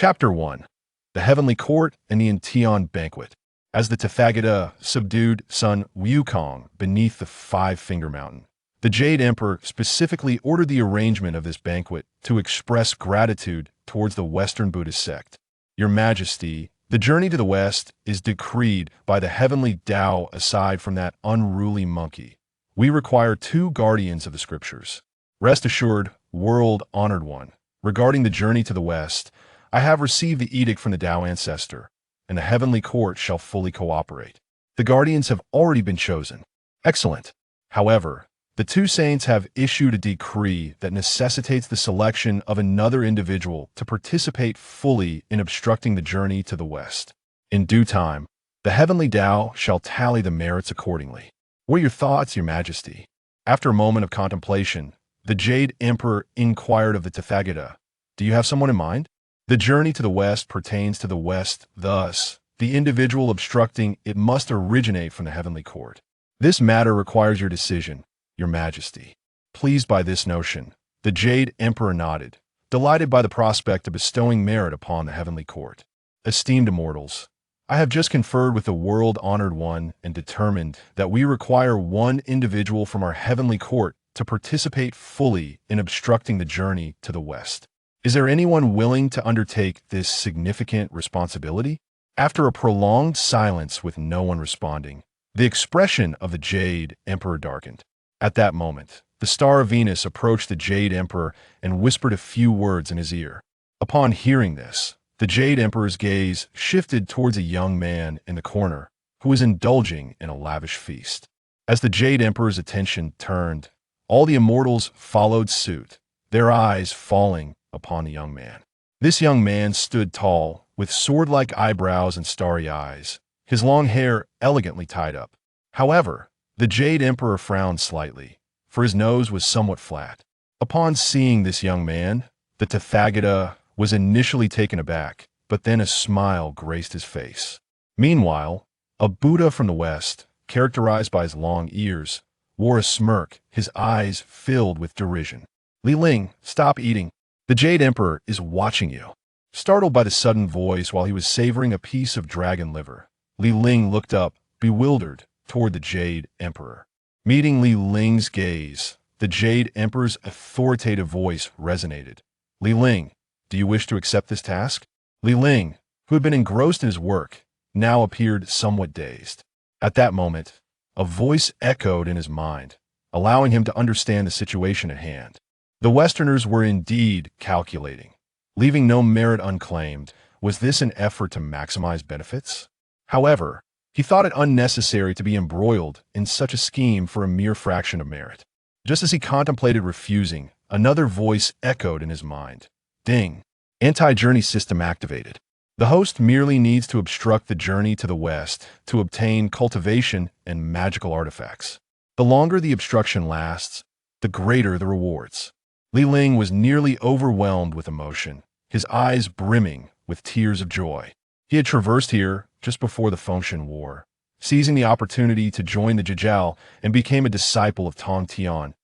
Chapter 1. The Heavenly Court and the An Tian Banquet. As the Tathagata subdued Sun Wukong beneath the Five-Finger Mountain, the Jade Emperor specifically ordered the arrangement of this banquet to express gratitude towards the Western Buddhist sect. Your Majesty, the journey to the West is decreed by the Heavenly Dao. Aside from that unruly monkey, we require 2 guardians of the scriptures. Rest assured, world-honored one, regarding the journey to the West, I have received the edict from the Dao ancestor, and the Heavenly Court shall fully cooperate. The guardians have already been chosen. Excellent. However, the 2 saints have issued a decree that necessitates the selection of another individual to participate fully in obstructing the journey to the West. In due time, the Heavenly Dao shall tally the merits accordingly. What are your thoughts, Your Majesty? After a moment of contemplation, the Jade Emperor inquired of the Tathagata, "Do you have someone in mind?" The journey to the West pertains to the West, thus, the individual obstructing it must originate from the Heavenly Court. This matter requires your decision, Your Majesty. Pleased by this notion, the Jade Emperor nodded, delighted by the prospect of bestowing merit upon the Heavenly Court. Esteemed immortals, I have just conferred with the world-honored one and determined that we require one individual from our Heavenly Court to participate fully in obstructing the journey to the West. Is there anyone willing to undertake this significant responsibility? After a prolonged silence with no one responding, the expression of the Jade Emperor darkened. At that moment, the star of Venus approached the Jade Emperor and whispered a few words in his ear. Upon hearing this, the Jade Emperor's gaze shifted towards a young man in the corner who was indulging in a lavish feast. As the Jade Emperor's attention turned, all the immortals followed suit, their eyes falling upon the young man. This young man stood tall, with sword-like eyebrows and starry eyes, his long hair elegantly tied up. However, the Jade Emperor frowned slightly, for his nose was somewhat flat. Upon seeing this young man, the Tathagata was initially taken aback, but then a smile graced his face. Meanwhile, a Buddha from the West, characterized by his long ears, wore a smirk, his eyes filled with derision. "Ling, stop eating. The Jade Emperor is watching you." Startled by the sudden voice while he was savoring a piece of dragon liver, Ling looked up, bewildered, toward the Jade Emperor. Meeting Ling's gaze, the Jade Emperor's authoritative voice resonated. "Ling, do you wish to accept this task?" Ling, who had been engrossed in his work, now appeared somewhat dazed. At that moment, a voice echoed in his mind, allowing him to understand the situation at hand. The Westerners were indeed calculating. Leaving no merit unclaimed, was this an effort to maximize benefits? However, he thought it unnecessary to be embroiled in such a scheme for a mere fraction of merit. Just as he contemplated refusing, another voice echoed in his mind. Ding! Anti-journey system activated. The host merely needs to obstruct the journey to the West to obtain cultivation and magical artifacts. The longer the obstruction lasts, the greater the rewards. Ling was nearly overwhelmed with emotion, his eyes brimming with tears of joy. He had traversed here just before the Tongtian War, seizing the opportunity to join the Jiejiao and became a disciple of Tongtian,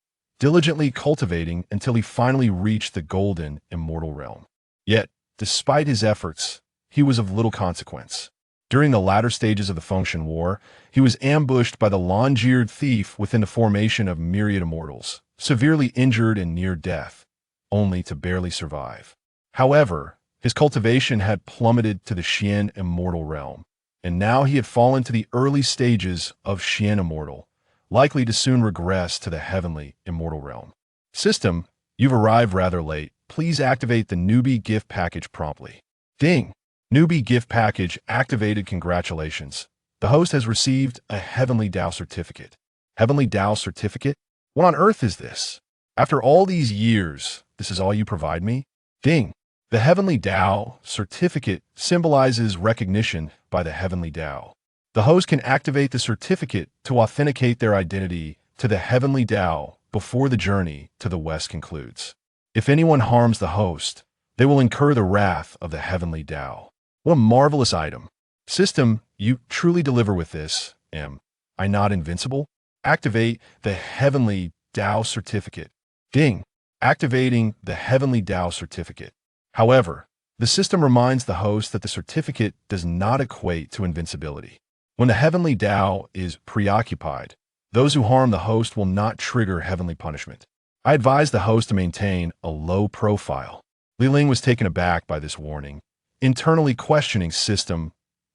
diligently cultivating until he finally reached the golden immortal realm. Yet, despite his efforts, he was of little consequence. During the latter stages of the Tongtian War, he was ambushed by the long-eared thief within the formation of myriad immortals, severely injured and near death, only to barely survive. However, his cultivation had plummeted to the Xian immortal realm, and now he had fallen to the early stages of Xian immortal, likely to soon regress to the heavenly immortal realm. System, you've arrived rather late. Please activate the newbie gift package promptly. Ding! Newbie gift package activated. Congratulations. The host has received a Heavenly Dao certificate. Heavenly Dao certificate? What on earth is this? After all these years, this is all you provide me? Ding! The Heavenly Dao certificate symbolizes recognition by the Heavenly Dao. The host can activate the certificate to authenticate their identity to the Heavenly Dao before the journey to the West concludes. If anyone harms the host, they will incur the wrath of the Heavenly Dao. What a marvelous item. System, you truly deliver with this. Am I not invincible? Activate the Heavenly Dao certificate. Ding! Activating the Heavenly Dao certificate. However, The system reminds the host that the certificate does not equate to invincibility. When the Heavenly Dao is preoccupied, those who harm the host will not trigger heavenly punishment. I advise the host to maintain a low profile. Ling was taken aback by this warning, internally questioning system.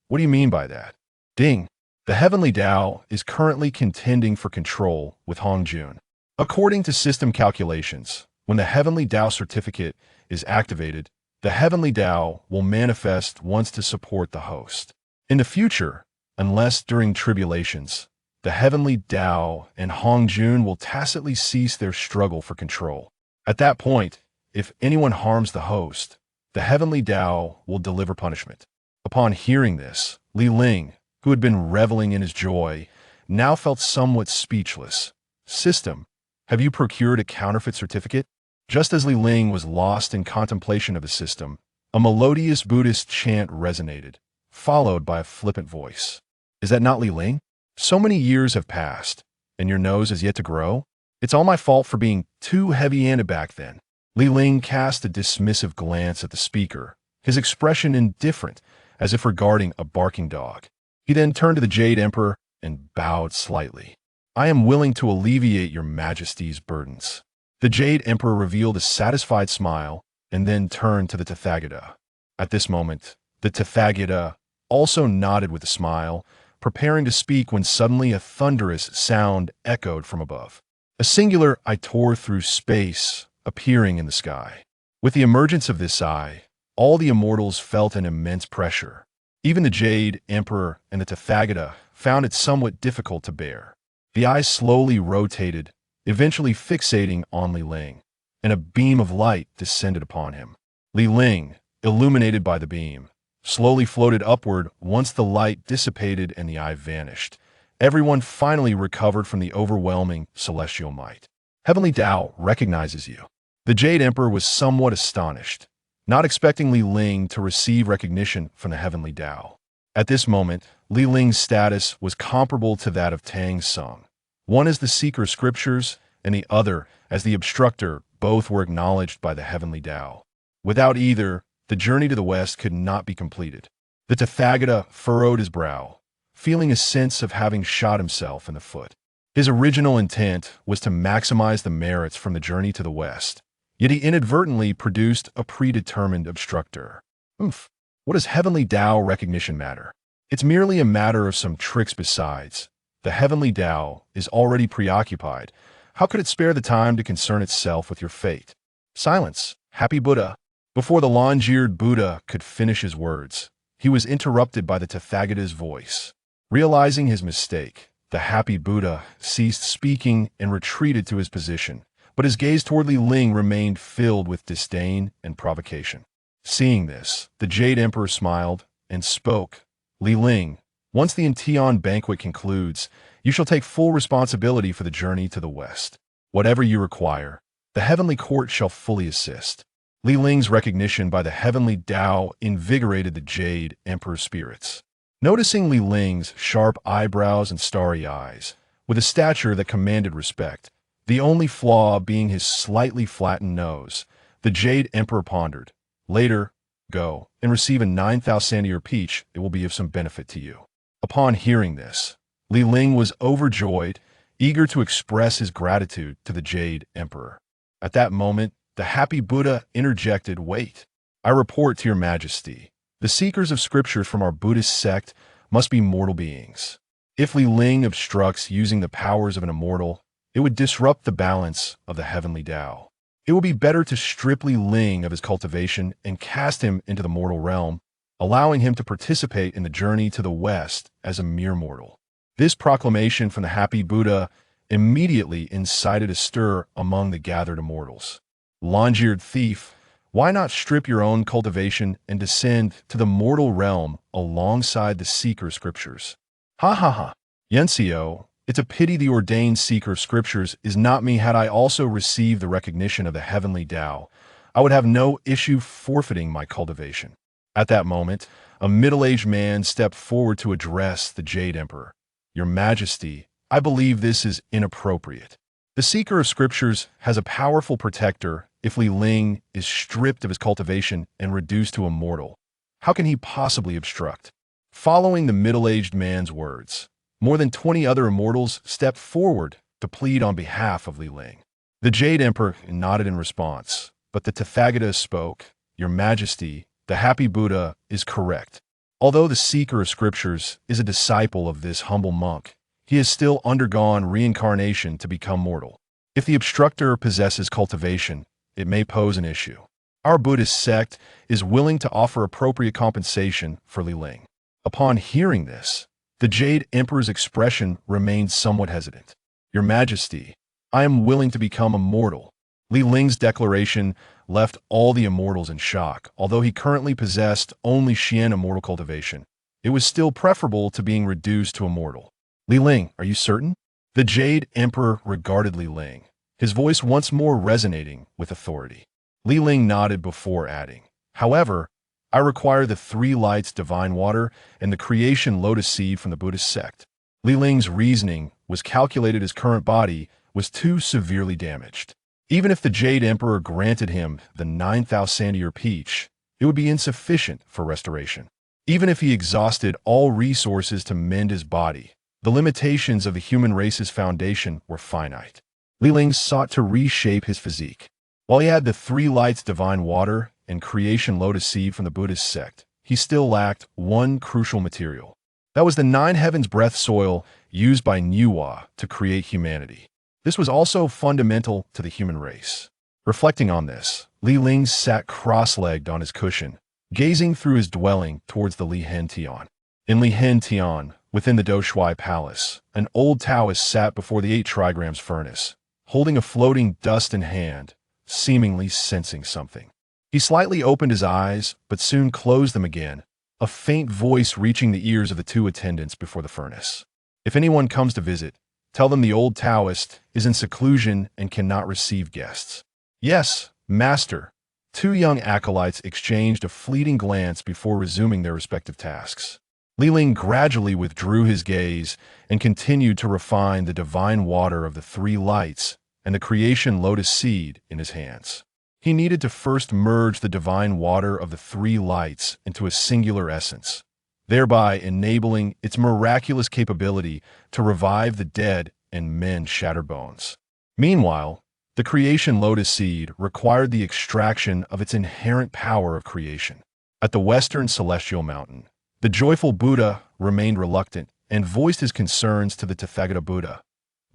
What do you mean by that? Ding. The Heavenly Dao is currently contending for control with Hongjun. According to system calculations, when the Heavenly Dao certificate is activated, the Heavenly Dao will manifest once to support the host. In the future, unless during tribulations, the Heavenly Dao and Hongjun will tacitly cease their struggle for control. At that point, if anyone harms the host, the Heavenly Dao will deliver punishment. Upon hearing this, Ling, who had been reveling in his joy, now felt somewhat speechless. System, have you procured a counterfeit certificate? Just as Ling was lost in contemplation of the system, a melodious Buddhist chant resonated, followed by a flippant voice. Is that not Ling? So many years have passed, and your nose has yet to grow? It's all my fault for being too heavy-handed back then. Ling cast a dismissive glance at the speaker, his expression indifferent, as if regarding a barking dog. He then turned to the Jade Emperor and bowed slightly. I am willing to alleviate your majesty's burdens. The Jade Emperor revealed a satisfied smile and then turned to the Tathagata. At this moment, the Tathagata also nodded with a smile, preparing to speak when suddenly a thunderous sound echoed from above. A singular eye tore through space, appearing in the sky. With the emergence of this eye, all the immortals felt an immense pressure. Even the Jade Emperor and the Tathagata found it somewhat difficult to bear. The eye slowly rotated, eventually fixating on Ling, and a beam of light descended upon him. Ling, illuminated by the beam, slowly floated upward once the light dissipated and the eye vanished. Everyone finally recovered from the overwhelming celestial might. Heavenly Dao recognizes you. The Jade Emperor was somewhat astonished, not expecting Ling to receive recognition from the Heavenly Dao. At this moment, Ling's status was comparable to that of Tang Sung. One as the seeker of scriptures, and the other as the obstructor. Both were acknowledged by the Heavenly Dao. Without either, the journey to the west could not be completed. The Tathagata furrowed his brow, feeling a sense of having shot himself in the foot. His original intent was to maximize the merits from the journey to the west, yet he inadvertently produced a predetermined obstructor. What does Heavenly Dao recognition matter? It's merely a matter of some tricks besides. The Heavenly Dao is already preoccupied. How could it spare the time to concern itself with your fate? Silence, happy Buddha. Before the long-eared Buddha could finish his words, he was interrupted by the Tathagata's voice. Realizing his mistake, the happy Buddha ceased speaking and retreated to his position, but his gaze toward Ling remained filled with disdain and provocation. Seeing this, the Jade Emperor smiled and spoke. Ling, once the An Tian banquet concludes, you shall take full responsibility for the journey to the west. Whatever you require, the Heavenly Court shall fully assist. Ling's recognition by the Heavenly Dao invigorated the Jade Emperor's spirits. Noticing Ling's sharp eyebrows and starry eyes, with a stature that commanded respect, the only flaw being his slightly flattened nose, the Jade Emperor pondered. Later, go and receive a 9,000-year peach. It will be of some benefit to you. Upon hearing this, Ling was overjoyed, eager to express his gratitude to the Jade Emperor. At that moment, the happy Buddha interjected, wait. I report to your majesty. The seekers of scriptures from our Buddhist sect must be mortal beings. If Ling obstructs using the powers of an immortal, it would disrupt the balance of the Heavenly Dao. It will be better to strip Ling of his cultivation and cast him into the mortal realm, allowing him to participate in the journey to the west as a mere mortal. This proclamation from the happy Buddha immediately incited a stir among the gathered immortals. Long-eared thief, why not strip your own cultivation and descend to the mortal realm alongside the seeker of scriptures? Ha ha ha. Jiejiao, it's a pity the ordained seeker of scriptures is not me. Had I also received the recognition of the Heavenly Dao, I would have no issue forfeiting my cultivation. At that moment, a middle-aged man stepped forward to address the Jade Emperor. Your Majesty, I believe this is inappropriate. The seeker of scriptures has a powerful protector if Li Ling is stripped of his cultivation and reduced to a mortal, how can he possibly obstruct? Following the middle-aged man's words, more than 20 other immortals stepped forward to plead on behalf of Li Ling. The Jade Emperor nodded in response, but the Tathagata spoke. Your Majesty, the Happy Buddha is correct. Although the seeker of scriptures is a disciple of this humble monk, he has still undergone reincarnation to become mortal. If the obstructor possesses cultivation, it may pose an issue. Our Buddhist sect is willing to offer appropriate compensation for Li Ling. Upon hearing this, the Jade Emperor's expression remained somewhat hesitant. Your Majesty, I am willing to become immortal. Li Ling's declaration left all the immortals in shock. Although he currently possessed only Xian immortal cultivation, it was still preferable to being reduced to immortal. Li Ling, are you certain? The Jade Emperor regarded Li Ling, his voice once more resonating with authority. Li Ling nodded before adding, however, I require the 3 lights divine water and the creation lotus seed from the Buddhist sect. Li Ling's reasoning was calculated his current body was too severely damaged. Even if the Jade Emperor granted him the 9,000-year peach, it would be insufficient for restoration. Even if he exhausted all resources to mend his body, the limitations of the human race's foundation were finite. Li Ling sought to reshape his physique. While he had the 3 lights divine water and creation lotus seed from the Buddhist sect, he still lacked one crucial material. That was the 9 heavens breath soil used by Nuwa to create humanity. This was also fundamental to the human race. Reflecting on this, Li Ling sat cross-legged on his cushion, gazing through his dwelling towards the Li Hen Tian. In Li Hen Tian, within the Doshui Palace, an old Taoist sat before the 8 trigrams furnace, holding a floating dust in hand, seemingly sensing something. He slightly opened his eyes, but soon closed them again, a faint voice reaching the ears of the 2 attendants before the furnace. If anyone comes to visit, tell them the old Taoist is in seclusion and cannot receive guests. Yes, master. 2 young acolytes exchanged a fleeting glance before resuming their respective tasks. Li Ling gradually withdrew his gaze and continued to refine the divine water of the 3 lights and the creation lotus seed in his hands. He needed to first merge the divine water of the 3 lights into a singular essence, thereby enabling its miraculous capability to revive the dead and mend shattered bones. Meanwhile, the creation lotus seed required the extraction of its inherent power of creation. At the western celestial mountain, the joyful Buddha remained reluctant and voiced his concerns to the Tathagata Buddha.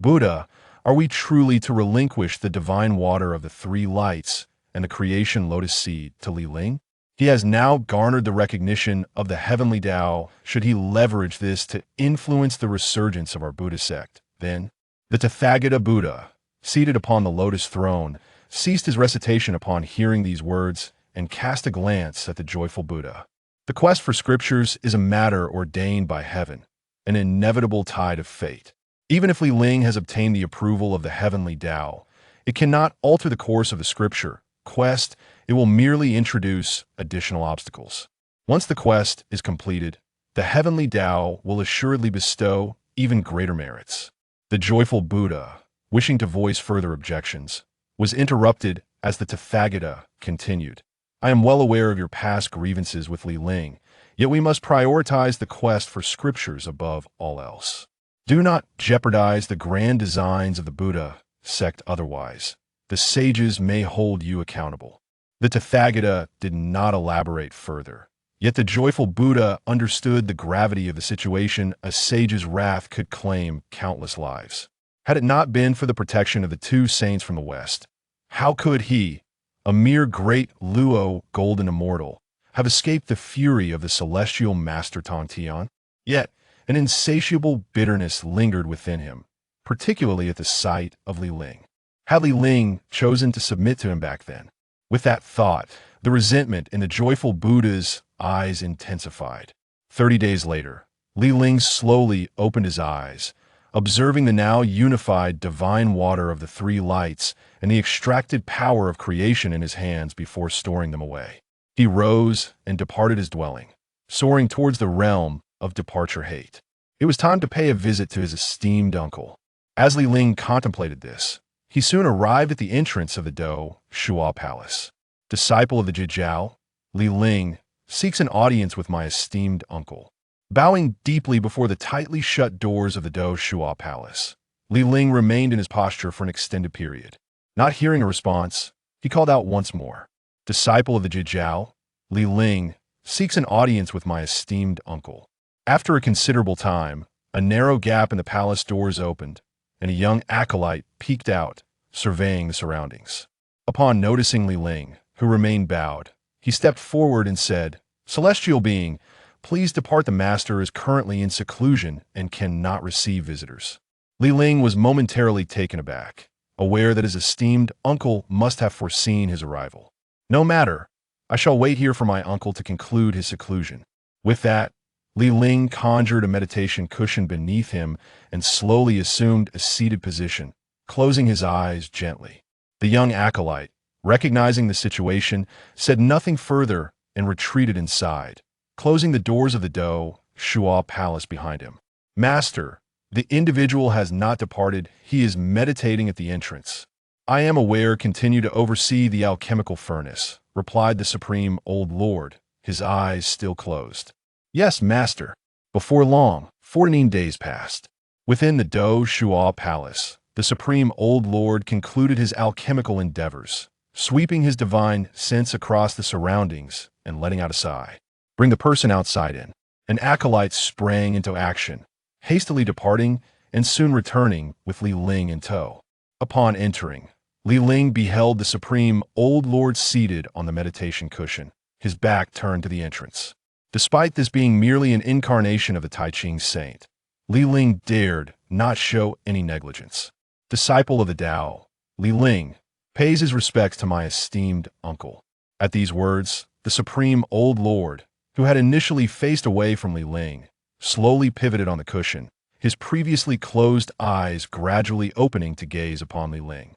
Buddha, are we truly to relinquish the divine water of the 3 lights and the creation lotus seed to Li Ling? He has now garnered the recognition of the Heavenly Dao. Should he leverage this to influence the resurgence of our Buddha sect? Then, the Tathagata Buddha, seated upon the lotus throne, ceased his recitation upon hearing these words and cast a glance at the joyful Buddha. The quest for scriptures is a matter ordained by heaven, an inevitable tide of fate. Even if Li Ling has obtained the approval of the Heavenly Dao, it cannot alter the course of the scripture quest. It will merely introduce additional obstacles. Once the quest is completed, the Heavenly Dao will assuredly bestow even greater merits. The joyful Buddha, wishing to voice further objections, was interrupted as the Tathagata continued. I am well aware of your past grievances with Li Ling, yet we must prioritize the quest for scriptures above all else. Do not jeopardize the grand designs of the Buddha sect otherwise. The sages may hold you accountable. The Tathagata did not elaborate further. Yet the joyful Buddha understood the gravity of the situation. A sage's wrath could claim countless lives. Had it not been for the protection of the 2 saints from the West, how could he, a mere great Luo golden immortal, have escaped the fury of the celestial master Tongtian? Yet, an insatiable bitterness lingered within him, particularly at the sight of Li Ling. Had Li Ling chosen to submit to him back then? With that thought, the resentment in the joyful Buddha's eyes intensified. 30 days later, Li Ling slowly opened his eyes, observing the now unified divine water of the 3 lights and the extracted power of creation in his hands before storing them away. He rose and departed his dwelling, soaring towards the realm of departure hate. It was time to pay a visit to his esteemed uncle. As Li Ling contemplated this, He soon arrived at the entrance of the Dao Shua Palace. Disciple of the Jiejiao, Ling, seeks an audience with my esteemed uncle. Bowing deeply before the tightly shut doors of the Dao Shua Palace, Ling remained in his posture for an extended period. Not hearing a response, he called out once more. Disciple of the Jiejiao, Ling, seeks an audience with my esteemed uncle. After a considerable time, a narrow gap in the palace doors opened, and a young acolyte peeked out, surveying the surroundings. Upon noticing Ling, who remained bowed, he stepped forward and said, Celestial being, please depart. The master is currently in seclusion and cannot receive visitors. Ling was momentarily taken aback, aware that his esteemed uncle must have foreseen his arrival. No matter, I shall wait here for my uncle to conclude his seclusion. With that, Ling conjured a meditation cushion beneath him and slowly assumed a seated position, closing his eyes gently. The young acolyte, recognizing the situation, said nothing further and retreated inside, closing the doors of the Dao Shua Palace behind him. Master, the individual has not departed. He is meditating at the entrance. I am aware. Continue to oversee the alchemical furnace, replied the Supreme Old Lord, his eyes still closed. Yes, master. Before long, 14 days passed. Within the Dao Shua Palace, the Supreme Old Lord concluded his alchemical endeavors, sweeping his divine sense across the surroundings and letting out a sigh. Bring the person outside in. An acolyte sprang into action, hastily departing and soon returning with Ling in tow. Upon entering, Ling beheld the Supreme Old Lord seated on the meditation cushion, his back turned to the entrance. Despite this being merely an incarnation of the Tai Ching saint, Ling dared not show any negligence. Disciple of the Dao, Ling, pays his respects to my esteemed uncle. At these words, the Supreme Old Lord, who had initially faced away from Ling, slowly pivoted on the cushion, his previously closed eyes gradually opening to gaze upon Ling.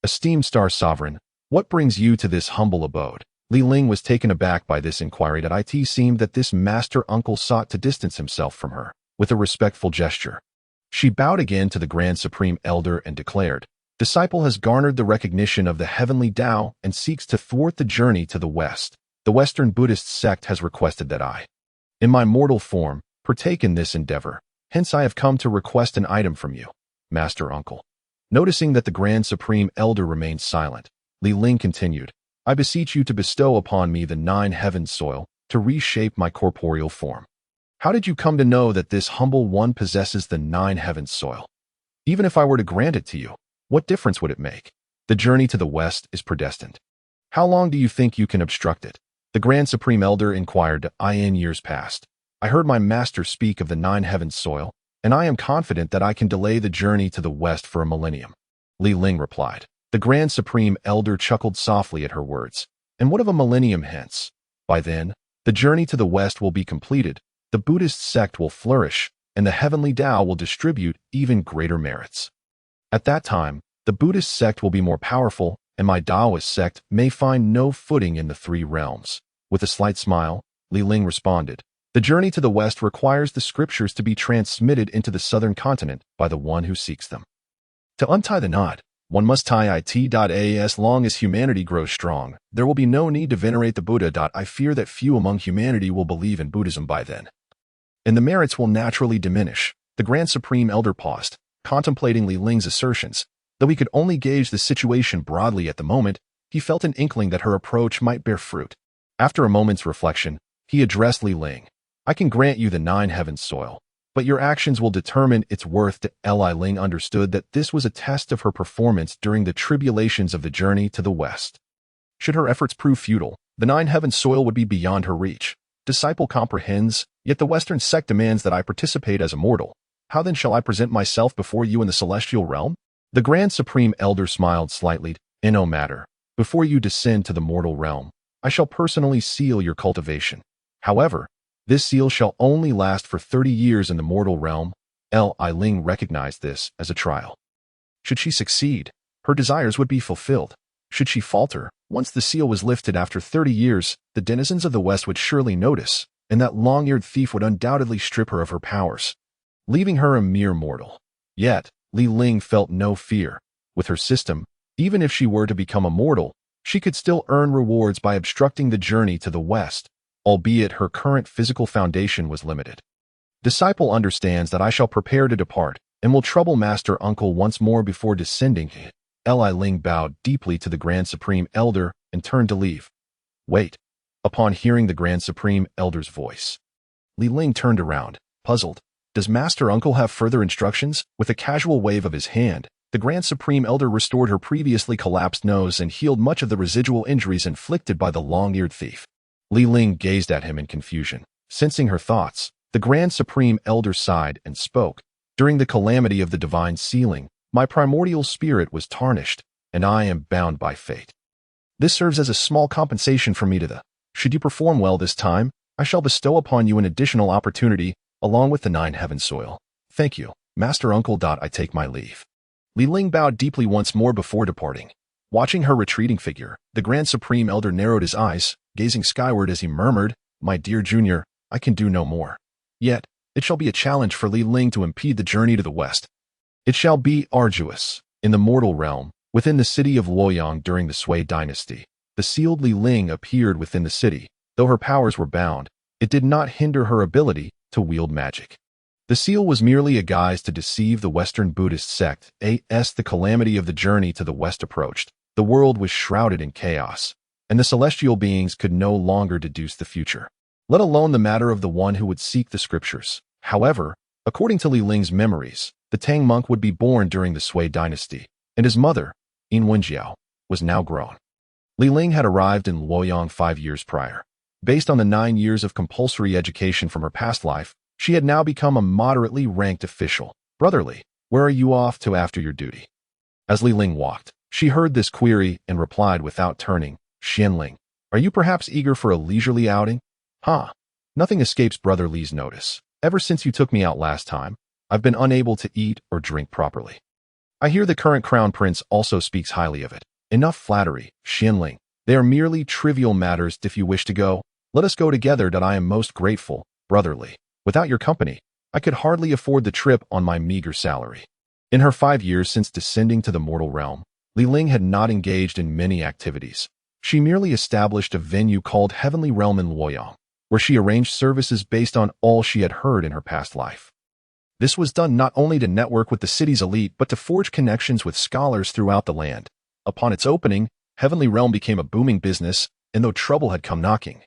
Esteemed Star Sovereign, what brings you to this humble abode? Ling was taken aback by this inquiry. That it seemed that this master uncle sought to distance himself from her, with a respectful gesture. She bowed again to the Grand Supreme Elder and declared, Disciple has garnered the recognition of the Heavenly Dao and seeks to thwart the journey to the West. The Western Buddhist sect has requested that I, in my mortal form, partake in this endeavor. Hence I have come to request an item from you, Master Uncle. Noticing that the Grand Supreme Elder remained silent, Ling continued, I beseech you to bestow upon me the 9 heavens soil to reshape my corporeal form. How did you come to know that this humble one possesses the 9 heavens soil? Even if I were to grant it to you, what difference would it make? The journey to the West is predestined. How long do you think you can obstruct it? The Grand Supreme Elder inquired. In years past, I heard my master speak of the 9 heavens soil, and I am confident that I can delay the journey to the West for a millennium. Ling replied. The Grand Supreme Elder chuckled softly at her words. And what of a millennium hence? By then, the journey to the West will be completed, the Buddhist sect will flourish, and the Heavenly Dao will distribute even greater merits. At that time, the Buddhist sect will be more powerful, and my Taoist sect may find no footing in the 3 realms. With a slight smile, Ling responded, The journey to the West requires the scriptures to be transmitted into the southern continent by the one who seeks them. To untie the knot, one must tie it. As long as humanity grows strong, there will be no need to venerate the Buddha. I fear that few among humanity will believe in Buddhism by then, and the merits will naturally diminish. The Grand Supreme Elder paused, contemplating Ling's assertions. Though he could only gauge the situation broadly at the moment, he felt an inkling that her approach might bear fruit. After a moment's reflection, he addressed Ling. I can grant you the 9 heavens soil, but your actions will determine its worth. Ling understood that this was a test of her performance during the tribulations of the journey to the West. Should her efforts prove futile, the 9 heavens soil would be beyond her reach. Disciple comprehends, yet the Western sect demands that I participate as a mortal. How then shall I present myself before you in the celestial realm? The Grand Supreme Elder smiled slightly. In no matter, before you descend to the mortal realm, I shall personally seal your cultivation. However, this seal shall only last for 30 years in the mortal realm. Ling recognized this as a trial. Should she succeed, her desires would be fulfilled. Should she falter, once the seal was lifted after 30 years, the denizens of the West would surely notice, and that long-eared thief would undoubtedly strip her of her powers, leaving her a mere mortal. Yet, Ling felt no fear. With her system, even if she were to become immortal, she could still earn rewards by obstructing the journey to the west, albeit her current physical foundation was limited. Disciple understands that I shall prepare to depart, and will trouble Master Uncle once more before descending. Ling bowed deeply to the Grand Supreme Elder and turned to leave. Wait. Upon hearing the Grand Supreme Elder's voice, Ling turned around, puzzled. Does Master Uncle have further instructions? With a casual wave of his hand, the Grand Supreme Elder restored her previously collapsed nose and healed much of the residual injuries inflicted by the long-eared thief. Ling gazed at him in confusion. Sensing her thoughts, the Grand Supreme Elder sighed and spoke. During the calamity of the divine sealing, my primordial spirit was tarnished, and I am bound by fate. This serves as a small compensation for me to the. Should you perform well this time, I shall bestow upon you an additional opportunity, along with the 9 heaven soil. Thank you, Master Uncle. I take my leave. Ling bowed deeply once more before departing. Watching her retreating figure, the Grand Supreme Elder narrowed his eyes, gazing skyward as he murmured, My dear Junior, I can do no more. Yet, it shall be a challenge for Ling to impede the journey to the west. It shall be arduous. In the mortal realm, within the city of Luoyang during the Sui dynasty, the sealed Ling appeared within the city. Though her powers were bound, it did not hinder her ability to wield magic. The seal was merely a guise to deceive the Western Buddhist sect. As the calamity of the journey to the west approached, the world was shrouded in chaos, and the celestial beings could no longer deduce the future, let alone the matter of the one who would seek the scriptures. However, according to Ling's memories, the Tang monk would be born during the Sui dynasty, and his mother, Jiejiao, was now grown. Ling had arrived in Luoyang 5 years prior. Based on the 9 years of compulsory education from her past life, she had now become a moderately ranked official. Brotherly, where are you off to after your duty? As Ling walked, she heard this query and replied without turning, Ling, are you perhaps eager for a leisurely outing? Nothing escapes Brother Li's notice. Ever since you took me out last time, I've been unable to eat or drink properly. I hear the current crown prince also speaks highly of it. Enough flattery, Ling. They are merely trivial matters. If you wish to go, let us go together. I am most grateful, Brotherly. Without your company, I could hardly afford the trip on my meager salary. In her 5 years since descending to the mortal realm, Ling had not engaged in many activities. She merely established a venue called Heavenly Realm in Luoyang, where she arranged services based on all she had heard in her past life. This was done not only to network with the city's elite but to forge connections with scholars throughout the land. Upon its opening, Heavenly Realm became a booming business, and though trouble had come knocking,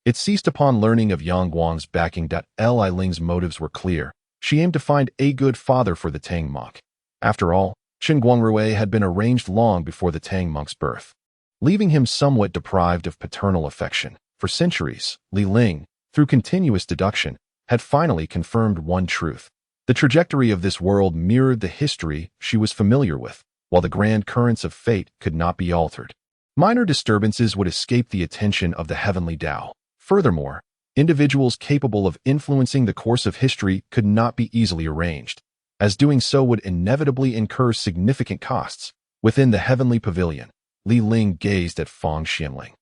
it ceased upon learning of Yang Guang's backing. Ling's motives were clear. She aimed to find a good father for the Tang monk. After all, Chen Guangrui had been arranged long before the Tang monk's birth, leaving him somewhat deprived of paternal affection. For centuries, Ling, through continuous deduction, had finally confirmed one truth. The trajectory of this world mirrored the history she was familiar with, while the grand currents of fate could not be altered. Minor disturbances would escape the attention of the Heavenly Dao. Furthermore, individuals capable of influencing the course of history could not be easily arranged, as doing so would inevitably incur significant costs. Within the heavenly pavilion, Ling gazed at Fang Xianling,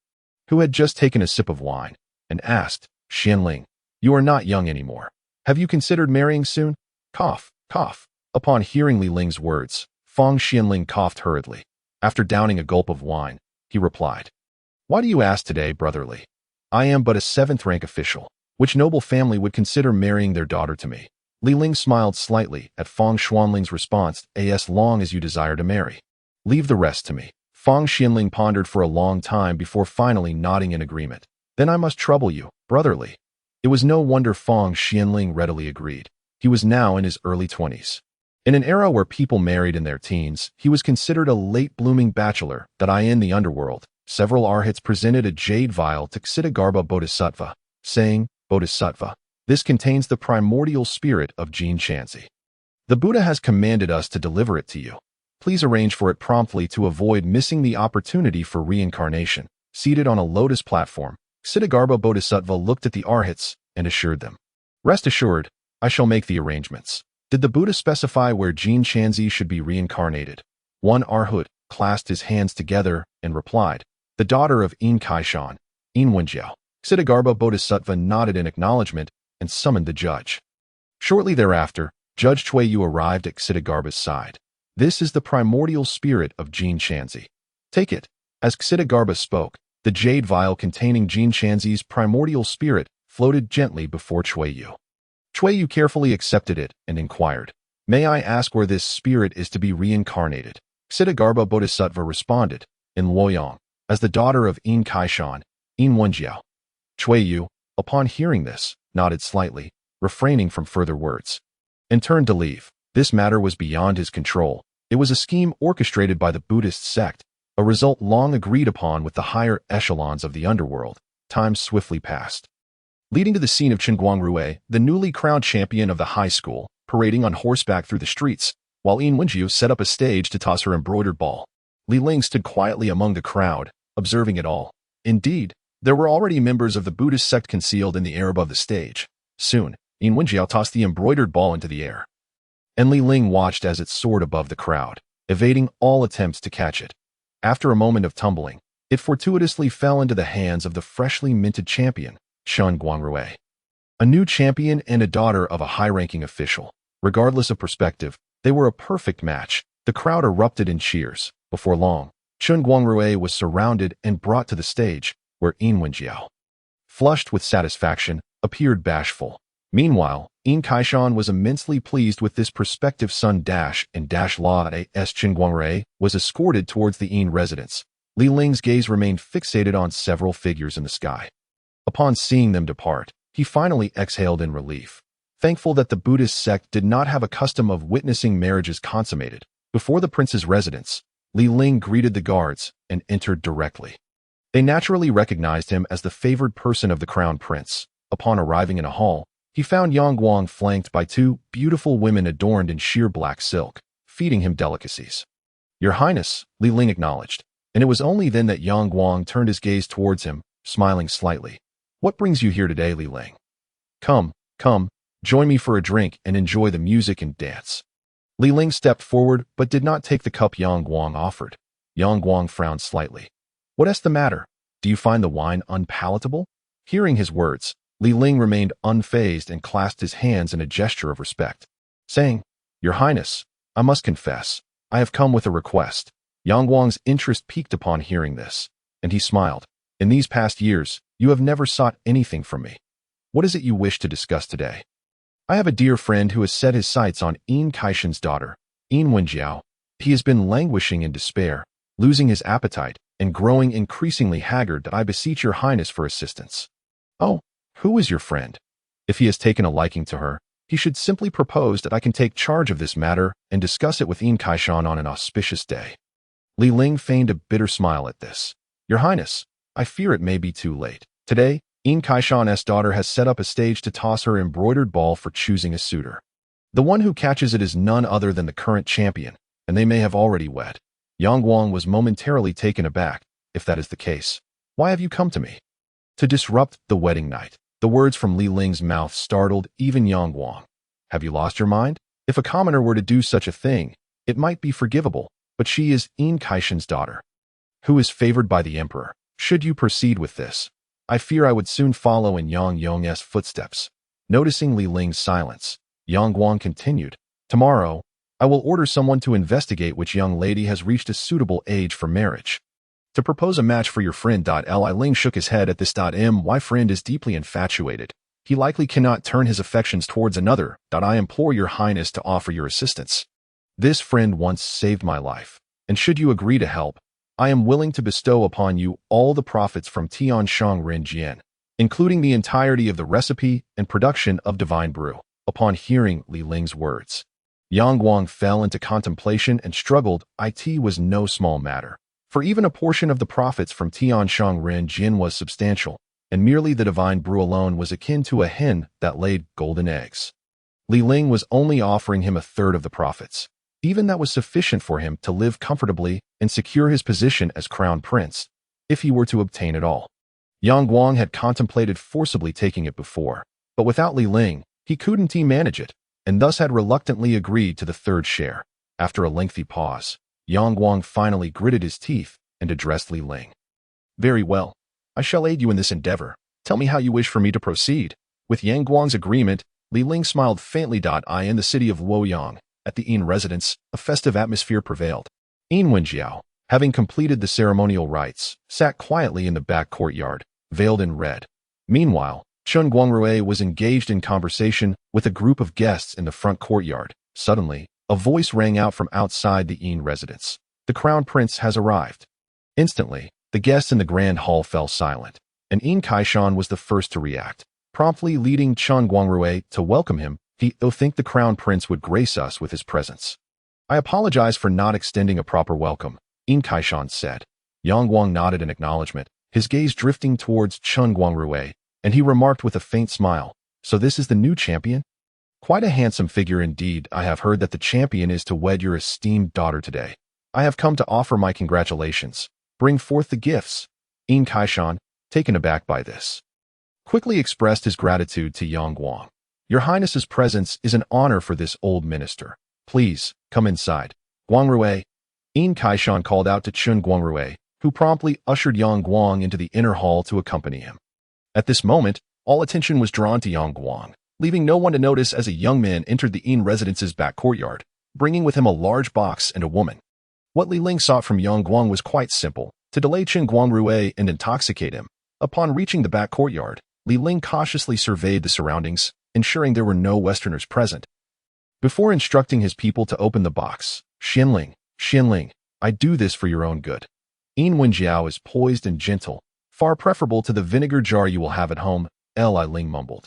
who had just taken a sip of wine, and asked, Xianling, you are not young anymore. Have you considered marrying soon? Cough, cough. Upon hearing Ling's words, Fang Xianling coughed hurriedly. After downing a gulp of wine, he replied, Why do you ask today, Brotherly? I am but a 7th-rank official. Which noble family would consider marrying their daughter to me? Ling smiled slightly at Fang Xianling's response, as long as you desire to marry. Leave the rest to me. Fang Xianling pondered for a long time before finally nodding in agreement. Then I must trouble you, Brotherly. It was no wonder Fang Xianling readily agreed. He was now in his early 20s. In an era where people married in their teens, he was considered a late-blooming bachelor. In the underworld, several arhats presented a jade vial to Ksitigarbha Bodhisattva, saying, Bodhisattva, this contains the primordial spirit of Jin Chanzi. The Buddha has commanded us to deliver it to you. Please arrange for it promptly to avoid missing the opportunity for reincarnation. Seated on a lotus platform, Ksitigarbha Bodhisattva looked at the arhats and assured them, Rest assured, I shall make the arrangements. Did the Buddha specify where Jin Chanzi should be reincarnated? One arhat clasped his hands together and replied, The daughter of In Kaishan, In Wenjiao. Ksitigarbha Bodhisattva nodded in acknowledgement and summoned the judge. Shortly thereafter, Judge Chuiyu arrived at Ksitigarbha's side. This is the primordial spirit of Jin Shanzi. Take it. As Xidagarba spoke, the jade vial containing Jin Shanzi's primordial spirit floated gently before Chuiyu. Chuiyu carefully accepted it and inquired, "May I ask where this spirit is to be reincarnated?" Xidagarba Bodhisattva responded, "In Luoyang, as the daughter of Yin Kaishan, Yin Wenjiao." Chuiyu, upon hearing this, nodded slightly, refraining from further words, and turned to leave. This matter was beyond his control. It was a scheme orchestrated by the Buddhist sect, a result long agreed upon with the higher echelons of the underworld. Time swiftly passed. Leading to the scene of Qinguangrui, the newly crowned champion of the high school, parading on horseback through the streets, while Yin Wenjiu set up a stage to toss her embroidered ball. Li Ling stood quietly among the crowd, observing it all. Indeed, there were already members of the Buddhist sect concealed in the air above the stage. Soon, Yin Wenjiao tossed the embroidered ball into the air, and Li Ling watched as it soared above the crowd, evading all attempts to catch it. After a moment of tumbling, it fortuitously fell into the hands of the freshly minted champion, Sun Guangrui. A new champion and a daughter of a high-ranking official. Regardless of perspective, they were a perfect match. The crowd erupted in cheers. Before long, Sun Guangrui was surrounded and brought to the stage, where Yin Wenjiao, flushed with satisfaction, appeared bashful. Meanwhile, Yin Kaishan was immensely pleased with this prospective son and La S. Qinguangrui was escorted towards the Yin residence. Li Ling's gaze remained fixated on several figures in the sky. Upon seeing them depart, he finally exhaled in relief, thankful that the Buddhist sect did not have a custom of witnessing marriages consummated. Before the prince's residence, Li Ling greeted the guards and entered directly. They naturally recognized him as the favored person of the crown prince. Upon arriving in a hall, he found Yang Guang flanked by two beautiful women adorned in sheer black silk, feeding him delicacies. "Your Highness," Li Ling acknowledged, and it was only then that Yang Guang turned his gaze towards him, smiling slightly. "What brings you here today, Li Ling? Come, join me for a drink and enjoy the music and dance." Li Ling stepped forward but did not take the cup Yang Guang offered. Yang Guang frowned slightly. "What's the matter? Do you find the wine unpalatable?" Hearing his words, Li Ling remained unfazed and clasped his hands in a gesture of respect, saying, "Your Highness, I must confess, I have come with a request." Yang Guang's interest piqued upon hearing this, and he smiled. "In these past years, you have never sought anything from me. What is it you wish to discuss today?" "I have a dear friend who has set his sights on Yin Kaishan's daughter, Yin Wenjiao. He has been languishing in despair, losing his appetite, and growing increasingly haggard that I beseech your Highness for assistance." "Oh, who is your friend? If he has taken a liking to her, he should simply propose that I can take charge of this matter and discuss it with Yin Kaishan on an auspicious day." Li Ling feigned a bitter smile at this. "Your Highness, I fear it may be too late. Today, Yin Kaishan's daughter has set up a stage to toss her embroidered ball for choosing a suitor. The one who catches it is none other than the current champion, and they may have already wed." Yang Guang was momentarily taken aback. "If that is the case, why have you come to me?" "To disrupt the wedding night." The words from Li Ling's mouth startled even Yang Guang. "Have you lost your mind? If a commoner were to do such a thing, it might be forgivable, but she is Yin Kaishan's daughter, who is favored by the emperor. Should you proceed with this, I fear I would soon follow in Yang Yong's footsteps." Noticing Li Ling's silence, Yang Guang continued, "Tomorrow, I will order someone to investigate which young lady has reached a suitable age for marriage. To propose a match for your friend. Li Ling shook his head at this. My friend is deeply infatuated. He likely cannot turn his affections towards another. I implore your Highness to offer your assistance. This friend once saved my life, and should you agree to help, I am willing to bestow upon you all the profits from Tian Shang Ren Jian, including the entirety of the recipe and production of divine brew." Upon hearing Li Ling's words, Yang Guang fell into contemplation and struggled. It was no small matter, for even a portion of the profits from Tian Shang Ren Jian was substantial, and merely the divine brew alone was akin to a hen that laid golden eggs. Li Ling was only offering him a third of the profits. Even that was sufficient for him to live comfortably and secure his position as crown prince, if he were to obtain it all. Yang Guang had contemplated forcibly taking it before, but without Li Ling, he couldn't manage it, and thus had reluctantly agreed to the third share. After a lengthy pause, Yang Guang finally gritted his teeth and addressed Li Ling. "Very well. I shall aid you in this endeavor. Tell me how you wish for me to proceed." With Yang Guang's agreement, Li Ling smiled faintly. In the city of Luoyang, At the Yin residence, a festive atmosphere prevailed. Yin Wenjiao, having completed the ceremonial rites, sat quietly in the back courtyard, veiled in red. Meanwhile, Chun Guangrui was engaged in conversation with a group of guests in the front courtyard. Suddenly, a voice rang out from outside the Yin residence. The crown prince has arrived. Instantly, the guests in the grand hall fell silent, and Yin Kaishan was the first to react, promptly leading Chun Guangrui to welcome him. I think the crown prince would grace us with his presence. I apologize for not extending a proper welcome, Yin Kaishan said. Yang Guang nodded in acknowledgement, his gaze drifting towards Chun Guangrui, and he remarked with a faint smile, "So this is the new champion? Quite a handsome figure indeed. I have heard that the champion is to wed your esteemed daughter today. I have come to offer my congratulations. Bring forth the gifts." Yin Kaishan, taken aback by this, quickly expressed his gratitude to Yang Guang. "Your Highness's presence is an honor for this old minister. Please, come inside." Guangrui, Yin Kaishan called out to Chun Guangrui, who promptly ushered Yang Guang into the inner hall to accompany him. At this moment, all attention was drawn to Yang Guang, leaving no one to notice as a young man entered the Yin residence's back courtyard, bringing with him a large box and a woman. What Li Ling sought from Yang Guang was quite simple, to delay Chun Guangrui and intoxicate him. Upon reaching the back courtyard, Li Ling cautiously surveyed the surroundings, ensuring there were no Westerners present. Before instructing his people to open the box, Xianling, I do this for your own good. Yin Wenjiao is poised and gentle, far preferable to the vinegar jar you will have at home, Ling mumbled.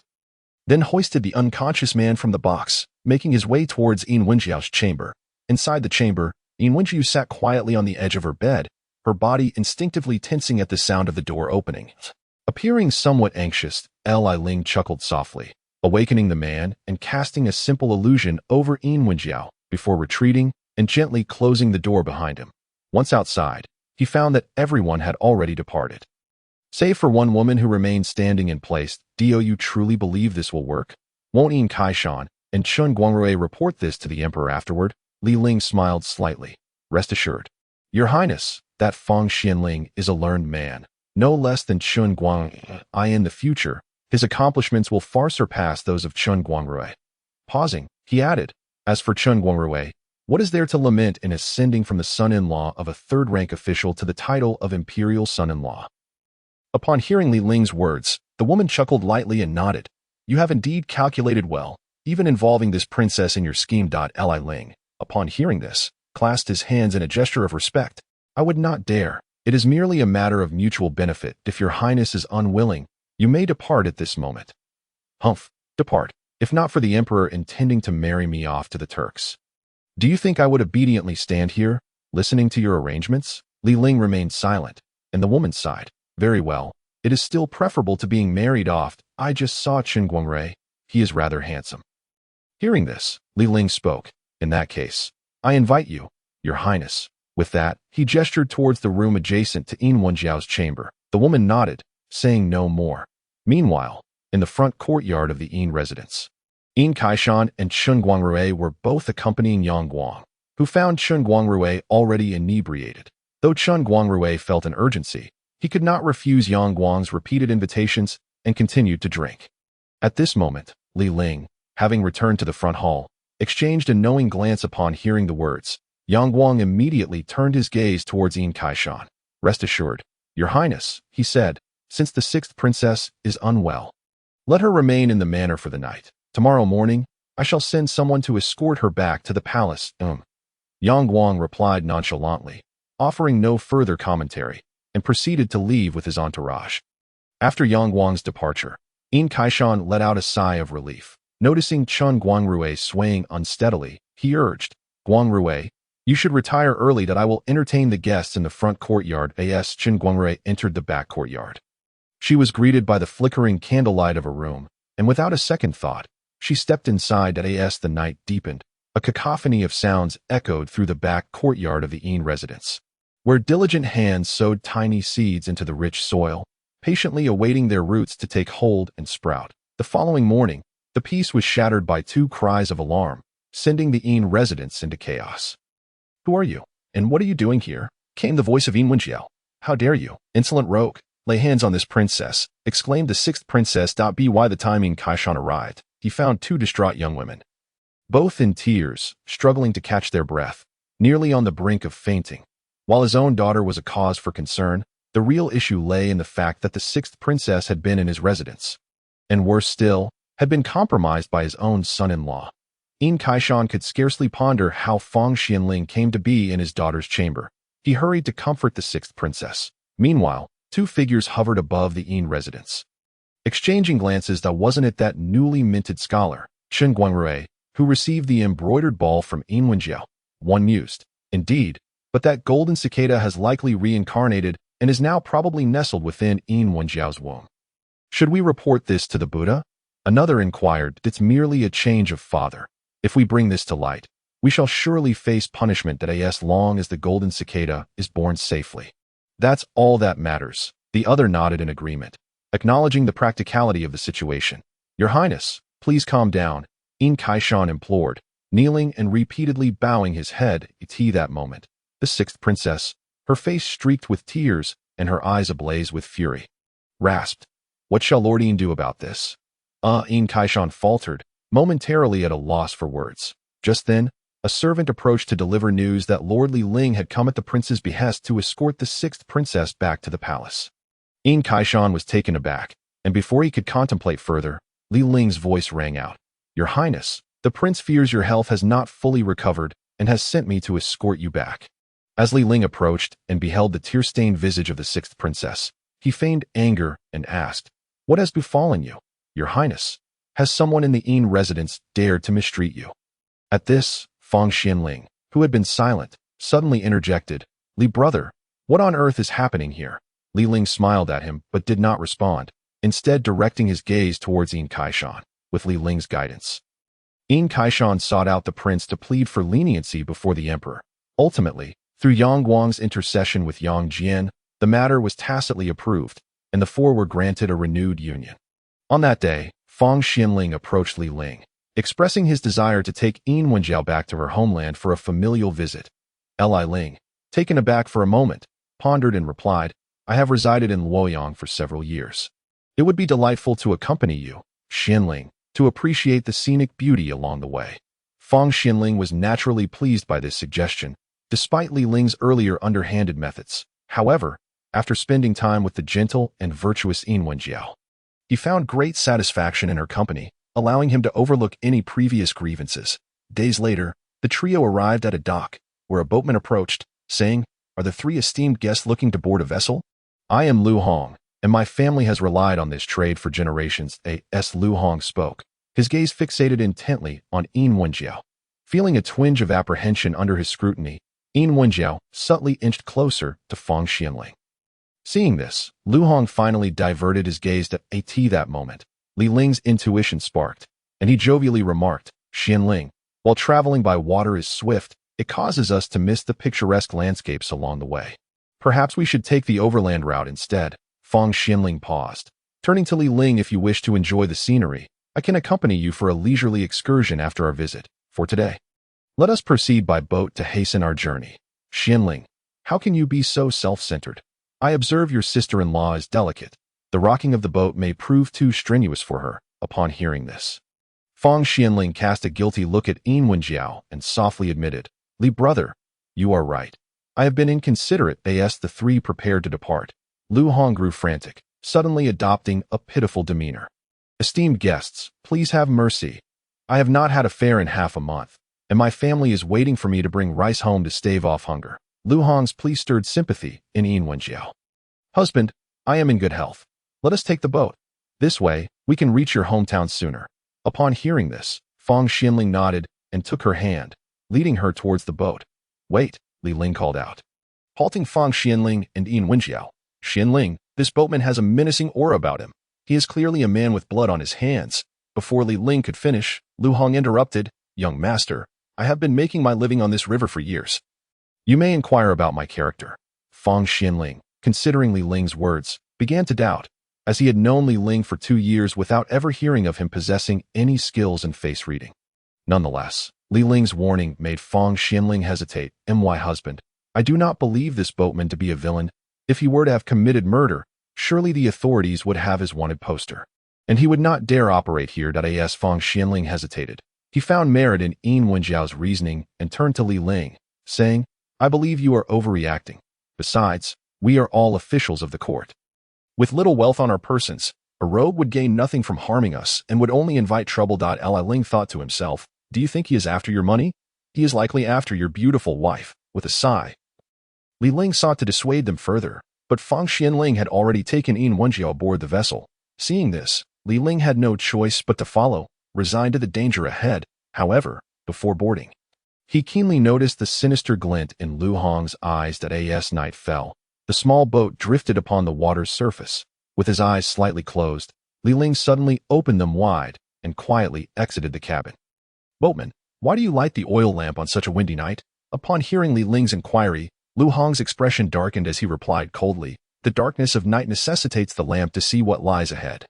Then hoisted the unconscious man from the box, making his way towards Yin Wenjiao's chamber. Inside the chamber, Yin Wenjiao sat quietly on the edge of her bed, her body instinctively tensing at the sound of the door opening. Appearing somewhat anxious, Ling chuckled softly, awakening the man and casting a simple illusion over Yin Wenjiao before retreating and gently closing the door behind him. Once outside, he found that everyone had already departed, save for one woman who remained standing in place. Do you truly believe this will work? Won't Yin Kaishan and Chun Guangrui report this to the emperor afterward? Li Ling smiled slightly. Rest assured, Your Highness, that Feng Xianling is a learned man, no less than Chun Guangrui. In the future, his accomplishments will far surpass those of Chun Guangrui. Pausing, he added, as for Chun Guangrui, what is there to lament in ascending from the son-in-law of a third-rank official to the title of imperial son-in-law? Upon hearing Li Ling's words, the woman chuckled lightly and nodded. You have indeed calculated well, even involving this princess in your scheme. Li Ling, upon hearing this, clasped his hands in a gesture of respect. I would not dare. It is merely a matter of mutual benefit. If your Highness is unwilling, you may depart at this moment. Humph, depart, if not for the emperor intending to marry me off to the Turks. Do you think I would obediently stand here, listening to your arrangements? Li Ling remained silent, and the woman sighed. Very well, it is still preferable to being married off. I just saw Chun Guangrui. He is rather handsome. Hearing this, Li Ling spoke. In that case, I invite you, your Highness. With that, he gestured towards the room adjacent to Yin Wenjiao's chamber. The woman nodded, saying no more. Meanwhile, in the front courtyard of the Yin residence, Yin Kaishan and Chun Guangrui were both accompanying Yang Guang, who found Chun Guangrui already inebriated. Though Chun Guangrui felt an urgency, he could not refuse Yang Guang's repeated invitations and continued to drink. At this moment, Li Ling, having returned to the front hall, exchanged a knowing glance upon hearing the words. Yang Guang immediately turned his gaze towards Yin Kaishan. Rest assured, Your Highness, he said, since the sixth princess is unwell, let her remain in the manor for the night. Tomorrow morning, I shall send someone to escort her back to the palace. Yang Guang replied nonchalantly, offering no further commentary, and proceeded to leave with his entourage. After Yang Guang's departure, Yin Kaishan let out a sigh of relief. Noticing Chun Guangrui swaying unsteadily, he urged, Guangrui, you should retire early. That I will entertain the guests in the front courtyard. As Chun Guangrui entered the back courtyard, she was greeted by the flickering candlelight of a room, and without a second thought, she stepped inside. As the night deepened, a cacophony of sounds echoed through the back courtyard of the Yin residence, where diligent hands sowed tiny seeds into the rich soil, patiently awaiting their roots to take hold and sprout. The following morning, the peace was shattered by two cries of alarm, sending the Yin residence into chaos. Who are you? And what are you doing here? Came the voice of Yin Wenjiao. How dare you, insolent rogue, lay hands on this princess, exclaimed the sixth princess. By the time Yin Kaishan arrived, he found two distraught young women. both in tears, struggling to catch their breath, nearly on the brink of fainting. While his own daughter was a cause for concern, the real issue lay in the fact that the sixth princess had been in his residence, and worse still, had been compromised by his own son-in-law. Yin Kaishan could scarcely ponder how Fang Xianling came to be in his daughter's chamber. He hurried to comfort the sixth princess. Meanwhile, two figures hovered above the Yin residence, exchanging glances. That wasn't it that newly minted scholar, Chen Guangrui, who received the embroidered ball from Yin Wenjiao? One mused. Indeed, but that golden cicada has likely reincarnated and is now probably nestled within Yin Wenjiao's womb. Should we report this to the Buddha? Another inquired. It's merely a change of father. If we bring this to light, we shall surely face punishment that as long as the golden cicada is born safely. That's all that matters. The other nodded in agreement, acknowledging the practicality of the situation. Your Highness, please calm down, Yin Kaishan implored, kneeling and repeatedly bowing his head. That moment, the sixth princess, her face streaked with tears and her eyes ablaze with fury, rasped, "What shall Lord Yin do about this?" Yin Kaishan faltered, momentarily at a loss for words. Just then, a servant approached to deliver news that Lord Ling had come at the prince's behest to escort the sixth princess back to the palace. Yin Kaishan was taken aback, and before he could contemplate further, Ling's voice rang out. "Your Highness, the prince fears your health has not fully recovered and has sent me to escort you back." As Ling approached and beheld the tear-stained visage of the sixth princess, he feigned anger and asked, "What has befallen you, Your Highness? Has someone in the Yin residence dared to mistreat you?" At this, Fang Xianling, who had been silent, suddenly interjected, "Li brother, what on earth is happening here?" Ling smiled at him but did not respond, instead directing his gaze towards Yin Kaishan, with Ling's guidance. Yin Kaishan sought out the prince to plead for leniency before the emperor. Ultimately, through Yang Guang's intercession with Yang Jian, the matter was tacitly approved, and the four were granted a renewed union. On that day, Fang Xianling approached Ling, expressing his desire to take Yin Wenjiao back to her homeland for a familial visit. Ling, taken aback for a moment, pondered and replied, "I have resided in Luoyang for several years. It would be delightful to accompany you, Xianling, to appreciate the scenic beauty along the way." Fang Xianling was naturally pleased by this suggestion, despite Ling's earlier underhanded methods. However, after spending time with the gentle and virtuous Yin Wenjiao, he found great satisfaction in her company, allowing him to overlook any previous grievances. Days later, the trio arrived at a dock, where a boatman approached, saying, "Are the three esteemed guests looking to board a vessel? I am Lu Hong, and my family has relied on this trade for generations." Lu Hong spoke, his gaze fixated intently on Yin Wenjiao. Feeling a twinge of apprehension under his scrutiny, Yin Wenjiao subtly inched closer to Fang Xianling. Seeing this, Lu Hong finally diverted his gaze to that moment. Ling's intuition sparked, and he jovially remarked, "Xianling, while traveling by water is swift, it causes us to miss the picturesque landscapes along the way. Perhaps we should take the overland route instead." Fang Xianling paused. Turning to Ling, "If you wish to enjoy the scenery, I can accompany you for a leisurely excursion after our visit. For today, let us proceed by boat to hasten our journey." "Xianling, how can you be so self-centered? I observe your sister-in-law is delicate. The rocking of the boat may prove too strenuous for her." Upon hearing this, Fang Xianling cast a guilty look at Yin Wenjiao and softly admitted, "Li brother, you are right. I have been inconsiderate." The three prepared to depart. Lu Hong grew frantic, suddenly adopting a pitiful demeanor. "Esteemed guests, please have mercy. I have not had a fare in half a month, and my family is waiting for me to bring rice home to stave off hunger." Lu Hong's plea stirred sympathy in Yin Wenjiao. "Husband, I am in good health. Let us take the boat. This way, we can reach your hometown sooner." Upon hearing this, Fang Xianling nodded and took her hand, leading her towards the boat. "Wait," Ling called out, halting Fang Xianling and Yin Wenjiao. "Xianling, this boatman has a menacing aura about him. He is clearly a man with blood on his hands." Before Ling could finish, Lu Hong interrupted, "Young master, I have been making my living on this river for years. You may inquire about my character." Fang Xianling, considering Ling's words, began to doubt, as he had known Ling for 2 years without ever hearing of him possessing any skills in face reading. Nonetheless, Ling's warning made Fang Xianling hesitate. "My husband, I do not believe this boatman to be a villain. If he were to have committed murder, surely the authorities would have his wanted poster, and he would not dare operate here." Fang Xianling hesitated, He found merit in An Wenjiao's reasoning and turned to Li Ling, saying, I believe you are overreacting. Besides, we are all officials of the court. With little wealth on our persons, a rogue would gain nothing from harming us and would only invite trouble. Li Ling thought to himself, do you think he is after your money? He is likely after your beautiful wife. With a sigh, Li Ling sought to dissuade them further, but Fang Xianling had already taken An Wenjiao aboard the vessel. Seeing this, Li Ling had no choice but to follow, resigned to the danger ahead. However, before boarding, he keenly noticed the sinister glint in Lu Hong's eyes. As night fell, the small boat drifted upon the water's surface. With his eyes slightly closed, Li Ling suddenly opened them wide and quietly exited the cabin. Boatman, why do you light the oil lamp on such a windy night? Upon hearing Li Ling's inquiry, Lu Hong's expression darkened as he replied coldly, the darkness of night necessitates the lamp to see what lies ahead.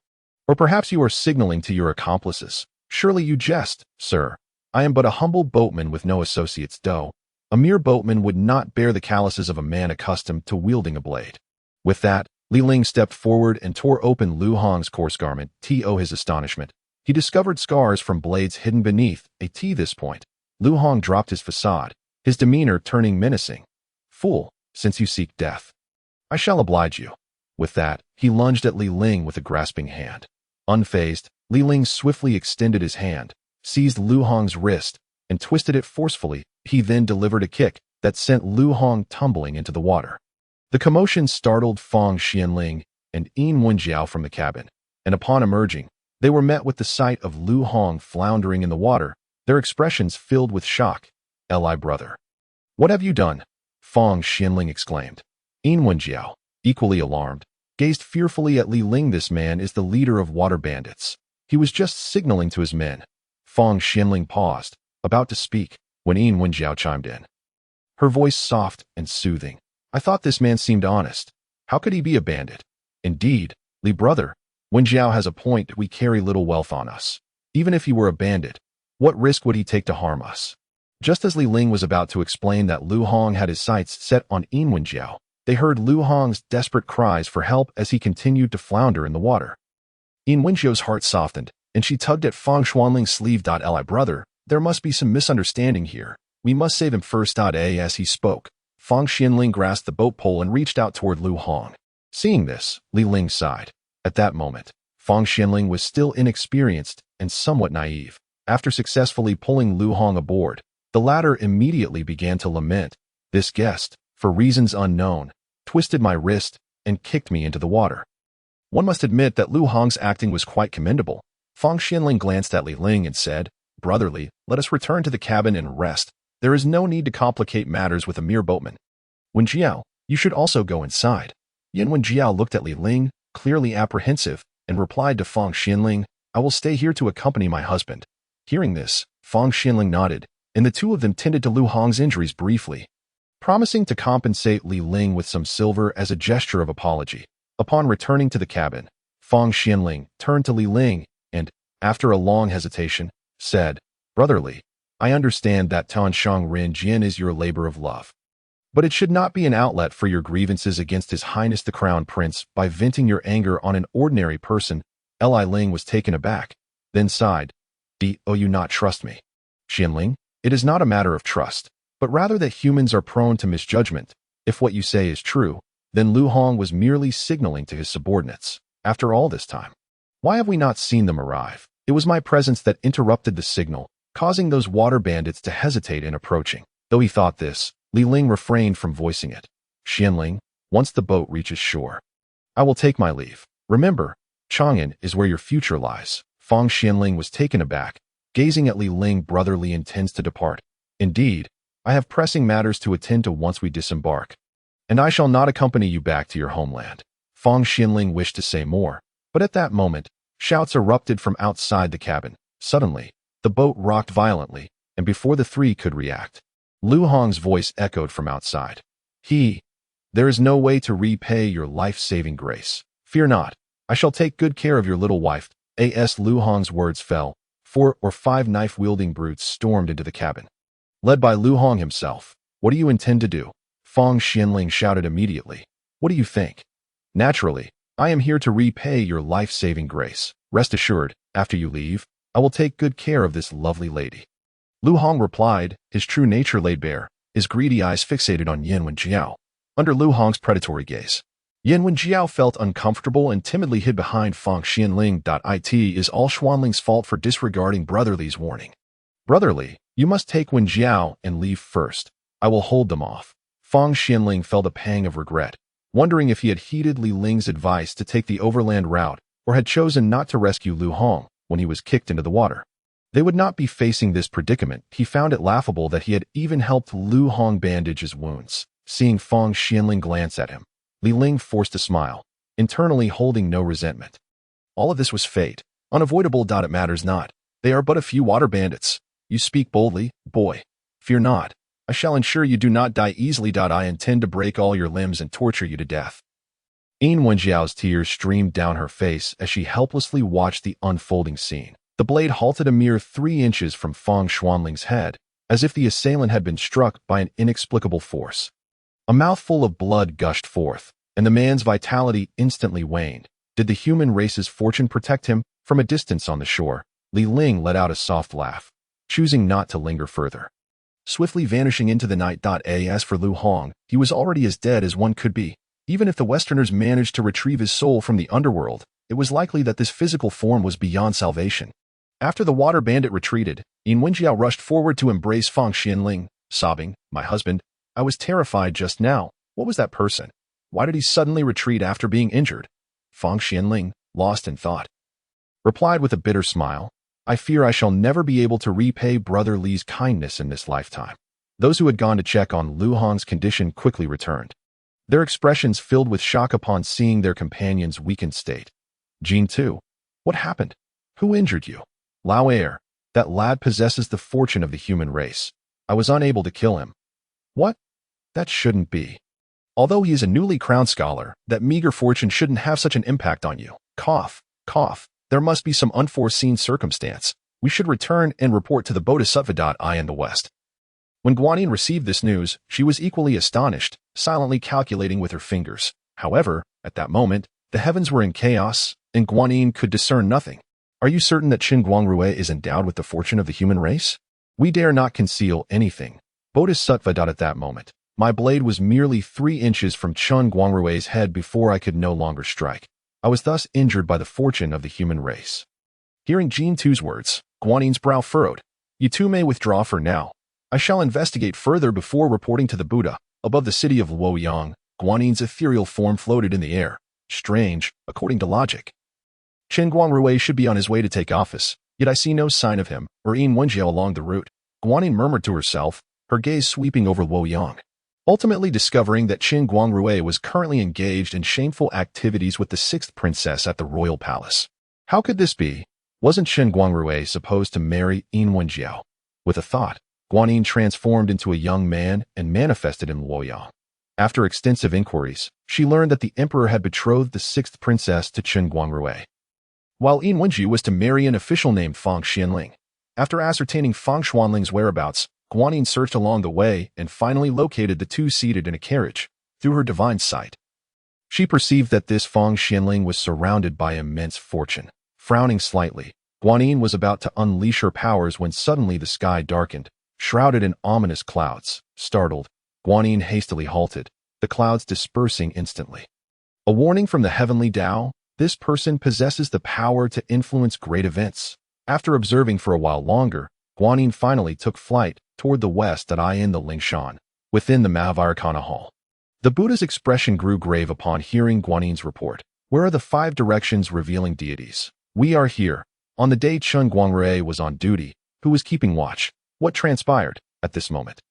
Or perhaps you are signaling to your accomplices. Surely you jest, sir. I am but a humble boatman with no associates. Though a mere boatman would not bear the calluses of a man accustomed to wielding a blade. With that, Li Ling stepped forward and tore open Lu Hong's coarse garment. To his astonishment, he discovered scars from blades hidden beneath. At this point, Lu Hong dropped his facade, his demeanor turning menacing. Fool, since you seek death, I shall oblige you. With that, he lunged at Li Ling with a grasping hand. Unfazed, Li Ling swiftly extended his hand, seized Lu Hong's wrist, and twisted it forcefully. He then delivered a kick that sent Lu Hong tumbling into the water. The commotion startled Fang Xianling and An Wenjiao from the cabin, and upon emerging, they were met with the sight of Lu Hong floundering in the water, their expressions filled with shock. Li brother, what have you done? Fang Xianling exclaimed. An Wenjiao, equally alarmed, gazed fearfully at Li Ling. This man is the leader of water bandits. He was just signaling to his men. Fang Xianling paused, about to speak, when An Wenjiao chimed in. Her voice soft and soothing. I thought this man seemed honest. How could he be a bandit? Indeed, Li brother, Wenjiao has a point. We carry little wealth on us. Even if he were a bandit, what risk would he take to harm us? Just as Li Ling was about to explain that Lu Hong had his sights set on An Wenjiao, they heard Lu Hong's desperate cries for help as he continued to flounder in the water. An Wenjiao's heart softened, and she tugged at Fang Xuanling's sleeve. Li brother, there must be some misunderstanding here. We must save him first. As he spoke, Fang Xianling grasped the boat pole and reached out toward Lu Hong. Seeing this, Li Ling sighed. At that moment, Fang Xianling was still inexperienced and somewhat naive. After successfully pulling Lu Hong aboard, the latter immediately began to lament. This guest, for reasons unknown, twisted my wrist and kicked me into the water. One must admit that Lu Hong's acting was quite commendable. Fang Xianling glanced at Li Ling and said, Brotherly, let us return to the cabin and rest. There is no need to complicate matters with a mere boatman. Wenjiao, you should also go inside. Wenjiao looked at Li Ling, clearly apprehensive, and replied to Fang Xianling, I will stay here to accompany my husband. Hearing this, Fang Xianling nodded, and the two of them tended to Lu Hong's injuries briefly, promising to compensate Li Ling with some silver as a gesture of apology. Upon returning to the cabin, Fang Xianling turned to Li Ling and, after a long hesitation, said, Brotherly, I understand that Tanshang Ren Jin is your labor of love. But it should not be an outlet for your grievances against His Highness the Crown Prince by venting your anger on an ordinary person. Li Ling was taken aback, then sighed. Do you not trust me? Xianling, it is not a matter of trust, but rather that humans are prone to misjudgment. If what you say is true, then Lu Hong was merely signaling to his subordinates. After all this time, why have we not seen them arrive? It was my presence that interrupted the signal, causing those water bandits to hesitate in approaching. Though he thought this, Li Ling refrained from voicing it. Xianling, once the boat reaches shore, I will take my leave. Remember, Chang'an is where your future lies. Fang Xianling was taken aback, gazing at Li Ling. Brotherly intends to depart. Indeed, I have pressing matters to attend to once we disembark, and I shall not accompany you back to your homeland. Fang Xianling wished to say more, but at that moment, shouts erupted from outside the cabin. Suddenly, the boat rocked violently, and before the three could react, Lu Hong's voice echoed from outside. There is no way to repay your life-saving grace. Fear not, I shall take good care of your little wife. As Lu Hong's words fell, 4 or 5 knife-wielding brutes stormed into the cabin, led by Lu Hong himself. What do you intend to do? Fang Xianling shouted immediately. What do you think? Naturally, I am here to repay your life-saving grace. Rest assured, after you leave, I will take good care of this lovely lady. Lu Hong replied, his true nature laid bare, his greedy eyes fixated on Yin Wenjiao. Under Lu Hong's predatory gaze, Yin Wenjiao felt uncomfortable and timidly hid behind Fang Xianling. It is all Xuanling's fault for disregarding Brother Li's warning. Brother Li, you must take Wenjiao and leave first. I will hold them off. Fang Xianling felt a pang of regret, wondering if he had heeded Li Ling's advice to take the overland route or had chosen not to rescue Lu Hong when he was kicked into the water. They would not be facing this predicament. He found it laughable that he had even helped Lu Hong bandage his wounds. Seeing Fang Xianling glance at him, Li Ling forced a smile, internally holding no resentment. All of this was fate, unavoidable. It matters not. They are but a few water bandits. You speak boldly, boy. Fear not. I shall ensure you do not die easily. I intend to break all your limbs and torture you to death. Yin Wenjiao's tears streamed down her face as she helplessly watched the unfolding scene. The blade halted a mere 3 inches from Fang Xuanling's head, as if the assailant had been struck by an inexplicable force. A mouthful of blood gushed forth, and the man's vitality instantly waned. Did the human race's fortune protect him? From a distance on the shore, Li Ling let out a soft laugh, choosing not to linger further. Swiftly vanishing into the night. As for Lu Hong, he was already as dead as one could be. Even if the Westerners managed to retrieve his soul from the underworld, it was likely that this physical form was beyond salvation. After the water bandit retreated, Yin Wenjiao rushed forward to embrace Fang Xianling, sobbing, "My husband, I was terrified just now. What was that person? Why did he suddenly retreat after being injured?" Fang Xianling, lost in thought, replied with a bitter smile, "I fear I shall never be able to repay Brother Li's kindness in this lifetime." Those who had gone to check on Lu Hong's condition quickly returned, their expressions filled with shock upon seeing their companion's weakened state. "Jean too. What happened? Who injured you?" "Lao Air, that lad possesses the fortune of the human race. I was unable to kill him." "What? That shouldn't be. Although he is a newly crowned scholar, that meager fortune shouldn't have such an impact on you." Cough, cough. "There must be some unforeseen circumstance. We should return and report to the Bodhisattva. In the west." When Guanyin received this news, she was equally astonished, silently calculating with her fingers. However, at that moment, the heavens were in chaos, and Guanyin could discern nothing. "Are you certain that Qin Guangrui is endowed with the fortune of the human race?" "We dare not conceal anything. Bodhisattva. At that moment, my blade was merely 3 inches from Qin Guangrui's head before I could no longer strike. I was thus injured by the fortune of the human race." Hearing Jin Tu's words, Guanyin's brow furrowed. "You two may withdraw for now. I shall investigate further before reporting to the Buddha." Above the city of Luoyang, Guanyin's ethereal form floated in the air. Strange, according to logic. Qin Guangrui should be on his way to take office, yet I see no sign of him or Yin Wenjiao along the route. Guanyin murmured to herself, her gaze sweeping over Luoyang. Ultimately discovering that Qin Guangrui was currently engaged in shameful activities with the 6th princess at the royal palace. How could this be? Wasn't Qin Guangrui supposed to marry Yin Wenjiao? With a thought, Guanyin transformed into a young man and manifested in Luoyang. After extensive inquiries, she learned that the emperor had betrothed the 6th princess to Qin Guangrui, while Yin Wenji was to marry an official named Fang Xianling. After ascertaining Fang Xuanling's whereabouts, Guanyin searched along the way and finally located the two seated in a carriage. Through her divine sight, she perceived that this Fang Xianling was surrounded by immense fortune. Frowning slightly, Guanyin was about to unleash her powers when suddenly the sky darkened, shrouded in ominous clouds. Startled, Guanyin hastily halted, the clouds dispersing instantly. A warning from the Heavenly Dao. This person possesses the power to influence great events. After observing for a while longer, Guanyin finally took flight toward the west in the Lingshan, within the Mahavajrana Hall. The Buddha's expression grew grave upon hearing Guanyin's report. "Where are the 5 directions revealing deities?" "We are here." On the day Qin Guangrui was on duty, who was keeping watch? What transpired at this moment?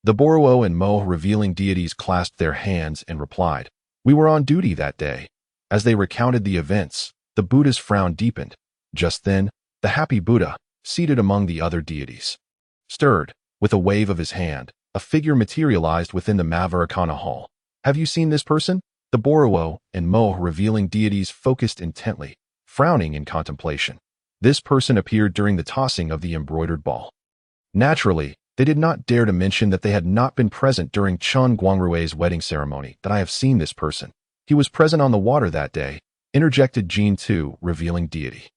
The Boruo and Mo revealing deities clasped their hands and replied, "We were on duty that day." As they recounted the events, the Buddha's frown deepened. Just then, the happy Buddha, seated among the other deities, stirred. With a wave of his hand, a figure materialized within the Mahavajrana Hall. "Have you seen this person?" The Boruo and Mo revealing deities focused intently, frowning in contemplation. This person appeared during the tossing of the embroidered ball. Naturally, they did not dare to mention that they had not been present during Qin Guangrui's wedding ceremony. "That I have seen this person. He was present on the water that day," interjected Jin Tu, revealing deity.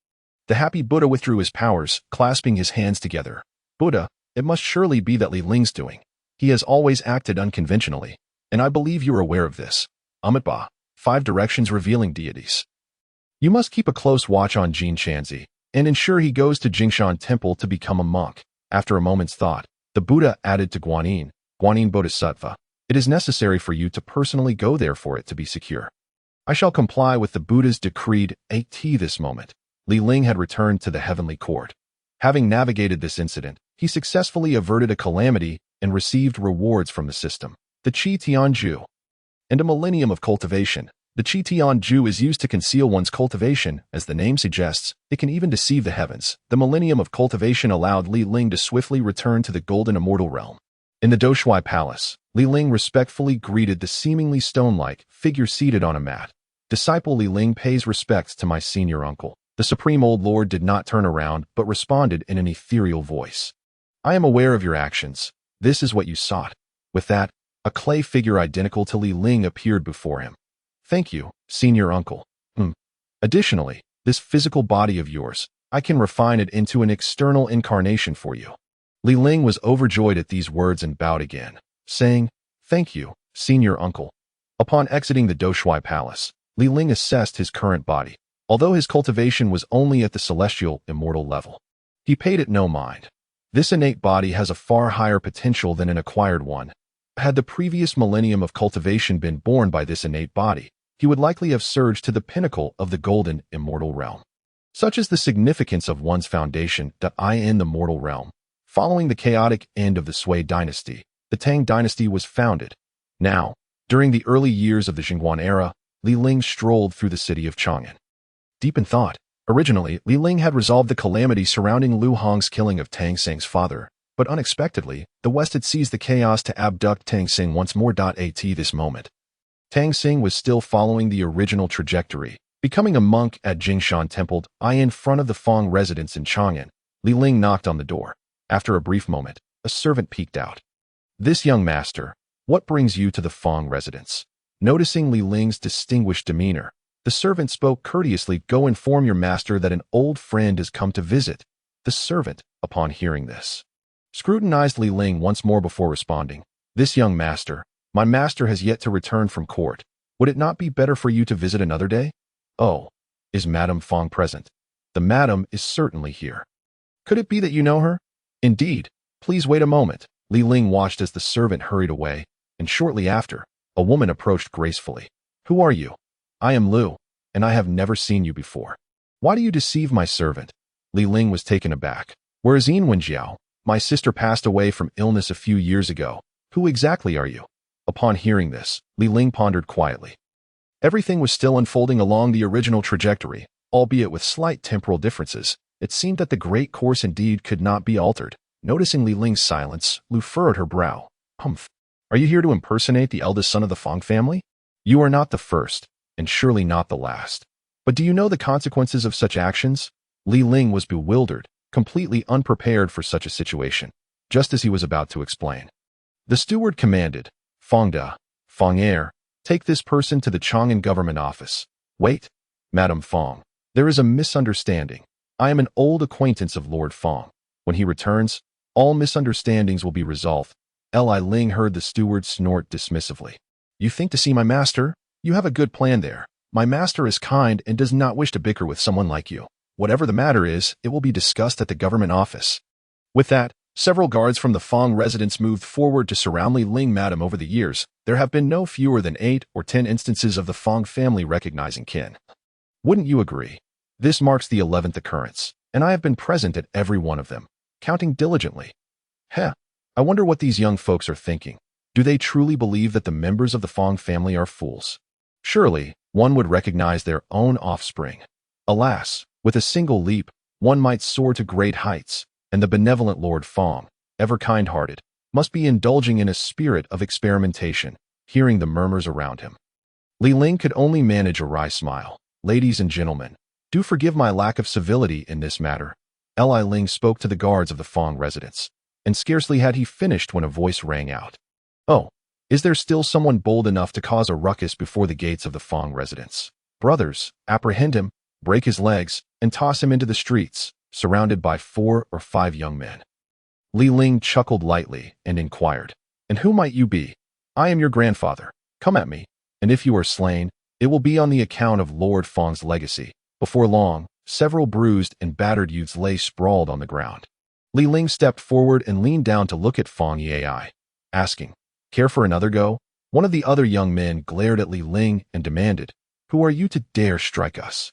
The happy Buddha withdrew his powers, clasping his hands together. Buddha, it must surely be that Li Ling's doing. He has always acted unconventionally, and I believe you are aware of this. Amitabha, 5 directions revealing deities. You must keep a close watch on Jin Chanzi, and ensure he goes to Jingshan Temple to become a monk. After a moment's thought, the Buddha added to Guanyin Bodhisattva, it is necessary for you to personally go there for it to be secure. I shall comply with the Buddha's decreed at this moment. Li Ling had returned to the heavenly court. Having navigated this incident, he successfully averted a calamity and received rewards from the system. The Qi Tianju. And a millennium of cultivation. The Qi Tianju is used to conceal one's cultivation, as the name suggests. It can even deceive the heavens. The millennium of cultivation allowed Li Ling to swiftly return to the golden immortal realm. In the Doshui Palace, Li Ling respectfully greeted the seemingly stone-like figure seated on a mat. Disciple Li Ling pays respects to my senior uncle. The Supreme Old Lord did not turn around, but responded in an ethereal voice. I am aware of your actions. This is what you sought. With that, a clay figure identical to Li Ling appeared before him. Thank you, senior uncle. Additionally, this physical body of yours, I can refine it into an external incarnation for you. Li Ling was overjoyed at these words and bowed again, saying, Thank you, senior uncle. Upon exiting the Doshui Palace, Li Ling assessed his current body. Although his cultivation was only at the celestial, immortal level, he paid it no mind. This innate body has a far higher potential than an acquired one. Had the previous millennium of cultivation been born by this innate body, he would likely have surged to the pinnacle of the golden, immortal realm. Such is the significance of one's foundation in the mortal realm. Following the chaotic end of the Sui dynasty, the Tang dynasty was founded. Now, during the early years of the Jingguan era, Li Ling strolled through the city of Chang'an. Deep in thought, originally, Li Ling had resolved the calamity surrounding Lu Hong's killing of Tang Xing's father, but unexpectedly, the West had seized the chaos to abduct Tang Xing once more. At this moment, Tang Xing was still following the original trajectory, becoming a monk at Jingshan Temple. In front of the Fong residence in Chang'an, Li Ling knocked on the door. After a brief moment, a servant peeked out. This young master, what brings you to the Fong residence? Noticing Li Ling's distinguished demeanor, the servant spoke courteously. Go inform your master that an old friend has come to visit. The servant, upon hearing this, scrutinized Li Ling once more before responding. This young master, my master has yet to return from court. Would it not be better for you to visit another day? Oh, is Madame Fong present? The madam is certainly here. Could it be that you know her? Indeed. Please wait a moment. Li Ling watched as the servant hurried away, and shortly after, a woman approached gracefully. Who are you? I am Lu, and I have never seen you before. Why do you deceive my servant? Li Ling was taken aback. Where is Wenjiao? My sister passed away from illness a few years ago. Who exactly are you? Upon hearing this, Li Ling pondered quietly. Everything was still unfolding along the original trajectory, albeit with slight temporal differences. It seemed that the great course indeed could not be altered. Noticing Li Ling's silence, Lu furrowed her brow. Humph. Are you here to impersonate the eldest son of the Fong family? You are not the first, and surely not the last. But do you know the consequences of such actions? Li Ling was bewildered, completely unprepared for such a situation. Just as he was about to explain, the steward commanded, Fongda, Fong take this person to the Chang'an government office. Wait, Madame Fong, there is a misunderstanding. I am an old acquaintance of Lord Fong. When he returns, all misunderstandings will be resolved. Li Ling heard the steward snort dismissively. You think to see my master? You have a good plan there. My master is kind and does not wish to bicker with someone like you. Whatever the matter is, it will be discussed at the government office. With that, several guards from the Fong residence moved forward to surround Li Ling. Madam, over the years, there have been no fewer than 8 or 10 instances of the Fong family recognizing kin. Wouldn't you agree? This marks the 11th occurrence, and I have been present at every one of them, counting diligently. I wonder what these young folks are thinking. Do they truly believe that the members of the Fong family are fools? Surely, one would recognize their own offspring. Alas, with a single leap, one might soar to great heights, and the benevolent Lord Fong, ever kind-hearted, must be indulging in a spirit of experimentation, hearing the murmurs around him. Li Ling could only manage a wry smile. Ladies and gentlemen, do forgive my lack of civility in this matter. Li Ling spoke to the guards of the Fong residence, and scarcely had he finished when a voice rang out. Oh, is there still someone bold enough to cause a ruckus before the gates of the Fong residence? Brothers, apprehend him, break his legs, and toss him into the streets, surrounded by 4 or 5 young men. Li Ling chuckled lightly and inquired, "And who might you be?" "I am your grandfather. Come at me, and if you are slain, it will be on the account of Lord Feng's legacy." Before long, several bruised and battered youths lay sprawled on the ground. Li Ling stepped forward and leaned down to look at Feng Yai, asking, "Care for another go?" One of the other young men glared at Li Ling and demanded, "Who are you to dare strike us?"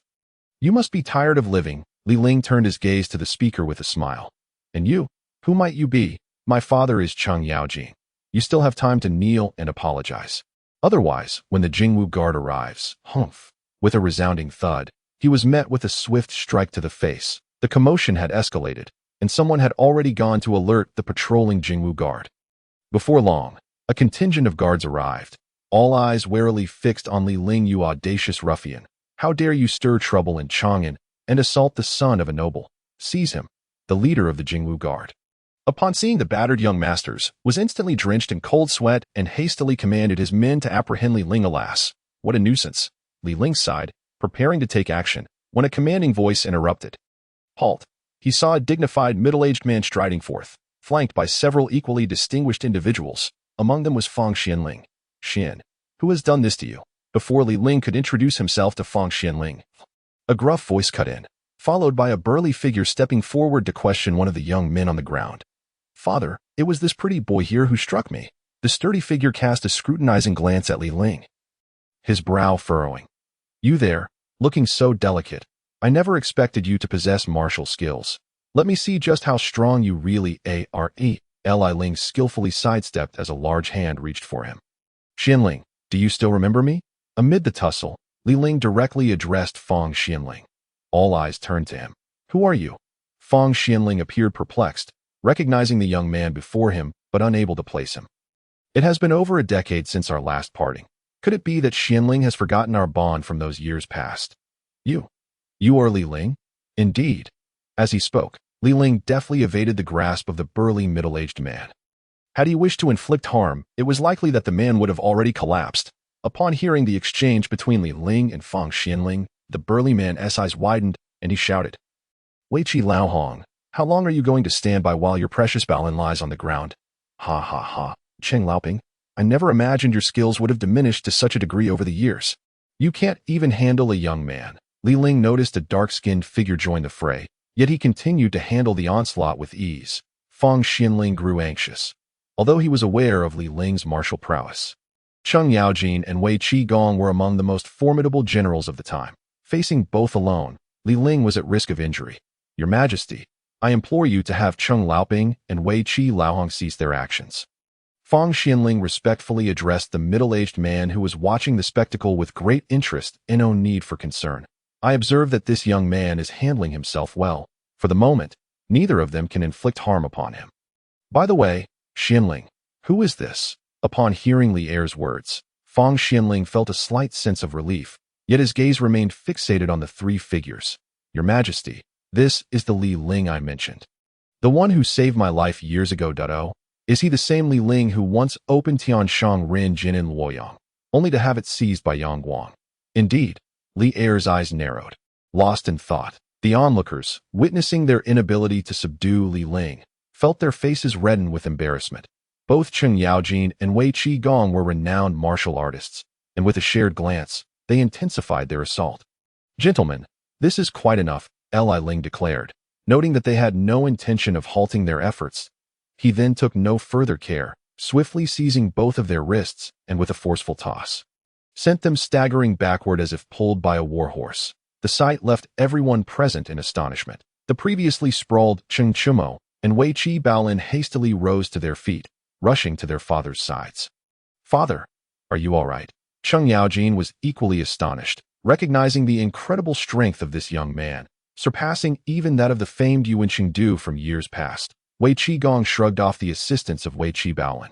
"You must be tired of living." Li Ling turned his gaze to the speaker with a smile. "And you? Who might you be?" "My father is Cheng Yaojing. You still have time to kneel and apologize. Otherwise, when the Jingwu guard arrives," humph. With a resounding thud, he was met with a swift strike to the face. The commotion had escalated, and someone had already gone to alert the patrolling Jingwu guard. Before long, a contingent of guards arrived, all eyes warily fixed on Li Ling. "You audacious ruffian! How dare you stir trouble in Chang'an and assault the son of a noble? Seize him!" The leader of the Jingwu guard, upon seeing the battered young masters, was instantly drenched in cold sweat and hastily commanded his men to apprehend Li Ling. Alas, what a nuisance! Li Ling sighed, preparing to take action, when a commanding voice interrupted. "Halt!" He saw a dignified middle-aged man striding forth, flanked by several equally distinguished individuals. Among them was Feng Xianling. "Xian, who has done this to you?" Before Li Ling could introduce himself to Feng Xianling, a gruff voice cut in, followed by a burly figure stepping forward to question one of the young men on the ground. "Father, it was this pretty boy here who struck me." The sturdy figure cast a scrutinizing glance at Li Ling, his brow furrowing. "You there, looking so delicate. I never expected you to possess martial skills. Let me see just how strong you really are." Li Ling skillfully sidestepped as a large hand reached for him. "Xianling, do you still remember me?" Amid the tussle, Li Ling directly addressed Feng Xianling. All eyes turned to him. "Who are you?" Feng Xianling appeared perplexed, recognizing the young man before him, but unable to place him. "It has been over a decade since our last parting. Could it be that Xianling has forgotten our bond from those years past?" You are Li Ling?" "Indeed." As he spoke, Li Ling deftly evaded the grasp of the burly middle-aged man. Had he wished to inflict harm, it was likely that the man would have already collapsed. Upon hearing the exchange between Li Ling and Feng Xianling, the burly man's eyes widened, and he shouted, "Weiqi Laohong, how long are you going to stand by while your precious Balin lies on the ground?" "Ha ha ha, Cheng Laoping, I never imagined your skills would have diminished to such a degree over the years. You can't even handle a young man." Li Ling noticed a dark-skinned figure join the fray, yet he continued to handle the onslaught with ease. Feng Xianling grew anxious, although he was aware of Li Ling's martial prowess. Cheng Yaojing and Wei Qigong were among the most formidable generals of the time. Facing both alone, Li Ling was at risk of injury. "Your Majesty, I implore you to have Cheng Laoping and Wei Qi Laohong cease their actions." Feng Xianling respectfully addressed the middle-aged man who was watching the spectacle with great interest and no need for concern. "I observe that this young man is handling himself well. For the moment, neither of them can inflict harm upon him. By the way, Xianling, who is this?" Upon hearing Li Er's words, Feng Xianling felt a slight sense of relief, yet his gaze remained fixated on the 3 figures. "Your Majesty, this is the Li Ling I mentioned. The one who saved my life years ago, Dutto. Is he the same Li Ling who once opened Tianshang Rin Jin in Luoyang, only to have it seized by Yang Guang?" "Indeed." Li Er's eyes narrowed, lost in thought. The onlookers, witnessing their inability to subdue Li Ling, felt their faces redden with embarrassment. Both Cheng Yaojing and Wei Qigong were renowned martial artists, and with a shared glance, they intensified their assault. "Gentlemen, this is quite enough," Li Ling declared, noting that they had no intention of halting their efforts. He then took no further care, swiftly seizing both of their wrists and with a forceful toss, sent them staggering backward as if pulled by a warhorse. The sight left everyone present in astonishment. The previously sprawled Cheng Chumo and Wei Qi Baolin hastily rose to their feet, rushing to their father's sides. "Father, are you all right?" Cheng Yaojin was equally astonished, recognizing the incredible strength of this young man, surpassing even that of the famed Yuan Qingdu from years past. Wei Qigong shrugged off the assistance of Wei Qi Baolin,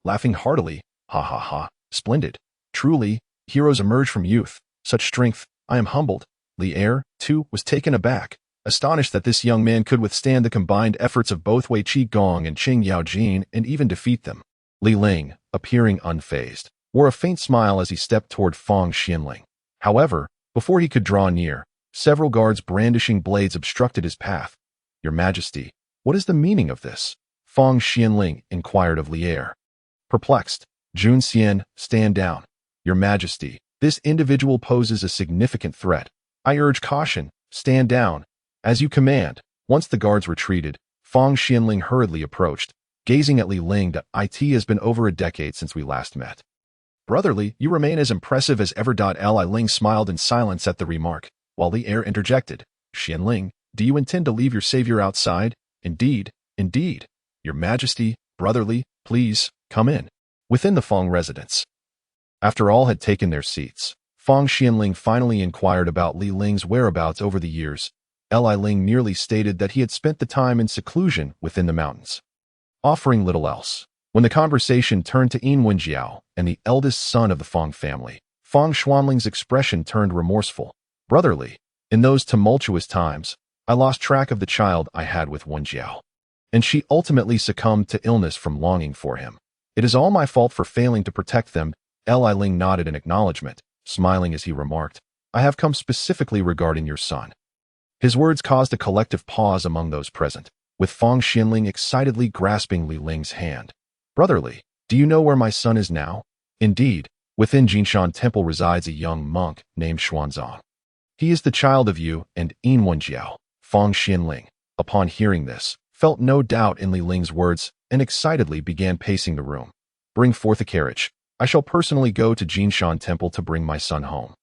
laughing heartily. "Ha ha ha, splendid. Truly, heroes emerge from youth. Such strength, I am humbled." Li Er, too, was taken aback, astonished that this young man could withstand the combined efforts of both Wei Qigong and Cheng Yaojin and even defeat them. Li Ling, appearing unfazed, wore a faint smile as he stepped toward Feng Xianling. However, before he could draw near, Several guards brandishing blades obstructed his path. Your Majesty, what is the meaning of this? Feng Xianling inquired of Li Er. Perplexed, Jun Xian, stand down. Your Majesty, this individual poses a significant threat. I urge caution, stand down. As you command. Once the guards retreated, Feng Xianling hurriedly approached, gazing at Li Ling. It has been over a decade since we last met. Brotherly, you remain as impressive as ever. Li Ling smiled in silence at the remark, while Li Er interjected, Xianling, do you intend to leave your savior outside? Indeed, indeed. Your Majesty, brotherly, please, come in. Within the Feng residence. After all had taken their seats, Feng Xianling finally inquired about Li Ling's whereabouts over the years. Li Ling merely stated that he had spent the time in seclusion within the mountains, offering little else. When the conversation turned to An Jiejiao and the eldest son of the Feng family, Feng Xuanling's expression turned remorseful. Brotherly, in those tumultuous times, I lost track of the child I had with Wenjiao, and she ultimately succumbed to illness from longing for him. It is all my fault for failing to protect them. Li Ling nodded in acknowledgement, smiling as he remarked, I have come specifically regarding your son. His words caused a collective pause among those present, with Feng Xianling excitedly grasping Li Ling's hand. Brotherly, do you know where my son is now? Indeed, within Jinshan Temple resides a young monk named Xuanzang. He is the child of you and An Wenjiao. Feng Xianling, upon hearing this, felt no doubt in Li Ling's words and excitedly began pacing the room. Bring forth a carriage. I shall personally go to Jinshan Temple to bring my son home.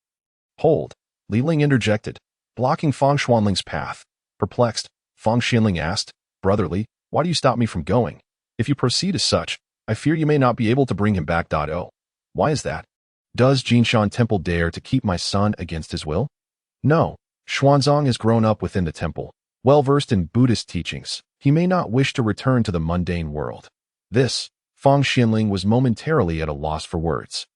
Hold, Li Ling interjected, blocking Feng Xuanling's path. Perplexed, Feng Xianling asked, Brotherly, why do you stop me from going? If you proceed as such, I fear you may not be able to bring him back. Oh, why is that? Does Jinshan Temple dare to keep my son against his will? No, Xuanzang has grown up within the temple, well-versed in Buddhist teachings. He may not wish to return to the mundane world. This, Feng Xianling was momentarily at a loss for words.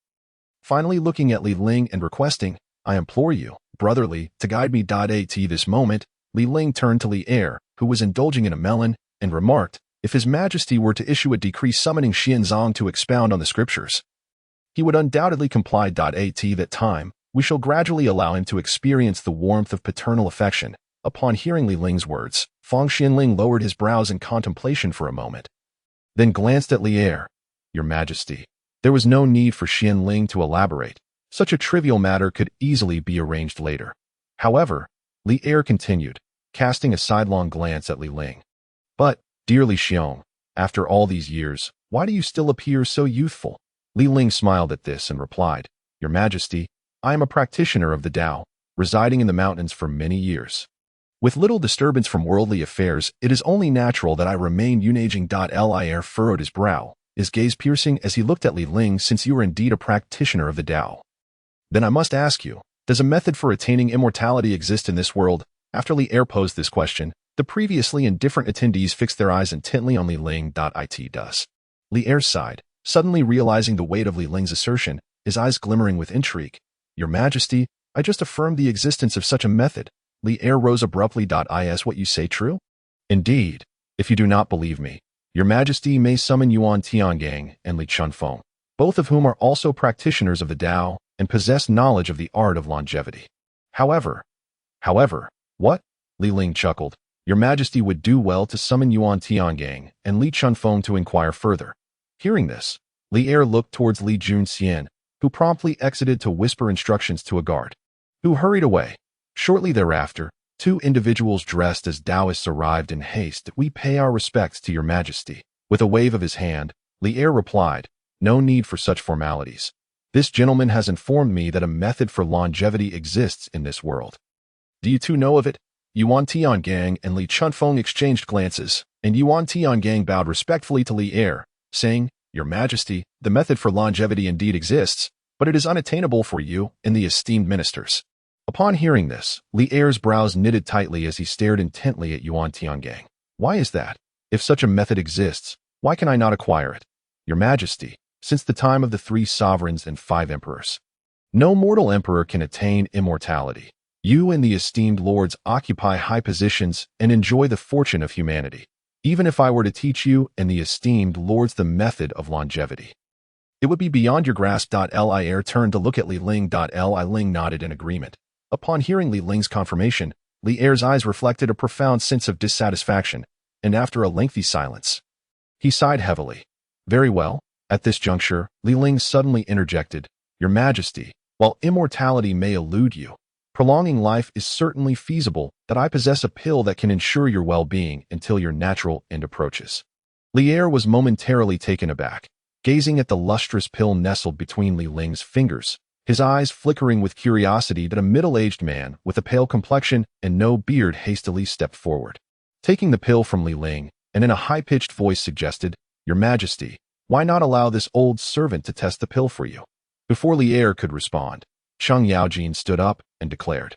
Finally looking at Li Ling and requesting, I implore you, brotherly, to guide me. At this moment, Li Ling turned to Li Er, who was indulging in a melon, and remarked, if His Majesty were to issue a decree summoning Xianzang to expound on the scriptures, he would undoubtedly comply. At that time, we shall gradually allow him to experience the warmth of paternal affection. Upon hearing Li Ling's words, Feng Xianling lowered his brows in contemplation for a moment, then glanced at Li Er. Your Majesty, there was no need for Xianling to elaborate. Such a trivial matter could easily be arranged later. However, Li Er continued, casting a sidelong glance at Li Ling. But, dearly Xiong, after all these years, why do you still appear so youthful? Li Ling smiled at this and replied, Your Majesty, I am a practitioner of the Dao, residing in the mountains for many years. With little disturbance from worldly affairs, it is only natural that I remain unaging. Li Er furrowed his brow, his gaze piercing as he looked at Li Ling. Since you are indeed a practitioner of the Dao, then I must ask you, does a method for attaining immortality exist in this world? After Li Er posed this question, the previously indifferent attendees fixed their eyes intently on Li Ling. It does. Li Er sighed, suddenly realizing the weight of Li Ling's assertion, his eyes glimmering with intrigue. Your Majesty, I just affirmed the existence of such a method. Li Er rose abruptly. Is what you say true? Indeed. If you do not believe me, Your Majesty may summon Yuan Tiangang and Li Chunfeng, both of whom are also practitioners of the Dao and possess knowledge of the art of longevity. However, what? Li Ling chuckled. Your Majesty would do well to summon Yuan Tiangang and Li Chunfeng to inquire further. Hearing this, Li Er looked towards Li Junxian, who promptly exited to whisper instructions to a guard, who hurried away. Shortly thereafter, two individuals dressed as Taoists arrived in haste. We pay our respects to Your Majesty. With a wave of his hand, Li Er replied, No need for such formalities. This gentleman has informed me that a method for longevity exists in this world. Do you two know of it? Yuan Tiangang and Li Chunfeng exchanged glances, and Yuan Tiangang bowed respectfully to Li Er, saying, Your Majesty, the method for longevity indeed exists, but it is unattainable for you and the esteemed ministers. Upon hearing this, Li Er's brows knitted tightly as he stared intently at Yuan Tiangang. Why is that? If such a method exists, why can I not acquire it? Your Majesty, since the time of the 3 sovereigns and 5 emperors, no mortal emperor can attain immortality. You and the esteemed lords occupy high positions and enjoy the fortune of humanity. Even if I were to teach you and the esteemed lords the method of longevity, it would be beyond your grasp. Li Er turned to look at Li Ling. Li Ling nodded in agreement, Upon hearing Li Ling's confirmation, Li Er's eyes reflected a profound sense of dissatisfaction, and after a lengthy silence, he sighed heavily. Very well. At this juncture, Li Ling suddenly interjected, Your Majesty, while immortality may elude you, prolonging life is certainly feasible. That I possess a pill that can ensure your well-being until your natural end approaches. Li Er was momentarily taken aback, gazing at the lustrous pill nestled between Li Ling's fingers, his eyes flickering with curiosity that a middle-aged man with a pale complexion and no beard hastily stepped forward. Taking the pill from Li Ling, and in a high-pitched voice suggested, Your Majesty, why not allow this old servant to test the pill for you? Before Li Er could respond, Cheng Yaojin stood up and declared,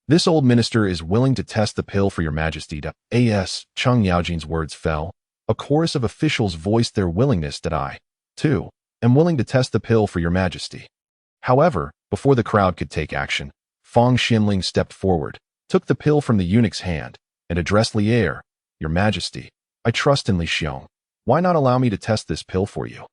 This old minister is willing to test the pill for Your Majesty. As Cheng Yaojin's words fell, a chorus of officials voiced their willingness that I, too, am willing to test the pill for Your Majesty. However, before the crowd could take action, Fang Xinling stepped forward, took the pill from the eunuch's hand, and addressed Li Er, Your Majesty, I trust in Li Xiong. Why not allow me to test this pill for you?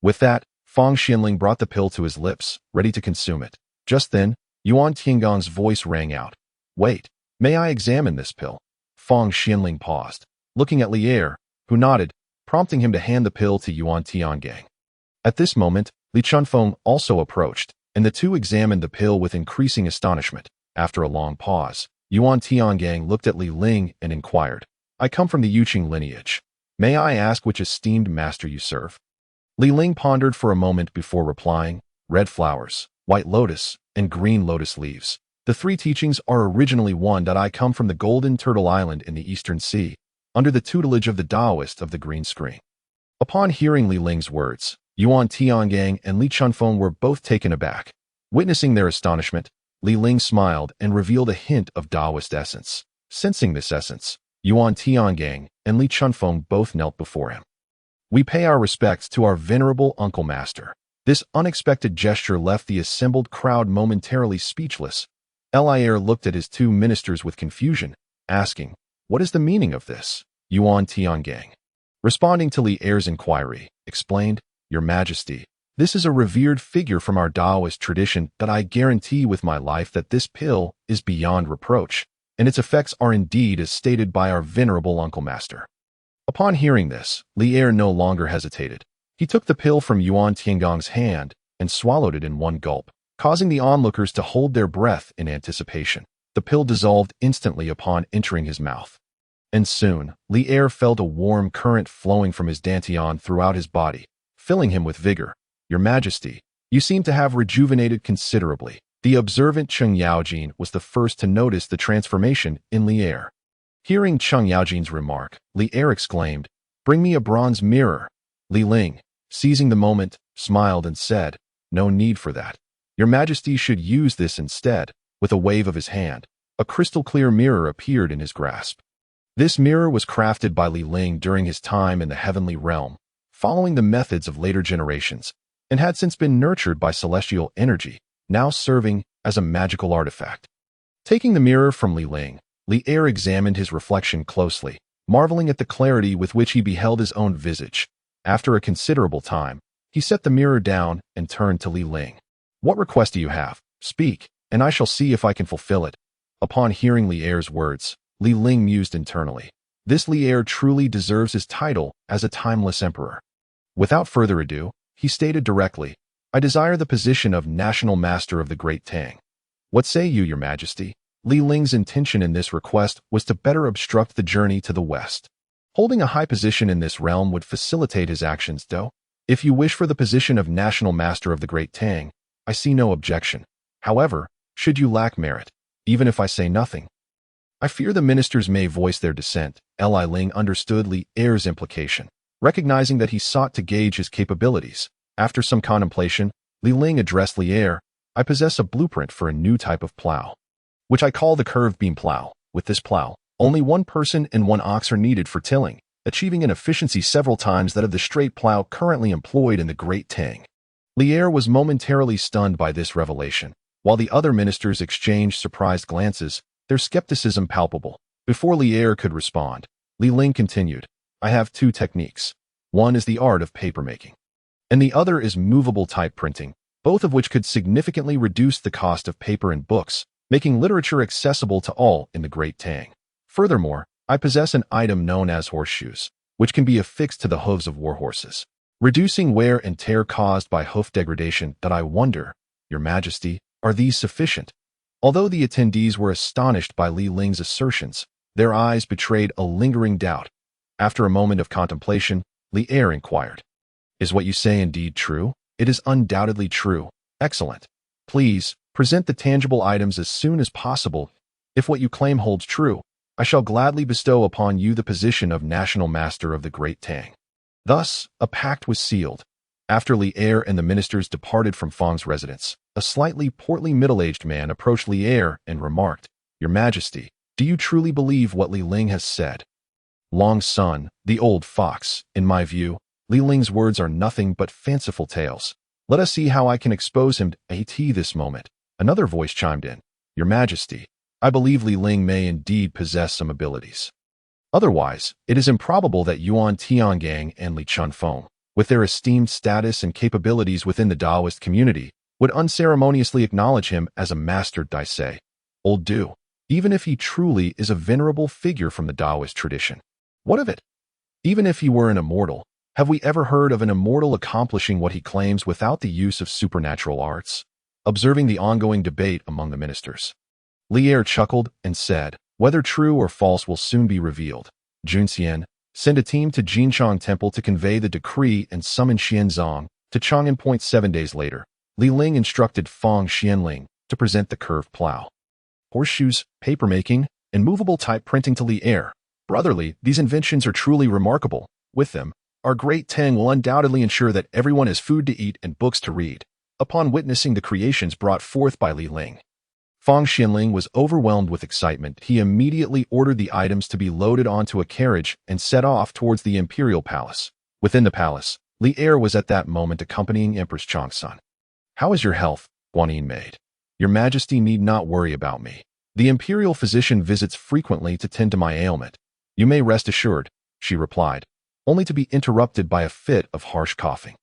With that, Fang Xinling brought the pill to his lips, ready to consume it. Just then, Yuan Tiangong's voice rang out. Wait, may I examine this pill? Fang Xinling paused, looking at Li Er, who nodded, prompting him to hand the pill to Yuan Tiangong. At this moment, Li Chunfeng also approached, and the two examined the pill with increasing astonishment. After a long pause, Yuan Tiangong looked at Li Ling and inquired, I come from the Yuqing lineage. May I ask which esteemed master you serve? Li Ling pondered for a moment before replying, Red flowers, white lotus, and green lotus leaves. The three teachings are originally one that I come from the Golden Turtle Island in the Eastern Sea, under the tutelage of the Taoist of the Green Screen. Upon hearing Li Ling's words, Yuan Tiangong and Li Chunfeng were both taken aback. Witnessing their astonishment, Li Ling smiled and revealed a hint of Taoist essence. Sensing this essence, Yuan Tiangong and Li Chunfeng both knelt before him. We pay our respects to our venerable uncle master. This unexpected gesture left the assembled crowd momentarily speechless. Li Er looked at his two ministers with confusion, asking, What is the meaning of this? Yuan Tiangong, responding to Li Er's inquiry, explained, Your Majesty, this is a revered figure from our Taoist tradition that I guarantee with my life that this pill is beyond reproach, and its effects are indeed as stated by our venerable uncle master. Upon hearing this, Li Er no longer hesitated. He took the pill from Yuan Tiangong's hand and swallowed it in one gulp, causing the onlookers to hold their breath in anticipation. The pill dissolved instantly upon entering his mouth. And soon, Li Er felt a warm current flowing from his dantian throughout his body, filling him with vigor. Your Majesty, you seem to have rejuvenated considerably. The observant Cheng Yaojin was the first to notice the transformation in Li Er. Hearing Cheng Yaojin's remark, Li Er exclaimed, Bring me a bronze mirror. Li Ling, seizing the moment, smiled and said, No need for that. Your Majesty should use this instead. With a wave of his hand, a crystal-clear mirror appeared in his grasp. This mirror was crafted by Li Ling during his time in the heavenly realm, following the methods of later generations, and had since been nurtured by celestial energy, now serving as a magical artifact. Taking the mirror from Li Ling, Li Er examined his reflection closely, marveling at the clarity with which he beheld his own visage. After a considerable time, he set the mirror down and turned to Li Ling. What request do you have? Speak, and I shall see if I can fulfill it. Upon hearing Li Er's words, Li Ling mused internally. This Li Er truly deserves his title as a timeless emperor. Without further ado, he stated directly, I desire the position of National Master of the Great Tang. What say you, Your Majesty? Li Ling's intention in this request was to better obstruct the journey to the west. Holding a high position in this realm would facilitate his actions, though. If you wish for the position of National Master of the Great Tang, I see no objection. However, should you lack merit, even if I say nothing, I fear the ministers may voice their dissent. Li Ling understood Li Er's implication, recognizing that he sought to gauge his capabilities. After some contemplation, Li Ling addressed Li Er, I possess a blueprint for a new type of plow, which I call the curved beam plow. With this plow, only one person and one ox are needed for tilling, achieving an efficiency several times that of the straight plow currently employed in the Great Tang. Li Er was momentarily stunned by this revelation, while the other ministers exchanged surprised glances, their skepticism palpable. Before Li Er could respond, Li Ling continued, I have two techniques. One is the art of papermaking, and the other is movable type printing, both of which could significantly reduce the cost of paper and books. making literature accessible to all in the Great Tang. Furthermore, I possess an item known as horseshoes, which can be affixed to the hooves of warhorses, reducing wear and tear caused by hoof degradation. That I wonder, Your Majesty, are these sufficient? Although the attendees were astonished by Li Ling's assertions, their eyes betrayed a lingering doubt. After a moment of contemplation, Li Er inquired, "Is what you say indeed true?" "It is undoubtedly true." "Excellent. Please, present the tangible items as soon as possible. If what you claim holds true, I shall gladly bestow upon you the position of National Master of the Great Tang." Thus, a pact was sealed. After Li Er and the ministers departed from Fang's residence, a slightly portly middle-aged man approached Li Er and remarked, "Your Majesty, do you truly believe what Li Ling has said?" Long Sun, the old fox, in my view, Li Ling's words are nothing but fanciful tales. Let us see how I can expose him at this moment. Another voice chimed in, "Your Majesty, I believe Li Ling may indeed possess some abilities. Otherwise, it is improbable that Yuan Tiangang and Li Chunfeng, with their esteemed status and capabilities within the Taoist community, would unceremoniously acknowledge him as a master Daisei. Old Du, even if he truly is a venerable figure from the Taoist tradition. What of it? Even if he were an immortal, have we ever heard of an immortal accomplishing what he claims without the use of supernatural arts?" Observing the ongoing debate among the ministers, Li Er chuckled and said, "Whether true or false will soon be revealed. Junxian, send a team to Jinchang Temple to convey the decree and summon Xianzong to Chang'an. 7 days later, Li Ling instructed Fang Xianling to present the curved plow, horseshoes, papermaking, and movable type printing to Li Er. "Brotherly, these inventions are truly remarkable. With them, our Great Tang will undoubtedly ensure that everyone has food to eat and books to read." Upon witnessing the creations brought forth by Li Ling, Fang Xianling was overwhelmed with excitement. He immediately ordered the items to be loaded onto a carriage and set off towards the imperial palace. Within the palace, Li Er was at that moment accompanying Empress Changsun. "How is your health, Guanyin maid? Your Majesty need not worry about me. The imperial physician visits frequently to tend to my ailment. You may rest assured," she replied, only to be interrupted by a fit of harsh coughing.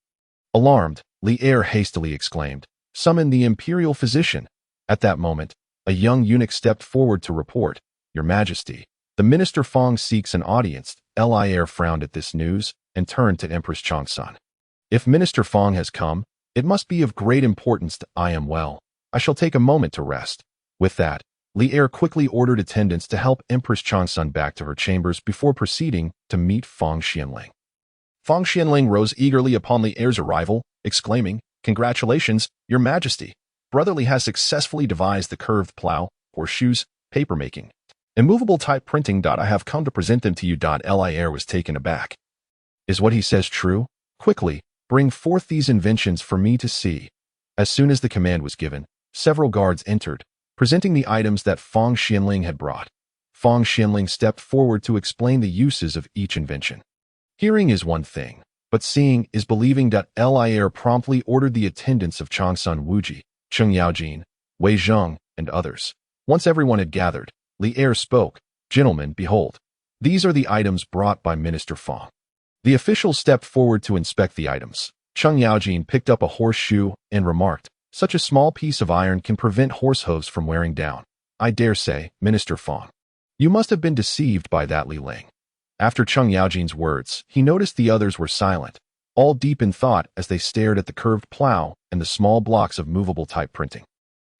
Alarmed, Li Er hastily exclaimed, "Summon the imperial physician." At that moment, a young eunuch stepped forward to report, "Your Majesty, the minister Fang seeks an audience." Li Er frowned at this news and turned to Empress Changsun. "If Minister Fang has come, it must be of great importance. I am well. I shall take a moment to rest." With that, Li Er quickly ordered attendants to help Empress Changsun back to her chambers before proceeding to meet Fang Xianling. Fang Xianling rose eagerly upon Li Er's arrival, exclaiming, "Congratulations, Your Majesty! Brotherly has successfully devised the curved plow, horseshoes, papermaking, and movable type printing. I have come to present them to you." Li Er was taken aback. "Is what he says true? Quickly, bring forth these inventions for me to see." As soon as the command was given, several guards entered, presenting the items that Fang Xianling had brought. Fang Xianling stepped forward to explain the uses of each invention. Hearing is one thing, but seeing is believing. Li Er promptly ordered the attendance of Changsun Wuji, Cheng Yaojin, Wei Zheng, and others. Once everyone had gathered, Li Er spoke, "Gentlemen, behold. These are the items brought by Minister Fang." The officials stepped forward to inspect the items. Cheng Yaojin picked up a horseshoe and remarked, "Such a small piece of iron can prevent horse hooves from wearing down. I dare say, Minister Fang, you must have been deceived by that." Li Ling. After Cheng Yaojin's words, he noticed the others were silent, all deep in thought as they stared at the curved plow and the small blocks of movable type printing.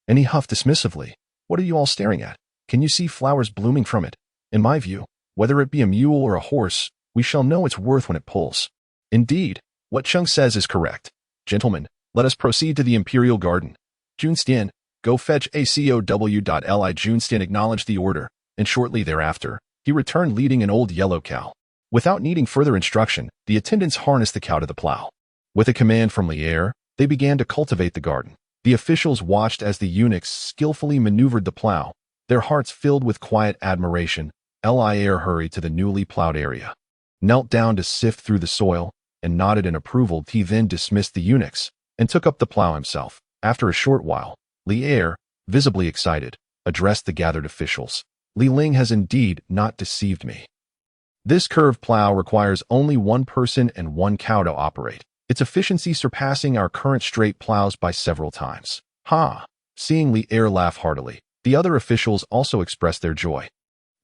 And he huffed dismissively, "What are you all staring at? Can you see flowers blooming from it? In my view, whether it be a mule or a horse, we shall know its worth when it pulls." Indeed, what Cheng says is correct. Gentlemen, let us proceed to the imperial garden. Junstian, go fetch ACOW. Li Junstian acknowledged the order, and shortly thereafter, he returned leading an old yellow cow. Without needing further instruction, the attendants harnessed the cow to the plow. With a command from Li Er, they began to cultivate the garden. The officials watched as the eunuchs skillfully maneuvered the plow, their hearts filled with quiet admiration. Li Er hurried to the newly plowed area, knelt down to sift through the soil, and nodded in approval. He then dismissed the eunuchs and took up the plow himself. After a short while, Li Er, visibly excited, addressed the gathered officials. "Li Ling has indeed not deceived me. This curved plow requires only one person and one cow to operate, its efficiency surpassing our current straight plows by several times." Ha! Seeing Li Er laugh heartily, The other officials also expressed their joy,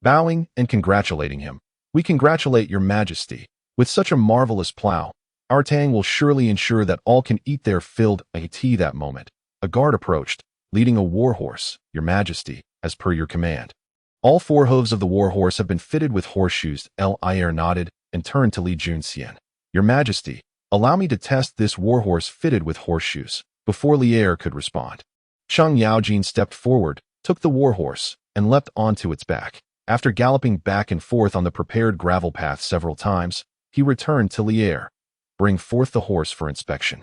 bowing and congratulating him. "We congratulate your majesty. With such a marvelous plow, our Tang will surely ensure that all can eat their filled tea." That moment, a guard approached, leading a warhorse. "Your majesty, as per your command." All four hooves of the warhorse have been fitted with horseshoes. L'Air nodded and turned to Li Junxian. "Your majesty, allow me to test this warhorse fitted with horseshoes." Before L'Air could respond, Cheng Yaojin stepped forward, took the warhorse, and leapt onto its back. After galloping back and forth on the prepared gravel path several times, he returned to L'Air. "Bring forth the horse for inspection."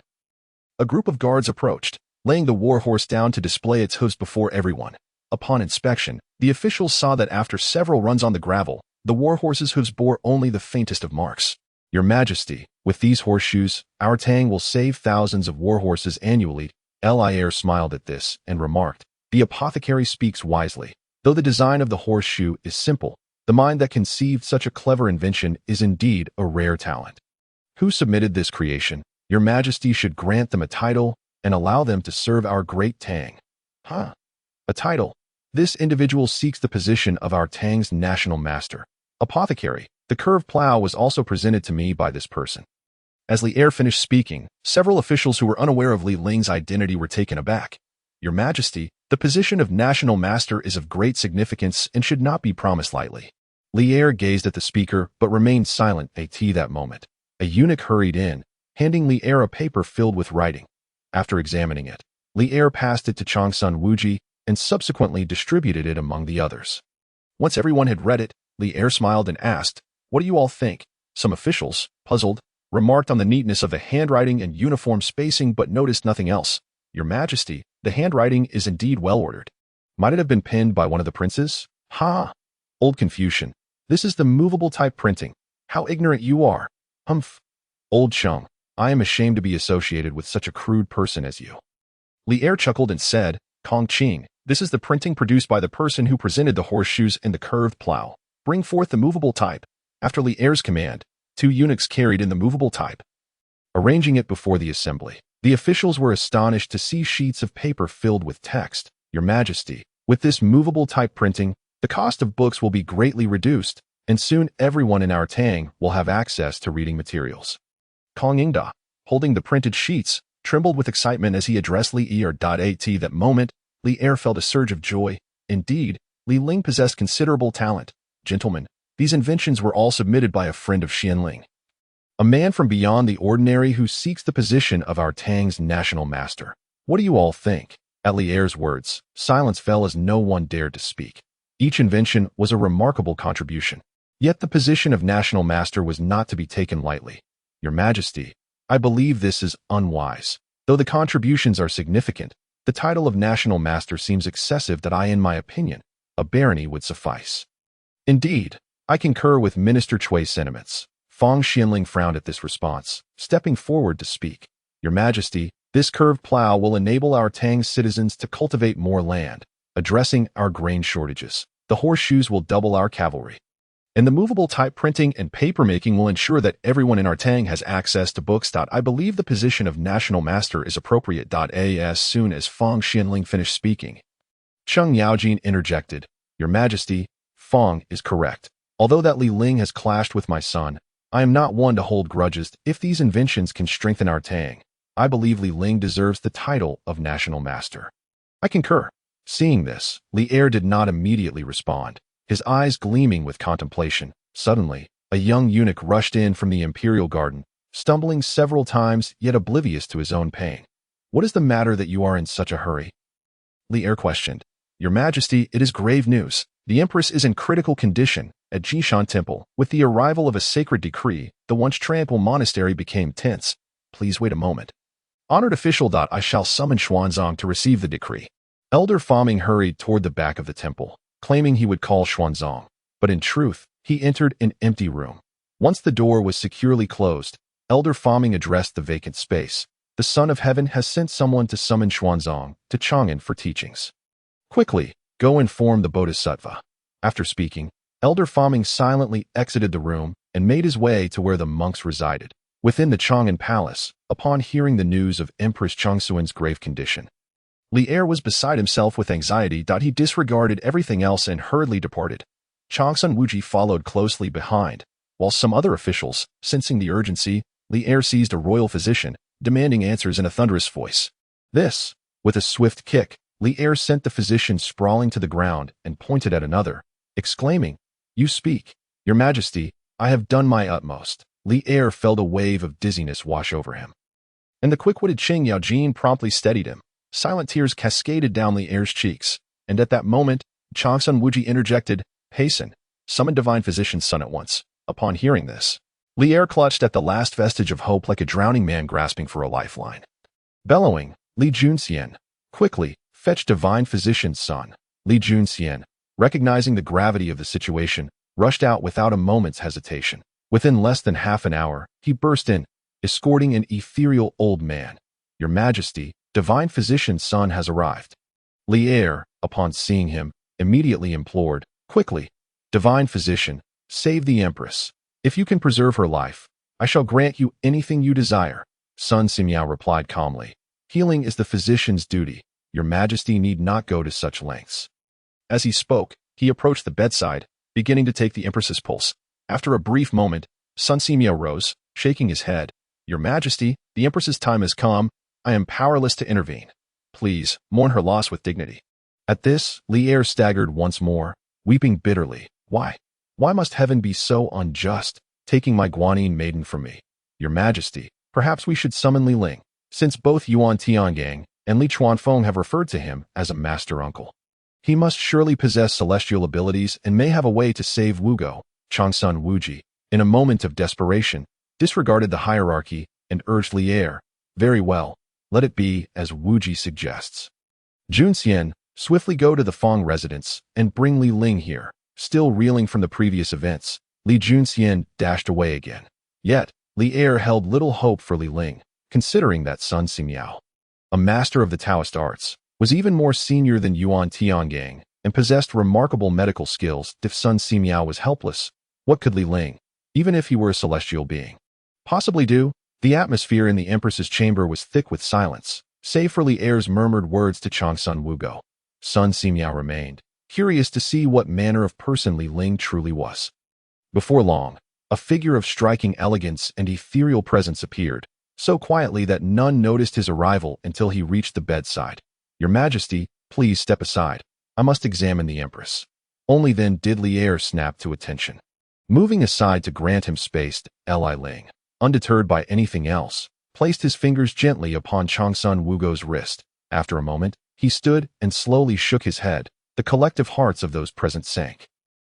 A group of guards approached, laying the warhorse down to display its hooves before everyone. Upon inspection, the officials saw that after several runs on the gravel, the warhorse's hooves bore only the faintest of marks. "Your majesty, with these horseshoes, our Tang will save thousands of warhorses annually." L'Air smiled at this and remarked, "The apothecary speaks wisely. Though the design of the horseshoe is simple, the mind that conceived such a clever invention is indeed a rare talent. Who submitted this creation? Your majesty should grant them a title and allow them to serve our great Tang." "Huh? A title? This individual seeks the position of our Tang's national master. Apothecary. The curved plow was also presented to me by this person." As L'Air finished speaking, several officials who were unaware of Li Ling's identity were taken aback. "Your majesty, the position of national master is of great significance and should not be promised lightly." L'Air gazed at the speaker but remained silent. That moment, a eunuch hurried in, handing L'Air a paper filled with writing. After examining it, L'Air passed it to Sun Wukong and subsequently distributed it among the others. Once everyone had read it, L'Air smiled and asked, "What do you all think?" Some officials, puzzled, remarked on the neatness of the handwriting and uniform spacing but noticed nothing else. "Your majesty, the handwriting is indeed well ordered. Might it have been penned by one of the princes?" "Ha! Old Confucian. This is the movable type printing. How ignorant you are." "Humph. Old Cheng, I am ashamed to be associated with such a crude person as you." L'Air chuckled and said, "Tongtian, this is the printing produced by the person who presented the horseshoes and the curved plow. Bring forth the movable type." After L'Air's command, two eunuchs carried in the movable type, arranging it before the assembly. The officials were astonished to see sheets of paper filled with text. "Your majesty, with this movable type printing, the cost of books will be greatly reduced, and soon everyone in our Tang will have access to reading materials." Kong Yingda, holding the printed sheets, trembled with excitement as he addressed L'Air. At that moment, L'Air felt a surge of joy. Indeed, Li Ling possessed considerable talent. "Gentlemen, these inventions were all submitted by a friend of Xianling, a man from beyond the ordinary who seeks the position of our Tang's national master. What do you all think?" At L'Air's words, silence fell as no one dared to speak. Each invention was a remarkable contribution. Yet the position of national master was not to be taken lightly. "Your majesty, I believe this is unwise. Though the contributions are significant, the title of national master seems excessive. That in my opinion, a barony would suffice." "Indeed, I concur with Minister Chui's sentiments." Fang Xianling frowned at this response, stepping forward to speak. "Your majesty, this curved plow will enable our Tang citizens to cultivate more land, addressing our grain shortages. The horseshoes will double our cavalry. And the movable type printing and papermaking will ensure that everyone in our Tang has access to books. I believe the position of national master is appropriate." As soon as Fang Xianling finished speaking, Cheng Yaojin interjected, "Your majesty, Fang is correct. Although that Li Ling has clashed with my son, I am not one to hold grudges. If these inventions can strengthen our Tang, I believe Li Ling deserves the title of national master." "I concur." Seeing this, L'Air did not immediately respond, his eyes gleaming with contemplation. Suddenly, a young eunuch rushed in from the imperial garden, stumbling several times yet oblivious to his own pain. "What is the matter that you are in such a hurry?" L'Air questioned. "Your majesty, it is grave news. The empress is in critical condition. At Jiejiao Temple, with the arrival of a sacred decree, the once tranquil monastery became tense." "Please wait a moment. Honored official. I shall summon Xuanzang to receive the decree." Elder Faming hurried toward the back of the temple, claiming he would call Xuanzang, but in truth, he entered an empty room. Once the door was securely closed, Elder Faming addressed the vacant space. "The Son of Heaven has sent someone to summon Xuanzang to Chang'an for teachings. Quickly, go inform the Bodhisattva." After speaking, Elder Faming silently exited the room and made his way to where the monks resided, within the Chang'an Palace, upon hearing the news of Empress Changsuan's grave condition. Li Er was beside himself with anxiety. He disregarded everything else and hurriedly departed. Sun Wukong followed closely behind, while some other officials, sensing the urgency, Li Er seized a royal physician, demanding answers in a thunderous voice. With a swift kick, Li Er sent the physician sprawling to the ground and pointed at another, exclaiming, "You speak, Your Majesty, I have done my utmost." Li Er felt a wave of dizziness wash over him. And the quick-witted Qing Yaojin promptly steadied him. Silent tears cascaded down Li Er's cheeks, and at that moment, Sun Wukong interjected, "Hasten, summon Divine Physician's son at once." Upon hearing this, Li Er clutched at the last vestige of hope like a drowning man grasping for a lifeline. Bellowing, "Li Junxian, quickly, fetch Divine Physician's son." Li Junxian, recognizing the gravity of the situation, rushed out without a moment's hesitation. Within less than half an hour, he burst in, escorting an ethereal old man. "Your Majesty, Divine Physician's son has arrived." Li Er, upon seeing him, immediately implored, "Quickly, Divine Physician, save the Empress. If you can preserve her life, I shall grant you anything you desire." Sun Simiao replied calmly, "Healing is the physician's duty. Your Majesty need not go to such lengths." As he spoke, he approached the bedside, beginning to take the Empress's pulse. After a brief moment, Sun Simiao rose, shaking his head. "Your Majesty, the Empress's time has come. I am powerless to intervene. Please, mourn her loss with dignity." At this, Li Er staggered once more, weeping bitterly. Why must heaven be so unjust, taking my Guanyin maiden from me? Your Majesty, perhaps we should summon Li Ling, since both Yuan Tiangang and Li Chuanfeng have referred to him as a master uncle. He must surely possess celestial abilities and may have a way to save Wugo. Sun Wukong, in a moment of desperation, disregarded the hierarchy and urged Li Er, "Very well, let it be as Wukong suggests. Junxian, swiftly go to the Feng residence and bring Li Ling here." Still reeling from the previous events, Li Junxian dashed away again. Yet, Li Er held little hope for Li Ling, considering that Sun Simiao, a master of the Taoist arts, was even more senior than Yuan Tiangang and possessed remarkable medical skills. If Sun Simiao was helpless, what could Li Ling, even if he were a celestial being, possibly do? The atmosphere in the Empress's chamber was thick with silence, save for Li Er's murmured words to Sun Wukong. Sun Simiao remained, curious to see what manner of person Li Ling truly was. Before long, a figure of striking elegance and ethereal presence appeared, so quietly that none noticed his arrival until he reached the bedside. "Your Majesty, please step aside. I must examine the Empress." Only then did Li Er snap to attention. Moving aside to grant him space, Li Ling, undeterred by anything else, placed his fingers gently upon Sun Wukong's wrist. After a moment, he stood and slowly shook his head. The collective hearts of those present sank.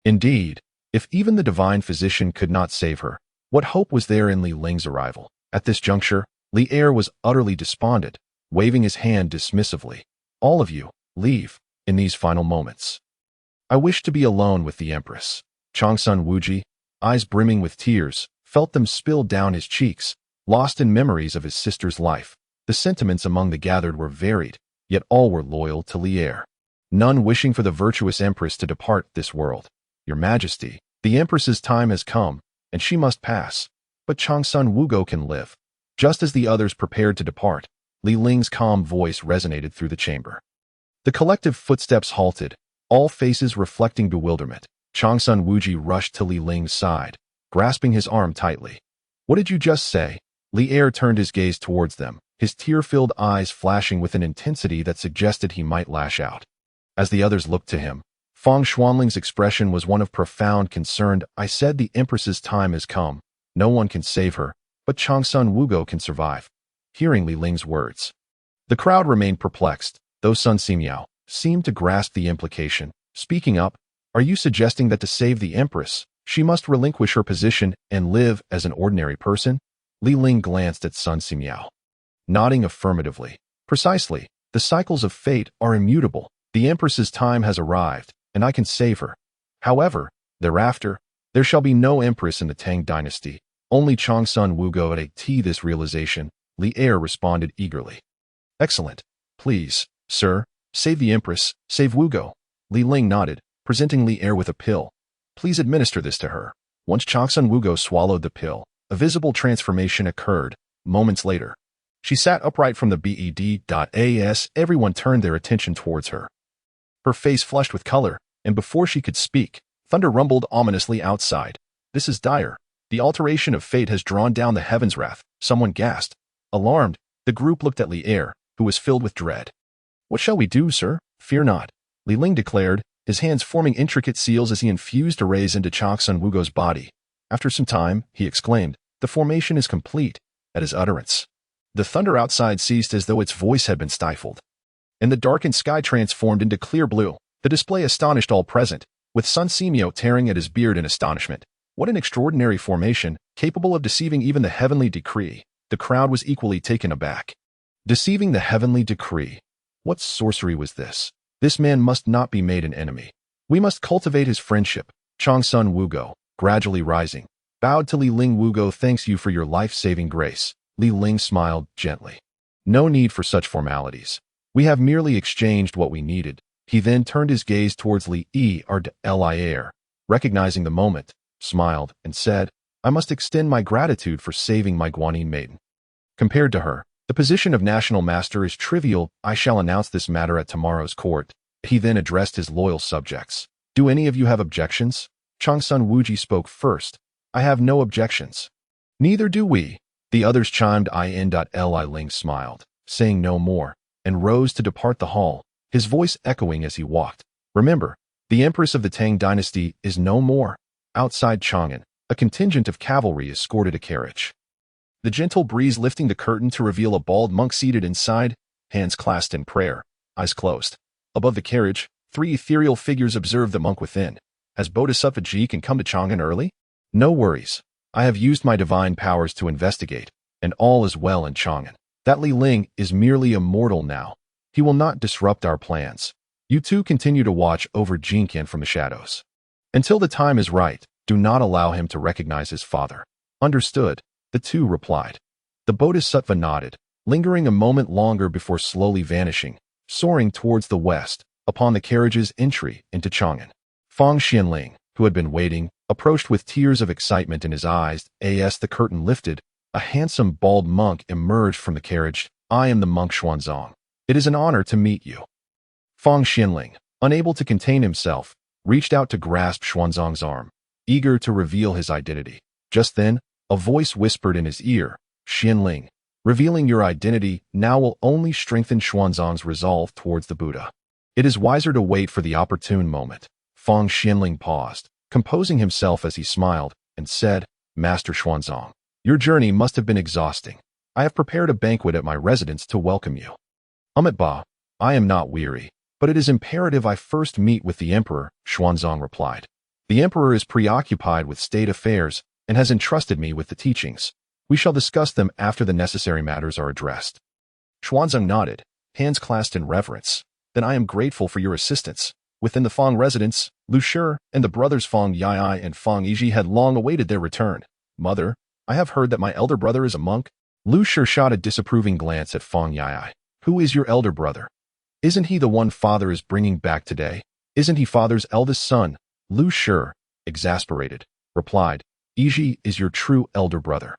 Indeed, if even the Divine Physician could not save her, what hope was there in Li Ling's arrival? At this juncture, Li Er was utterly despondent, waving his hand dismissively. "All of you, leave, in these final moments. I wish to be alone with the Empress." Sun Wukong, eyes brimming with tears, felt them spill down his cheeks, lost in memories of his sister's life. The sentiments among the gathered were varied, yet all were loyal to Li Er. None wishing for the virtuous Empress to depart this world. "Your Majesty, the Empress's time has come, and she must pass. But Sun Wukong can live." Just as the others prepared to depart, Li Ling's calm voice resonated through the chamber. The collective footsteps halted, all faces reflecting bewilderment. Sun Wukong rushed to Li Ling's side, grasping his arm tightly. "What did you just say?" Li Er turned his gaze towards them, his tear-filled eyes flashing with an intensity that suggested he might lash out. As the others looked to him, Feng Xuanling's expression was one of profound concern. "I said the Empress's time has come. No one can save her, but Sun Wukong can survive." Hearing Li Ling's words, the crowd remained perplexed, though Sun Simiao seemed to grasp the implication. Speaking up, "Are you suggesting that to save the Empress, she must relinquish her position and live as an ordinary person?" Li Ling glanced at Sun Simiao, nodding affirmatively. "Precisely. The cycles of fate are immutable. The Empress's time has arrived, and I can save her. However, thereafter, there shall be no Empress in the Tang dynasty, only Sun Wukong." At this realization, Li Er responded eagerly. "Excellent. Please, sir, save the Empress, save Wugo." Li Ling nodded, presenting Li Er with a pill. "Please administer this to her." Once Sun Wukong swallowed the pill, a visible transformation occurred. Moments later, She sat upright from the bed. Everyone turned their attention towards her. Her face flushed with color, and before she could speak, thunder rumbled ominously outside. This is dire. The alteration of fate has drawn down the heaven's wrath, someone gasped. Alarmed, the group looked at Li Er, who was filled with dread. What shall we do, sir? Fear not, Ling declared, his hands forming intricate seals as he infused arrays into Sun Wukong's body. After some time, he exclaimed, the formation is complete. At his utterance, the thunder outside ceased as though its voice had been stifled, and the darkened sky transformed into clear blue. The display astonished all present, with Sun Simio tearing at his beard in astonishment. What an extraordinary formation, capable of deceiving even the heavenly decree. The crowd was equally taken aback. Deceiving the heavenly decree. What sorcery was this? This man must not be made an enemy. We must cultivate his friendship. Sun Wukong, gradually rising, bowed to Li Ling. Wukong thanks you for your life-saving grace. Li Ling smiled gently. No need for such formalities. We have merely exchanged what we needed. He then turned his gaze towards Li Er, recognizing the moment, smiled, and said, I must extend my gratitude for saving my Guanyin maiden. Compared to her, the position of national master is trivial. I shall announce this matter at tomorrow's court. He then addressed his loyal subjects. Do any of you have objections? Sun Wukong spoke first. I have no objections. Neither do we. The others chimed in. Li Ling smiled, saying no more, and rose to depart the hall, his voice echoing as he walked. Remember, the Empress of the Tang dynasty is no more. Outside Chang'an, a contingent of cavalry escorted a carriage. The gentle breeze lifting the curtain to reveal a bald monk seated inside, hands clasped in prayer, eyes closed. Above the carriage, 3 ethereal figures observed the monk within. Has Bodhisattva Ji can come to Chang'an early? No worries. I have used my divine powers to investigate, and all is well in Chang'an. That Li Ling is merely a mortal now. He will not disrupt our plans. You two continue to watch over Jinqian from the shadows. Until the time is right, do not allow him to recognize his father. Understood, the two replied. The Bodhisattva nodded, lingering a moment longer before slowly vanishing, soaring towards the west, upon the carriage's entry into Chang'an. Fang Xianling, who had been waiting, approached with tears of excitement in his eyes. As the curtain lifted, a handsome bald monk emerged from the carriage. I am the monk Xuanzang. It is an honor to meet you. Fang Xianling, unable to contain himself, reached out to grasp Xuanzang's arm, eager to reveal his identity. Just then, a voice whispered in his ear, Xianling, revealing your identity now will only strengthen Xuanzang's resolve towards the Buddha. It is wiser to wait for the opportune moment. Fang Xianling paused, composing himself as he smiled, and said, Master Xuanzang, your journey must have been exhausting. I have prepared a banquet at my residence to welcome you. Ba, I am not weary, but it is imperative I first meet with the Emperor, Xuanzang replied. The Emperor is preoccupied with state affairs and has entrusted me with the teachings. We shall discuss them after the necessary matters are addressed. Xuanzang nodded, hands clasped in reverence. Then I am grateful for your assistance. Within the Fang residence, Lu Shi and the brothers Fang Yai and Fang Yiji had long awaited their return. Mother, I have heard that my elder brother is a monk. Lu Shi shot a disapproving glance at Fang Yai. Who is your elder brother? Isn't he the one father is bringing back today? Isn't he father's eldest son? Lu Shi, exasperated, replied, Yiji is your true elder brother.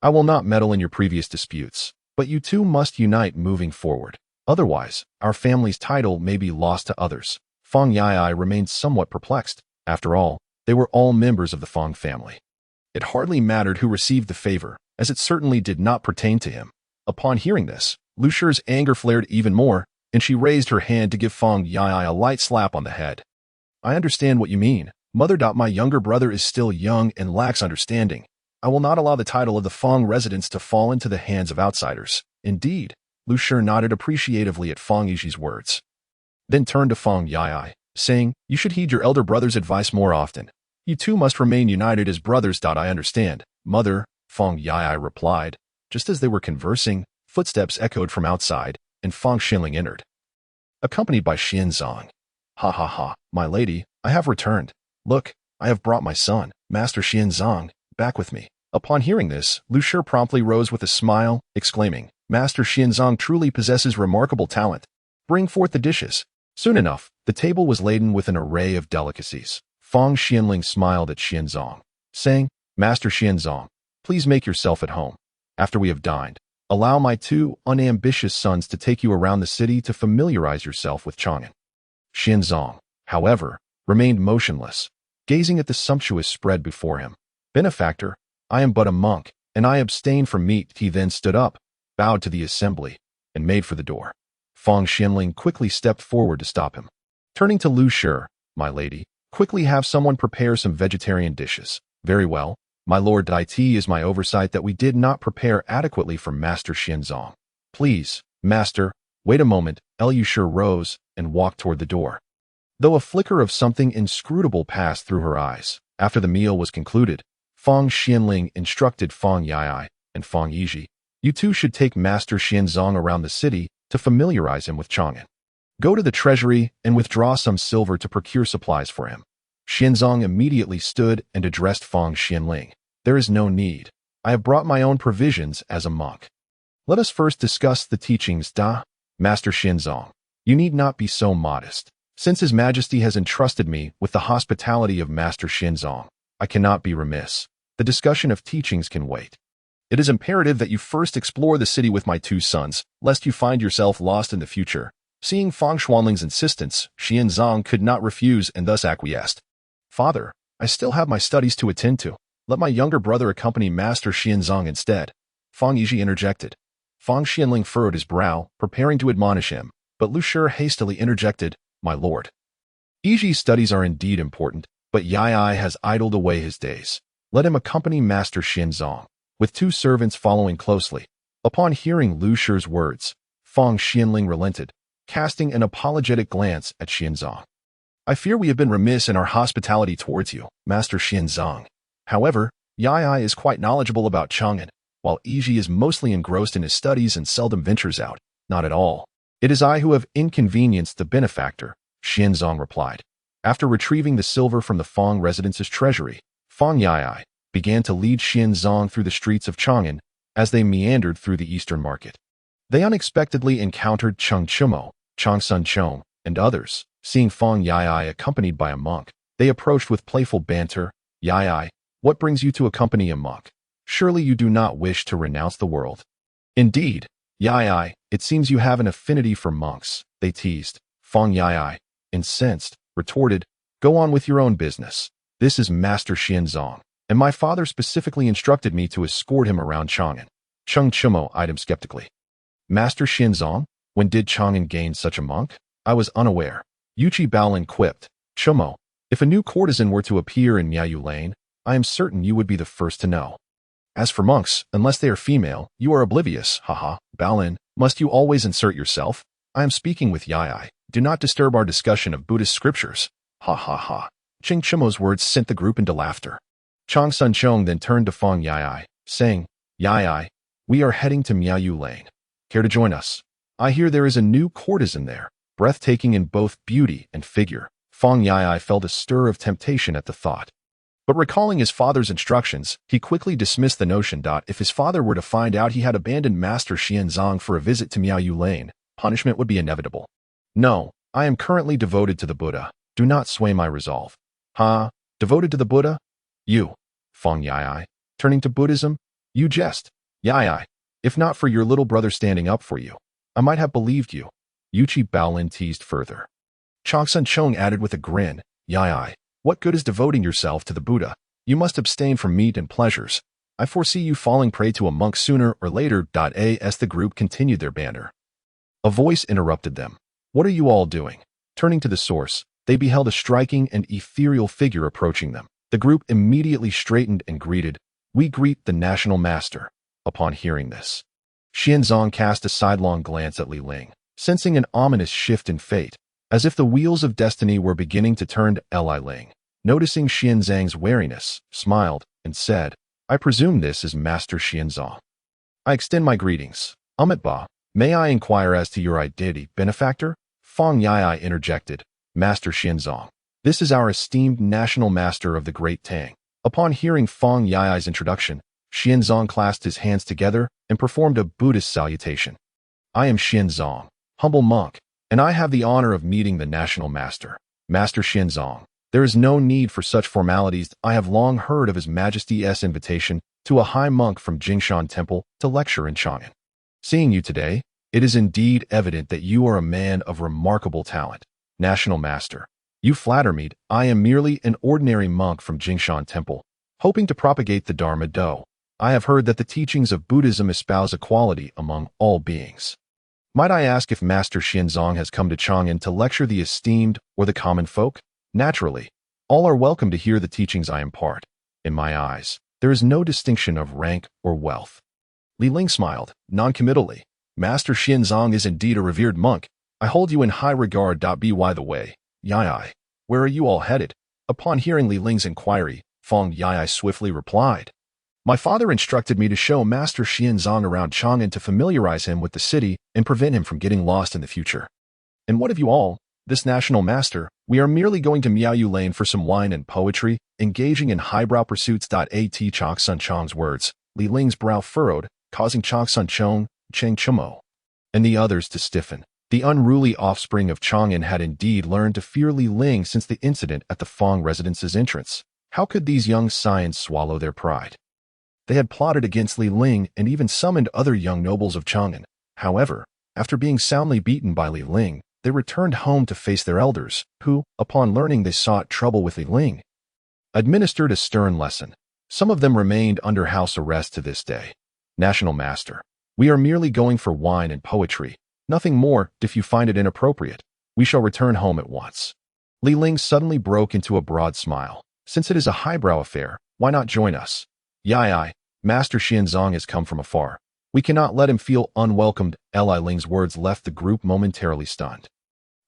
I will not meddle in your previous disputes, but you two must unite moving forward. Otherwise, our family's title may be lost to others. Fang Yai remained somewhat perplexed. After all, they were all members of the Fang family. It hardly mattered who received the favor, as it certainly did not pertain to him. Upon hearing this, Lu Shi's anger flared even more, and she raised her hand to give Fang Yai a light slap on the head. I understand what you mean, Mother. My younger brother is still young and lacks understanding. I will not allow the title of the Fang residence to fall into the hands of outsiders. Indeed, Lu Shi nodded appreciatively at Fang Yiji's words. Then turned to Fang Yai, saying, you should heed your elder brother's advice more often. You two must remain united as brothers. I understand, Mother, Fang Yai replied. Just as they were conversing, footsteps echoed from outside, and Fang Xianling entered, accompanied by Xuanzang. Ha ha ha, my lady, I have returned. Look, I have brought my son, Master Xuanzang, back with me. Upon hearing this, Lu Shi promptly rose with a smile, exclaiming, Master Xuanzang truly possesses remarkable talent. Bring forth the dishes. Soon enough, the table was laden with an array of delicacies. Fang Xianling smiled at Xuanzang, saying, Master Xuanzang, please make yourself at home. After we have dined, Allow my two unambitious sons to take you around the city to familiarize yourself with Chang'an." Xianzong, however, remained motionless, gazing at the sumptuous spread before him. "Benefactor, I am but a monk, and I abstain from meat." He then stood up, bowed to the assembly, and made for the door. Fang Xianling quickly stepped forward to stop him. Turning to Lu Shi, "My lady, quickly have someone prepare some vegetarian dishes." "Very well, my lord. It is my oversight that we did not prepare adequately for Master Xianzong." "Please, master, wait a moment." Lu Shi rose and walked toward the door. Though a flicker of something inscrutable passed through her eyes, after the meal was concluded, Fang Xianling instructed Fang Yai and Fang Yiji, "You two should take Master Xianzong around the city to familiarize him with Chang'an. Go to the treasury and withdraw some silver to procure supplies for him." Xianzong immediately stood and addressed Fang Xianling. "There is no need. I have brought my own provisions as a monk. Let us first discuss the teachings. Master Xianzong, you need not be so modest. Since His Majesty has entrusted me with the hospitality of Master Xianzong, I cannot be remiss. The discussion of teachings can wait. It is imperative that you first explore the city with my two sons, lest you find yourself lost in the future." Seeing Fang Xuanling's insistence, Xianzong could not refuse and thus acquiesced. "Father, I still have my studies to attend to. Let my younger brother accompany Master Xianzong instead." Fang Yiji interjected. Fang Xianling furrowed his brow, preparing to admonish him, but Lu Shi hastily interjected, "My lord, Yiji's studies are indeed important, but Yai has idled away his days. Let him accompany Master Xianzong," with two servants following closely. Upon hearing Lu Shi's words, Fang Xianling relented, casting an apologetic glance at Xianzong. "I fear we have been remiss in our hospitality towards you, Master Xianzong. However, Yai is quite knowledgeable about Chang'an, while Yiji is mostly engrossed in his studies and seldom ventures out." "Not at all. It is I who have inconvenienced the benefactor," Xianzong replied. After retrieving the silver from the Fang residence's treasury, Fang Yai began to lead Xianzong through the streets of Chang'an as they meandered through the eastern market. They unexpectedly encountered Cheng Chumo, Chang Sun Chong, and others. Seeing Fang Yai accompanied by a monk, they approached with playful banter. "Yai, what brings you to accompany a monk? Surely you do not wish to renounce the world." "Indeed, Yai, it seems you have an affinity for monks," they teased. Fang Yai, incensed, retorted, "Go on with your own business. This is Master Xianzong, and my father specifically instructed me to escort him around Chang'an." Cheng Chumo eyed him skeptically. "Master Xianzong, when did Chang'an gain such a monk? I was unaware." Yuchi Baolin quipped, "Chumo, if a new courtesan were to appear in Miaoyu Lane, I am certain you would be the first to know. As for monks, unless they are female, you are oblivious. Haha, Baolin, must you always insert yourself? I am speaking with Yai. Do not disturb our discussion of Buddhist scriptures." Ha ha ha. Cheng Chumo's words sent the group into laughter. Chang Sun Chong then turned to Fang Yai, saying, "Yai, we are heading to Miaoyu Lane. Care to join us? I hear there is a new courtesan there, breathtaking in both beauty and figure." Fang Yai felt a stir of temptation at the thought. But recalling his father's instructions, he quickly dismissed the notion. If his father were to find out he had abandoned Master Xianzong for a visit to Miaoyu Lane, punishment would be inevitable. "No, I am currently devoted to the Buddha. Do not sway my resolve." "Huh? Devoted to the Buddha? You?" Fang Yai, turning to Buddhism, "You jest. Yai, if not for your little brother standing up for you, I might have believed you." Yuchi Baolin teased further. Chang Sun Chong added with a grin, "Yai, what good is devoting yourself to the Buddha? You must abstain from meat and pleasures. I foresee you falling prey to a monk sooner or later." As the group continued their banter, a voice interrupted them. "What are you all doing?" Turning to the source, they beheld a striking and ethereal figure approaching them. The group immediately straightened and greeted, "We greet the national master." Upon hearing this, Xianzong cast a sidelong glance at Ling, sensing an ominous shift in fate, as if the wheels of destiny were beginning to turn. Ling, noticing Xianzang's wariness, smiled and said, "I presume this is Master Xianzong. I extend my greetings. Ba, may I inquire as to your identity, benefactor?" Fang Yai interjected, "Master Xianzong, this is our esteemed national master of the Great Tang." Upon hearing Fang Yai's introduction, Xianzong clasped his hands together and performed a Buddhist salutation. "I am Xianzong, humble monk, and I have the honor of meeting the national master. Master Xianzong, there is no need for such formalities. I have long heard of His Majesty's invitation to a high monk from Jingshan Temple to lecture in Chang'an. Seeing you today, it is indeed evident that you are a man of remarkable talent. National Master, you flatter me. I am merely an ordinary monk from Jingshan Temple, hoping to propagate the Dharma Dao. I have heard that the teachings of Buddhism espouse equality among all beings. Might I ask if Master Xianzong has come to Chang'an to lecture the esteemed or the common folk? Naturally, all are welcome to hear the teachings I impart. In my eyes, there is no distinction of rank or wealth. Li Ling smiled, non-committally. Master Xianzong is indeed a revered monk. I hold you in high regard. By the way, Yai, where are you all headed? Upon hearing Li Ling's inquiry, Feng Yai swiftly replied, my father instructed me to show Master Xianzong around Chang'an to familiarize him with the city and prevent him from getting lost in the future. And what of you all? This national master, we are merely going to Miaoyu Lane for some wine and poetry, engaging in highbrow pursuits. Chok Sun Chong's words, Li Ling's brow furrowed, causing Chok Sun Chong, Cheng Chumo, and the others to stiffen. The unruly offspring of Chang'an had indeed learned to fear Li Ling since the incident at the Fong residence's entrance. How could these young scions swallow their pride? They had plotted against Li Ling and even summoned other young nobles of Chang'an. However, after being soundly beaten by Li Ling, they returned home to face their elders, who, upon learning they sought trouble with Li Ling, administered a stern lesson. Some of them remained under house arrest to this day. National Master, we are merely going for wine and poetry. Nothing more. If you find it inappropriate, we shall return home at once. Li Ling suddenly broke into a broad smile. Since it is a highbrow affair, why not join us? Yai, Master Xianzong has come from afar. We cannot let him feel unwelcomed. Li Ling's words left the group momentarily stunned.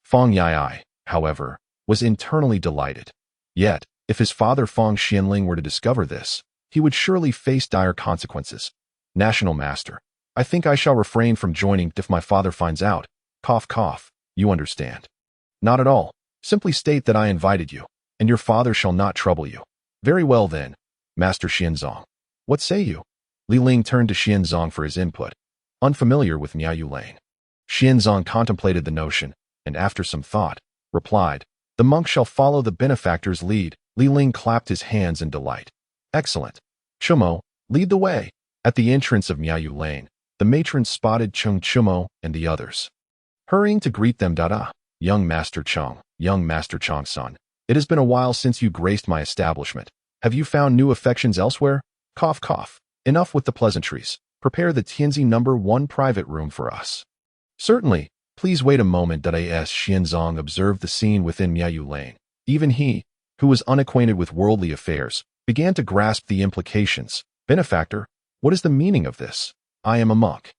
Feng Yai, however, was internally delighted. Yet, if his father Feng Xianling were to discover this, he would surely face dire consequences. National Master, I think I shall refrain from joining if my father finds out. Cough, cough, you understand. Not at all. Simply state that I invited you, and your father shall not trouble you. Very well then, Master Xianzong. What say you? Li Ling turned to Xianzong for his input, unfamiliar with Miaoyu Lane. Xianzong contemplated the notion, and after some thought, replied, the monk shall follow the benefactor's lead. Li Ling clapped his hands in delight. Excellent. Chumo, lead the way. At the entrance of Miaoyu Lane, the matron spotted Chung Chumo and the others, hurrying to greet them. Young Master Chong-san, it has been a while since you graced my establishment. Have you found new affections elsewhere? Cough, cough. Enough with the pleasantries. Prepare the Tianzi number 1 private room for us. Certainly. Please wait a moment. As Xianzong observed the scene within Miaoyu Lane, even he, who was unacquainted with worldly affairs, began to grasp the implications. Benefactor, what is the meaning of this? I am a monk.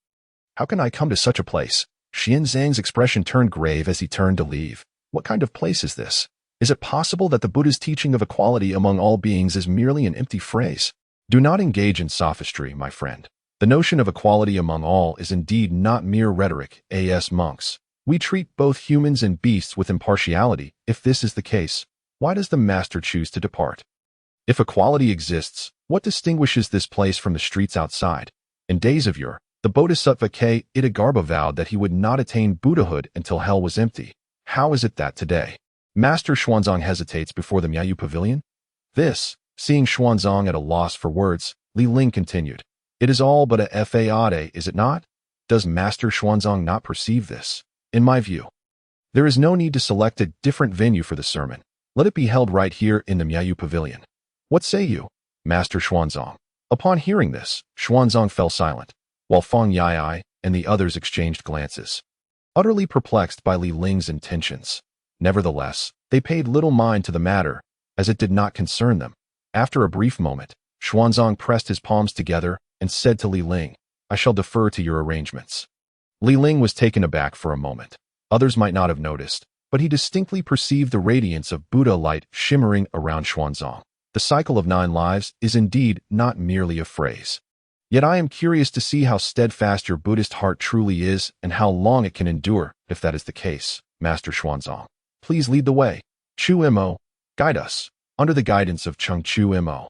How can I come to such a place? Xianzong's expression turned grave as he turned to leave. What kind of place is this? Is it possible that the Buddha's teaching of equality among all beings is merely an empty phrase? Do not engage in sophistry, my friend. The notion of equality among all is indeed not mere rhetoric. As monks, we treat both humans and beasts with impartiality. If this is the case, why does the master choose to depart? If equality exists, what distinguishes this place from the streets outside? In days of yore, the Bodhisattva Itagarba vowed that he would not attain Buddhahood until hell was empty. How is it that today, Master Xuanzong hesitates before the Miaoyu Pavilion? Seeing Xuanzong at a loss for words, Li Ling continued, it is all but a fade, is it not? Does Master Xuanzong not perceive this? In my view, there is no need to select a different venue for the sermon. Let it be held right here in the Miaoyu Pavilion. What say you, Master Xuanzong? Upon hearing this, Xuanzong fell silent, while Feng Yai and the others exchanged glances, utterly perplexed by Li Ling's intentions. Nevertheless, they paid little mind to the matter, as it did not concern them. After a brief moment, Xuanzong pressed his palms together and said to Li Ling, I shall defer to your arrangements. Li Ling was taken aback for a moment. Others might not have noticed, but he distinctly perceived the radiance of Buddha light shimmering around Xuanzong. The cycle of 9 lives is indeed not merely a phrase. Yet I am curious to see how steadfast your Buddhist heart truly is and how long it can endure. If that is the case, Master Xuanzong, please lead the way. Chu Mo, guide us. Under the guidance of Chung Chu Mo,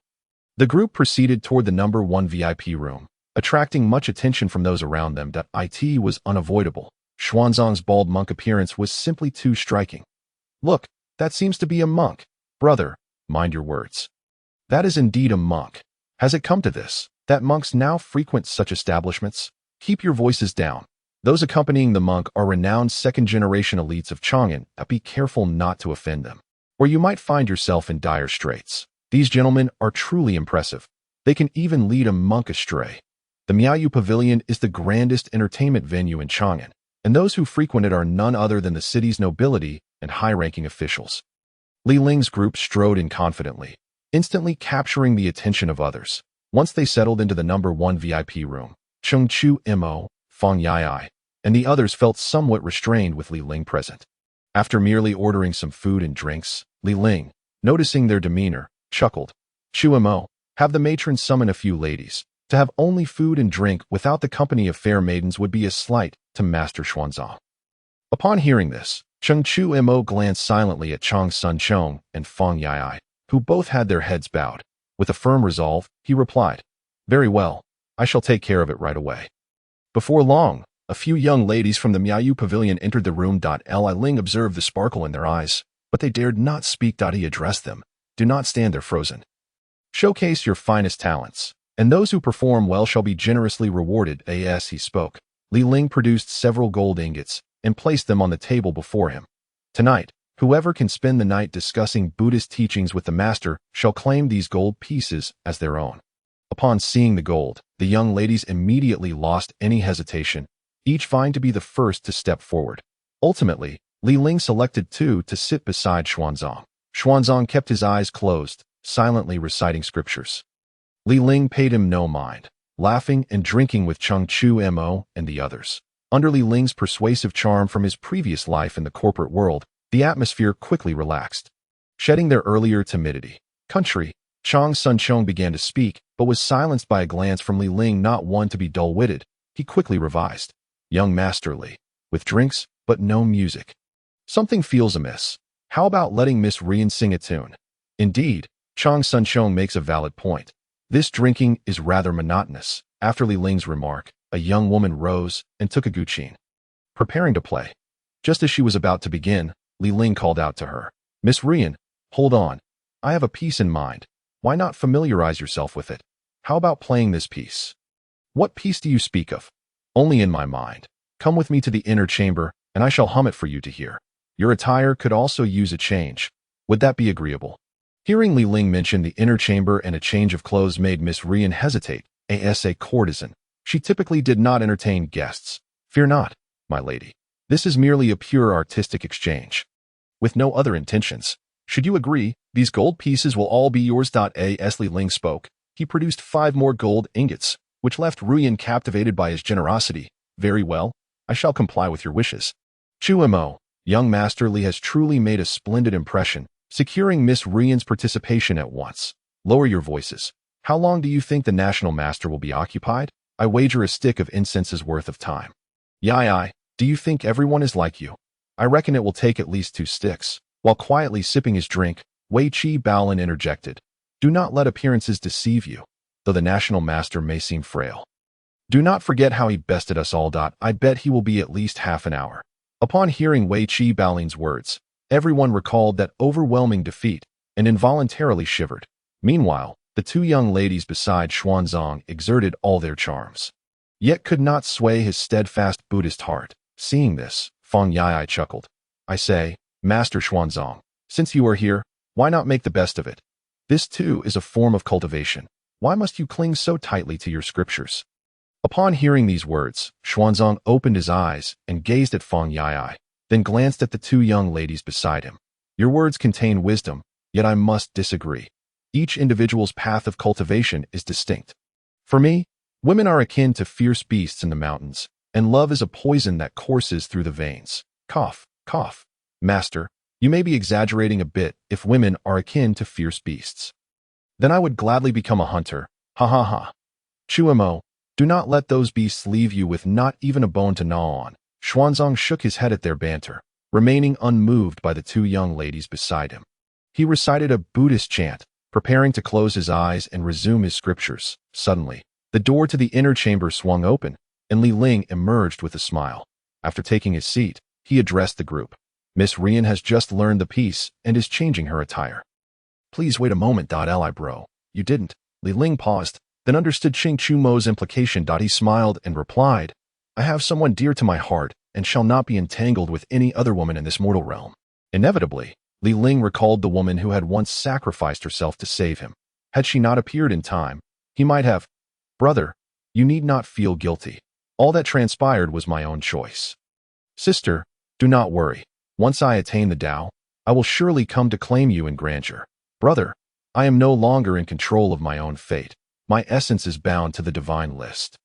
the group proceeded toward the number 1 VIP room, attracting much attention from those around them. It was unavoidable. Xuanzong's bald monk appearance was simply too striking. Look, that seems to be a monk. Brother, mind your words. That is indeed a monk. Has it come to this, that monks now frequent such establishments? Keep your voices down. Those accompanying the monk are renowned second-generation elites of Chang'an, but be careful not to offend them, or you might find yourself in dire straits. These gentlemen are truly impressive. They can even lead a monk astray. The Miaoyu Pavilion is the grandest entertainment venue in Chang'an, and those who frequent it are none other than the city's nobility and high-ranking officials. Li Ling's group strode in confidently, instantly capturing the attention of others. Once they settled into the number 1 VIP room, Cheng Chu Mo, Fang Yai, and the others felt somewhat restrained with Li Ling present. After merely ordering some food and drinks, Li Ling, noticing their demeanor, chuckled. Chu Mo, have the matron summon a few ladies. To have only food and drink without the company of fair maidens would be a slight to Master Xuanzang. Upon hearing this, Cheng Chu Mo glanced silently at Chang Sun Chong and Fang Yai, who both had their heads bowed. With a firm resolve, he replied, "Very well, I shall take care of it right away." Before long, a few young ladies from the Miaoyu Pavilion entered the room. Li Ling observed the sparkle in their eyes, but they dared not speak. He addressed them. Do not stand there frozen. Showcase your finest talents, and those who perform well shall be generously rewarded. As he spoke, Li Ling produced several gold ingots and placed them on the table before him. Tonight, whoever can spend the night discussing Buddhist teachings with the master shall claim these gold pieces as their own. Upon seeing the gold, the young ladies immediately lost any hesitation, each vying to be the first to step forward. Ultimately, Li Ling selected 2 to sit beside Xuanzang. Xuanzang kept his eyes closed, silently reciting scriptures. Li Ling paid him no mind, laughing and drinking with Cheng Chu Mo and the others. Under Li Ling's persuasive charm from his previous life in the corporate world, the atmosphere quickly relaxed. Shedding their earlier timidity, country, Chang Sun Chong began to speak, but was silenced by a glance from Li Ling. Not one to be dull-witted, he quickly revised. Young Master Li, with drinks, but no music. Something feels amiss. How about letting Miss Rian sing a tune? Indeed, Chang Sun Chong makes a valid point. This drinking is rather monotonous. After Li Ling's remark, a young woman rose and took a guqin, preparing to play. Just as she was about to begin, Li Ling called out to her, "Miss Rian, hold on. I have a piece in mind. Why not familiarize yourself with it? How about playing this piece?" "What piece do you speak of?" "Only in my mind. Come with me to the inner chamber, and I shall hum it for you to hear. Your attire could also use a change. Would that be agreeable?" Hearing Li Ling mention the inner chamber and a change of clothes made Miss Rian hesitate. As a courtesan, she typically did not entertain guests. "Fear not, my lady. This is merely a pure artistic exchange, with no other intentions. Should you agree, these gold pieces will all be yours." As Li Ling spoke, he produced 5 more gold ingots, which left Ruyan captivated by his generosity. "Very well, I shall comply with your wishes." Chu Mo, young Master Li has truly made a splendid impression, securing Miss Rian's participation at once. "Lower your voices. How long do you think the national master will be occupied? I wager a stick of incense's worth of time." "Yai, do you think everyone is like you? I reckon it will take at least 2 sticks." While quietly sipping his drink, Wei Qi Baolin interjected, "Do not let appearances deceive you, though the national master may seem frail. Do not forget how he bested us all. I bet he will be at least half an hour." Upon hearing Wei Qi Baolin's words, everyone recalled that overwhelming defeat and involuntarily shivered. Meanwhile, the 2 young ladies beside Xuanzang exerted all their charms, yet could not sway his steadfast Buddhist heart. Seeing this, Fang Yai chuckled. "I say, Master Xuanzang, since you are here, why not make the best of it? This too is a form of cultivation. Why must you cling so tightly to your scriptures?" Upon hearing these words, Xuanzang opened his eyes and gazed at Fang Yai, then glanced at the 2 young ladies beside him. "Your words contain wisdom, yet I must disagree. Each individual's path of cultivation is distinct. For me, women are akin to fierce beasts in the mountains, and love is a poison that courses through the veins." Cough, cough. "Master, you may be exaggerating a bit if women are akin to fierce beasts. Then I would gladly become a hunter. Ha ha ha." "Chu Mo, do not let those beasts leave you with not even a bone to gnaw on." Xuanzang shook his head at their banter, remaining unmoved by the 2 young ladies beside him. He recited a Buddhist chant, preparing to close his eyes and resume his scriptures. Suddenly, the door to the inner chamber swung open, and Li Ling emerged with a smile. After taking his seat, he addressed the group. "Miss Rian has just learned the piece and is changing her attire." "Please wait a moment. Li bro, you didn't." Li Ling paused, then understood Qing Chumo's implication. He smiled and replied, I have someone dear to my heart and shall not be entangled with any other woman in this mortal realm. Inevitably, Ling recalled the woman who had once sacrificed herself to save him. Had she not appeared in time, he might have, Brother, you need not feel guilty. All that transpired was my own choice. Sister, do not worry. Once I attain the Tao, I will surely come to claim you in grandeur. Brother, I am no longer in control of my own fate. My essence is bound to the divine list.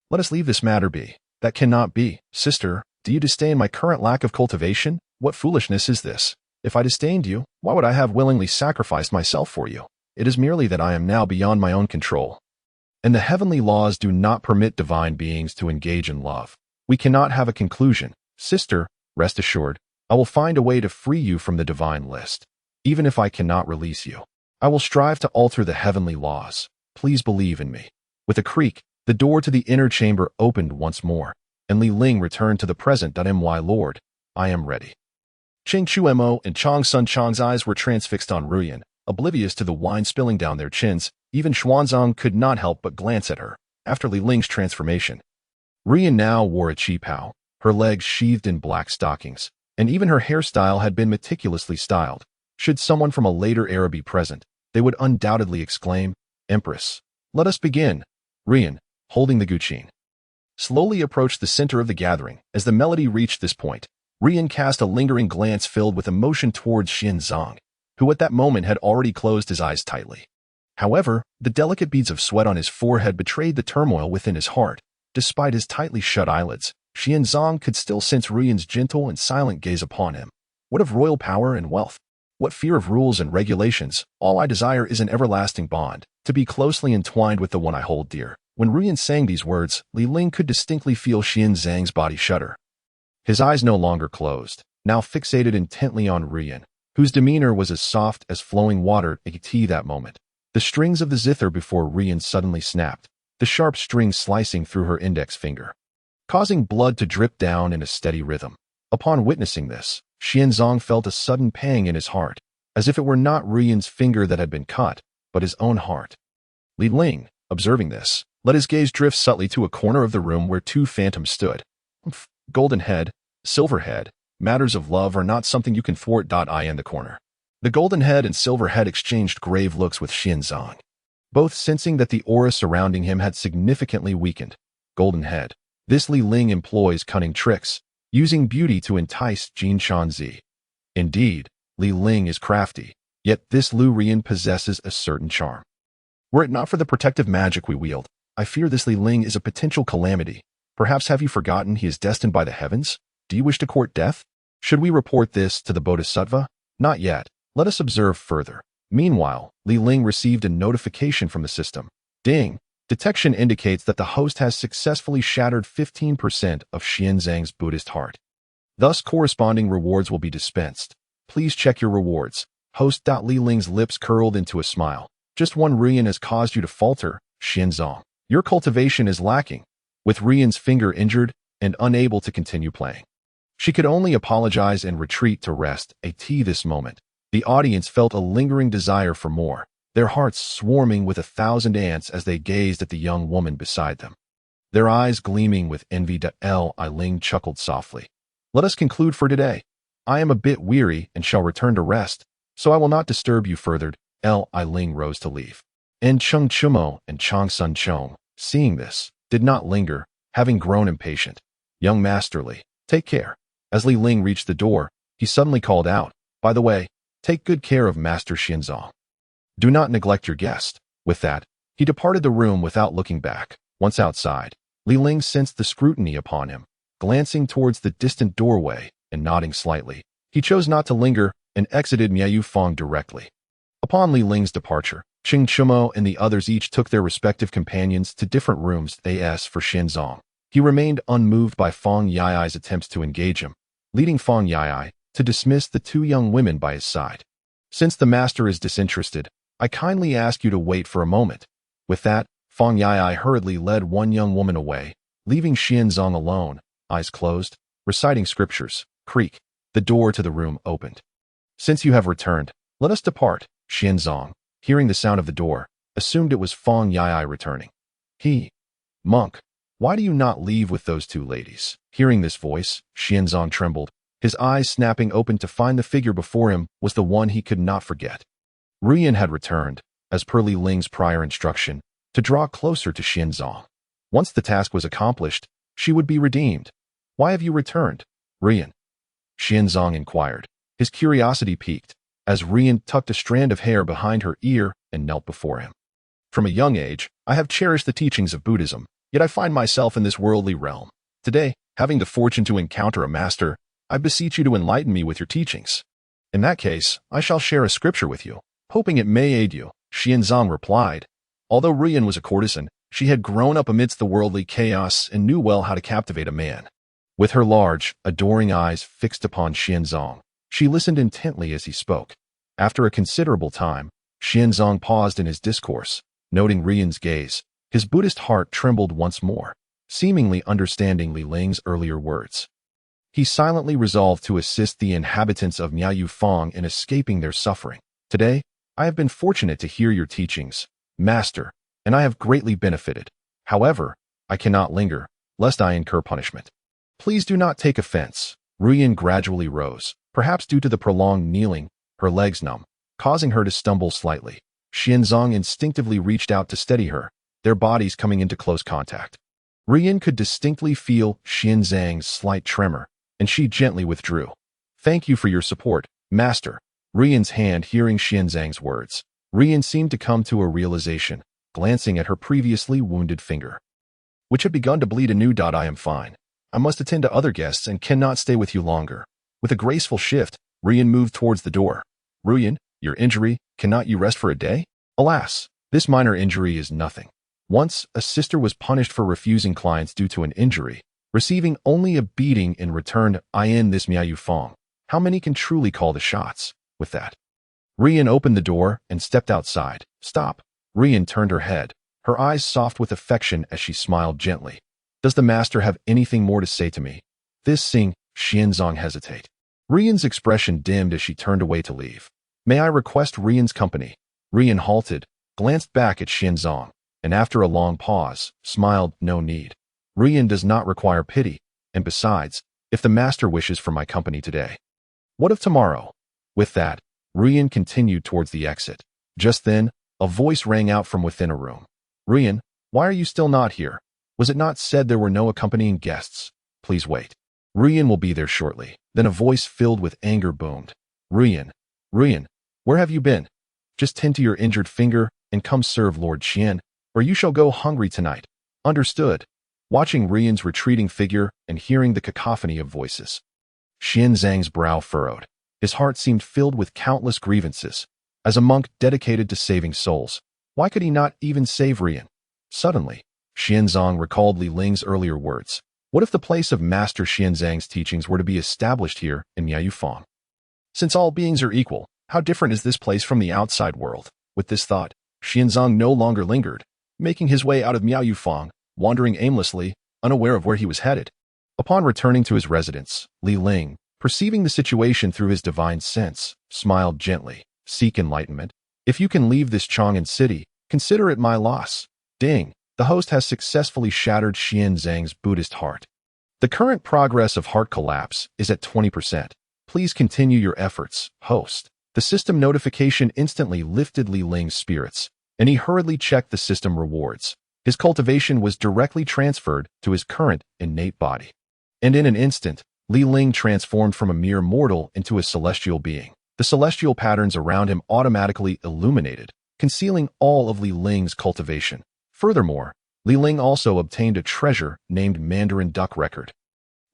Let us leave this matter be. That cannot be. Sister, do you disdain my current lack of cultivation? What foolishness is this? If I disdained you, why would I have willingly sacrificed myself for you? It is merely that I am now beyond my own control. And the heavenly laws do not permit divine beings to engage in love. We cannot have a conclusion. Sister, rest assured, I will find a way to free you from the divine list. Even if I cannot release you, I will strive to alter the heavenly laws. Please believe in me. With a creak, the door to the inner chamber opened once more, and Ling returned to the present. My lord, I am ready. Qing Chumo and Chong Sun Chong's eyes were transfixed on Ruyan, oblivious to the wine spilling down their chins. Even Xuanzang could not help but glance at her. After Ling's transformation, Ruyan now wore a qipao, her legs sheathed in black stockings, and even her hairstyle had been meticulously styled. Should someone from a later era be present, they would undoubtedly exclaim, Empress, let us begin. Ruyan, holding the guqin, slowly approached the center of the gathering. As the melody reached this point, Ruyan cast a lingering glance filled with emotion towards Xuanzang, who at that moment had already closed his eyes tightly. However, the delicate beads of sweat on his forehead betrayed the turmoil within his heart. Despite his tightly shut eyelids, Xuanzang could still sense Ruyan's gentle and silent gaze upon him. What of royal power and wealth? What fear of rules and regulations? All I desire is an everlasting bond, to be closely entwined with the one I hold dear. When Ruyan sang these words, Ling could distinctly feel Xuanzang's body shudder. His eyes no longer closed, now fixated intently on Ruyan, whose demeanor was as soft as flowing water at that moment. The strings of the zither before Ruyan suddenly snapped, the sharp string slicing through her index finger, causing blood to drip down in a steady rhythm. Upon witnessing this, Xuanzang felt a sudden pang in his heart, as if it were not Ruyan's finger that had been cut, but his own heart. Ling, observing this, let his gaze drift subtly to a corner of the room where two phantoms stood. Golden head, silver head, matters of love are not something you can thwart. I in the corner. The golden head and silver head exchanged grave looks with Xuanzang, both sensing that the aura surrounding him had significantly weakened. Golden head, this Ling employs cunning tricks, using beauty to entice Jin Shanzi. Indeed, Ling is crafty, yet this Ruyan possesses a certain charm. Were it not for the protective magic we wield, I fear this Ling is a potential calamity. Perhaps have you forgotten he is destined by the heavens? Do you wish to court death? Should we report this to the Bodhisattva? Not yet. Let us observe further. Meanwhile, Ling received a notification from the system. Ding! Detection indicates that the host has successfully shattered 15% of Xuanzang's Buddhist heart. Thus, corresponding rewards will be dispensed. Please check your rewards. Host. Ling's lips curled into a smile. Just one Ruyan has caused you to falter, Xuanzang. Your cultivation is lacking. With Ruyan's finger injured and unable to continue playing, she could only apologize and retreat to rest. This moment, the audience felt a lingering desire for more, their hearts swarming with 1,000 ants as they gazed at the young woman beside them, their eyes gleaming with envy. Ling chuckled softly. Let us conclude for today. I am a bit weary and shall return to rest, so I will not disturb you further. Ling rose to leave. And Cheng Chumo and Chong Sun Chong, seeing this, did not linger, having grown impatient. Young Master Li, take care. As Ling reached the door, he suddenly called out, by the way, take good care of Master Xuanzang. Do not neglect your guest. With that, he departed the room without looking back. Once outside, Ling sensed the scrutiny upon him, glancing towards the distant doorway and nodding slightly. He chose not to linger and exited Miaoyu Fong directly. Upon Ling's departure, Qing Chumo and the others each took their respective companions to different rooms. As for Xuanzang, he remained unmoved by Fong Yai's attempts to engage him, leading Fong Yai to dismiss the two young women by his side. Since the master is disinterested, I kindly ask you to wait for a moment. With that, Fong Yai hurriedly led one young woman away, leaving Xuanzang alone, eyes closed, reciting scriptures. Creak. The door to the room opened. Since you have returned, let us depart. Xuanzang, hearing the sound of the door, assumed it was Feng Yai returning. Monk, why do you not leave with those two ladies? Hearing this voice, Xianzong trembled, his eyes snapping open to find the figure before him was the one he could not forget. Ruyan had returned, as per Li Ling's prior instruction, to draw closer to Xianzong. Once the task was accomplished, she would be redeemed. Why have you returned, Ruyan? Xianzong inquired, his curiosity piqued, as Ruyan tucked a strand of hair behind her ear and knelt before him. From a young age, I have cherished the teachings of Buddhism, yet I find myself in this worldly realm. Today, having the fortune to encounter a master, I beseech you to enlighten me with your teachings. In that case, I shall share a scripture with you, hoping it may aid you, Xianzong replied. Although Ruyan was a courtesan, she had grown up amidst the worldly chaos and knew well how to captivate a man. With her large, adoring eyes fixed upon Xianzong, she listened intently as he spoke. After a considerable time, Xianzong paused in his discourse, noting Ruyan's gaze. His Buddhist heart trembled once more, seemingly understanding Li Ling's earlier words. He silently resolved to assist the inhabitants of Miaoyu Fong in escaping their suffering. Today, I have been fortunate to hear your teachings, Master, and I have greatly benefited. However, I cannot linger, lest I incur punishment. Please do not take offense. Ruyan gradually rose, perhaps due to the prolonged kneeling, her legs numb, causing her to stumble slightly. Xianzong instinctively reached out to steady her, their bodies coming into close contact. Ruyan could distinctly feel Xianzong's slight tremor, and she gently withdrew. Thank you for your support, Master. Ruyan's hand hearing Xianzong's words. Ruyan seemed to come to a realization, glancing at her previously wounded finger, which had begun to bleed anew. I am fine. I must attend to other guests and cannot stay with you longer. With a graceful shift, Ruyan moved towards the door. Ruyan, your injury, cannot you rest for a day? Alas, this minor injury is nothing. Once, a sister was punished for refusing clients due to an injury, receiving only a beating in return. I end this Miaoyu Fong. How many can truly call the shots? With that, Ruyan opened the door and stepped outside. Stop. Ruyan turned her head, her eyes soft with affection as she smiled gently. Does the master have anything more to say to me? This seeing Xianzong hesitate. Ruyan's expression dimmed as she turned away to leave. May I request Ruyan's company? Ruyan halted, glanced back at Xianzong, and after a long pause, smiled. No need. Ruyan does not require pity, and besides, if the master wishes for my company today, what of tomorrow? With that, Ruyan continued towards the exit. Just then, a voice rang out from within a room. Ruyan, why are you still not here? Was it not said there were no accompanying guests? Please wait. Ruyan will be there shortly. Then a voice filled with anger boomed. Ruyan, where have you been? Just tend to your injured finger and come serve Lord Qian, or you shall go hungry tonight. Understood. Watching Ruyan's retreating figure and hearing the cacophony of voices, Xianzong's brow furrowed. His heart seemed filled with countless grievances. As a monk dedicated to saving souls, why could he not even save Ruyan? Suddenly, Xianzong recalled Li Ling's earlier words. What if the place of Master Xianzong's teachings were to be established here in Miaoyu Fong? Since all beings are equal, how different is this place from the outside world? With this thought, Xianzong no longer lingered, making his way out of Miaoyu Fong, wandering aimlessly, unaware of where he was headed. Upon returning to his residence, Li Ling, perceiving the situation through his divine sense, smiled gently. Seek enlightenment. If you can leave this Chang'an city, consider it my loss. Ding. The host has successfully shattered Xianzong's Buddhist heart. The current progress of heart collapse is at 20%. Please continue your efforts, host. The system notification instantly lifted Li Ling's spirits, and he hurriedly checked the system rewards. His cultivation was directly transferred to his current innate body. And in an instant, Li Ling transformed from a mere mortal into a celestial being. The celestial patterns around him automatically illuminated, concealing all of Li Ling's cultivation. Furthermore, Li Ling also obtained a treasure named Mandarin Duck Record,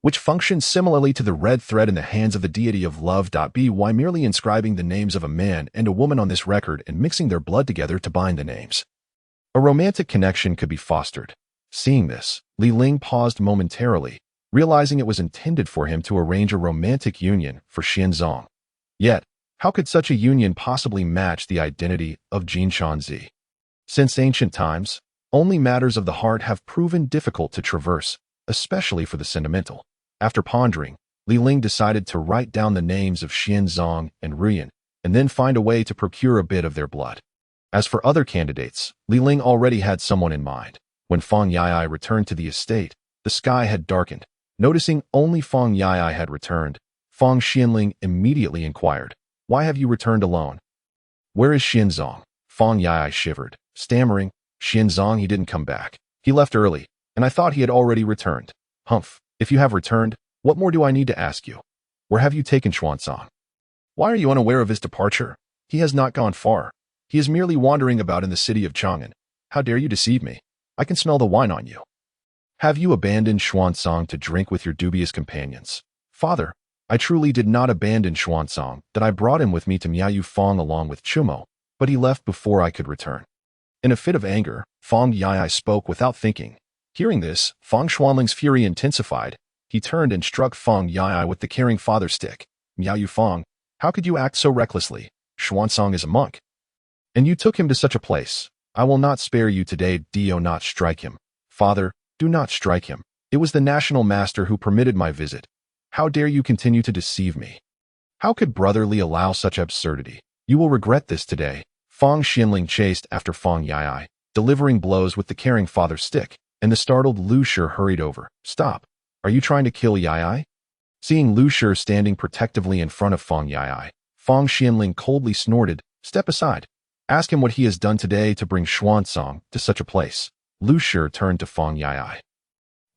which functions similarly to the red thread in the hands of the deity of love. By merely inscribing the names of a man and a woman on this record and mixing their blood together to bind the names, a romantic connection could be fostered. Seeing this, Li Ling paused momentarily, realizing it was intended for him to arrange a romantic union for Xianzong. Yet, how could such a union possibly match the identity of Jin Shanzi? Since ancient times, only matters of the heart have proven difficult to traverse, especially for the sentimental. After pondering, Li Ling decided to write down the names of Xianzong and Ruyan, and then find a way to procure a bit of their blood. As for other candidates, Ling already had someone in mind. When Fang Yai returned to the estate, the sky had darkened. Noticing only Fang Yai had returned, Fang Xianling immediately inquired, "Why have you returned alone?" "Where is Xianzong?" Fang Yai shivered, stammering, "Xianzong, he didn't come back. He left early, and I thought he had already returned." "Humph, if you have returned, what more do I need to ask you? Where have you taken Xuanzong? Why are you unaware of his departure? He has not gone far. He is merely wandering about in the city of Chang'an. How dare you deceive me? I can smell the wine on you. Have you abandoned Xuanzong to drink with your dubious companions?" "Father, I truly did not abandon Xuanzong, that I brought him with me to Miaoyu Fang along with Chumo, but he left before I could return." In a fit of anger, Fang Yai spoke without thinking. Hearing this, Fang Xuanling's fury intensified. He turned and struck Fang Yai with the caring father stick. "Miaoyu Fang, how could you act so recklessly? Xuanzong is a monk, and you took him to such a place. I will not spare you today. Do not strike him. Father, do not strike him. It was the national master who permitted my visit. How dare you continue to deceive me? How could brotherly allow such absurdity? You will regret this today." Fang Xianling chased after Fang Yai, delivering blows with the caring father stick, and the startled Lu Shi hurried over. "Stop. Are you trying to kill Yai?" Seeing Lu Shi standing protectively in front of Fang Yai, Fang Xianling coldly snorted, "Step aside. Ask him what he has done today to bring Xuanzong to such a place." Lu Shi turned to Fang Yai.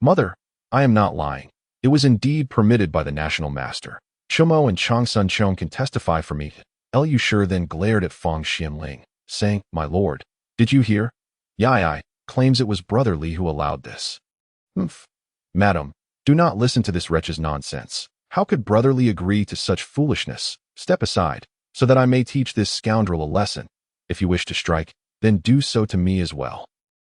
"Mother, I am not lying. It was indeed permitted by the national master. Chumo and Chang Sun Chong can testify for me." Lu Shi then glared at Fang Xianling, saying, "My lord, did you hear? Yai claims it was brotherly who allowed this." "Humph. Madam, do not listen to this wretch's nonsense. How could brotherly agree to such foolishness? Step aside, so that I may teach this scoundrel a lesson. If you wish to strike, then do so to me as well."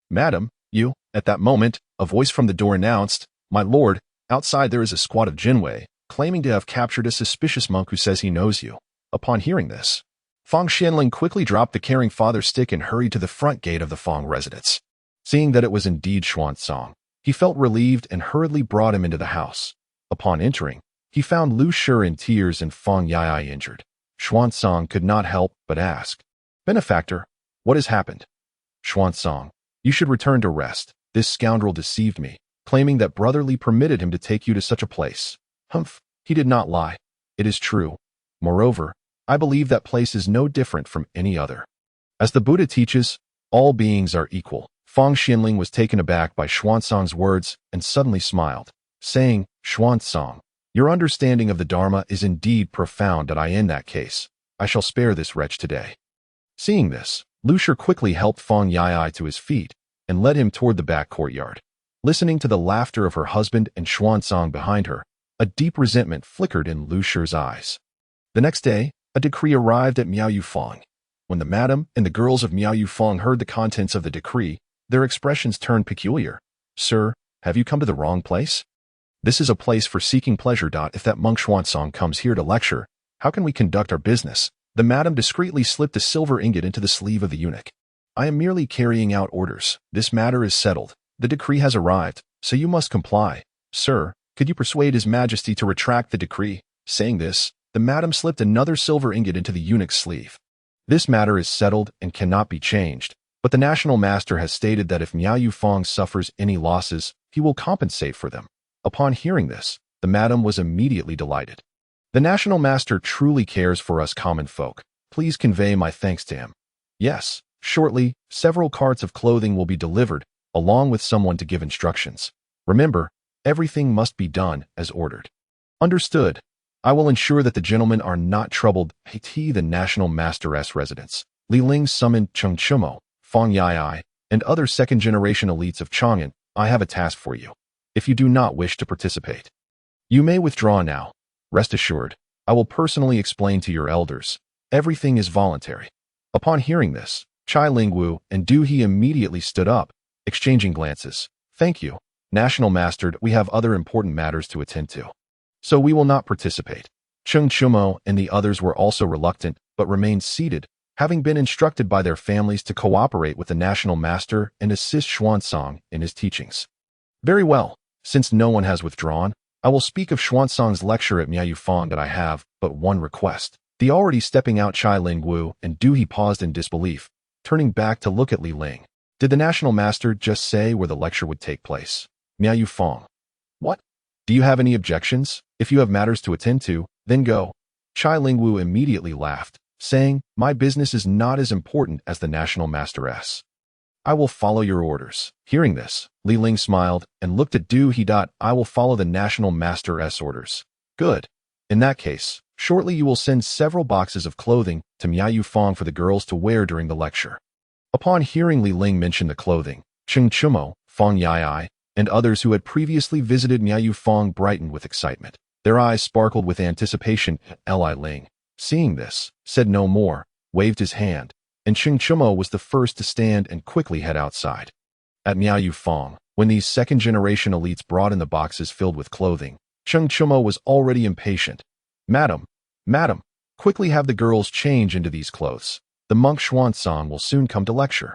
"Madam, you..." At that moment, a voice from the door announced, "My lord, outside there is a squad of Jinwei, claiming to have captured a suspicious monk who says he knows you." Upon hearing this, Fang Xianling quickly dropped the caring father stick and hurried to the front gate of the Fang residence. Seeing that it was indeed Xuanzong, he felt relieved and hurriedly brought him into the house. Upon entering, he found Lu Shi in tears and Fang Yai injured. Xuanzong could not help but ask, "Benefactor, what has happened?" "Xuanzong, you should return to rest. This scoundrel deceived me, claiming that brotherly permitted him to take you to such a place." "Humph, he did not lie. It is true. Moreover, I believe that place is no different from any other. As the Buddha teaches, all beings are equal." Fang Xianling was taken aback by Xuanzong's words and suddenly smiled, saying, "Xuanzong, your understanding of the Dharma is indeed profound. In that case, I shall spare this wretch today." Seeing this, Lu Shi quickly helped Fang Yai to his feet and led him toward the back courtyard. Listening to the laughter of her husband and Xuanzong behind her, a deep resentment flickered in Lu Shi's eyes. The next day, a decree arrived at Miaoyu Fang. When the madam and the girls of Miaoyu Fang heard the contents of the decree, their expressions turned peculiar. "Sir, have you come to the wrong place? This is a place for seeking pleasure. If that monk Xuanzong comes here to lecture, how can we conduct our business?" The madam discreetly slipped a silver ingot into the sleeve of the eunuch. "I am merely carrying out orders. This matter is settled. The decree has arrived, so you must comply. Sir, could you persuade His Majesty to retract the decree?" Saying this, the madam slipped another silver ingot into the eunuch's sleeve. "This matter is settled and cannot be changed, but the national master has stated that if Miaoyu Fang suffers any losses, he will compensate for them." Upon hearing this, the madam was immediately delighted. "The national master truly cares for us common folk. Please convey my thanks to him." "Yes, shortly, several carts of clothing will be delivered, along with someone to give instructions. Remember, everything must be done as ordered." "Understood. I will ensure that the gentlemen are not troubled." The national master's residence. Ling summoned Cheng Chumo, Fang Yai, and other second-generation elites of Chang'an. "I have a task for you. If you do not wish to participate, you may withdraw now. Rest assured, I will personally explain to your elders. Everything is voluntary." Upon hearing this, Chai Lingwu and Du He immediately stood up, exchanging glances. "Thank you, National Master. We have other important matters to attend to, so we will not participate." Cheng Chumo and the others were also reluctant, but remained seated, having been instructed by their families to cooperate with the National Master and assist Xuanzong in his teachings. "Very well. Since no one has withdrawn, I will speak of Xuanzong's lecture at Miaoyu Fang. That I have but one request." The already stepping out Chai Lingwu and Du He paused in disbelief. turning back to look at Li Ling. Did the national master just say where the lecture would take place? Miao Fong. What? Do you have any objections? If you have matters to attend to, then go. Chai Lingwu immediately laughed, saying, my business is not as important as the national masteress. I will follow your orders. Hearing this, Li Ling smiled and looked at Du He. I will follow the national master's orders. Good. In that case, shortly you will send several boxes of clothing to Miao Fong for the girls to wear during the lecture. Upon hearing Li Ling mention the clothing, Cheng Chumo, Fong Yai, and others who had previously visited Miao Fong brightened with excitement. Their eyes sparkled with anticipation. Li Ling, seeing this, said no more, waved his hand, and Cheng Chumo was the first to stand and quickly head outside. At Miao Fong, when these second-generation elites brought in the boxes filled with clothing, Cheng Chumo was already impatient. Madam, quickly have the girls change into these clothes. The monk Xuanzang will soon come to lecture.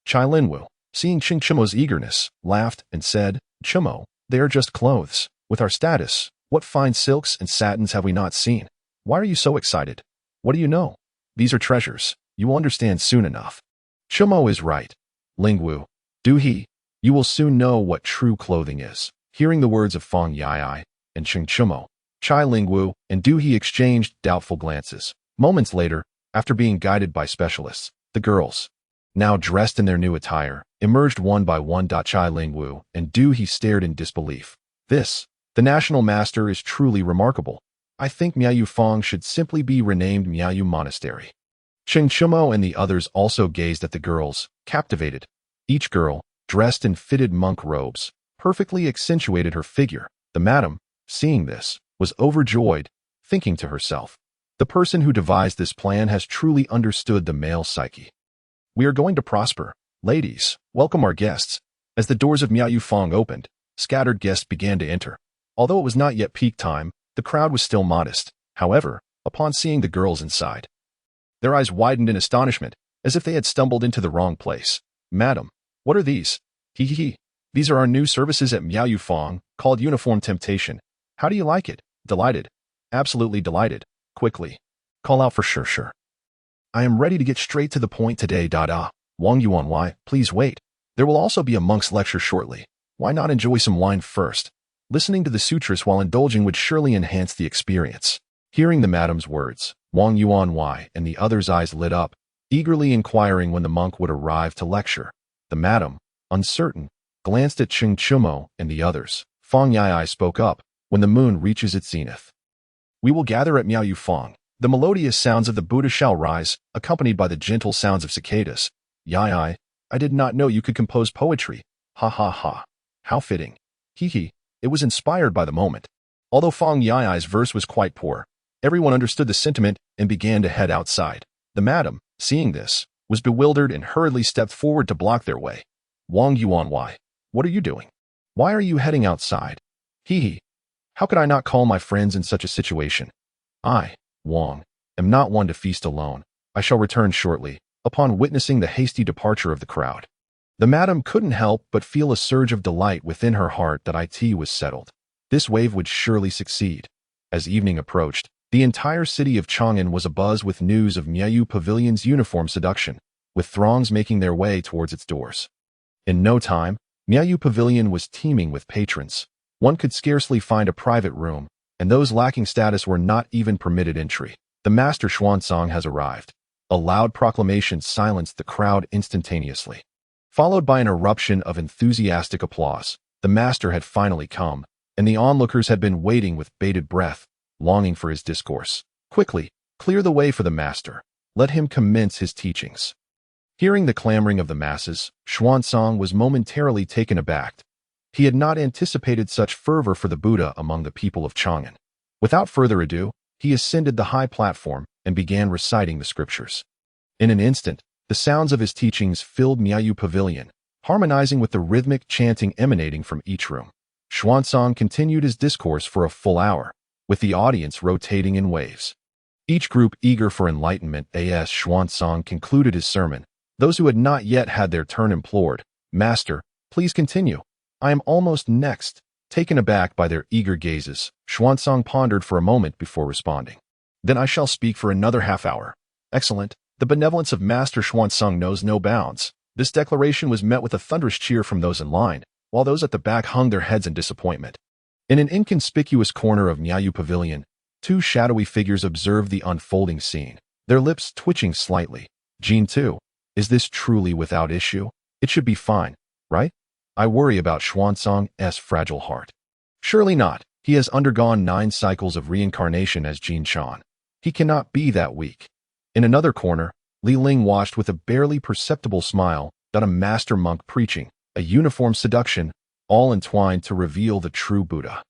Chai Linwu, seeing Cheng Chumo's eagerness, laughed and said, Chumo, they are just clothes. With our status, what fine silks and satins have we not seen? Why are you so excited? What do you know? These are treasures. You will understand soon enough. Chumo is right. Lingwu, Du He, you will soon know what true clothing is. Hearing the words of Fong Yai and Cheng Chumo, Chai Lingwu and Du He exchanged doubtful glances. Moments later, after being guided by specialists, the girls, now dressed in their new attire, emerged one by one. Chai Lingwu and Du He stared in disbelief. The national master is truly remarkable. I think Miao Fong should simply be renamed Miao Monastery. Cheng Chumo and the others also gazed at the girls, captivated. Each girl, dressed in fitted monk robes, perfectly accentuated her figure. The madam, seeing this, was overjoyed, thinking to herself, the person who devised this plan has truly understood the male psyche. We are going to prosper. Ladies, welcome our guests. As the doors of Miao Fong opened, scattered guests began to enter. Although it was not yet peak time, the crowd was still modest. However, upon seeing the girls inside, their eyes widened in astonishment, as if they had stumbled into the wrong place. Madam, what are these? These are our new services at Miao Fong, called Uniform Temptation. How do you like it? Delighted. Absolutely delighted. Quickly. Call out for sure. I am ready to get straight to the point today. Wang Yuan, why? Please wait. There will also be a monk's lecture shortly. Why not enjoy some wine first? Listening to the sutras while indulging would surely enhance the experience. Hearing the madam's words, Wang Yuan and the others' eyes lit up, eagerly inquiring when the monk would arrive to lecture. The madam, uncertain, glanced at Cheng Chumo and the others. Fong Yai spoke up, when the moon reaches its zenith. We will gather at Miao Fong. The melodious sounds of the Buddha shall rise, accompanied by the gentle sounds of cicadas. Yai, I did not know you could compose poetry. Ha ha ha. How fitting. It was inspired by the moment. Although Fong Yai's verse was quite poor, everyone understood the sentiment and began to head outside. The madam, seeing this, was bewildered and hurriedly stepped forward to block their way. Wang Yuan, what are you doing? Why are you heading outside? How could I not call my friends in such a situation? I, Wang, am not one to feast alone. I shall return shortly, upon witnessing the hasty departure of the crowd. The madam couldn't help but feel a surge of delight within her heart that it was settled. This wave would surely succeed. As evening approached, the entire city of Chang'an was abuzz with news of Miao Pavilion's uniform seduction, with throngs making their way towards its doors. In no time, Miao Pavilion was teeming with patrons. One could scarcely find a private room, and those lacking status were not even permitted entry. The master Xuanzang has arrived. A loud proclamation silenced the crowd instantaneously. Followed by an eruption of enthusiastic applause, the master had finally come, and the onlookers had been waiting with bated breath, longing for his discourse. Quickly, clear the way for the master. Let him commence his teachings. Hearing the clamoring of the masses, Xuanzang was momentarily taken aback. He had not anticipated such fervor for the Buddha among the people of Chang'an. Without further ado, he ascended the high platform and began reciting the scriptures. In an instant, the sounds of his teachings filled Miao Pavilion, harmonizing with the rhythmic chanting emanating from each room. Xuanzang continued his discourse for a full hour, with the audience rotating in waves. Each group eager for enlightenment. As Xuanzang concluded his sermon, those who had not yet had their turn implored, Master, please continue. I am almost next. Taken aback by their eager gazes, Xuanzang pondered for a moment before responding. Then I shall speak for another half hour. Excellent. The benevolence of Master Xuanzang knows no bounds. This declaration was met with a thunderous cheer from those in line, while those at the back hung their heads in disappointment. In an inconspicuous corner of Miaoyu Pavilion, two shadowy figures observed the unfolding scene, their lips twitching slightly. Jean too. Is this truly without issue? It should be fine, right? I worry about Xuanzang's fragile heart. Surely not. He has undergone 9 cycles of reincarnation as Jin Chan. He cannot be that weak. In another corner, Ling watched with a barely perceptible smile that a master monk preaching, a uniform seduction, all entwined to reveal the true Buddha.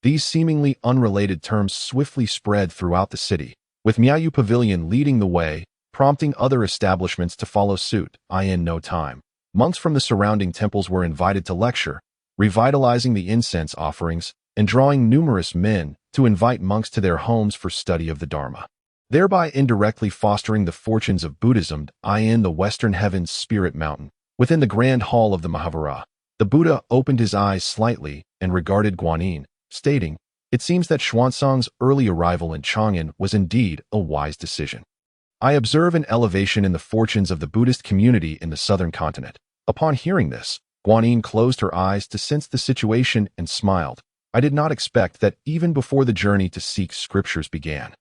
These seemingly unrelated terms swiftly spread throughout the city, with Miaoyu Pavilion leading the way, prompting other establishments to follow suit. In no time, monks from the surrounding temples were invited to lecture, revitalizing the incense offerings and drawing numerous men to invite monks to their homes for study of the Dharma, thereby indirectly fostering the fortunes of Buddhism. In the Western Heavens Spirit Mountain, within the Grand Hall of the Mahavira, the Buddha opened his eyes slightly and regarded Guanyin, stating, "It seems that Xuanzang's early arrival in Chang'an was indeed a wise decision. I observe an elevation in the fortunes of the Buddhist community in the southern continent." Upon hearing this, Guanyin closed her eyes to sense the situation and smiled. "I did not expect that even before the journey to seek scriptures began,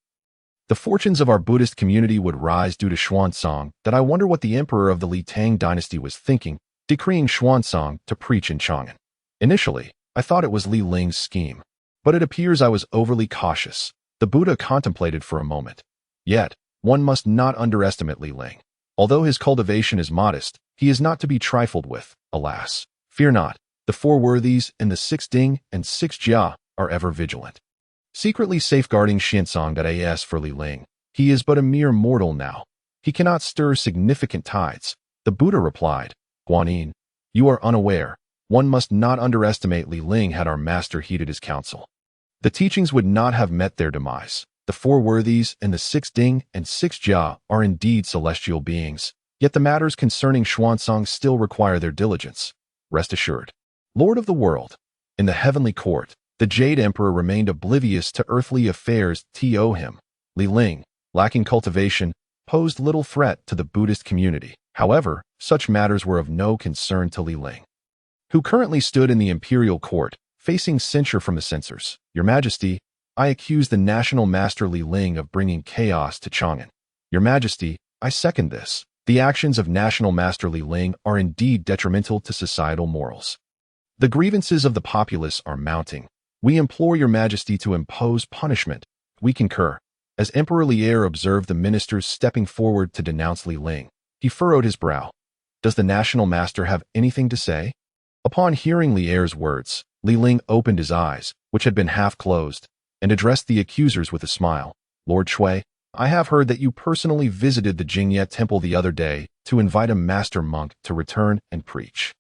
the fortunes of our Buddhist community would rise due to Xuanzang. That I wonder what the emperor of the Li Tang dynasty was thinking, decreeing Xuanzang to preach in Chang'an. Initially, I thought it was Ling's scheme, but it appears I was overly cautious." The Buddha contemplated for a moment. Yet, one must not underestimate Ling. Although his cultivation is modest, he is not to be trifled with. Alas, fear not. The 4 worthies and the 6 Ding and 6 Jia are ever vigilant, secretly safeguarding Xuanzang. For Ling, he is but a mere mortal now. He cannot stir significant tides. The Buddha replied, "Guanyin, you are unaware. One must not underestimate Ling. Had our master heeded his counsel, the teachings would not have met their demise. The 4 worthies and the 6 Ding and 6 Jia are indeed celestial beings, yet the matters concerning Xuanzang still require their diligence. Rest assured." Lord of the world, in the heavenly court, the Jade Emperor remained oblivious to earthly affairs. Him, Ling, lacking cultivation, posed little threat to the Buddhist community. However, such matters were of no concern to Ling, who currently stood in the imperial court, facing censure from the censors. "Your Majesty, I accuse the national master Ling of bringing chaos to Chang'an." "Your Majesty, I second this. The actions of national master Ling are indeed detrimental to societal morals. The grievances of the populace are mounting. We implore your Majesty to impose punishment." "We concur." As Emperor Lier observed the ministers stepping forward to denounce Ling, he furrowed his brow. "Does the national master have anything to say?" Upon hearing Lier's words, Ling opened his eyes, which had been half closed, and addressed the accusers with a smile. "Lord Shui, I have heard that you personally visited the Jingye temple the other day to invite a master monk to return and preach.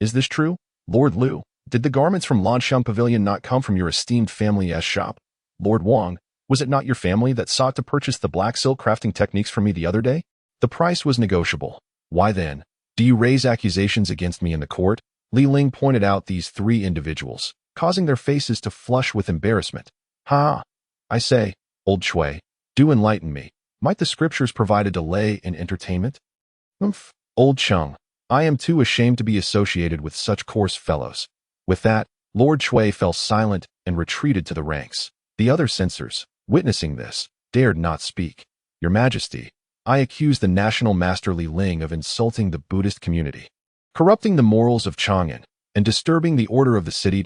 Is this true? Lord Liu, did the garments from Lansheng Pavilion not come from your esteemed family's shop? Lord Wang, was it not your family that sought to purchase the black silk crafting techniques from me the other day? The price was negotiable. Why then, do you raise accusations against me in the court?" Ling pointed out these 3 individuals, causing their faces to flush with embarrassment. "Ha! I say, old Shui, do enlighten me. Might the scriptures provide a delay in entertainment?" "Umph, old Chung, I am too ashamed to be associated with such coarse fellows." With that, Lord Shui fell silent and retreated to the ranks. The other censors, witnessing this, dared not speak. "Your Majesty, I accuse the national master Ling of insulting the Buddhist community, corrupting the morals of Chang'an, and disturbing the order of the city."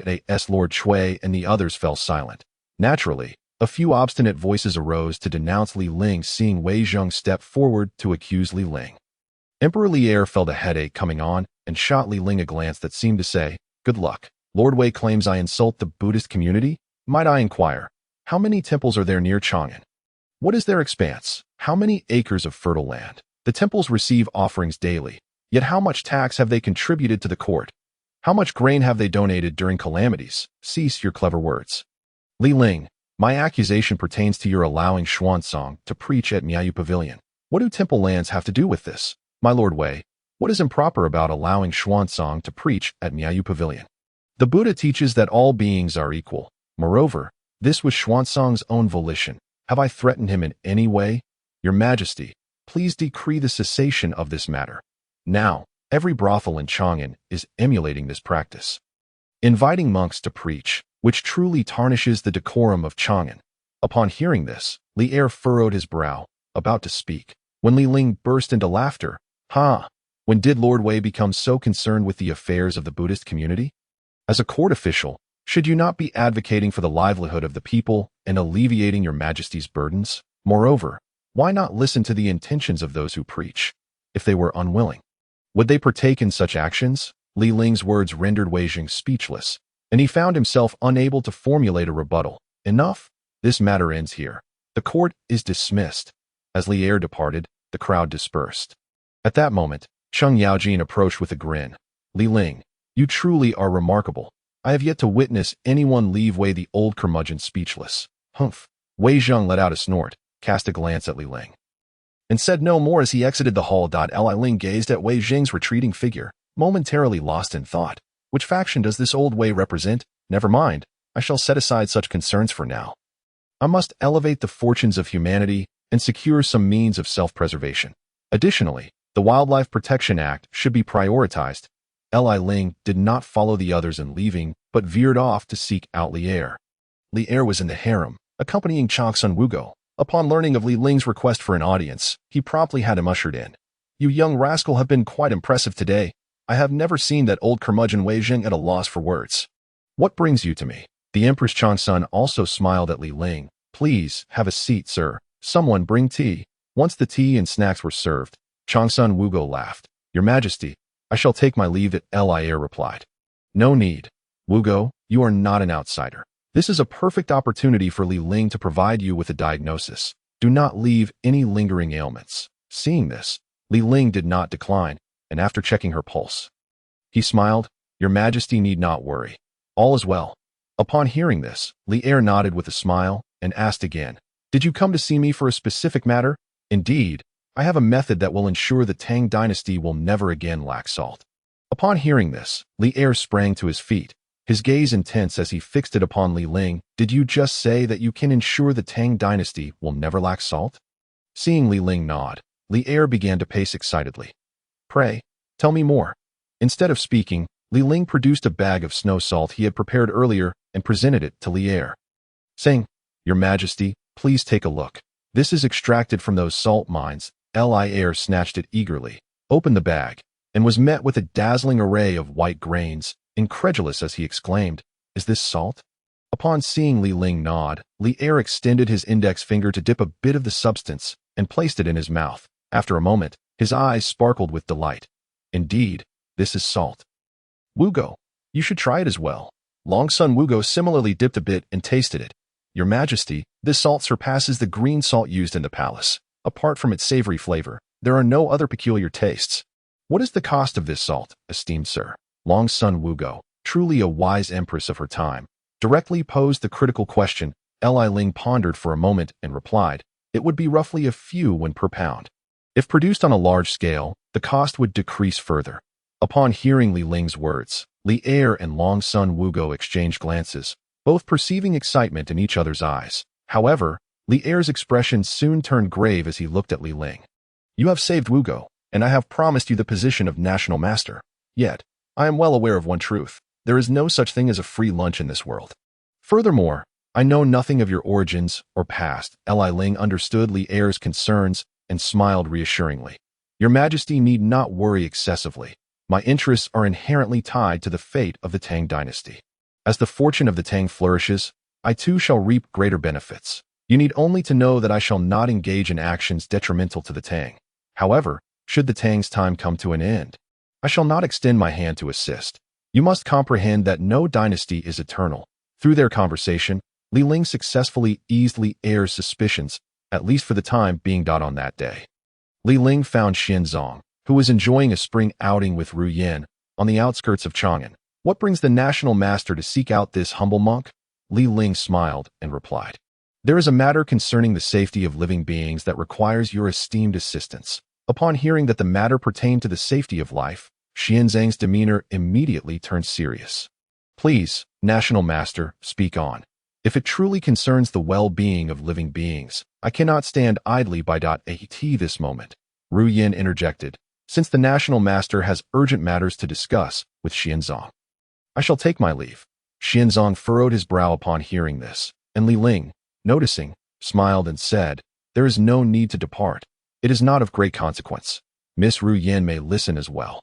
Lord Shui and the others fell silent. Naturally, a few obstinate voices arose to denounce Ling. Seeing Wei Zheng step forward to accuse Ling, Emperor Lier felt a headache coming on and shot Ling a glance that seemed to say, "Good luck. Lord Wei claims I insult the Buddhist community? Might I inquire, how many temples are there near Chang'an? What is their expanse? How many acres of fertile land? The temples receive offerings daily, yet how much tax have they contributed to the court? How much grain have they donated during calamities? Cease your clever words. Ling, my accusation pertains to your allowing Xuanzang to preach at Miaoyu Pavilion. What do temple lands have to do with this? My Lord Wei, what is improper about allowing Xuanzang to preach at Miaoyu Pavilion? The Buddha teaches that all beings are equal. Moreover, this was Xuanzang's own volition. Have I threatened him in any way? Your Majesty, please decree the cessation of this matter. Now, every brothel in Chang'an is emulating this practice, inviting monks to preach, which truly tarnishes the decorum of Chang'an. Upon hearing this, Li Er furrowed his brow, about to speak, when Li Ling burst into laughter. When did Lord Wei become so concerned with the affairs of the Buddhist community? As a court official, should you not be advocating for the livelihood of the people and alleviating your Majesty's burdens? Moreover, why not listen to the intentions of those who preach? If they were unwilling, would they partake in such actions? Li Ling's words rendered Wei Jing speechless, and he found himself unable to formulate a rebuttal. Enough. This matter ends here. The court is dismissed. As Li Er departed, the crowd dispersed. At that moment, Cheng Yaojin approached with a grin. Li Ling, you truly are remarkable. I have yet to witness anyone leave Wei the old curmudgeon speechless. Humph. Wei Zheng let out a snort, cast a glance at Li Ling, and said no more as he exited the hall. Li Ling gazed at Wei Jing's retreating figure, momentarily lost in thought. Which faction does this old Wei represent? Never mind, I shall set aside such concerns for now. I must elevate the fortunes of humanity and secure some means of self-preservation. Additionally, the Wildlife Protection Act should be prioritized. Li Ling did not follow the others in leaving, but veered off to seek out Li Er. Li Er was in the harem, accompanying Sun Wukong. Upon learning of Li Ling's request for an audience, he promptly had him ushered in. You young rascal have been quite impressive today. I have never seen that old curmudgeon Wei Jing at a loss for words. What brings you to me? The Empress Changsun also smiled at Li Ling. Please, have a seat, sir. Someone bring tea. Once the tea and snacks were served, Sun Wukong laughed. Your Majesty, I shall take my leave. Li Er replied. No need. Wukong, you are not an outsider. This is a perfect opportunity for Li Ling to provide you with a diagnosis. Do not leave any lingering ailments. Seeing this, Li Ling did not decline, and after checking her pulse, he smiled. Your Majesty need not worry. All is well. Upon hearing this, Li Er nodded with a smile and asked again, did you come to see me for a specific matter? Indeed, I have a method that will ensure the Tang dynasty will never again lack salt. Upon hearing this, Li Er sprang to his feet, his gaze intense as he fixed it upon Li Ling. Did you just say that you can ensure the Tang dynasty will never lack salt? Seeing Li Ling nod, Li Er began to pace excitedly. Pray, tell me more. Instead of speaking, Li Ling produced a bag of snow salt he had prepared earlier and presented it to Li Er, saying, Your Majesty, please take a look. This is extracted from those salt mines. Li Er snatched it eagerly, opened the bag, and was met with a dazzling array of white grains. Incredulous as he exclaimed, Is this salt? Upon seeing Li Ling nod, Li Er extended his index finger to dip a bit of the substance and placed it in his mouth. After a moment, his eyes sparkled with delight. Indeed, this is salt. Wukong, you should try it as well. Sun Wukong similarly dipped a bit and tasted it. Your Majesty, this salt surpasses the green salt used in the palace. Apart from its savory flavor, there are no other peculiar tastes. What is the cost of this salt, esteemed sir? Sun Wukong, truly a wise empress of her time, directly posed the critical question. Li Ling pondered for a moment and replied, it would be roughly a few when per pound. If produced on a large scale, the cost would decrease further. Upon hearing Li Ling's words, Li Er and Sun Wukong exchanged glances, both perceiving excitement in each other's eyes. However, Li Er's expression soon turned grave as he looked at Li Ling. You have saved Wukong, and I have promised you the position of national master. Yet, I am well aware of one truth. There is no such thing as a free lunch in this world. Furthermore, I know nothing of your origins or past. Li Ling understood Li Er's concerns and smiled reassuringly. Your Majesty need not worry excessively. My interests are inherently tied to the fate of the Tang dynasty. As the fortune of the Tang flourishes, I too shall reap greater benefits. You need only to know that I shall not engage in actions detrimental to the Tang. However, should the Tang's time come to an end, I shall not extend my hand to assist. You must comprehend that no dynasty is eternal. Through their conversation, Li Ling successfully eased Li Er's suspicions, at least for the time being. On that day, Li Ling found Xin Zong, who was enjoying a spring outing with Ru Yin, on the outskirts of Chang'an. What brings the national master to seek out this humble monk? Li Ling smiled and replied, there is a matter concerning the safety of living beings that requires your esteemed assistance. Upon hearing that the matter pertained to the safety of life, Xin Zhang's demeanor immediately turned serious. Please, national master, speak on. If it truly concerns the well-being of living beings, I cannot stand idly by. At this moment, Ru Yin interjected, since the National Master has urgent matters to discuss with Xianzong. I shall take my leave. Xianzong furrowed his brow upon hearing this, and Li Ling, noticing, smiled and said, there is no need to depart. It is not of great consequence. Miss Ru Yin may listen as well.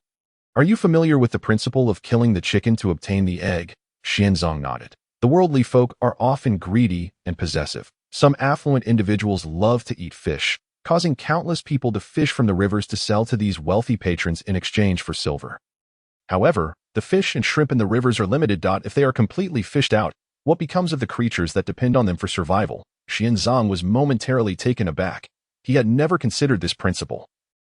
Are you familiar with the principle of killing the chicken to obtain the egg? Xianzong nodded. The worldly folk are often greedy and possessive. Some affluent individuals love to eat fish, causing countless people to fish from the rivers to sell to these wealthy patrons in exchange for silver. However, the fish and shrimp in the rivers are limited. If they are completely fished out, what becomes of the creatures that depend on them for survival? Xianzong was momentarily taken aback. He had never considered this principle,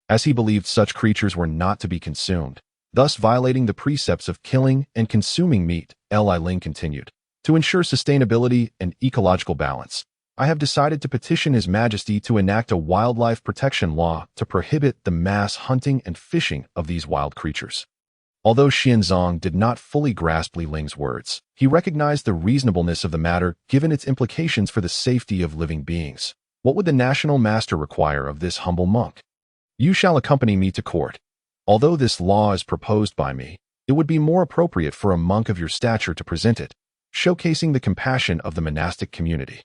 as he believed such creatures were not to be consumed, thus violating the precepts of killing and consuming meat. Ling continued. To ensure sustainability and ecological balance, I have decided to petition His Majesty to enact a wildlife protection law to prohibit the mass hunting and fishing of these wild creatures. Although Xianzong did not fully grasp Li Ling's words, he recognized the reasonableness of the matter given its implications for the safety of living beings. What would the National Master require of this humble monk? You shall accompany me to court. Although this law is proposed by me, it would be more appropriate for a monk of your stature to present it, showcasing the compassion of the monastic community.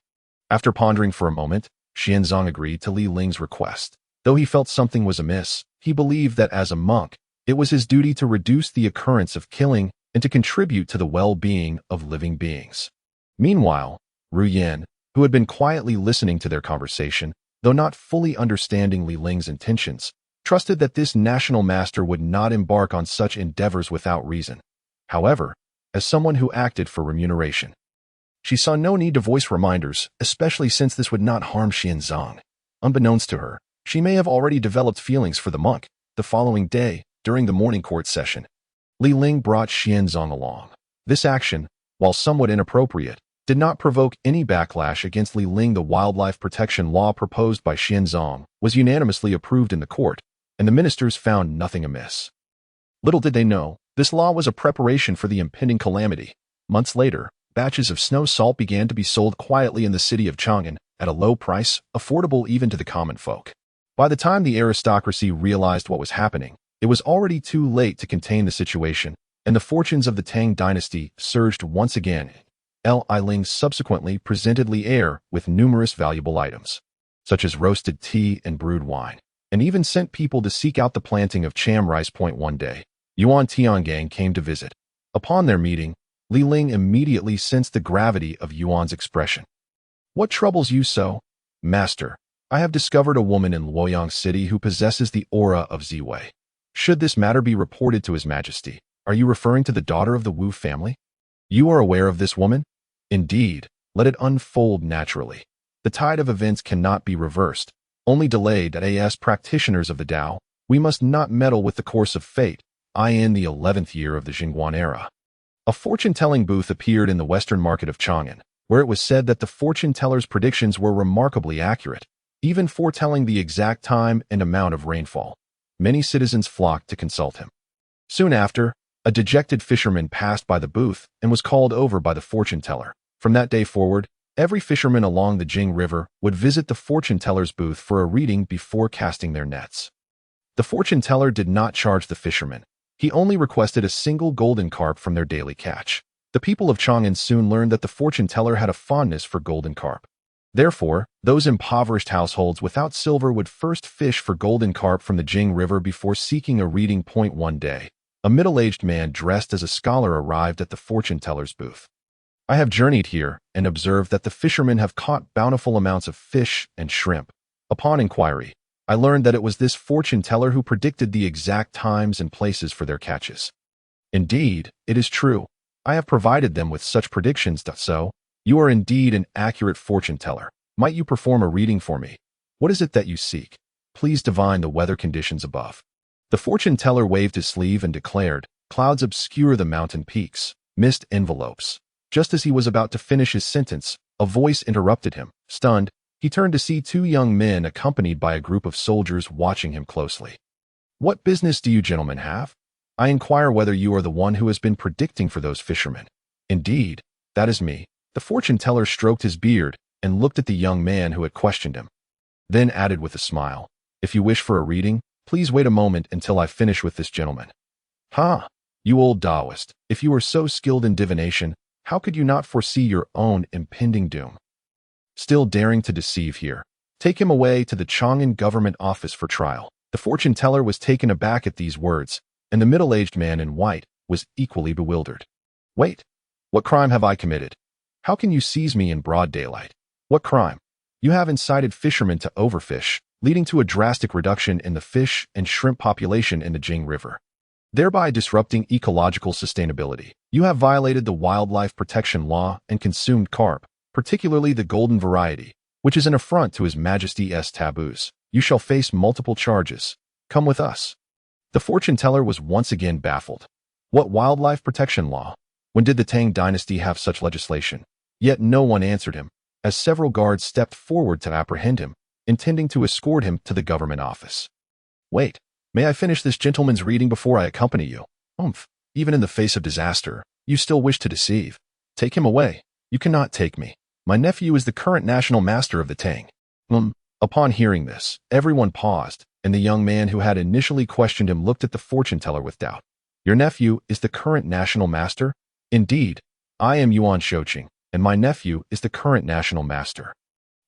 After pondering for a moment, Xianzong agreed to Li Ling's request. Though he felt something was amiss, he believed that as a monk, it was his duty to reduce the occurrence of killing and to contribute to the well-being of living beings. Meanwhile, Ru Yin, who had been quietly listening to their conversation, though not fully understanding Li Ling's intentions, trusted that this national master would not embark on such endeavors without reason. However, as someone who acted for remuneration, she saw no need to voice reminders, especially since this would not harm Xianzong. Unbeknownst to her, she may have already developed feelings for the monk. The following day, during the morning court session, Li Ling brought Xianzong along. This action, while somewhat inappropriate, did not provoke any backlash against Li Ling. The wildlife protection law proposed by Xianzong was unanimously approved in the court, and the ministers found nothing amiss. Little did they know, this law was a preparation for the impending calamity. Months later, batches of snow salt began to be sold quietly in the city of Chang'an at a low price, affordable even to the common folk. By the time the aristocracy realized what was happening, it was already too late to contain the situation, and the fortunes of the Tang dynasty surged once again. Ling subsequently presented Li Heir with numerous valuable items, such as roasted tea and brewed wine, and even sent people to seek out the planting of cham rice. One day, Yuan Tiangang came to visit. Upon their meeting, Li Ling immediately sensed the gravity of Yuan's expression. What troubles you so, master? I have discovered a woman in Luoyang City who possesses the aura of Ziwei. Should this matter be reported to His Majesty? Are you referring to the daughter of the Wu family? You are aware of this woman? Indeed, let it unfold naturally. The tide of events cannot be reversed, only delayed. As practitioners of the Dao, we must not meddle with the course of fate. In the 11th year of the Jingguan era, a fortune-telling booth appeared in the western market of Chang'an, where it was said that the fortune-teller's predictions were remarkably accurate, even foretelling the exact time and amount of rainfall. Many citizens flocked to consult him. Soon after, a dejected fisherman passed by the booth and was called over by the fortune-teller. From that day forward, every fisherman along the Jing River would visit the fortune-teller's booth for a reading before casting their nets. The fortune-teller did not charge the fishermen. He only requested a single golden carp from their daily catch. The people of Chang'an soon learned that the fortune-teller had a fondness for golden carp. Therefore, those impoverished households without silver would first fish for golden carp from the Jing River before seeking a reading. One day, a middle-aged man dressed as a scholar arrived at the fortune-teller's booth. I have journeyed here and observed that the fishermen have caught bountiful amounts of fish and shrimp. Upon inquiry, I learned that it was this fortune-teller who predicted the exact times and places for their catches. Indeed, it is true. I have provided them with such predictions. So, you are indeed an accurate fortune-teller. Might you perform a reading for me? What is it that you seek? Please divine the weather conditions above. The fortune-teller waved his sleeve and declared, clouds obscure the mountain peaks, mist envelopes. Just as he was about to finish his sentence, a voice interrupted him. Stunned, he turned to see two young men accompanied by a group of soldiers watching him closely. What business do you gentlemen have? I inquire whether you are the one who has been predicting for those fishermen. Indeed, that is me. The fortune teller stroked his beard and looked at the young man who had questioned him, then added with a smile, "If you wish for a reading, please wait a moment until I finish with this gentleman." "Ha! You old Taoist, if you are so skilled in divination, how could you not foresee your own impending doom? Still daring to deceive here. Take him away to the Chang'an government office for trial." The fortune teller was taken aback at these words, and the middle-aged man in white was equally bewildered. "Wait, what crime have I committed? How can you seize me in broad daylight? What crime? You have incited fishermen to overfish, leading to a drastic reduction in the fish and shrimp population in the Jing River, thereby disrupting ecological sustainability. You have violated the wildlife protection law and consumed carp, particularly the golden variety, which is an affront to His Majesty's taboos. You shall face multiple charges. Come with us." The fortune teller was once again baffled. What wildlife protection law? When did the Tang dynasty have such legislation? Yet no one answered him, as several guards stepped forward to apprehend him, intending to escort him to the government office. "Wait, may I finish this gentleman's reading before I accompany you?" Even in the face of disaster, you still wish to deceive. Take him away. You cannot take me. My nephew is the current national master of the Tang. Upon hearing this, everyone paused, and the young man who had initially questioned him looked at the fortune teller with doubt. "Your nephew is the current national master?" "Indeed. I am Yuan Shouqing, and my nephew is the current national master."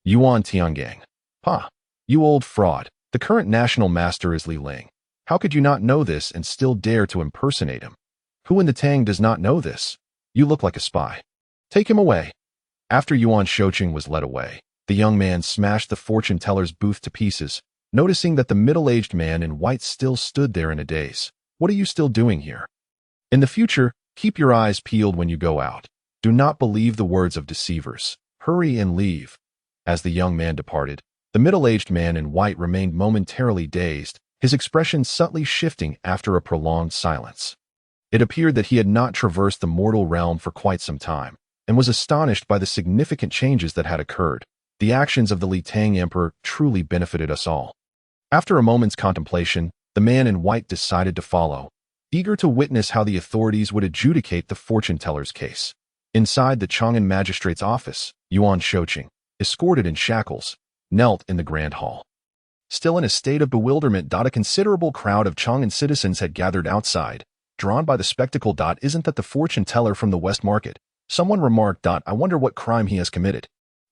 "Yuan Tiangang. Ha! You old fraud. The current national master is Ling. How could you not know this and still dare to impersonate him? Who in the Tang does not know this? You look like a spy. Take him away." After Yuan Shouqing was led away, the young man smashed the fortune teller's booth to pieces, noticing that the middle-aged man in white still stood there in a daze. "What are you still doing here? In the future, keep your eyes peeled when you go out. Do not believe the words of deceivers. Hurry and leave." As the young man departed, the middle-aged man in white remained momentarily dazed, his expression subtly shifting after a prolonged silence. It appeared that he had not traversed the mortal realm for quite some time, and was astonished by the significant changes that had occurred. The actions of the Tang Emperor truly benefited us all. After a moment's contemplation, the man in white decided to follow, eager to witness how the authorities would adjudicate the fortune teller's case. Inside the Chang'an magistrate's office, Yuan Shouqing, escorted in shackles, knelt in the grand hall. Still in a state of bewilderment, a considerable crowd of Chang'an citizens had gathered outside, drawn by the spectacle. "Isn't that the fortune teller from the West Market?" Someone remarked. "I wonder what crime he has committed."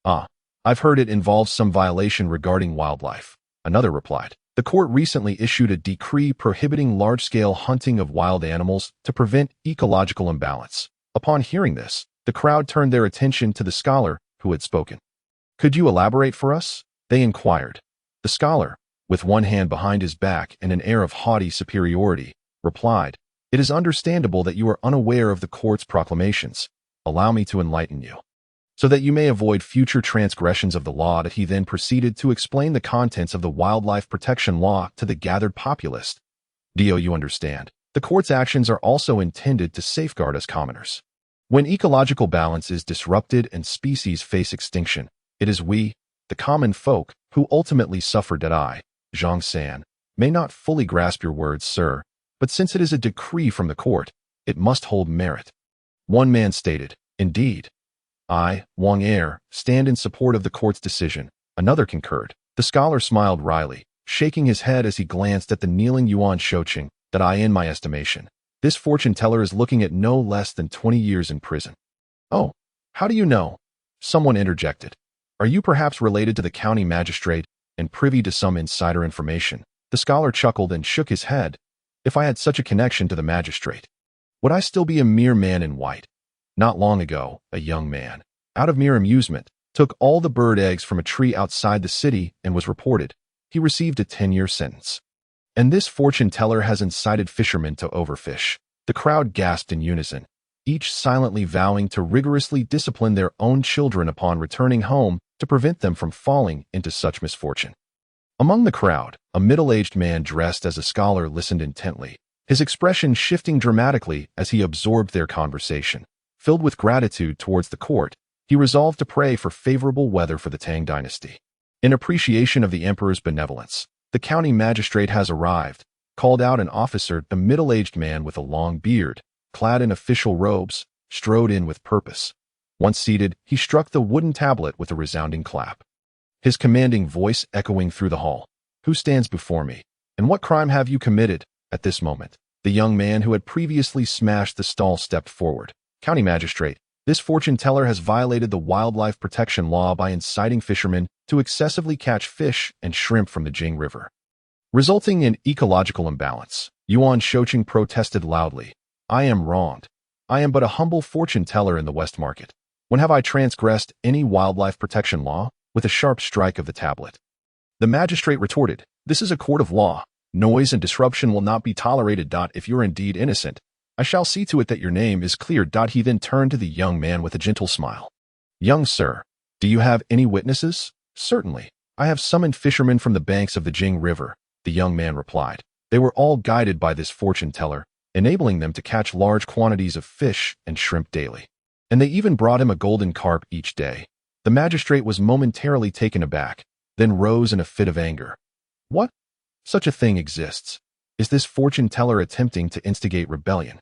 "Ah, I've heard it involves some violation regarding wildlife," another replied. "The court recently issued a decree prohibiting large-scale hunting of wild animals to prevent ecological imbalance." Upon hearing this, the crowd turned their attention to the scholar who had spoken. "Could you elaborate for us?" they inquired. The scholar, with one hand behind his back and an air of haughty superiority, replied, "It is understandable that you are unaware of the court's proclamations. Allow me to enlighten you, so that you may avoid future transgressions of the law." He then proceeded to explain the contents of the wildlife protection law to the gathered populace. "Do you understand? The court's actions are also intended to safeguard us commoners. When ecological balance is disrupted and species face extinction, it is we, the common folk, who ultimately suffer." I, Zhang San, may not fully grasp your words, sir, but since it is a decree from the court, it must hold merit. One man stated, "Indeed. I, Wang Er, stand in support of the court's decision." Another concurred. The scholar smiled wryly, shaking his head as he glanced at the kneeling Yuan Shouqing. In my estimation, this fortune teller is looking at no less than 20 years in prison." "Oh, how do you know?" someone interjected. "Are you perhaps related to the county magistrate and privy to some insider information?" The scholar chuckled and shook his head. "If I had such a connection to the magistrate, would I still be a mere man in white? Not long ago, a young man, out of mere amusement, took all the bird eggs from a tree outside the city and was reported. He received a 10-year sentence. And this fortune teller has incited fishermen to overfish." The crowd gasped in unison, each silently vowing to rigorously discipline their own children upon returning home to prevent them from falling into such misfortune. Among the crowd, a middle-aged man dressed as a scholar listened intently, his expression shifting dramatically as he absorbed their conversation. Filled with gratitude towards the court, he resolved to pray for favorable weather for the Tang dynasty. In appreciation of the emperor's benevolence, the county magistrate has arrived, called out an officer. A middle-aged man with a long beard, clad in official robes, strode in with purpose. Once seated, he struck the wooden tablet with a resounding clap. His commanding voice echoing through the hall. "Who stands before me? And what crime have you committed?" At this moment, the young man who had previously smashed the stall stepped forward. "County Magistrate, this fortune teller has violated the wildlife protection law by inciting fishermen to excessively catch fish and shrimp from the Jing River, resulting in ecological imbalance." Yuan Shouqing protested loudly. "I am wronged. I am but a humble fortune teller in the West Market. When have I transgressed any wildlife protection law?" With a sharp strike of the tablet, the magistrate retorted, "This is a court of law. Noise and disruption will not be tolerated. If you're indeed innocent, I shall see to it that your name is cleared." He then turned to the young man with a gentle smile. "Young sir, do you have any witnesses?" "Certainly. I have summoned fishermen from the banks of the Jing River," the young man replied. "They were all guided by this fortune teller, enabling them to catch large quantities of fish and shrimp daily. And they even brought him a golden carp each day." The magistrate was momentarily taken aback, then rose in a fit of anger. "What? Such a thing exists? Is this fortune teller attempting to instigate rebellion?"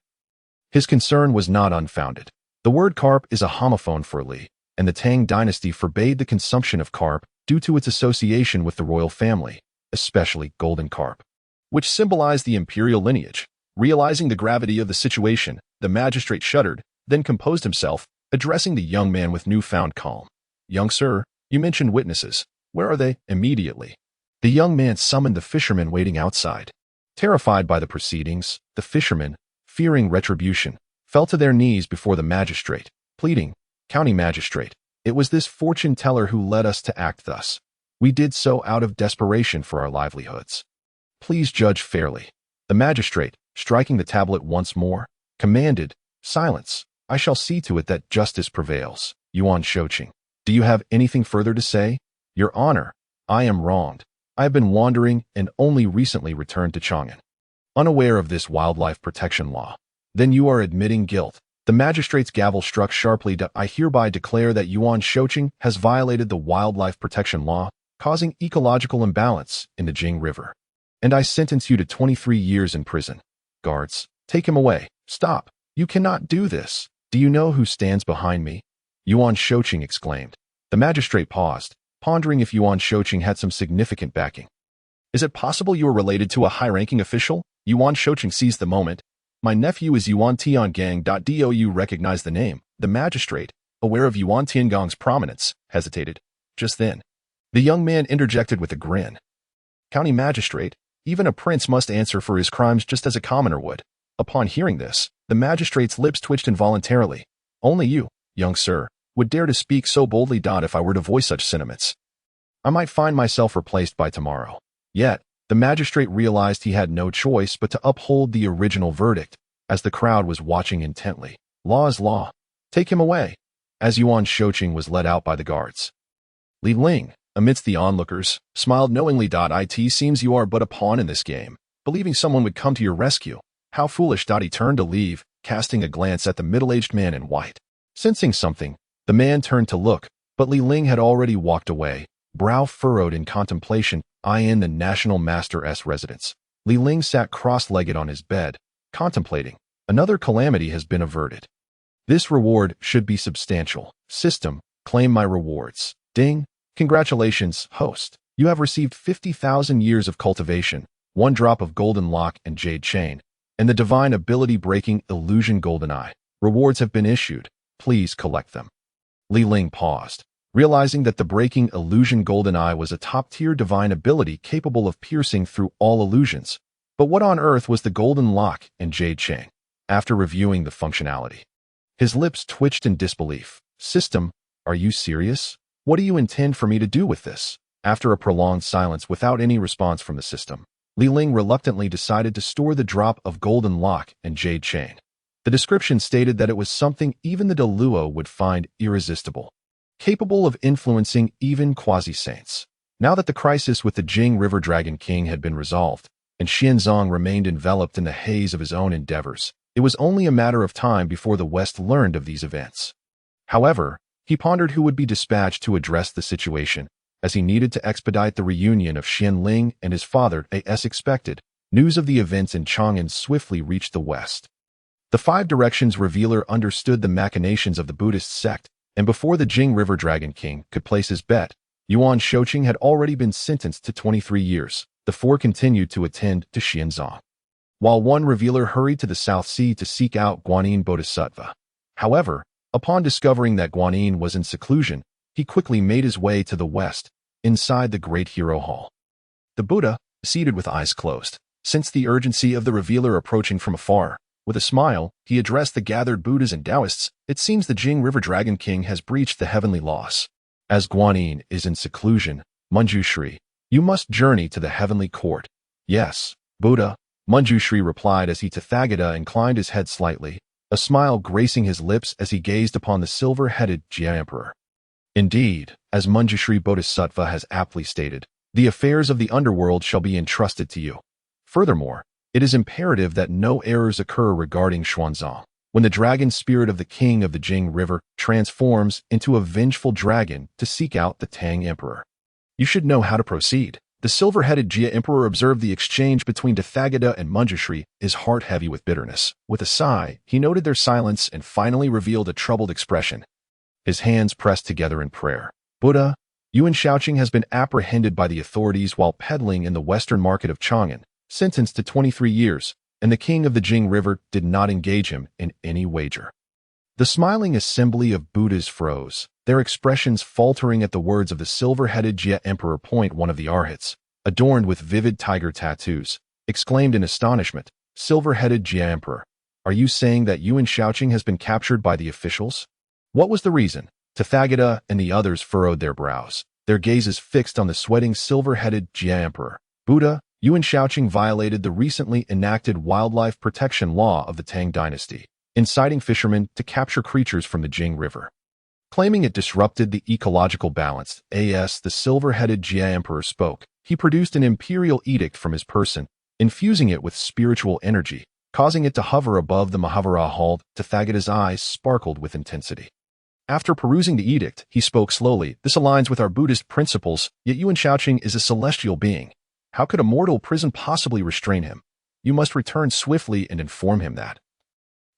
His concern was not unfounded. The word carp is a homophone for Li, and the Tang dynasty forbade the consumption of carp due to its association with the royal family, especially golden carp, which symbolized the imperial lineage. Realizing the gravity of the situation, the magistrate shuddered, then composed himself, addressing the young man with newfound calm. "Young sir, you mentioned witnesses. Where are they?" Immediately, the young man summoned the fishermen waiting outside. Terrified by the proceedings, the fishermen, fearing retribution, fell to their knees before the magistrate, pleading, "County Magistrate, it was this fortune teller who led us to act thus. We did so out of desperation for our livelihoods. Please judge fairly." The magistrate, striking the tablet once more, commanded, "Silence. I shall see to it that justice prevails." Yuan Shouqing, "Do you have anything further to say?" "Your Honor, I am wronged. I have been wandering and only recently returned to Chang'an, unaware of this wildlife protection law." "Then you are admitting guilt." The magistrate's gavel struck sharply. "I hereby declare that Yuan Shouqing has violated the wildlife protection law, causing ecological imbalance in the Jing River. And I sentence you to 23 years in prison. Guards, take him away." "Stop. You cannot do this. Do you know who stands behind me?" Yuan Shouqing exclaimed. The magistrate paused, pondering if Yuan Shouqing had some significant backing. "Is it possible you are related to a high-ranking official?" Yuan Shouqing seized the moment. "My nephew is Yuan Tiangang. Do you recognize the name?" The magistrate, aware of Yuan Tiangong's prominence, hesitated. Just then, the young man interjected with a grin. "County Magistrate, even a prince must answer for his crimes just as a commoner would." Upon hearing this, the magistrate's lips twitched involuntarily. "Only you, young sir, would dare to speak so boldly. If I were to voice such sentiments, I might find myself replaced by tomorrow." Yet, the magistrate realized he had no choice but to uphold the original verdict, as the crowd was watching intently. "Law is law. Take him away." As Yuan Shouqing was led out by the guards, Ling, amidst the onlookers, smiled knowingly. "It seems you are but a pawn in this game, believing someone would come to your rescue. How foolish." He turned to leave, casting a glance at the middle-aged man in white. Sensing something, the man turned to look, but Ling had already walked away, brow furrowed in contemplation, eyeing the National Master's residence. Ling sat cross-legged on his bed, contemplating. Another calamity has been averted. This reward should be substantial. System, claim my rewards. Ding. Congratulations, host. You have received 50,000 years of cultivation, 1 drop of golden lock and jade chain, and the divine ability-breaking illusion golden eye. Rewards have been issued. Please collect them. Ling paused, realizing that the breaking illusion golden eye was a top-tier divine ability capable of piercing through all illusions. But what on earth was the golden lock and jade chain? After reviewing the functionality, his lips twitched in disbelief. System, are you serious? What do you intend for me to do with this? After a prolonged silence without any response from the system, Ling reluctantly decided to store the drop of golden lock and jade chain. The description stated that it was something even the Deluo would find irresistible, capable of influencing even quasi-saints. Now that the crisis with the Jing River Dragon King had been resolved, and Xianzong remained enveloped in the haze of his own endeavors, it was only a matter of time before the West learned of these events. However, he pondered who would be dispatched to address the situation, as he needed to expedite the reunion of Ling and his father. As expected, news of the events in Chang'an swiftly reached the West. The 5 Directions Revealer understood the machinations of the Buddhist sect And before the Jing River Dragon King could place his bet, Yuan Shouqing had already been sentenced to 23 years. The four continued to attend to Xianzong, while one revealer hurried to the South Sea to seek out Guanyin Bodhisattva. However, upon discovering that Guanyin was in seclusion, he quickly made his way to the west, inside the Great Hero Hall. The Buddha, seated with eyes closed, sensed the urgency of the revealer approaching from afar. With a smile, he addressed the gathered Buddhas and Taoists. It seems the Jing River Dragon King has breached the heavenly laws. As Guanyin is in seclusion, Manjushri, you must journey to the heavenly court. Yes, Buddha, Manjushri replied as he Tathagata inclined his head slightly, a smile gracing his lips as he gazed upon the silver-headed Jade Emperor. Indeed, as Manjushri Bodhisattva has aptly stated, the affairs of the underworld shall be entrusted to you. Furthermore, it is imperative that no errors occur regarding Xuanzang. When the dragon spirit of the king of the Jing River transforms into a vengeful dragon to seek out the Tang Emperor, you should know how to proceed. The silver-headed Jade Emperor observed the exchange between Tathagata and Manjushri, his heart heavy with bitterness. With a sigh, he noted their silence and finally revealed a troubled expression. His hands pressed together in prayer. Buddha, Yuan Shouqing has been apprehended by the authorities while peddling in the western market of Chang'an, sentenced to 23 years, and the king of the Jing River did not engage him in any wager. The smiling assembly of Buddhas froze, their expressions faltering at the words of the silver-headed Jade Emperor. One of the arhats, adorned with vivid tiger tattoos, exclaimed in astonishment, "Silver-headed Jade Emperor, are you saying that Yuan Shouqing has been captured by the officials?" What was the reason? Tathagata and the others furrowed their brows, their gazes fixed on the sweating silver-headed Jade Emperor. Buddha, Yuan Shouqing violated the recently enacted wildlife protection law of the Tang dynasty, inciting fishermen to capture creatures from the Jing River, claiming it disrupted the ecological balance. As the silver-headed Jade Emperor spoke, he produced an imperial edict from his person, infusing it with spiritual energy, causing it to hover above the Mahavira Hall. Tathagata's eyes sparkled with intensity. After perusing the edict, he spoke slowly. This aligns with our Buddhist principles, yet Yuan Shouqing is a celestial being. How could a mortal prison possibly restrain him? You must return swiftly and inform him that,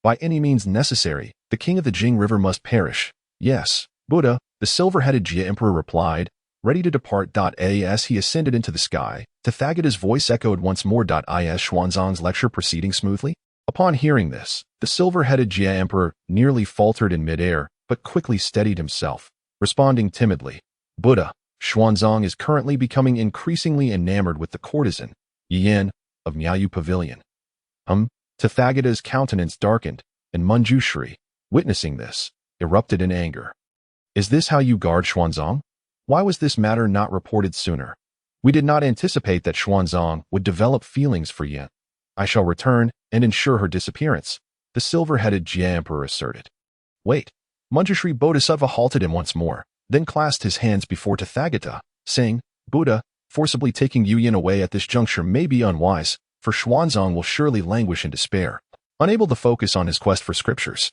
by any means necessary, the king of the Jing River must perish. Yes, Buddha, the silver-headed Jade Emperor replied, ready to depart. As he ascended into the sky, Tathagata's voice echoed once more. Is Xuanzang's lecture proceeding smoothly? Upon hearing this, the silver-headed Jade Emperor nearly faltered in midair, but quickly steadied himself, responding timidly, Buddha, Xuanzang is currently becoming increasingly enamored with the courtesan, Yin, of Miaoyu Pavilion. Tathagata's countenance darkened, and Manjushri, witnessing this, erupted in anger. Is this how you guard Xuanzang? Why was this matter not reported sooner? We did not anticipate that Xuanzang would develop feelings for Yin. I shall return and ensure her disappearance, the silver-headed Jade Emperor asserted. Wait. Manjushri Bodhisattva halted him once more, then clasped his hands before Tathagata, saying, Buddha, forcibly taking Yin away at this juncture may be unwise, for Xuanzang will surely languish in despair, unable to focus on his quest for scriptures.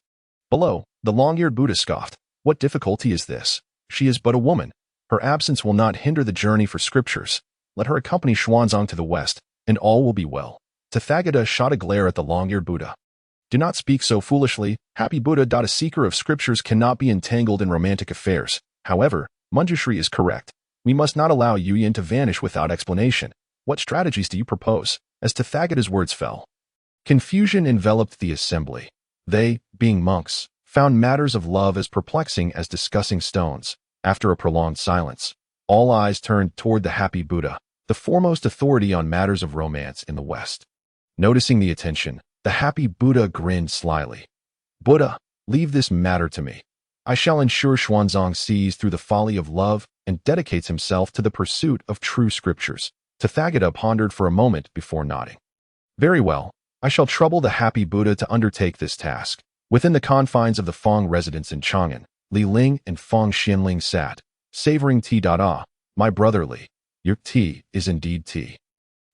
Below, the long-eared Buddha scoffed, what difficulty is this? She is but a woman. Her absence will not hinder the journey for scriptures. Let her accompany Xuanzang to the west, and all will be well. Tathagata shot a glare at the long-eared Buddha. Do not speak so foolishly, happy Buddha. A seeker of scriptures cannot be entangled in romantic affairs. However, Manjushri is correct. We must not allow Yin to vanish without explanation. What strategies do you propose? As Tathagata's words fell, confusion enveloped the assembly. They, being monks, found matters of love as perplexing as discussing stones. After a prolonged silence, all eyes turned toward the happy Buddha, the foremost authority on matters of romance in the West. Noticing the attention, the happy Buddha grinned slyly. Buddha, leave this matter to me. I shall ensure Xuanzang sees through the folly of love and dedicates himself to the pursuit of true scriptures. Tathagata pondered for a moment before nodding. Very well, I shall trouble the happy Buddha to undertake this task. Within the confines of the Fong residence in Chang'an, Ling and Fong Xianling sat, savoring tea. My brother Li, your tea is indeed tea.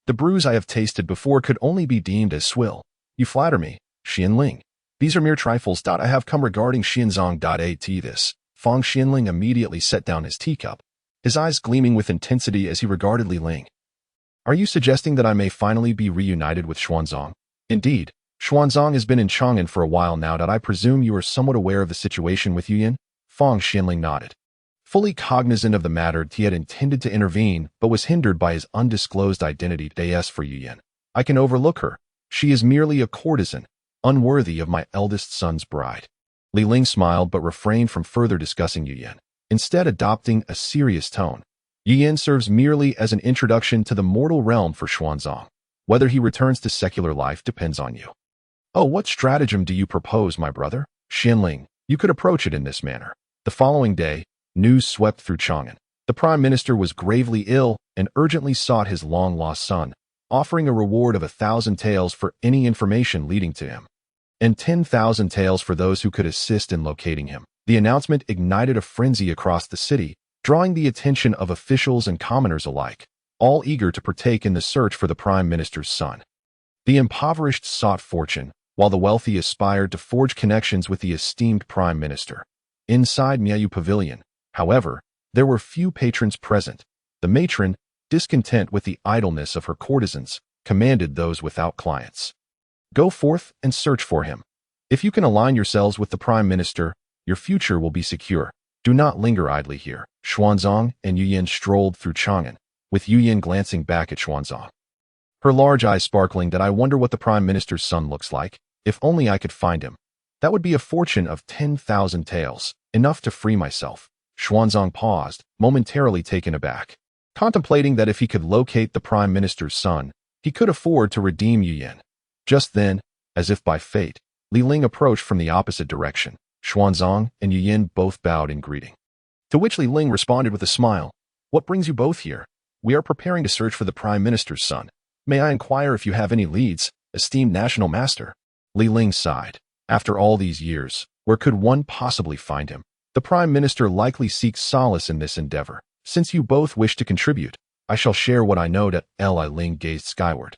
The brews I have tasted before could only be deemed as swill. You flatter me, Xianling. These are mere trifles. I have come regarding Xuanzang. This. Fong Xianling immediately set down his teacup, his eyes gleaming with intensity as he regarded Li Ling. Are you suggesting that I may finally be reunited with Xuanzang? Indeed, Xuanzang has been in Chang'an for a while now. I presume you are somewhat aware of the situation with Yin? Fang Xianling nodded. Fully cognizant of the matter, he had intended to intervene, but was hindered by his undisclosed identity. As for Yuyan, I can overlook her. She is merely a courtesan, unworthy of my eldest son's bride. Li Ling smiled but refrained from further discussing Yuyan, instead adopting a serious tone. Yuyan serves merely as an introduction to the mortal realm for Xuanzang. Whether he returns to secular life depends on you. Oh, what stratagem do you propose, my brother? Xianling, you could approach it in this manner. The following day, news swept through Chang'an. The prime minister was gravely ill and urgently sought his long-lost son, offering a reward of 1,000 taels for any information leading to him, and 10,000 taels for those who could assist in locating him. The announcement ignited a frenzy across the city, drawing the attention of officials and commoners alike, all eager to partake in the search for the prime minister's son. The impoverished sought fortune, while the wealthy aspired to forge connections with the esteemed prime minister. Inside Miayu Pavilion, however, there were few patrons present. The matron, discontent with the idleness of her courtesans, commanded those without clients. Go forth and search for him. If you can align yourselves with the prime minister, your future will be secure. Do not linger idly here. Xuanzang and Yuyan strolled through Chang'an, with Yuyan glancing back at Xuanzang. Her large eyes sparkling. That I wonder what the prime minister's son looks like. If only I could find him. That would be a fortune of 10,000 taels, enough to free myself. Xuanzang paused, momentarily taken aback, contemplating that if he could locate the prime minister's son, he could afford to redeem Yuyan. Just then, as if by fate, Li Ling approached from the opposite direction. Xuanzang and Yuyan both bowed in greeting. To which Li Ling responded with a smile. What brings you both here? We are preparing to search for the prime minister's son. May I inquire if you have any leads, esteemed national master? Li Ling sighed. After all these years, where could one possibly find him? The prime minister likely seeks solace in this endeavor. Since you both wish to contribute, I shall share what I know. Li Ling gazed skyward,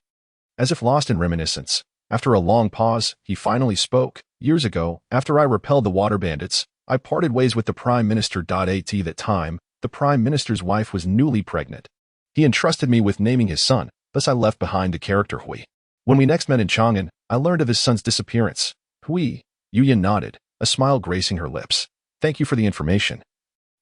as if lost in reminiscence. After a long pause, he finally spoke. Years ago, after I repelled the water bandits, I parted ways with the prime minister. At that time, the prime minister's wife was newly pregnant. He entrusted me with naming his son, thus I left behind the character Hui. When we next met in Chang'an, I learned of his son's disappearance. Hui, Yuyan nodded, a smile gracing her lips. Thank you for the information.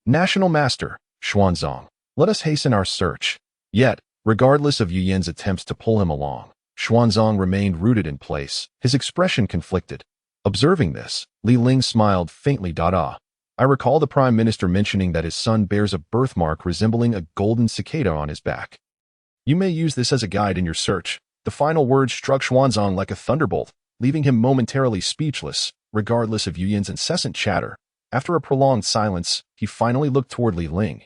National Master, Xuanzang, let us hasten our search. Yet, regardless of Yuyan's attempts to pull him along, Xuanzang remained rooted in place, his expression conflicted. Observing this, Li Ling smiled faintly. I recall the prime minister mentioning that his son bears a birthmark resembling a golden cicada on his back. You may use this as a guide in your search. The final words struck Xuanzang like a thunderbolt, leaving him momentarily speechless, regardless of Yuyan's incessant chatter. After a prolonged silence, he finally looked toward Li Ling,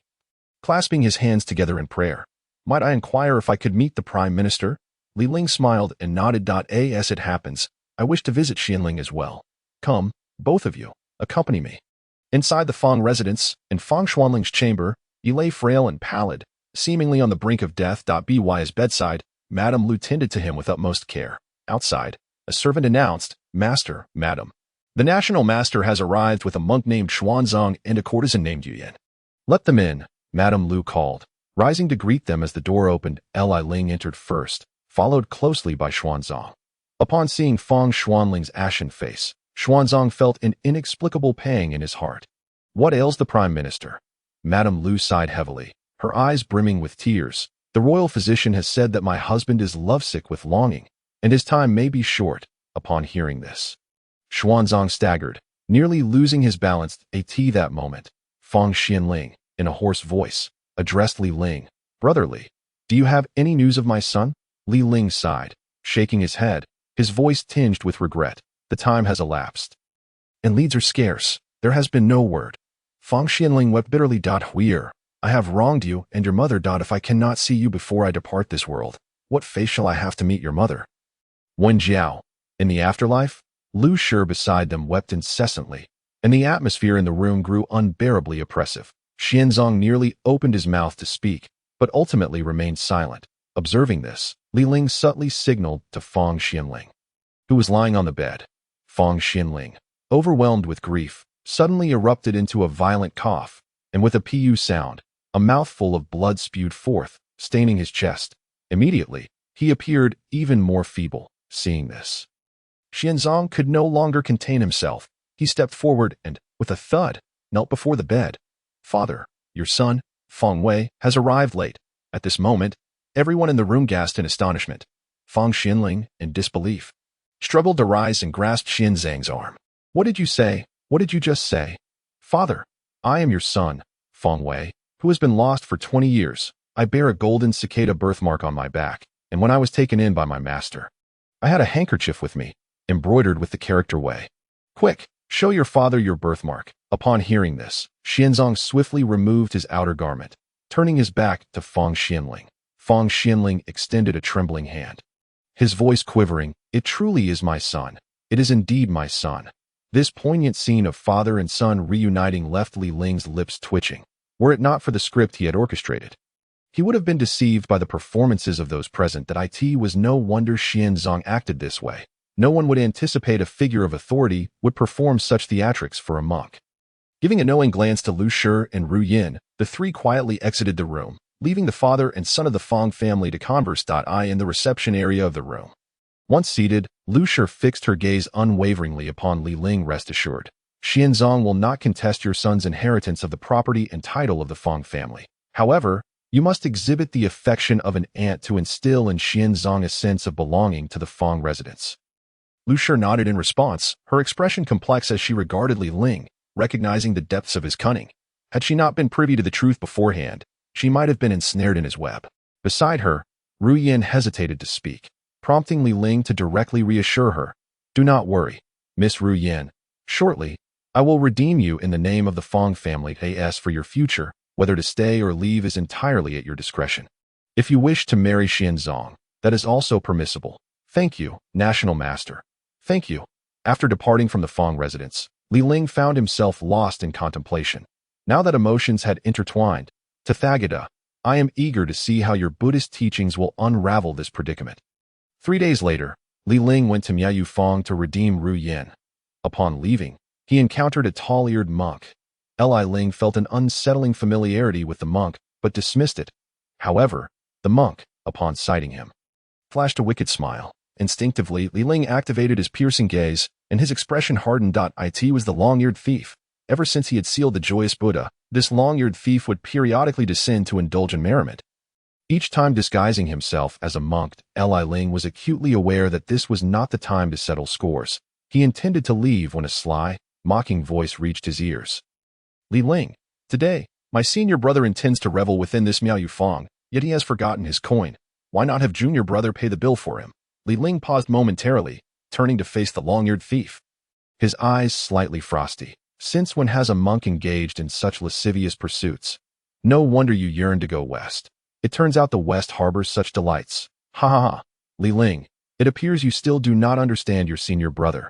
clasping his hands together in prayer. Might I inquire if I could meet the prime minister? Li Ling smiled and nodded. As it happens, I wish to visit Xianling as well. Come, both of you, accompany me. Inside the Fang residence, in Fang Xuanling's chamber, he lay frail and pallid, seemingly on the brink of death. By his bedside, Madame Lu tended to him with utmost care. Outside, a servant announced, Master, Madam. The national master has arrived with a monk named Xuanzang and a courtesan named Yuyan. Let them in, Madame Lu called, rising to greet them as the door opened. Li Ling entered first, followed closely by Xuanzang. Upon seeing Fang Xuanling's ashen face, Xuanzang felt an inexplicable pang in his heart. What ails the prime minister? Madame Lu sighed heavily, her eyes brimming with tears. The royal physician has said that my husband is lovesick with longing, and his time may be short. Upon hearing this, Xuanzang staggered, nearly losing his balance. That moment, Fang Xianling, in a hoarse voice, addressed Li Ling. Brother Li, do you have any news of my son? Li Ling sighed, shaking his head, his voice tinged with regret. The time has elapsed, and leads are scarce. There has been no word. Fang Xianling wept bitterly. Huier, I have wronged you and your mother. If I cannot see you before I depart this world, what face shall I have to meet your mother? Wen Jiao, in the afterlife? Lu Shi beside them wept incessantly, and the atmosphere in the room grew unbearably oppressive. Xianzang nearly opened his mouth to speak, but ultimately remained silent. Observing this, Li Ling subtly signaled to Fang Xianling, who was lying on the bed. Fang Xianling, overwhelmed with grief, suddenly erupted into a violent cough, and with a pu sound, a mouthful of blood spewed forth, staining his chest. Immediately, he appeared even more feeble. Seeing this, Xianzang could no longer contain himself. He stepped forward and, with a thud, knelt before the bed. "Father, your son, Feng Wei, has arrived late." At this moment, everyone in the room gasped in astonishment. Feng Xinling, in disbelief, struggled to rise and grasped Xin Zhang's arm. "What did you say? What did you just say?" "Father, I am your son, Feng Wei, who has been lost for 20 years. I bear a golden cicada birthmark on my back, and when I was taken in by my master, I had a handkerchief with me, embroidered with the character Wei. Quick, show your father your birthmark." Upon hearing this, Xianzong swiftly removed his outer garment, turning his back to Feng Xinling. Feng Xinling extended a trembling hand, his voice quivering. "It truly is my son. It is indeed my son." This poignant scene of father and son reuniting left Li Ling's lips twitching. Were it not for the script he had orchestrated, he would have been deceived by the performances of those present. That it was no wonder Xianzong acted this way. No one would anticipate a figure of authority would perform such theatrics for a monk. Giving a knowing glance to Lu Shi and Ru Yin, the three quietly exited the room, leaving the father and son of the Feng family to converse. In the reception area of the room. Once seated, Lu Shi fixed her gaze unwaveringly upon Li Ling. "Rest assured, Xianzong will not contest your son's inheritance of the property and title of the Feng family. However, you must exhibit the affection of an aunt to instill in Xianzong a sense of belonging to the Feng residence." Lu Shi nodded in response, her expression complex as she regarded Li Ling, recognizing the depths of his cunning. Had she not been privy to the truth beforehand, she might have been ensnared in his web. Beside her, Ru Yin hesitated to speak, prompting Li Ling to directly reassure her. "Do not worry, Miss Ru Yin. Shortly, I will redeem you in the name of the Feng family. As for your future, whether to stay or leave is entirely at your discretion. If you wish to marry Xianzong, that is also permissible." "Thank you, National Master. Thank you." After departing from the Feng residence, Li Ling found himself lost in contemplation. Now that emotions had intertwined, "Tathagata, I am eager to see how your Buddhist teachings will unravel this predicament." 3 days later, Li Ling went to Miaoyu Feng to redeem Ru Yin. Upon leaving, he encountered a tall-eared monk. Li Ling felt an unsettling familiarity with the monk, but dismissed it. However, the monk, upon sighting him, flashed a wicked smile. Instinctively, Li Ling activated his piercing gaze, and his expression hardened. It was the long-eared thief. Ever since he had sealed the joyous Buddha, this long-eared thief would periodically descend to indulge in merriment. Each time disguising himself as a monk, Li Ling was acutely aware that this was not the time to settle scores. He intended to leave when a sly, mocking voice reached his ears. "Li Ling, today, my senior brother intends to revel within this Miaoyu Feng, yet he has forgotten his coin. Why not have junior brother pay the bill for him?" Li Ling paused momentarily, turning to face the long-eared thief, his eyes slightly frosty. "Since when has a monk engaged in such lascivious pursuits? No wonder you yearn to go west. It turns out the West harbors such delights. Ha ha ha. Li Ling, it appears you still do not understand your senior brother.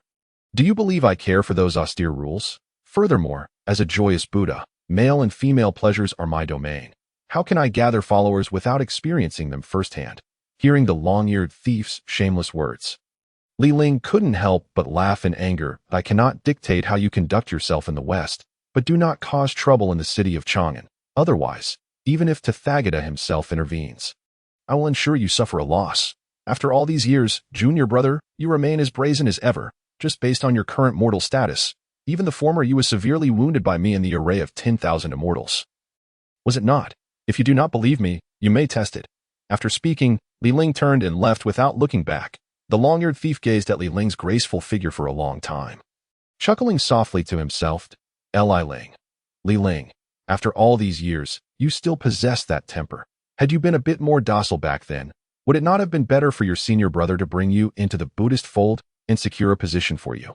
Do you believe I care for those austere rules? Furthermore, as a joyous Buddha, male and female pleasures are my domain. How can I gather followers without experiencing them firsthand?" Hearing the long-eared thief's shameless words, Li Ling couldn't help but laugh in anger. "I cannot dictate how you conduct yourself in the West, but do not cause trouble in the city of Chang'an. Otherwise, even if Tathagata himself intervenes, I will ensure you suffer a loss. After all these years, junior brother, you remain as brazen as ever, just based on your current mortal status. Even the former you was severely wounded by me in the array of 10,000 immortals. Was it not? If you do not believe me, you may test it." After speaking, Li Ling turned and left without looking back. The long-eared thief gazed at Li Ling's graceful figure for a long time, chuckling softly to himself. Li Ling, after all these years, you still possess that temper. Had you been a bit more docile back then, would it not have been better for your senior brother to bring you into the Buddhist fold and secure a position for you?"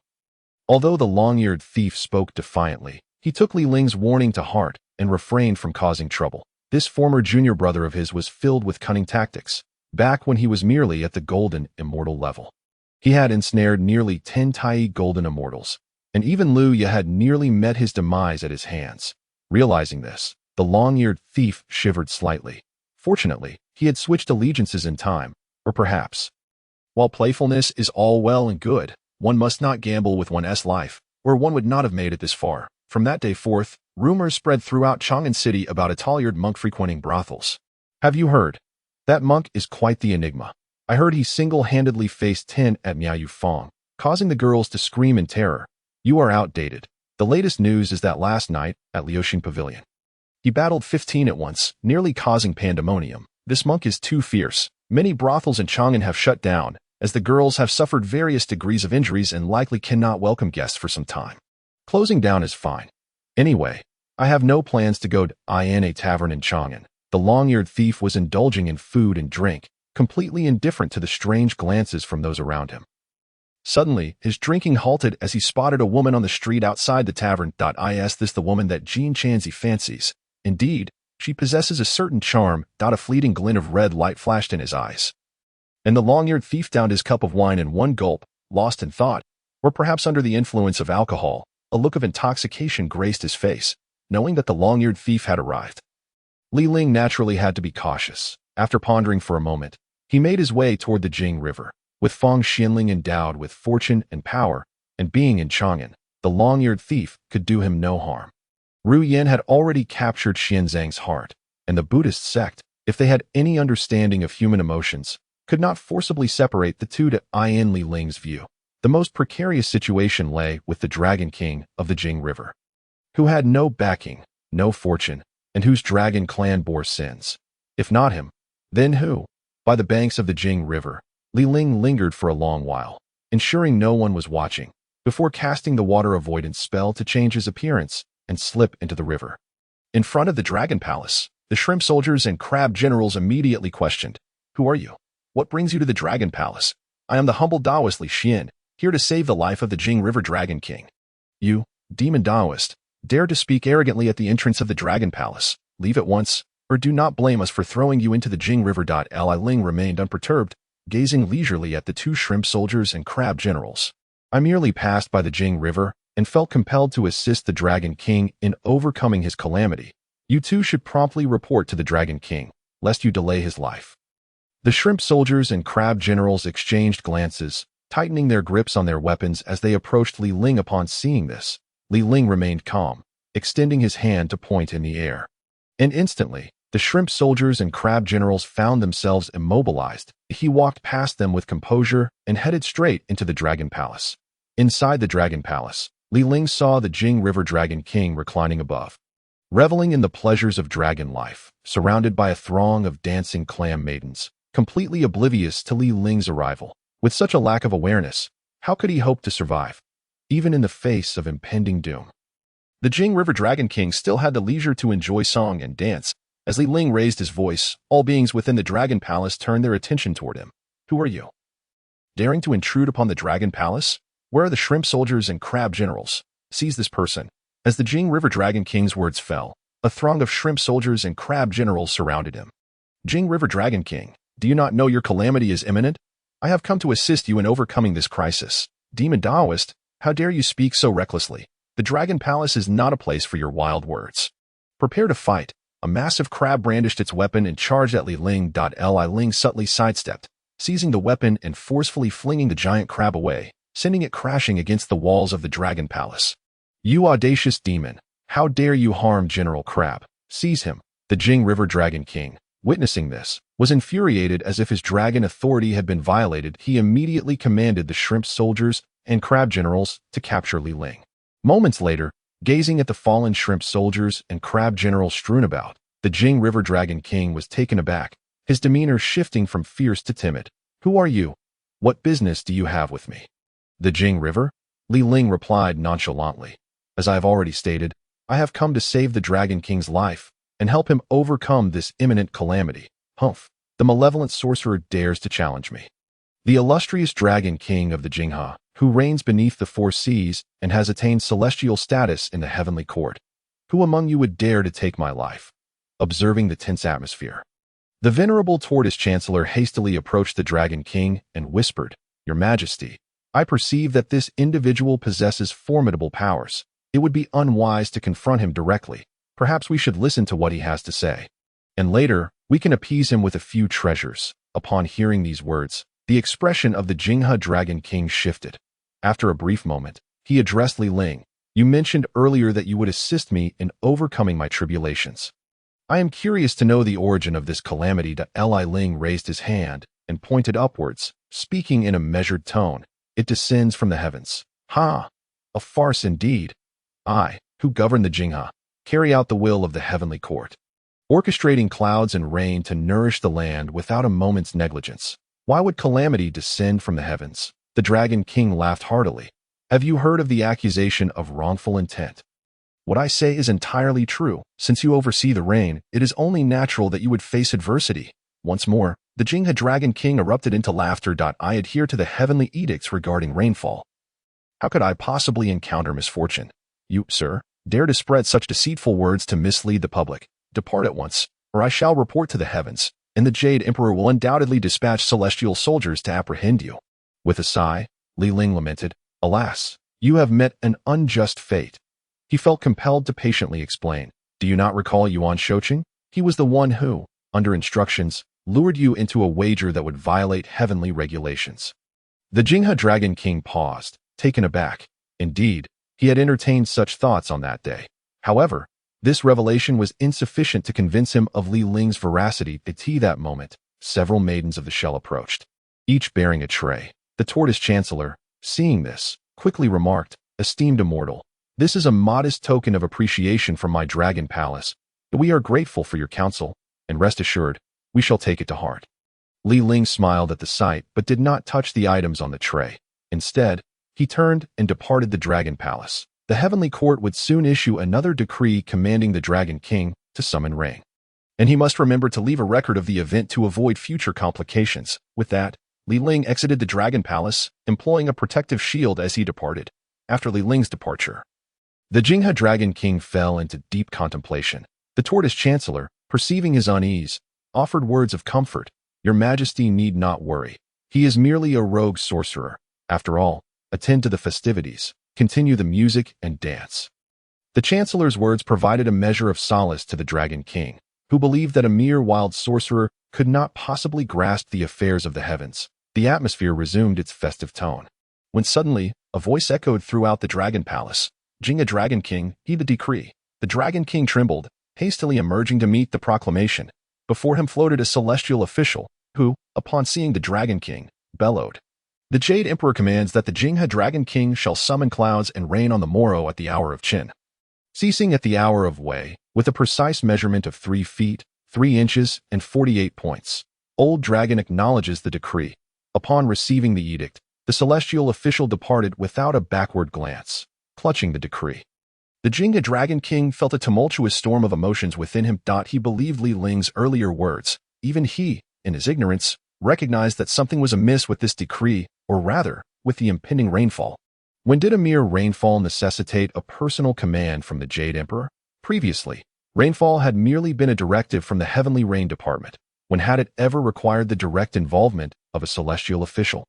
Although the long-eared thief spoke defiantly, he took Li Ling's warning to heart and refrained from causing trouble. This former junior brother of his was filled with cunning tactics. Back when he was merely at the golden immortal level, he had ensnared nearly 10 Tai golden immortals, and even Lu Ya had nearly met his demise at his hands. Realizing this, the long-eared thief shivered slightly. Fortunately, he had switched allegiances in time, or perhaps, while playfulness is all well and good, one must not gamble with one's life, or one would not have made it this far. From that day forth, rumors spread throughout Chang'an City about a tall-eared monk frequenting brothels. "Have you heard? That monk is quite the enigma. I heard he single-handedly faced 10 at Miaoyu Feng, causing the girls to scream in terror. You are outdated. The latest news is that last night, at Liuxin Pavilion, he battled 15 at once, nearly causing pandemonium. This monk is too fierce. Many brothels in Chang'an have shut down, as the girls have suffered various degrees of injuries and likely cannot welcome guests for some time. Closing down is fine. Anyway, I have no plans to go to a tavern in Chang'an. The long-eared thief was indulging in food and drink, completely indifferent to the strange glances from those around him. Suddenly, his drinking halted as he spotted a woman on the street outside the tavern. Is this the woman that Jean Chanzi fancies? Indeed, she possesses a certain charm. A fleeting glint of red light flashed in his eyes. And the long-eared thief downed his cup of wine in one gulp, lost in thought, or perhaps under the influence of alcohol. A look of intoxication graced his face, knowing that the long-eared thief had arrived. Ling naturally had to be cautious. After pondering for a moment, he made his way toward the Jing River. With Fang Xianling endowed with fortune and power, and being in Chang'an, the long-eared thief could do him no harm. Ru Yin had already captured Xianzang's heart, and the Buddhist sect, if they had any understanding of human emotions, could not forcibly separate the two. To Ling's view, the most precarious situation lay with the Dragon King of the Jing River, who had no backing, no fortune, and whose dragon clan bore sins. If not him, then who? By the banks of the Jing River, Ling lingered for a long while, ensuring no one was watching, before casting the water avoidance spell to change his appearance and slip into the river. In front of the Dragon Palace, the shrimp soldiers and crab generals immediately questioned, "Who are you? What brings you to the Dragon Palace?" "I am the humble Taoist Li Xian, here to save the life of the Jing River Dragon King." "You, demon Taoist, dare to speak arrogantly at the entrance of the Dragon Palace. Leave at once, or do not blame us for throwing you into the Jing River." Ling remained unperturbed, gazing leisurely at the two shrimp soldiers and crab generals. "I merely passed by the Jing River and felt compelled to assist the Dragon King in overcoming his calamity. You two should promptly report to the Dragon King, lest you delay his life." The shrimp soldiers and crab generals exchanged glances, tightening their grips on their weapons as they approached Ling. Upon seeing this, Ling remained calm, extending his hand to point in the air. And instantly, the shrimp soldiers and crab generals found themselves immobilized. He walked past them with composure and headed straight into the Dragon Palace. Inside the Dragon Palace, Ling saw the Jing River Dragon King reclining above, reveling in the pleasures of dragon life, surrounded by a throng of dancing clam maidens, completely oblivious to Ling's arrival. With such a lack of awareness, how could he hope to survive, even in the face of impending doom? The Jing River Dragon King still had the leisure to enjoy song and dance. As Ling raised his voice, all beings within the Dragon Palace turned their attention toward him. "Who are you? Daring to intrude upon the Dragon Palace? Where are the shrimp soldiers and crab generals? Seize this person." As the Jing River Dragon King's words fell, a throng of shrimp soldiers and crab generals surrounded him. "Jing River Dragon King, do you not know your calamity is imminent? I have come to assist you in overcoming this crisis. Demon Taoist, how dare you speak so recklessly? The Dragon Palace is not a place for your wild words. Prepare to fight." A massive crab brandished its weapon and charged at Ling. Ling subtly sidestepped, seizing the weapon and forcefully flinging the giant crab away, sending it crashing against the walls of the Dragon Palace. "You audacious demon, how dare you harm General Crab? Seize him." The Jing River Dragon King, witnessing this, was infuriated as if his dragon authority had been violated. He immediately commanded the shrimp soldiers and crab generals to capture Ling. Moments later, gazing at the fallen shrimp soldiers and crab generals strewn about, the Jing River Dragon King was taken aback, his demeanor shifting from fierce to timid. "Who are you? What business do you have with me?" "The Jing River?" Ling replied nonchalantly. "As I have already stated, I have come to save the Dragon King's life and help him overcome this imminent calamity." "Humph, the malevolent sorcerer dares to challenge me." "The illustrious Dragon King of the Jingha, who reigns beneath the four seas and has attained celestial status in the Heavenly Court. Who among you would dare to take my life?" Observing the tense atmosphere, the venerable tortoise chancellor hastily approached the Dragon King and whispered, "Your Majesty, I perceive that this individual possesses formidable powers. It would be unwise to confront him directly. Perhaps we should listen to what he has to say, and later we can appease him with a few treasures." Upon hearing these words, the expression of the Jingha Dragon King shifted. After a brief moment, he addressed Ling. "You mentioned earlier that you would assist me in overcoming my tribulations. I am curious to know the origin of this calamity." Ling raised his hand and pointed upwards, speaking in a measured tone. "It descends from the heavens." "Ha! A farce indeed. I, who govern the Jingha, carry out the will of the heavenly court, orchestrating clouds and rain to nourish the land without a moment's negligence. Why would calamity descend from the heavens? The Dragon King laughed heartily. Have you heard of the accusation of wrongful intent? What I say is entirely true. Since you oversee the rain, it is only natural that you would face adversity. Once more, the Jingha Dragon King erupted into laughter. I adhere to the heavenly edicts regarding rainfall. How could I possibly encounter misfortune? You, sir, dare to spread such deceitful words to mislead the public. Depart at once, or I shall report to the heavens, and the Jade Emperor will undoubtedly dispatch celestial soldiers to apprehend you. With a sigh, Ling lamented, Alas, you have met an unjust fate. He felt compelled to patiently explain. Do you not recall Yuan Shouqing? He was the one who, under instructions, lured you into a wager that would violate heavenly regulations. The Jingha Dragon King paused, taken aback. Indeed, he had entertained such thoughts on that day. However, this revelation was insufficient to convince him of Ling's veracity. At that moment, several maidens of the shell approached, each bearing a tray. The Tortoise Chancellor, seeing this, quickly remarked, Esteemed immortal, this is a modest token of appreciation from my dragon palace. We are grateful for your counsel, and rest assured, we shall take it to heart. Ling smiled at the sight but did not touch the items on the tray. Instead, he turned and departed the Dragon Palace. The Heavenly Court would soon issue another decree commanding the Dragon King to summon rain. And he must remember to leave a record of the event to avoid future complications. With that, Ling exited the Dragon Palace, employing a protective shield as he departed. After Ling's departure, the Jingha Dragon King fell into deep contemplation. The Tortoise Chancellor, perceiving his unease, offered words of comfort. Your Majesty need not worry. He is merely a rogue sorcerer. After all, attend to the festivities, continue the music and dance. The Chancellor's words provided a measure of solace to the Dragon King, who believed that a mere wild sorcerer could not possibly grasp the affairs of the heavens. The atmosphere resumed its festive tone, when suddenly a voice echoed throughout the Dragon Palace. Jingha Dragon King, heed the decree. The Dragon King trembled, hastily emerging to meet the proclamation. Before him floated a celestial official, who, upon seeing the Dragon King, bellowed. The Jade Emperor commands that the Jingha Dragon King shall summon clouds and rain on the morrow at the hour of Qin, ceasing at the hour of Wei, with a precise measurement of 3 feet, 3 inches, and 48 points. Old Dragon acknowledges the decree. Upon receiving the edict, the celestial official departed without a backward glance, clutching the decree. The Jingha Dragon King felt a tumultuous storm of emotions within him. He believed Ling's earlier words. Even he, in his ignorance, recognized that something was amiss with this decree, or rather, with the impending rainfall. When did a mere rainfall necessitate a personal command from the Jade Emperor? Previously, rainfall had merely been a directive from the Heavenly Rain Department. When had it ever required the direct involvement of a celestial official?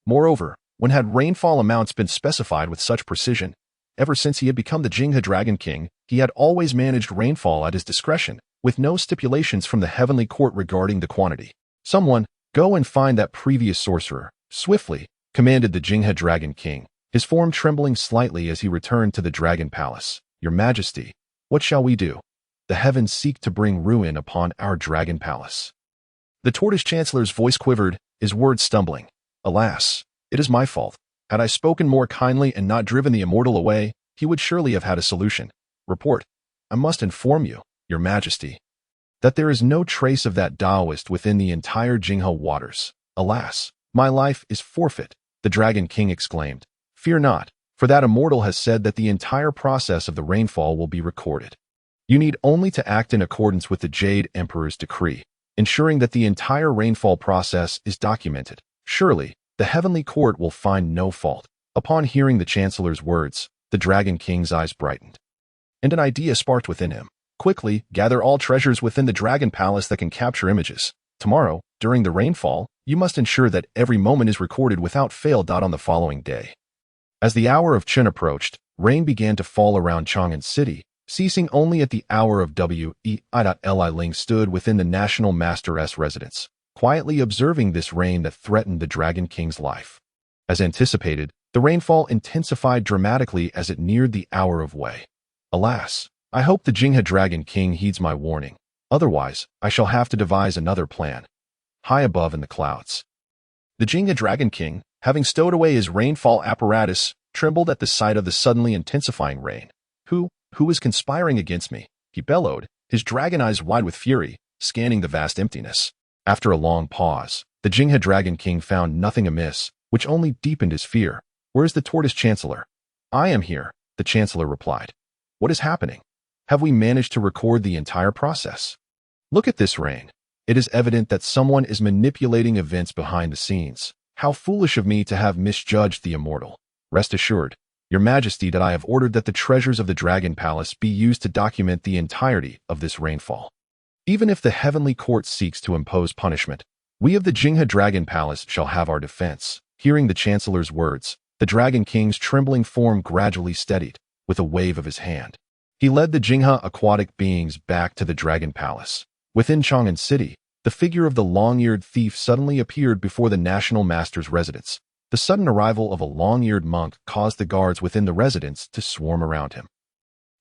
Moreover, when had rainfall amounts been specified with such precision? Ever since he had become the Jingha Dragon King, he had always managed rainfall at his discretion, with no stipulations from the Heavenly Court regarding the quantity. Someone, go and find that previous sorcerer, swiftly, commanded the Jingha Dragon King, his form trembling slightly as he returned to the Dragon Palace. Your Majesty, what shall we do? The heavens seek to bring ruin upon our Dragon Palace. The Tortoise Chancellor's voice quivered, his words stumbling. Alas, it is my fault. Had I spoken more kindly and not driven the immortal away, he would surely have had a solution. Report. I must inform you, Your Majesty, that there is no trace of that Taoist within the entire Jingha waters. Alas, my life is forfeit, the Dragon King exclaimed. Fear not, for that immortal has said that the entire process of the rainfall will be recorded. You need only to act in accordance with the Jade Emperor's decree, ensuring that the entire rainfall process is documented. Surely, the Heavenly Court will find no fault. Upon hearing the Chancellor's words, the Dragon King's eyes brightened, and an idea sparked within him. Quickly, gather all treasures within the Dragon Palace that can capture images. Tomorrow, during the rainfall, you must ensure that every moment is recorded without fail. On the following day, as the hour of Qin approached, rain began to fall around Chang'an City, ceasing only at the hour of Wei. Ling stood within the National Master's residence, quietly observing this rain that threatened the Dragon King's life. As anticipated, the rainfall intensified dramatically as it neared the hour of Wei. Alas, I hope the Jingha Dragon King heeds my warning. Otherwise, I shall have to devise another plan. High above in the clouds, the Jingha Dragon King, having stowed away his rainfall apparatus, trembled at the sight of the suddenly intensifying rain. Who is conspiring against me? He bellowed, his dragon eyes wide with fury, scanning the vast emptiness. After a long pause, the Jingha Dragon King found nothing amiss, which only deepened his fear. Where is the Tortoise Chancellor? I am here, the Chancellor replied. What is happening? Have we managed to record the entire process? Look at this reign. It is evident that someone is manipulating events behind the scenes. How foolish of me to have misjudged the immortal. Rest assured, Your Majesty, that I have ordered that the treasures of the Dragon Palace be used to document the entirety of this rainfall. Even if the Heavenly Court seeks to impose punishment, we of the Jingha Dragon Palace shall have our defense. Hearing the Chancellor's words, the Dragon King's trembling form gradually steadied with a wave of his hand. He led the Jingha aquatic beings back to the Dragon Palace. Within Chang'an City, the figure of the long-eared thief suddenly appeared before the National Master's residence. The sudden arrival of a long-eared monk caused the guards within the residence to swarm around him.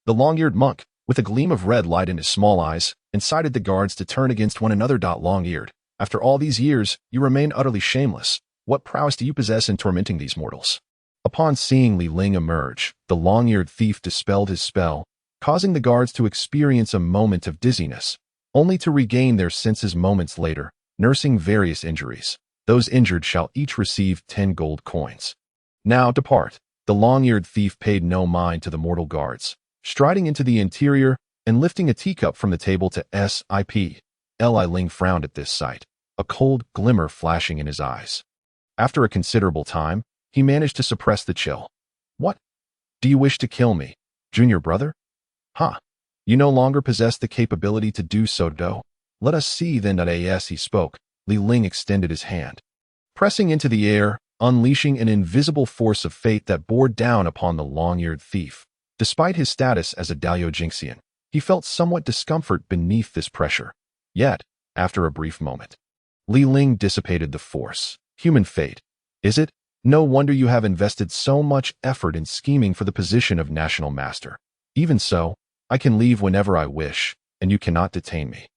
The long-eared monk, with a gleam of red light in his small eyes, incited the guards to turn against one another. Long-eared, after all these years, you remain utterly shameless. What prowess do you possess in tormenting these mortals? Upon seeing Ling emerge, the long-eared thief dispelled his spell, causing the guards to experience a moment of dizziness, only to regain their senses moments later, nursing various injuries. Those injured shall each receive 10 gold coins. Now depart. The long-eared thief paid no mind to the mortal guards, striding into the interior and lifting a teacup from the table to sip. Ling frowned at this sight, a cold glimmer flashing in his eyes. After a considerable time, he managed to suppress the chill. What? Do you wish to kill me, junior brother? You no longer possess the capability to do so, though. Let us see then. As he spoke, Ling extended his hand, pressing into the air, unleashing an invisible force of fate that bore down upon the long-eared thief. Despite his status as a Daoyo Jingxian, he felt somewhat discomfort beneath this pressure. Yet, after a brief moment, Ling dissipated the force. Human fate, is it? No wonder you have invested so much effort in scheming for the position of National Master. Even so, I can leave whenever I wish, and you cannot detain me.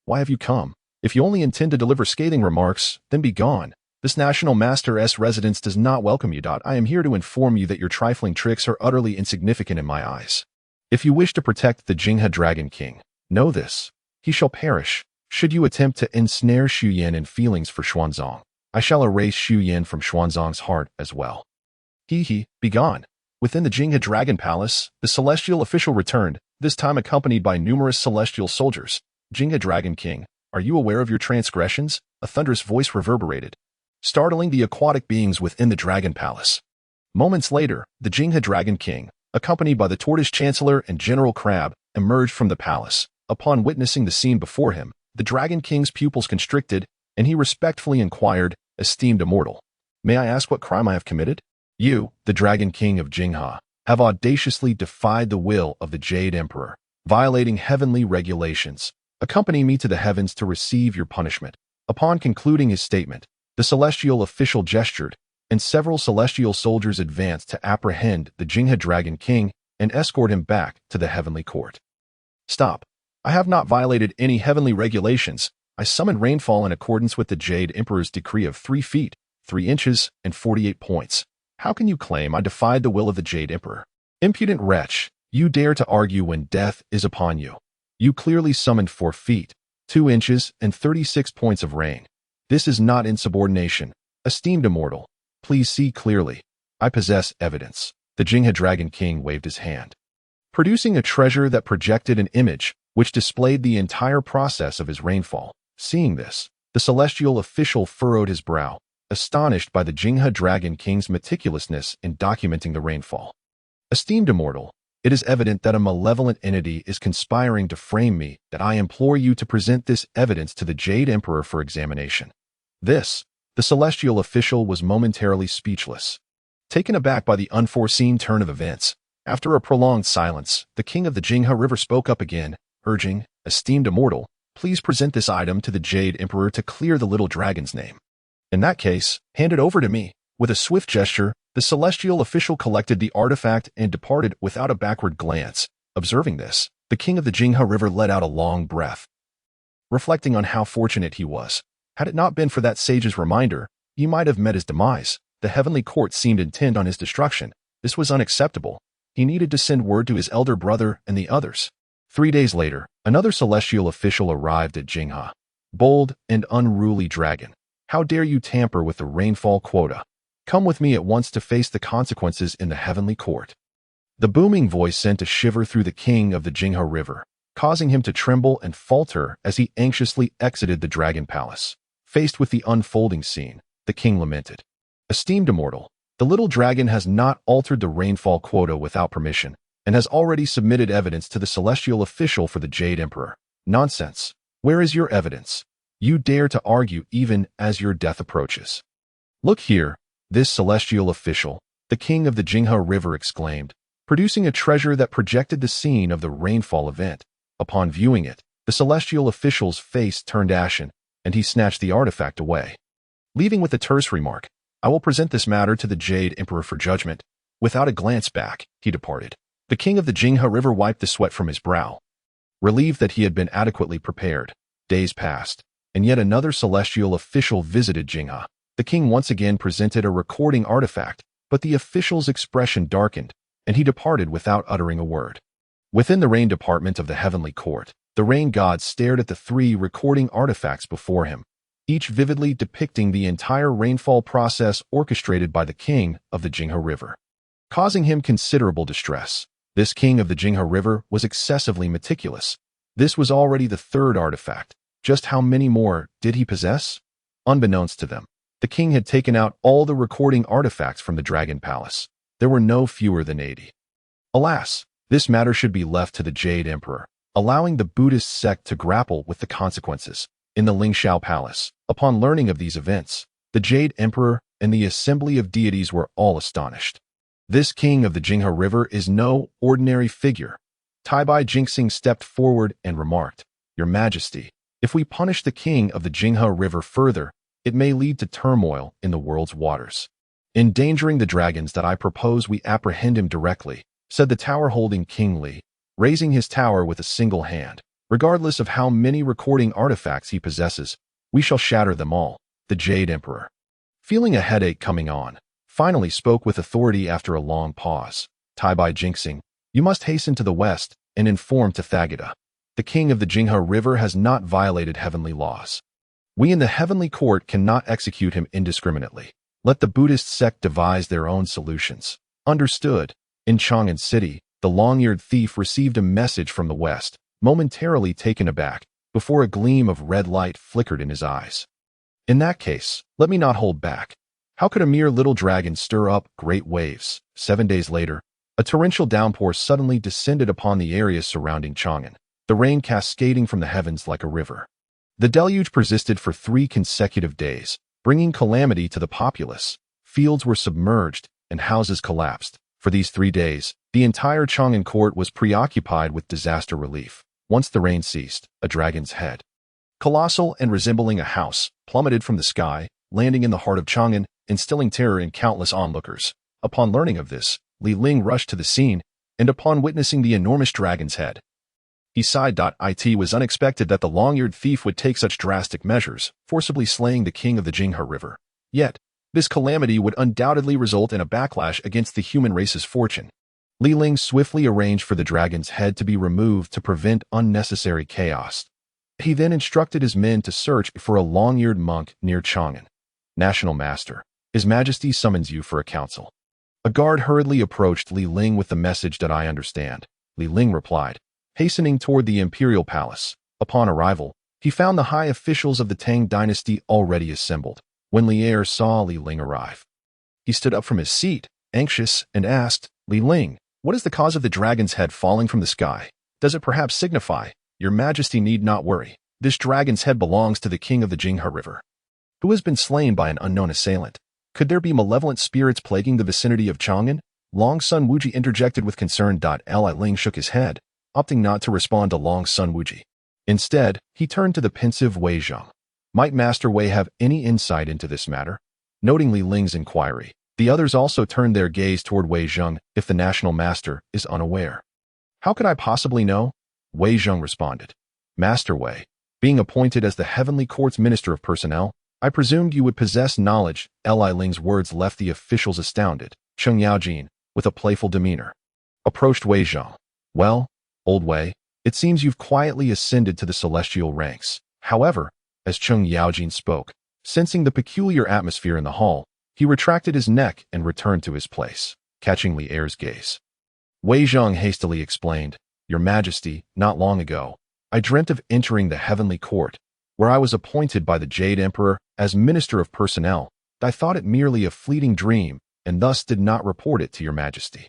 Why have you come? If you only intend to deliver scathing remarks, then be gone. This National Master's residence does not welcome you. I am here to inform you that your trifling tricks are utterly insignificant in my eyes. If you wish to protect the Jingha Dragon King, know this. He shall perish. Should you attempt to ensnare Xu Yan in feelings for Xuanzang, I shall erase Xu Yan from Xuanzang's heart as well. Be gone. Within the Jingha Dragon Palace, the celestial official returned, this time accompanied by numerous celestial soldiers. Jingha Dragon King, are you aware of your transgressions? A thunderous voice reverberated, startling the aquatic beings within the Dragon Palace. Moments later, the Jingha Dragon King, accompanied by the Tortoise Chancellor and General Crab, emerged from the palace. Upon witnessing the scene before him, the Dragon King's pupils constricted, and he respectfully inquired, esteemed immortal, may I ask what crime I have committed? You, the Dragon King of Jingha, have audaciously defied the will of the Jade Emperor, violating heavenly regulations. Accompany me to the heavens to receive your punishment. Upon concluding his statement, the celestial official gestured, and several celestial soldiers advanced to apprehend the Jingha Dragon King and escort him back to the Heavenly Court. Stop. I have not violated any heavenly regulations. I summoned rainfall in accordance with the Jade Emperor's decree of 3 feet, 3 inches, and 48 points. How can you claim I defied the will of the Jade Emperor? Impudent wretch, you dare to argue when death is upon you. You clearly summoned 4 feet, 2 inches, and 36 points of rain. This is not insubordination. Esteemed immortal, please see clearly. I possess evidence. The Jingha Dragon King waved his hand, producing a treasure that projected an image which displayed the entire process of his rainfall. Seeing this, the celestial official furrowed his brow, astonished by the Jingha Dragon King's meticulousness in documenting the rainfall. Esteemed immortal, it is evident that a malevolent entity is conspiring to frame me. That I implore you to present this evidence to the Jade Emperor for examination. The celestial official was momentarily speechless, taken aback by the unforeseen turn of events. After a prolonged silence, the king of the Jingha River spoke up again, urging, esteemed immortal, please present this item to the Jade Emperor to clear the little dragon's name. In that case, hand it over to me. With a swift gesture, the celestial official collected the artifact and departed without a backward glance. Observing this, the king of the Jingha River let out a long breath, reflecting on how fortunate he was. Had it not been for that sage's reminder, he might have met his demise. The Heavenly Court seemed intent on his destruction. This was unacceptable. He needed to send word to his elder brother and the others. 3 days later, another celestial official arrived at Jiejiao. Bold and unruly dragon, how dare you tamper with the rainfall quota? Come with me at once to face the consequences in the heavenly court. The booming voice sent a shiver through the king of the Jiejiao River, causing him to tremble and falter as he anxiously exited the dragon palace. Faced with the unfolding scene, the king lamented. Esteemed immortal, the little dragon has not altered the rainfall quota without permission, and has already submitted evidence to the celestial official for the Jade Emperor. Nonsense. Where is your evidence? You dare to argue even as your death approaches. Look here, this celestial official, the king of the Jiejiao River exclaimed, producing a treasure that projected the scene of the rainfall event. Upon viewing it, the celestial official's face turned ashen, and he snatched the artifact away. Leaving with a terse remark, I will present this matter to the Jade Emperor for judgment. Without a glance back, he departed. The king of the Jiejiao River wiped the sweat from his brow. Relieved that he had been adequately prepared, days passed, and yet another celestial official visited Jiejiao. The king once again presented a recording artifact, but the official's expression darkened, and he departed without uttering a word. Within the rain department of the heavenly court, the rain god stared at the 3 recording artifacts before him, each vividly depicting the entire rainfall process orchestrated by the king of the Jiejiao River. Causing him considerable distress, this king of the Jiejiao River was excessively meticulous. This was already the 3rd artifact. Just how many more did he possess? Unbeknownst to them, the king had taken out all the recording artifacts from the Dragon Palace. There were no fewer than 80. Alas, this matter should be left to the Jade Emperor, allowing the Buddhist sect to grapple with the consequences. In the Ling Palace, upon learning of these events, the Jade Emperor and the assembly of deities were all astonished. This king of the Jiejiao River is no ordinary figure. Taibai Jinxing stepped forward and remarked, Your Majesty, if we punish the king of the Jiejiao River further, it may lead to turmoil in the world's waters. Endangering the dragons that I propose we apprehend him directly, said the tower-holding King Li, raising his tower with a single hand. Regardless of how many recording artifacts he possesses, we shall shatter them all. The Jade Emperor, feeling a headache coming on, finally spoke with authority after a long pause. Taibai Jinxing, you must hasten to the west and inform Tathagata. The king of the Jiejiao River has not violated heavenly laws. We in the heavenly court cannot execute him indiscriminately. Let the Buddhist sect devise their own solutions. Understood. In Chang'an City, the long-eared thief received a message from the west, momentarily taken aback, before a gleam of red light flickered in his eyes. In that case, let me not hold back. How could a mere little dragon stir up great waves? 7 days later, a torrential downpour suddenly descended upon the areas surrounding Chang'an, the rain cascading from the heavens like a river. The deluge persisted for 3 consecutive days, bringing calamity to the populace. Fields were submerged, and houses collapsed. For these 3 days, the entire Chang'an court was preoccupied with disaster relief. Once the rain ceased, a dragon's head, colossal and resembling a house, plummeted from the sky, landing in the heart of Chang'an, instilling terror in countless onlookers. Upon learning of this, Ling rushed to the scene, and upon witnessing the enormous dragon's head, he sighed. It was unexpected that the long-eared thief would take such drastic measures, forcibly slaying the king of the Jiejiao River. Yet, this calamity would undoubtedly result in a backlash against the human race's fortune. Ling swiftly arranged for the dragon's head to be removed to prevent unnecessary chaos. He then instructed his men to search for a long-eared monk near Chang'an. National Master, His Majesty summons you for a council. A guard hurriedly approached Ling with the message that I understand. Ling replied, hastening toward the imperial palace. Upon arrival, he found the high officials of the Tang dynasty already assembled. When Lier saw Ling arrive, he stood up from his seat, anxious, and asked, Ling, what is the cause of the dragon's head falling from the sky? Does it perhaps signify, Your Majesty need not worry, this dragon's head belongs to the king of the Jiejiao River, who has been slain by an unknown assailant. Could there be malevolent spirits plaguing the vicinity of Chang'an? Sun Wukong interjected with concern. Ling shook his head, opting not to respond to Sun Wukong. Instead, he turned to the pensive Wei Zhang. Might Master Wei have any insight into this matter? Noting Ling's inquiry, the others also turned their gaze toward Wei Zhang. If the national master is unaware, how could I possibly know? Wei Zhang responded. Master Wei, being appointed as the Heavenly Court's Minister of Personnel, I presumed you would possess knowledge. Ling's words left the officials astounded. Cheng Yaojin, with a playful demeanor, Approached Wei Zhang. Well, old Wei, it seems you've quietly ascended to the celestial ranks. However, as Cheng Yaojin spoke, sensing the peculiar atmosphere in the hall, he retracted his neck and returned to his place, catching Li Er's gaze. Wei Zhang hastily explained, Your Majesty, not long ago, I dreamt of entering the Heavenly Court, where I was appointed by the Jade Emperor as Minister of Personnel. I thought it merely a fleeting dream, and thus did not report it to Your Majesty.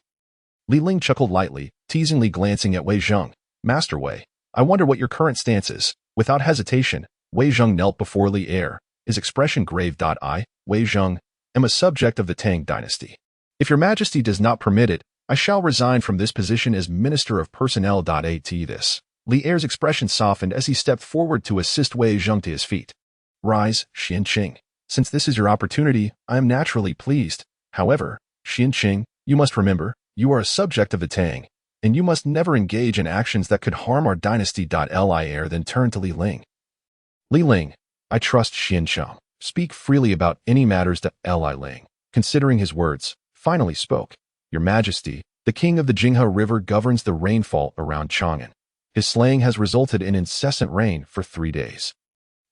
Li Ling chuckled lightly, teasingly glancing at Wei Zhang. Master Wei, I wonder what your current stance is. Without hesitation, Wei Zhang knelt before Li Er, his expression grave. I, Wei Zhang, am a subject of the Tang dynasty. If Your Majesty does not permit it, I shall resign from this position as Minister of Personnel. At this, Li Er's expression softened as he stepped forward to assist Wei Zhang to his feet. Rise, Xianqing. Since this is your opportunity, I am naturally pleased. However, Xianqing, you must remember, you are a subject of the Tang, and you must never engage in actions that could harm our dynasty. Li Er then turned to Li Ling. Li Ling, I trust Xianqing. Speak freely about any matters. Li Ling, considering his words, finally spoke. Your Majesty, the king of the Jinghe River governs the rainfall around Chang'an. His slaying has resulted in incessant rain for 3 days,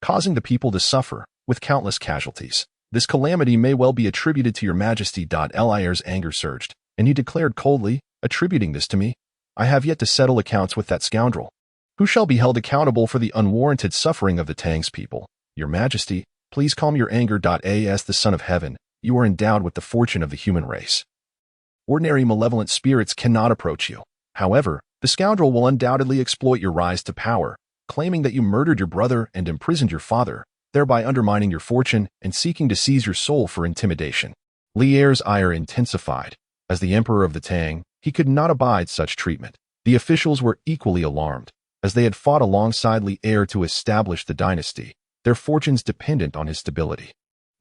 causing the people to suffer, with countless casualties. This calamity may well be attributed to Your Majesty. Li Er's anger surged, and he declared coldly, attributing this to me. I have yet to settle accounts with that scoundrel. Who shall be held accountable for the unwarranted suffering of the Tang's people? Your Majesty, please calm your anger. As the Son of Heaven, you are endowed with the fortune of the human race. Ordinary malevolent spirits cannot approach you. However, the scoundrel will undoubtedly exploit your rise to power, claiming that you murdered your brother and imprisoned your father, thereby undermining your fortune and seeking to seize your soul for intimidation. Li Er's ire intensified. As the Emperor of the Tang, he could not abide such treatment. The officials were equally alarmed, as they had fought alongside Li Er to establish the dynasty, their fortunes dependent on his stability.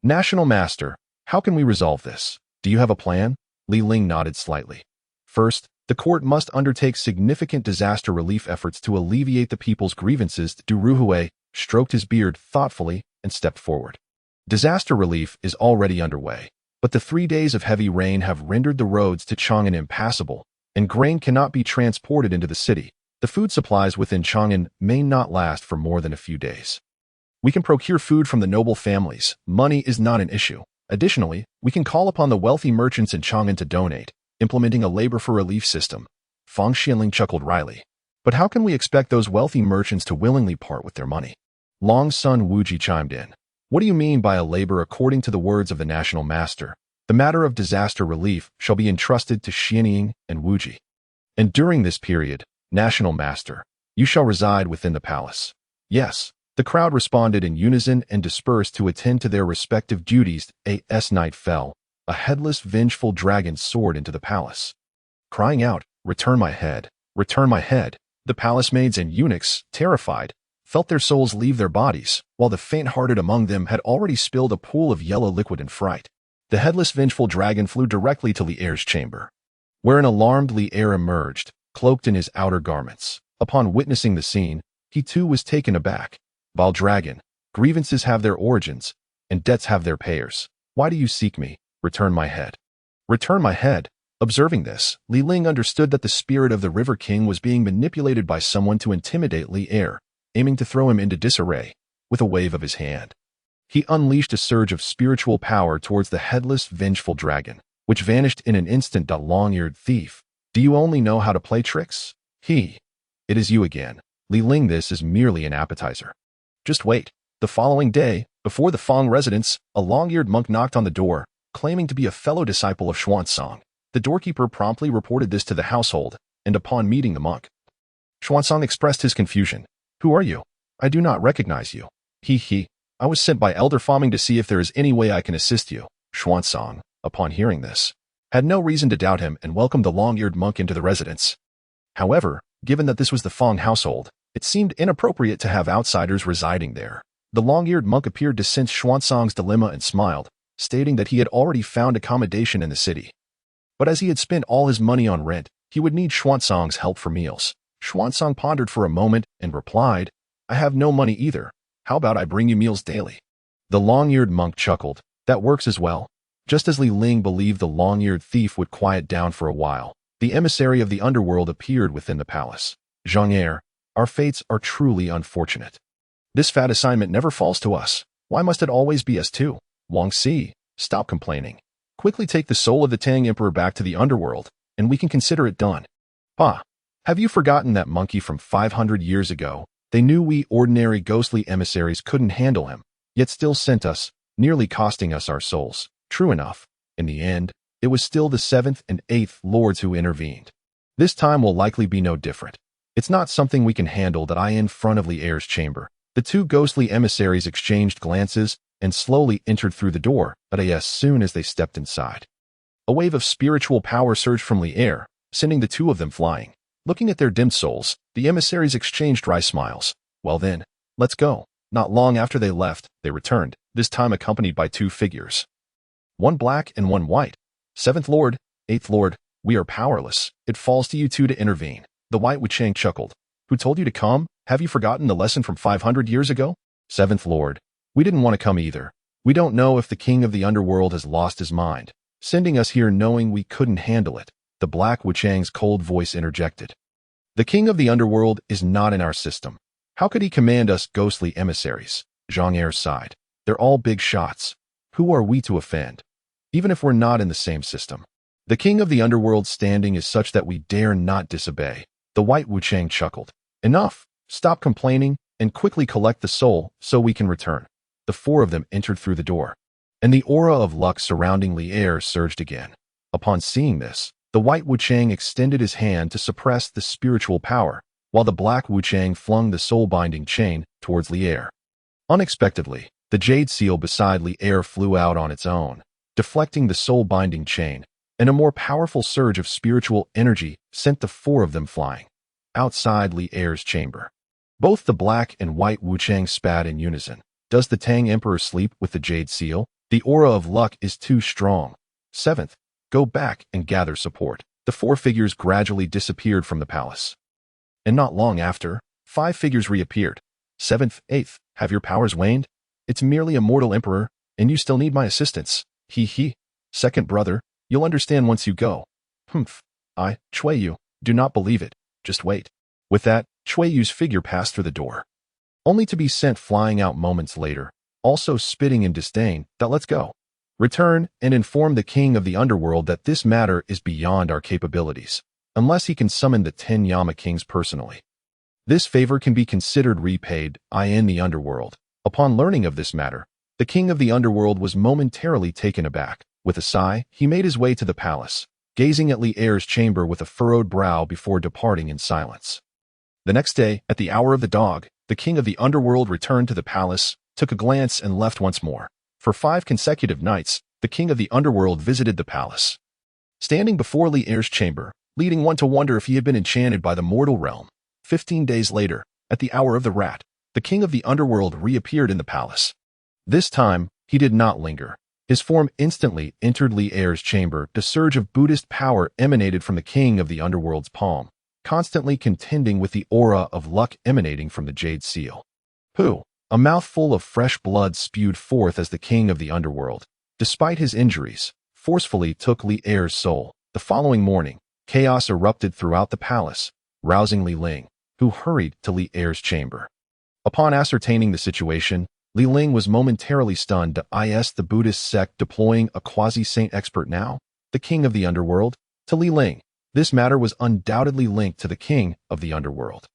National Master, how can we resolve this? Do you have a plan? Li Ling nodded slightly. First, the court must undertake significant disaster relief efforts to alleviate the people's grievances. Du Ruhui stroked his beard thoughtfully and stepped forward. Disaster relief is already underway, but the 3 days of heavy rain have rendered the roads to Chang'an impassable, and grain cannot be transported into the city. The food supplies within Chang'an may not last for more than a few days. We can procure food from the noble families. Money is not an issue. Additionally, we can call upon the wealthy merchants in Chang'an to donate, implementing a labor for relief system. Fang Xianling chuckled wryly. But how can we expect those wealthy merchants to willingly part with their money? Long Sun Wuji chimed in. What do you mean by a labor? According to the words of the National Master, the matter of disaster relief shall be entrusted to Xianying and Wuji. And during this period, National Master, you shall reside within the palace. Yes, the crowd responded in unison and dispersed to attend to their respective duties. As night fell, a headless, vengeful dragon soared into the palace, crying out, Return my head, return my head. The palace maids and eunuchs, terrified, felt their souls leave their bodies, while the faint-hearted among them had already spilled a pool of yellow liquid in fright. The headless, vengeful dragon flew directly to Li Er's chamber, where an alarmed Li Er emerged, cloaked in his outer garments. Upon witnessing the scene, he too was taken aback. While dragon, grievances have their origins, and debts have their payers. Why do you seek me? Return my head. Return my head. Observing this, Li Ling understood that the spirit of the River King was being manipulated by someone to intimidate Li Er, aiming to throw him into disarray. With a wave of his hand, he unleashed a surge of spiritual power towards the headless, vengeful dragon, which vanished in an instant. Long-eared thief, do you only know how to play tricks? It is you again. Li Ling, this is merely an appetizer. Just wait. The following day, before the Fang residence, a long-eared monk knocked on the door, claiming to be a fellow disciple of Xuanzang. The doorkeeper promptly reported this to the household, and upon meeting the monk, Xuanzang expressed his confusion. Who are you? I do not recognize you. I was sent by Elder Faming to see if there is any way I can assist you. Xuanzang, upon hearing this, had no reason to doubt him and welcomed the long-eared monk into the residence. However, given that this was the Fang household, it seemed inappropriate to have outsiders residing there. The long-eared monk appeared to sense Xuanzang's dilemma and smiled, stating that he had already found accommodation in the city. But as he had spent all his money on rent, he would need Xuanzang's help for meals. Xuanzang pondered for a moment and replied, I have no money either. How about I bring you meals daily? The long-eared monk chuckled. That works as well. Just as Li Ling believed the long-eared thief would quiet down for a while, the emissary of the underworld appeared within the palace. Zhang, our fates are truly unfortunate. This fat assignment never falls to us. Why must it always be us too? Wang Si, stop complaining. Quickly take the soul of the Tang Emperor back to the underworld, and we can consider it done. Pa, have you forgotten that monkey from 500 years ago? They knew we ordinary ghostly emissaries couldn't handle him, yet still sent us, nearly costing us our souls. True enough, in the end, it was still the 7th and 8th lords who intervened. This time will likely be no different. It's not something we can handle that I in front of Li Er's chamber. The two ghostly emissaries exchanged glances and slowly entered through the door, but as soon as they stepped inside, a wave of spiritual power surged from Li Er, sending the two of them flying. Looking at their dimmed souls, the emissaries exchanged dry smiles. Well then, let's go. Not long after they left, they returned, this time accompanied by two figures. One black and one white. 7th Lord, 8th Lord, we are powerless. It falls to you two to intervene. The white Wuchang chuckled. Who told you to come? Have you forgotten the lesson from 500 years ago? 7th Lord, we didn't want to come either. We don't know if the king of the underworld has lost his mind, sending us here knowing we couldn't handle it. The black Wuchang's cold voice interjected. The king of the underworld is not in our system. How could he command us ghostly emissaries? Zhang sighed. They're all big shots. Who are we to offend? Even if we're not in the same system. The king of the underworld's standing is such that we dare not disobey. The white Wuchang chuckled. Enough. Stop complaining and quickly collect the soul so we can return. The four of them entered through the door, and the aura of luck surrounding Li Er surged again. Upon seeing this, the white Wuchang extended his hand to suppress the spiritual power, while the black Wuchang flung the soul-binding chain towards Li Er. Unexpectedly, the jade seal beside Li Er flew out on its own, deflecting the soul-binding chain, and a more powerful surge of spiritual energy sent the four of them flying outside Li Er's chamber. Both the black and white Wuchang spat in unison. Does the Tang Emperor sleep with the jade seal? The aura of luck is too strong. 7th, go back and gather support. The four figures gradually disappeared from the palace. And not long after, 5 figures reappeared. 7th, 8th, have your powers waned? It's merely a mortal emperor, and you still need my assistance. He. Second brother, you'll understand once you go. Humph. Chuiyu, do not believe it. Just wait. With that, Chuiyu's figure passed through the door, only to be sent flying out moments later, also spitting in disdain. Let's go. Return and inform the king of the underworld that this matter is beyond our capabilities, unless he can summon the 10 Yama kings personally. This favor can be considered repaid, in the underworld. Upon learning of this matter, the king of the underworld was momentarily taken aback. With a sigh, he made his way to the palace, gazing at Li Er's chamber with a furrowed brow before departing in silence. The next day, at the hour of the dog, the king of the underworld returned to the palace, took a glance and left once more. For 5 consecutive nights, the king of the underworld visited the palace, standing before Li Er's chamber, leading one to wonder if he had been enchanted by the mortal realm. 15 days later, at the hour of the rat, the king of the underworld reappeared in the palace. This time, he did not linger. His form instantly entered Li Er's chamber. The surge of Buddhist power emanated from the king of the underworld's palm, constantly contending with the aura of luck emanating from the jade seal. Pooh! A mouthful of fresh blood spewed forth as the king of the underworld, despite his injuries, forcefully took Li Er's soul. The following morning, chaos erupted throughout the palace, rousing Ling, who hurried to Li Er's chamber. Upon ascertaining the situation, Ling was momentarily stunned. The Buddhist sect deploying a quasi-saint expert now? The king of the underworld? To Ling, this matter was undoubtedly linked to the king of the underworld.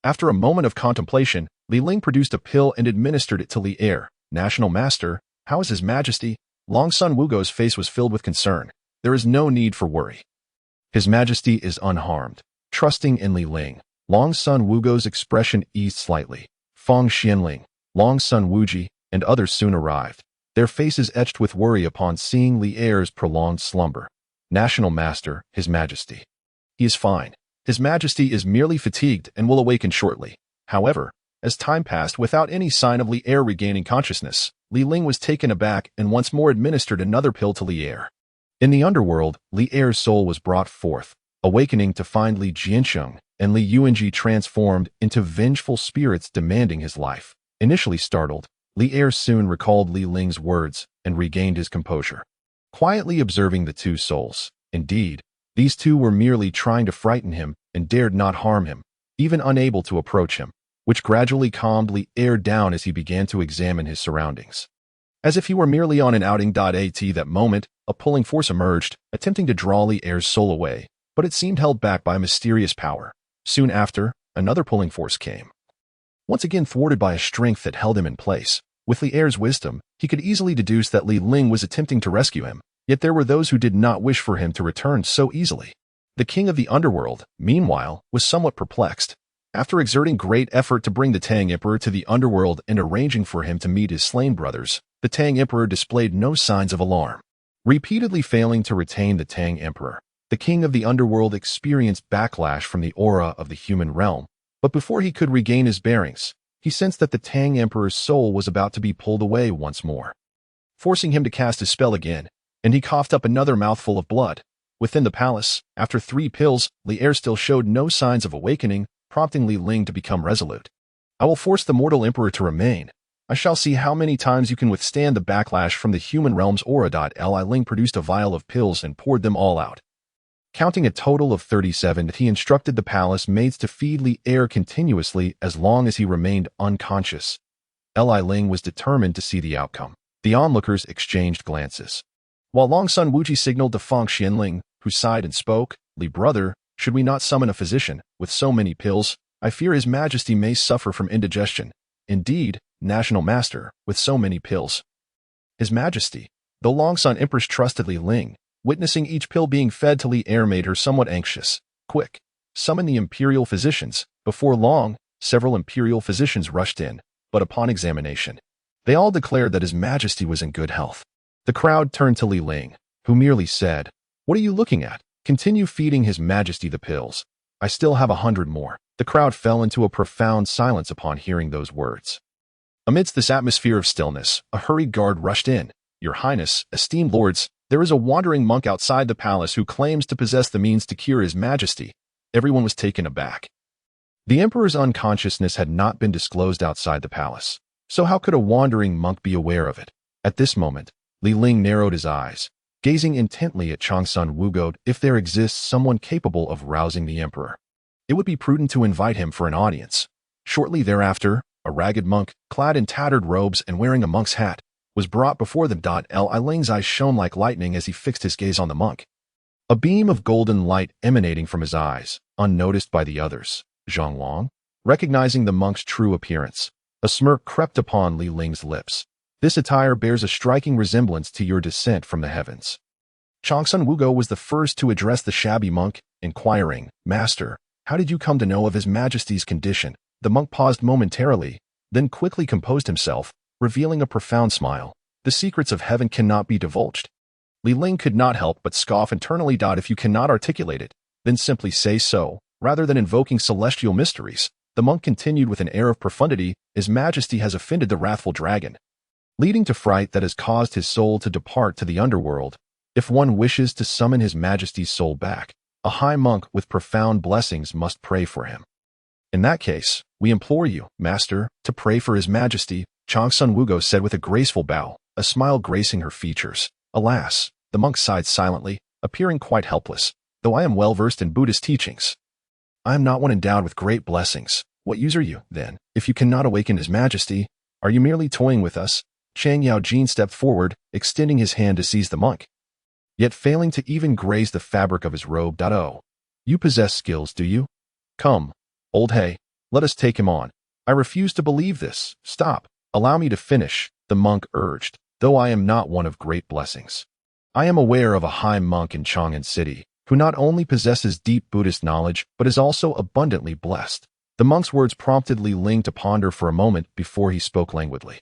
After a moment of contemplation, Ling produced a pill and administered it to Li Er. National Master, how is His Majesty? Sun Wukong's face was filled with concern. There is no need for worry. His Majesty is unharmed. Trusting in Ling, Sun Wukong's expression eased slightly. Feng Xianling, Sun Wuji, and others soon arrived, their faces etched with worry upon seeing Li Er's prolonged slumber. National Master, His Majesty. He is fine. His Majesty is merely fatigued and will awaken shortly. However, as time passed without any sign of Li Er regaining consciousness, Ling was taken aback and once more administered another pill to Li Er. In the underworld, Li Er's soul was brought forth, awakening to find Li Jiansheng and Li Yuanji transformed into vengeful spirits demanding his life. Initially startled, Li Er soon recalled Ling's words and regained his composure, quietly observing the two souls. Indeed, These two were merely trying to frighten him and dared not harm him, even unable to approach him, which gradually calmed Li Er down as he began to examine his surroundings. As if he were merely on an outing. At that moment, a pulling force emerged, attempting to draw Li Er's soul away, but it seemed held back by a mysterious power. Soon after, another pulling force came, once again thwarted by a strength that held him in place. With Li Er's wisdom, he could easily deduce that Ling was attempting to rescue him, yet there were those who did not wish for him to return so easily. The king of the underworld, meanwhile, was somewhat perplexed. After exerting great effort to bring the Tang Emperor to the underworld and arranging for him to meet his slain brothers, the Tang Emperor displayed no signs of alarm. Repeatedly failing to retain the Tang Emperor, the king of the underworld experienced backlash from the aura of the human realm, but before he could regain his bearings, he sensed that the Tang Emperor's soul was about to be pulled away once more, forcing him to cast his spell again, and he coughed up another mouthful of blood. Within the palace, after 3 pills, Li Er still showed no signs of awakening, prompting Ling to become resolute. I will force the mortal emperor to remain. I shall see how many times you can withstand the backlash from the human realm's aura. Ling produced a vial of pills and poured them all out. Counting a total of 37, he instructed the palace maids to feed Li Er continuously as long as he remained unconscious. Ling was determined to see the outcome. The onlookers exchanged glances, while Long Sun Wuji signaled to Feng Xianling, who sighed and spoke, "Li brother, should we not summon a physician? With so many pills, I fear His Majesty may suffer from indigestion." Indeed, National Master, with so many pills. His Majesty, the Long Sun Empress trusted Ling, witnessing each pill being fed to Li Er made her somewhat anxious. Quick, summon the imperial physicians. Before long, several imperial physicians rushed in, but upon examination, they all declared that His Majesty was in good health. The crowd turned to Ling, who merely said, "What are you looking at? Continue feeding His Majesty the pills. I still have 100 more." The crowd fell into a profound silence upon hearing those words. Amidst this atmosphere of stillness, a hurried guard rushed in. "Your Highness, esteemed lords, there is a wandering monk outside the palace who claims to possess the means to cure His Majesty." Everyone was taken aback. The Emperor's unconsciousness had not been disclosed outside the palace, so how could a wandering monk be aware of it? At this moment, Ling narrowed his eyes, gazing intently at Sun Wukong. If there exists someone capable of rousing the Emperor, it would be prudent to invite him for an audience. Shortly thereafter, a ragged monk, clad in tattered robes and wearing a monk's hat, was brought before them. Ling's eyes shone like lightning as he fixed his gaze on the monk. A beam of golden light emanating from his eyes, unnoticed by the others. Zhonglong, recognizing the monk's true appearance, a smirk crept upon Ling's lips. "This attire bears a striking resemblance to your descent from the heavens." Sun Wukong was the first to address the shabby monk, inquiring, "Master, how did you come to know of His Majesty's condition?" The monk paused momentarily, then quickly composed himself, revealing a profound smile. "The secrets of heaven cannot be divulged." Ling could not help but scoff internally. "If you cannot articulate it, then simply say so, rather than invoking celestial mysteries." The monk continued with an air of profundity, "His Majesty has offended the wrathful dragon, leading to fright that has caused his soul to depart to the underworld. If one wishes to summon His Majesty's soul back, a high monk with profound blessings must pray for him. In that case, we implore you, Master, to pray for His Majesty," Sun Wukong said with a graceful bow, a smile gracing her features. "Alas," the monk sighed silently, appearing quite helpless. "Though I am well versed in Buddhist teachings, I am not one endowed with great blessings. What use are you, then, if you cannot awaken His Majesty? Are you merely toying with us?" Chang Yao Jin stepped forward, extending his hand to seize the monk, yet failing to even graze the fabric of his robe. "Oh, you possess skills, do you? Come, old He, let us take him on." "I refuse to believe this. Stop. Allow me to finish," the monk urged. "Though I am not one of great blessings, I am aware of a high monk in Chang'an City, who not only possesses deep Buddhist knowledge, but is also abundantly blessed." The monk's words prompted Ling to ponder for a moment before he spoke languidly.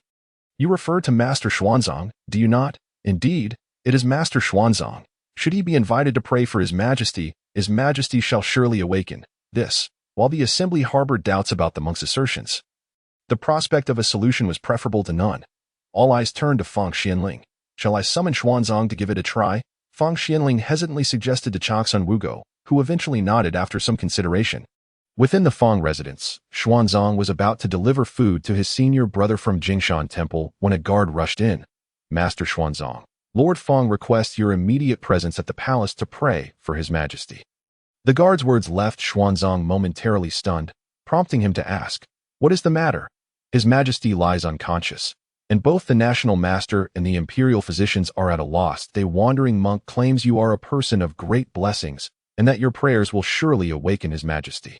"You refer to Master Xuanzang, do you not?" "Indeed, it is Master Xuanzang. Should he be invited to pray for His Majesty, His Majesty shall surely awaken." This, while the assembly harbored doubts about the monk's assertions. The prospect of a solution was preferable to none. All eyes turned to Feng Xianling. "Shall I summon Xuanzang to give it a try?" Feng Xianling hesitantly suggested to Sun Wukong, who eventually nodded after some consideration. Within the Feng residence, Xuanzang was about to deliver food to his senior brother from Jingshan Temple when a guard rushed in. "Master Xuanzang, Lord Feng requests your immediate presence at the palace to pray for His Majesty. The guard's words left Xuanzang momentarily stunned, prompting him to ask, "What is the matter?" His Majesty lies unconscious, and both the national master and the imperial physicians are at a loss. The wandering monk claims you are a person of great blessings, and that your prayers will surely awaken His Majesty.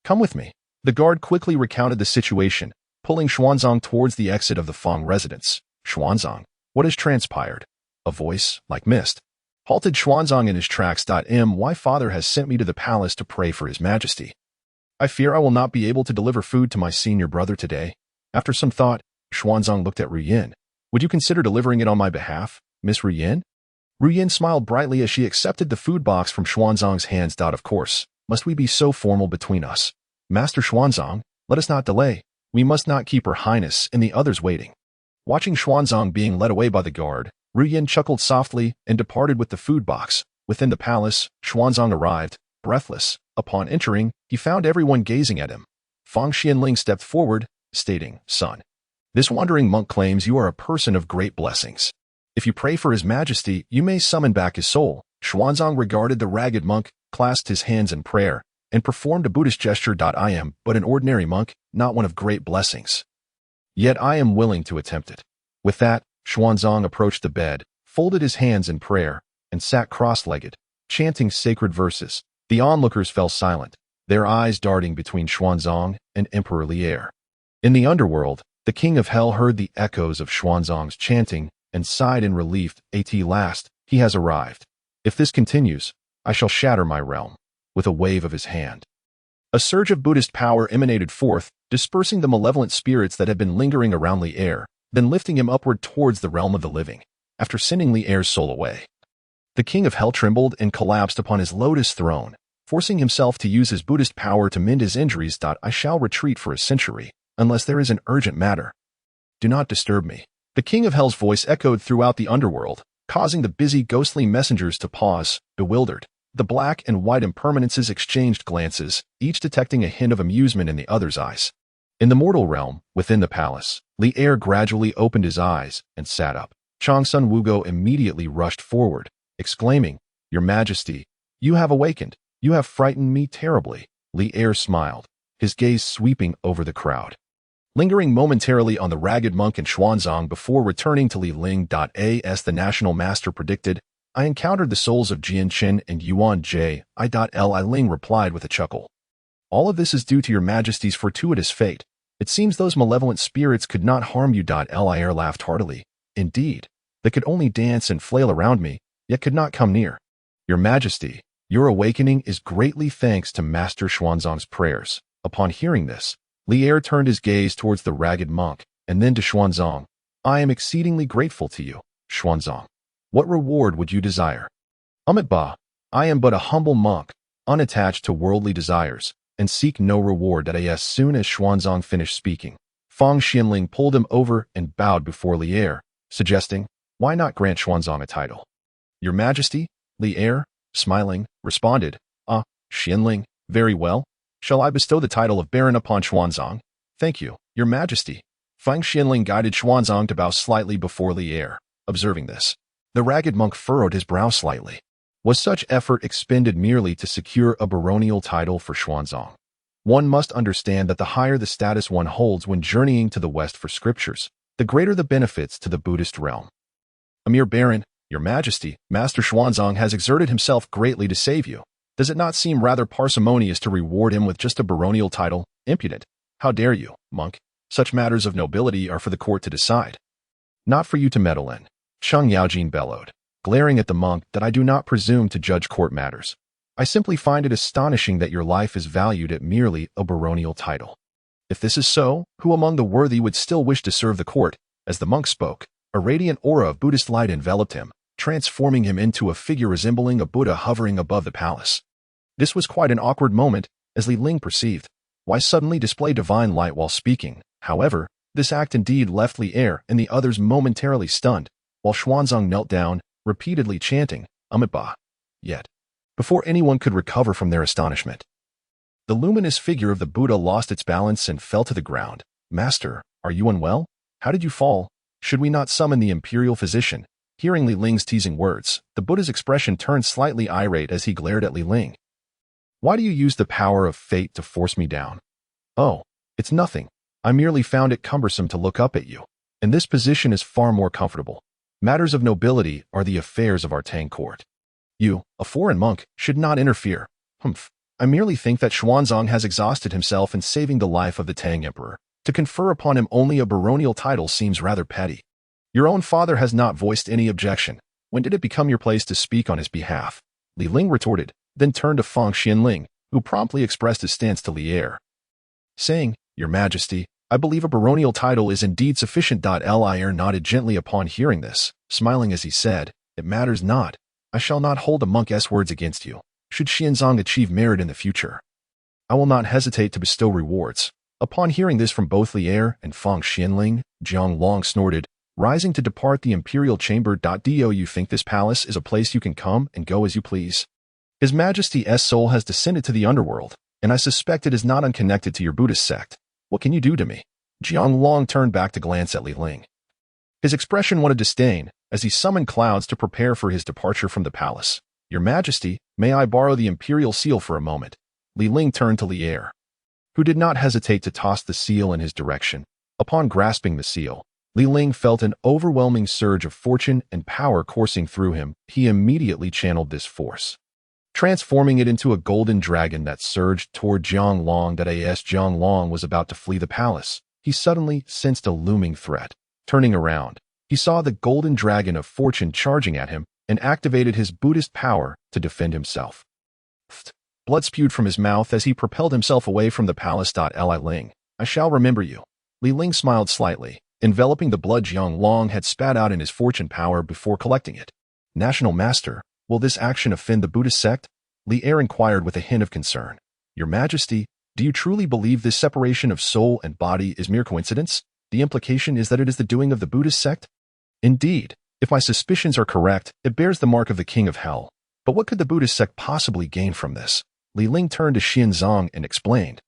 Come with me. The guard quickly recounted the situation, pulling Xuanzang towards the exit of the Feng residence. Xuanzang, what has transpired? A voice, like mist, halted Xuanzang in his tracks. My father has sent me to the palace to pray for His Majesty. I fear I will not be able to deliver food to my senior brother today. After some thought, Xuanzang looked at Ruyin. Would you consider delivering it on my behalf, Miss Ruyin? Ruyin smiled brightly as she accepted the food box from Xuanzang's hands. Of course, must we be so formal between us? Master Xuanzang, let us not delay. We must not keep Her Highness and the others waiting. Watching Xuanzang being led away by the guard, Ruyin chuckled softly and departed with the food box. Within the palace, Xuanzang arrived, breathless. Upon entering, he found everyone gazing at him. Feng Xianling stepped forward, stating, "Son, this wandering monk claims you are a person of great blessings. If you pray for His Majesty, you may summon back his soul." Xuanzang regarded the ragged monk, clasped his hands in prayer, and performed a Buddhist gesture. I am but an ordinary monk, not one of great blessings. Yet I am willing to attempt it. With that, Xuanzang approached the bed, folded his hands in prayer, and sat cross-legged, chanting sacred verses. The onlookers fell silent, their eyes darting between Xuanzang and Emperor Lier. In the underworld, the King of Hell heard the echoes of Xuanzang's chanting and sighed in relief. At last, he has arrived. If this continues, I shall shatter my realm. With a wave of his hand, a surge of Buddhist power emanated forth, dispersing the malevolent spirits that had been lingering around Lier, then lifting him upward towards the realm of the living, after sending Lier's soul away. The King of Hell trembled and collapsed upon his lotus throne, forcing himself to use his Buddhist power to mend his injuries. I shall retreat for a century, unless there is an urgent matter. Do not disturb me. The King of Hell's voice echoed throughout the underworld, causing the busy ghostly messengers to pause, bewildered. The black and white impermanences exchanged glances, each detecting a hint of amusement in the other's eyes. In the mortal realm, within the palace, Lier gradually opened his eyes and sat up. Sun Wukong immediately rushed forward, exclaiming, "Your Majesty, you have awakened. You have frightened me terribly." Lier smiled, his gaze sweeping over the crowd, lingering momentarily on the ragged monk and Xuanzang before returning to Ling. As the national master predicted, I encountered the souls of Jianchen and Yuan Jie. Ling replied with a chuckle. All of this is due to your Majesty's fortuitous fate. It seems those malevolent spirits could not harm you. Lier laughed heartily. Indeed, they could only dance and flail around me, yet could not come near. Your Majesty, your awakening is greatly thanks to Master Xuanzang's prayers. Upon hearing this, Lier turned his gaze towards the ragged monk, and then to Xuanzang. I am exceedingly grateful to you, Xuanzang. What reward would you desire? I am but a humble monk, unattached to worldly desires, and seek no reward. As soon as Xuanzang finished speaking, Feng Xianling pulled him over and bowed before Lier, suggesting, why not grant Xuanzang a title? Your Majesty, Lier, smiling, responded, Xianling, very well. Shall I bestow the title of Baron upon Xuanzang? Thank you, Your Majesty. Feng Xianling guided Xuanzang to bow slightly before Lier. Observing this, the ragged monk furrowed his brow slightly. Was such effort expended merely to secure a baronial title for Xuanzang? One must understand that the higher the status one holds when journeying to the West for scriptures, the greater the benefits to the Buddhist realm. A mere baron, Your Majesty, Master Xuanzang has exerted himself greatly to save you. Does it not seem rather parsimonious to reward him with just a baronial title? Impudent! How dare you, monk? Such matters of nobility are for the court to decide. Not for you to meddle in. Cheng Yaojin bellowed, glaring at the monk, that I do not presume to judge court matters. I simply find it astonishing that your life is valued at merely a baronial title. If this is so, who among the worthy would still wish to serve the court? As the monk spoke, a radiant aura of Buddhist light enveloped him, transforming him into a figure resembling a Buddha hovering above the palace. This was quite an awkward moment, as Ling perceived. Why suddenly display divine light while speaking? However, this act indeed left Lier and the others momentarily stunned, while Xuanzang knelt down, repeatedly chanting, Amitabha. Yet, before anyone could recover from their astonishment, the luminous figure of the Buddha lost its balance and fell to the ground. Master, are you unwell? How did you fall? Should we not summon the imperial physician? Hearing Li Ling's teasing words, the Buddha's expression turned slightly irate as he glared at Li Ling. Why do you use the power of fate to force me down? Oh, it's nothing. I merely found it cumbersome to look up at you, and this position is far more comfortable. Matters of nobility are the affairs of our Tang court. You, a foreign monk, should not interfere. Humph. I merely think that Xuanzang has exhausted himself in saving the life of the Tang Emperor. To confer upon him only a baronial title seems rather petty. Your own father has not voiced any objection. When did it become your place to speak on his behalf? Li Ling retorted, then turned to Feng Xianling, who promptly expressed his stance to Li Er, saying, Your Majesty, I believe a baronial title is indeed sufficient. Li Er nodded gently upon hearing this, smiling as he said, It matters not. I shall not hold a monk's words against you, should Xuanzang achieve merit in the future. I will not hesitate to bestow rewards. Upon hearing this from both Li Er and Feng Xianling, Jiang Long snorted, rising to depart the imperial chamber. Do you think this palace is a place you can come and go as you please? His Majesty's soul has descended to the underworld, and I suspect it is not unconnected to your Buddhist sect. What can you do to me? Jiang Long turned back to glance at Li Ling. His expression one of disdain, as he summoned clouds to prepare for his departure from the palace. Your Majesty, may I borrow the imperial seal for a moment? Li Ling turned to Li Er, who did not hesitate to toss the seal in his direction. Upon grasping the seal, Li Ling felt an overwhelming surge of fortune and power coursing through him. He immediately channeled this force, transforming it into a golden dragon that surged toward Jiang Long. As Jiang Long was about to flee the palace, he suddenly sensed a looming threat. Turning around, he saw the golden dragon of fortune charging at him and activated his Buddhist power to defend himself. Blood spewed from his mouth as he propelled himself away from the palace. Li Ling, I shall remember you. Li Ling smiled slightly, enveloping the blood Jiang Long had spat out in his fortune power before collecting it. National Master, will this action offend the Buddhist sect? Li Er inquired with a hint of concern. Your Majesty, do you truly believe this separation of soul and body is mere coincidence? The implication is that it is the doing of the Buddhist sect? Indeed, if my suspicions are correct, it bears the mark of the King of Hell. But what could the Buddhist sect possibly gain from this? Li Ling turned to Xuanzang and explained.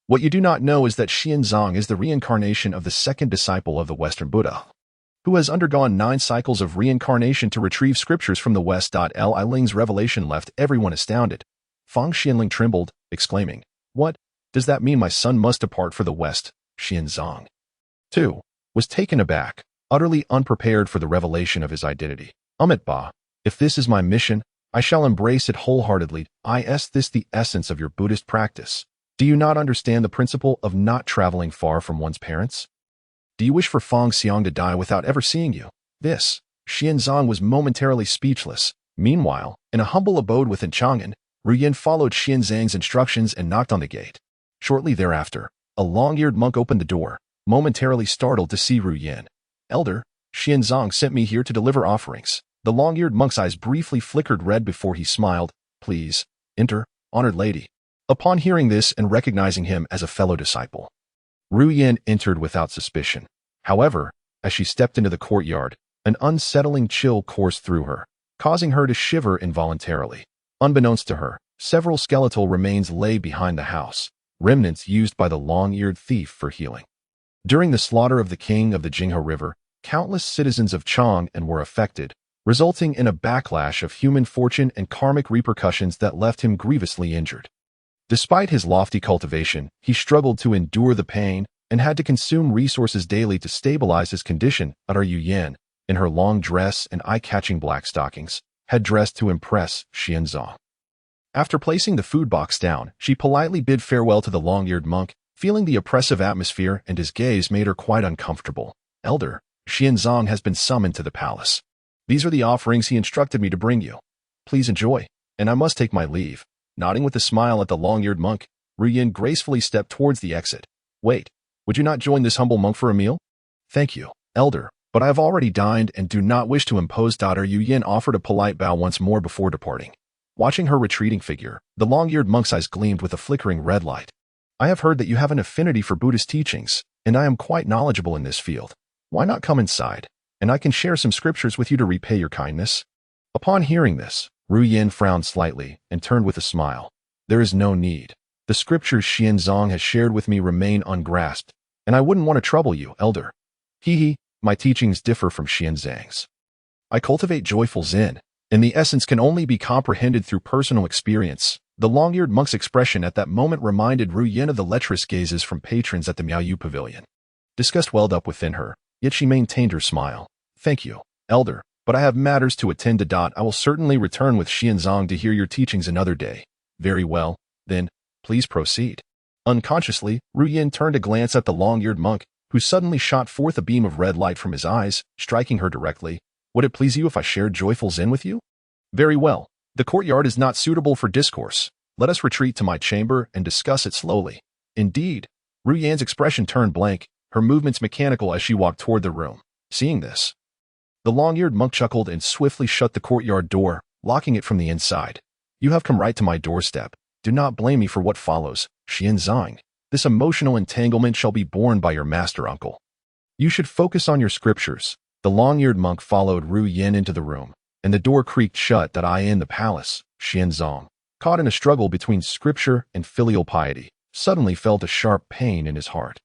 What you do not know is that Xuanzang is the reincarnation of the second disciple of the Western Buddha, who has undergone 9 cycles of reincarnation to retrieve scriptures from the West. Li Ling's revelation left everyone astounded. Feng Xianling trembled, exclaiming, What? Does that mean my son must depart for the West? Xuanzang, too, was taken aback, utterly unprepared for the revelation of his identity. Ba, if this is my mission, I shall embrace it wholeheartedly. Is this the essence of your Buddhist practice? Do you not understand the principle of not traveling far from one's parents? Do you wish for Feng Xiang to die without ever seeing you? Xuanzang was momentarily speechless. Meanwhile, in a humble abode within Chang'an, Ruyin followed Xuanzang's instructions and knocked on the gate. Shortly thereafter, a long-eared monk opened the door, momentarily startled to see Ruyin. Elder, Xuanzang sent me here to deliver offerings. The long-eared monk's eyes briefly flickered red before he smiled. Please, enter, honored lady. Upon hearing this and recognizing him as a fellow disciple, Ruyin entered without suspicion. However, as she stepped into the courtyard, an unsettling chill coursed through her, causing her to shiver involuntarily. Unbeknownst to her, several skeletal remains lay behind the house, remnants used by the long-eared thief for healing. During the slaughter of the king of the Jiejiao River, countless citizens of Chang'an were affected, resulting in a backlash of human fortune and karmic repercussions that left him grievously injured. Despite his lofty cultivation, he struggled to endure the pain and had to consume resources daily to stabilize his condition. Yu Yan, in her long dress and eye-catching black stockings, had dressed to impress Xuanzang. After placing the food box down, she politely bid farewell to the long-eared monk, feeling the oppressive atmosphere and his gaze made her quite uncomfortable. Elder, Xuanzang has been summoned to the palace. These are the offerings he instructed me to bring you. Please enjoy, and I must take my leave. Nodding with a smile at the long-eared monk, Ruyin gracefully stepped towards the exit. Wait, would you not join this humble monk for a meal? Thank you, Elder, but I have already dined and do not wish to impose. Ruyin offered a polite bow once more before departing. Watching her retreating figure, the long-eared monk's eyes gleamed with a flickering red light. I have heard that you have an affinity for Buddhist teachings, and I am quite knowledgeable in this field. Why not come inside, and I can share some scriptures with you to repay your kindness? Upon hearing this, Ruyin frowned slightly and turned with a smile. There is no need. The scriptures Xuanzang has shared with me remain ungrasped, and I wouldn't want to trouble you, Elder. My teachings differ from Xuanzang's. I cultivate joyful Zen, and the essence can only be comprehended through personal experience. The long-eared monk's expression at that moment reminded Ru Yin of the lecherous gazes from patrons at the Miaoyu Pavilion. Disgust welled up within her, yet she maintained her smile. Thank you, Elder, but I have matters to attend to. I will certainly return with Xianzong to hear your teachings another day. Very well, then, please proceed. Unconsciously, Ru Yin turned to glance at the long-eared monk, who suddenly shot forth a beam of red light from his eyes, striking her directly. Would it please you if I shared joyful Zen with you? Very well. The courtyard is not suitable for discourse. Let us retreat to my chamber and discuss it slowly. Indeed. Ru Yan's expression turned blank, her movements mechanical as she walked toward the room. Seeing this, the long-eared monk chuckled and swiftly shut the courtyard door, locking it from the inside. You have come right to my doorstep. Do not blame me for what follows, Xianzong. This emotional entanglement shall be borne by your master uncle. You should focus on your scriptures. The long-eared monk followed Ru Yin into the room, and the door creaked shut. I in the palace, Xianzong, caught in a struggle between scripture and filial piety, suddenly felt a sharp pain in his heart.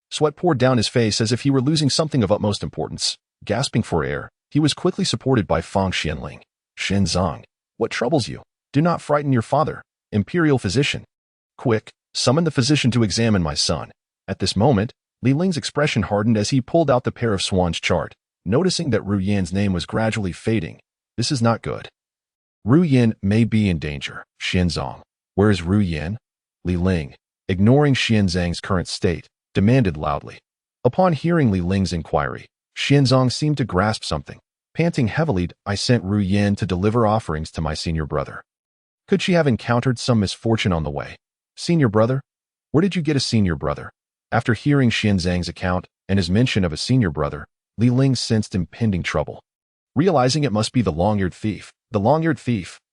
Sweat poured down his face as if he were losing something of utmost importance. Gasping for air, he was quickly supported by Fang Xianling. Xianzong, what troubles you? Do not frighten your father, imperial physician. Quick, summon the physician to examine my son. At this moment, Li Ling's expression hardened as he pulled out the pair of swans chart, noticing that Ru Yan's name was gradually fading. This is not good. Ru Yan may be in danger. Xianzong, where is Ru Yan? Li Ling, ignoring Xianzang's current state, demanded loudly. Upon hearing Li Ling's inquiry, Xianzong seemed to grasp something. Panting heavily, I sent Ru Yan to deliver offerings to my senior brother. Could she have encountered some misfortune on the way? Senior brother? Where did you get a senior brother? After hearing Xianzang's account and his mention of a senior brother, Li Ling sensed impending trouble. Realizing it must be the long-eared thief,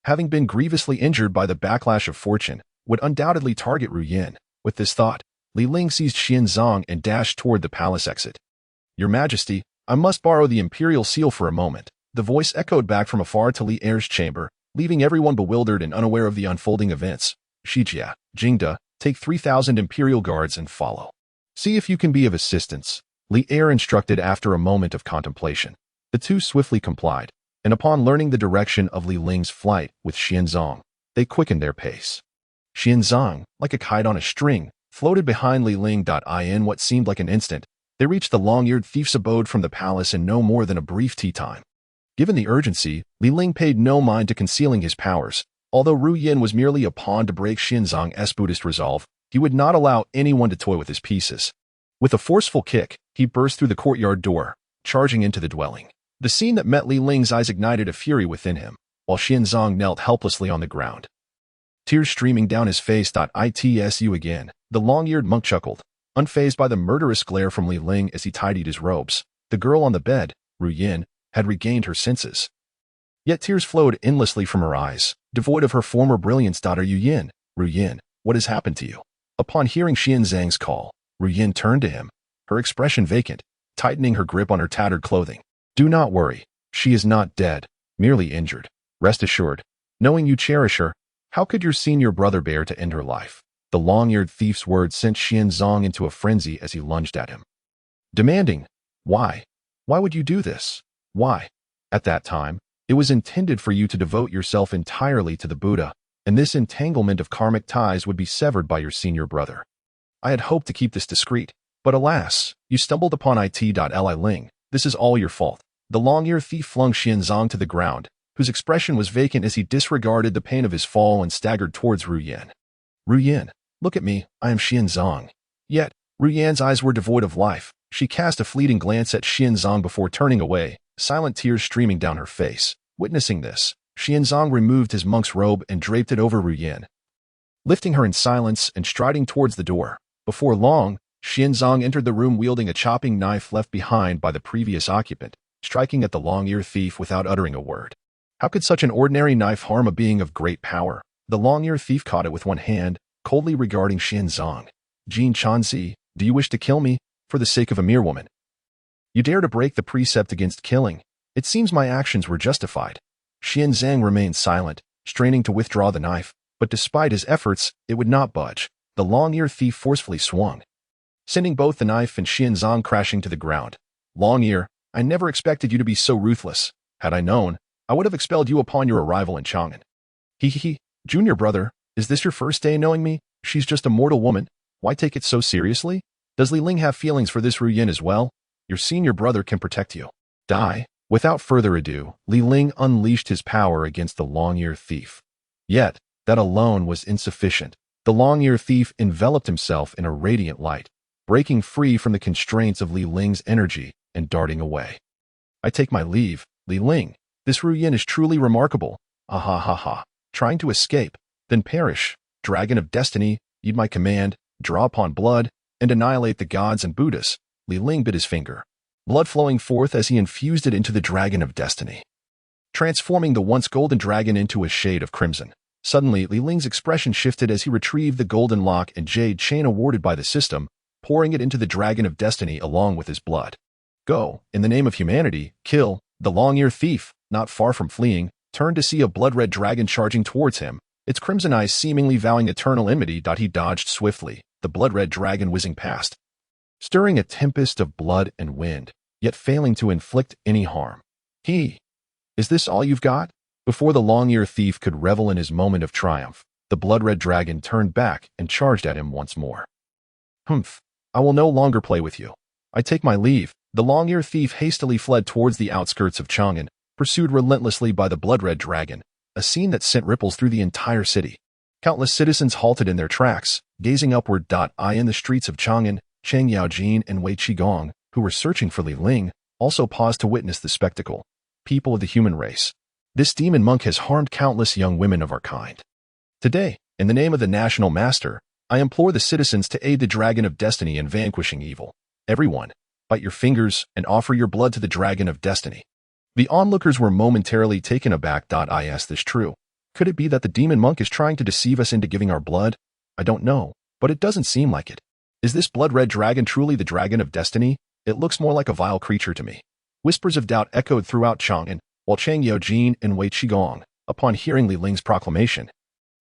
having been grievously injured by the backlash of fortune, would undoubtedly target Ru Yan. With this thought, Li Ling seized Xianzong and dashed toward the palace exit. Your Majesty, I must borrow the imperial seal for a moment. The voice echoed back from afar to Li Er's chamber, leaving everyone bewildered and unaware of the unfolding events. Jiejiao, Jingda, take 3,000 imperial guards and follow. See if you can be of assistance, Li Er instructed after a moment of contemplation. The two swiftly complied, and upon learning the direction of Li Ling's flight with Xianzong, they quickened their pace. Xianzong, like a kite on a string, floated behind Li Ling. In what seemed like an instant, they reached the long-eared thief's abode from the palace in no more than a brief tea time. Given the urgency, Li Ling paid no mind to concealing his powers. Although Ru Yin was merely a pawn to break Xianzong's Buddhist resolve, he would not allow anyone to toy with his pieces. With a forceful kick, he burst through the courtyard door, charging into the dwelling. The scene that met Li Ling's eyes ignited a fury within him, while Xianzong knelt helplessly on the ground. Tears streaming down his face. It's you again, the long-eared monk chuckled, unfazed by the murderous glare from Li Ling as he tidied his robes. The girl on the bed, Ru Yin, had regained her senses. Yet tears flowed endlessly from her eyes, devoid of her former brilliance. Ru Yin, what has happened to you? Upon hearing Xianzang's call, Ru Yin turned to him, her expression vacant, tightening her grip on her tattered clothing. Do not worry, she is not dead, merely injured. Rest assured, knowing you cherish her, how could your senior brother bear to end her life? The long-eared thief's words sent Xianzong into a frenzy as he lunged at him, demanding, Why? Why would you do this? Why? At that time, it was intended for you to devote yourself entirely to the Buddha, and this entanglement of karmic ties would be severed by your senior brother. I had hoped to keep this discreet, but alas, you stumbled upon Li Ling. This is all your fault. The long-eared thief flung Xianzong to the ground, whose expression was vacant as he disregarded the pain of his fall and staggered towards Ru Yin. Ru Yin, look at me, I am Xianzong. Yet, Ru Yan's eyes were devoid of life. She cast a fleeting glance at Xianzong before turning away, silent tears streaming down her face. Witnessing this, Xianzong removed his monk's robe and draped it over Ru Yin, lifting her in silence and striding towards the door. Before long, Xianzong entered the room wielding a chopping knife left behind by the previous occupant, striking at the long-eared thief without uttering a word. How could such an ordinary knife harm a being of great power? The long-eared thief caught it with one hand, coldly regarding Xianzong. Jin Chanzi, do you wish to kill me, for the sake of a mere woman? You dare to break the precept against killing. It seems my actions were justified. Xianzong remained silent, straining to withdraw the knife, but despite his efforts, it would not budge. The long-eared thief forcefully swung, sending both the knife and Xianzong crashing to the ground. Long-ear, I never expected you to be so ruthless. Had I known, I would have expelled you upon your arrival in Chang'an. He, junior brother, is this your first day knowing me? She's just a mortal woman. Why take it so seriously? Does Li Ling have feelings for this Ru Yin as well? Your senior brother can protect you. Die. Without further ado, Li Ling unleashed his power against the long-eared thief. Yet, that alone was insufficient. The long-eared thief enveloped himself in a radiant light, breaking free from the constraints of Li Ling's energy and darting away. I take my leave, Li Ling. This Ru Yin is truly remarkable. Ah ha ha ha. Trying to escape, then perish. Dragon of Destiny, heed my command, draw upon blood, and annihilate the gods and Buddhas. Li Ling bit his finger, blood flowing forth as he infused it into the Dragon of Destiny, transforming the once golden dragon into a shade of crimson. Suddenly, Li Ling's expression shifted as he retrieved the golden lock and jade chain awarded by the system, pouring it into the Dragon of Destiny along with his blood. Go, in the name of humanity, kill. The long-eared thief, not far from fleeing, turned to see a blood-red dragon charging towards him, its crimson eyes seemingly vowing eternal enmity. He dodged swiftly, the blood-red dragon whizzing past, stirring a tempest of blood and wind, yet failing to inflict any harm. Is this all you've got? Before the long-eared thief could revel in his moment of triumph, the blood-red dragon turned back and charged at him once more. Humph, I will no longer play with you. I take my leave. The long-eared thief hastily fled towards the outskirts of Chang'an, pursued relentlessly by the blood-red dragon, a scene that sent ripples through the entire city. Countless citizens halted in their tracks, gazing upward. In the streets of Chang'an, Cheng Yaojin and Wei Qigong, who were searching for Li Ling, also paused to witness the spectacle. People of the human race, this demon monk has harmed countless young women of our kind. Today, in the name of the national master, I implore the citizens to aid the Dragon of Destiny in vanquishing evil. Everyone, bite your fingers and offer your blood to the Dragon of Destiny. The onlookers were momentarily taken aback. Is this true? Could it be that the demon monk is trying to deceive us into giving our blood? I don't know, but it doesn't seem like it. Is this blood-red dragon truly the Dragon of Destiny? It looks more like a vile creature to me. Whispers of doubt echoed throughout Chang'an, while Cheng Yaojin and Wei Qigong, upon hearing Li Ling's proclamation,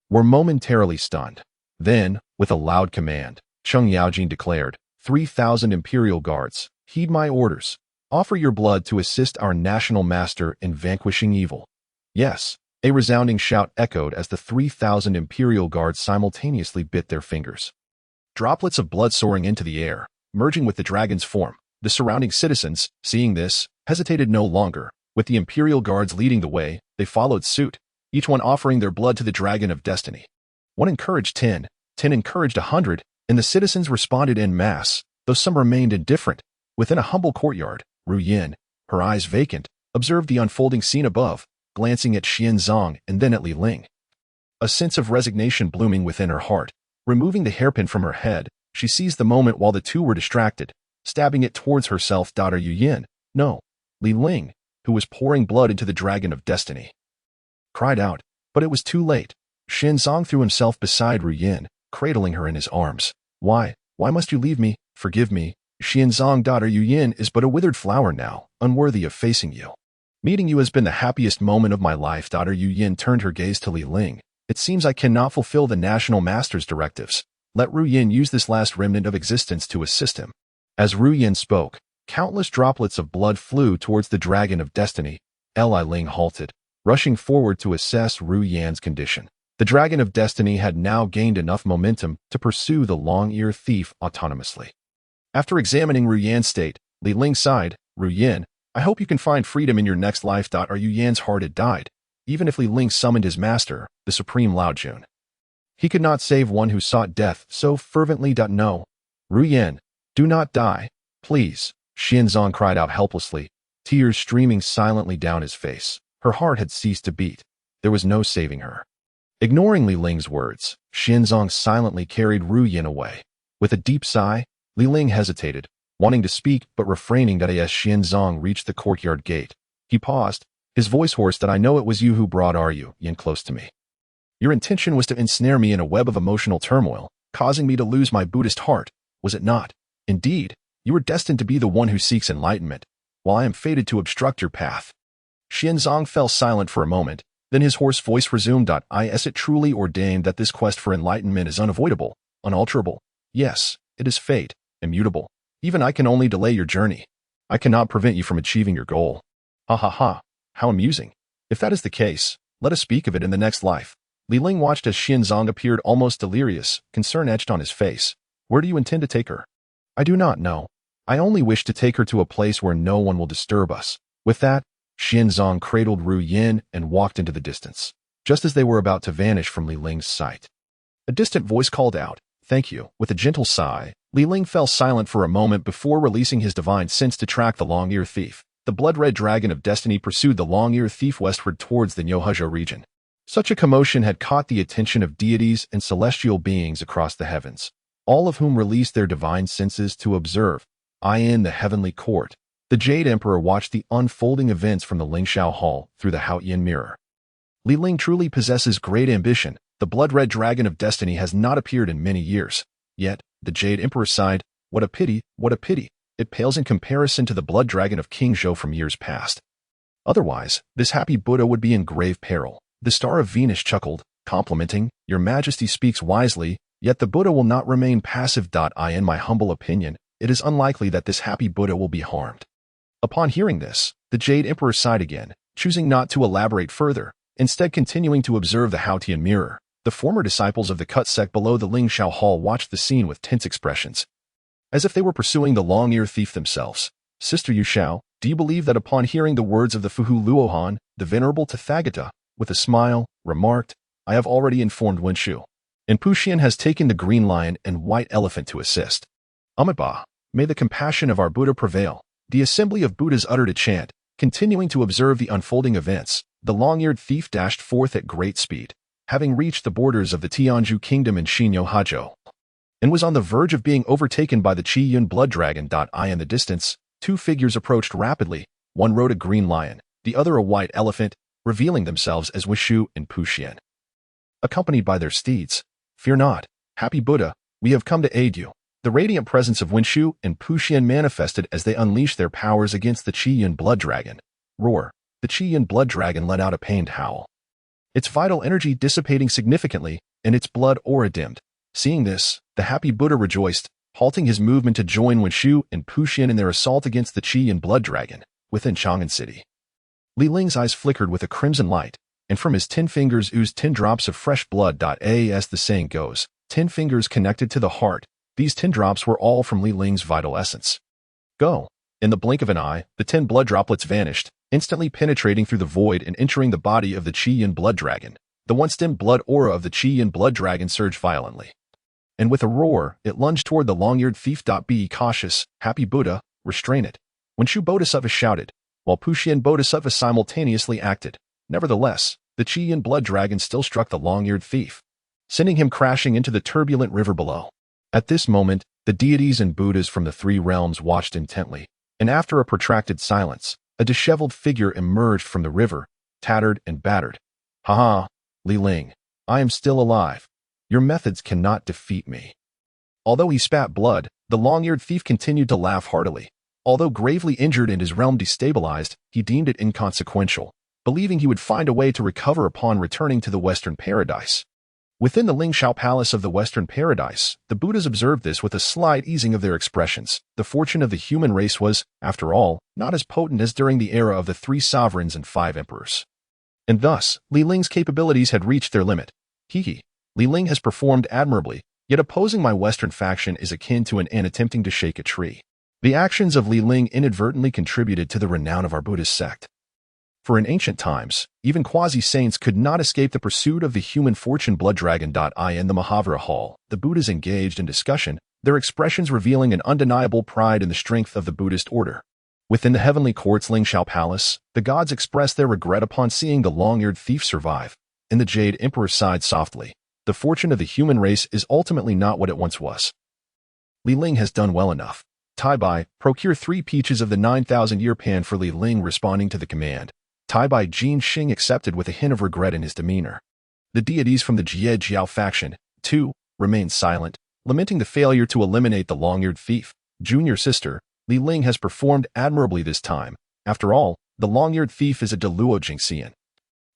were momentarily stunned. Then, with a loud command, Cheng Yaojin declared, 3,000 imperial guards, heed my orders. Offer your blood to assist our national master in vanquishing evil. Yes, a resounding shout echoed as the 3,000 imperial guards simultaneously bit their fingers. Droplets of blood soaring into the air, merging with the dragon's form. The surrounding citizens, seeing this, hesitated no longer. With the imperial guards leading the way, they followed suit, each one offering their blood to the Dragon of Destiny. One encouraged 10 encouraged 100, and the citizens responded en masse, though some remained indifferent. Within a humble courtyard, Ru Yin, her eyes vacant, observed the unfolding scene above, glancing at Xianzong and then at Li Ling. A sense of resignation blooming within her heart. Removing the hairpin from her head, she seized the moment while the two were distracted, stabbing it towards herself. Yu Yin, no, Li Ling, who was pouring blood into the Dragon of Destiny, cried out, but it was too late. Xianzong threw himself beside Ru Yin, cradling her in his arms. Why must you leave me? Forgive me. Xianzong. Yu Yin is but a withered flower now, unworthy of facing you. Meeting you has been the happiest moment of my life. Yu Yin turned her gaze to Li Ling. It seems I cannot fulfill the national master's directives. Let Ru Yin use this last remnant of existence to assist him. As Ru Yin spoke, countless droplets of blood flew towards the Dragon of Destiny. Li Ling halted, rushing forward to assess Ru Yin's condition. The Dragon of Destiny had now gained enough momentum to pursue the long-eared thief autonomously. After examining Ru Yin's state, Li Ling sighed, Ru Yin, I hope you can find freedom in your next life. Ru Yin's heart had died. Even if Li Ling summoned his master, the Supreme Lao Jun, he could not save one who sought death so fervently. No, Ru Yin, do not die, please. Xianzong cried out helplessly, tears streaming silently down his face. Her heart had ceased to beat. There was no saving her. Ignoring Li Ling's words, Xianzong silently carried Ru Yin away. With a deep sigh, Li Ling hesitated, wanting to speak but refraining. As Xianzong reached the courtyard gate, he paused, his voice hoarse. I know it was you who brought Ru Yin close to me. Your intention was to ensnare me in a web of emotional turmoil, causing me to lose my Buddhist heart, was it not? Indeed, you were destined to be the one who seeks enlightenment, while I am fated to obstruct your path. Xianzong fell silent for a moment, then his hoarse voice resumed. Is it truly ordained that this quest for enlightenment is unavoidable, unalterable? Yes, it is fate, immutable. Even I can only delay your journey. I cannot prevent you from achieving your goal. Ha ha ha. How amusing. If that is the case, let us speak of it in the next life. Li Ling watched as Xianzong appeared almost delirious, concern etched on his face. Where do you intend to take her? I do not know. I only wish to take her to a place where no one will disturb us. With that, Xianzong cradled Ru Yin and walked into the distance. Just as they were about to vanish from Li Ling's sight, a distant voice called out, "Thank you." With a gentle sigh, Li Ling fell silent for a moment before releasing his divine sense to track the long-eared thief. The blood-red dragon of destiny pursued the long-eared thief westward towards the Nyohuzhou region. Such a commotion had caught the attention of deities and celestial beings across the heavens, all of whom released their divine senses to observe. In the heavenly court, the Jade Emperor watched the unfolding events from the Lingxiao Hall through the Haotian mirror. Li Ling truly possesses great ambition. The blood-red dragon of destiny has not appeared in many years. Yet, the Jade Emperor sighed, what a pity, what a pity. It pales in comparison to the blood dragon of King Zhou from years past. Otherwise, this happy Buddha would be in grave peril. The star of Venus chuckled, complimenting, Your Majesty speaks wisely, yet the Buddha will not remain passive. In my humble opinion, it is unlikely that this happy Buddha will be harmed. Upon hearing this, the Jade Emperor sighed again, choosing not to elaborate further, instead continuing to observe the Haotian mirror. The former disciples of the Cut sect below the Lingxiao Hall watched the scene with tense expressions, as if they were pursuing the long-eared thief themselves. Sister Yuxiao, do you believe that upon hearing the words of the Fuhu Luohan, the venerable Tathagata, with a smile, remarked, I have already informed Wenshu, and Puxian has taken the green lion and white elephant to assist. Amitabha, may the compassion of our Buddha prevail. The assembly of Buddhas uttered a chant, continuing to observe the unfolding events. The long-eared thief dashed forth at great speed, having reached the borders of the Tianzhu kingdom in Xinyo, and was on the verge of being overtaken by the Qi Yun blood dragon. In the distance, two figures approached rapidly. One rode a green lion, the other a white elephant, revealing themselves as Wishu and Puxian. Accompanied by their steeds, fear not, happy Buddha, we have come to aid you. The radiant presence of Wenshu and Puxian manifested as they unleashed their powers against the Qi Yun blood dragon. Roar. The Qi Yun blood dragon let out a pained howl, its vital energy dissipating significantly, and its blood aura dimmed. Seeing this, the happy Buddha rejoiced, halting his movement to join Wenshu and Puxian in their assault against the Qi Yun blood dragon, within Chang'an City. Li Ling's eyes flickered with a crimson light, and from his 10 fingers oozed 10 drops of fresh blood. As the saying goes, 10 fingers connected to the heart. These 10 drops were all from Li Ling's vital essence. Go. In the blink of an eye, the 10 blood droplets vanished, instantly penetrating through the void and entering the body of the Qi Yun blood dragon. The once-dim blood aura of the Qi Yun blood dragon surged violently, and with a roar, it lunged toward the long-eared thief. Be cautious, happy Buddha, restrain it. Wenshu Bodhisattva shouted, while Puxian Bodhisattva simultaneously acted. Nevertheless, the Qi Yun blood dragon still struck the long-eared thief, sending him crashing into the turbulent river below. At this moment, the deities and Buddhas from the 3 realms watched intently, and after a protracted silence, a disheveled figure emerged from the river, tattered and battered. Ha ha, Li Ling, I am still alive. Your methods cannot defeat me. Although he spat blood, the long-eared thief continued to laugh heartily. Although gravely injured and his realm destabilized, he deemed it inconsequential, believing he would find a way to recover upon returning to the Western Paradise. Within the Lingxiao Palace of the Western Paradise, the Buddhas observed this with a slight easing of their expressions. The fortune of the human race was, after all, not as potent as during the era of the 3 sovereigns and 5 emperors. And thus, Li Ling's capabilities had reached their limit. Li Ling has performed admirably, yet opposing my Western faction is akin to an ant attempting to shake a tree. The actions of Li Ling inadvertently contributed to the renown of our Buddhist sect. For in ancient times, even quasi-saints could not escape the pursuit of the human fortune blood dragon. In the Mahavira Hall, the Buddhas engaged in discussion, their expressions revealing an undeniable pride in the strength of the Buddhist order. Within the heavenly court's Lingxiao Palace, the gods expressed their regret upon seeing the long-eared thief survive, and the Jade Emperor sighed softly. The fortune of the human race is ultimately not what it once was. Li Ling has done well enough. Tai Bai, procure 3 peaches of the 9,000-year pan for Li Ling. Responding to the command, Tai Bai Jin Xing accepted with a hint of regret in his demeanor. The deities from the Jiejiao faction, too, remained silent, lamenting the failure to eliminate the long-eared thief. Junior sister, Li Ling has performed admirably this time. After all, the long-eared thief is a Deluo Jingxian,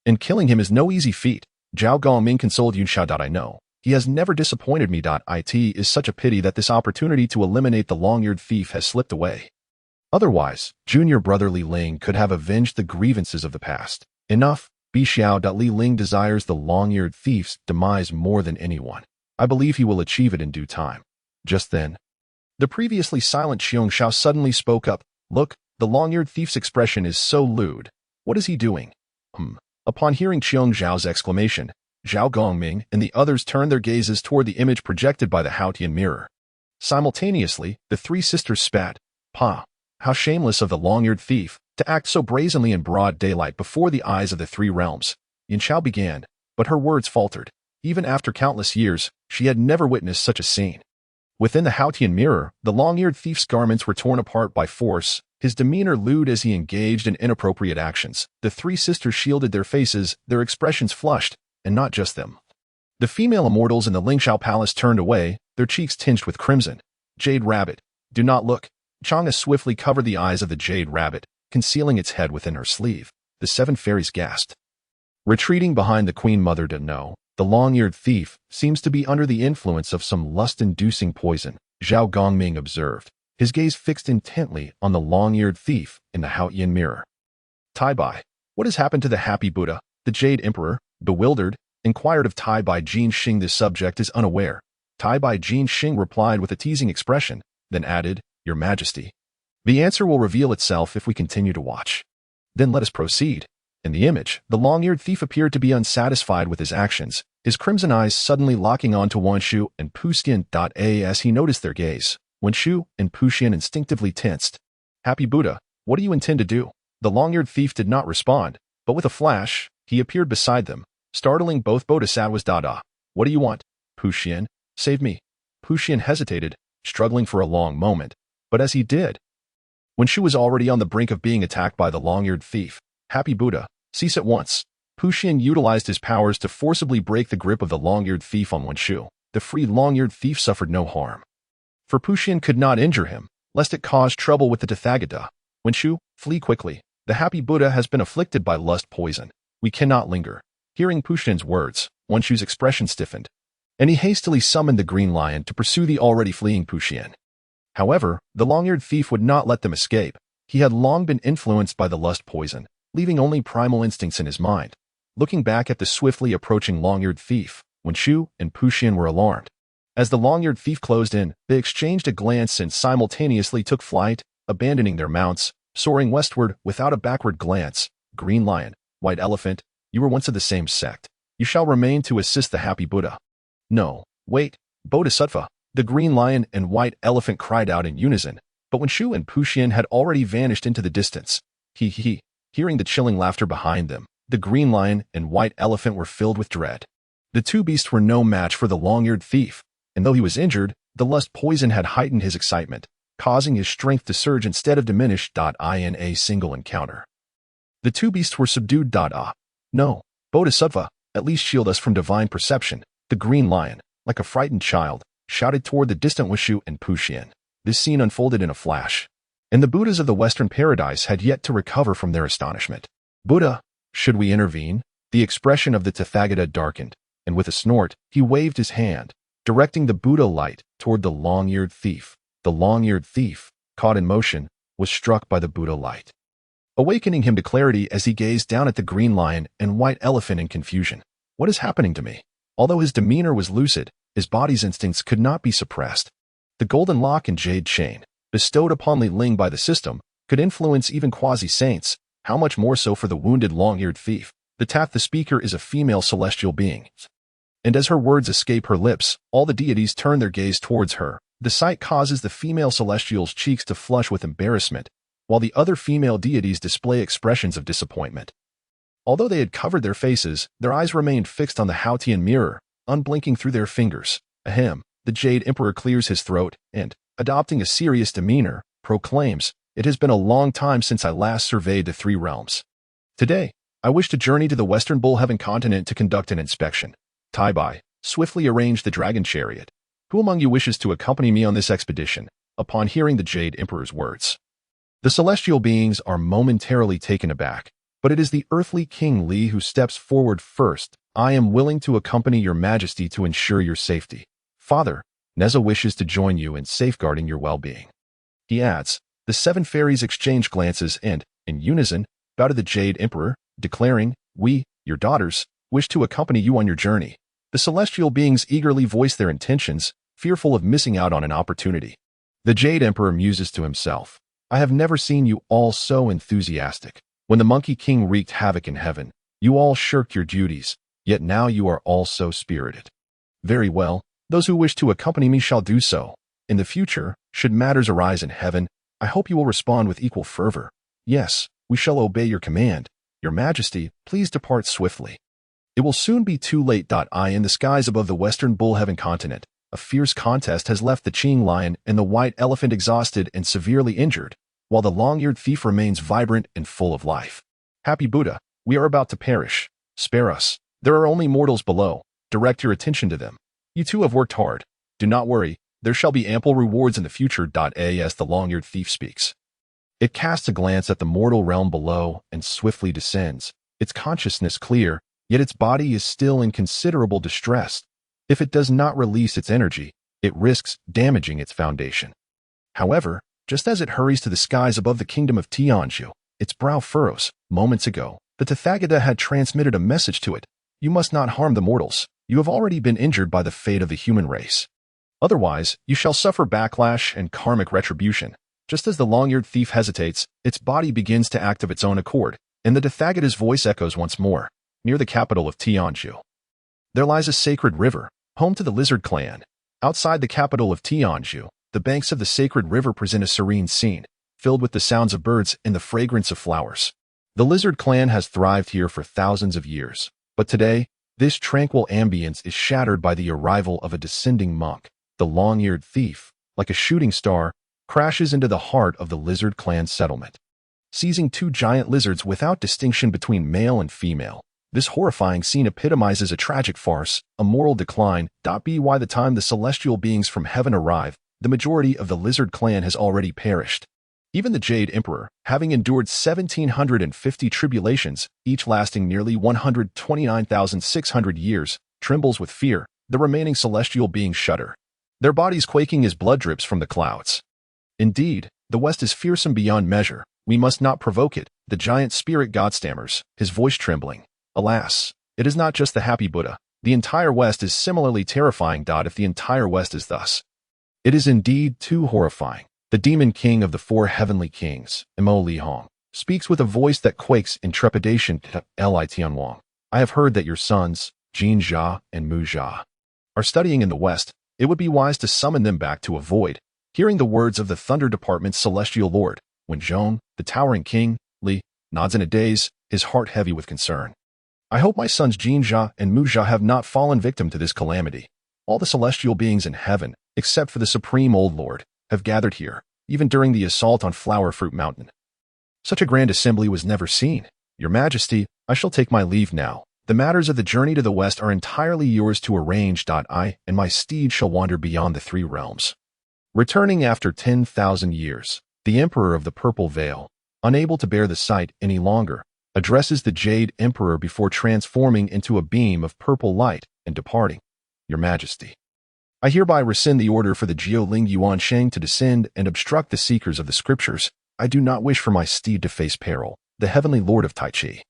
and killing him is no easy feat. Zhao Gongming consoled Yunxiao. I know. He has never disappointed me. It is such a pity that this opportunity to eliminate the long-eared thief has slipped away. Otherwise, junior brotherly Ling could have avenged the grievances of the past. Enough. Li Ling desires the long-eared thief's demise more than anyone. I believe he will achieve it in due time. Just then, the previously silent Xiongxiao suddenly spoke up. Look, the long-eared thief's expression is so lewd. What is he doing? Upon hearing Xiongxiao's exclamation, Zhao Gongming and the others turned their gazes toward the image projected by the Haotian mirror. Simultaneously, the three sisters spat. Pa! How shameless of the long-eared thief to act so brazenly in broad daylight before the eyes of the three realms. Yin Xiao began, but her words faltered. Even after countless years, she had never witnessed such a scene. Within the Haotian mirror, the long-eared thief's garments were torn apart by force, his demeanor lewd as he engaged in inappropriate actions. The three sisters shielded their faces, their expressions flushed, and not just them. The female immortals in the Lingxiao Palace turned away, their cheeks tinged with crimson. Jade Rabbit, do not look. Chang'e swiftly covered the eyes of the Jade Rabbit, concealing its head within her sleeve. The seven fairies gasped. Retreating behind the Queen Mother to know, the long-eared thief seems to be under the influence of some lust-inducing poison, Zhao Gongming observed, his gaze fixed intently on the long-eared thief in the Haotian mirror. Tai Bai, what has happened to the happy Buddha? The Jade Emperor, bewildered, inquired of Tai Bai Jin Xing. This subject is unaware. Tai Bai Jin Xing replied with a teasing expression, then added, Your Majesty. The answer will reveal itself if we continue to watch. Then let us proceed. In the image, the long-eared thief appeared to be unsatisfied with his actions, his crimson eyes suddenly locking onto Wenshu and Puxian. As he noticed their gaze, Wenshu and Puxian instinctively tensed. Happy Buddha, what do you intend to do? The long-eared thief did not respond, but with a flash, he appeared beside them, startling both bodhisattvas. What do you want? Puxian, save me. Puxian hesitated, struggling for a long moment, but as he did, Wenshu was already on the brink of being attacked by the long-eared thief. Happy Buddha, cease at once. Puxian utilized his powers to forcibly break the grip of the long-eared thief on Wenshu. The freed long-eared thief suffered no harm, for Puxian could not injure him, lest it cause trouble with the Tathagata. Wenshu, flee quickly. The happy Buddha has been afflicted by lust poison. We cannot linger. Hearing Puxian's words, Wenshu's expression stiffened, and he hastily summoned the green lion to pursue the already fleeing Puxian. However, the long-eared thief would not let them escape. He had long been influenced by the lust poison, leaving only primal instincts in his mind. Looking back at the swiftly approaching long-eared thief, Wenshu and Puxian were alarmed. As the long-eared thief closed in, they exchanged a glance and simultaneously took flight, abandoning their mounts, soaring westward without a backward glance. Green lion, white elephant, you were once of the same sect. You shall remain to assist the happy Buddha. No, wait, Bodhisattva. The green lion and white elephant cried out in unison, but Wenshu and Puxian had already vanished into the distance. He. Hearing the chilling laughter behind them, the green lion and white elephant were filled with dread. The two beasts were no match for the long-eared thief, and though he was injured, the lust poison had heightened his excitement, causing his strength to surge instead of diminish. In a single encounter, the two beasts were subdued. No, Bodhisattva, at least shield us from divine perception. The green lion, like a frightened child, shouted toward the distant Wenshu and Puxian. This scene unfolded in a flash, and the Buddhas of the Western Paradise had yet to recover from their astonishment. Buddha, should we intervene? The expression of the Tathagata darkened, and with a snort, he waved his hand, directing the Buddha light toward the long-eared thief. The long-eared thief, caught in motion, was struck by the Buddha light, awakening him to clarity as he gazed down at the green lion and white elephant in confusion. What is happening to me? Although his demeanor was lucid, his body's instincts could not be suppressed. The golden lock and jade chain, bestowed upon Li Ling by the system, could influence even quasi-saints, how much more so for the wounded long-eared thief. The speaker is a female celestial being, and as her words escape her lips, all the deities turn their gaze towards her. The sight causes the female celestial's cheeks to flush with embarrassment, while the other female deities display expressions of disappointment. Although they had covered their faces, their eyes remained fixed on the Haotian mirror, unblinking through their fingers. Ahem. The Jade Emperor clears his throat and, adopting a serious demeanor, proclaims, It has been a long time since I last surveyed the three realms. Today, I wish to journey to the Western Bullheaven continent to conduct an inspection. Tai Bai, swiftly arrange the dragon chariot. Who among you wishes to accompany me on this expedition? Upon hearing the Jade Emperor's words, the celestial beings are momentarily taken aback, but it is the earthly King Li who steps forward first. I am willing to accompany your majesty to ensure your safety. Father, Neza wishes to join you in safeguarding your well-being. He adds, The 7 fairies exchange glances and, in unison, bow to the Jade Emperor, declaring, "We, your daughters, wish to accompany you on your journey." The celestial beings eagerly voice their intentions, fearful of missing out on an opportunity. The Jade Emperor muses to himself, "I have never seen you all so enthusiastic. When the Monkey King wreaked havoc in heaven, you all shirked your duties, yet now you are all so spirited. Very well, those who wish to accompany me shall do so. In the future, should matters arise in heaven, I hope you will respond with equal fervor. Yes, we shall obey your command. Your Majesty, please depart swiftly. It will soon be too late. In the skies above the western Bullheaven continent, a fierce contest has left the Qing lion and the white elephant exhausted and severely injured, while the long-eared thief remains vibrant and full of life. Happy Buddha, we are about to perish. Spare us. There are only mortals below. Direct your attention to them. You two have worked hard. Do not worry. There shall be ample rewards in the future. As the long-eared thief speaks, it casts a glance at the mortal realm below and swiftly descends, its consciousness clear, yet its body is still in considerable distress. If it does not release its energy, it risks damaging its foundation. However, just as it hurries to the skies above the kingdom of Tianzhu, its brow furrows. Moments ago, the Tathagata had transmitted a message to it. You must not harm the mortals. You have already been injured by the fate of the human race. Otherwise, you shall suffer backlash and karmic retribution. Just as the long-eared thief hesitates, its body begins to act of its own accord, and the Tathagata's voice echoes once more. Near the capital of Tianzhu, there lies a sacred river, home to the lizard clan. Outside the capital of Tianzhu, the banks of the sacred river present a serene scene, filled with the sounds of birds and the fragrance of flowers. The lizard clan has thrived here for thousands of years, but today, this tranquil ambience is shattered by the arrival of a descending monk. The long-eared thief, like a shooting star, crashes into the heart of the lizard clan settlement, seizing 2 giant lizards without distinction between male and female. This horrifying scene epitomizes a tragic farce, a moral decline. By the time the celestial beings from heaven arrive, the majority of the lizard clan has already perished. Even the Jade Emperor, having endured 1,750 tribulations, each lasting nearly 129,600 years, trembles with fear. The remaining celestial beings shudder, their bodies quaking as blood drips from the clouds. Indeed, the West is fearsome beyond measure. We must not provoke it. The giant spirit god stammers, his voice trembling. Alas, it is not just the happy Buddha. The entire West is similarly terrifying. If the entire West is thus, it is indeed too horrifying. The demon king of the 4 heavenly kings, Mo Li Hong, speaks with a voice that quakes in trepidation. Li Tianwang, I have heard that your sons, Jiejiao and Mu Jia, are studying in the West. It would be wise to summon them back to avoid hearing the words of the Thunder Department's celestial lord. When Zhong, the towering king, Li, nods in a daze, his heart heavy with concern. I hope my sons Jiejiao and Mu Jia have not fallen victim to this calamity. All the celestial beings in heaven, except for the Supreme Old Lord, have gathered here, even during the assault on Flower Fruit Mountain. Such a grand assembly was never seen. Your Majesty, I shall take my leave now. The matters of the journey to the West are entirely yours to arrange. I and my steed shall wander beyond the 3 realms. Returning after 10,000 years, the Emperor of the Purple Veil, unable to bear the sight any longer, addresses the Jade Emperor before transforming into a beam of purple light and departing. Your Majesty, I hereby rescind the order for the Ling Yuansheng to descend and obstruct the seekers of the scriptures. I do not wish for my steed to face peril. The Heavenly Lord of Tai Chi,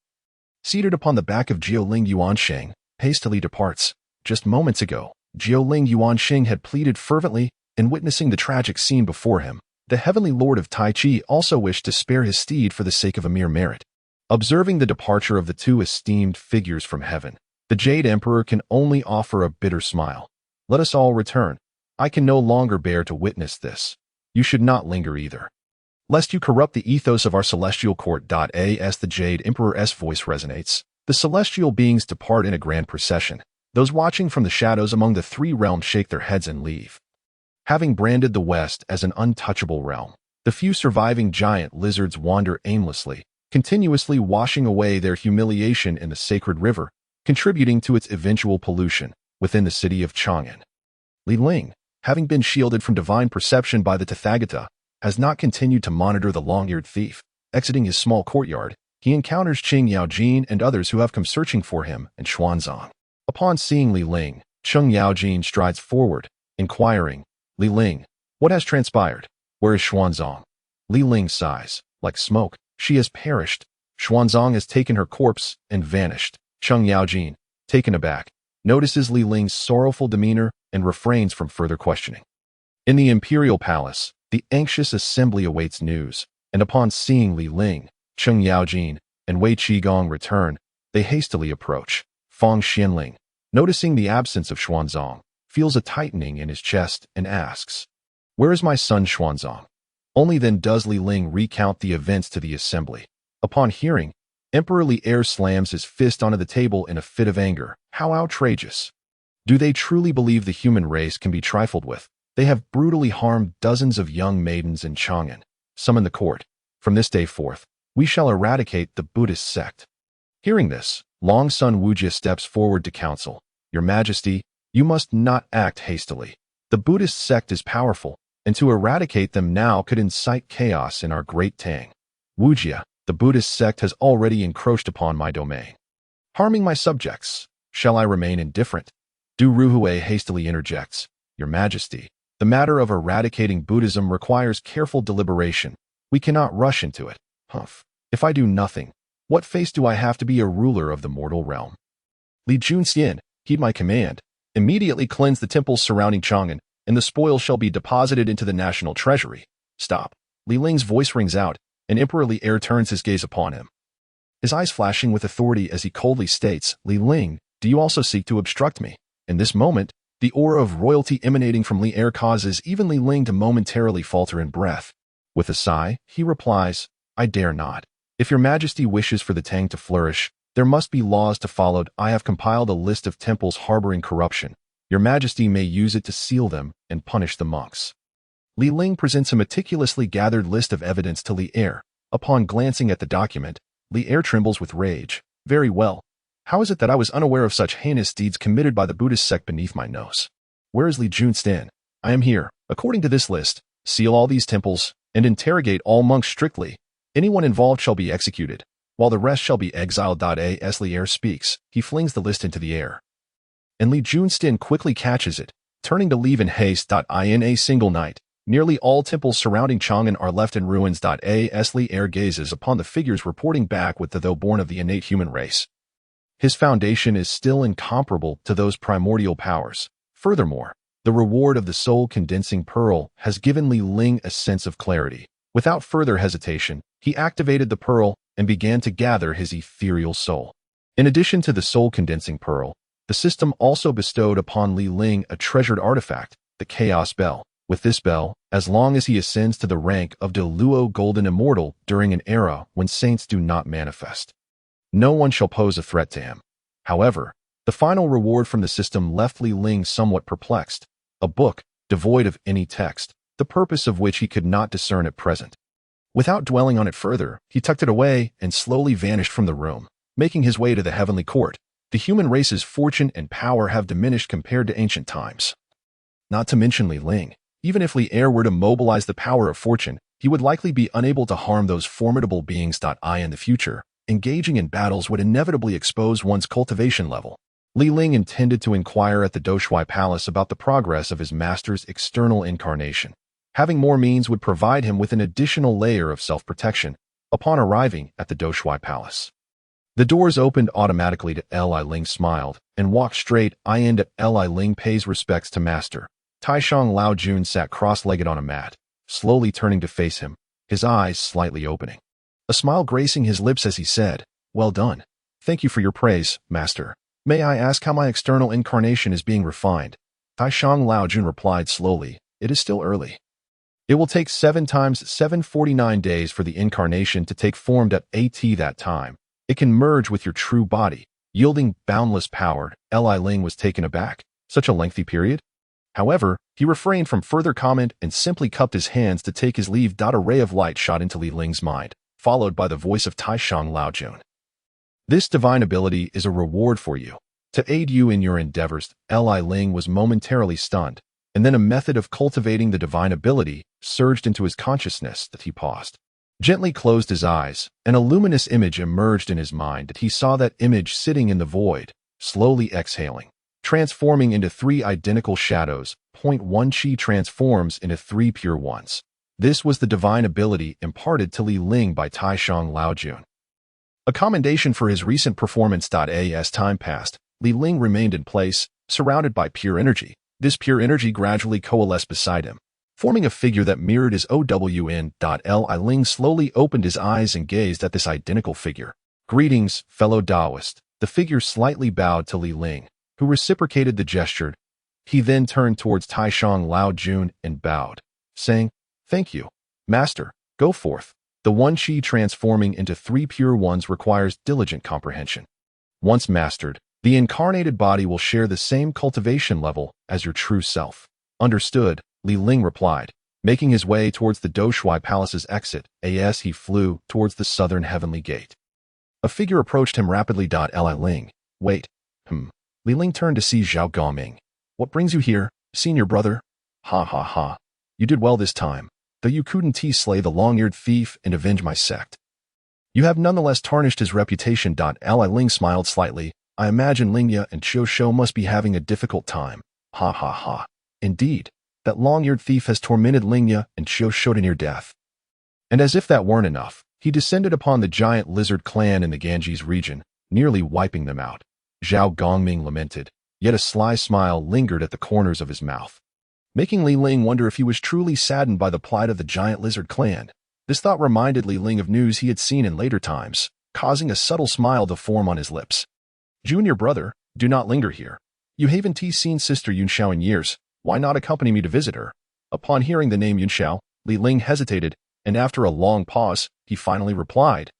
seated upon the back of Ling Yuansheng, hastily departs. Just moments ago, Ling Yuansheng had pleaded fervently, and witnessing the tragic scene before him, the Heavenly Lord of Tai Chi also wished to spare his steed for the sake of a mere merit. Observing the departure of the 2 esteemed figures from heaven, the Jade Emperor can only offer a bitter smile. Let us all return. I can no longer bear to witness this. You should not linger either, lest you corrupt the ethos of our celestial court. As the Jade Emperor's voice resonates, the celestial beings depart in a grand procession. Those watching from the shadows among the 3 realms shake their heads and leave. Having branded the West as an untouchable realm, the few surviving giant lizards wander aimlessly, continuously washing away their humiliation in the sacred river, contributing to its eventual pollution within the city of Chang'an. Ling, having been shielded from divine perception by the Tathagata, has not continued to monitor the long-eared thief. Exiting his small courtyard, he encounters Qing Yaojin and others who have come searching for him and Xuanzang. Upon seeing Ling, Qing Yaojin strides forward, inquiring, Ling, what has transpired? Where is Xuanzang? Li Ling sighs. Like smoke, she has perished. Xuanzang has taken her corpse and vanished. Cheng Yaojin, taken aback, notices Li Ling's sorrowful demeanor and refrains from further questioning. In the imperial palace, the anxious assembly awaits news, and upon seeing Li Ling, Cheng Yaojin, and Wei Qigong return, they hastily approach. Fang Xianling, noticing the absence of Xuanzang, feels a tightening in his chest and asks, "Where is my son Xuanzang?" Only then does Li Ling recount the events to the assembly. Upon hearing, Emperor Li Er slams his fist onto the table in a fit of anger. How outrageous! Do they truly believe the human race can be trifled with? They have brutally harmed dozens of young maidens in Chang'an. Summon the court. From this day forth, we shall eradicate the Buddhist sect. Hearing this, Long Sun Wujia steps forward to counsel. Your Majesty, you must not act hastily. The Buddhist sect is powerful, and to eradicate them now could incite chaos in our great Tang. Wujia, the Buddhist sect has already encroached upon my domain, harming my subjects. Shall I remain indifferent? Du Ruhui hastily interjects. Your Majesty, the matter of eradicating Buddhism requires careful deliberation. We cannot rush into it. Humph. If I do nothing, what face do I have to be a ruler of the mortal realm? Li Junxian, heed my command. Immediately cleanse the temples surrounding Chang'an, and the spoil shall be deposited into the national treasury. Stop. Li Ling's voice rings out, and Emperor Li Er turns his gaze upon him. His eyes flashing with authority as he coldly states, Li Ling, do you also seek to obstruct me? In this moment, the aura of royalty emanating from Li Er causes even Li Ling to momentarily falter in breath. With a sigh, he replies, I dare not. If your Majesty wishes for the Tang to flourish, there must be laws to follow. I have compiled a list of temples harboring corruption. Your Majesty may use it to seal them and punish the monks. Li Ling presents a meticulously gathered list of evidence to Li Er. Upon glancing at the document, Li Er trembles with rage. Very well. How is it that I was unaware of such heinous deeds committed by the Buddhist sect beneath my nose? Where is Li Junxian? I am here. According to this list, seal all these temples and interrogate all monks strictly. Anyone involved shall be executed, while the rest shall be exiled. As Li Er speaks, he flings the list into the air, and Li Junxian quickly catches it, turning to leave in haste. In a single night, nearly all temples surrounding Chang'an are left in ruins. As Li Er gazes upon the figures reporting back with the though born of the innate human race, his foundation is still incomparable to those primordial powers. Furthermore, the reward of the soul-condensing pearl has given Li Ling a sense of clarity. Without further hesitation, he activated the pearl and began to gather his ethereal soul. In addition to the soul-condensing pearl, the system also bestowed upon Li Ling a treasured artifact, the Chaos Bell. With this bell, as long as he ascends to the rank of De Luo Golden Immortal during an era when saints do not manifest, no one shall pose a threat to him. However, the final reward from the system left Li Ling somewhat perplexed. A book, devoid of any text, the purpose of which he could not discern at present. Without dwelling on it further, he tucked it away and slowly vanished from the room, making his way to the heavenly court. The human race's fortune and power have diminished compared to ancient times. Not to mention Li Ling. Even if Li Er were to mobilize the power of fortune, he would likely be unable to harm those formidable beings. In the future, engaging in battles would inevitably expose one's cultivation level. Li Ling intended to inquire at the Doshui Palace about the progress of his master's external incarnation. Having more means would provide him with an additional layer of self-protection upon arriving at the Doshui Palace. The doors opened automatically to Li Ling smiled and walked straight in. Li Ling pays respects to master. Taishang Laojun sat cross-legged on a mat, slowly turning to face him, his eyes slightly opening. A smile gracing his lips as he said, Well done. Thank you for your praise, master. May I ask how my external incarnation is being refined? Taishang Laojun replied slowly, It is still early. It will take 7 times 749 days for the incarnation to take form. At that time, it can merge with your true body, yielding boundless power. Li Ling was taken aback. Such a lengthy period? However, he refrained from further comment and simply cupped his hands to take his leave. A ray of light shot into Li Ling's mind, followed by the voice of Taishang Laojun. This divine ability is a reward for you. To aid you in your endeavors. Li Ling was momentarily stunned, and then a method of cultivating the divine ability surged into his consciousness. He paused, gently closed his eyes, and a luminous image emerged in his mind. He saw that image sitting in the void, slowly exhaling, transforming into 3 identical shadows. 1 Chi transforms into 3 pure ones. This was the divine ability imparted to Ling by Taishang Laojun. A commendation for his recent performance. As time passed, Ling remained in place, surrounded by pure energy. This pure energy gradually coalesced beside him, forming a figure that mirrored his own. Ling slowly opened his eyes and gazed at this identical figure. "Greetings, fellow Taoist." The figure slightly bowed to Ling, who reciprocated the gesture. He then turned towards Taishang Laojun and bowed, saying, "Thank you, Master. Go forth." The one Qi transforming into three pure ones requires diligent comprehension. Once mastered, the incarnated body will share the same cultivation level as your true self. Understood, Ling replied, making his way towards the Doshui Palace's exit as he flew towards the southern heavenly gate. A figure approached him rapidly. Ling, wait. Ling turned to see Zhao Gongming. "What brings you here, senior brother?" "Ha ha ha. You did well this time, though you couldn't slay the long-eared thief and avenge my sect. You have nonetheless tarnished his reputation." Ling smiled slightly. "I imagine Lingya and Qiu must be having a difficult time." "Ha ha ha. Indeed, that long-eared thief has tormented Lingya and Qiu to near death." And as if that weren't enough, he descended upon the giant lizard clan in the Ganges region, nearly wiping them out. Zhao Gongming lamented, yet a sly smile lingered at the corners of his mouth, making Ling wonder if he was truly saddened by the plight of the giant lizard clan. This thought reminded Ling of news he had seen in later times, causing a subtle smile to form on his lips. "Junior brother, do not linger here. You haven't seen Sister Yunxiao in years. Why not accompany me to visit her?" Upon hearing the name Yunxiao, Ling hesitated, and after a long pause, he finally replied,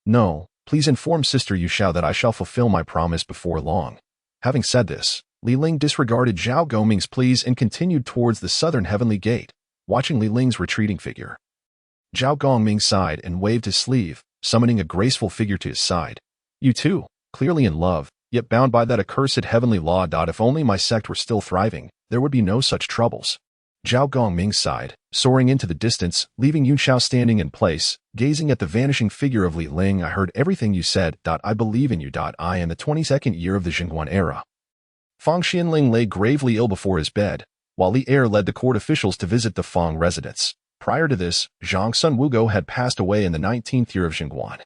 "No, please inform Sister Yunxiao that I shall fulfill my promise before long." Having said this, Ling disregarded Zhao Gongming's pleas and continued towards the southern heavenly gate, watching Ling's retreating figure. Zhao Gongming sighed and waved his sleeve, summoning a graceful figure to his side. "You too, clearly in love, yet bound by that accursed heavenly law. If only my sect were still thriving, there would be no such troubles." Zhao Gongming sighed, soaring into the distance, leaving Yunxiao standing in place, gazing at the vanishing figure of Ling. "I heard everything you said. I believe in you. I am the 22nd year of the Jingguan era." Fang Xianling lay gravely ill before his bed, while Li Er led the court officials to visit the Fang residence. Prior to this, Sun Wukong had passed away in the 19th year of Jingguan.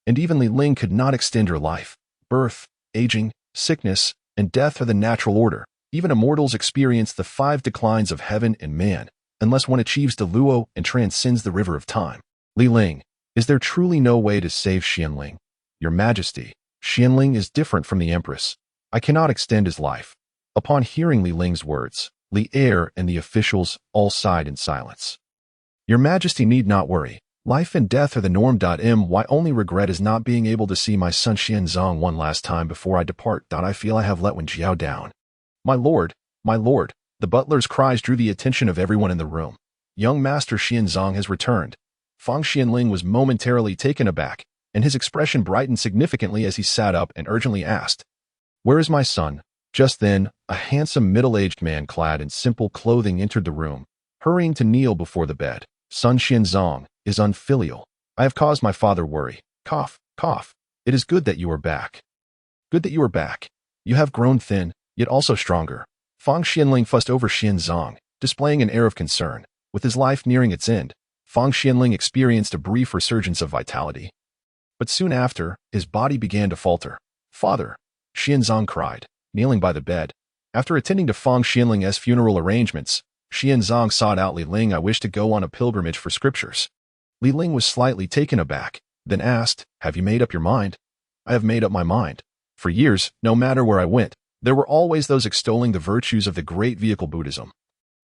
And even Ling could not extend her life. Birth, aging, sickness, and death are the natural order. Even immortals experience the 5 declines of heaven and man, unless one achieves the Luo and transcends the river of time. "Ling, is there truly no way to save Xianling?" "Your Majesty, Xianling is different from the Empress. I cannot extend his life." Upon hearing Ling's words, Li Er and the officials all sighed in silence. "Your Majesty need not worry. Life and death are the norm. My only regret is not being able to see my son Xianzong one last time before I depart. I feel I have let Wenjiao down." My lord, the butler's cries drew the attention of everyone in the room. "Young Master Xianzong has returned." Fang Xianling was momentarily taken aback, and his expression brightened significantly as he sat up and urgently asked, "Where is my son?" Just then, a handsome middle-aged man clad in simple clothing entered the room, hurrying to kneel before the bed. "Son Xianzong is unfilial. I have caused my father worry. Cough, cough. It is good that you are back. Good that you are back. You have grown thin, yet also stronger." Fang Xianling fussed over Xianzong, displaying an air of concern. With his life nearing its end, Fang Xianling experienced a brief resurgence of vitality. But soon after, his body began to falter. "Father," Xianzong cried, kneeling by the bed. After attending to Fang Xianling's funeral arrangements, Xianzong sought out Ling. "I wish to go on a pilgrimage for scriptures." Ling was slightly taken aback, then asked, "Have you made up your mind?" "I have made up my mind. For years, no matter where I went, there were always those extolling the virtues of the great vehicle Buddhism.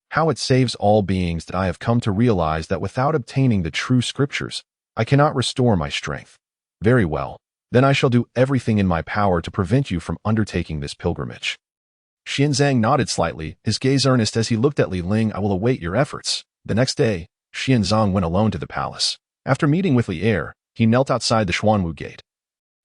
How it saves all beings that I have come to realize that without obtaining the true scriptures, I cannot restore my strength." "Very well, then I shall do everything in my power to prevent you from undertaking this pilgrimage." Xianzang nodded slightly, his gaze earnest as he looked at Ling. "I will await your efforts." The next day, Xianzong went alone to the palace. After meeting with Li Er, he knelt outside the Xuanwu gate.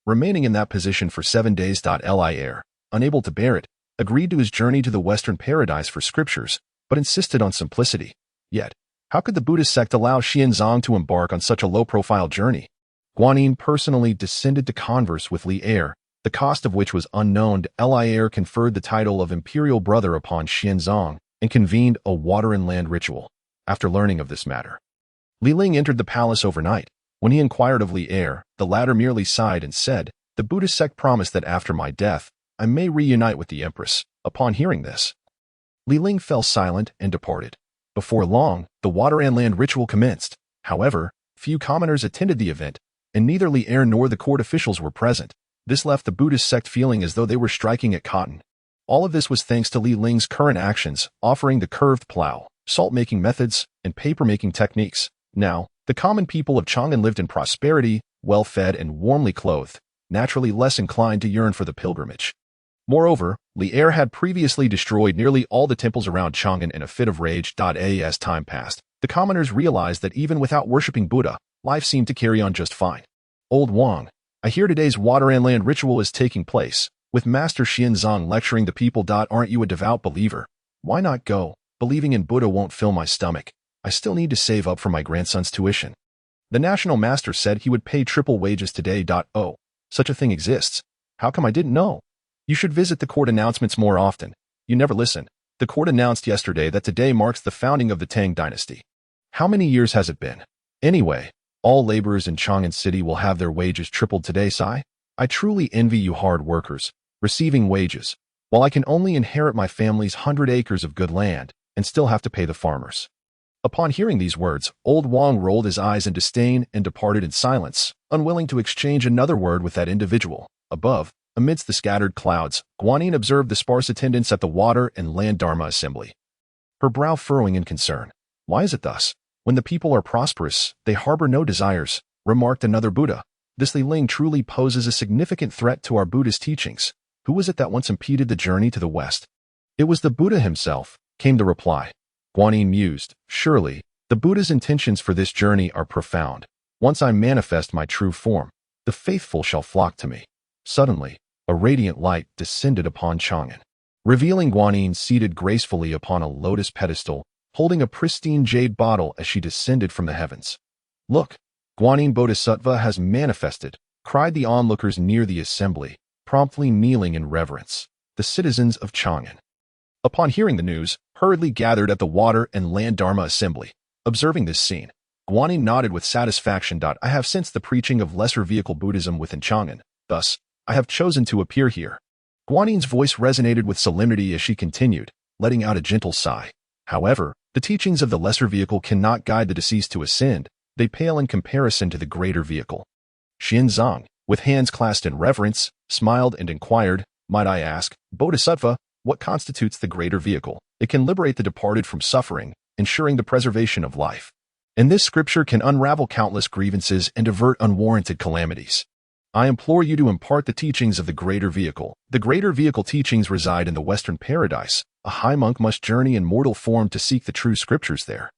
Remaining in that position for 7 days. Li Er, unable to bear it, agreed to his journey to the Western paradise for scriptures, but insisted on simplicity. Yet, how could the Buddhist sect allow Xianzong to embark on such a low-profile journey? Guanyin personally descended to converse with Li Er, the cost of which was unknown. Li Er conferred the title of Imperial Brother upon Xianzong and convened a water and land ritual. after learning of this matter. Li Ling entered the palace overnight. When he inquired of Li Er, the latter merely sighed and said, "The Buddhist sect promised that after my death, I may reunite with the Empress." Upon hearing this, Li Ling fell silent and departed. Before long, the water and land ritual commenced. However, few commoners attended the event, and neither Li Er nor the court officials were present. This left the Buddhist sect feeling as though they were striking at cotton. All of this was thanks to Li Ling's current actions, offering the curved plow, salt-making methods, and paper-making techniques. Now, the common people of Chang'an lived in prosperity, well-fed and warmly clothed, naturally less inclined to yearn for the pilgrimage. Moreover, Li Er had previously destroyed nearly all the temples around Chang'an in a fit of rage. As time passed, the commoners realized that even without worshipping Buddha, life seemed to carry on just fine. "Old Wang, I hear today's water and land ritual is taking place, with Master Xianzong lecturing the people. Aren't you a devout believer? Why not go? Believing in Buddha won't fill my stomach. I still need to save up for my grandson's tuition." The national master said he would pay triple wages today. Oh, such a thing exists. How come I didn't know? You should visit the court announcements more often. You never listen. The court announced yesterday that today marks the founding of the Tang dynasty. How many years has it been? Anyway, all laborers in Chang'an City will have their wages tripled today, Sai. I truly envy you hard workers, receiving wages, while I can only inherit my family's 100 acres of good land and still have to pay the farmers. Upon hearing these words, old Wang rolled his eyes in disdain and departed in silence, unwilling to exchange another word with that individual. Above, amidst the scattered clouds, Guanyin observed the sparse attendance at the water and land Dharma assembly, her brow furrowing in concern. "Why is it thus? When the people are prosperous, they harbor no desires," remarked another Buddha. "This Li Ling truly poses a significant threat to our Buddhist teachings. Who was it that once impeded the journey to the West?" "It was the Buddha himself," came the reply. Guanyin mused, "Surely, the Buddha's intentions for this journey are profound. Once I manifest my true form, the faithful shall flock to me." Suddenly, a radiant light descended upon Chang'an, revealing Guanyin seated gracefully upon a lotus pedestal, holding a pristine jade bottle as she descended from the heavens. "Look, Guanyin Bodhisattva has manifested," cried the onlookers near the assembly, promptly kneeling in reverence. The citizens of Chang'an, upon hearing the news, hurriedly gathered at the water and land Dharma assembly. Observing this scene, Guanyin nodded with satisfaction. "I have sensed the preaching of lesser vehicle Buddhism within Chang'an. Thus, I have chosen to appear here." Guanyin's voice resonated with solemnity as she continued, letting out a gentle sigh. "However, the teachings of the lesser vehicle cannot guide the deceased to ascend. They pale in comparison to the greater vehicle." Xianzong, with hands clasped in reverence, smiled and inquired, "Might I ask, Bodhisattva, what constitutes the greater vehicle? It can liberate the departed from suffering, ensuring the preservation of life. And this scripture can unravel countless grievances and avert unwarranted calamities. I implore you to impart the teachings of the greater vehicle. The greater vehicle teachings reside in the Western paradise. A high monk must journey in mortal form to seek the true scriptures there.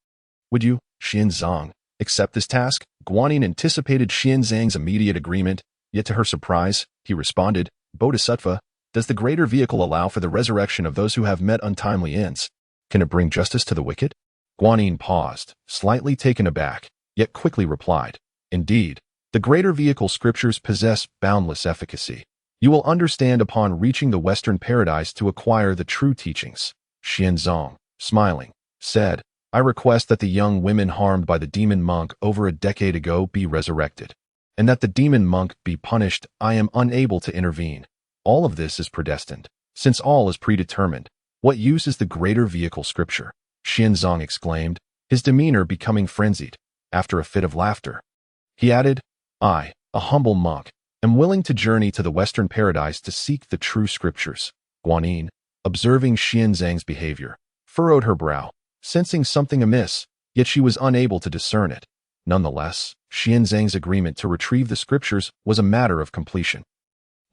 Would you, Xianzong, accept this task?" Guanyin anticipated Xianzang's immediate agreement, yet to her surprise, he responded, "Bodhisattva, does the greater vehicle allow for the resurrection of those who have met untimely ends? Can it bring justice to the wicked?" Guanyin paused, slightly taken aback, yet quickly replied, "Indeed, the greater vehicle scriptures possess boundless efficacy. You will understand upon reaching the Western paradise to acquire the true teachings." Xianzong, smiling, said, "I request that the young women harmed by the demon monk over a decade ago be resurrected, and that the demon monk be punished. I am unable to intervene. All of this is predestined. Since all is predetermined, what use is the greater vehicle scripture?" Xianzong exclaimed, his demeanor becoming frenzied. After a fit of laughter, he added, "I, a humble monk, am willing to journey to the Western paradise to seek the true scriptures." Guanyin, observing Xianzang's behavior, furrowed her brow, sensing something amiss, yet she was unable to discern it. Nonetheless, Xianzang's agreement to retrieve the scriptures was a matter of completion.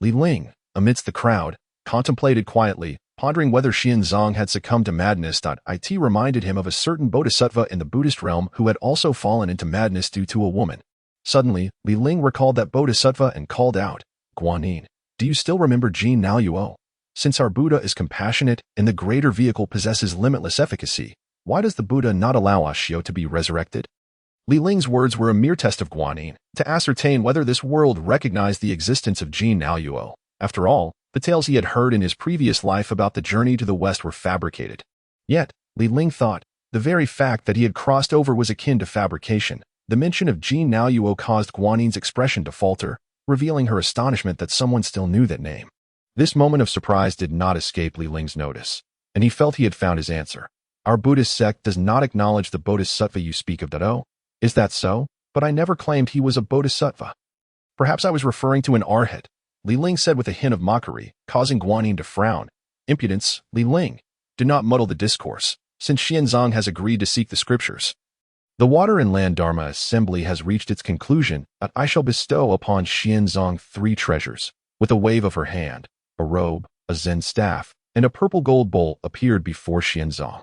Li Ling, amidst the crowd, contemplated quietly, pondering whether Xianzong had succumbed to madness. It reminded him of a certain bodhisattva in the Buddhist realm who had also fallen into madness due to a woman. Suddenly, Li Ling recalled that bodhisattva and called out, "Guanyin, do you still remember Jiejiao? Since our Buddha is compassionate and the greater vehicle possesses limitless efficacy, why does the Buddha not allow Ashio to be resurrected?" Li Ling's words were a mere test of Guanyin to ascertain whether this world recognized the existence of Jiejiao. After all, the tales he had heard in his previous life about the journey to the West were fabricated. Yet, Li Ling thought, The very fact that he had crossed over was akin to fabrication. The mention of Jin Naoyuo caused Guanin's expression to falter, revealing her astonishment that someone still knew that name. This moment of surprise did not escape Li Ling's notice, and he felt he had found his answer. Our Buddhist sect does not acknowledge the bodhisattva you speak of, Dado. Is that so? But I never claimed he was a bodhisattva. Perhaps I was referring to an arhat, Li Ling said with a hint of mockery, causing Guanin to frown. Impudence, Li Ling. Do not muddle the discourse, since Xianzong has agreed to seek the scriptures. The Water and Land Dharma Assembly has reached its conclusion, and I shall bestow upon Xianzong 3 treasures. With a wave of her hand, a robe, a Zen staff, and a purple gold bowl appeared before Xianzong.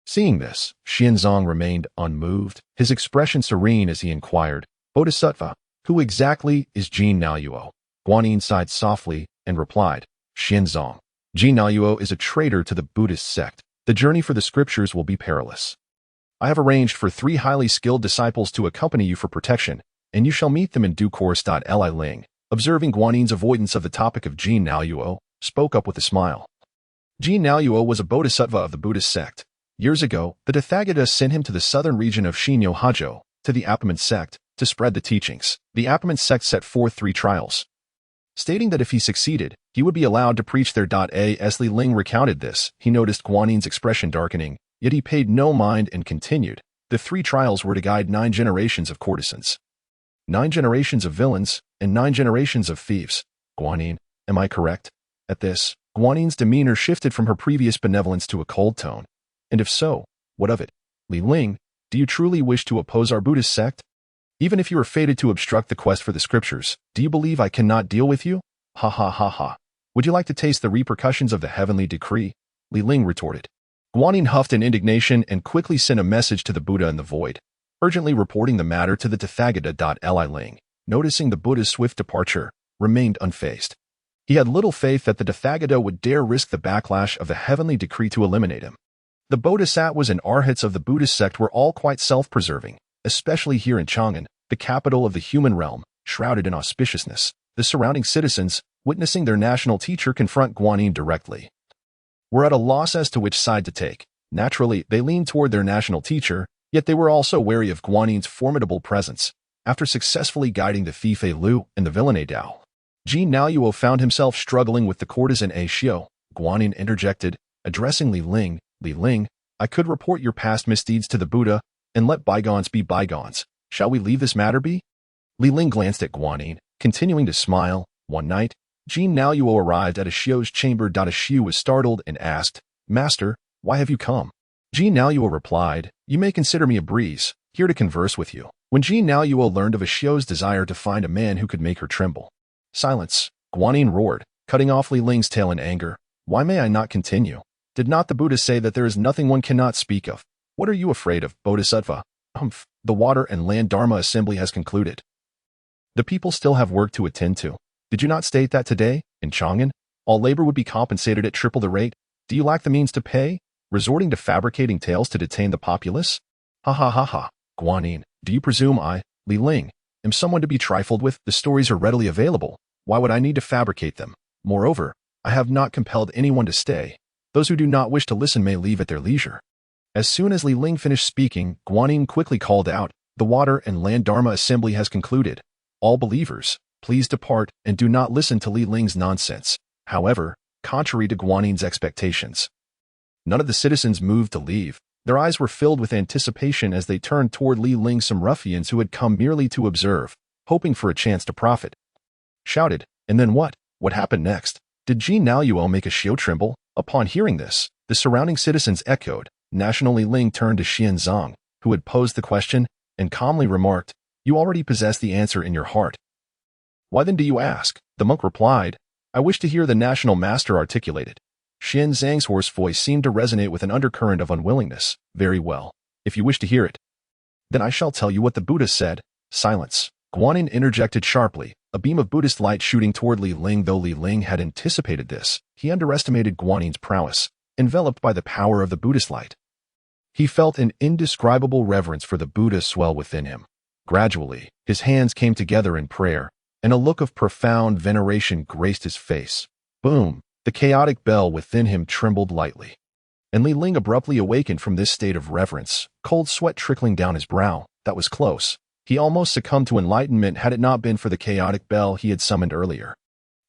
Seeing this, Xianzong remained unmoved, his expression serene as he inquired, Bodhisattva, who exactly is Jin Naoyuo? Guanin sighed softly and replied, Xianzong, Jin Naoyuo is a traitor to the Buddhist sect. The journey for the scriptures will be perilous. I have arranged for 3 highly skilled disciples to accompany you for protection, and you shall meet them in due course. Li Ling, observing Guanin's avoidance of the topic of Jin Naoyuo, spoke up with a smile. Jin Naoyuo was a bodhisattva of the Buddhist sect. Years ago, the Tathagata sent him to the southern region of Shinyo Hajo, to the Apaman sect, to spread the teachings. The Apaman sect set forth 3 trials, stating that if he succeeded, he would be allowed to preach there. As Li Ling recounted this, he noticed Guanin's expression darkening, yet he paid no mind and continued. The 3 trials were to guide 9 generations of courtesans, 9 generations of villains, and 9 generations of thieves. Guanin, am I correct? At this, Guanin's demeanor shifted from her previous benevolence to a cold tone. And if so, what of it? Li Ling, do you truly wish to oppose our Buddhist sect? Even if you are fated to obstruct the quest for the scriptures, do you believe I cannot deal with you? Ha ha ha ha. Would you like to taste the repercussions of the heavenly decree? Li Ling retorted. Guanin huffed in indignation and quickly sent a message to the Buddha in the void, urgently reporting the matter to the Tathagata. Li Ling, noticing the Buddha's swift departure, remained unfazed. He had little faith that the Tathagata would dare risk the backlash of the heavenly decree to eliminate him. The bodhisattvas and arhats of the Buddhist sect were all quite self-preserving, especially here in Chang'an, the capital of the human realm, shrouded in auspiciousness. The surrounding citizens, witnessing their national teacher confront Guanin directly, were at a loss as to which side to take. Naturally, they leaned toward their national teacher, yet they were also wary of Guanin's formidable presence. After successfully guiding the Fifei Lu and the Heavenly Dao, Jin Naoyuo found himself struggling with the courtesan A Xiao. Guanin interjected, addressing Li Ling, Li Ling, I could report your past misdeeds to the Buddha, and let bygones be bygones. Shall we leave this matter be? Li Ling glanced at Guanin, continuing to smile. One night, Jin Naoyuo arrived at A Xiao's chamber. A Xiao was startled and asked, Master, why have you come? Jin Naoyuo replied, You may consider me a breeze, here to converse with you. When Jin Naoyuo learned of A Xiao's desire to find a man who could make her tremble, silence, Guanin roared, cutting off Li Ling's tail in anger. Why may I not continue? Did not the Buddha say that there is nothing one cannot speak of? What are you afraid of, Bodhisattva? The Water and Land Dharma Assembly has concluded. The people still have work to attend to. Did you not state that today, in Chang'an, all labor would be compensated at triple the rate? Do you lack the means to pay, resorting to fabricating tales to detain the populace? Ha ha ha ha. Guanin, do you presume I, Li Ling, am someone to be trifled with? The stories are readily available. Why would I need to fabricate them? Moreover, I have not compelled anyone to stay. Those who do not wish to listen may leave at their leisure. As soon as Li Ling finished speaking, Guanin quickly called out, The Water and Land Dharma Assembly has concluded. All believers, please depart and do not listen to Li Ling's nonsense. However, contrary to Guanin's expectations, none of the citizens moved to leave. Their eyes were filled with anticipation as they turned toward Li Ling. Some ruffians who had come merely to observe, hoping for a chance to profit, shouted, And then what? What happened next? Did Jin Naoyuo make A Xiao tremble? Upon hearing this, the surrounding citizens echoed. National Li Ling turned to Xianzong, who had posed the question, and calmly remarked, You already possess the answer in your heart. Why then do you ask? The monk replied, I wish to hear the national master articulate it. Xianzang's hoarse voice seemed to resonate with an undercurrent of unwillingness. Very well. If you wish to hear it, then I shall tell you what the Buddha said. Silence. Guanin interjected sharply, a beam of Buddhist light shooting toward Li Ling. Though Li Ling had anticipated this, he underestimated Guanin's prowess, enveloped by the power of the Buddhist light. He felt an indescribable reverence for the Buddha swell within him. Gradually, his hands came together in prayer, and a look of profound veneration graced his face. Boom! The chaotic bell within him trembled lightly. And Li Ling abruptly awakened from this state of reverence, cold sweat trickling down his brow. That was close. He almost succumbed to enlightenment had it not been for the chaotic bell he had summoned earlier.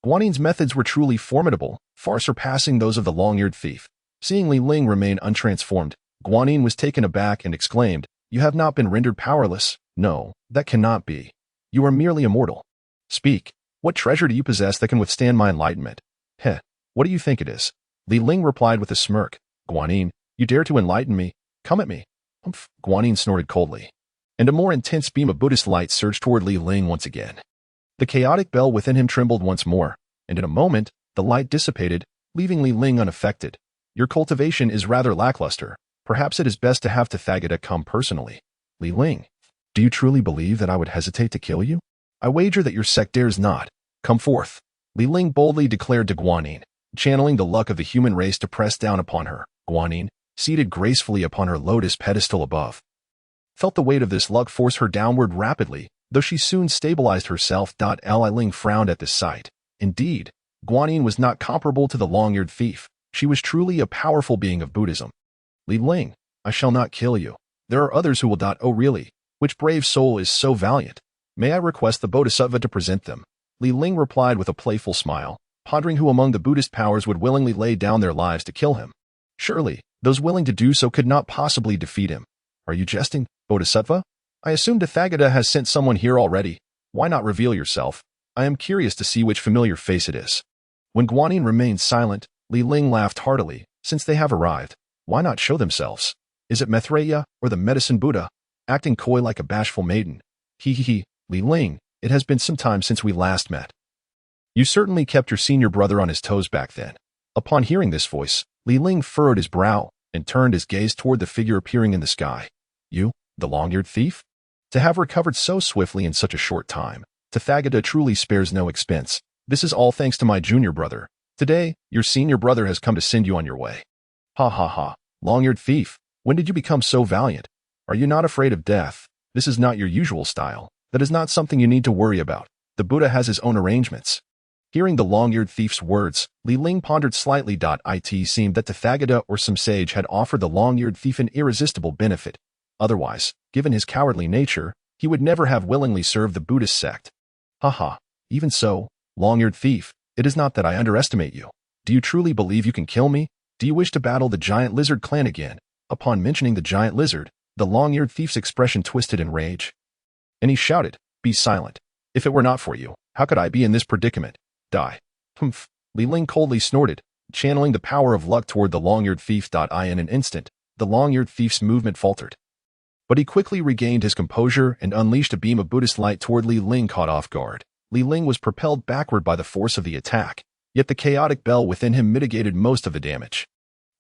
Guanin's methods were truly formidable, far surpassing those of the long-eared thief. Seeing Li Ling remain untransformed, Guanin was taken aback and exclaimed, "You have not been rendered powerless. No, that cannot be. You are merely immortal. Speak. What treasure do you possess that can withstand my enlightenment?" "Heh, what do you think it is?" Li Ling replied with a smirk. "Guanin, you dare to enlighten me? Come at me." "Humph," Guanin snorted coldly. And a more intense beam of Buddhist light surged toward Li Ling once again. The chaotic bell within him trembled once more, and in a moment, the light dissipated, leaving Li Ling unaffected. "Your cultivation is rather lackluster. Perhaps it is best to have Tathagata come personally." "Li Ling, do you truly believe that I would hesitate to kill you? I wager that your sect dares not. Come forth." Li Ling boldly declared to Guanin, channeling the luck of the human race to press down upon her. Guanin, seated gracefully upon her lotus pedestal above, felt the weight of this luck force her downward rapidly, though she soon stabilized herself. Li Ling frowned at this sight. Indeed, Guanin was not comparable to the long-eared thief. She was truly a powerful being of Buddhism. "Li Ling, I shall not kill you. There are others who will. Oh really? Which brave soul is so valiant? May I request the Bodhisattva to present them?" Li Ling replied with a playful smile, pondering who among the Buddhist powers would willingly lay down their lives to kill him. Surely, those willing to do so could not possibly defeat him. "Are you jesting, Bodhisattva? I assume Tathagata has sent someone here already. Why not reveal yourself? I am curious to see which familiar face it is." When Guanin remained silent, Li Ling laughed heartily. "Since they have arrived, why not show themselves? Is it Maitreya or the medicine Buddha, acting coy like a bashful maiden?" He, Li Ling, it has been some time since we last met. You certainly kept your senior brother on his toes back then." Upon hearing this voice, Li Ling furrowed his brow and turned his gaze toward the figure appearing in the sky. "You, the long-eared thief? To have recovered so swiftly in such a short time, Tathagata truly spares no expense. This is all thanks to my junior brother. Today, your senior brother has come to send you on your way." "Ha ha ha, long-eared thief, when did you become so valiant? Are you not afraid of death? This is not your usual style. That is not something you need to worry about. The Buddha has his own arrangements." Hearing the long-eared thief's words, Li Ling pondered slightly. It seemed that Tathagata or some sage had offered the long-eared thief an irresistible benefit. Otherwise, given his cowardly nature, he would never have willingly served the Buddhist sect. "Haha, even so, long-eared thief, it is not that I underestimate you. Do you truly believe you can kill me? Do you wish to battle the giant lizard clan again?" Upon mentioning the giant lizard, the long-eared thief's expression twisted in rage, and he shouted, "Be silent. If it were not for you, how could I be in this predicament? Die." "Humph," Li Ling coldly snorted, channeling the power of luck toward the long-eared thief. In an instant, the long-eared thief's movement faltered, but he quickly regained his composure and unleashed a beam of Buddhist light toward Li Ling. Caught off guard, Li Ling was propelled backward by the force of the attack, yet the chaotic bell within him mitigated most of the damage.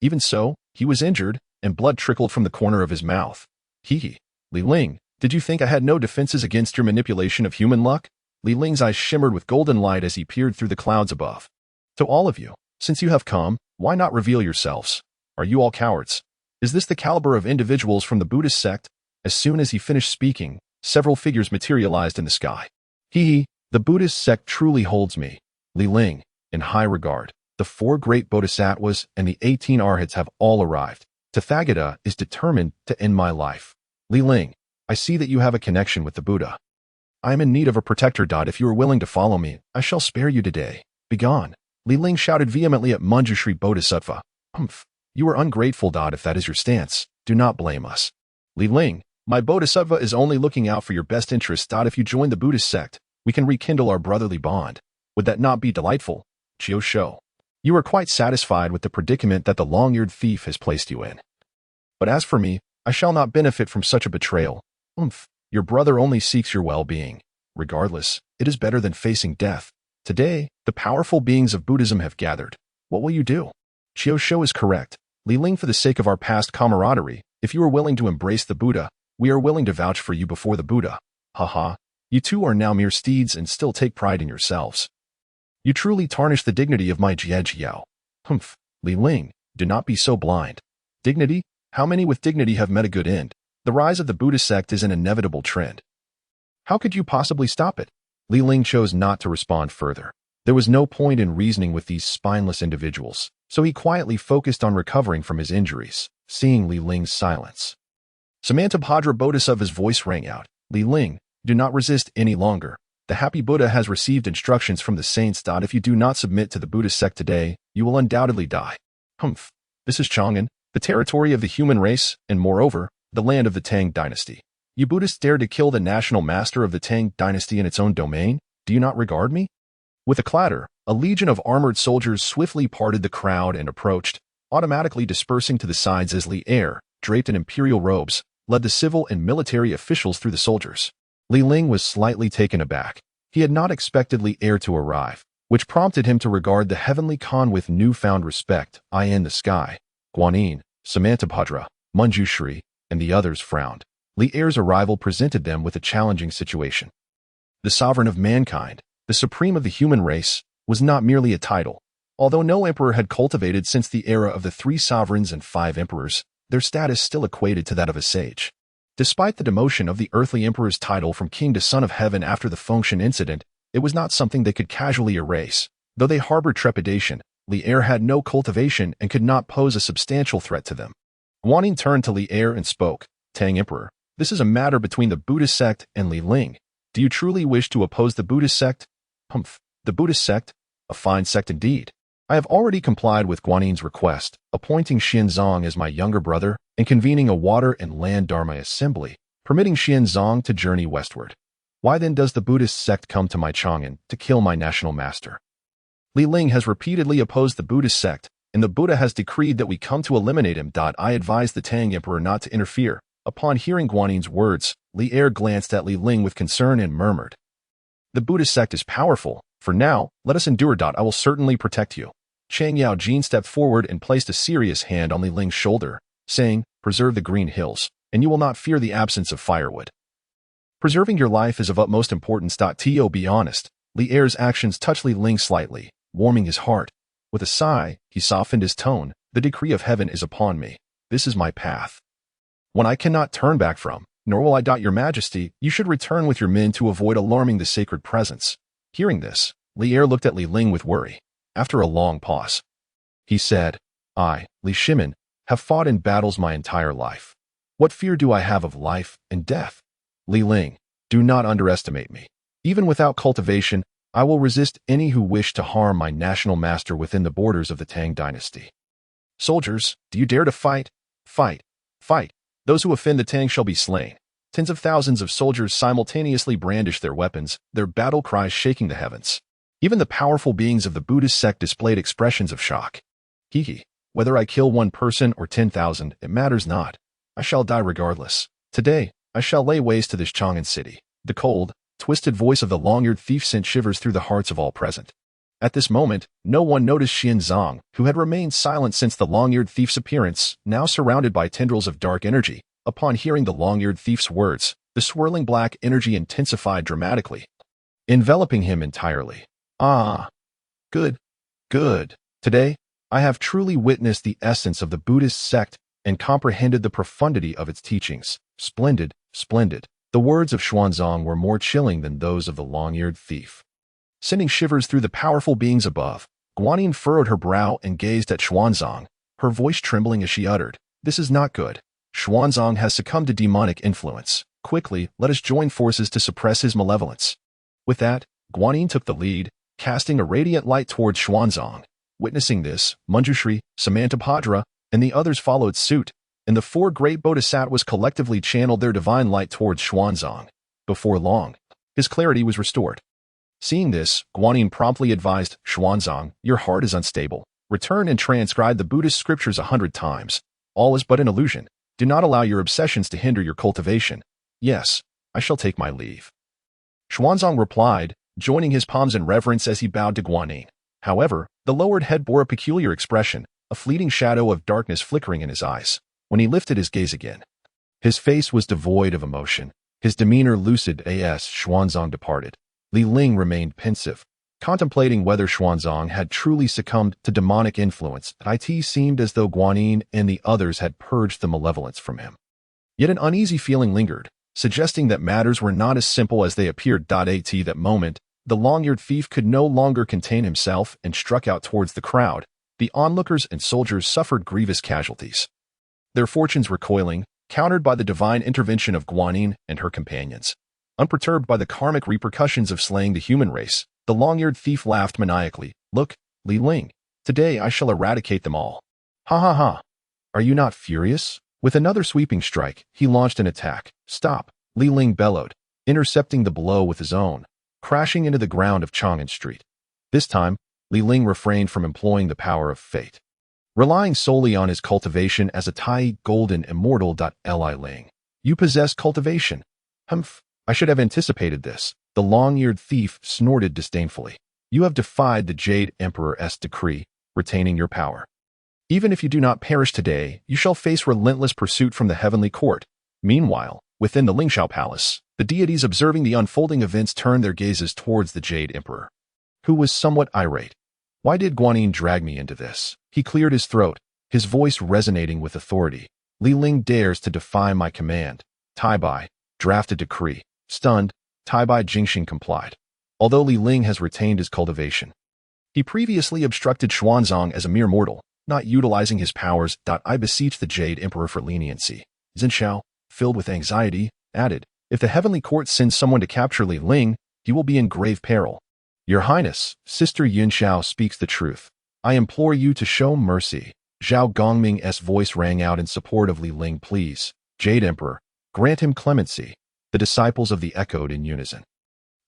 Even so, he was injured, and blood trickled from the corner of his mouth. Li Ling, did you think I had no defenses against your manipulation of human luck?" Li Ling's eyes shimmered with golden light as he peered through the clouds above. "To all of you, since you have come, why not reveal yourselves? Are you all cowards? Is this the caliber of individuals from the Buddhist sect?" As soon as he finished speaking, several figures materialized in the sky. The Buddhist sect truly holds me, Li Ling, in high regard. The 4 great bodhisattvas and the 18 arhats have all arrived. Tathagata is determined to end my life. Li Ling, I see that you have a connection with the Buddha. I am in need of a protector. If you are willing to follow me, I shall spare you today. Begone." Li Ling shouted vehemently at Manjushri Bodhisattva. "Humph, you are ungrateful. If that is your stance, do not blame us. Li Ling, my Bodhisattva is only looking out for your best interests. If you join the Buddhist sect, we can rekindle our brotherly bond. Would that not be delightful? Jiejiao, you are quite satisfied with the predicament that the long-eared thief has placed you in. But as for me, I shall not benefit from such a betrayal. Your brother only seeks your well-being. Regardless, it is better than facing death. Today, the powerful beings of Buddhism have gathered. What will you do?" Jiejiao is correct. Li Ling, for the sake of our past camaraderie, if you are willing to embrace the Buddha, we are willing to vouch for you before the Buddha. Haha, you two are now mere steeds and still take pride in yourselves. You truly tarnish the dignity of my Jiejiao. Li Ling, do not be so blind. Dignity? How many with dignity have met a good end? The rise of the Buddhist sect is an inevitable trend. How could you possibly stop it? Li Ling chose not to respond further. There was no point in reasoning with these spineless individuals, so he quietly focused on recovering from his injuries, seeing Li Ling's silence. Samantabhadra Bodhisattva's voice rang out. Li Ling, do not resist any longer. The happy Buddha has received instructions from the saints that if you do not submit to the Buddhist sect today, you will undoubtedly die. Humph. This is Chang'an, the territory of the human race, and moreover, the land of the Tang dynasty. You Buddhists dared to kill the national master of the Tang dynasty in its own domain? Do you not regard me? With a clatter, a legion of armored soldiers swiftly parted the crowd and approached, automatically dispersing to the sides as Li Er, draped in imperial robes, led the civil and military officials through the soldiers. Li Ling was slightly taken aback. He had not expected Li Er to arrive, which prompted him to regard the Heavenly Khan with newfound respect. In the sky, Guanyin, Samantabhadra, Manjushri, and the others frowned. Li Er's arrival presented them with a challenging situation. The sovereign of mankind, the supreme of the human race, was not merely a title. Although no emperor had cultivated since the era of the 3 sovereigns and 5 emperors, their status still equated to that of a sage. Despite the demotion of the earthly emperor's title from king to son of heaven after the Tongtian incident, it was not something they could casually erase. Though they harbored trepidation, Li Er had no cultivation and could not pose a substantial threat to them. Guanyin turned to Li Er and spoke. Tang Emperor, this is a matter between the Buddhist sect and Li Ling. Do you truly wish to oppose the Buddhist sect? Humph. The Buddhist sect? A fine sect indeed. I have already complied with Guanyin's request, appointing Xianzong as my younger brother and convening a water and land dharma assembly, permitting Xianzong to journey westward. Why then does the Buddhist sect come to my Chang'an to kill my national master? Li Ling has repeatedly opposed the Buddhist sect, and the Buddha has decreed that we come to eliminate him. I advised the Tang Emperor not to interfere. Upon hearing Guanyin's words, Li Er glanced at Li Ling with concern and murmured. The Buddhist sect is powerful. For now, let us endure. I will certainly protect you. Chang Yao Jin stepped forward and placed a serious hand on Li Ling's shoulder, saying, preserve the green hills, and you will not fear the absence of firewood. Preserving your life is of utmost importance. To be honest, Li Er's actions touched Li Ling slightly, warming his heart. With a sigh, he softened his tone. The decree of heaven is upon me. This is my path. One I cannot turn back from, nor will I. Your Majesty, you should return with your men to avoid alarming the sacred presence. Hearing this, Li Er looked at Li Ling with worry. After a long pause, he said, I, Li Shimin, have fought in battles my entire life. What fear do I have of life and death? Li Ling, do not underestimate me. Even without cultivation, I will resist any who wish to harm my national master within the borders of the Tang dynasty. Soldiers, do you dare to fight? Fight. Fight. Those who offend the Tang shall be slain. Tens of thousands of soldiers simultaneously brandished their weapons, their battle cries shaking the heavens. Even the powerful beings of the Buddhist sect displayed expressions of shock. Hee. Whether I kill 1 person or 10,000, it matters not. I shall die regardless. Today, I shall lay waste to this Chang'an city. The cold, twisted voice of the long-eared thief sent shivers through the hearts of all present. At this moment, no one noticed Xianzong, who had remained silent since the long-eared thief's appearance, now surrounded by tendrils of dark energy. Upon hearing the long-eared thief's words, the swirling black energy intensified dramatically, enveloping him entirely. Ah. Good. Good. Today, I have truly witnessed the essence of the Buddhist sect and comprehended the profundity of its teachings. Splendid, splendid. The words of Xuanzang were more chilling than those of the long-eared thief. Sending shivers through the powerful beings above, Guanyin furrowed her brow and gazed at Xuanzang, her voice trembling as she uttered, this is not good. Xuanzang has succumbed to demonic influence. Quickly, let us join forces to suppress his malevolence. With that, Guanyin took the lead, casting a radiant light towards Xuanzang. Witnessing this, Manjushri, Samantabhadra, and the others followed suit, and the 4 great bodhisattvas collectively channeled their divine light towards Xuanzang. Before long, his clarity was restored. Seeing this, Guanyin promptly advised Xuanzang, your heart is unstable. Return and transcribe the Buddhist scriptures 100 times. All is but an illusion. Do not allow your obsessions to hinder your cultivation. Yes, I shall take my leave. Xuanzang replied, joining his palms in reverence as he bowed to Guanyin. However, the lowered head bore a peculiar expression, a fleeting shadow of darkness flickering in his eyes. When he lifted his gaze again, his face was devoid of emotion, his demeanor lucid as Xuanzang departed. Li Ling remained pensive, contemplating whether Xuanzang had truly succumbed to demonic influence. It seemed as though Guanyin and the others had purged the malevolence from him. Yet an uneasy feeling lingered, suggesting that matters were not as simple as they appeared. At that moment, the long-eared thief could no longer contain himself and struck out towards the crowd. The onlookers and soldiers suffered grievous casualties, their fortunes recoiling, countered by the divine intervention of Guanyin and her companions. Unperturbed by the karmic repercussions of slaying the human race, the long-eared thief laughed maniacally. "Look, Li Ling, today I shall eradicate them all. Ha ha ha. Are you not furious?" With another sweeping strike, he launched an attack. "Stop," Li Ling bellowed, intercepting the blow with his own, crashing into the ground of Chang'an Street. This time, Li Ling refrained from employing the power of fate, relying solely on his cultivation as a Tai Golden Immortal. Li Ling, you possess cultivation. Humph, I should have anticipated this. The long-eared thief snorted disdainfully. You have defied the Jade Emperor's decree, retaining your power. Even if you do not perish today, you shall face relentless pursuit from the Heavenly Court. Meanwhile, within the Lingxiao Palace, the deities observing the unfolding events turned their gazes towards the Jade Emperor, who was somewhat irate. Why did Guanyin drag me into this? He cleared his throat, his voice resonating with authority. Li Ling dares to defy my command. Tai Bai, draft a decree. Stunned, Tai Bai Jingxing complied. Although Li Ling has retained his cultivation, he previously obstructed Xuanzang as a mere mortal, not utilizing his powers. I beseech the Jade Emperor for leniency. Zhenxiao, filled with anxiety, added, if the Heavenly Court sends someone to capture Li Ling, he will be in grave peril. Your Highness, Sister Yunxiao speaks the truth. I implore you to show mercy. Zhao Gongming's voice rang out in support of Li Ling. Please, Jade Emperor, grant him clemency. The disciples of the echoed in unison.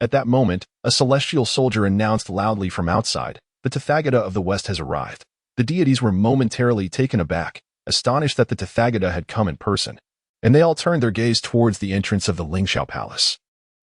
At that moment, a celestial soldier announced loudly from outside, the Tathagata of the West has arrived. The deities were momentarily taken aback, astonished that the Tathagata had come in person, and they all turned their gaze towards the entrance of the Lingxiao Palace.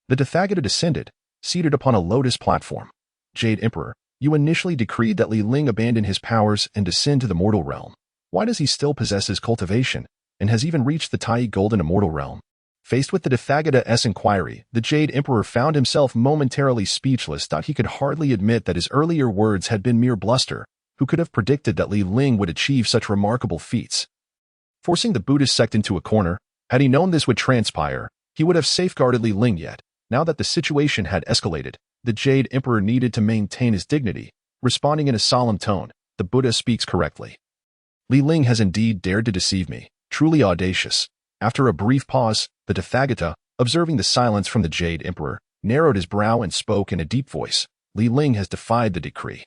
The Tathagata descended, seated upon a lotus platform. Jade Emperor, you initially decreed that Li Ling abandon his powers and descend to the mortal realm. Why does he still possess his cultivation, and has even reached the Tai Golden Immortal realm? Faced with the Tathagata's inquiry, the Jade Emperor found himself momentarily speechless. He could hardly admit that his earlier words had been mere bluster. Who could have predicted that Li Ling would achieve such remarkable feats? Forcing the Buddhist sect into a corner, had he known this would transpire, he would have safeguarded Li Ling. Yet, now that the situation had escalated, the Jade Emperor needed to maintain his dignity. Responding in a solemn tone, the Buddha speaks correctly. Li Ling has indeed dared to deceive me, truly audacious. After a brief pause, the Tathagata, observing the silence from the Jade Emperor, narrowed his brow and spoke in a deep voice. Li Ling has defied the decree.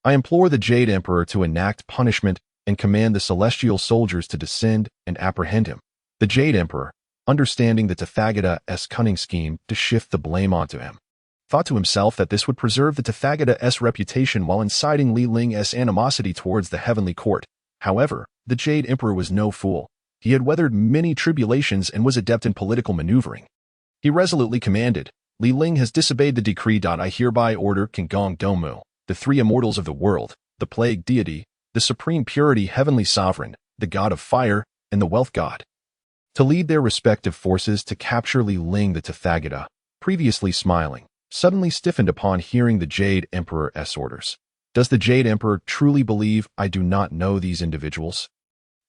I implore the Jade Emperor to enact punishment and command the celestial soldiers to descend and apprehend him. The Jade Emperor, understanding the Tathagata's cunning scheme to shift the blame onto him, thought to himself that this would preserve the Tathagata's reputation while inciting Li Ling's animosity towards the Heavenly Court. However, the Jade Emperor was no fool. He had weathered many tribulations and was adept in political maneuvering. He resolutely commanded, Li Ling has disobeyed the decree. I hereby order Kangong Domu, the three immortals of the world, the plague deity, the supreme purity heavenly sovereign, the god of fire, and the wealth god, to lead their respective forces to capture Li Ling. The Tathagata, previously smiling, suddenly stiffened upon hearing the Jade Emperor's orders. Does the Jade Emperor truly believe I do not know these individuals?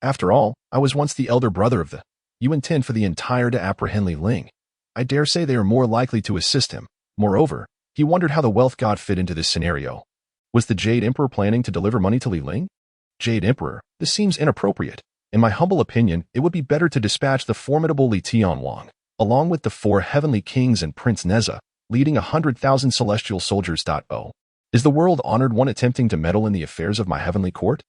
After all, I was once the elder brother of the. You intend for the entire to apprehend Li Ling. I dare say they are more likely to assist him. Moreover, he wondered how the wealth god fit into this scenario. Was the Jade Emperor planning to deliver money to Li Ling? Jade Emperor, this seems inappropriate. In my humble opinion, it would be better to dispatch the formidable Li Tianwang, along with the 4 heavenly kings and Prince Neza, leading 100,000 celestial soldiers. Is the world-honored one attempting to meddle in the affairs of my heavenly court?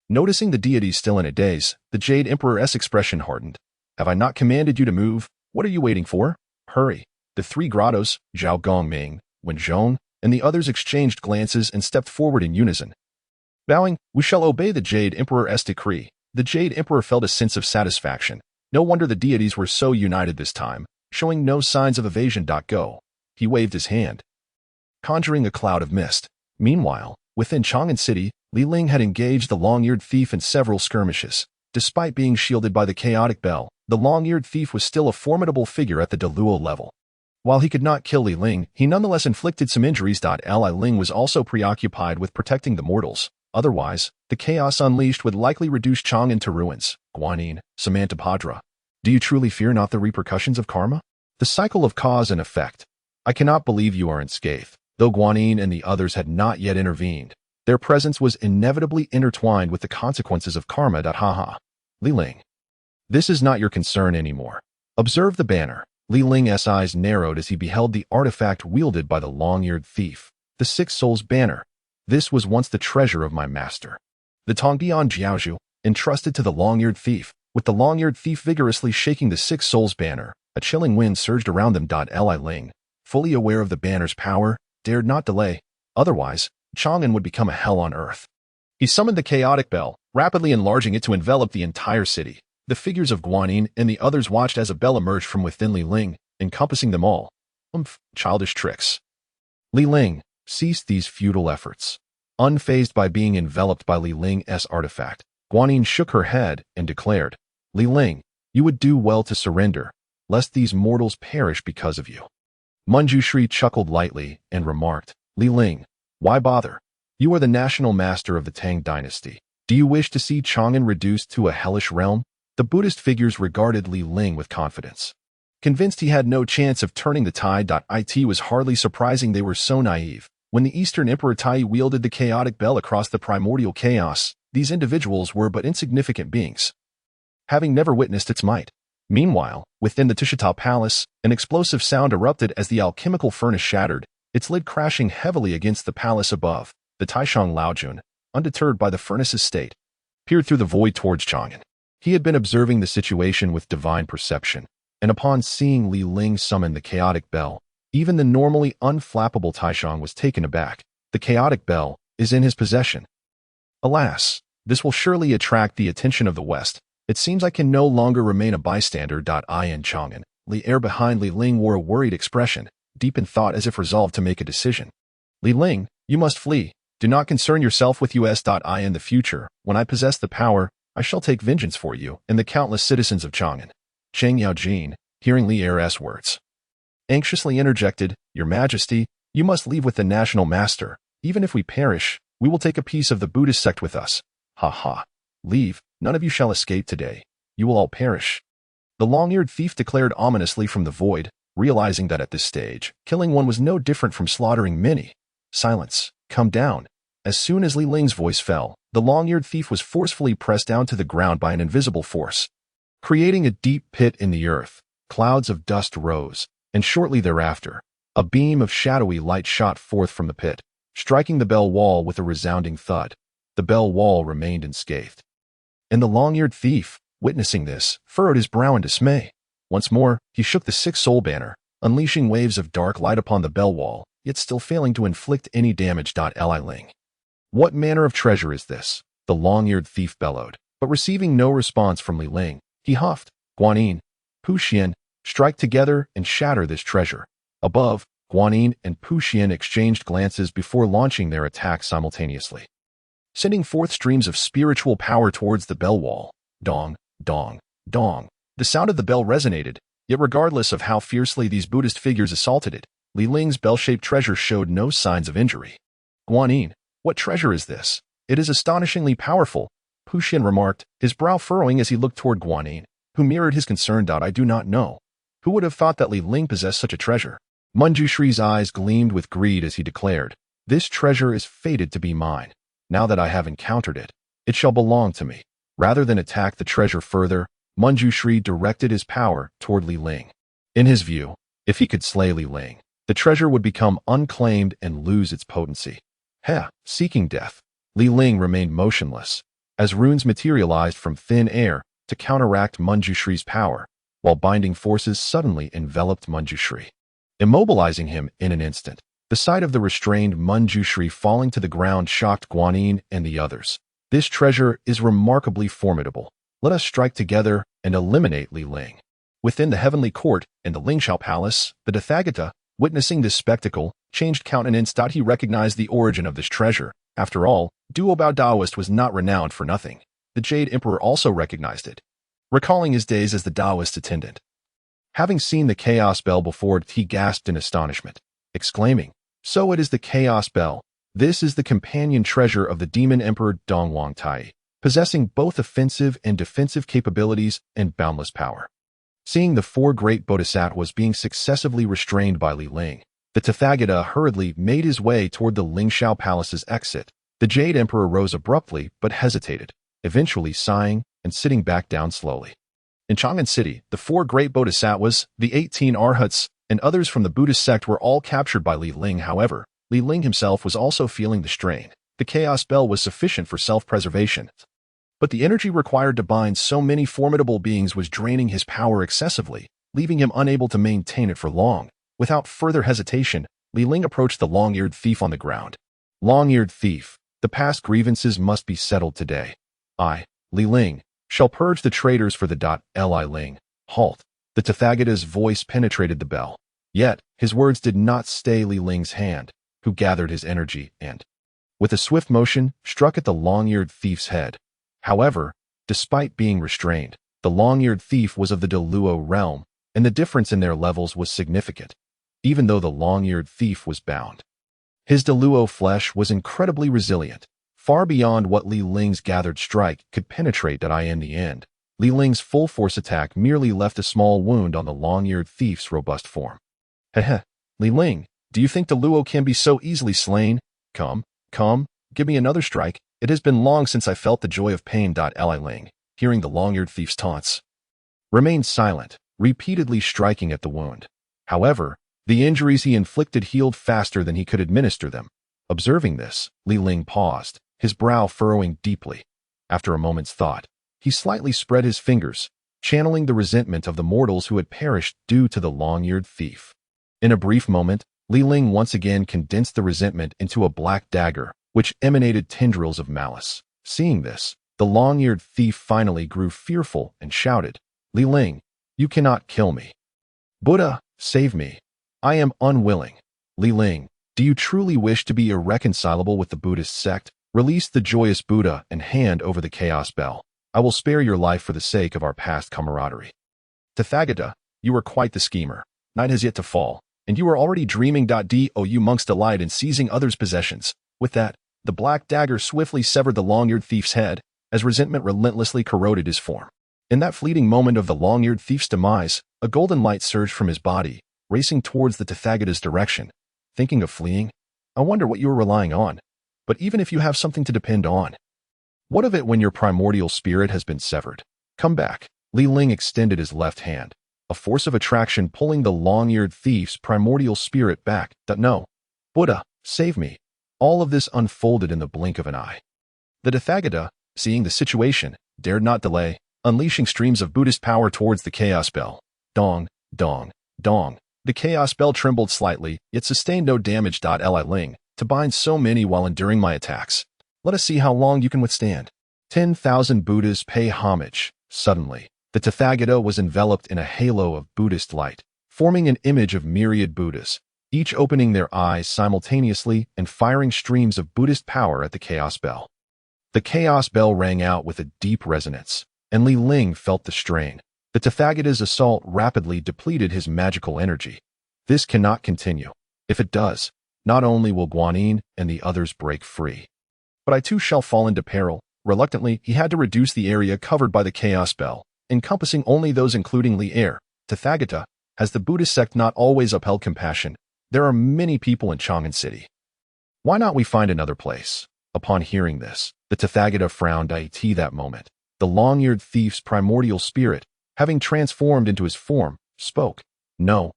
Noticing the deities still in a daze, the Jade Emperor's expression hardened. Have I not commanded you to move? What are you waiting for? Hurry. The 3 grottos, Zhao Gongming, Wen Zhong, and the others exchanged glances and stepped forward in unison. Bowing, we shall obey the Jade Emperor's decree. The Jade Emperor felt a sense of satisfaction. No wonder the deities were so united this time, showing no signs of evasion. Go. He waved his hand, conjuring a cloud of mist. Meanwhile, within Chang'an City, Li Ling had engaged the long-eared thief in several skirmishes. Despite being shielded by the chaotic bell, the long-eared thief was still a formidable figure at the Deluo level. While he could not kill Li Ling, he nonetheless inflicted some injuries. Li Ling was also preoccupied with protecting the mortals. Otherwise, the chaos unleashed would likely reduce Chang'an to ruins. Guanyin, Samantapadra. Do you truly fear not the repercussions of karma? The cycle of cause and effect. I cannot believe you are unscathed. Though Guanyin and the others had not yet intervened, their presence was inevitably intertwined with the consequences of karma. Haha. Li Ling. This is not your concern anymore. Observe the banner. Li Ling's eyes narrowed as he beheld the artifact wielded by the long-eared thief, the Six Souls banner. This was once the treasure of my master. The Tongtian Jiejiao, entrusted to the long-eared thief. With the long-eared thief vigorously shaking the Six Souls banner, a chilling wind surged around them. Li Ling, fully aware of the banner's power, dared not delay. Otherwise, Chang'an would become a hell on earth. He summoned the chaotic bell, rapidly enlarging it to envelop the entire city. The figures of Guanyin and the others watched as a bell emerged from within Li Ling, encompassing them all. Childish tricks. Li Ling ceased these futile efforts. Unfazed by being enveloped by Li Ling's artifact, Guanyin shook her head and declared, Li Ling, you would do well to surrender, lest these mortals perish because of you. Manjushri chuckled lightly and remarked, Li Ling, why bother? You are the national master of the Tang dynasty. Do you wish to see Chang'an reduced to a hellish realm? The Buddhist figures regarded Li Ling with confidence. Convinced he had no chance of turning the tide. It was hardly surprising they were so naive. When the Eastern Emperor Tai wielded the chaotic bell across the primordial chaos, these individuals were but insignificant beings, having never witnessed its might. Meanwhile, within the Jiejiao palace, an explosive sound erupted as the alchemical furnace shattered, its lid crashing heavily against the palace above. The Taishang Laojun, undeterred by the furnace's state, peered through the void towards Chang'an. He had been observing the situation with divine perception, and upon seeing Li Ling summon the chaotic bell, even the normally unflappable Taishang was taken aback. The chaotic bell is in his possession. Alas, this will surely attract the attention of the West. It seems I can no longer remain a bystander. In Chang'an, Li Er behind Li Ling wore a worried expression, deep in thought as if resolved to make a decision. Li Ling, you must flee. Do not concern yourself with us. In the future, when I possess the power, I shall take vengeance for you and the countless citizens of Chang'an. Cheng Yaojin, hearing Li Er's words, anxiously interjected, Your Majesty, you must leave with the national master. Even if we perish, we will take a piece of the Buddhist sect with us. Ha ha. Leave, none of you shall escape today. You will all perish. The long-eared thief declared ominously from the void, realizing that at this stage, killing one was no different from slaughtering many. Silence, come down. As soon as Li Ling's voice fell, the long-eared thief was forcefully pressed down to the ground by an invisible force, creating a deep pit in the earth. Clouds of dust rose, and shortly thereafter, a beam of shadowy light shot forth from the pit, striking the bell wall with a resounding thud. The bell wall remained unscathed. And the long-eared thief, witnessing this, furrowed his brow in dismay. Once more, he shook the six-soul banner, unleashing waves of dark light upon the bell wall, yet still failing to inflict any damage. Li Ling. What manner of treasure is this? The long-eared thief bellowed, but receiving no response from Li Ling, he huffed, Guanyin, Puxian, strike together and shatter this treasure. Above, Guanyin and Puxian exchanged glances before launching their attack simultaneously, sending forth streams of spiritual power towards the bell wall. Dong, dong, dong. The sound of the bell resonated, yet regardless of how fiercely these Buddhist figures assaulted it, Li Ling's bell-shaped treasure showed no signs of injury. Guanyin, what treasure is this? It is astonishingly powerful, Puxian remarked, his brow furrowing as he looked toward Guanyin, who mirrored his concern. I do not know. Who would have thought that Li Ling possessed such a treasure? Manjushri's eyes gleamed with greed as he declared, This treasure is fated to be mine. Now that I have encountered it, it shall belong to me. Rather than attack the treasure further, Manjushri directed his power toward Li Ling. In his view, if he could slay Li Ling, the treasure would become unclaimed and lose its potency. Seeking death, Li Ling remained motionless, as runes materialized from thin air to counteract Manjushri's power, while binding forces suddenly enveloped Manjushri, immobilizing him in an instant. The sight of the restrained Manjushri falling to the ground shocked Guanyin and the others. This treasure is remarkably formidable. Let us strike together and eliminate Li Ling. Within the Heavenly Court and the Lingxiao Palace, the Tathagata, witnessing this spectacle, changed countenance. He recognized the origin of this treasure. After all, Duobao Taoist was not renowned for nothing. The Jade Emperor also recognized it, recalling his days as the Taoist attendant. Having seen the chaos bell before, he gasped in astonishment, exclaiming, So it is the chaos bell. This is the companion treasure of the demon emperor Dongwang Tai, possessing both offensive and defensive capabilities and boundless power. Seeing the four great bodhisattvas being successively restrained by Li Ling, The Tathagata hurriedly made his way toward the Lingxiao Palace's exit. The Jade Emperor rose abruptly but hesitated, eventually sighing and sitting back down slowly. In Chang'an City, the 4 great bodhisattvas, the 18 arhats, and others from the Buddhist sect were all captured by Ling. However, Ling himself was also feeling the strain. The chaos bell was sufficient for self-preservation, but the energy required to bind so many formidable beings was draining his power excessively, leaving him unable to maintain it for long. Without further hesitation, Ling approached the long-eared thief on the ground. Long-eared thief, the past grievances must be settled today. I, Ling, shall purge the traitors for the Ling. Halt. The Tathagata's voice penetrated the bell. Yet, his words did not stay Ling's hand, who gathered his energy and, with a swift motion, struck at the long-eared thief's head. However, despite being restrained, the long-eared thief was of the Deluo realm, and the difference in their levels was significant, even though the long-eared thief was bound. His Deluo flesh was incredibly resilient, far beyond what Ling's gathered strike could penetrate. In the end, Ling's full-force attack merely left a small wound on the long-eared thief's robust form. Heh, Ling, do you think Deluo can be so easily slain? Come, give me another strike. It has been long since I felt the joy of pain. Ling, hearing the long-eared thief's taunts, remained silent, repeatedly striking at the wound. However, the injuries he inflicted healed faster than he could administer them. Observing this, Ling paused, his brow furrowing deeply. After a moment's thought, he slightly spread his fingers, channeling the resentment of the mortals who had perished due to the long-eared thief. In a brief moment, Ling once again condensed the resentment into a black dagger, which emanated tendrils of malice. Seeing this, the long-eared thief finally grew fearful and shouted, Ling, you cannot kill me. Buddha, save me. I am unwilling. Ling, do you truly wish to be irreconcilable with the Buddhist sect? Release the joyous Buddha and hand over the chaos bell. I will spare your life for the sake of our past camaraderie. Tathagata, you are quite the schemer. Night has yet to fall, and you are already dreaming. You monks delight in seizing others' possessions. With that, the black dagger swiftly severed the long-eared thief's head, as resentment relentlessly corroded his form. In that fleeting moment of the long-eared thief's demise, a golden light surged from his body, racing towards the Tathagata's direction. Thinking of fleeing? I wonder what you are relying on. But even if you have something to depend on, what of it when your primordial spirit has been severed? Come back. Ling extended his left hand, a force of attraction pulling the long-eared thief's primordial spirit back. No. Buddha, save me. All of this unfolded in the blink of an eye. The Tathagata, seeing the situation, dared not delay, unleashing streams of Buddhist power towards the chaos bell. Dong, dong, dong. The chaos bell trembled slightly, yet sustained no damage. Ling, to bind so many while enduring my attacks. Let us see how long you can withstand. 10,000 Buddhas pay homage. Suddenly, the Tathagata was enveloped in a halo of Buddhist light, forming an image of myriad Buddhas, each opening their eyes simultaneously and firing streams of Buddhist power at the chaos bell. The chaos bell rang out with a deep resonance, and Ling felt the strain. The Tathagata's assault rapidly depleted his magical energy. This cannot continue. If it does, not only will Guanyin and the others break free, but I too shall fall into peril. Reluctantly, he had to reduce the area covered by the chaos bell, encompassing only those including Li. Tathagata, has the Buddhist sect not always upheld compassion? There are many people in Chang'an City. Why not we find another place? Upon hearing this, the Tathagata frowned. That moment, the long-eared thief's primordial spirit, having transformed into his form, spoke. No,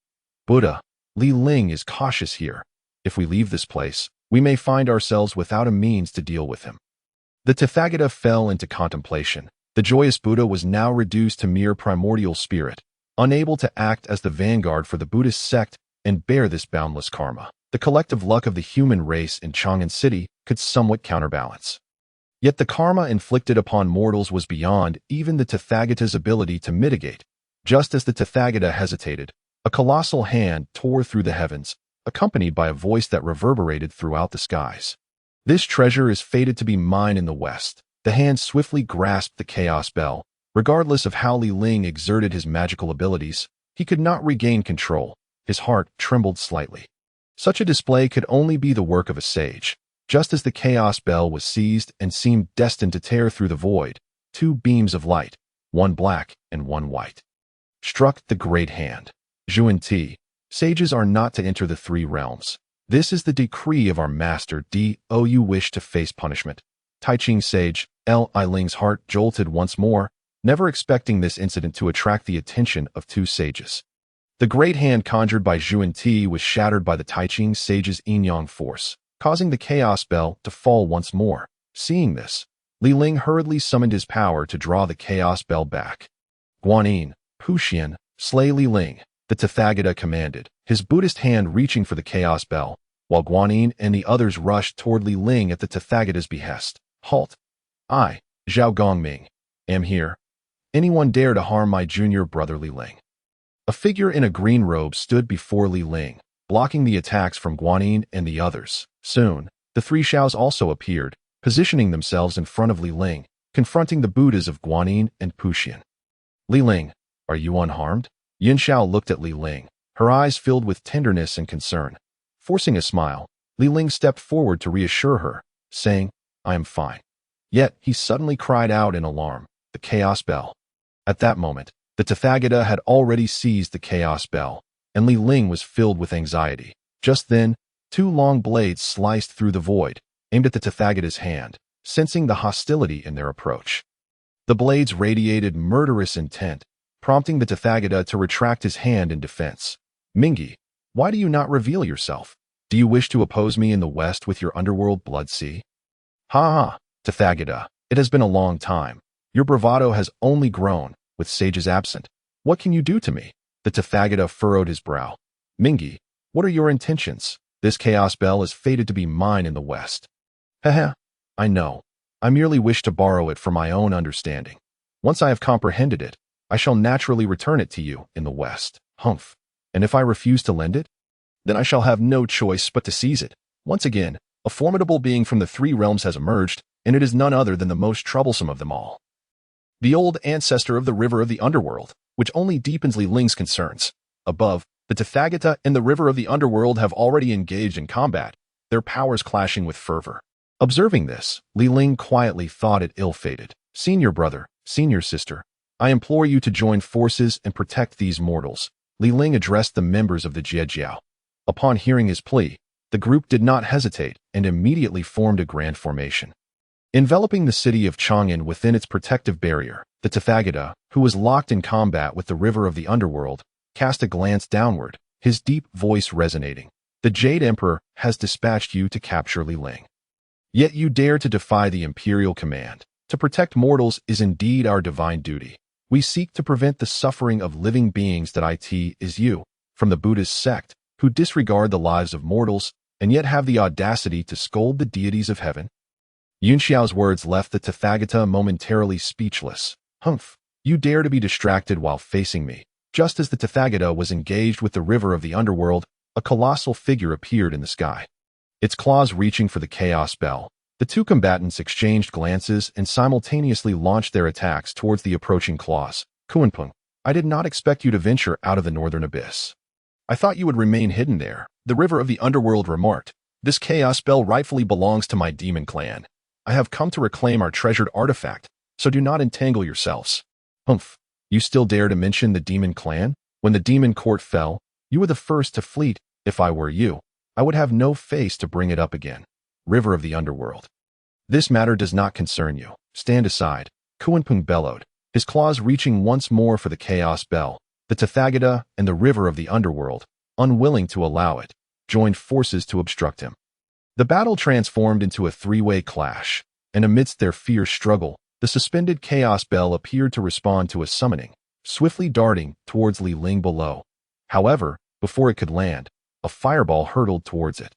Buddha, Ling is cautious here. If we leave this place, we may find ourselves without a means to deal with him. The Tathagata fell into contemplation. The joyous Buddha was now reduced to mere primordial spirit, unable to act as the vanguard for the Buddhist sect and bear this boundless karma. The collective luck of the human race in Chang'an City could somewhat counterbalance. Yet the karma inflicted upon mortals was beyond even the Tathagata's ability to mitigate. Just as the Tathagata hesitated, a colossal hand tore through the heavens, accompanied by a voice that reverberated throughout the skies. This treasure is fated to be mine in the West. The hand swiftly grasped the chaos bell. Regardless of how Ling exerted his magical abilities, he could not regain control. His heart trembled slightly. Such a display could only be the work of a sage. Just as the chaos bell was seized and seemed destined to tear through the void, 2 beams of light, one black and one white, struck the great hand. Ti, Sages are not to enter the three realms. This is the decree of our master. You wish to face punishment. Taiching sage, Li Ling's heart jolted once more, never expecting this incident to attract the attention of two sages. The great hand conjured by Zhuan Ti was shattered by the Taiching sage's yin-yang force, causing the chaos bell to fall once more. Seeing this, Li Ling hurriedly summoned his power to draw the chaos bell back. Guanyin, Puxian, slay Li Ling, the Tathagata commanded, his Buddhist hand reaching for the chaos bell, while Guanyin and the others rushed toward Li Ling at the Tathagata's behest. Halt! I, Zhao Gongming, am here. Anyone dare to harm my junior brother Li Ling? A figure in a green robe stood before Li Ling, blocking the attacks from Guanyin and the others. Soon, the three Xiaos also appeared, positioning themselves in front of Li Ling, confronting the Buddhas of Guanyin and Puxian. Li Ling, are you unharmed? Yin Xiao looked at Li Ling, her eyes filled with tenderness and concern. Forcing a smile, Li Ling stepped forward to reassure her, saying, I am fine. Yet, he suddenly cried out in alarm, the chaos bell. At that moment, the Tathagata had already seized the chaos bell, and Li Ling was filled with anxiety. Just then, two long blades sliced through the void, aimed at the Tathagata's hand, sensing the hostility in their approach. The blades radiated murderous intent, prompting the Tathagata to retract his hand in defense. Mingi, why do you not reveal yourself? Do you wish to oppose me in the West with your underworld blood sea? Ha ha, Tathagata, it has been a long time. Your bravado has only grown, with sages absent. What can you do to me? The Tathagata furrowed his brow. Mingi, what are your intentions? This chaos bell is fated to be mine in the West. Haha, I know. I merely wish to borrow it for my own understanding. Once I have comprehended it, I shall naturally return it to you in the West. Humph. And if I refuse to lend it? Then I shall have no choice but to seize it. Once again, a formidable being from the three realms has emerged, and it is none other than the most troublesome of them all. The old ancestor of the river of the underworld, which only deepens Li Ling's concerns. Above, the Tathagata and the river of the underworld have already engaged in combat, their powers clashing with fervor. Observing this, Li Ling quietly thought it ill-fated. Senior brother, senior sister, I implore you to join forces and protect these mortals. Li Ling addressed the members of the Jiejiao. Upon hearing his plea, the group did not hesitate and immediately formed a grand formation. Enveloping the city of Chang'an within its protective barrier, the Tathagata, who was locked in combat with the river of the underworld, cast a glance downward, his deep voice resonating. The Jade Emperor has dispatched you to capture Li Ling. Yet you dare to defy the imperial command. To protect mortals is indeed our divine duty. We seek to prevent the suffering of living beings. That it is you, from the Buddhist sect, who disregard the lives of mortals and yet have the audacity to scold the deities of heaven. Yun Xiao's words left the Tathagata momentarily speechless. Humph, you dare to be distracted while facing me. Just as the Tathagata was engaged with the river of the underworld, a colossal figure appeared in the sky. Its claws reaching for the chaos bell, the two combatants exchanged glances and simultaneously launched their attacks towards the approaching claws. Kunpeng, I did not expect you to venture out of the northern abyss. I thought you would remain hidden there, the river of the underworld remarked. This chaos bell rightfully belongs to my demon clan. I have come to reclaim our treasured artifact, so do not entangle yourselves. Humph, you still dare to mention the demon clan? When the demon court fell, you were the first to flee. If I were you, I would have no face to bring it up again. River of the underworld. This matter does not concern you. Stand aside. Kunpeng bellowed, his claws reaching once more for the chaos bell. The Tathagata and the river of the underworld, unwilling to allow it, joined forces to obstruct him. The battle transformed into a three-way clash, and amidst their fierce struggle, the suspended chaos bell appeared to respond to a summoning, swiftly darting towards Li Ling below. However, before it could land, a fireball hurtled towards it.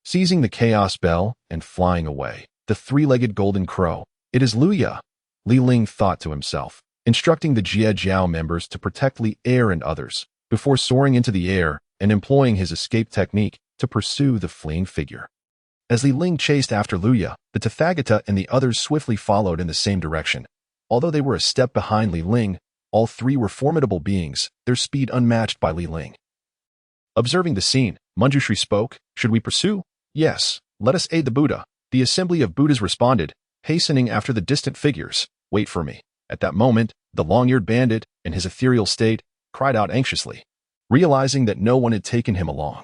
Seizing the chaos bell and flying away, the three-legged golden crow, it is Luya, Li Ling thought to himself, instructing the Jiejiao members to protect Li Er and others, before soaring into the air and employing his escape technique to pursue the fleeing figure. As Li Ling chased after Luya, the Tathagata and the others swiftly followed in the same direction. Although they were a step behind Li Ling, all three were formidable beings, their speed unmatched by Li Ling. Observing the scene, Manjushri spoke, should we pursue? Yes, let us aid the Buddha. The assembly of Buddhas responded, hastening after the distant figures. Wait for me. At that moment, the long-eared bandit, in his ethereal state, cried out anxiously. realizing that no one had taken him along.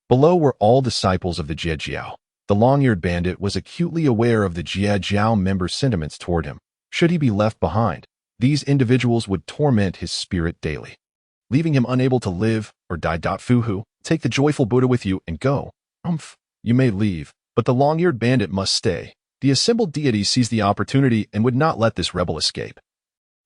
Below were all disciples of the Jiejiao. The long-eared bandit was acutely aware of the Jiejiao member's sentiments toward him. Should he be left behind, these individuals would torment his spirit daily, leaving him unable to live or die. Fuhu, take the joyful Buddha with you and go. You may leave, but the long-eared bandit must stay. The assembled deities seized the opportunity and would not let this rebel escape,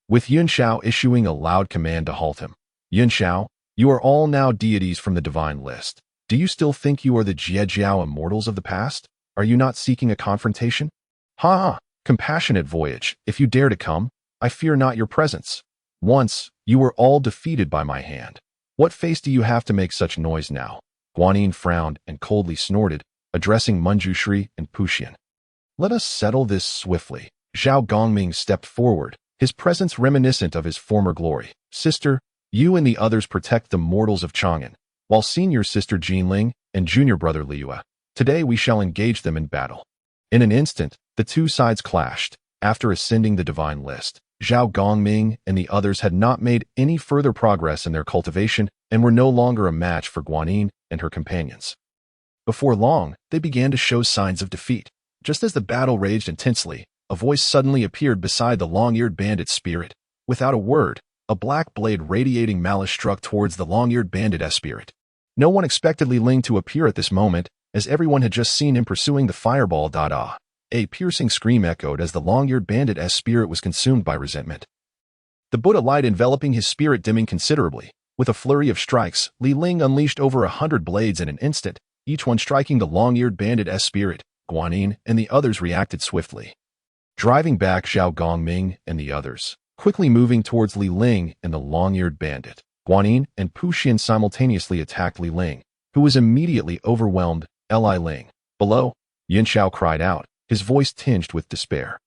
with Yunxiao issuing a loud command to halt him. Yunxiao, you are all now deities from the divine list. Do you still think you are the Jiejiao immortals of the past? Are you not seeking a confrontation? Ha! Compassionate voyage, if you dare to come, I fear not your presence. Once, you were all defeated by my hand. What face do you have to make such noise now? Guanyin frowned and coldly snorted, addressing Manjushri and Puxian. Let us settle this swiftly. Zhao Gongming stepped forward, his presence reminiscent of his former glory. Sister, you and the others protect the mortals of Chang'an, while senior sister Ling and junior brother Liua. Today we shall engage them in battle. In an instant, the two sides clashed. After ascending the divine list, Zhao Gongming and the others had not made any further progress in their cultivation and were no longer a match for Guanyin and her companions. Before long, they began to show signs of defeat. Just as the battle raged intensely, a voice suddenly appeared beside the long-eared bandit's spirit. Without a word, a black blade radiating malice struck towards the long-eared bandit's spirit. No one expected Ling to appear at this moment, as everyone had just seen him pursuing the fireball. A piercing scream echoed as the long-eared bandit's spirit was consumed by resentment. The Buddha light enveloping his spirit dimming considerably. With a flurry of strikes, Ling unleashed over 100 blades in an instant, each one striking the long-eared bandit's spirit. Guanyin and the others reacted swiftly, driving back Zhao Gongming and the others, quickly moving towards Ling and the long-eared bandit. Guanyin and Puxian simultaneously attacked Ling, who was immediately overwhelmed. Ling. Below, Yunxiao cried out, his voice tinged with despair.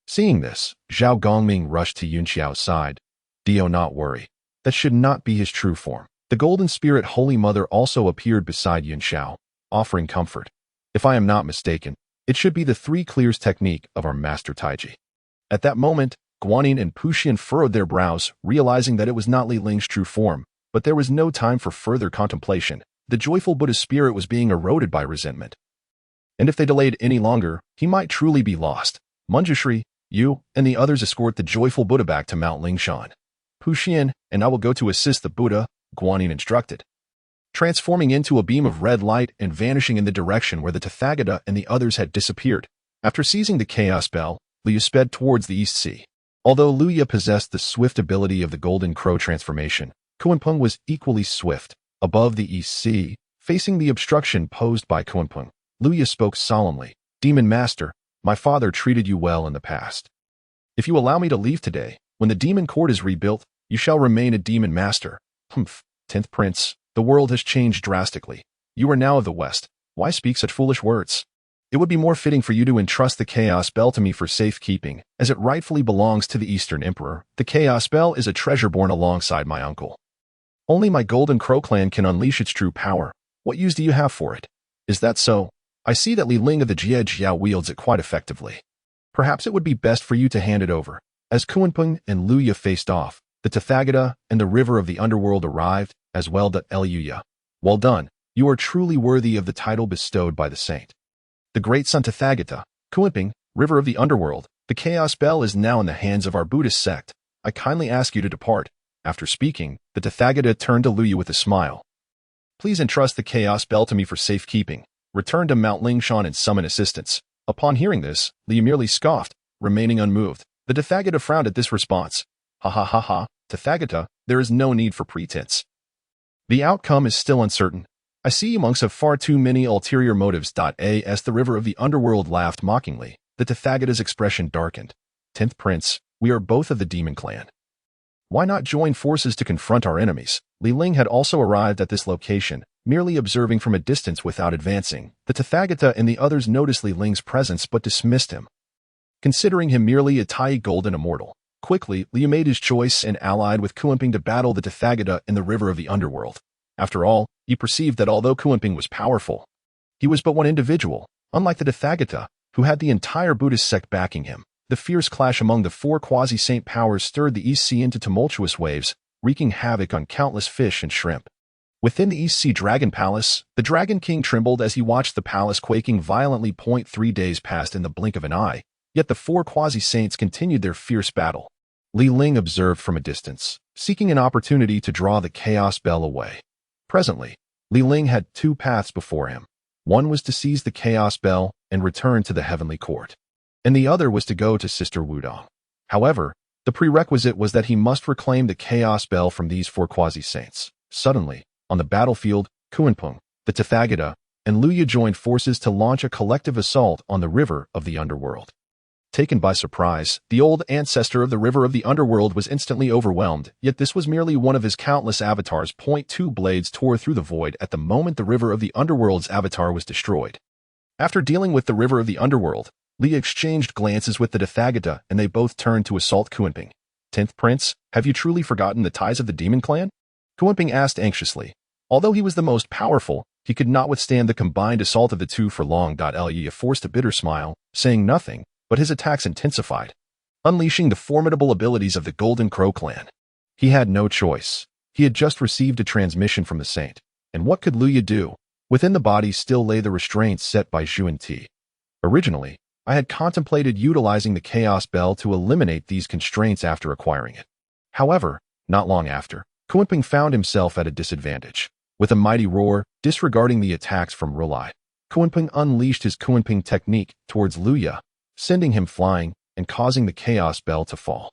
Seeing this, Zhao Gongming rushed to Yunxiao's side. Do not worry. That should not be his true form. The golden spirit Holy Mother also appeared beside Yunxiao, offering comfort. If I am not mistaken, it should be the three clears technique of our master Taiji. At that moment, Guanyin and Puxian furrowed their brows, realizing that it was not Ling's true form, but there was no time for further contemplation. The joyful Buddha's spirit was being eroded by resentment, and if they delayed any longer, he might truly be lost. Manjushri, you and the others escort the joyful Buddha back to Mount Lingshan. Puxian and I will go to assist the Buddha, Guanyin instructed, transforming into a beam of red light and vanishing in the direction where the Tathagata and the others had disappeared. After seizing the chaos bell, Liu sped towards the East Sea. Although Liu possessed the swift ability of the Golden Crow transformation, Kuanpeng was equally swift. Above the East Sea, facing the obstruction posed by Kuanpeng, Liu spoke solemnly. Demon Master, my father treated you well in the past. If you allow me to leave today, when the demon court is rebuilt, you shall remain a demon master. 10th Prince, the world has changed drastically. You are now of the West. Why speak such foolish words? It would be more fitting for you to entrust the Chaos Bell to me for safekeeping, as it rightfully belongs to the Eastern Emperor. The Chaos Bell is a treasure born alongside my uncle. Only my Golden Crow clan can unleash its true power. What use do you have for it? Is that so? I see that Ling of the Jiejiao wields it quite effectively. Perhaps it would be best for you to hand it over. As Kuanpeng and Liu faced off, the Tathagata and the river of the underworld arrived, as well did Liu. Well done, you are truly worthy of the title bestowed by the saint. The great Sun Tathagata, Kuanpeng, river of the underworld, the Chaos Bell is now in the hands of our Buddhist sect. I kindly ask you to depart. After speaking, the Tathagata turned to Liu with a smile. Please entrust the Chaos Bell to me for safekeeping. Return to Mount Lingshan and summon assistance. Upon hearing this, Liu merely scoffed, remaining unmoved. The Tathagata frowned at this response. Ha ha ha ha, Tathagata, there is no need for pretense. The outcome is still uncertain. I see you monks have far too many ulterior motives. As the river of the underworld laughed mockingly, the Tathagata's expression darkened. 10th Prince, we are both of the demon clan. Why not join forces to confront our enemies? Ling had also arrived at this location, merely observing from a distance without advancing. The Tathagata and the others noticed Ling's presence but dismissed him, considering him merely a Tai golden immortal. Quickly, Liu made his choice and allied with Kuanpeng to battle the Tathagata in the river of the underworld. After all, he perceived that although Kuanpeng was powerful, he was but one individual, unlike the Tathagata, who had the entire Buddhist sect backing him. The fierce clash among the four quasi-saint powers stirred the East Sea into tumultuous waves, wreaking havoc on countless fish and shrimp. Within the East Sea Dragon Palace, the Dragon King trembled as he watched the palace quaking violently. 3 days passed in the blink of an eye, yet the four quasi-saints continued their fierce battle. Ling observed from a distance, seeking an opportunity to draw the chaos bell away. Presently, Ling had two paths before him. One was to seize the chaos bell and return to the heavenly court, and the other was to go to Sister Wudong. However, the prerequisite was that he must reclaim the chaos bell from these four quasi-saints. Suddenly, on the battlefield, Kunpeng, the Tathagata, and Luya joined forces to launch a collective assault on the river of the underworld. Taken by surprise, the old ancestor of the river of the underworld was instantly overwhelmed, yet this was merely one of his countless avatars. 2 blades tore through the void at the moment the river of the underworld's avatar was destroyed. After dealing with the river of the underworld, Li exchanged glances with the Tathagata and they both turned to assault Kunpeng. 10th Prince, have you truly forgotten the ties of the demon clan? Kunpeng asked anxiously. Although he was the most powerful, he could not withstand the combined assault of the two for long. Li forced a bitter smile, saying nothing, but his attacks intensified, unleashing the formidable abilities of the Golden Crow clan. He had no choice. He had just received a transmission from the saint, and what could Luya do? Within the body still lay the restraints set by Zhuan-Ti. Originally, I had contemplated utilizing the Chaos Bell to eliminate these constraints after acquiring it. However, not long after, Kunpeng found himself at a disadvantage. With a mighty roar, disregarding the attacks from Rulai, Kunpeng unleashed his Kunpeng technique towards Luya, sending him flying and causing the Chaos Bell to fall.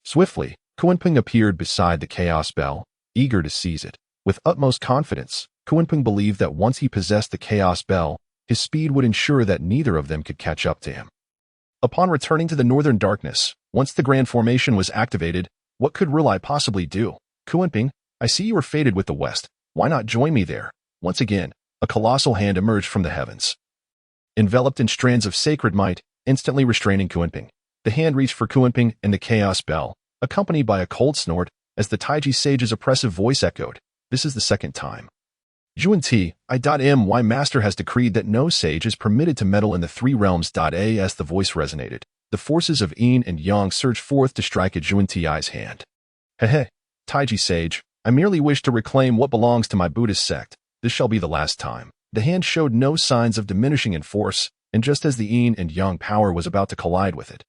Swiftly, Kunpeng appeared beside the Chaos Bell, eager to seize it. With utmost confidence, Kunpeng believed that once he possessed the Chaos Bell, his speed would ensure that neither of them could catch up to him. Upon returning to the northern darkness, once the Grand Formation was activated, what could Rulai possibly do? Kunpeng, I see you are fated with the west. Why not join me there? Once again, a colossal hand emerged from the heavens, enveloped in strands of sacred might, instantly restraining Kunpeng. The hand reached for Kunpeng and the Chaos Bell, accompanied by a cold snort, as the Taiji sage's oppressive voice echoed. This is the second time. Zhuan-Ti, I.M.Y. Master has decreed that no sage is permitted to meddle in the three realms. As the voice resonated, the forces of Yin and Yang surged forth to strike at Zhuan-Ti's hand. Hehe, Taiji sage, I merely wish to reclaim what belongs to my Buddhist sect. This shall be the last time. The hand showed no signs of diminishing in force, and just as the Yin and Yang power was about to collide with it,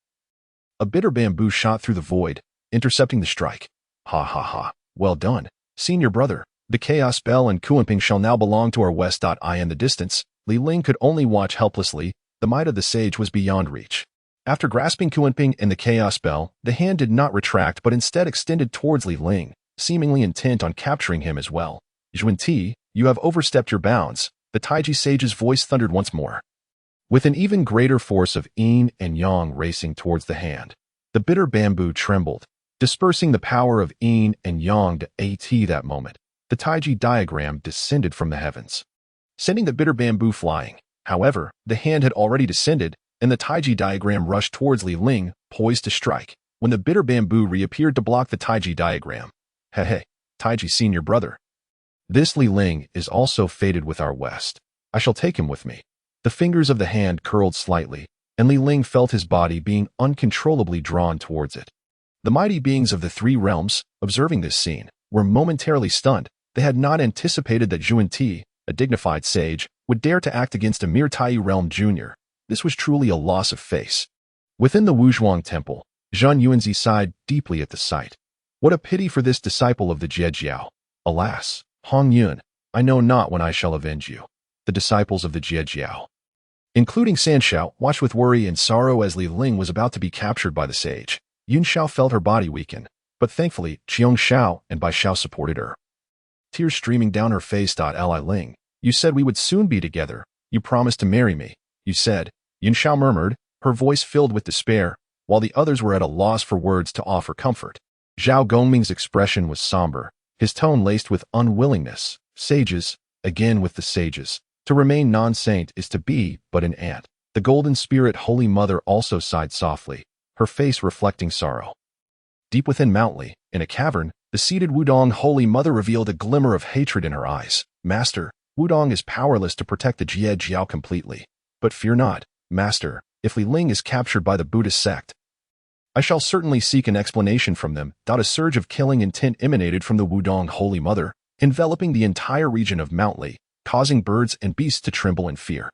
a bitter bamboo shot through the void, intercepting the strike. Ha ha ha. Well done, senior brother. The Chaos Bell and Kunpeng shall now belong to our west. In the distance, Ling could only watch helplessly. The might of the sage was beyond reach. After grasping Kunpeng and the Chaos Bell, the hand did not retract but instead extended towards Ling, seemingly intent on capturing him as well. Zhuan-Ti, you have overstepped your bounds. The Taiji sage's voice thundered once more, with an even greater force of Yin and Yang racing towards the hand. The bitter bamboo trembled, dispersing the power of Yin and Yang to that moment. The Taiji diagram descended from the heavens, sending the bitter bamboo flying. However, the hand had already descended, and the Taiji diagram rushed towards Ling, poised to strike, when the bitter bamboo reappeared to block the Taiji diagram. Hey, Taiji senior brother. This Ling is also fated with our west. I shall take him with me. The fingers of the hand curled slightly, and Ling felt his body being uncontrollably drawn towards it. The mighty beings of the three realms, observing this scene, were momentarily stunned. They had not anticipated that Zhuan-Ti, a dignified sage, would dare to act against a mere Tai realm junior. This was truly a loss of face. Within the Wuzhuang temple, Zhang Yuanzi sighed deeply at the sight. What a pity for this disciple of the Jiejiao. Alas, Hong Yun, I know not when I shall avenge you. The disciples of the Jiejiao, including Sanshao, watched with worry and sorrow as Ling was about to be captured by the sage. Yun Xiao felt her body weaken, but thankfully Qiong Xiao and Bai Xiao supported her, tears streaming down her face. Ling, you said we would soon be together. You promised to marry me. You said, Yun Xiao murmured, her voice filled with despair, while the others were at a loss for words to offer comfort. Zhao Gongming's expression was somber, his tone laced with unwillingness. Sages, again with the sages. To remain non-saint is to be but an ant. The golden spirit Holy Mother also sighed softly, her face reflecting sorrow. Deep within Mount Li, in a cavern, the seated Wudong Holy Mother revealed a glimmer of hatred in her eyes. Master, Wudong is powerless to protect the Jiejiao completely. But fear not, Master, if Ling is captured by the Buddhist sect, I shall certainly seek an explanation from them. A surge of killing intent emanated from the Wudong Holy Mother, enveloping the entire region of Mount Li, causing birds and beasts to tremble in fear.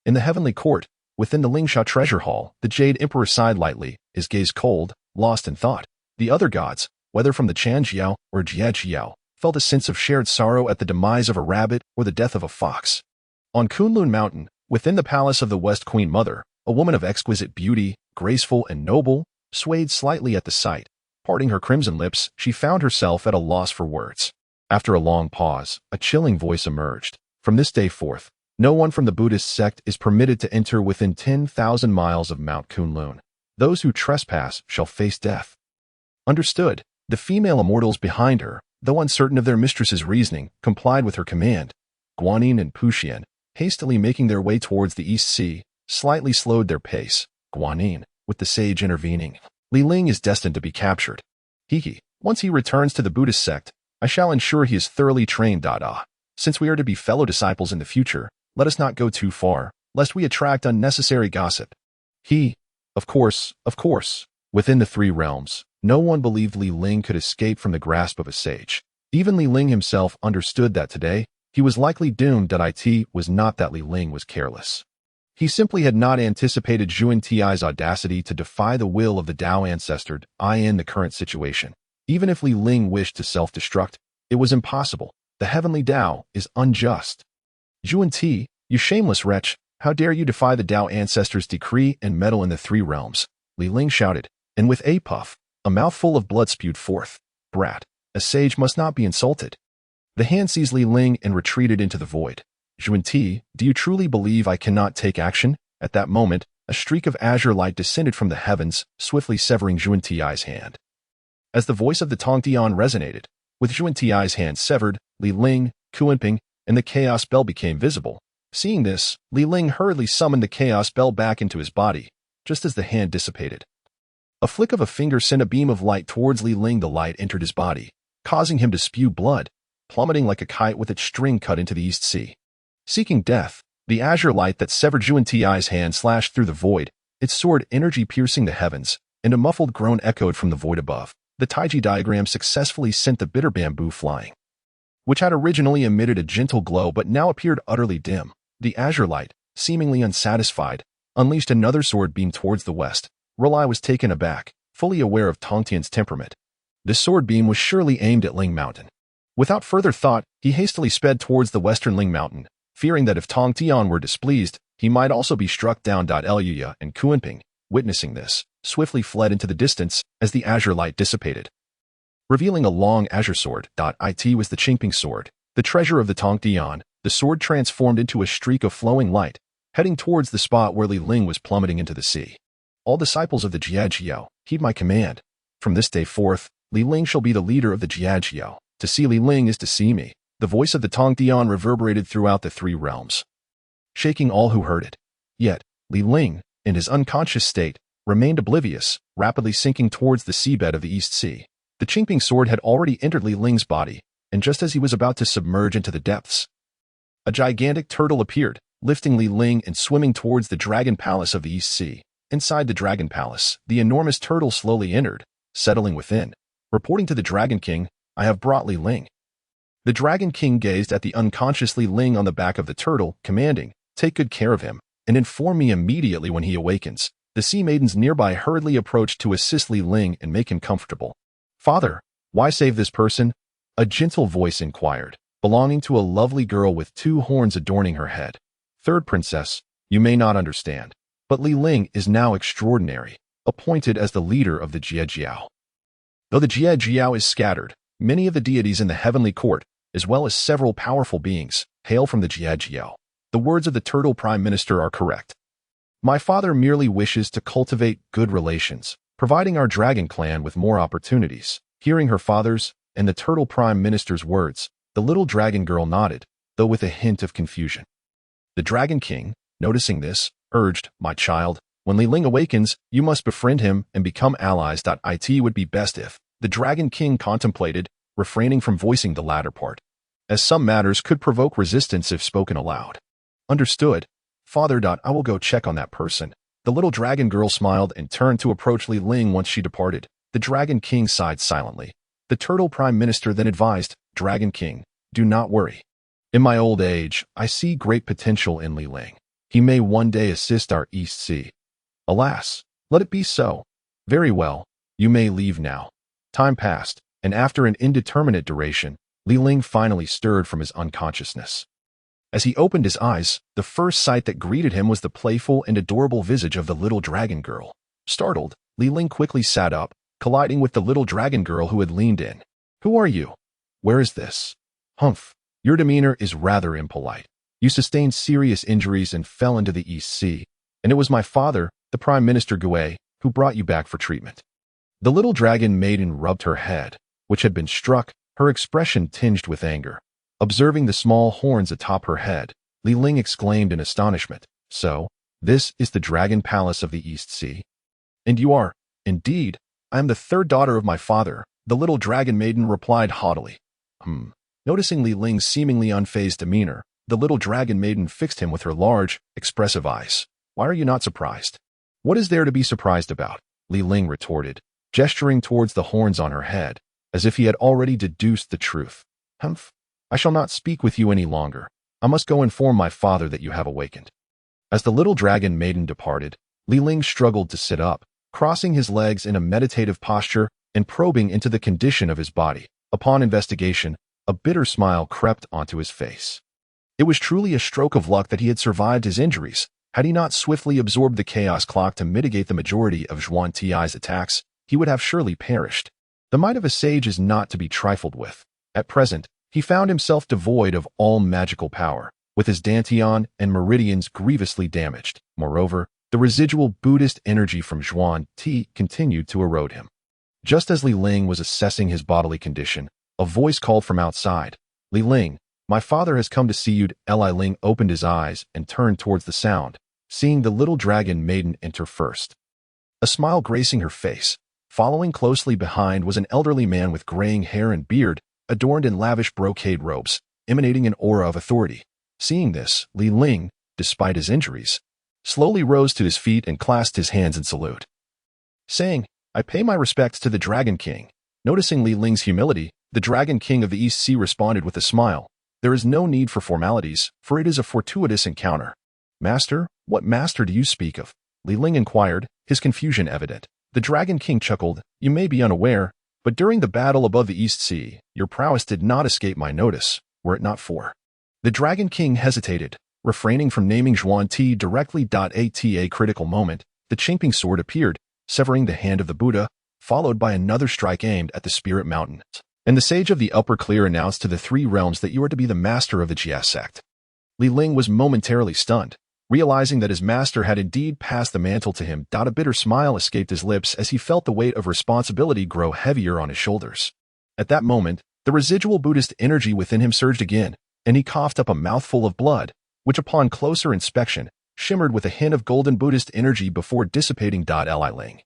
In the Heavenly Court, within the Lingsha treasure hall, the Jade Emperor sighed lightly, his gaze cold, lost in thought. The other gods, whether from the Qianjiao or Jiejiao, felt a sense of shared sorrow at the demise of a rabbit or the death of a fox. On Kunlun Mountain, within the palace of the West Queen Mother, a woman of exquisite beauty, graceful and noble, swayed slightly at the sight. Parting her crimson lips, she found herself at a loss for words. After a long pause, a chilling voice emerged. From this day forth, no one from the Buddhist sect is permitted to enter within 10,000 miles of Mount Kunlun. Those who trespass shall face death. Understood. The female immortals behind her, though uncertain of their mistress's reasoning, complied with her command. Guanyin and Puxian, hastily making their way towards the East Sea, slightly slowed their pace. Guanyin, with the sage intervening. Ling is destined to be captured. Once he returns to the Buddhist sect, I shall ensure he is thoroughly trained. Since we are to be fellow disciples in the future, let us not go too far, lest we attract unnecessary gossip. Of course, within the three realms, no one believed Ling could escape from the grasp of a sage. Even Ling himself understood that today, he was likely doomed. It was not that Ling was careless. He simply had not anticipated Zhuan Ti's audacity to defy the will of the Dao ancestor in the current situation. Even if Ling wished to self-destruct, it was impossible. The Heavenly Dao is unjust. Zhuan Ti, you shameless wretch, how dare you defy the Dao ancestors' decree and meddle in the three realms? Ling shouted, and with a puff, a mouthful of blood spewed forth. Brat, a sage must not be insulted. The hand seized Ling and retreated into the void. Zhuan Ti, do you truly believe I cannot take action? At that moment, a streak of azure light descended from the heavens, swiftly severing Zhuan Ti's hand. As the voice of the Tongtian resonated, with Zhuan Ti's hand severed, Ling, Kuanping, and the chaos bell became visible. Seeing this, Ling hurriedly summoned the chaos bell back into his body, just as the hand dissipated. A flick of a finger sent a beam of light towards Ling. The light entered his body, causing him to spew blood, plummeting like a kite with its string cut into the East Sea. Seeking death, the azure light that severed Zhuan Ti's hand slashed through the void, its sword energy piercing the heavens, and a muffled groan echoed from the void above. The Taiji diagram successfully sent the bitter bamboo flying, which had originally emitted a gentle glow but now appeared utterly dim. The azure light, seemingly unsatisfied, unleashed another sword beam towards the west. R'ai was taken aback, fully aware of Tongtian's temperament. This sword beam was surely aimed at Ling Mountain. Without further thought, he hastily sped towards the western Ling Mountain, fearing that if Tongtian were displeased, he might also be struck down. Luya and Kuanping, witnessing this, swiftly fled into the distance as the azure light dissipated, revealing a long azure sword. It was the Qingping sword, the treasure of the Tongtian. The sword transformed into a streak of flowing light, heading towards the spot where Ling was plummeting into the sea. All disciples of the Jiejiao, heed my command. From this day forth, Ling shall be the leader of the Jiejiao. To see Ling is to see me. The voice of the Tongtian reverberated throughout the three realms, shaking all who heard it. Yet, Ling, in his unconscious state, remained oblivious, rapidly sinking towards the seabed of the East Sea. The Qingping sword had already entered Ling's body, and just as he was about to submerge into the depths, a gigantic turtle appeared, lifting Ling and swimming towards the Dragon Palace of the East Sea. Inside the Dragon Palace, the enormous turtle slowly entered, settling within. Reporting to the Dragon King, I have brought Ling. The Dragon King gazed at the unconscious Ling on the back of the turtle, commanding, take good care of him, and inform me immediately when he awakens. The sea maidens nearby hurriedly approached to assist Ling and make him comfortable. Father, why save this person? A gentle voice inquired, belonging to a lovely girl with two horns adorning her head. Third princess, you may not understand, but Ling is now extraordinary, appointed as the leader of the Jiejiao. Though the Jiejiao is scattered, many of the deities in the Heavenly Court, as well as several powerful beings, hail from the Jiejiao. The words of the Turtle Prime Minister are correct. My father merely wishes to cultivate good relations, providing our dragon clan with more opportunities. Hearing her father's and the Turtle Prime Minister's words, the little dragon girl nodded, though with a hint of confusion. The Dragon King, noticing this, urged, my child, when Ling awakens, you must befriend him and become allies. It would be best if. The Dragon King contemplated, refraining from voicing the latter part, as some matters could provoke resistance if spoken aloud. Understood. Father. I will go check on that person. The little dragon girl smiled and turned to approach Ling once she departed. The Dragon King sighed silently. The Turtle Prime Minister then advised, Dragon King, do not worry. In my old age, I see great potential in Li Ling. He may one day assist our East Sea. Alas, let it be so. Very well, you may leave now. Time passed, and after an indeterminate duration, Li Ling finally stirred from his unconsciousness. As he opened his eyes, the first sight that greeted him was the playful and adorable visage of the little dragon girl. Startled, Li Ling quickly sat up, colliding with the little dragon girl who had leaned in. Who are you? Where is this? Humph, your demeanor is rather impolite. You sustained serious injuries and fell into the East Sea, and it was my father, the Prime Minister Gui, who brought you back for treatment. The little dragon maiden rubbed her head, which had been struck, her expression tinged with anger. Observing the small horns atop her head, Li Ling exclaimed in astonishment, So, this is the Dragon Palace of the East Sea? And you are, indeed, I am the third daughter of my father, the little dragon maiden replied haughtily. Noticing Li Ling's seemingly unfazed demeanor, the little dragon maiden fixed him with her large, expressive eyes. Why are you not surprised? What is there to be surprised about? Li Ling retorted, gesturing towards the horns on her head, as if he had already deduced the truth. Humph. I shall not speak with you any longer. I must go inform my father that you have awakened. As the little dragon maiden departed, Li Ling struggled to sit up, crossing his legs in a meditative posture and probing into the condition of his body. Upon investigation, a bitter smile crept onto his face. It was truly a stroke of luck that he had survived his injuries. Had he not swiftly absorbed the chaos clock to mitigate the majority of Zhuan Ti's attacks, he would have surely perished. The might of a sage is not to be trifled with. At present, he found himself devoid of all magical power, with his dantian and meridians grievously damaged. Moreover, the residual Buddhist energy from Zhuan Ti continued to erode him. Just as Li Ling was assessing his bodily condition, a voice called from outside, Li Ling, my father has come to see you. Li Ling opened his eyes and turned towards the sound, seeing the little dragon maiden enter first. A smile gracing her face. Following closely behind was an elderly man with graying hair and beard, adorned in lavish brocade robes, emanating an aura of authority. Seeing this, Li Ling, despite his injuries, slowly rose to his feet and clasped his hands in salute, saying, I pay my respects to the Dragon King. Noticing Li Ling's humility, the Dragon King of the East Sea responded with a smile. There is no need for formalities, for it is a fortuitous encounter. Master, what master do you speak of? Li Ling inquired, his confusion evident. The Dragon King chuckled, You may be unaware, but during the battle above the East Sea, your prowess did not escape my notice, were it not for. The Dragon King hesitated, refraining from naming Zhuan Ti directly. At a critical moment, the chinkping sword appeared, severing the hand of the Buddha, followed by another strike aimed at the Spirit Mountain. And the sage of the upper clear announced to the three realms that you are to be the master of the Jiejiao sect. Li Ling was momentarily stunned, realizing that his master had indeed passed the mantle to him. A bitter smile escaped his lips as he felt the weight of responsibility grow heavier on his shoulders. At that moment, the residual Buddhist energy within him surged again, and he coughed up a mouthful of blood, which upon closer inspection, shimmered with a hint of golden Buddhist energy before dissipating. Li Ling.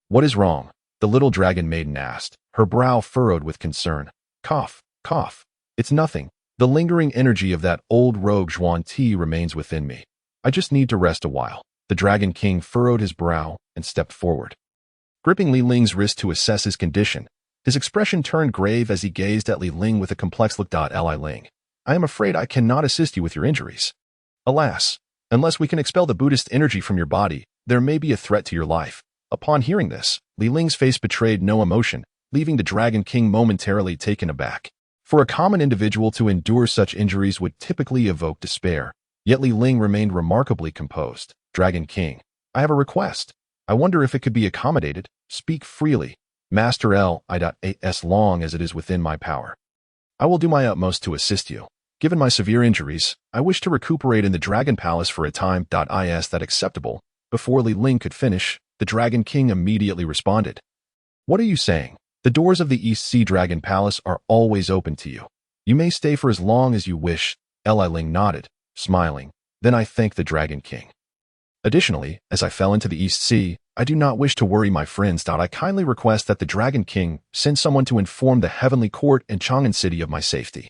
What is wrong? The little dragon maiden asked, her brow furrowed with concern. Cough, cough. It's nothing. The lingering energy of that old rogue Zhuan Ti remains within me. I just need to rest a while. The Dragon King furrowed his brow and stepped forward. Gripping Li Ling's wrist to assess his condition, his expression turned grave as he gazed at Li Ling with a complex look. Li Ling, I am afraid I cannot assist you with your injuries. Alas, unless we can expel the Buddhist energy from your body, there may be a threat to your life. Upon hearing this, Li Ling's face betrayed no emotion, leaving the Dragon King momentarily taken aback. For a common individual to endure such injuries would typically evoke despair, yet Li Ling remained remarkably composed. Dragon King, I have a request. I wonder if it could be accommodated. Speak freely. Master L. as long as it is within my power. I will do my utmost to assist you. Given my severe injuries, I wish to recuperate in the Dragon Palace for a time. Is that acceptable? Before Li Ling could finish, the Dragon King immediately responded. What are you saying? The doors of the East Sea Dragon Palace are always open to you. You may stay for as long as you wish. Li Ling nodded, smiling. Then I thank the Dragon King. Additionally, as I fell into the East Sea, I do not wish to worry my friends. I kindly request that the Dragon King send someone to inform the Heavenly Court and Chang'an City of my safety.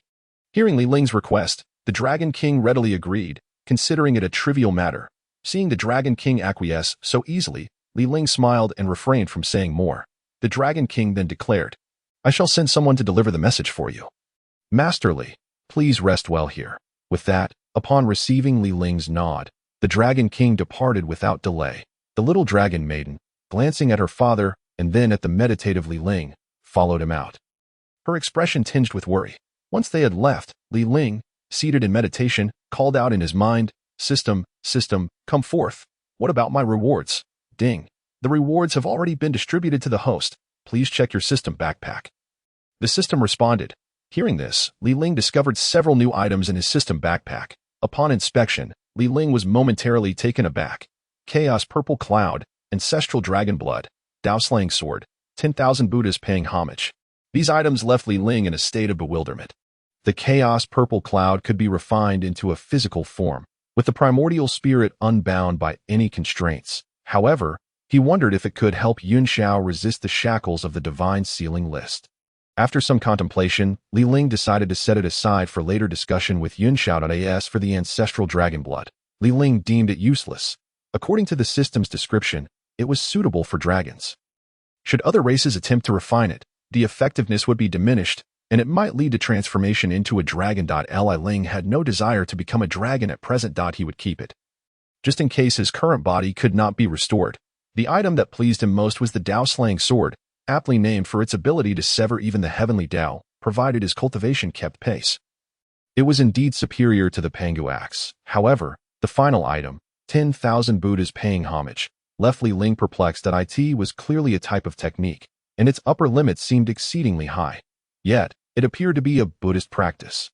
Hearing Li Ling's request, the Dragon King readily agreed, considering it a trivial matter. Seeing the Dragon King acquiesce so easily, Li Ling smiled and refrained from saying more. The Dragon King then declared, I shall send someone to deliver the message for you. Master Li, Please rest well here. With that, upon receiving Li Ling's nod, the Dragon King departed without delay. The little dragon maiden, glancing at her father and then at the meditative Li Ling, followed him out. Her expression tinged with worry. Once they had left, Li Ling, seated in meditation, called out in his mind, System, come forth. What about my rewards? Ding. The rewards have already been distributed to the host. Please check your system backpack. The system responded. Hearing this, Li Ling discovered several new items in his system backpack. Upon inspection, Li Ling was momentarily taken aback. Chaos Purple Cloud, Ancestral Dragon Blood, Dao Slaying Sword, 10,000 Buddhas paying homage. These items left Li Ling in a state of bewilderment. The Chaos Purple Cloud could be refined into a physical form, with the primordial spirit unbound by any constraints. However, he wondered if it could help Yunxiao resist the shackles of the divine sealing list. After some contemplation, Li Ling decided to set it aside for later discussion with Yunxiao.as for the ancestral dragon blood. Li Ling deemed it useless. According to the system's description, it was suitable for dragons. Should other races attempt to refine it, the effectiveness would be diminished, and it might lead to transformation into a dragon. Li Ling had no desire to become a dragon at present. He would keep it, just in case his current body could not be restored. The item that pleased him most was the Dao Slaying Sword, aptly named for its ability to sever even the Heavenly Dao, provided his cultivation kept pace. It was indeed superior to the Pangu axe. However, the final item, 10,000 Buddhas paying homage, left Li Ling perplexed that it was clearly a type of technique, and its upper limit seemed exceedingly high. Yet, it appeared to be a Buddhist practice.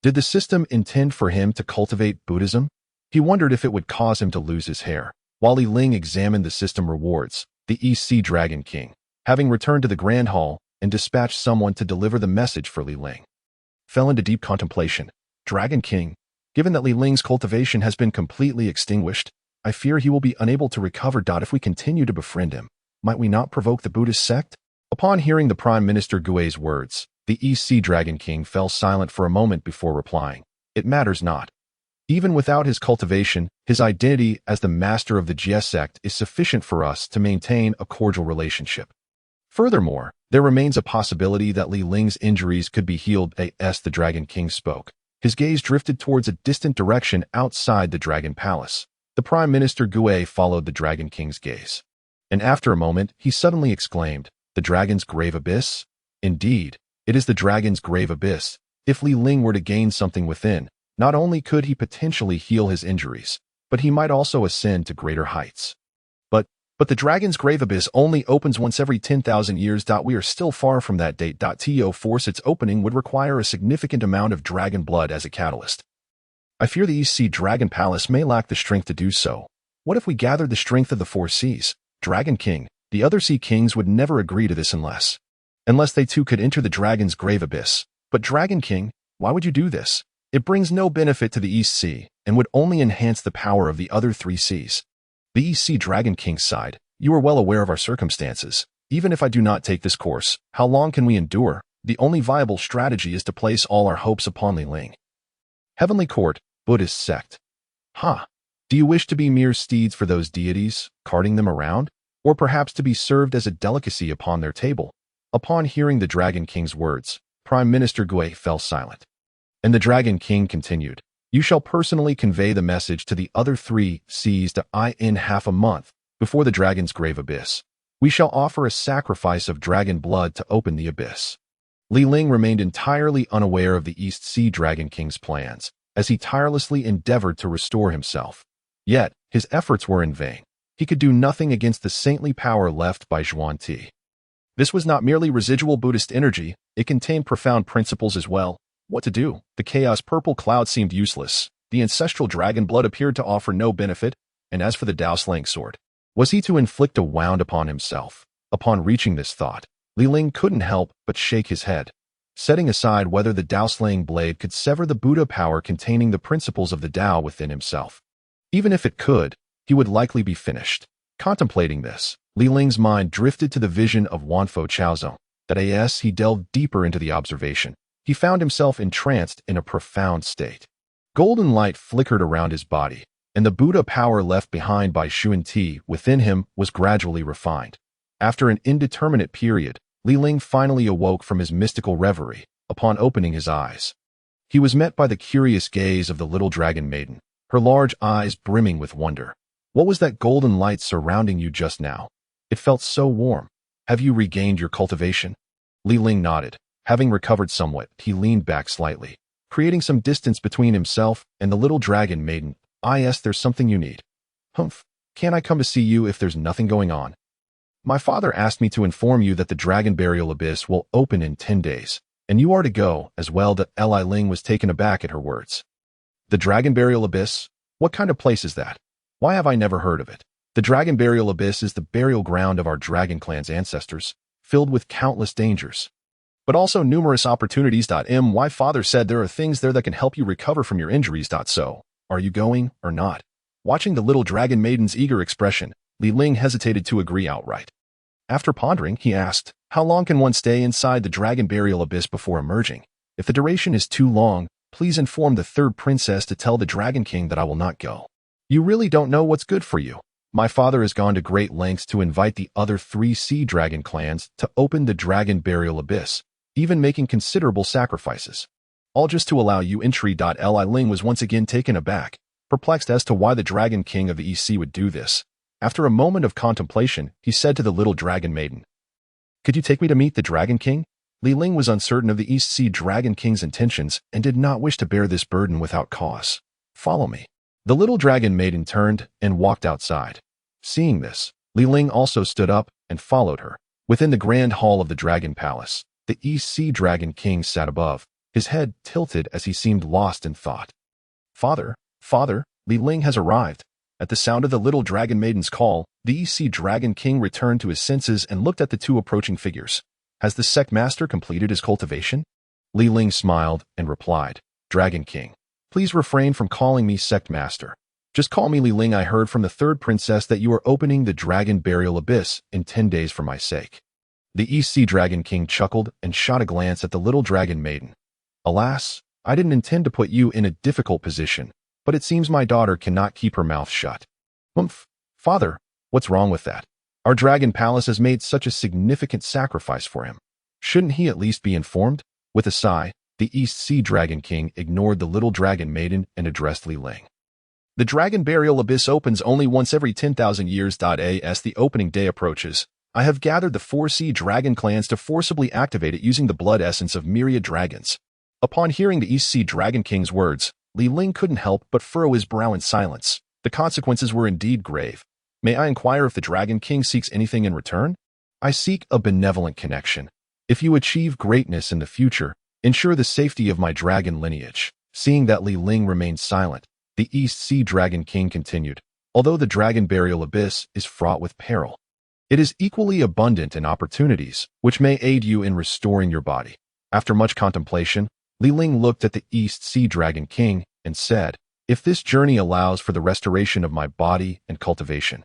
Did the system intend for him to cultivate Buddhism? He wondered if it would cause him to lose his hair. While Li Ling examined the system rewards, the East Sea Dragon King, having returned to the Grand Hall and dispatched someone to deliver the message for Li Ling, fell into deep contemplation. Dragon King, given that Li Ling's cultivation has been completely extinguished, I fear he will be unable to recover. If we continue to befriend him, might we not provoke the Buddhist sect? Upon hearing the Prime Minister Gui's words, the East Sea Dragon King fell silent for a moment before replying. It matters not. Even without his cultivation, his identity as the master of the Jie sect is sufficient for us to maintain a cordial relationship. Furthermore, there remains a possibility that Li Ling's injuries could be healed. As the Dragon King spoke, his gaze drifted towards a distant direction outside the Dragon Palace. The Prime Minister Gui followed the Dragon King's gaze, and after a moment, he suddenly exclaimed, "The Dragon's Grave Abyss? Indeed, it is the Dragon's Grave Abyss. If Li Ling were to gain something within, not only could he potentially heal his injuries, but he might also ascend to greater heights. But the Dragon's Grave Abyss only opens once every 10,000 years. We are still far from that date. To force its opening would require a significant amount of dragon blood as a catalyst. I fear the East Sea Dragon Palace may lack the strength to do so. What if we gathered the strength of the four seas? Dragon King, the other sea kings would never agree to this unless they too could enter the Dragon's Grave Abyss. But Dragon King, why would you do this? It brings no benefit to the East Sea and would only enhance the power of the other three seas. The East Sea Dragon King sighed. You are well aware of our circumstances. Even if I do not take this course, how long can we endure? The only viable strategy is to place all our hopes upon Li Ling. Heavenly Court, Buddhist sect. Do you wish to be mere steeds for those deities, carting them around? Or perhaps to be served as a delicacy upon their table? Upon hearing the Dragon King's words, Prime Minister Gui fell silent. And the Dragon King continued, You shall personally convey the message to the other three seas in half a month, before the Dragon's Grave Abyss. We shall offer a sacrifice of dragon blood to open the abyss. Li Ling remained entirely unaware of the East Sea Dragon King's plans, as he tirelessly endeavored to restore himself. Yet, his efforts were in vain. He could do nothing against the saintly power left by Zhuan-Ti. This was not merely residual Buddhist energy, it contained profound principles as well. What to do? The chaos purple cloud seemed useless. The ancestral dragon blood appeared to offer no benefit, and as for the Dao Slaying Sword, was he to inflict a wound upon himself? Upon reaching this thought, Li Ling couldn't help but shake his head, setting aside whether the Dao Slaying blade could sever the Buddha power containing the principles of the Dao within himself. Even if it could, he would likely be finished. Contemplating this, Li Ling's mind drifted to the vision of Wanfo Chaozong. As he delved deeper into the observation, he found himself entranced in a profound state. Golden light flickered around his body, and the Buddha power left behind by Zhuan-Ti within him was gradually refined. After an indeterminate period, Li Ling finally awoke from his mystical reverie. Upon opening his eyes, He was met by the curious gaze of the little dragon maiden, her large eyes brimming with wonder. What was that golden light surrounding you just now? It felt so warm. Have you regained your cultivation? Ling nodded. Having recovered somewhat, he leaned back slightly, creating some distance between himself and the little dragon maiden. Yes, there's something you need. Humph. Can't I come to see you if there's nothing going on? My father asked me to inform you that the dragon burial abyss will open in 10 days, and you are to go as well. Ling was taken aback at her words. The dragon burial abyss? What kind of place is that? Why have I never heard of it? The dragon burial abyss is the burial ground of our dragon clan's ancestors, filled with countless dangers, but also numerous opportunities. My father said there are things there that can help you recover from your injuries. So, are you going or not? Watching the little dragon maiden's eager expression, Ling hesitated to agree outright. After pondering, he asked, how long can one stay inside the dragon burial abyss before emerging? If the duration is too long, please inform the third princess to tell the Dragon King that I will not go. You really don't know what's good for you. My father has gone to great lengths to invite the other 3 sea dragon clans to open the dragon burial abyss, even making considerable sacrifices. All just to allow you entry. Ling was once again taken aback, perplexed as to why the Dragon King of the East Sea would do this. After a moment of contemplation, he said to the little dragon maiden, could you take me to meet the Dragon King? Ling was uncertain of the East Sea Dragon King's intentions and did not wish to bear this burden without cause. Follow me. The little dragon maiden turned and walked outside. Seeing this, Ling also stood up and followed her. Within the grand hall of the Dragon Palace, the East Sea Dragon King sat above, his head tilted as he seemed lost in thought. Father, Ling has arrived. At the sound of the little dragon maiden's call, the East Sea Dragon King returned to his senses and looked at the 2 approaching figures. Has the sect master completed his cultivation? Ling smiled and replied, Dragon King, please refrain from calling me sect master. Just call me Ling. I heard from the third princess that you are opening the dragon burial abyss in 10 days for my sake. The East Sea Dragon King chuckled and shot a glance at the little dragon maiden. Alas, I didn't intend to put you in a difficult position, but it seems my daughter cannot keep her mouth shut. Humph. Father, what's wrong with that? Our dragon palace has made such a significant sacrifice for him. Shouldn't he at least be informed? With a sigh, the East Sea Dragon King ignored the little dragon maiden and addressed Ling. The dragon burial abyss opens only once every 10,000 years. As the opening day approaches, I have gathered the 4 sea dragon clans to forcibly activate it using the blood essence of myriad dragons. Upon hearing the East Sea Dragon King's words, Ling couldn't help but furrow his brow in silence. The consequences were indeed grave. May I inquire if the Dragon King seeks anything in return? I seek a benevolent connection. If you achieve greatness in the future, ensure the safety of my dragon lineage. Seeing that Ling remained silent, the East Sea Dragon King continued, although the dragon burial abyss is fraught with peril, it is equally abundant in opportunities, which may aid you in restoring your body. After much contemplation, Ling looked at the East Sea Dragon King and said, if this journey allows for the restoration of my body and cultivation,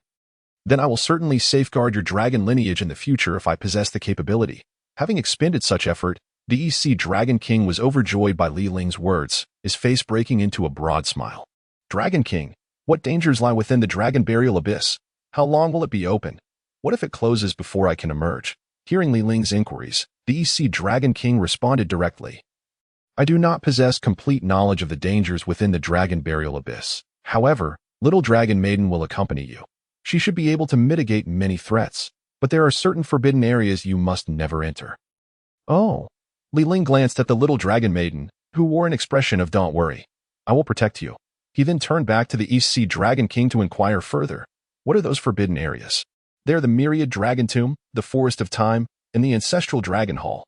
then I will certainly safeguard your dragon lineage in the future if I possess the capability. Having expended such effort, the East Sea Dragon King was overjoyed by Ling's words, his face breaking into a broad smile. Dragon King, what dangers lie within the dragon burial abyss? How long will it be open? What if it closes before I can emerge? Hearing Ling's inquiries, the East Sea Dragon King responded directly. I do not possess complete knowledge of the dangers within the dragon burial abyss. However, little dragon maiden will accompany you. She should be able to mitigate many threats, but there are certain forbidden areas you must never enter. Oh. Ling glanced at the little dragon maiden, who wore an expression of don't worry. I will protect you. He then turned back to the East Sea Dragon King to inquire further. What are those forbidden areas? They are the Myriad Dragon Tomb, the Forest of Time, and the Ancestral Dragon Hall.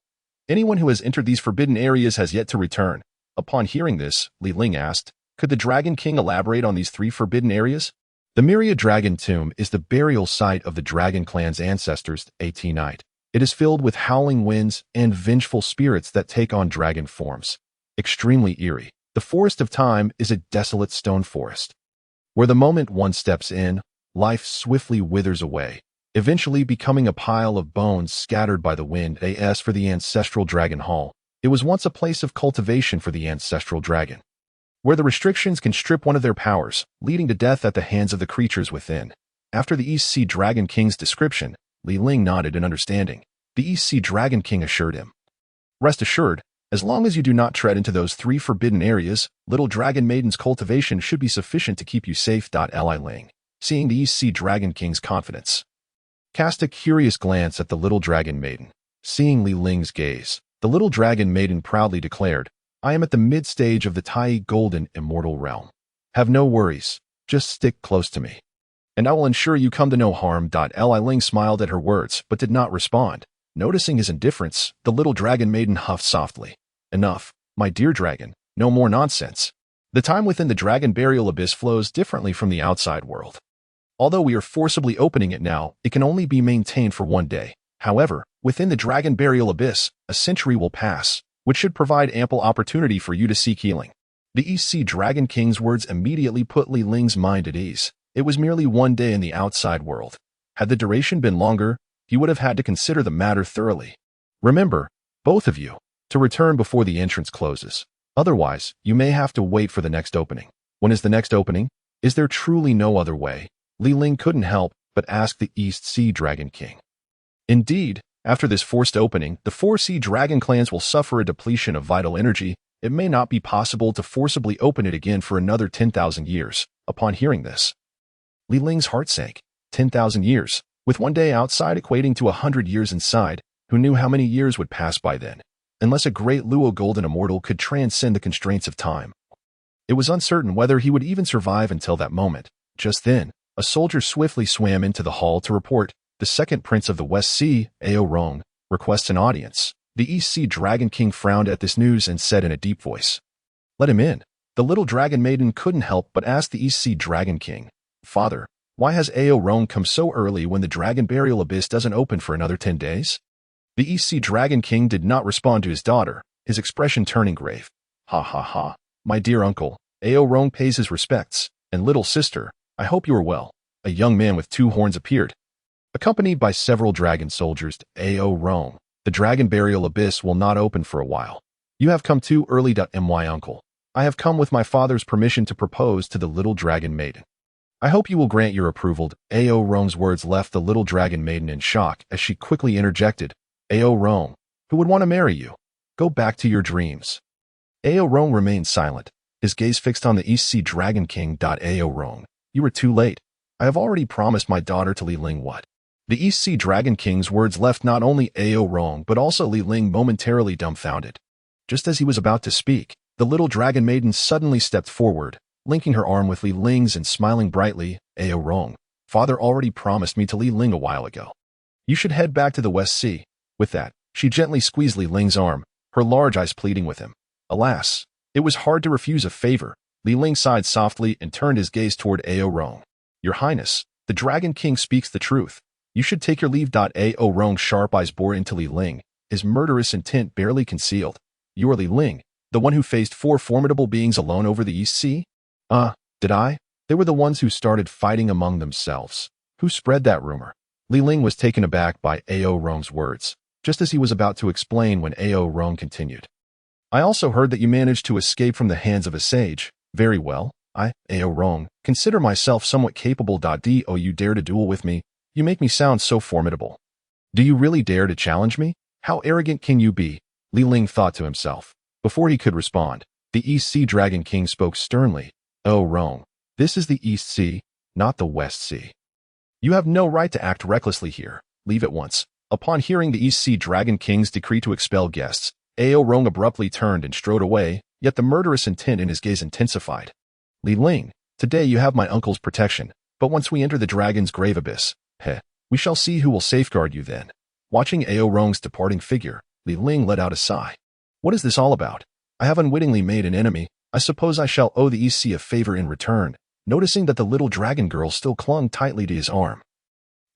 Anyone who has entered these forbidden areas has yet to return. Upon hearing this, Ling asked, could the Dragon King elaborate on these 3 forbidden areas? The Myriad Dragon Tomb is the burial site of the Dragon Clan's ancestors, Night. It is filled with howling winds and vengeful spirits that take on dragon forms. Extremely eerie, the Forest of Time is a desolate stone forest, where the moment one steps in, life swiftly withers away, eventually becoming a pile of bones scattered by the wind. As for the Ancestral Dragon Hall, it was once a place of cultivation for the ancestral dragon, where the restrictions can strip one of their powers, leading to death at the hands of the creatures within. After the East Sea Dragon King's description, Ling nodded in understanding. The East Sea Dragon King assured him, rest assured, As long as you do not tread into those 3 forbidden areas, little dragon maiden's cultivation should be sufficient to keep you safe. Li Ling, seeing the East Sea Dragon King's confidence, cast a curious glance at the little dragon maiden. Seeing Li Ling's gaze, the little dragon maiden proudly declared, I am at the mid-stage of the Tai Golden Immortal Realm. Have no worries, just stick close to me, and I will ensure you come to no harm. Li Ling smiled at her words, but did not respond. Noticing his indifference, the little dragon maiden huffed softly. Enough, my dear dragon, no more nonsense. The time within the dragon burial abyss flows differently from the outside world. Although we are forcibly opening it now, it can only be maintained for 1 day. However, within the dragon burial abyss, a century will pass, which should provide ample opportunity for you to seek healing. The East Sea Dragon King's words immediately put Li Ling's mind at ease. It was merely 1 day in the outside world. Had the duration been longer, he would have had to consider the matter thoroughly. Remember, both of you, to return before the entrance closes. Otherwise, you may have to wait for the next opening. When is the next opening? Is there truly no other way? Li Ling couldn't help but ask the East Sea Dragon King. Indeed, after this forced opening, the 4 Sea Dragon clans will suffer a depletion of vital energy. It may not be possible to forcibly open it again for another 10,000 years. Upon hearing this, Li Ling's heart sank. 10,000 years, with 1 day outside equating to 100 years inside. Who knew how many years would pass by then? Unless a great Luo Golden Immortal could transcend the constraints of time. It was uncertain whether he would even survive until that moment. Just then, a soldier swiftly swam into the hall to report, the second prince of the West Sea, Ao Rong, requests an audience. The East Sea Dragon King frowned at this news and said in a deep voice, Let him in. The little dragon maiden couldn't help but ask the East Sea Dragon King, Father, why has Ao Rong come so early when the dragon burial abyss doesn't open for another 10 days? The East Sea Dragon King did not respond to his daughter, his expression turning grave. Ha ha ha. My dear uncle, Ao Rong pays his respects, and little sister, I hope you are well. A young man with 2 horns appeared, accompanied by several dragon soldiers. Ao Rong, the dragon burial abyss will not open for a while. You have come too early. My uncle, I have come with my father's permission to propose to the little dragon maiden. I hope you will grant your approval. Ao Rong's words left the little dragon maiden in shock as she quickly interjected, Ao Rong, who would want to marry you? Go back to your dreams. Ao Rong remained silent, his gaze fixed on the East Sea Dragon King. Ao Rong, you are too late. I have already promised my daughter to Li Ling what? The East Sea Dragon King's words left not only Ao Rong but also Li Ling momentarily dumbfounded. Just as he was about to speak, the little dragon maiden suddenly stepped forward, linking her arm with Li Ling's and smiling brightly. Ao Rong, father already promised me to Li Ling a while ago. You should head back to the West Sea. With that, she gently squeezed Li Ling's arm, her large eyes pleading with him. Alas, it was hard to refuse a favor. Li Ling sighed softly and turned his gaze toward Ao Rong. Your Highness, the Dragon King speaks the truth. You should take your leave. Ao Rong's sharp eyes bored into Li Ling, his murderous intent barely concealed. You are Li Ling, the one who faced 4 formidable beings alone over the East Sea? Did I? They were the ones who started fighting among themselves. Who spread that rumor? Li Ling was taken aback by Ao Rong's words, just as he was about to explain when Ao Rong continued. I also heard that you managed to escape from the hands of a sage. Very well. I, Ao Rong, consider myself somewhat capable. Do you dare to duel with me? You make me sound so formidable. Do you really dare to challenge me? How arrogant can you be? Li Ling thought to himself. Before he could respond, the East Sea Dragon King spoke sternly. Ao Rong, this is the East Sea, not the West Sea. You have no right to act recklessly here. Leave at once. Upon hearing the East Sea Dragon King's decree to expel guests, Ao Rong abruptly turned and strode away, yet the murderous intent in his gaze intensified. Li Ling, today you have my uncle's protection, but once we enter the dragon's grave abyss, we shall see who will safeguard you then. Watching Ao Rong's departing figure, Li Ling let out a sigh. What is this all about? I have unwittingly made an enemy. I suppose I shall owe the East Sea a favor in return. Noticing that the little dragon girl still clung tightly to his arm,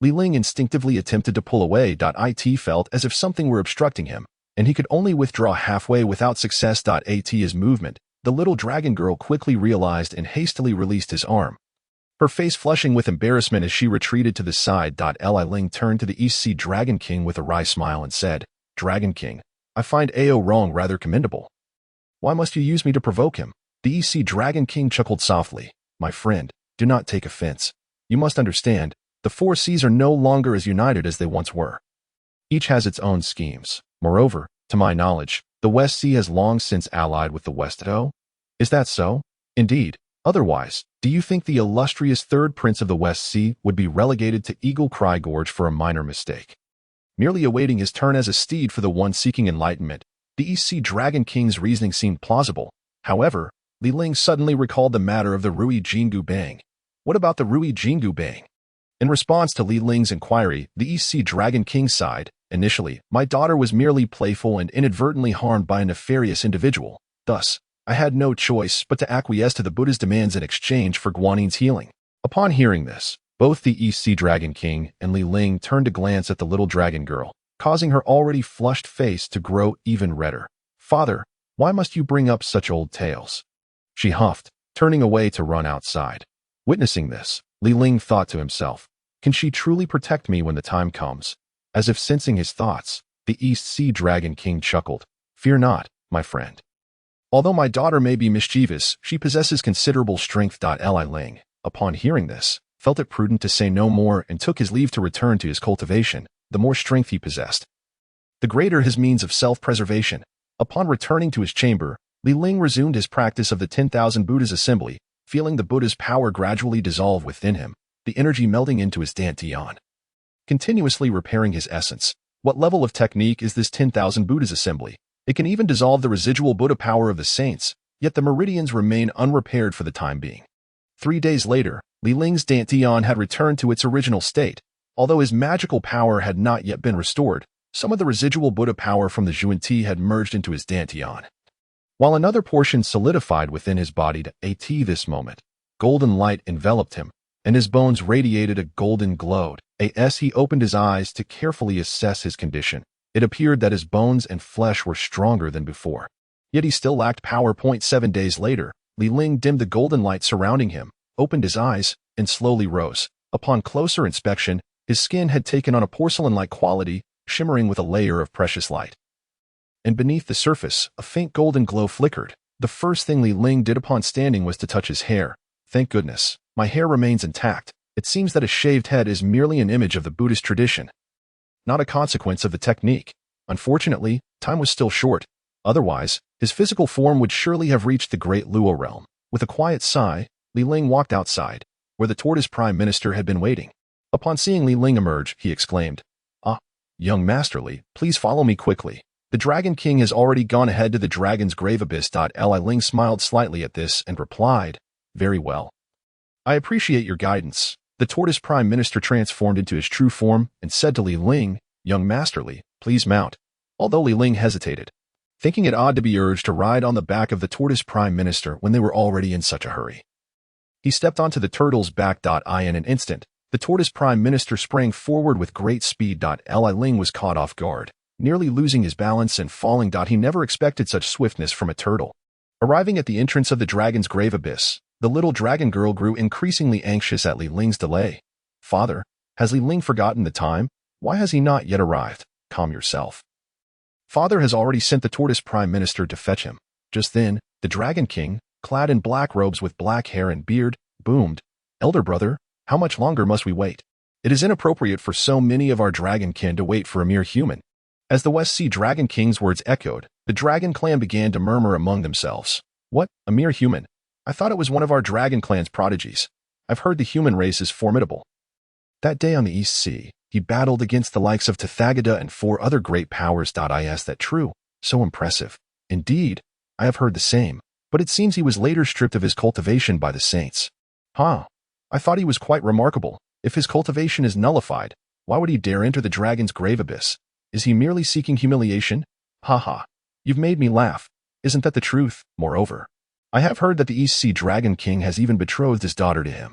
Li Ling instinctively attempted to pull away. It felt as if something were obstructing him, and he could only withdraw halfway without success. His movement, the little dragon girl quickly realized and hastily released his arm, her face flushing with embarrassment as she retreated to the side. Li Ling turned to the East Sea Dragon King with a wry smile and said, Dragon King, I find Ao Rong rather commendable. Why must you use me to provoke him? The East Sea Dragon King chuckled softly. My friend, do not take offense. You must understand, the 4 seas are no longer as united as they once were. Each has its own schemes. Moreover, to my knowledge, The West Sea has long since allied with the West Dao? Is that so? Indeed. Otherwise, do you think the illustrious third prince of the West Sea would be relegated to Eagle Cry Gorge for a minor mistake? Merely awaiting his turn as a steed for the one seeking enlightenment, the East Sea Dragon King's reasoning seemed plausible. However, Ling suddenly recalled the matter of the Rui Jingu Bang. What about the Rui Jingu Bang? In response to Ling's inquiry, the East Sea Dragon King sighed. Initially, my daughter was merely playful and inadvertently harmed by a nefarious individual. Thus, I had no choice but to acquiesce to the Buddha's demands in exchange for Guanin's healing. Upon hearing this, both the East Sea Dragon King and Ling turned to glance at the little dragon girl, causing her already flushed face to grow even redder. Father, why must you bring up such old tales? She huffed, turning away to run outside. Witnessing this, Ling thought to himself, can she truly protect me when the time comes? As if sensing his thoughts, the East Sea Dragon King chuckled. Fear not, my friend. Although my daughter may be mischievous, she possesses considerable strength. Ling, upon hearing this, felt it prudent to say no more and took his leave to return to his cultivation. The more strength he possessed, the greater his means of self-preservation. Upon returning to his chamber, Ling resumed his practice of the 10,000 Buddhas assembly, feeling the Buddha's power gradually dissolve within him, the energy melting into his Dantian. Continuously repairing his essence. What level of technique is this 10,000 Buddhas assembly? It can even dissolve the residual Buddha power of the saints, yet the meridians remain unrepaired for the time being. 3 days later, Ling's Dantian had returned to its original state. Although his magical power had not yet been restored, some of the residual Buddha power from the Zhuan-Ti had merged into his Dantian, while another portion solidified within his body. This moment, golden light enveloped him, and his bones radiated a golden glow. As he opened his eyes to carefully assess his condition, it appeared that his bones and flesh were stronger than before. Yet he still lacked power. 7 days later, Ling dimmed the golden light surrounding him, opened his eyes, and slowly rose. Upon closer inspection, his skin had taken on a porcelain-like quality, shimmering with a layer of precious light. And beneath the surface, a faint golden glow flickered. The first thing Ling did upon standing was to touch his hair. Thank goodness, my hair remains intact. It seems that a shaved head is merely an image of the Buddhist tradition, not a consequence of the technique. Unfortunately, time was still short. Otherwise, his physical form would surely have reached the great Luo realm. With a quiet sigh, Ling walked outside, where the tortoise prime minister had been waiting. Upon seeing Ling emerge, he exclaimed, "Ah, young masterly, please follow me quickly. The Dragon King has already gone ahead to the dragon's grave abyss." Ling smiled slightly at this and replied, "Very well. I appreciate your guidance." The tortoise prime minister transformed into his true form and said to Ling, "Young masterly, please mount." Although Ling hesitated, thinking it odd to be urged to ride on the back of the tortoise prime minister when they were already in such a hurry, he stepped onto the turtle's back. In an instant, the tortoise prime minister sprang forward with great speed. Ling was caught off guard, nearly losing his balance and falling. He never expected such swiftness from a turtle. Arriving at the entrance of the dragon's grave abyss, the little dragon girl grew increasingly anxious at Ling's delay. "Father, has Ling forgotten the time? Why has he not yet arrived? Calm yourself. Father has already sent the tortoise prime minister to fetch him." Just then, the Dragon King, clad in black robes with black hair and beard, boomed, "Elder brother, how much longer must we wait? It is inappropriate for so many of our dragon kin to wait for a mere human." As the West Sea Dragon King's words echoed, the dragon clan began to murmur among themselves. "What? A mere human? I thought it was one of our dragon clan's prodigies. I've heard the human race is formidable." That day on the East Sea, he battled against the likes of Tathagata and 4 other great powers. Is that true? So impressive. Indeed, I have heard the same, but it seems he was later stripped of his cultivation by the saints. Huh. I thought he was quite remarkable. If his cultivation is nullified, why would he dare enter the dragon's grave abyss? Is he merely seeking humiliation? Ha. You've made me laugh. Isn't that the truth? Moreover, I have heard that the East Sea Dragon King has even betrothed his daughter to him.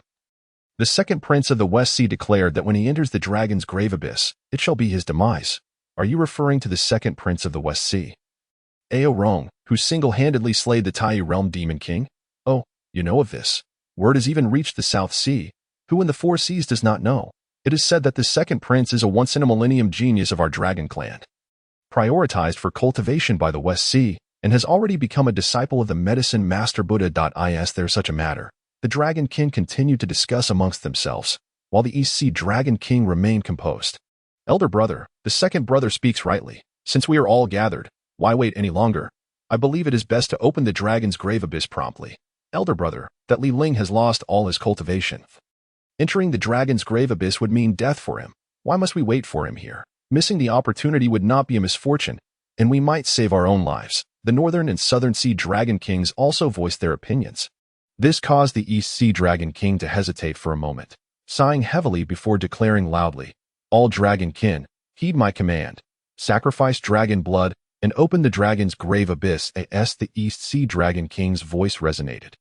The second prince of the West Sea declared that when he enters the dragon's grave abyss, it shall be his demise. Are you referring to the second prince of the West Sea, Ao Rong, who single-handedly slayed the Tai realm demon king? Oh, you know of this. Word has even reached the South Sea. Who in the 4 seas does not know? It is said that the second prince is a once-in-a-millennium genius of our dragon clan, prioritized for cultivation by the West Sea, and has already become a disciple of the medicine master Buddha. Is there such a matter? The Dragon King continued to discuss amongst themselves, while the East Sea Dragon King remained composed. "Elder brother, the second brother speaks rightly. Since we are all gathered, Why wait any longer? I believe it is best to open the dragon's grave abyss promptly. Elder brother, that Ling has lost all his cultivation. Entering the dragon's grave abyss would mean death for him. Why must we wait for him here? Missing the opportunity would not be a misfortune, and we might save our own lives. The Northern and Southern Sea Dragon Kings also voiced their opinions. This caused the East Sea Dragon King to hesitate for a moment, sighing heavily before declaring loudly, "All dragon kin, heed my command. Sacrifice dragon blood and open the dragon's grave abyss." As the East Sea Dragon King's voice resonated,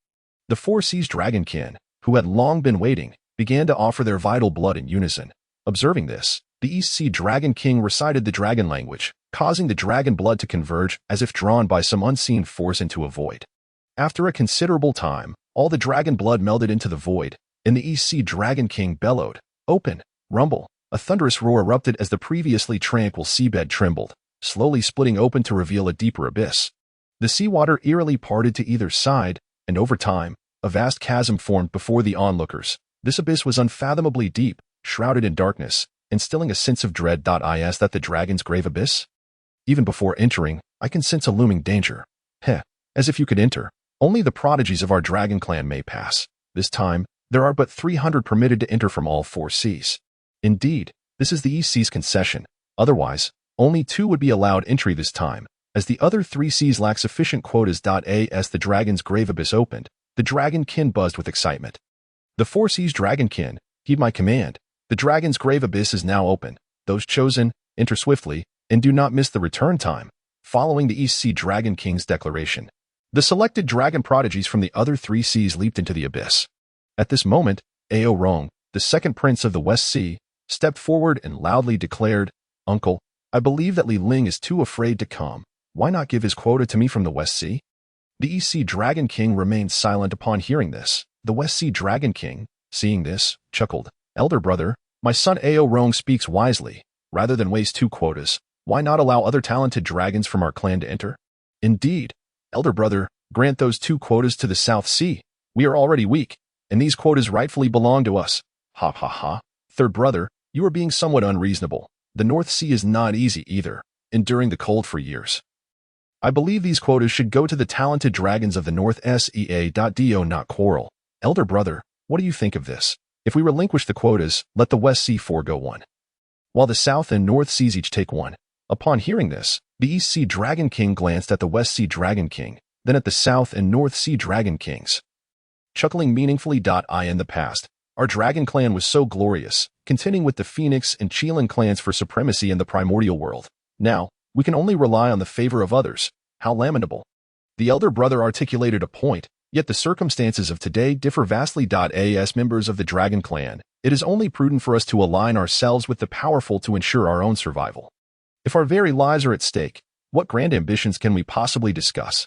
the Four Seas Dragon Kin, who had long been waiting, began to offer their vital blood in unison. Observing this, the East Sea Dragon King recited the dragon language, causing the dragon blood to converge as if drawn by some unseen force into a void. After a considerable time, all the dragon blood melded into the void, and the East Sea Dragon King bellowed, "Open!" Rumble. A thunderous roar erupted as the previously tranquil seabed trembled, slowly splitting open to reveal a deeper abyss. The seawater eerily parted to either side, and over time, a vast chasm formed before the onlookers. This abyss was unfathomably deep, shrouded in darkness, instilling a sense of dread. Is that the dragon's grave abyss? Even before entering, I can sense a looming danger. As if you could enter. Only the prodigies of our dragon clan may pass. This time, there are but 300 permitted to enter from all four seas. Indeed, this is the East Sea's concession. Otherwise, only 2 would be allowed entry this time, as the other 3 seas lack sufficient quotas. As the dragon's grave abyss opened, the dragon kin buzzed with excitement. The Four Seas Dragon Kin, heed my command. The dragon's grave abyss is now open. Those chosen, enter swiftly, and do not miss the return time. Following the East Sea Dragon King's declaration, the selected dragon prodigies from the other 3 seas leaped into the abyss. At this moment, Ao Rong, the second prince of the West Sea, stepped forward and loudly declared, "Uncle, I believe that Ling is too afraid to come. Why not give his quota to me from the West Sea?" The East Sea Dragon King remained silent upon hearing this. The West Sea Dragon King, seeing this, chuckled, "Elder brother, my son Ao Rong speaks wisely. Rather than waste 2 quotas, why not allow other talented dragons from our clan to enter? Indeed, elder brother, grant those 2 quotas to the South Sea. We are already weak, and these quotas rightfully belong to us." Ha ha ha. Third brother, you are being somewhat unreasonable. The North Sea is not easy either, enduring the cold for years. I believe these quotas should go to the talented dragons of the North Sea. Do not quarrel. Elder brother, what do you think of this? If we relinquish the quotas, let the West Sea forego 1, while the South and North Seas each take 1. Upon hearing this, the East Sea Dragon King glanced at the West Sea Dragon King, then at the South and North Sea Dragon Kings, chuckling meaningfully. In the past, our dragon clan was so glorious, contending with the Phoenix and Qilin clans for supremacy in the primordial world. Now, we can only rely on the favor of others. How lamentable. The elder brother articulated a point, yet the circumstances of today differ vastly. As members of the dragon clan, it is only prudent for us to align ourselves with the powerful to ensure our own survival. If our very lives are at stake, what grand ambitions can we possibly discuss?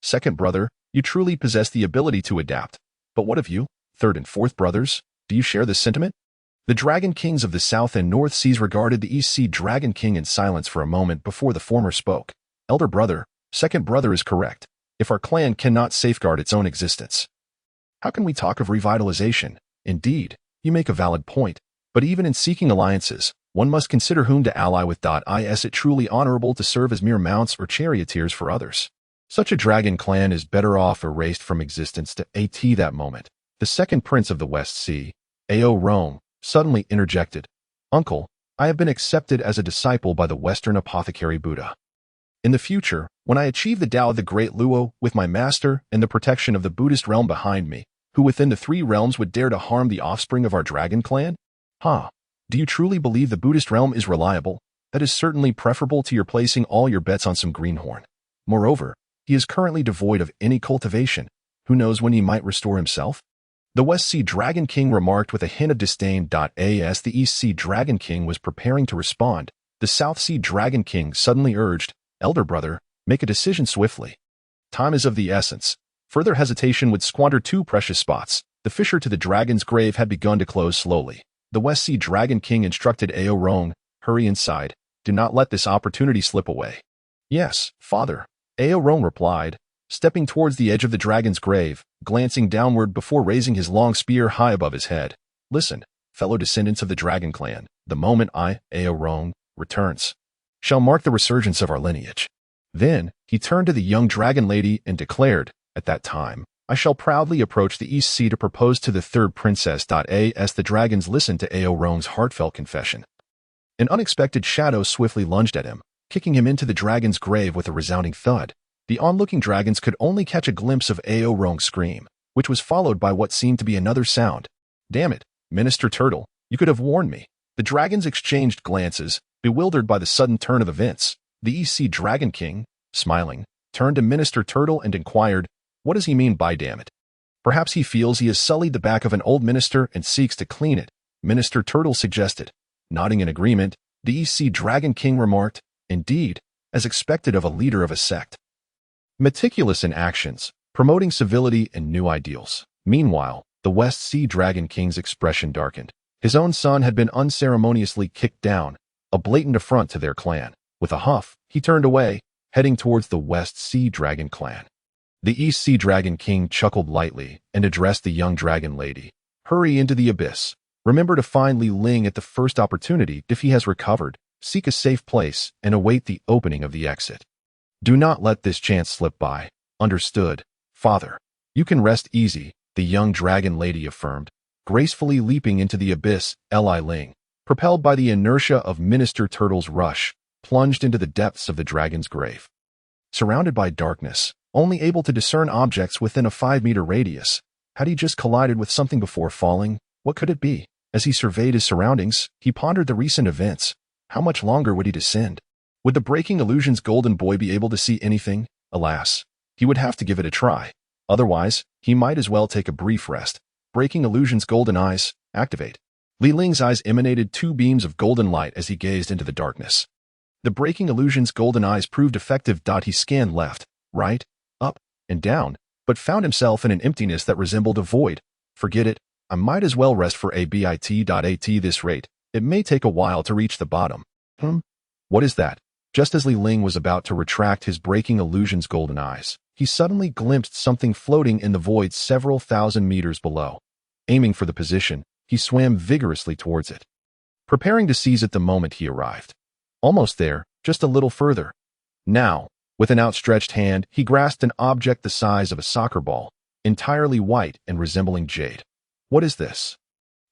Second brother, you truly possess the ability to adapt. But what of you, third and fourth brothers? Do you share this sentiment? The Dragon Kings of the South and North Seas regarded the East Sea Dragon King in silence for a moment before the former spoke. Elder brother, second brother is correct. If our clan cannot safeguard its own existence, how can we talk of revitalization? Indeed, you make a valid point, but even in seeking alliances, one must consider whom to ally with. Is it truly honorable to serve as mere mounts or charioteers for others? Such a dragon clan is better off erased from existence. That moment, the second prince of the West Sea, Ao Rome, suddenly interjected, "Uncle, I have been accepted as a disciple by the Western apothecary Buddha. In the future, when I achieve the Tao of the Great Luo with my master and the protection of the Buddhist realm behind me, who within the 3 realms would dare to harm the offspring of our dragon clan? Do you truly believe the Buddhist realm is reliable? That is certainly preferable to your placing all your bets on some greenhorn. Moreover, he is currently devoid of any cultivation. Who knows when he might restore himself?" The West Sea Dragon King remarked with a hint of disdain. As the East Sea Dragon King was preparing to respond, the South Sea Dragon King suddenly urged, "Elder brother, make a decision swiftly. Time is of the essence. Further hesitation would squander 2 precious spots." The fissure to the dragon's grave had begun to close slowly. The West Sea Dragon King instructed Ao Rong, "Hurry inside. Do not let this opportunity slip away." "Yes, father," Ao Rong replied, stepping towards the edge of the dragon's grave, glancing downward before raising his long spear high above his head. "Listen, fellow descendants of the dragon clan, the moment I, Ao Rong, returns, shall mark the resurgence of our lineage. Then, he turned to the young dragon lady and declared, "At that time, I shall proudly approach the East Sea to propose to the third princess." As the dragons listened to Ao Rong's heartfelt confession, an unexpected shadow swiftly lunged at him, kicking him into the dragon's grave with a resounding thud. The onlooking dragons could only catch a glimpse of Ao Rong's scream, which was followed by what seemed to be another sound. "Damn it, Minister Turtle, you could have warned me." The dragons exchanged glances, bewildered by the sudden turn of events. The East Sea Dragon King, smiling, turned to Minister Turtle and inquired, "What does he mean by damn it?" "Perhaps he feels he has sullied the back of an old minister and seeks to clean it," Minister Turtle suggested. Nodding in agreement, the East Sea Dragon King remarked, "Indeed, as expected of a leader of a sect. Meticulous in actions, promoting civility and new ideals." Meanwhile, the West Sea Dragon King's expression darkened. His own son had been unceremoniously kicked down, a blatant affront to their clan. With a huff, he turned away, heading towards the West Sea Dragon clan. The East Sea Dragon King chuckled lightly and addressed the young dragon lady. "Hurry into the abyss. Remember to find Ling at the first opportunity. If he has recovered, seek a safe place and await the opening of the exit. Do not let this chance slip by. Understood, father?" "You can rest easy," the young dragon lady affirmed, gracefully leaping into the abyss. Ling, propelled by the inertia of Minister Turtle's rush, plunged into the depths of the dragon's grave. Surrounded by darkness, only able to discern objects within a 5-meter radius, had he just collided with something before falling? What could it be? As he surveyed his surroundings, he pondered the recent events. How much longer would he descend? Would the Breaking Illusions golden boy be able to see anything? Alas, he would have to give it a try. Otherwise, he might as well take a brief rest. Breaking Illusions golden eyes, activate. Ling's eyes emanated 2 beams of golden light as he gazed into the darkness. The Breaking Illusions golden eyes proved effective. He scanned left, right, up, and down, but found himself in an emptiness that resembled a void. Forget it. I might as well rest for a bit. At this rate, it may take a while to reach the bottom. What is that? Just as Ling was about to retract his Breaking Illusions golden eyes, he suddenly glimpsed something floating in the void several thousand meters below. Aiming for the position, he swam vigorously towards it, preparing to seize it the moment he arrived. Almost there, just a little further. Now, with an outstretched hand, he grasped an object the size of a soccer ball, entirely white and resembling jade. "What is this?"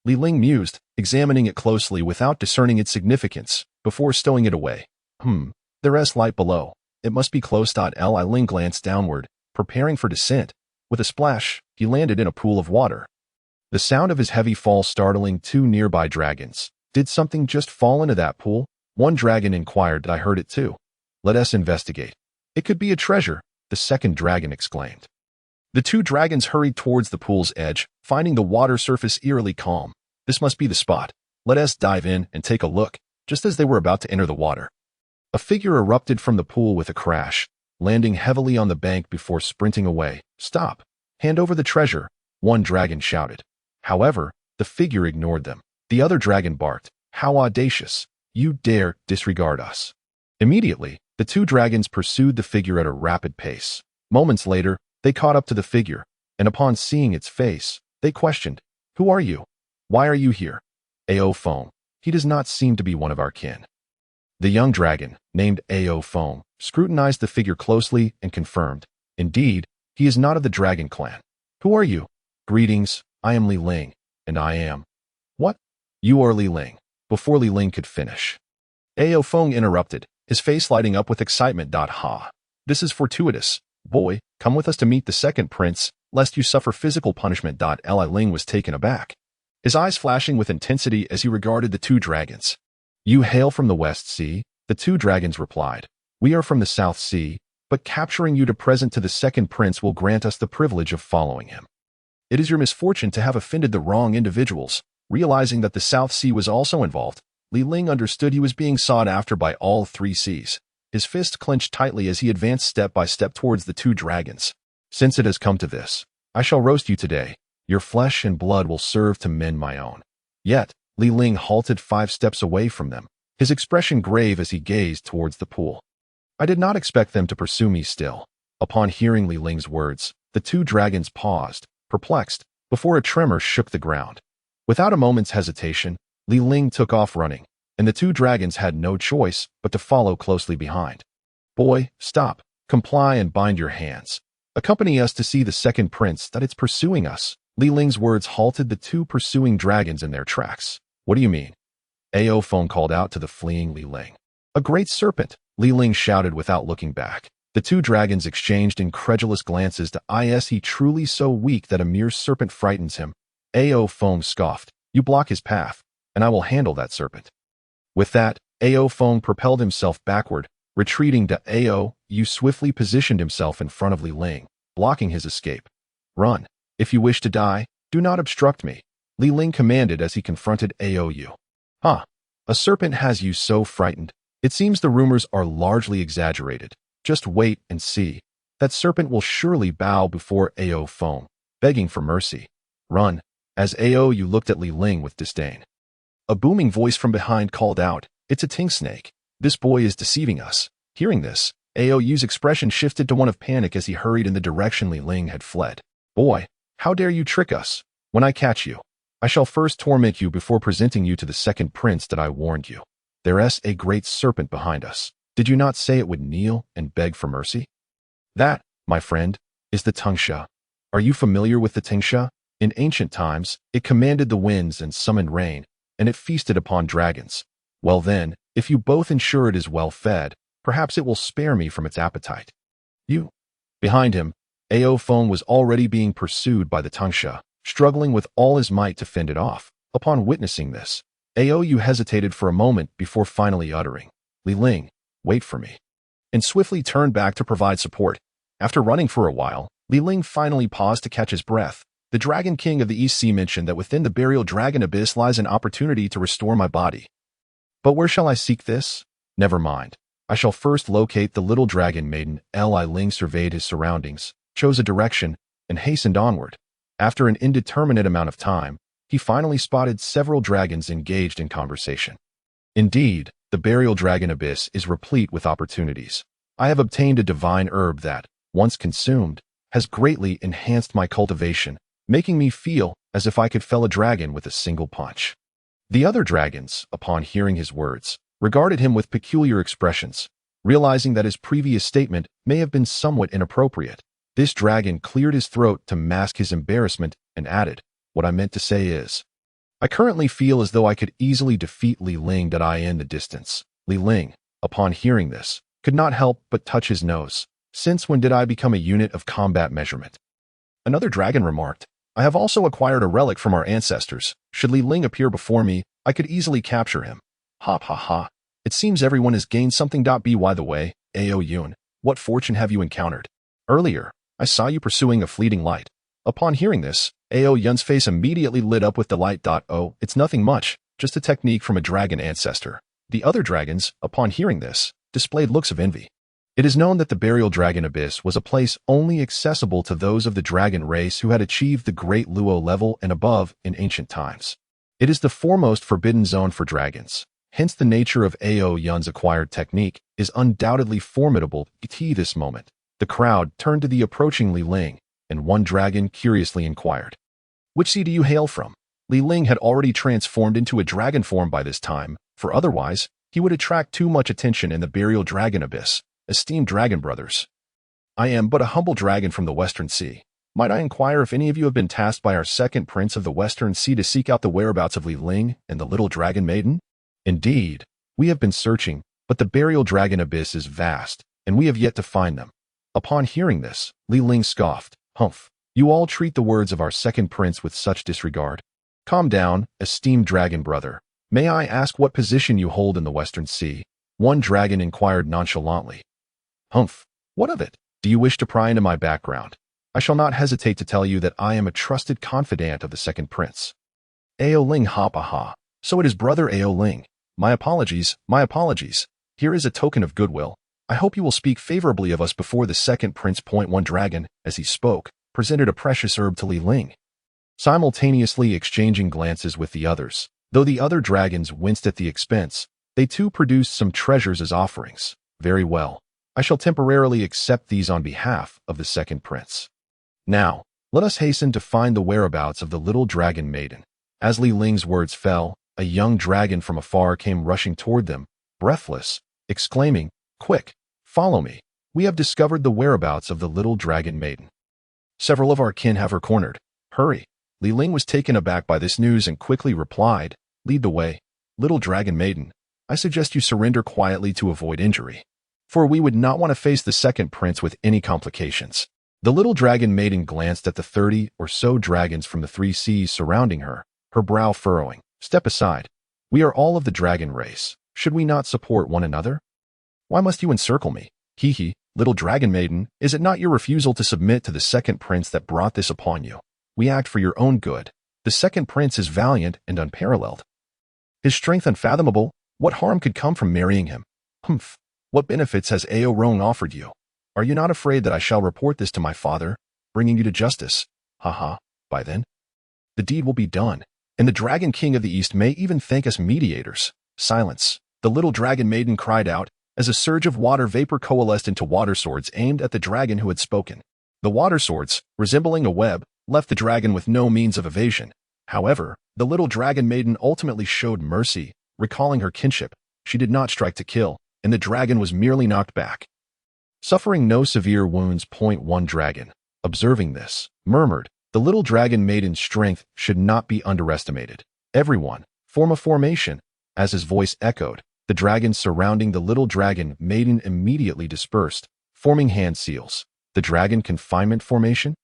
Ling mused, examining it closely without discerning its significance, before stowing it away. There's light below. It must be close. Ling glanced downward, preparing for descent. With a splash, he landed in a pool of water. The sound of his heavy fall startling 2 nearby dragons. "Did something just fall into that pool?" one dragon inquired. "I heard it too. Let us investigate." "It could be a treasure," the second dragon exclaimed. The 2 dragons hurried towards the pool's edge, finding the water surface eerily calm. "This must be the spot. Let us dive in and take a look." Just as they were about to enter the water, a figure erupted from the pool with a crash, landing heavily on the bank before sprinting away. "Stop! Hand over the treasure," one dragon shouted. However, the figure ignored them. The other dragon barked, "How audacious! You dare disregard us." Immediately, the 2 dragons pursued the figure at a rapid pace. Moments later, they caught up to the figure, and upon seeing its face, they questioned, "Who are you? Why are you here?" "Ao Foam. He does not seem to be one of our kin." The young dragon, named Ao Foam, scrutinized the figure closely and confirmed, "Indeed, he is not of the dragon clan." "Who are you?" "Greetings, I am Ling, and I am—" "What? You are Ling." Before Ling could finish, Ao Foam interrupted, his face lighting up with excitement. "Ha! This is fortuitous. Boy, come with us to meet the second prince, lest you suffer physical punishment." Ling was taken aback, his eyes flashing with intensity as he regarded the 2 dragons. "You hail from the West Sea?" The 2 dragons replied. "We are from the South Sea, but capturing you to present to the second prince will grant us the privilege of following him. It is your misfortune to have offended the wrong individuals." Realizing that the South Sea was also involved, Ling understood he was being sought after by all 3 seas. His fist clenched tightly as he advanced step by step towards the 2 dragons. "Since it has come to this, I shall roast you today. Your flesh and blood will serve to mend my own." Yet, Ling halted 5 steps away from them, his expression grave as he gazed towards the pool. "I did not expect them to pursue me still." Upon hearing Ling's words, the 2 dragons paused, perplexed, before a tremor shook the ground. Without a moment's hesitation, Ling took off running, and the 2 dragons had no choice but to follow closely behind. Boy, stop. Comply and bind your hands. Accompany us to see the second prince that it's pursuing us. Li Ling's words halted the two pursuing dragons in their tracks. What do you mean? Ao Feng called out to the fleeing Li Ling. A great serpent, Li Ling shouted without looking back. The two dragons exchanged incredulous glances to is he truly so weak that a mere serpent frightens him? Ao Feng scoffed. You block his path, and I will handle that serpent. With that, Ao Feng propelled himself backward, retreating to Ao Yu swiftly positioned himself in front of Li Ling, blocking his escape. Run. If you wish to die, do not obstruct me, Li Ling commanded as he confronted Ao Yu. Huh. A serpent has you so frightened. It seems the rumors are largely exaggerated. Just wait and see. That serpent will surely bow before Ao Feng, begging for mercy. Run. As Ao Yu looked at Li Ling with disdain. A booming voice from behind called out, It's a ting snake. This boy is deceiving us. Hearing this, Ao Yu's expression shifted to one of panic as he hurried in the direction Li Ling had fled. Boy, how dare you trick us? When I catch you, I shall first torment you before presenting you to the second prince that I warned you. There's a great serpent behind us. Did you not say it would kneel and beg for mercy? That, my friend, is the Tongtian. Are you familiar with the Tongtian? In ancient times, it commanded the winds and summoned rain, and it feasted upon dragons. Well then, if you both ensure it is well fed, perhaps it will spare me from its appetite. You. Behind him, Ao Feng was already being pursued by the Tongtian, struggling with all his might to fend it off. Upon witnessing this, Ao Yu hesitated for a moment before finally uttering, Li Ling, wait for me, and swiftly turned back to provide support. After running for a while, Li Ling finally paused to catch his breath. The Dragon King of the East Sea mentioned that within the burial dragon abyss lies an opportunity to restore my body. But where shall I seek this? Never mind. I shall first locate the little dragon maiden. Li Ling surveyed his surroundings, chose a direction, and hastened onward. After an indeterminate amount of time, he finally spotted several dragons engaged in conversation. Indeed, the burial dragon abyss is replete with opportunities. I have obtained a divine herb that, once consumed, has greatly enhanced my cultivation, making me feel as if I could fell a dragon with a single punch. The other dragons, upon hearing his words, regarded him with peculiar expressions, realizing that his previous statement may have been somewhat inappropriate. This dragon cleared his throat to mask his embarrassment and added, What I meant to say is, I currently feel as though I could easily defeat Li Ling in the distance. Li Ling, upon hearing this, could not help but touch his nose. Since when did I become a unit of combat measurement? Another dragon remarked, I have also acquired a relic from our ancestors. Should Li Ling appear before me, I could easily capture him. Ha ha ha. It seems everyone has gained something. By the way, Ao Yun, what fortune have you encountered? Earlier, I saw you pursuing a fleeting light. Upon hearing this, Ao Yun's face immediately lit up with delight. Oh, it's nothing much, just a technique from a dragon ancestor. The other dragons, upon hearing this, displayed looks of envy. It is known that the burial dragon abyss was a place only accessible to those of the dragon race who had achieved the great Luo level and above in ancient times. It is the foremost forbidden zone for dragons. Hence the nature of Ao Yun's acquired technique is undoubtedly formidable. At this moment, the crowd turned to the approaching Li Ling, and one dragon curiously inquired, Which sea do you hail from? Li Ling had already transformed into a dragon form by this time, for otherwise, he would attract too much attention in the burial dragon abyss. Esteemed dragon brothers, I am but a humble dragon from the Western Sea. Might I inquire if any of you have been tasked by our second prince of the Western Sea to seek out the whereabouts of Li Ling and the little dragon maiden? Indeed, we have been searching, but the burial dragon abyss is vast, and we have yet to find them. Upon hearing this, Li Ling scoffed, Humph, you all treat the words of our second prince with such disregard. Calm down, esteemed dragon brother. May I ask what position you hold in the Western Sea? One dragon inquired nonchalantly. Humph, what of it? Do you wish to pry into my background? I shall not hesitate to tell you that I am a trusted confidant of the second prince. Ao Ling, ha ha ha. So it is brother Ao Ling. My apologies, my apologies. Here is a token of goodwill. I hope you will speak favorably of us before the second prince. One dragon, as he spoke, presented a precious herb to Li Ling, simultaneously exchanging glances with the others. Though the other dragons winced at the expense, they too produced some treasures as offerings. Very well. I shall temporarily accept these on behalf of the second prince. Now, let us hasten to find the whereabouts of the little dragon maiden. As Li Ling's words fell, a young dragon from afar came rushing toward them, breathless, exclaiming, Quick, Follow me. We have discovered the whereabouts of the little dragon maiden. Several of our kin have her cornered. Hurry. Ling was taken aback by this news and quickly replied, lead the way. Little dragon maiden, I suggest you surrender quietly to avoid injury. For we would not want to face the second prince with any complications. The little dragon maiden glanced at the 30 or so dragons from the 3 seas surrounding her, her brow furrowing. Step aside. We are all of the dragon race. Should we not support one another? Why must you encircle me? Hee hee, little dragon maiden, is it not your refusal to submit to the second prince that brought this upon you? We act for your own good. The second prince is valiant and unparalleled. His strength unfathomable. What harm could come from marrying him? Humph. What benefits has Ao Rong offered you? Are you not afraid that I shall report this to my father, bringing you to justice? Haha, by then, the deed will be done, and the Dragon King of the East may even thank us mediators. Silence. The little dragon maiden cried out, as a surge of water vapor coalesced into water swords aimed at the dragon who had spoken. The water swords, resembling a web, left the dragon with no means of evasion. However, the little dragon maiden ultimately showed mercy, recalling her kinship. She did not strike to kill, and the dragon was merely knocked back. Suffering no severe wounds. One dragon, observing this, murmured, the little dragon maiden's strength should not be underestimated. Everyone, form a formation. As his voice echoed, the dragons surrounding the little dragon maiden immediately dispersed, forming hand seals. The dragon confinement formation?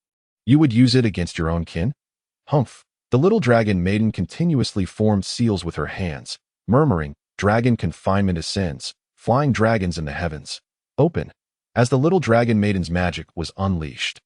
You would use it against your own kin? Humph. The little dragon maiden continuously formed seals with her hands, murmuring, dragon confinement ascends, flying dragons in the heavens. Open. As the little dragon maiden's magic was unleashed,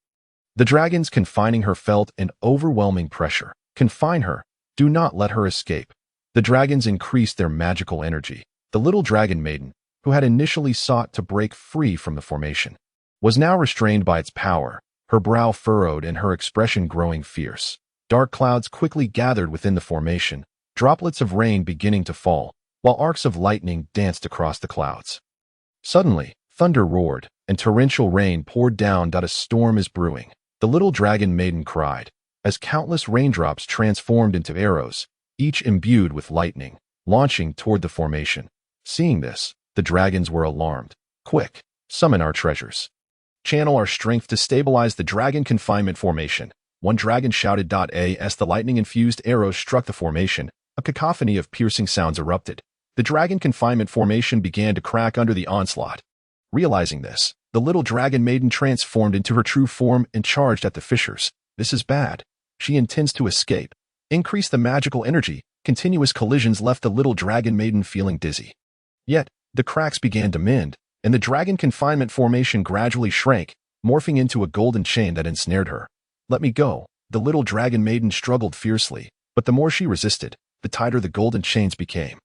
the dragons confining her felt an overwhelming pressure. Confine her. Do not let her escape. The dragons increased their magical energy. The little dragon maiden, who had initially sought to break free from the formation, was now restrained by its power, her brow furrowed and her expression growing fierce. Dark clouds quickly gathered within the formation, droplets of rain beginning to fall, while arcs of lightning danced across the clouds. Suddenly, thunder roared, and torrential rain poured down. A storm is brewing, the little dragon maiden cried, as countless raindrops transformed into arrows, each imbued with lightning, launching toward the formation. Seeing this, the dragons were alarmed. Quick, summon our treasures. Channel our strength to stabilize the dragon confinement formation. One dragon shouted. As the lightning-infused arrows struck the formation, a cacophony of piercing sounds erupted. The dragon confinement formation began to crack under the onslaught. Realizing this, the little dragon maiden transformed into her true form and charged at the fissures. This is bad. She intends to escape. Increase the magical energy. Continuous collisions left the little dragon maiden feeling dizzy. Yet, the cracks began to mend, and the dragon confinement formation gradually shrank, morphing into a golden chain that ensnared her. Let me go. The little dragon maiden struggled fiercely, but the more she resisted, the tighter the golden chains became.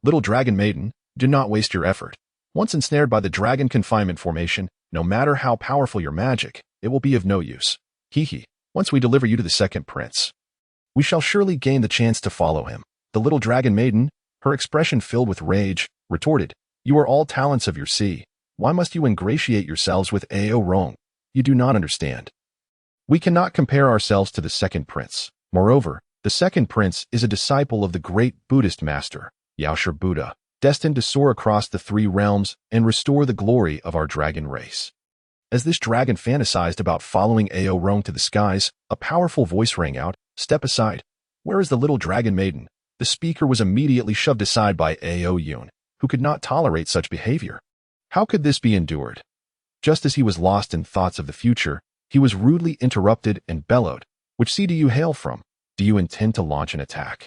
Little dragon maiden, do not waste your effort. Once ensnared by the dragon confinement formation, no matter how powerful your magic, it will be of no use. Hee hee. Once we deliver you to the second prince, we shall surely gain the chance to follow him. The little dragon maiden, her expression filled with rage, retorted, you are all talents of your sea. Why must you ingratiate yourselves with Ao Rong? You do not understand. We cannot compare ourselves to the second prince. Moreover, the second prince is a disciple of the great Buddhist master, Yaoshi Buddha, destined to soar across the 3 realms and restore the glory of our dragon race. As this dragon fantasized about following Ao Rong to the skies, a powerful voice rang out, step aside. Where is the little dragon maiden? The speaker was immediately shoved aside by Ao Yun, who could not tolerate such behavior. How could this be endured? Just as he was lost in thoughts of the future, he was rudely interrupted and bellowed, which sea do you hail from? Do you intend to launch an attack?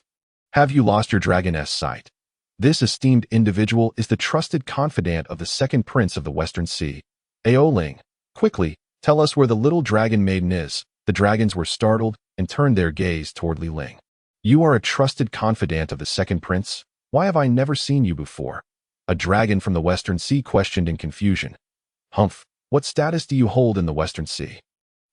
Have you lost your dragoness sight? This esteemed individual is the trusted confidant of the second prince of the Western Sea. Ao Ling, quickly, tell us where the little dragon maiden is. The dragons were startled and turned their gaze toward Li Ling. You are a trusted confidant of the second prince? Why have I never seen you before? A dragon from the Western Sea questioned in confusion. Humph, what status do you hold in the Western Sea?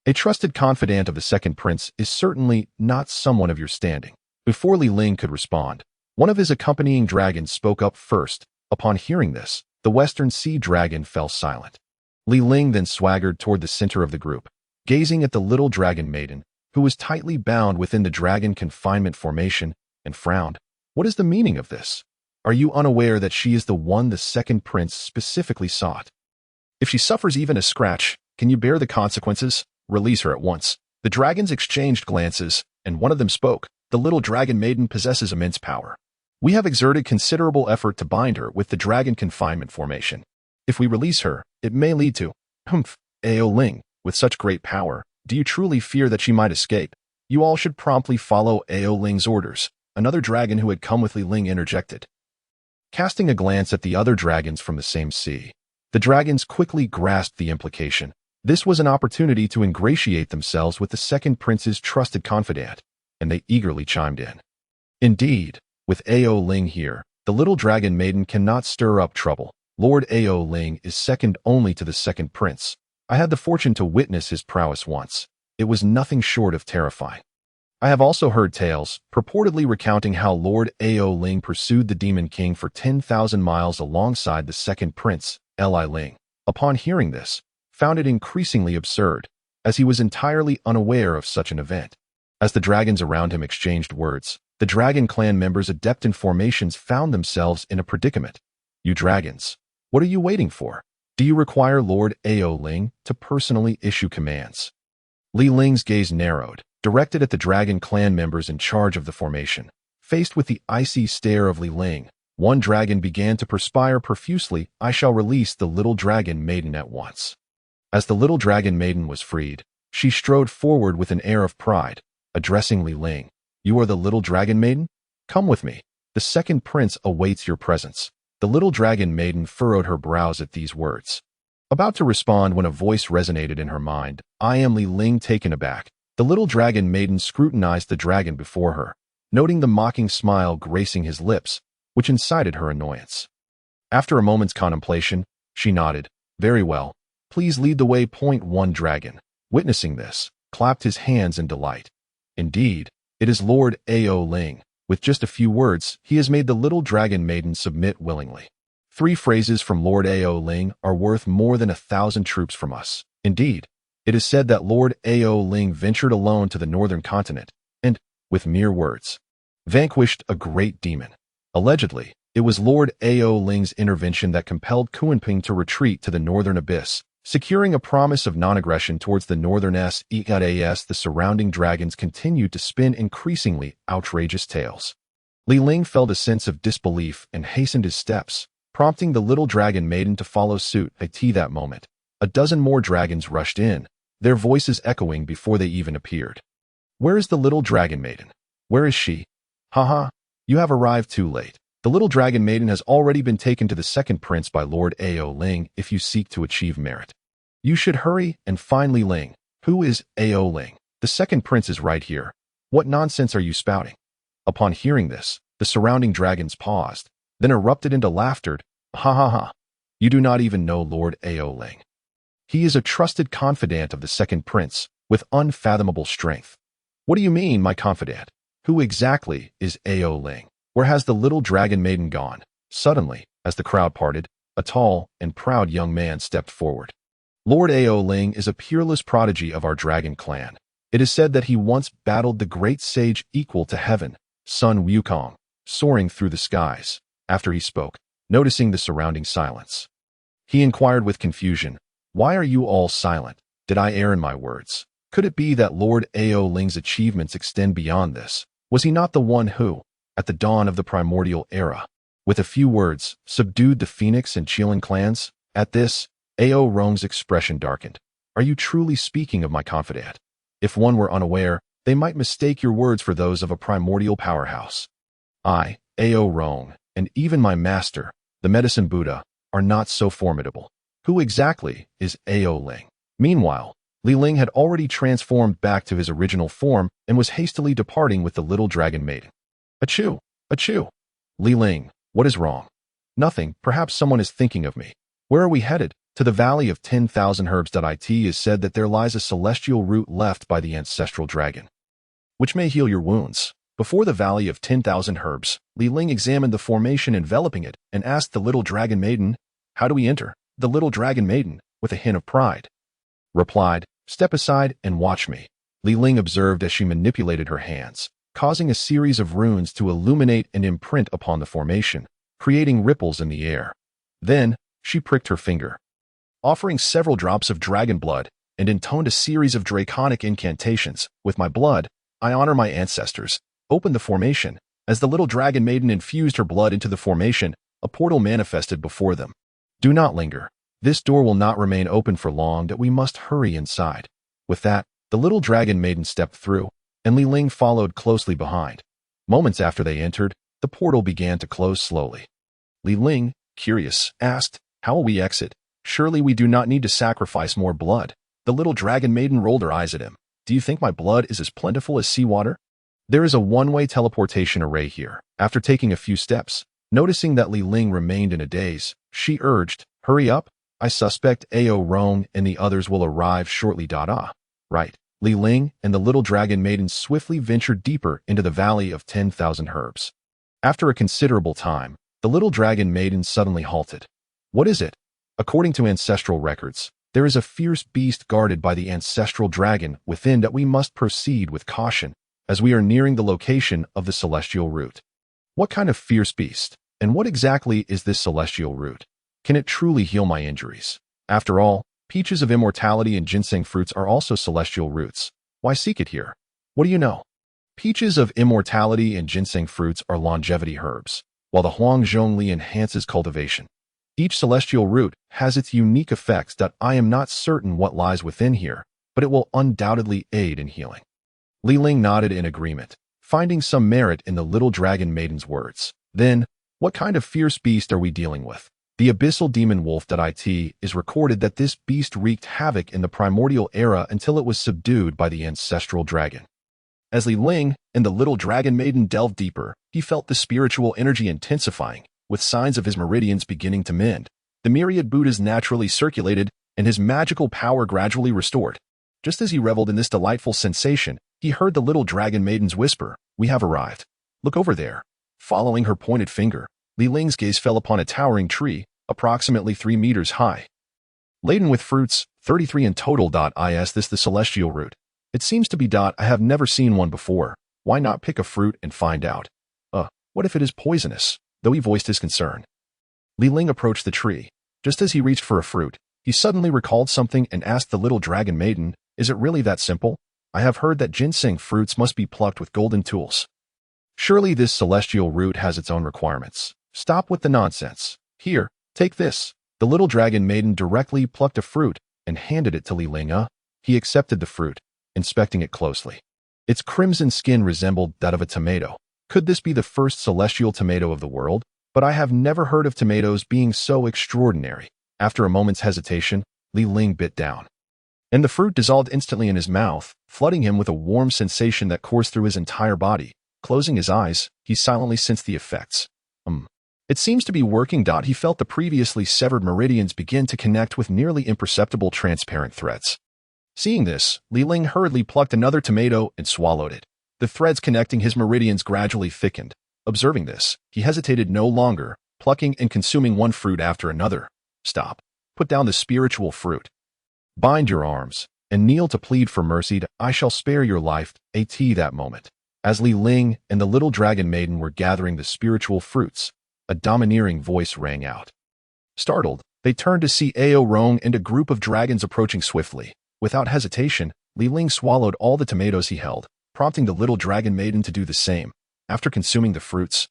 A trusted confidant of the second prince is certainly not someone of your standing. Before Li Ling could respond, one of his accompanying dragons spoke up first. Upon hearing this, the Western Sea dragon fell silent. Li Ling then swaggered toward the center of the group, gazing at the little dragon maiden, who was tightly bound within the dragon confinement formation, and frowned. What is the meaning of this? Are you unaware that she is the one the second prince specifically sought? If she suffers even a scratch, can you bear the consequences? Release her at once." The dragons exchanged glances, and one of them spoke. "The little dragon maiden possesses immense power. We have exerted considerable effort to bind her with the dragon confinement formation. If we release her, it may lead to— Humph, Ling, with such great power, do you truly fear that she might escape? You all should promptly follow Ling's orders." Another dragon who had come with Ling interjected, casting a glance at the other dragons from the same sea. The dragons quickly grasped the implication. This was an opportunity to ingratiate themselves with the second prince's trusted confidant, and they eagerly chimed in. "Indeed, with Ling here, the little dragon maiden cannot stir up trouble. Lord Ling is second only to the second prince. I had the fortune to witness his prowess once. It was nothing short of terrifying. I have also heard tales, purportedly recounting how Lord Ling pursued the Demon King for 10,000 miles alongside the second prince, Ling. Upon hearing this, found it increasingly absurd, as he was entirely unaware of such an event." As the dragons around him exchanged words, the dragon clan members adept in formations found themselves in a predicament. "You dragons, what are you waiting for? Do you require Lord Ling to personally issue commands?" Ling's gaze narrowed, directed at the dragon clan members in charge of the formation. Faced with the icy stare of Ling, one dragon began to perspire profusely. "I shall release the little dragon maiden at once." As the little dragon maiden was freed, she strode forward with an air of pride, addressing Ling. "You are the little dragon maiden? Come with me. The second prince awaits your presence." The little dragon maiden furrowed her brows at these words, about to respond when a voice resonated in her mind. "I am Ling." Taken aback, the little dragon maiden scrutinized the dragon before her, noting the mocking smile gracing his lips, which incited her annoyance. After a moment's contemplation, she nodded. "Very well. Please lead the way." One dragon, witnessing this, clapped his hands in delight. "Indeed, it is Lord Ling. With just a few words, he has made the little dragon maiden submit willingly. 3 phrases from Lord Ling are worth more than 1,000 troops from us. Indeed, it is said that Lord Ling ventured alone to the northern continent, and, with mere words, vanquished a great demon. Allegedly, it was Lord Ling's intervention that compelled Kunping to retreat to the northern abyss, securing a promise of non-aggression towards the northern S. The surrounding dragons continued to spin increasingly outrageous tales. Ling felt a sense of disbelief and hastened his steps, prompting the little dragon maiden to follow suit. At that moment, a dozen more dragons rushed in, their voices echoing before they even appeared. "Where is the little dragon maiden? Where is she? Haha, you have arrived too late. The little dragon maiden has already been taken to the second prince by Lord Ling. If you seek to achieve merit, you should hurry and find Ling." "Who is Ling? The second prince is right here. What nonsense are you spouting?" Upon hearing this, the surrounding dragons paused, then erupted into laughter. "Ha ha ha. You do not even know Lord Ling. He is a trusted confidant of the second prince, with unfathomable strength." "What do you mean, my confidant? Who exactly is Ling? Where has the little dragon maiden gone?" Suddenly, as the crowd parted, a tall and proud young man stepped forward. "Lord Ling is a peerless prodigy of our dragon clan. It is said that he once battled the great sage equal to heaven, Sun Wukong, soaring through the skies." After he spoke, noticing the surrounding silence, he inquired with confusion, "Why are you all silent? Did I err in my words? Could it be that Lord Ling's achievements extend beyond this? Was he not the one who, at the dawn of the primordial era, with a few words, subdued the Phoenix and Qilin clans?" At this, Rong's expression darkened. "Are you truly speaking of my confidant? If one were unaware, they might mistake your words for those of a primordial powerhouse. I, Rong, and even my master, the Medicine Buddha, are not so formidable. Who exactly is Ling?" Meanwhile, Ling had already transformed back to his original form and was hastily departing with the little dragon maiden. "Achoo! Achoo! Ling, what is wrong?" "Nothing. Perhaps someone is thinking of me. Where are we headed?" "To the Valley of 10,000 Herbs. It is said that there lies a celestial root left by the ancestral dragon, which may heal your wounds." Before the Valley of 10,000 Herbs, Ling examined the formation enveloping it and asked the little dragon maiden, "How do we enter?" The little dragon maiden, with a hint of pride, replied, "Step aside and watch me." Ling observed as she manipulated her hands, causing a series of runes to illuminate and imprint upon the formation, creating ripples in the air. Then, she pricked her finger. offering several drops of dragon blood, and intoned a series of draconic incantations. With my blood, I honor my ancestors. Open the formation. As the little dragon maiden infused her blood into the formation, a portal manifested before them. Do not linger. This door will not remain open for long, that we must hurry inside. With that, the little dragon maiden stepped through, and Ling followed closely behind. Moments after they entered, the portal began to close slowly. Ling, curious, asked, "How will we exit? Surely we do not need to sacrifice more blood." The little dragon maiden rolled her eyes at him. "Do you think my blood is as plentiful as seawater? There is a one-way teleportation array here." After taking a few steps, noticing that Ling remained in a daze, she urged, "Hurry up. I suspect Ao Rong and the others will arrive shortly. Right. Ling and the little dragon maiden swiftly ventured deeper into the Valley of 10,000 Herbs. After a considerable time, the little dragon maiden suddenly halted. What is it? According to ancestral records, there is a fierce beast guarded by the ancestral dragon within that we must proceed with caution as we are nearing the location of the celestial root. What kind of fierce beast? And what exactly is this celestial root? Can it truly heal my injuries? After all, peaches of immortality and ginseng fruits are also celestial roots. Why seek it here? What do you know? Peaches of immortality and ginseng fruits are longevity herbs, while the Huangzhongli enhances cultivation. Each celestial root has its unique effects that I am not certain what lies within here, but it will undoubtedly aid in healing. Ling nodded in agreement, finding some merit in the little dragon maiden's words. Then, what kind of fierce beast are we dealing with? The abyssal demon wolf.it is recorded that this beast wreaked havoc in the primordial era until it was subdued by the ancestral dragon. As Ling and the little dragon maiden delved deeper, he felt the spiritual energy intensifying, with signs of his meridians beginning to mend. The myriad Buddhas naturally circulated, and his magical power gradually restored. Just as he reveled in this delightful sensation, he heard the little dragon maiden's whisper, "We have arrived. Look over there." Following her pointed finger, Ling's gaze fell upon a towering tree, approximately 3 meters high. Laden with fruits, 33 in total. Is this the celestial root? It seems to be. I have never seen one before. Why not pick a fruit and find out? What if it is poisonous? Though he voiced his concern. Ling approached the tree. Just as he reached for a fruit, he suddenly recalled something and asked the little dragon maiden, "Is it really that simple? I have heard that ginseng fruits must be plucked with golden tools. Surely this celestial root has its own requirements. Stop with the nonsense. Here, take this." The little dragon maiden directly plucked a fruit and handed it to Ling. He accepted the fruit, inspecting it closely. Its crimson skin resembled that of a tomato. Could this be the first celestial tomato of the world? But I have never heard of tomatoes being so extraordinary. After a moment's hesitation, Ling bit down, and the fruit dissolved instantly in his mouth, flooding him with a warm sensation that coursed through his entire body. Closing his eyes, he silently sensed the effects. It seems to be working. He felt the previously severed meridians begin to connect with nearly imperceptible transparent threads. Seeing this, Ling hurriedly plucked another tomato and swallowed it. The threads connecting his meridians gradually thickened. Observing this, he hesitated no longer, plucking and consuming one fruit after another. Stop. Put down the spiritual fruit. Bind your arms, and kneel to plead for mercy. I shall spare your life. That moment. As Ling and the little dragon maiden were gathering the spiritual fruits, a domineering voice rang out. Startled, they turned to see Ao Rong and a group of dragons approaching swiftly. Without hesitation, Ling swallowed all the tomatoes he held, prompting the little dragon maiden to do the same. After consuming the fruits,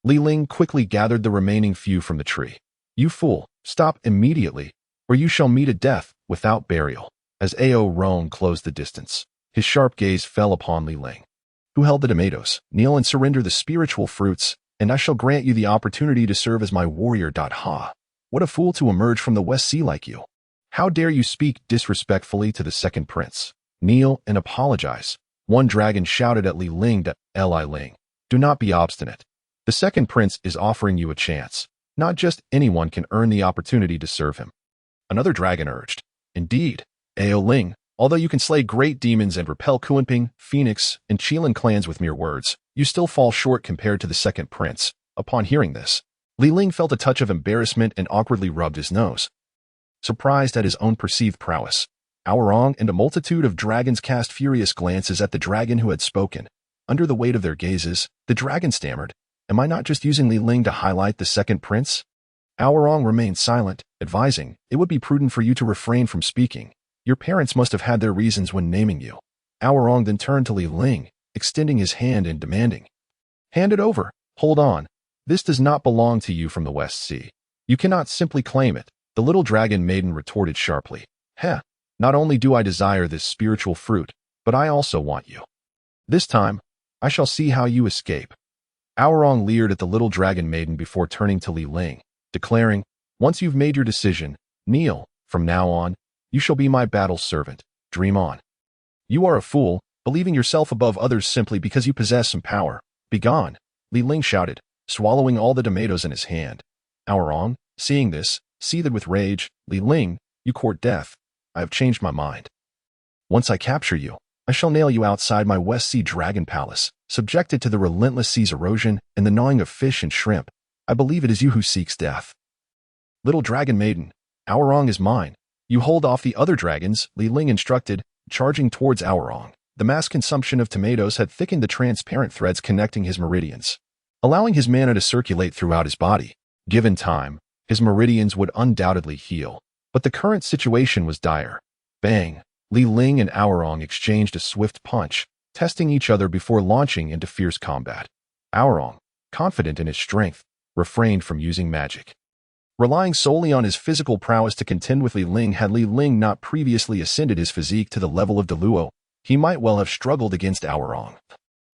Ling quickly gathered the remaining few from the tree. "You fool, stop immediately, or you shall meet a death without burial." As Ao Rong closed the distance, his sharp gaze fell upon Ling. "Who held the tomatoes? Kneel and surrender the spiritual fruits, and I shall grant you the opportunity to serve as my warrior. What a fool to emerge from the West Sea like you. How dare you speak disrespectfully to the second prince? Kneel and apologize." One dragon shouted at Ling. Ling, do not be obstinate. The second prince is offering you a chance. Not just anyone can earn the opportunity to serve him. Another dragon urged. "Indeed, Ao Ling, although you can slay great demons and repel Kuanping, Phoenix, and Qilin clans with mere words, you still fall short compared to the second prince." Upon hearing this, Ling felt a touch of embarrassment and awkwardly rubbed his nose. Surprised at his own perceived prowess, Ao Rong and a multitude of dragons cast furious glances at the dragon who had spoken. Under the weight of their gazes, the dragon stammered, "Am I not just using Ling to highlight the second prince? Aorong remained silent, advising, "It would be prudent for you to refrain from speaking. Your parents must have had their reasons when naming you." Aorong then turned to Li Ling, extending his hand and demanding, "Hand it over. Hold on. This does not belong to you from the West Sea. You cannot simply claim it." The little dragon maiden retorted sharply, "Heh, not only do I desire this spiritual fruit, but I also want you. This time, I shall see how you escape." Aorong leered at the little dragon maiden before turning to Li Ling, declaring, "Once you've made your decision, kneel. From now on, you shall be my battle servant. Dream on. You are a fool, believing yourself above others simply because you possess some power. Begone," Li Ling shouted, swallowing all the tomatoes in his hand. Aorong, seeing this, seethed with rage. "Li Ling, you court death. I have changed my mind. Once I capture you, I shall nail you outside my West Sea Dragon Palace, subjected to the relentless sea's erosion and the gnawing of fish and shrimp. I believe it is you who seeks death." "Little dragon maiden, Aorong is mine. You hold off the other dragons," Li Ling instructed, charging towards Aorong. The mass consumption of tomatoes had thickened the transparent threads connecting his meridians, allowing his mana to circulate throughout his body. Given time, his meridians would undoubtedly heal, but the current situation was dire. Bang! Li Ling and Aorong exchanged a swift punch, testing each other before launching into fierce combat. Aorong, confident in his strength, refrained from using magic. Relying solely on his physical prowess to contend with Li Ling, had Li Ling not previously ascended his physique to the level of Deluo, he might well have struggled against Aorong.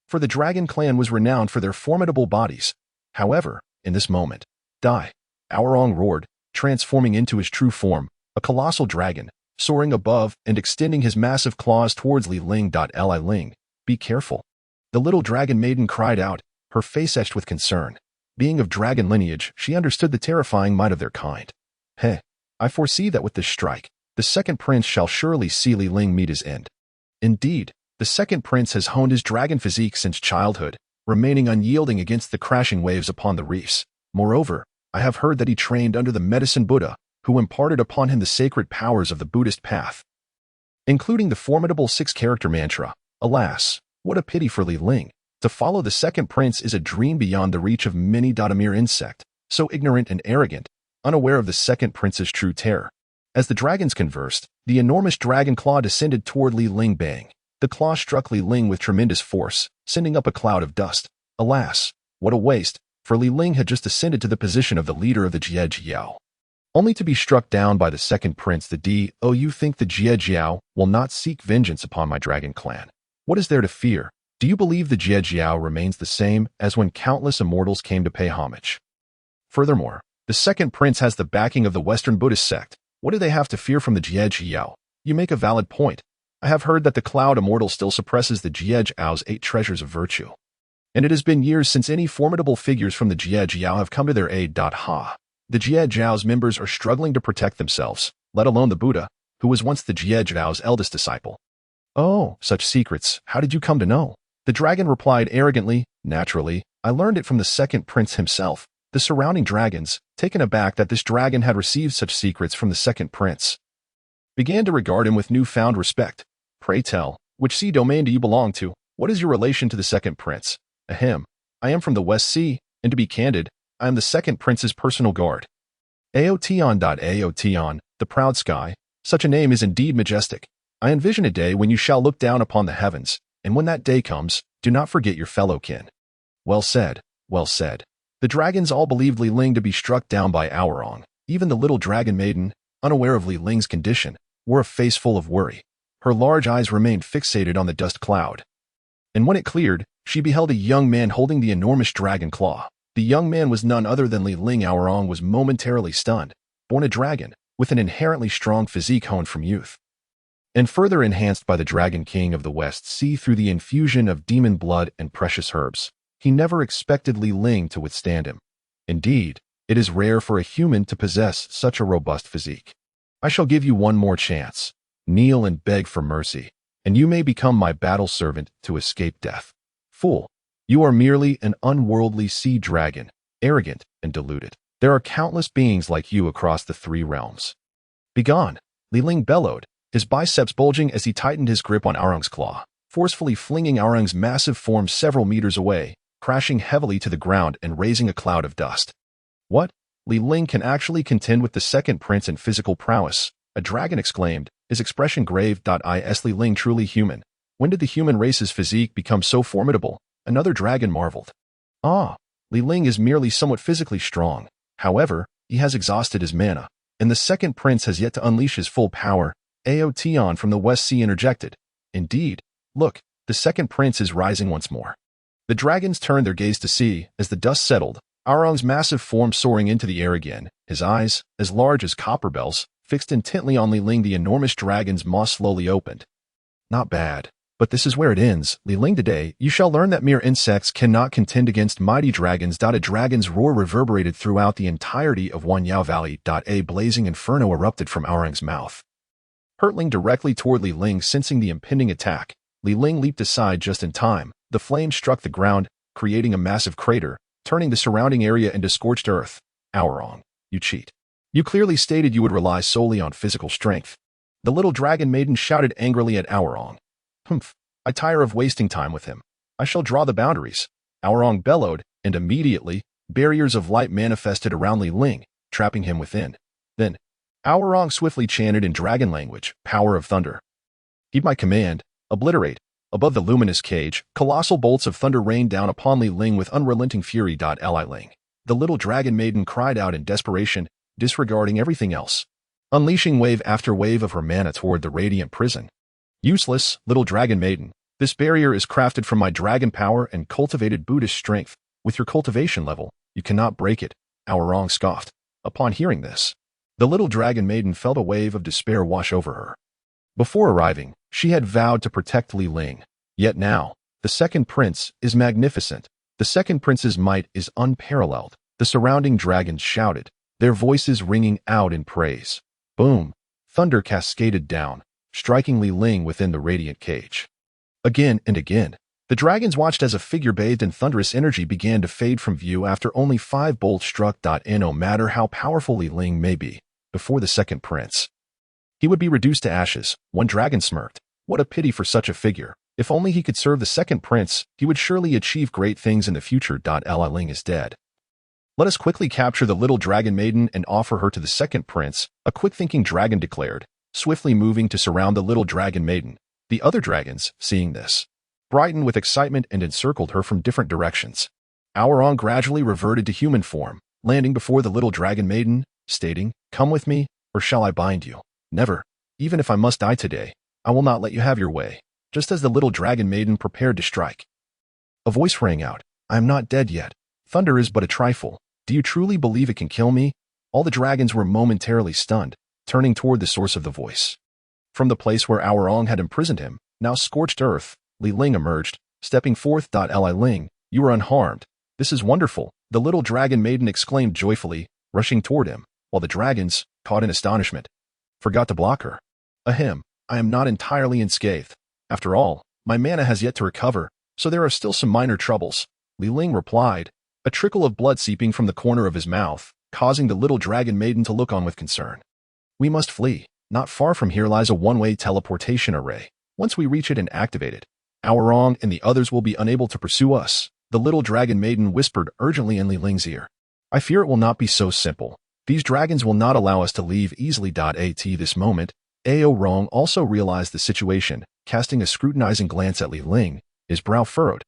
For the dragon clan was renowned for their formidable bodies. However, in this moment, die! Aorong roared, transforming into his true form, a colossal dragon, soaring above and extending his massive claws towards Li Ling. Li Ling, be careful. The little dragon maiden cried out, her face etched with concern. Being of dragon lineage, she understood the terrifying might of their kind. "Heh, I foresee that with this strike, the second prince shall surely see Li Ling meet his end." Indeed, the second prince has honed his dragon physique since childhood, remaining unyielding against the crashing waves upon the reefs. Moreover, I have heard that he trained under the medicine Buddha, who imparted upon him the sacred powers of the Buddhist path, including the formidable six-character mantra. Alas, what a pity for Li Ling. To follow the second prince is a dream beyond the reach of many. A mere insect, so ignorant and arrogant, unaware of the second prince's true terror. As the dragons conversed, the enormous dragon claw descended toward Li Ling. Bang! The claw struck Li Ling with tremendous force, sending up a cloud of dust. Alas, what a waste, for Li Ling had just ascended to the position of the leader of the Jiejiao, only to be struck down by the second prince. You think the Jiejiao will not seek vengeance upon my dragon clan? What is there to fear? Do you believe the Jiejiao remains the same as when countless immortals came to pay homage? Furthermore, the second prince has the backing of the Western Buddhist sect. What do they have to fear from the Jiejiao? You make a valid point. I have heard that the Cloud Immortal still suppresses the Jiejiao's 8 treasures of virtue, and it has been years since any formidable figures from the Jiejiao have come to their aid. The Jiejiao's members are struggling to protect themselves, let alone the Buddha, who was once the Jiejiao's eldest disciple. Oh, such secrets, how did you come to know? The dragon replied arrogantly, "Naturally, I learned it from the second prince himself." The surrounding dragons, taken aback that this dragon had received such secrets from the second prince, began to regard him with newfound respect. "Pray tell, which sea domain do you belong to? What is your relation to the second prince?" "Ahem, I am from the West Sea, and to be candid, I am the second prince's personal guard." Aotion, the proud sky, such a name is indeed majestic. I envision a day when you shall look down upon the heavens, and when that day comes, do not forget your fellow kin. Well said, well said. The dragons all believed Li Ling to be struck down by Aorong. Even the little dragon maiden, unaware of Li Ling's condition, wore a face full of worry. Her large eyes remained fixated on the dust cloud. And when it cleared, she beheld a young man holding the enormous dragon claw. The young man was none other than Li Ling. Aorong was momentarily stunned. Born a dragon, with an inherently strong physique honed from youth, and further enhanced by the Dragon King of the West Sea through the infusion of demon blood and precious herbs, he never expected Li Ling to withstand him. Indeed, it is rare for a human to possess such a robust physique. I shall give you one more chance. Kneel and beg for mercy, and you may become my battle servant to escape death. Fool, you are merely an unworldly sea dragon, arrogant and deluded. There are countless beings like you across the 3 realms. Begone, Li Ling bellowed, his biceps bulging as he tightened his grip on Aorong's claw, forcefully flinging Aorong's massive form several meters away, crashing heavily to the ground and raising a cloud of dust. What? Li Ling can actually contend with the second prince in physical prowess, a dragon exclaimed, his expression grave. Is Li Ling truly human? When did the human race's physique become so formidable? Another dragon marveled. Ah, Li Ling is merely somewhat physically strong. However, he has exhausted his mana, and the second prince has yet to unleash his full power. An Tian from the West Sea interjected. Indeed. Look, the second prince is rising once more. The dragons turned their gaze to see, as the dust settled, Aorong's massive form soaring into the air again, his eyes, as large as copper bells, fixed intently on Li Ling. The enormous dragon's maw slowly opened. Not bad. But this is where it ends. Li Ling, today, you shall learn that mere insects cannot contend against mighty dragons. A dragon's roar reverberated throughout the entirety of Wanyao Valley. A blazing inferno erupted from Aorong's mouth, hurtling directly toward Li Ling. Sensing the impending attack, Li Ling leaped aside just in time. The flame struck the ground, creating a massive crater, turning the surrounding area into scorched earth. Aorong, you cheat. You clearly stated you would rely solely on physical strength. The little dragon maiden shouted angrily at Aorong. Humph, I tire of wasting time with him. I shall draw the boundaries. Aorong bellowed, and immediately, barriers of light manifested around Li Ling, trapping him within. Then, Aorong swiftly chanted in dragon language, Power of Thunder. Heed my command, obliterate. Above the luminous cage, colossal bolts of thunder rained down upon Li Ling with unrelenting fury. Li Ling, the little dragon maiden cried out in desperation, disregarding everything else, unleashing wave after wave of her mana toward the radiant prison. Useless, little dragon maiden, this barrier is crafted from my dragon power and cultivated Buddhist strength. With your cultivation level, you cannot break it. Aorong scoffed. Upon hearing this, the little dragon maiden felt a wave of despair wash over her. Before arriving, she had vowed to protect Li Ling. Yet now, the second prince is magnificent. The second prince's might is unparalleled. The surrounding dragons shouted, their voices ringing out in praise. Boom! Thunder cascaded down, striking Li Ling within the radiant cage. Again and again, the dragons watched as a figure bathed in thunderous energy began to fade from view after only 5 bolts struck. No matter how powerful Li Ling may be, before the second prince, he would be reduced to ashes. One dragon smirked. What a pity for such a figure. If only he could serve the second prince, he would surely achieve great things in the future. Li Ling is dead. Let us quickly capture the little dragon maiden and offer her to the second prince, a quick-thinking dragon declared, swiftly moving to surround the little dragon maiden. The other dragons, seeing this, brightened with excitement and encircled her from different directions. Aorong gradually reverted to human form, landing before the little dragon maiden, stating, Come with me, or shall I bind you? Never. Even if I must die today, I will not let you have your way. Just as the little dragon maiden prepared to strike, a voice rang out. I am not dead yet. Thunder is but a trifle. Do you truly believe it can kill me? All the dragons were momentarily stunned, turning toward the source of the voice. From the place where Aorong had imprisoned him, now scorched earth, Li Ling emerged, stepping forth. Li Ling, you are unharmed. This is wonderful, the little dragon maiden exclaimed joyfully, rushing toward him, while the dragons, caught in astonishment, forgot to block her. Ahem, I am not entirely unscathed. After all, my mana has yet to recover, so there are still some minor troubles, Li Ling replied, a trickle of blood seeping from the corner of his mouth, causing the little dragon maiden to look on with concern. We must flee. Not far from here lies a one-way teleportation array. Once we reach it and activate it, Aorong and the others will be unable to pursue us, the little dragon maiden whispered urgently in Li Ling's ear. I fear it will not be so simple. These dragons will not allow us to leave easily. At this moment, Aorong also realized the situation, casting a scrutinizing glance at Li Ling, his brow furrowed.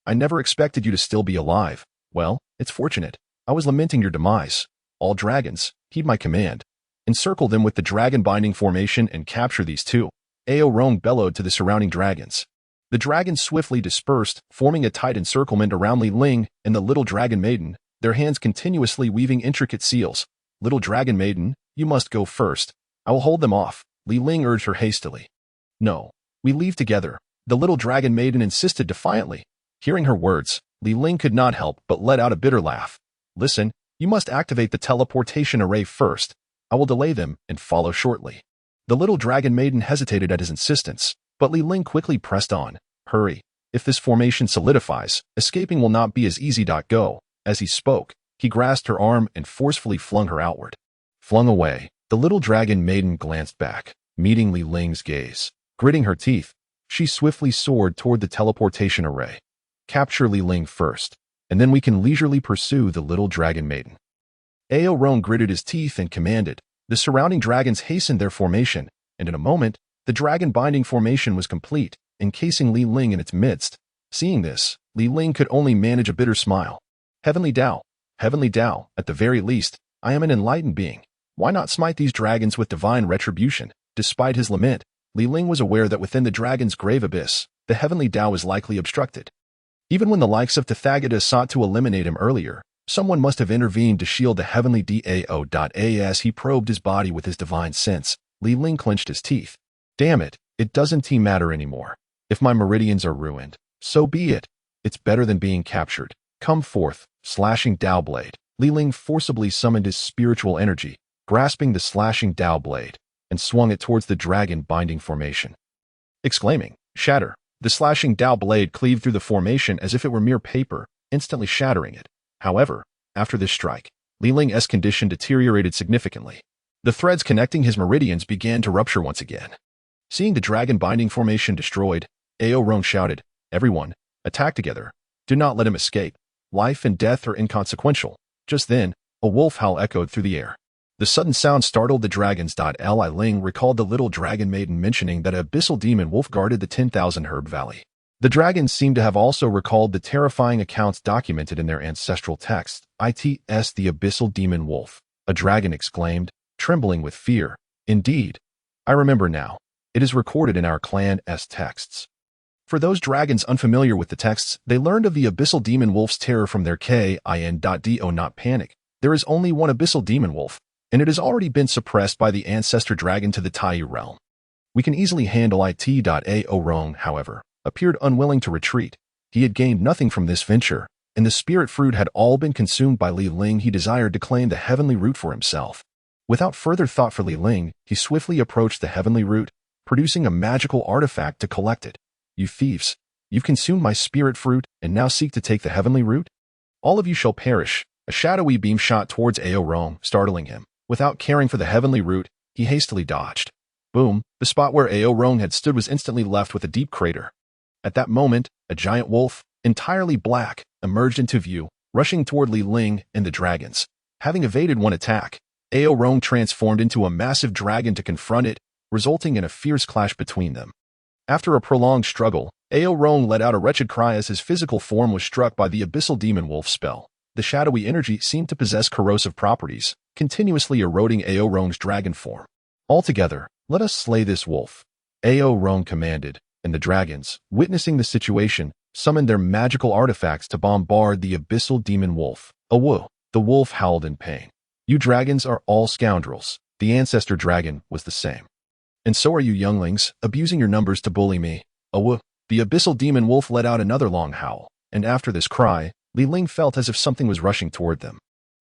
I never expected you to still be alive. Well, it's fortunate. I was lamenting your demise. All dragons, heed my command. Encircle them with the dragon binding formation and capture these two. Aorong bellowed to the surrounding dragons. The dragons swiftly dispersed, forming a tight encirclement around Li Ling and the little dragon maiden, their hands continuously weaving intricate seals. Little dragon maiden, you must go first. I will hold them off, Li Ling urged her hastily. No, we leave together, the little dragon maiden insisted defiantly. Hearing her words, Li Ling could not help but let out a bitter laugh. Listen, you must activate the teleportation array first. I will delay them and follow shortly. The little dragon maiden hesitated at his insistence, but Li Ling quickly pressed on. Hurry. If this formation solidifies, escaping will not be as easy. Go. As he spoke, he grasped her arm and forcefully flung her outward. Flung away, the little dragon maiden glanced back, meeting Li Ling's gaze. Gritting her teeth, she swiftly soared toward the teleportation array. Capture Li Ling first, and then we can leisurely pursue the little dragon maiden. Ao Rong gritted his teeth and commanded. The surrounding dragons hastened their formation, and in a moment, the dragon-binding formation was complete, encasing Li Ling in its midst. Seeing this, Li Ling could only manage a bitter smile. Heavenly Dao, at the very least, I am an enlightened being. Why not smite these dragons with divine retribution? Despite his lament, Li Ling was aware that within the dragon's grave abyss, the Heavenly Dao was likely obstructed. Even when the likes of Tathagata sought to eliminate him earlier, someone must have intervened to shield the Heavenly Dao. As he probed his body with his divine sense, Li Ling clenched his teeth. Damn it, it doesn't matter anymore. If my meridians are ruined, so be it. It's better than being captured. Come forth, slashing Dao blade. Li Ling forcibly summoned his spiritual energy, grasping the slashing Dao blade, and swung it towards the dragon-binding formation. Exclaiming, shatter, the slashing Dao blade cleaved through the formation as if it were mere paper, instantly shattering it. However, after this strike, Li Ling's condition deteriorated significantly. The threads connecting his meridians began to rupture once again. Seeing the dragon-binding formation destroyed, Ao Rong shouted, "Everyone, attack together. Do not let him escape. Life and death are inconsequential." Just then, a wolf howl echoed through the air. The sudden sound startled the dragons. Li Ling recalled the little dragon maiden mentioning that an abyssal demon wolf guarded the 10,000 herb valley. The dragons seemed to have also recalled the terrifying accounts documented in their ancestral texts. "It's the abyssal demon wolf," a dragon exclaimed, trembling with fear. "Indeed. I remember now. It is recorded in our clan's texts." For those dragons unfamiliar with the texts, they learned of the abyssal demon wolf's terror from their kin. Do not panic. There is only one abyssal demon wolf, and it has already been suppressed by the ancestor dragon to the Taiyu realm. We can easily handle it. Ao Rong, however, appeared unwilling to retreat. He had gained nothing from this venture, and the spirit fruit had all been consumed by Li Ling. He desired to claim the heavenly root for himself. Without further thought for Li Ling, he swiftly approached the heavenly root, producing a magical artifact to collect it. "You thieves, you've consumed my spirit fruit and now seek to take the heavenly root? All of you shall perish." A shadowy beam shot towards Ao Rong, startling him. Without caring for the heavenly root, he hastily dodged. Boom, the spot where Ao Rong had stood was instantly left with a deep crater. At that moment, a giant wolf, entirely black, emerged into view, rushing toward Li Ling and the dragons. Having evaded one attack, Ao Rong transformed into a massive dragon to confront it, resulting in a fierce clash between them. After a prolonged struggle, Ao Rong let out a wretched cry as his physical form was struck by the abyssal demon wolf spell. The shadowy energy seemed to possess corrosive properties, continuously eroding Ao Rong's dragon form. "Altogether, let us slay this wolf," Ao Rong commanded, and the dragons, witnessing the situation, summoned their magical artifacts to bombard the abyssal demon wolf. "Awoo!" The wolf howled in pain. "You dragons are all scoundrels." The ancestor dragon was the same. "And so are you younglings, abusing your numbers to bully me." "Awoo!" The abyssal demon wolf let out another long howl, and after this cry, Li Ling felt as if something was rushing toward them.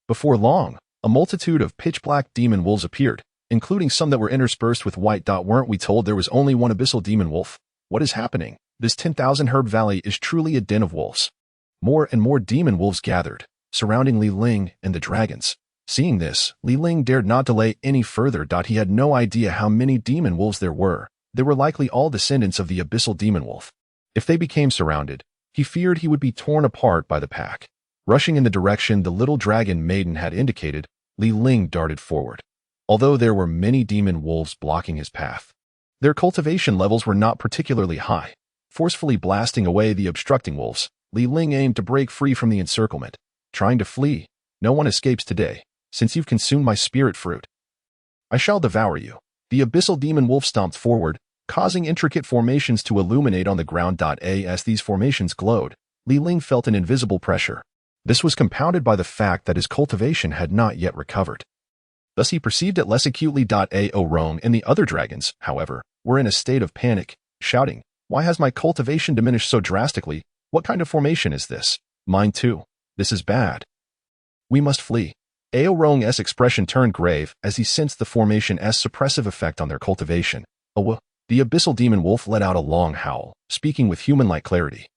Before long, a multitude of pitch-black demon wolves appeared, including some that were interspersed with white. Weren't we told there was only one abyssal demon wolf? What is happening? This 10,000 herb valley is truly a den of wolves. More and more demon wolves gathered, surrounding Li Ling and the dragons. Seeing this, Li Ling dared not delay any further. He had no idea how many demon wolves there were. They were likely all descendants of the abyssal demon wolf. If they became surrounded, he feared he would be torn apart by the pack. Rushing in the direction the little dragon maiden had indicated, Li Ling darted forward. Although there were many demon wolves blocking his path, their cultivation levels were not particularly high. Forcefully blasting away the obstructing wolves, Li Ling aimed to break free from the encirclement. Trying to flee, no one escapes today, since you've consumed my spirit fruit. I shall devour you. The abyssal demon wolf stomped forward, causing intricate formations to illuminate on the ground. As these formations glowed, Li Ling felt an invisible pressure. This was compounded by the fact that his cultivation had not yet recovered. Thus he perceived it less acutely. Ao Rong and the other dragons, however, were in a state of panic, shouting, "Why has my cultivation diminished so drastically? What kind of formation is this? Mine too. This is bad. We must flee." Ao Rong's expression turned grave as he sensed the formation's suppressive effect on their cultivation. "Oh, the abyssal demon wolf let out a long howl, speaking with human-like clarity.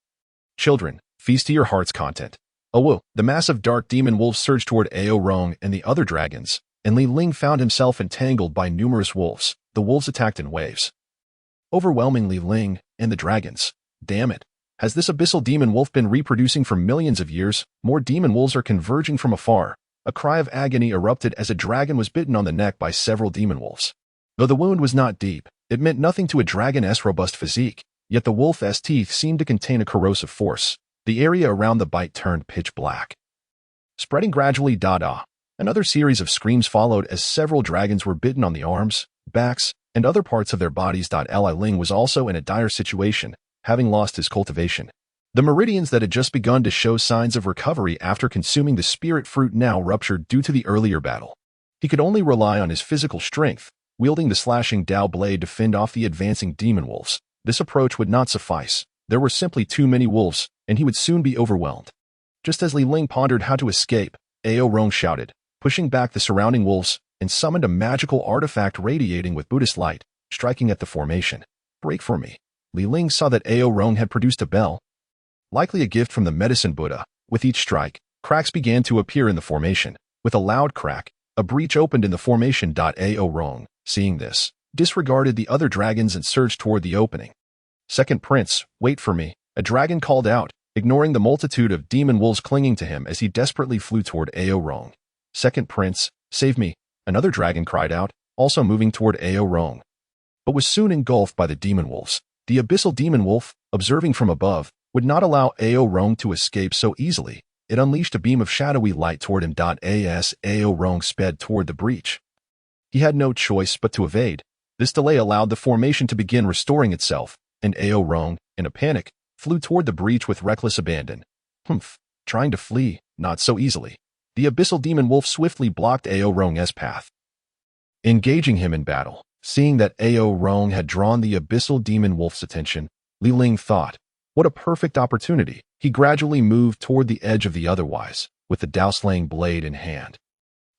"Children, feast to your heart's content." "Oh, the massive dark demon wolf surged toward Ao Rong and the other dragons, and Li Ling found himself entangled by numerous wolves. The wolves attacked in waves, overwhelming Li Ling and the dragons. Damn it. Has this abyssal demon wolf been reproducing for millions of years? More demon wolves are converging from afar. A cry of agony erupted as a dragon was bitten on the neck by several demon wolves. Though the wound was not deep, it meant nothing to a dragon's robust physique, yet the wolf's teeth seemed to contain a corrosive force. The area around the bite turned pitch black. Spreading gradually, another series of screams followed as several dragons were bitten on the arms, backs, and other parts of their bodies. Ling was also in a dire situation, having lost his cultivation. The meridians that had just begun to show signs of recovery after consuming the spirit fruit now ruptured due to the earlier battle. He could only rely on his physical strength, wielding the slashing Dao blade to fend off the advancing demon wolves. This approach would not suffice. There were simply too many wolves, and he would soon be overwhelmed. Just as Li Ling pondered how to escape, Ao Rong shouted, pushing back the surrounding wolves, and summoned a magical artifact radiating with Buddhist light, striking at the formation. Break for me. Li Ling saw that Ao Rong had produced a bell, likely a gift from the medicine Buddha. With each strike, cracks began to appear in the formation. With a loud crack, a breach opened in the formation. Ao Rong, seeing this, disregarded the other dragons and surged toward the opening. Second Prince, wait for me, a dragon called out, ignoring the multitude of demon wolves clinging to him as he desperately flew toward Ao Rong. Second Prince, save me, another dragon cried out, also moving toward Ao Rong, but was soon engulfed by the demon wolves. The abyssal demon wolf, observing from above, would not allow Ao Rong to escape so easily. It unleashed a beam of shadowy light toward him. As Ao Rong sped toward the breach, he had no choice but to evade. This delay allowed the formation to begin restoring itself, and Ao Rong, in a panic, flew toward the breach with reckless abandon. Trying to flee, not so easily. The abyssal demon wolf swiftly blocked Ao Rong's path, engaging him in battle. Seeing that Ao Rong had drawn the abyssal demon wolf's attention, Li Ling thought, what a perfect opportunity. He gradually moved toward the edge of the otherwise, with the Dao-slaying blade in hand.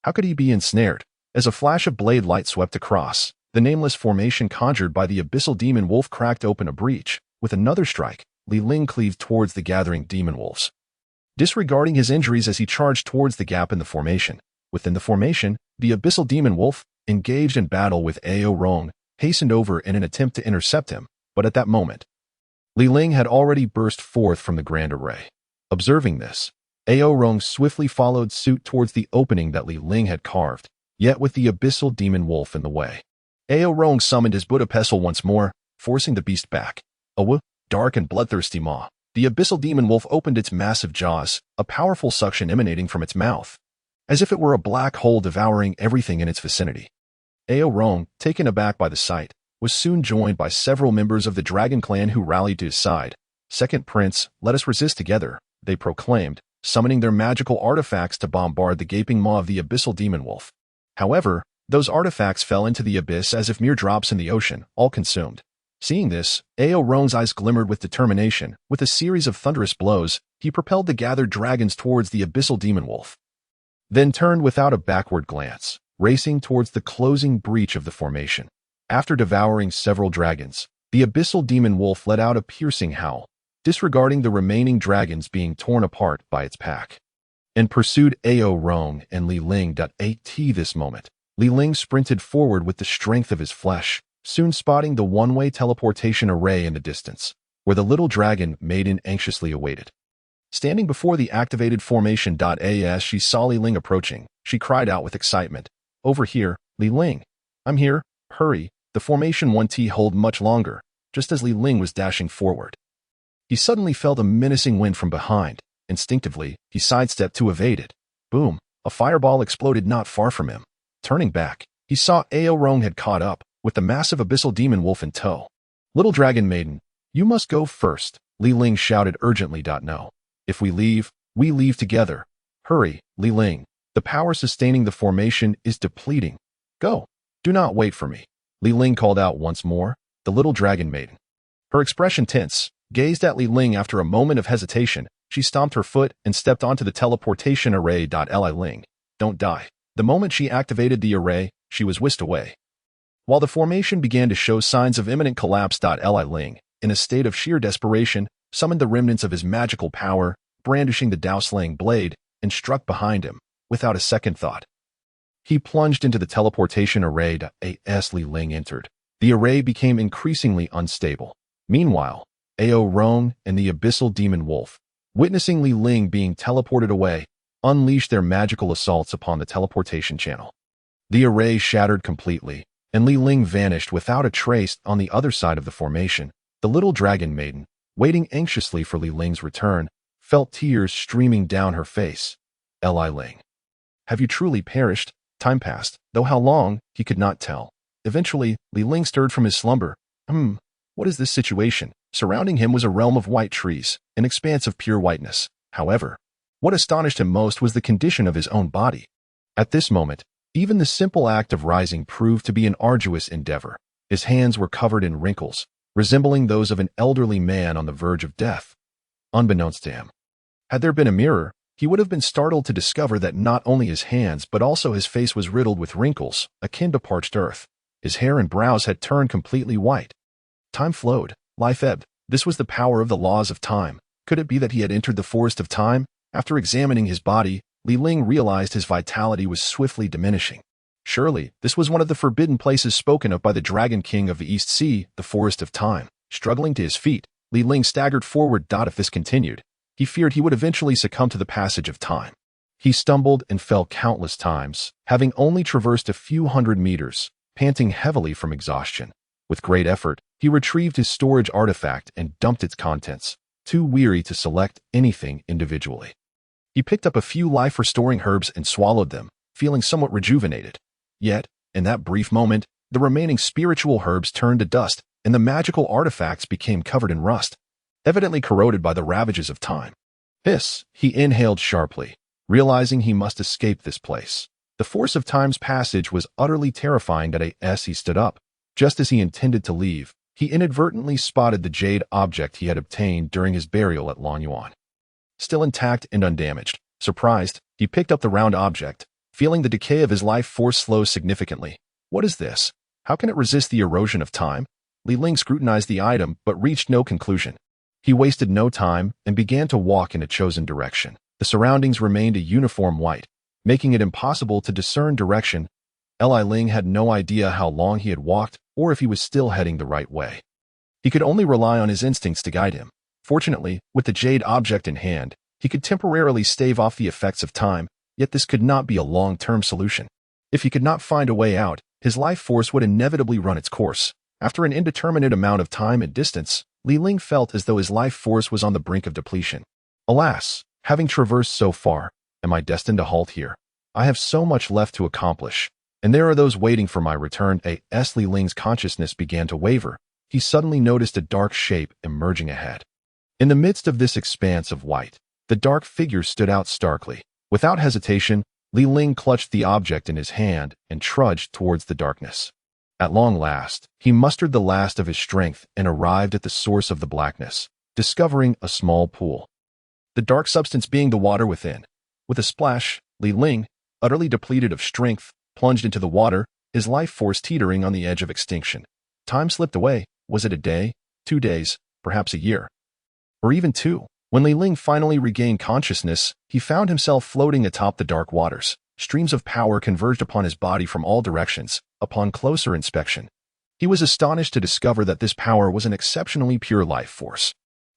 How could he be ensnared? As a flash of blade light swept across, the nameless formation conjured by the abyssal demon wolf cracked open a breach. With another strike, Li Ling cleaved towards the gathering demon wolves, disregarding his injuries as he charged towards the gap in the formation. Within the formation, the abyssal demon wolf, engaged in battle with Ao Rong, hastened over in an attempt to intercept him, but at that moment, Li Ling had already burst forth from the grand array. Observing this, Ao Rong swiftly followed suit towards the opening that Li Ling had carved, yet with the abyssal demon wolf in the way. Ao Rong summoned his Buddha pestle once more, forcing the beast back. Dark and bloodthirsty maw. The abyssal demon wolf opened its massive jaws, a powerful suction emanating from its mouth, as if it were a black hole devouring everything in its vicinity. Ao Rong, taken aback by the sight, was soon joined by several members of the dragon clan who rallied to his side. Second Prince, let us resist together, they proclaimed, summoning their magical artifacts to bombard the gaping maw of the abyssal demon wolf. However, those artifacts fell into the abyss as if mere drops in the ocean, all consumed. Seeing this, Ao Rong's eyes glimmered with determination. With a series of thunderous blows, he propelled the gathered dragons towards the abyssal demon wolf, then turned without a backward glance, racing towards the closing breach of the formation. After devouring several dragons, the abyssal demon wolf let out a piercing howl, disregarding the remaining dragons being torn apart by its pack, and pursued Ao Rong and Li Ling. At this moment, Li Ling sprinted forward with the strength of his flesh, soon spotting the one-way teleportation array in the distance, where the little dragon maiden anxiously awaited. Standing before the activated formation. As she saw Li Ling approaching, she cried out with excitement, over here, Li Ling. I'm here, hurry. The formation won't hold much longer. Just as Li Ling was dashing forward, he suddenly felt a menacing wind from behind. Instinctively, he sidestepped to evade it. Boom! A fireball exploded not far from him. Turning back, he saw Ao Rong had caught up, with the massive abyssal demon wolf in tow. Little dragon maiden, you must go first, Li Ling shouted urgently. No. If we leave together. Hurry, Li Ling. The power sustaining the formation is depleting. Go. Do not wait for me. Li Ling called out once more. The little dragon maiden, her expression tense, gazed at Li Ling. After a moment of hesitation, she stomped her foot and stepped onto the teleportation array. Li Ling, don't die. The moment she activated the array, she was whisked away. While the formation began to show signs of imminent collapse. Li Ling, in a state of sheer desperation, summoned the remnants of his magical power, brandishing the Dao-slaying blade, and struck behind him, without a second thought. He plunged into the teleportation array. As Li Ling entered, the array became increasingly unstable. Meanwhile, Ao Rong and the abyssal demon wolf, witnessing Li Ling being teleported away, unleashed their magical assaults upon the teleportation channel. The array shattered completely, and Li Ling vanished without a trace on the other side of the formation. The little dragon maiden, waiting anxiously for Li Ling's return, felt tears streaming down her face. Li Ling, have you truly perished? Time passed, though how long, he could not tell. Eventually, Li Ling stirred from his slumber. What is this situation? Surrounding him was a realm of white trees, an expanse of pure whiteness. However, what astonished him most was the condition of his own body. At this moment, even the simple act of rising proved to be an arduous endeavor. His hands were covered in wrinkles, resembling those of an elderly man on the verge of death. Unbeknownst to him, had there been a mirror, he would have been startled to discover that not only his hands but also his face was riddled with wrinkles, akin to parched earth. His hair and brows had turned completely white. Time flowed, life ebbed. This was the power of the laws of time. Could it be that he had entered the forest of time? After examining his body, Li Ling realized his vitality was swiftly diminishing. Surely, this was one of the forbidden places spoken of by the Dragon King of the East Sea, the Forest of Time. Struggling to his feet, Li Ling staggered forward. If this continued, he feared he would eventually succumb to the passage of time. He stumbled and fell countless times, having only traversed a few hundred meters, panting heavily from exhaustion. With great effort, he retrieved his storage artifact and dumped its contents, too weary to select anything individually. He picked up a few life-restoring herbs and swallowed them, feeling somewhat rejuvenated. Yet, in that brief moment, the remaining spiritual herbs turned to dust, and the magical artifacts became covered in rust, evidently corroded by the ravages of time. He inhaled sharply, realizing he must escape this place. The force of time's passage was utterly terrifying. He stood up. Just as he intended to leave, he inadvertently spotted the jade object he had obtained during his burial at Lanyuan. Still intact and undamaged. Surprised, he picked up the round object, feeling the decay of his life force slow significantly. What is this? How can it resist the erosion of time? Li Ling scrutinized the item but reached no conclusion. He wasted no time and began to walk in a chosen direction. The surroundings remained a uniform white, making it impossible to discern direction. Li Ling had no idea how long he had walked or if he was still heading the right way. He could only rely on his instincts to guide him. Fortunately, with the jade object in hand, he could temporarily stave off the effects of time, yet this could not be a long-term solution. If he could not find a way out, his life force would inevitably run its course. After an indeterminate amount of time and distance, Li Ling felt as though his life force was on the brink of depletion. Alas, having traversed so far, am I destined to halt here? I have so much left to accomplish, and there are those waiting for my return. As Li Ling's consciousness began to waver, he suddenly noticed a dark shape emerging ahead. In the midst of this expanse of white, the dark figure stood out starkly. Without hesitation, Li Ling clutched the object in his hand and trudged towards the darkness. At long last, he mustered the last of his strength and arrived at the source of the blackness, discovering a small pool. The dark substance being the water within. With a splash, Li Ling, utterly depleted of strength, plunged into the water, his life force teetering on the edge of extinction. Time slipped away. Was it a day, 2 days, perhaps a year? Or even 2? When Li Ling finally regained consciousness, he found himself floating atop the dark waters. Streams of power converged upon his body from all directions. Upon closer inspection, he was astonished to discover that this power was an exceptionally pure life force.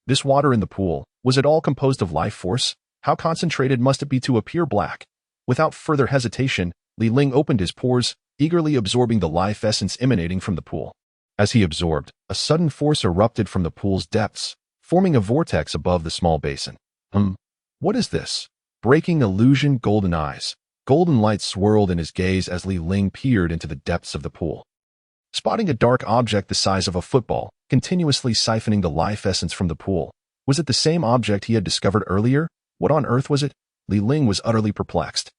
This water in the pool, was it all composed of life force? How concentrated must it be to appear black? Without further hesitation, Li Ling opened his pores, eagerly absorbing the life essence emanating from the pool. As he absorbed, a sudden force erupted from the pool's depths, forming a vortex above the small basin. What is this? Breaking illusion. Golden eyes. Golden light swirled in his gaze as Li Ling peered into the depths of the pool. Spotting a dark object the size of a football, continuously siphoning the life essence from the pool. Was it the same object he had discovered earlier? What on earth was it? Li Ling was utterly perplexed.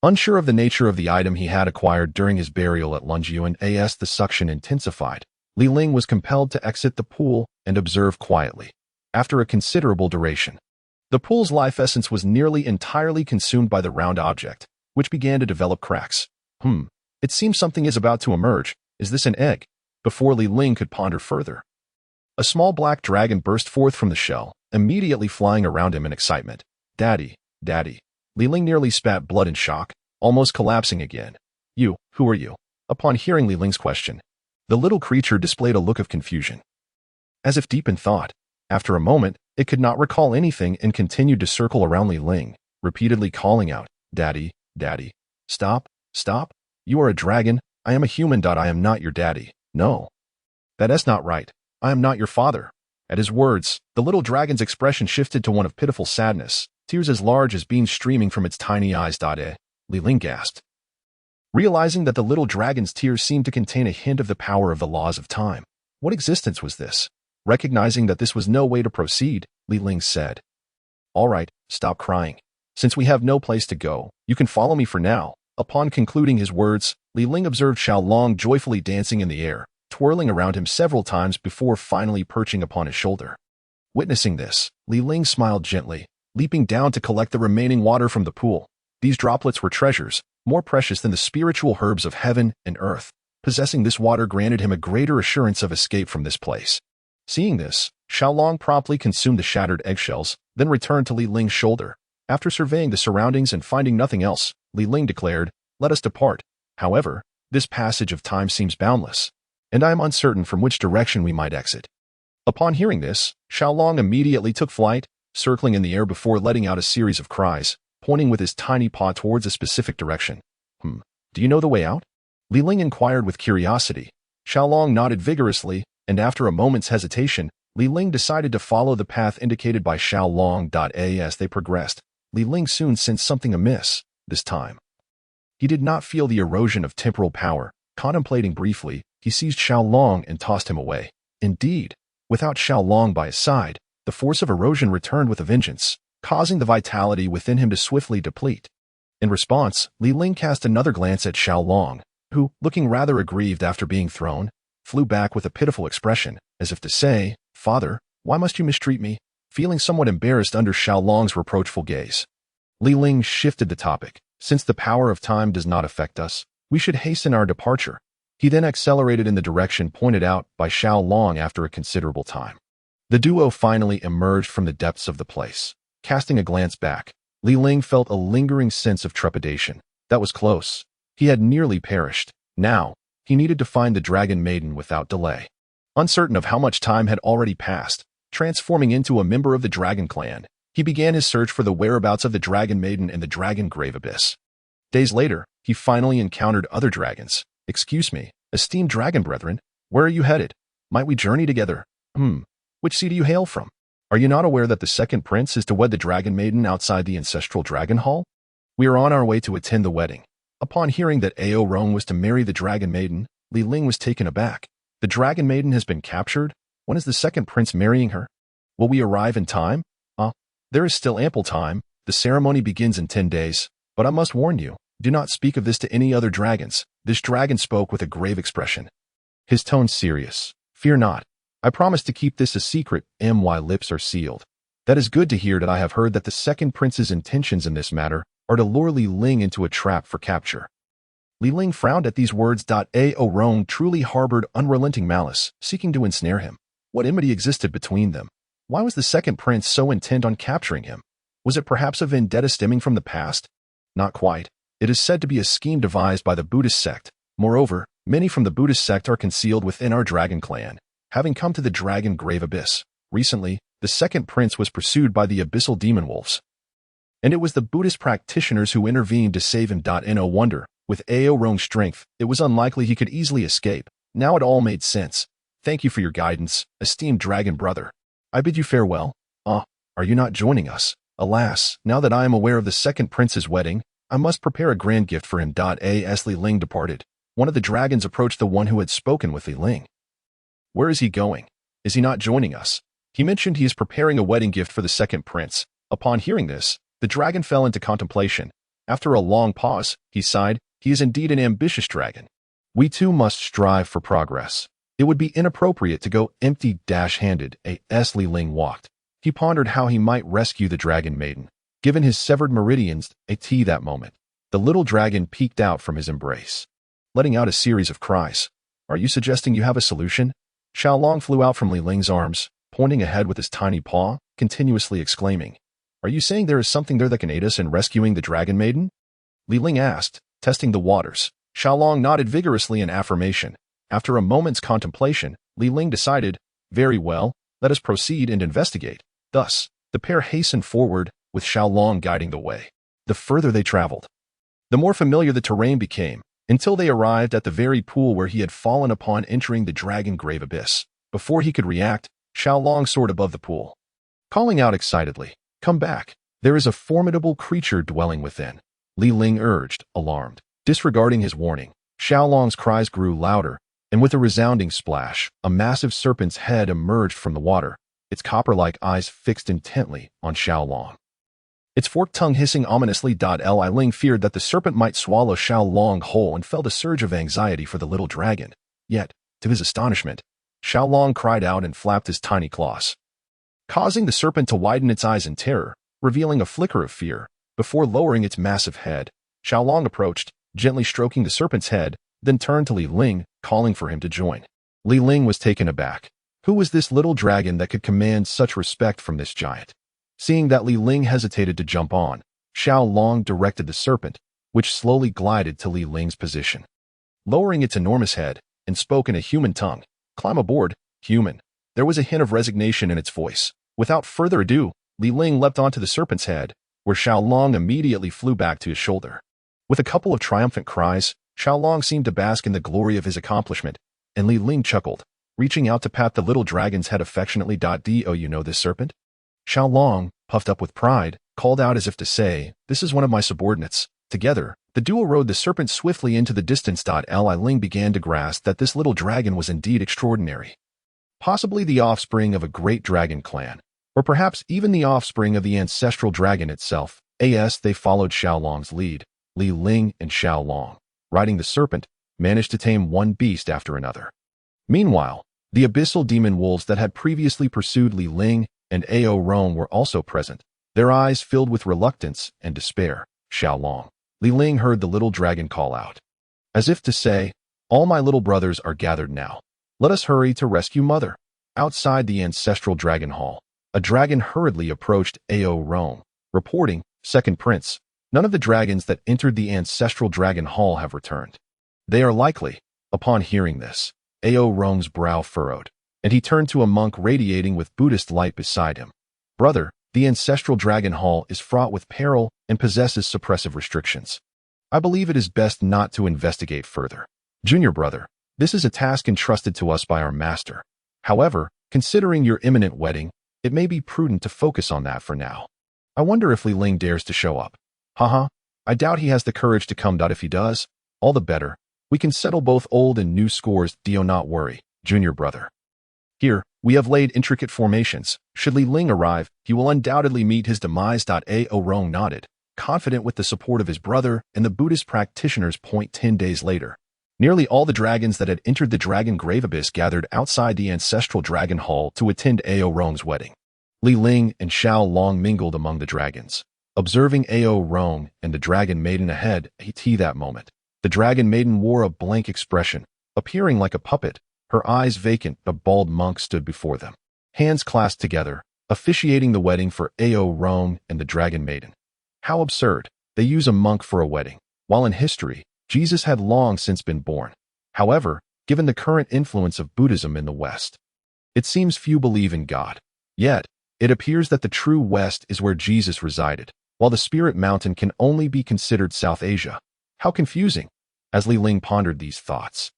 Unsure of the nature of the item he had acquired during his burial at Lanyuan, as the suction intensified, Li Ling was compelled to exit the pool and observe quietly. After a considerable duration, the pool's life essence was nearly entirely consumed by the round object, which began to develop cracks. It seems something is about to emerge. Is this an egg? Before Li Ling could ponder further, a small black dragon burst forth from the shell, immediately flying around him in excitement. Daddy, Daddy. Li Ling nearly spat blood in shock, almost collapsing again. Who are you? Upon hearing Li Ling's question, the little creature displayed a look of confusion. As if deep in thought, after a moment, it could not recall anything and continued to circle around Li Ling, repeatedly calling out, "Daddy, Daddy. Stop, stop. You are a dragon. I am a human. I am not your daddy. No. That's not right. I am not your father." At his words, the little dragon's expression shifted to one of pitiful sadness, tears as large as beams streaming from its tiny eyes. Ling gasped, realizing that the little dragon's tears seemed to contain a hint of the power of the laws of time. What existence was this? Recognizing that this was no way to proceed, Ling said, "All right, stop crying. Since we have no place to go, you can follow me for now." Upon concluding his words, Ling observed Xiaolong joyfully dancing in the air, twirling around him several times before finally perching upon his shoulder. Witnessing this, Ling smiled gently, leaping down to collect the remaining water from the pool. These droplets were treasures, more precious than the spiritual herbs of heaven and earth. Possessing this water granted him a greater assurance of escape from this place. Seeing this, Xiaolong promptly consumed the shattered eggshells, then returned to Ling's shoulder. After surveying the surroundings and finding nothing else, Ling declared, "Let us depart. However, this passage of time seems boundless, and I am uncertain from which direction we might exit." Upon hearing this, Xiaolong immediately took flight, circling in the air before letting out a series of cries, pointing with his tiny paw towards a specific direction. Do you know the way out?" Ling inquired with curiosity. Xiaolong nodded vigorously, and after a moment's hesitation, Ling decided to follow the path indicated by Xiaolong. As they progressed, Ling soon sensed something amiss. This time, he did not feel the erosion of temporal power. Contemplating briefly, he seized Xiaolong and tossed him away. Indeed, without Xiaolong by his side, the force of erosion returned with a vengeance, causing the vitality within him to swiftly deplete. In response, Ling cast another glance at Xiaolong, who, looking rather aggrieved after being thrown, flew back with a pitiful expression, as if to say, "Father, why must you mistreat me?" Feeling somewhat embarrassed under Xiaolong's reproachful gaze, Ling shifted the topic. "Since the power of time does not affect us, we should hasten our departure." He then accelerated in the direction pointed out by Xiaolong after a considerable time. The duo finally emerged from the depths of the place. Casting a glance back, Ling felt a lingering sense of trepidation. That was close. He had nearly perished. Now, he needed to find the Dragon Maiden without delay. Uncertain of how much time had already passed, transforming into a member of the Dragon Clan, he began his search for the whereabouts of the Dragon Maiden in the Dragon Grave Abyss. Days later, he finally encountered other dragons. "Excuse me, esteemed dragon brethren, where are you headed? Might we journey together? Which sea do you hail from? Are you not aware that the second prince is to wed the Dragon Maiden outside the ancestral Dragon Hall? We are on our way to attend the wedding." Upon hearing that Ao Rong was to marry the Dragon Maiden, Ling was taken aback. "The Dragon Maiden has been captured? When is the second prince marrying her? Will we arrive in time?" There is still ample time. The ceremony begins in 10 days. But I must warn you, do not speak of this to any other dragons." This dragon spoke with a grave expression, his tone serious. "Fear not. I promise to keep this a secret. My lips are sealed." That is good to hear. That I have heard that the second prince's intentions in this matter are to lure Ling into a trap for capture. Ling frowned at these words. Ao Rong truly harbored unrelenting malice, seeking to ensnare him. What enmity existed between them? Why was the second prince so intent on capturing him? Was it perhaps a vendetta stemming from the past? Not quite. It is said to be a scheme devised by the Buddhist sect. Moreover, many from the Buddhist sect are concealed within our dragon clan, having come to the Dragon Grave Abyss. Recently, the second prince was pursued by the abyssal demon wolves, and it was the Buddhist practitioners who intervened to save him. No wonder, with Ao Rong's strength, it was unlikely he could easily escape. Now it all made sense. Thank you for your guidance, esteemed dragon brother. I bid you farewell. Are you not joining us? Alas, now that I am aware of the second prince's wedding, I must prepare a grand gift for him. As Ling departed, one of the dragons approached the one who had spoken with Ling. "Where is he going? Is he not joining us? He mentioned he is preparing a wedding gift for the second prince." Upon hearing this, the dragon fell into contemplation. After a long pause, he sighed, "He is indeed an ambitious dragon. We too must strive for progress. It would be inappropriate to go empty-handed." As Ling walked, he pondered how he might rescue the Dragon Maiden. Given his severed meridians, that moment, the little dragon peeked out from his embrace, letting out a series of cries. "Are you suggesting you have a solution?" Xiaolong flew out from Ling's arms, pointing ahead with his tiny paw, continuously exclaiming, "Are you saying there is something there that can aid us in rescuing the Dragon Maiden?" Ling asked, testing the waters. Xiaolong nodded vigorously in affirmation. After a moment's contemplation, Ling decided, "Very well, let us proceed and investigate." Thus, the pair hastened forward, with Xiaolong guiding the way. The further they traveled, the more familiar the terrain became, until they arrived at the very pool where he had fallen upon entering the dragon grave abyss. Before he could react, Xiaolong soared above the pool, calling out excitedly, "Come back! There is a formidable creature dwelling within," Ling urged, alarmed. Disregarding his warning, Xiaolong's cries grew louder, and with a resounding splash, a massive serpent's head emerged from the water, its copper-like eyes fixed intently on Xiaolong. Its forked tongue hissing ominously. Ling feared that the serpent might swallow Xiaolong whole and felt a surge of anxiety for the little dragon. Yet, to his astonishment, Xiaolong cried out and flapped his tiny claws, causing the serpent to widen its eyes in terror, revealing a flicker of fear. Before lowering its massive head, Xiaolong approached, gently stroking the serpent's head, then turned to Ling, calling for him to join. Ling was taken aback. Who was this little dragon that could command such respect from this giant? Seeing that Ling hesitated to jump on, Xiaolong directed the serpent, which slowly glided to Ling's position. Lowering its enormous head, and spoke in a human tongue, "Climb aboard, human." There was a hint of resignation in its voice. Without further ado, Ling leapt onto the serpent's head, where Xiaolong immediately flew back to his shoulder. With a couple of triumphant cries, Xiaolong seemed to bask in the glory of his accomplishment, and Ling chuckled, reaching out to pat the little dragon's head affectionately. Do you know this serpent? Xiaolong, puffed up with pride, called out as if to say, "This is one of my subordinates." Together, the duo rode the serpent swiftly into the distance. Ling began to grasp that this little dragon was indeed extraordinary. Possibly the offspring of a great dragon clan, or perhaps even the offspring of the ancestral dragon itself. They followed Xiaolong's lead. Ling and Xiaolong, riding the serpent, managed to tame one beast after another. Meanwhile, the abyssal demon wolves that had previously pursued Ling and Rong were also present, their eyes filled with reluctance and despair. Xiaolong, Ling heard the little dragon call out, as if to say, "All my little brothers are gathered now. Let us hurry to rescue Mother." Outside the ancestral dragon hall, a dragon hurriedly approached Rong, reporting, "Second Prince, none of the dragons that entered the ancestral dragon hall have returned." "They are likely." Upon hearing this, Rong's brow furrowed, and he turned to a monk radiating with Buddhist light beside him. "Brother, the ancestral dragon hall is fraught with peril and possesses suppressive restrictions. I believe it is best not to investigate further. Junior brother, this is a task entrusted to us by our master. However, considering your imminent wedding, it may be prudent to focus on that for now. I wonder if Ling dares to show up. Haha, I doubt he has the courage to come. If he does, all the better. We can settle both old and new scores. Do not worry, junior brother. Here, we have laid intricate formations. Should Ling arrive, he will undoubtedly meet his demise. Rong nodded, confident with the support of his brother and the Buddhist practitioners. 10 days later, nearly all the dragons that had entered the dragon grave abyss gathered outside the ancestral dragon hall to attend Rong's wedding. Ling and Xiaolong mingled among the dragons, observing Rong and the dragon maiden ahead. That moment, the dragon maiden wore a blank expression, appearing like a puppet, her eyes vacant. A bald monk stood before them, hands clasped together, officiating the wedding for Rong and the dragon maiden. How absurd! They use a monk for a wedding, while in history, Jesus had long since been born. However, given the current influence of Buddhism in the West, it seems few believe in God. Yet, it appears that the true West is where Jesus resided, while the Spirit Mountain can only be considered South Asia. How confusing! As Ling pondered these thoughts,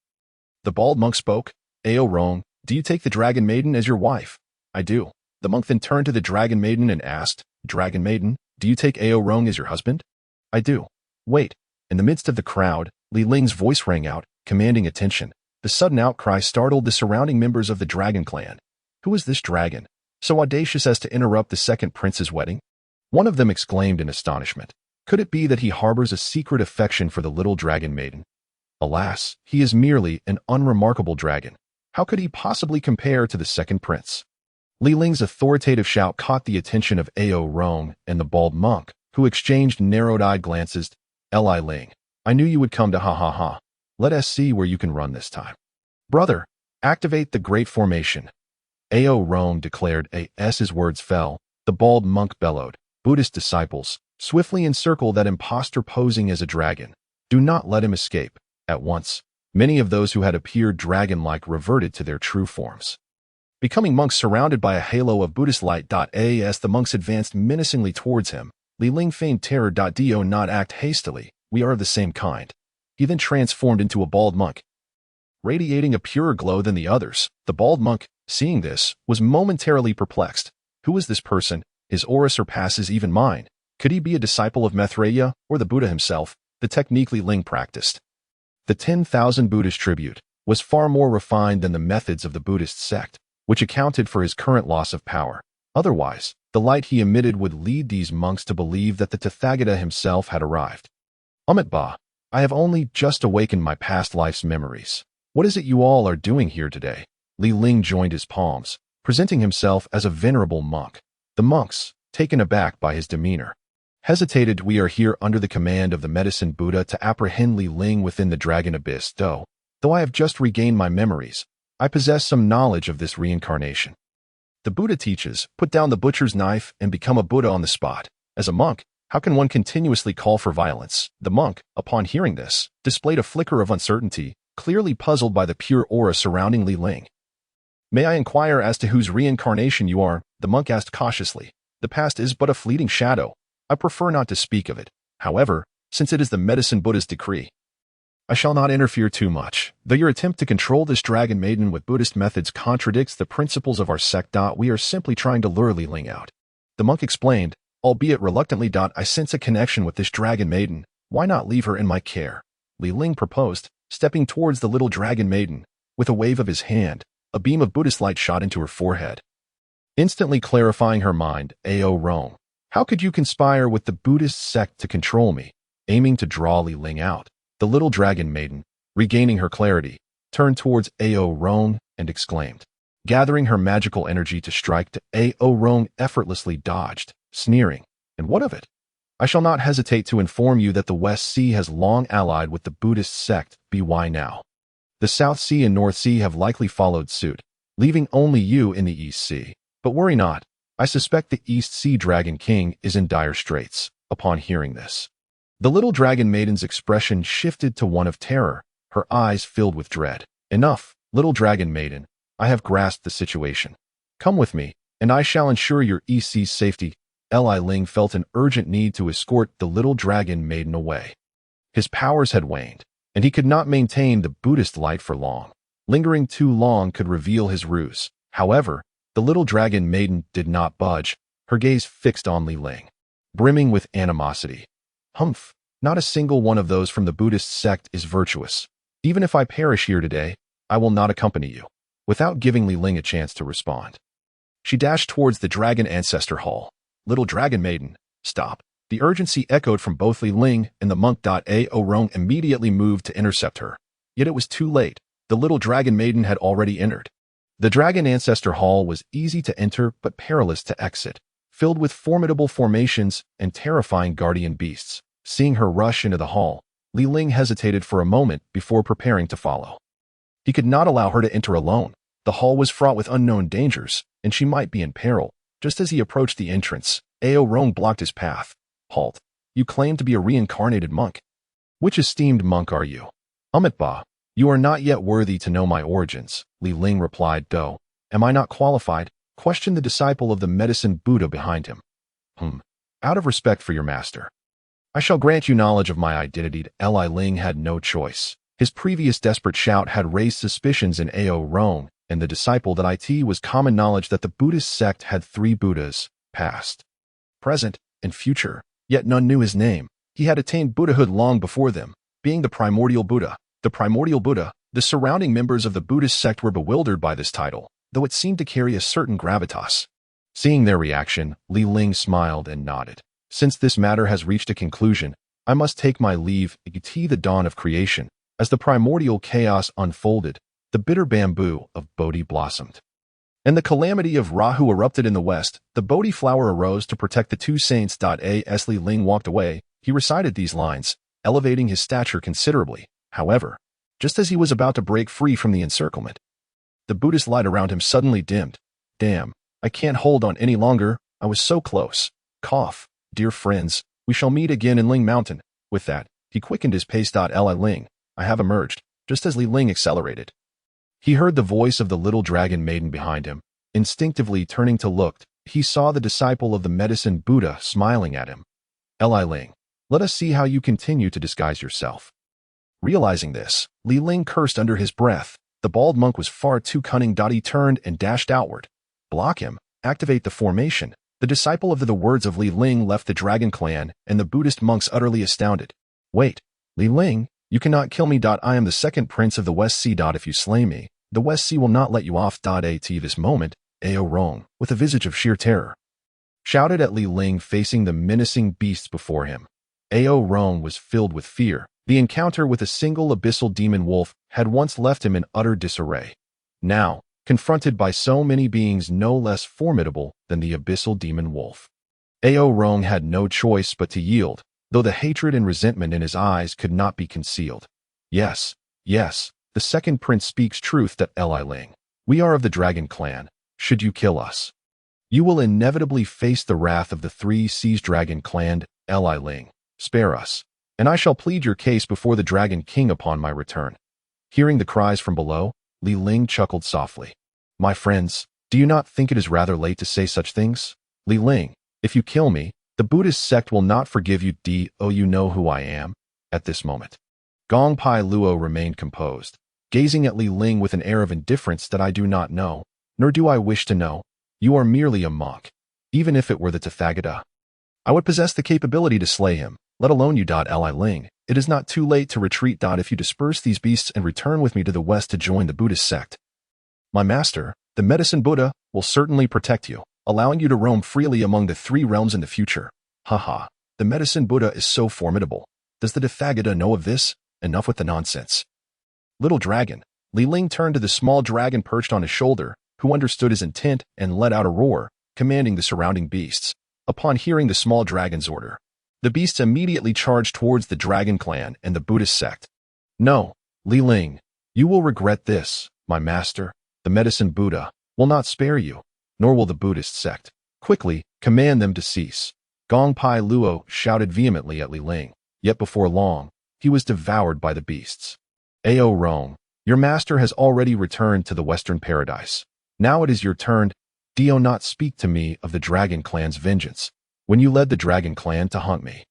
the bald monk spoke. Rong, do you take the dragon maiden as your wife? I do. The monk then turned to the dragon maiden and asked, Dragon maiden, do you take Rong as your husband? I do. Wait. In the midst of the crowd, Ling's voice rang out, commanding attention. The sudden outcry startled the surrounding members of the dragon clan. Who is this dragon, so audacious as to interrupt the second prince's wedding? One of them exclaimed in astonishment. Could it be that he harbors a secret affection for the little dragon maiden? Alas, he is merely an unremarkable dragon. How could he possibly compare to the second prince? Ling's authoritative shout caught the attention of Rong and the bald monk, who exchanged narrowed-eyed glances. Ling, I knew you would come to ha. Let us see where you can run this time. Brother, activate the great formation. Rong declared. As his words fell, the bald monk bellowed. Buddhist disciples, swiftly encircle that impostor posing as a dragon. Do not let him escape. At once, many of those who had appeared dragon-like reverted to their true forms. Becoming monks surrounded by a halo of Buddhist light. As the monks advanced menacingly towards him, Ling feigned terror. Do not act hastily, we are of the same kind. He then transformed into a bald monk, radiating a purer glow than the others. The bald monk, seeing this, was momentarily perplexed. Who is this person? His aura surpasses even mine. Could he be a disciple of Maitreya or the Buddha himself? The technique Ling practiced, the 10,000 Buddhist tribute, was far more refined than the methods of the Buddhist sect, which accounted for his current loss of power. Otherwise, the light he emitted would lead these monks to believe that the Tathagata himself had arrived. Ba, I have only just awakened my past life's memories. What is it you all are doing here today? Ling joined his palms, presenting himself as a venerable monk. The monks, taken aback by his demeanor, hesitated. We are here under the command of the medicine Buddha to apprehend Ling within the dragon abyss. Though I have just regained my memories, I possess some knowledge of this reincarnation. The Buddha teaches, put down the butcher's knife and become a Buddha on the spot. As a monk, how can one continuously call for violence? The monk, upon hearing this, displayed a flicker of uncertainty, clearly puzzled by the pure aura surrounding Ling. May I inquire as to whose reincarnation you are? The monk asked cautiously. The past is but a fleeting shadow. I prefer not to speak of it. However, since it is the medicine Buddha's decree, I shall not interfere too much. Though your attempt to control this dragon maiden with Buddhist methods contradicts the principles of our sect. We are simply trying to lure Ling out. The monk explained, albeit reluctantly. I sense a connection with this dragon maiden. Why not leave her in my care? Ling proposed, stepping towards the little dragon maiden. With a wave of his hand, a beam of Buddhist light shot into her forehead, instantly clarifying her mind. Wrong. How could you conspire with the Buddhist sect to control me? Aiming to draw Ling out, the little dragon maiden, regaining her clarity, turned towards Rong and exclaimed, gathering her magical energy to strike. Rong effortlessly dodged, sneering. And what of it? I shall not hesitate to inform you that the West Sea has long allied with the Buddhist sect. By now, the South Sea and North Sea have likely followed suit, leaving only you in the East Sea. But worry not, I suspect the East Sea Dragon King is in dire straits. Upon hearing this, the little dragon maiden's expression shifted to one of terror, her eyes filled with dread. Enough, little dragon maiden, I have grasped the situation. Come with me, and I shall ensure your East Sea's safety. Ling felt an urgent need to escort the little dragon maiden away. His powers had waned, and he could not maintain the Buddhist light for long. Lingering too long could reveal his ruse. However, the little dragon maiden did not budge, her gaze fixed on Ling, brimming with animosity. Humph, not a single one of those from the Buddhist sect is virtuous. Even if I perish here today, I will not accompany you. Without giving Ling a chance to respond, she dashed towards the Dragon Ancestor Hall. Little dragon maiden, stop. The urgency echoed from both Ling and the monk. Rong immediately moved to intercept her. Yet it was too late. The little dragon maiden had already entered. The Dragon Ancestor Hall was easy to enter but perilous to exit, filled with formidable formations and terrifying guardian beasts. Seeing her rush into the hall, Ling hesitated for a moment before preparing to follow. He could not allow her to enter alone. The hall was fraught with unknown dangers, and she might be in peril. Just as he approached the entrance, Rong blocked his path. Halt. You claim to be a reincarnated monk. Which esteemed monk are you? Ba, you are not yet worthy to know my origins, Ling replied. Am I not qualified? Questioned the disciple of the medicine Buddha behind him. Out of respect for your master, I shall grant you knowledge of my identity. Ling had no choice. His previous desperate shout had raised suspicions in Rong and the disciple that it was common knowledge that the Buddhist sect had 3 Buddhas, past, present, and future, yet none knew his name. He had attained Buddhahood long before them, being the primordial Buddha. The primordial Buddha, the surrounding members of the Buddhist sect were bewildered by this title, though it seemed to carry a certain gravitas. Seeing their reaction, Ling smiled and nodded. Since this matter has reached a conclusion, I must take my leave. The dawn of creation. As the primordial chaos unfolded, the bitter bamboo of Bodhi blossomed, and the calamity of Rahu erupted in the west. The Bodhi flower arose to protect the 2 saints. As Ling walked away, he recited these lines, elevating his stature considerably. However, just as he was about to break free from the encirclement, the Buddhist light around him suddenly dimmed. Damn, I can't hold on any longer. I was so close. Cough. Dear friends, we shall meet again in Ling Mountain. With that, he quickened his pace. Ling, I have emerged. Just as Ling accelerated, he heard the voice of the little dragon maiden behind him. Instinctively turning to look, he saw the disciple of the medicine Buddha smiling at him. Ling, let us see how you continue to disguise yourself. Realizing this, Ling cursed under his breath. The bald monk was far too cunning. He turned and dashed outward. Block him. Activate the formation. The disciple of the words of Ling left the dragon clan, and the Buddhist monks utterly astounded. Wait, Ling, you cannot kill me. I am the second prince of the West Sea. If you slay me, the West Sea will not let you off. At this moment, Rong, with a visage of sheer terror, shouted at Ling facing the menacing beasts before him. Rong was filled with fear. The encounter with a single abyssal demon wolf had once left him in utter disarray. Now, confronted by so many beings no less formidable than the abyssal demon wolf, Rong had no choice but to yield, though the hatred and resentment in his eyes could not be concealed. Yes, the second prince speaks truth. Ling, we are of the dragon clan. Should you kill us, you will inevitably face the wrath of the Three Seas dragon clan. Ling, spare us, and I shall plead your case before the Dragon King upon my return. Hearing the cries from below, Ling chuckled softly. My friends, do you not think it is rather late to say such things? Ling, if you kill me, the Buddhist sect will not forgive you. You know who I am? At this moment, Gong Pai Luo remained composed, gazing at Ling with an air of indifference. I do not know, nor do I wish to know. You are merely a monk. Even if it were the Tathagata, I would possess the capability to slay him, let alone you. Ling, it is not too late to retreat. If you disperse these beasts and return with me to the west to join the Buddhist sect, my master, the medicine Buddha, will certainly protect you, allowing you to roam freely among the three realms in the future. Haha, the medicine Buddha is so formidable. Does the Tathagata know of this? Enough with the nonsense. Little dragon. Ling turned to the small dragon perched on his shoulder, who understood his intent and let out a roar, commanding the surrounding beasts. Upon hearing the small dragon's order, the beasts immediately charged towards the dragon clan and the Buddhist sect. No, Ling, you will regret this, my master. The medicine Buddha will not spare you, nor will the Buddhist sect. Quickly, command them to cease. Gong Pai Luo shouted vehemently at Ling, yet before long, he was devoured by the beasts. Rong, your master has already returned to the Western Paradise. Now it is your turn. Do not speak to me of the Dragon Clan's vengeance, when you led the Dragon Clan to hunt me.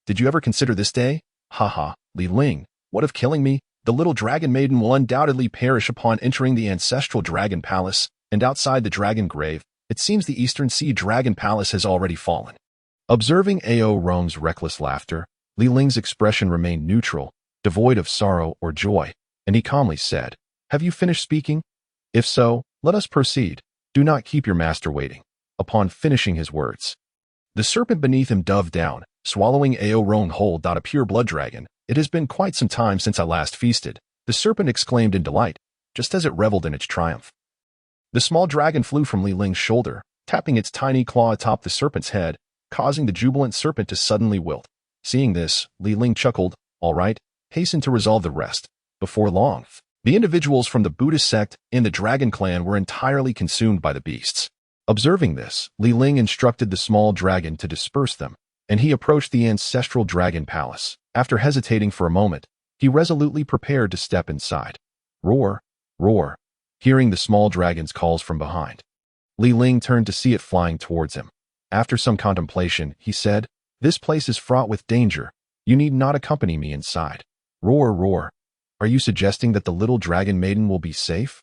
Did you ever consider this day? Haha, Ling, what of killing me? The little dragon maiden will undoubtedly perish upon entering the ancestral dragon palace, and outside the dragon grave, it seems the Eastern Sea Dragon Palace has already fallen. Observing Rong's reckless laughter, Ling's expression remained neutral, devoid of sorrow or joy, and he calmly said, Have you finished speaking? If so, let us proceed. Do not keep your master waiting. Upon finishing his words, the serpent beneath him dove down, swallowing Rong whole. A pure blood dragon. It has been quite some time since I last feasted, the serpent exclaimed in delight, just as it reveled in its triumph. The small dragon flew from Ling's shoulder, tapping its tiny claw atop the serpent's head, causing the jubilant serpent to suddenly wilt. Seeing this, Ling chuckled, all right, hasten to resolve the rest. Before long, the individuals from the Buddhist sect and the dragon clan were entirely consumed by the beasts. Observing this, Ling instructed the small dragon to disperse them, and he approached the ancestral dragon palace. After hesitating for a moment, he resolutely prepared to step inside. Roar, roar. Hearing the small dragon's calls from behind, Ling turned to see it flying towards him. After some contemplation, he said, This place is fraught with danger. You need not accompany me inside. Roar, roar. Are you suggesting that the little dragon maiden will be safe?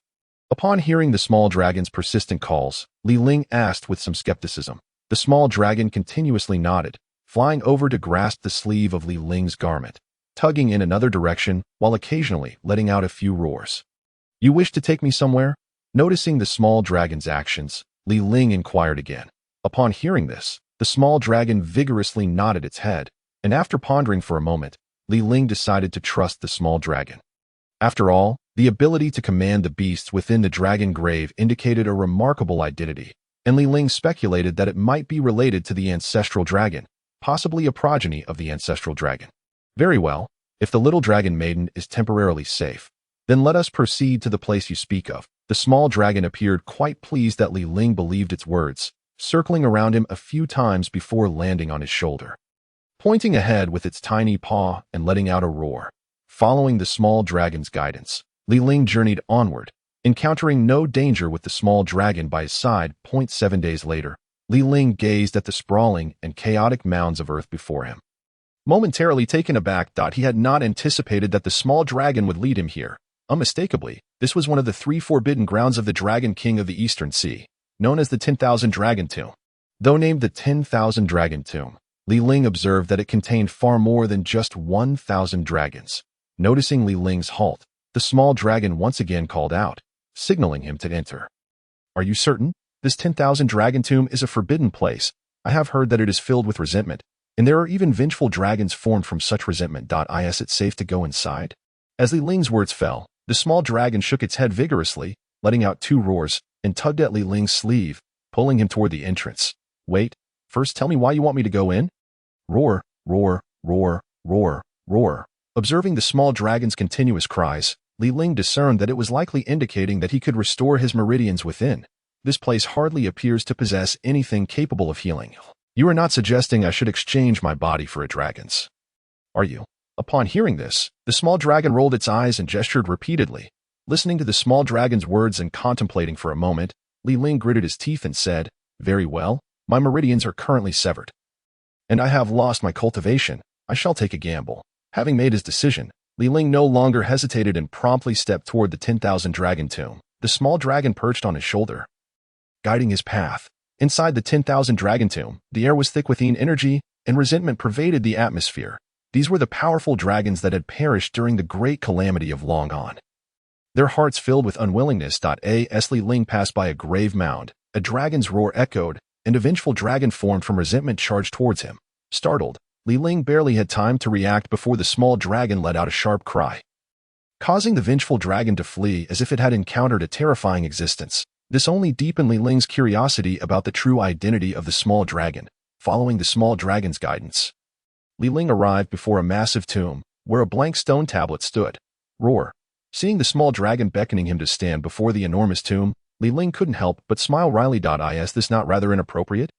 Upon hearing the small dragon's persistent calls, Ling asked with some skepticism. The small dragon continuously nodded, flying over to grasp the sleeve of Ling's garment, tugging in another direction while occasionally letting out a few roars. You wish to take me somewhere? Noticing the small dragon's actions, Ling inquired again. Upon hearing this, the small dragon vigorously nodded its head, and after pondering for a moment, Ling decided to trust the small dragon. After all, the ability to command the beasts within the dragon grave indicated a remarkable identity, and Ling speculated that it might be related to the ancestral dragon, possibly a progeny of the ancestral dragon. Very well, if the little dragon maiden is temporarily safe, then let us proceed to the place you speak of. The small dragon appeared quite pleased that Ling believed its words, circling around him a few times before landing on his shoulder. Pointing ahead with its tiny paw and letting out a roar, following the small dragon's guidance, Ling journeyed onward, Encountering no danger with the small dragon by his side, 7 days later, Ling gazed at the sprawling and chaotic mounds of earth before him. Momentarily taken aback, he had not anticipated that the small dragon would lead him here. Unmistakably, this was one of the 3 forbidden grounds of the Dragon King of the Eastern Sea, known as the 10,000 Dragon Tomb. Though named the 10,000 Dragon Tomb, Ling observed that it contained far more than just 1,000 dragons. Noticing Ling's halt, the small dragon once again called out, signaling him to enter. "Are you certain? This 10,000 Dragon Tomb is a forbidden place. I have heard that it is filled with resentment, and there are even vengeful dragons formed from such resentment. Is it safe to go inside?" As Ling's words fell, the small dragon shook its head vigorously, letting out 2 roars, and tugged at Ling's sleeve, pulling him toward the entrance. "Wait, first tell me why you want me to go in?" Roar, roar, roar, roar, roar. Observing the small dragon's continuous cries, Ling discerned that it was likely indicating that he could restore his meridians within. This place hardly appears to possess anything capable of healing. "You are not suggesting I should exchange my body for a dragon's, are you?" Upon hearing this, the small dragon rolled its eyes and gestured repeatedly. Listening to the small dragon's words and contemplating for a moment, Ling gritted his teeth and said, "Very well, my meridians are currently severed, and I have lost my cultivation. I shall take a gamble." Having made his decision, Ling no longer hesitated and promptly stepped toward the 10,000 Dragon Tomb. The small dragon perched on his shoulder, guiding his path. Inside the 10,000 Dragon Tomb, the air was thick with energy, and resentment pervaded the atmosphere. These were the powerful dragons that had perished during the great calamity of Long On. Their hearts filled with unwillingness. As Ling passed by a grave mound, a dragon's roar echoed, and a vengeful dragon formed from resentment charged towards him. Startled, Ling barely had time to react before the small dragon let out a sharp cry, causing the vengeful dragon to flee as if it had encountered a terrifying existence. This only deepened Ling's curiosity about the true identity of the small dragon. Following the small dragon's guidance, Ling arrived before a massive tomb, where a blank stone tablet stood. Roar. Seeing the small dragon beckoning him to stand before the enormous tomb, Ling couldn't help but smile wryly. Is this not rather inappropriate?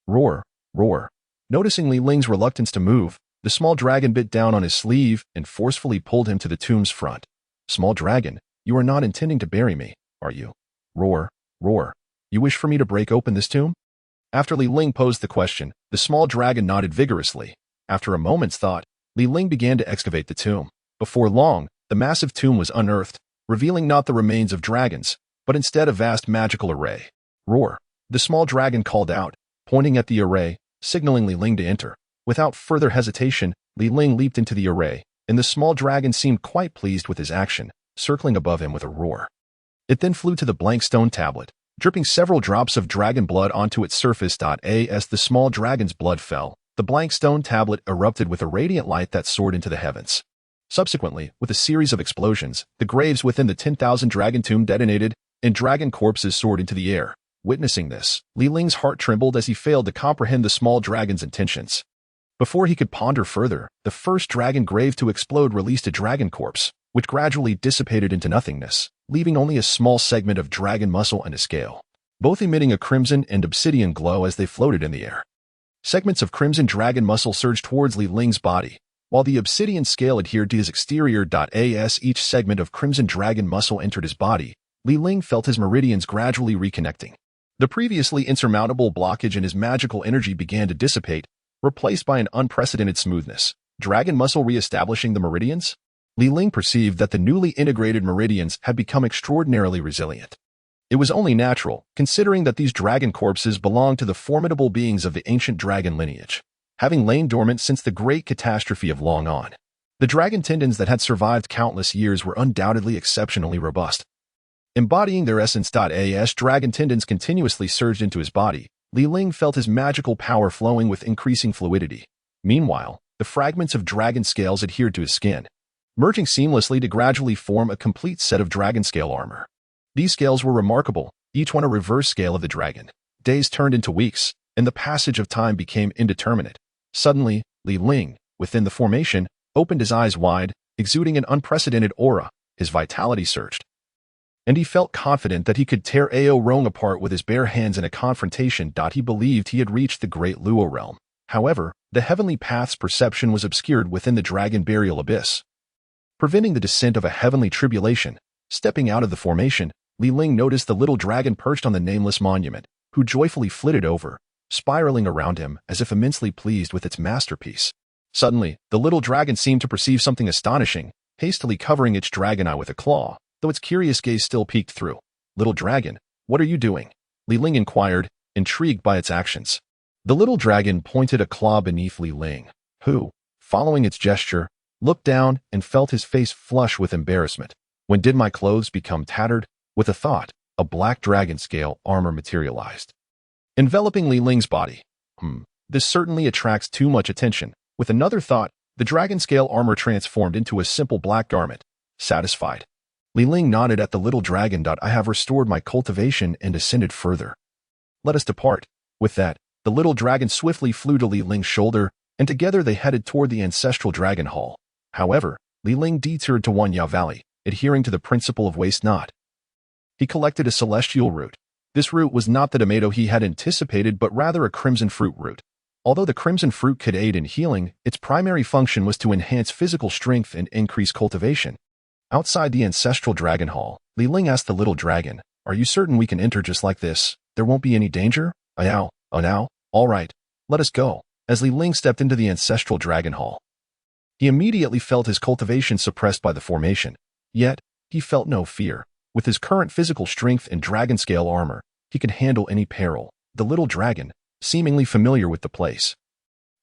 Roar. Roar. Noticing Ling's reluctance to move, the small dragon bit down on his sleeve and forcefully pulled him to the tomb's front. "Small dragon, you are not intending to bury me, are you?" Roar. Roar. "You wish for me to break open this tomb?" After Ling posed the question, the small dragon nodded vigorously. After a moment's thought, Ling began to excavate the tomb. Before long, the massive tomb was unearthed, revealing not the remains of dragons, but instead a vast magical array. Roar. The small dragon called out, pointing at the array, signaling Ling to enter. Without further hesitation, Ling leaped into the array, and the small dragon seemed quite pleased with his action, circling above him with a roar. It then flew to the blank stone tablet, dripping several drops of dragon blood onto its surface. As the small dragon's blood fell, the blank stone tablet erupted with a radiant light that soared into the heavens. Subsequently, with a series of explosions, the graves within the 10,000 Dragon Tomb detonated, and dragon corpses soared into the air. Witnessing this, Ling's heart trembled as he failed to comprehend the small dragon's intentions. Before he could ponder further, the first dragon grave to explode released a dragon corpse, which gradually dissipated into nothingness, leaving only a small segment of dragon muscle and a scale, both emitting a crimson and obsidian glow as they floated in the air. Segments of crimson dragon muscle surged towards Ling's body, while the obsidian scale adhered to his exterior. As each segment of crimson dragon muscle entered his body, Ling felt his meridians gradually reconnecting. The previously insurmountable blockage in his magical energy began to dissipate, replaced by an unprecedented smoothness. Dragon muscle re-establishing the meridians? Ling perceived that the newly integrated meridians had become extraordinarily resilient. It was only natural, considering that these dragon corpses belonged to the formidable beings of the ancient dragon lineage, having lain dormant since the great catastrophe of Long On. The dragon tendons that had survived countless years were undoubtedly exceptionally robust. Embodying their essence. As dragon tendons continuously surged into his body, Ling felt his magical power flowing with increasing fluidity. Meanwhile, the fragments of dragon scales adhered to his skin, merging seamlessly to gradually form a complete set of dragon scale armor. These scales were remarkable, each one a reverse scale of the dragon. Days turned into weeks, and the passage of time became indeterminate. Suddenly, Ling, within the formation, opened his eyes wide, exuding an unprecedented aura. His vitality surged, and he felt confident that he could tear Ao Rong apart with his bare hands in a confrontation. He believed he had reached the great Luo realm. However, the heavenly path's perception was obscured within the dragon burial abyss, preventing the descent of a heavenly tribulation. Stepping out of the formation, Li Ling noticed the little dragon perched on the nameless monument, who joyfully flitted over, spiraling around him as if immensely pleased with its masterpiece. Suddenly, the little dragon seemed to perceive something astonishing, hastily covering its dragon eye with a claw, though its curious gaze still peeked through. "Little dragon, what are you doing?" Li Ling inquired, intrigued by its actions. The little dragon pointed a claw beneath Li Ling, who, following its gesture, looked down and felt his face flush with embarrassment. "When did my clothes become tattered?" With a thought, a black dragon scale armor materialized, enveloping Li Ling's body. This certainly attracts too much attention. With another thought, the dragon scale armor transformed into a simple black garment. Satisfied, Li Ling nodded at the little dragon. "I have restored my cultivation and ascended further. Let us depart." With that, the little dragon swiftly flew to Li Ling's shoulder, and together they headed toward the ancestral dragon hall. However, Li Ling detoured to Wanyao Valley, adhering to the principle of waste not. He collected a celestial root. This root was not the tomato he had anticipated, but rather a crimson fruit root. Although the crimson fruit could aid in healing, its primary function was to enhance physical strength and increase cultivation. Outside the ancestral dragon hall, Li Ling asked the little dragon, "Are you certain we can enter just like this? There won't be any danger?" "Oh now, all right, let us go." As Li Ling stepped into the ancestral dragon hall, he immediately felt his cultivation suppressed by the formation. Yet, he felt no fear. With his current physical strength and dragon scale armor, he could handle any peril. The little dragon, seemingly familiar with the place,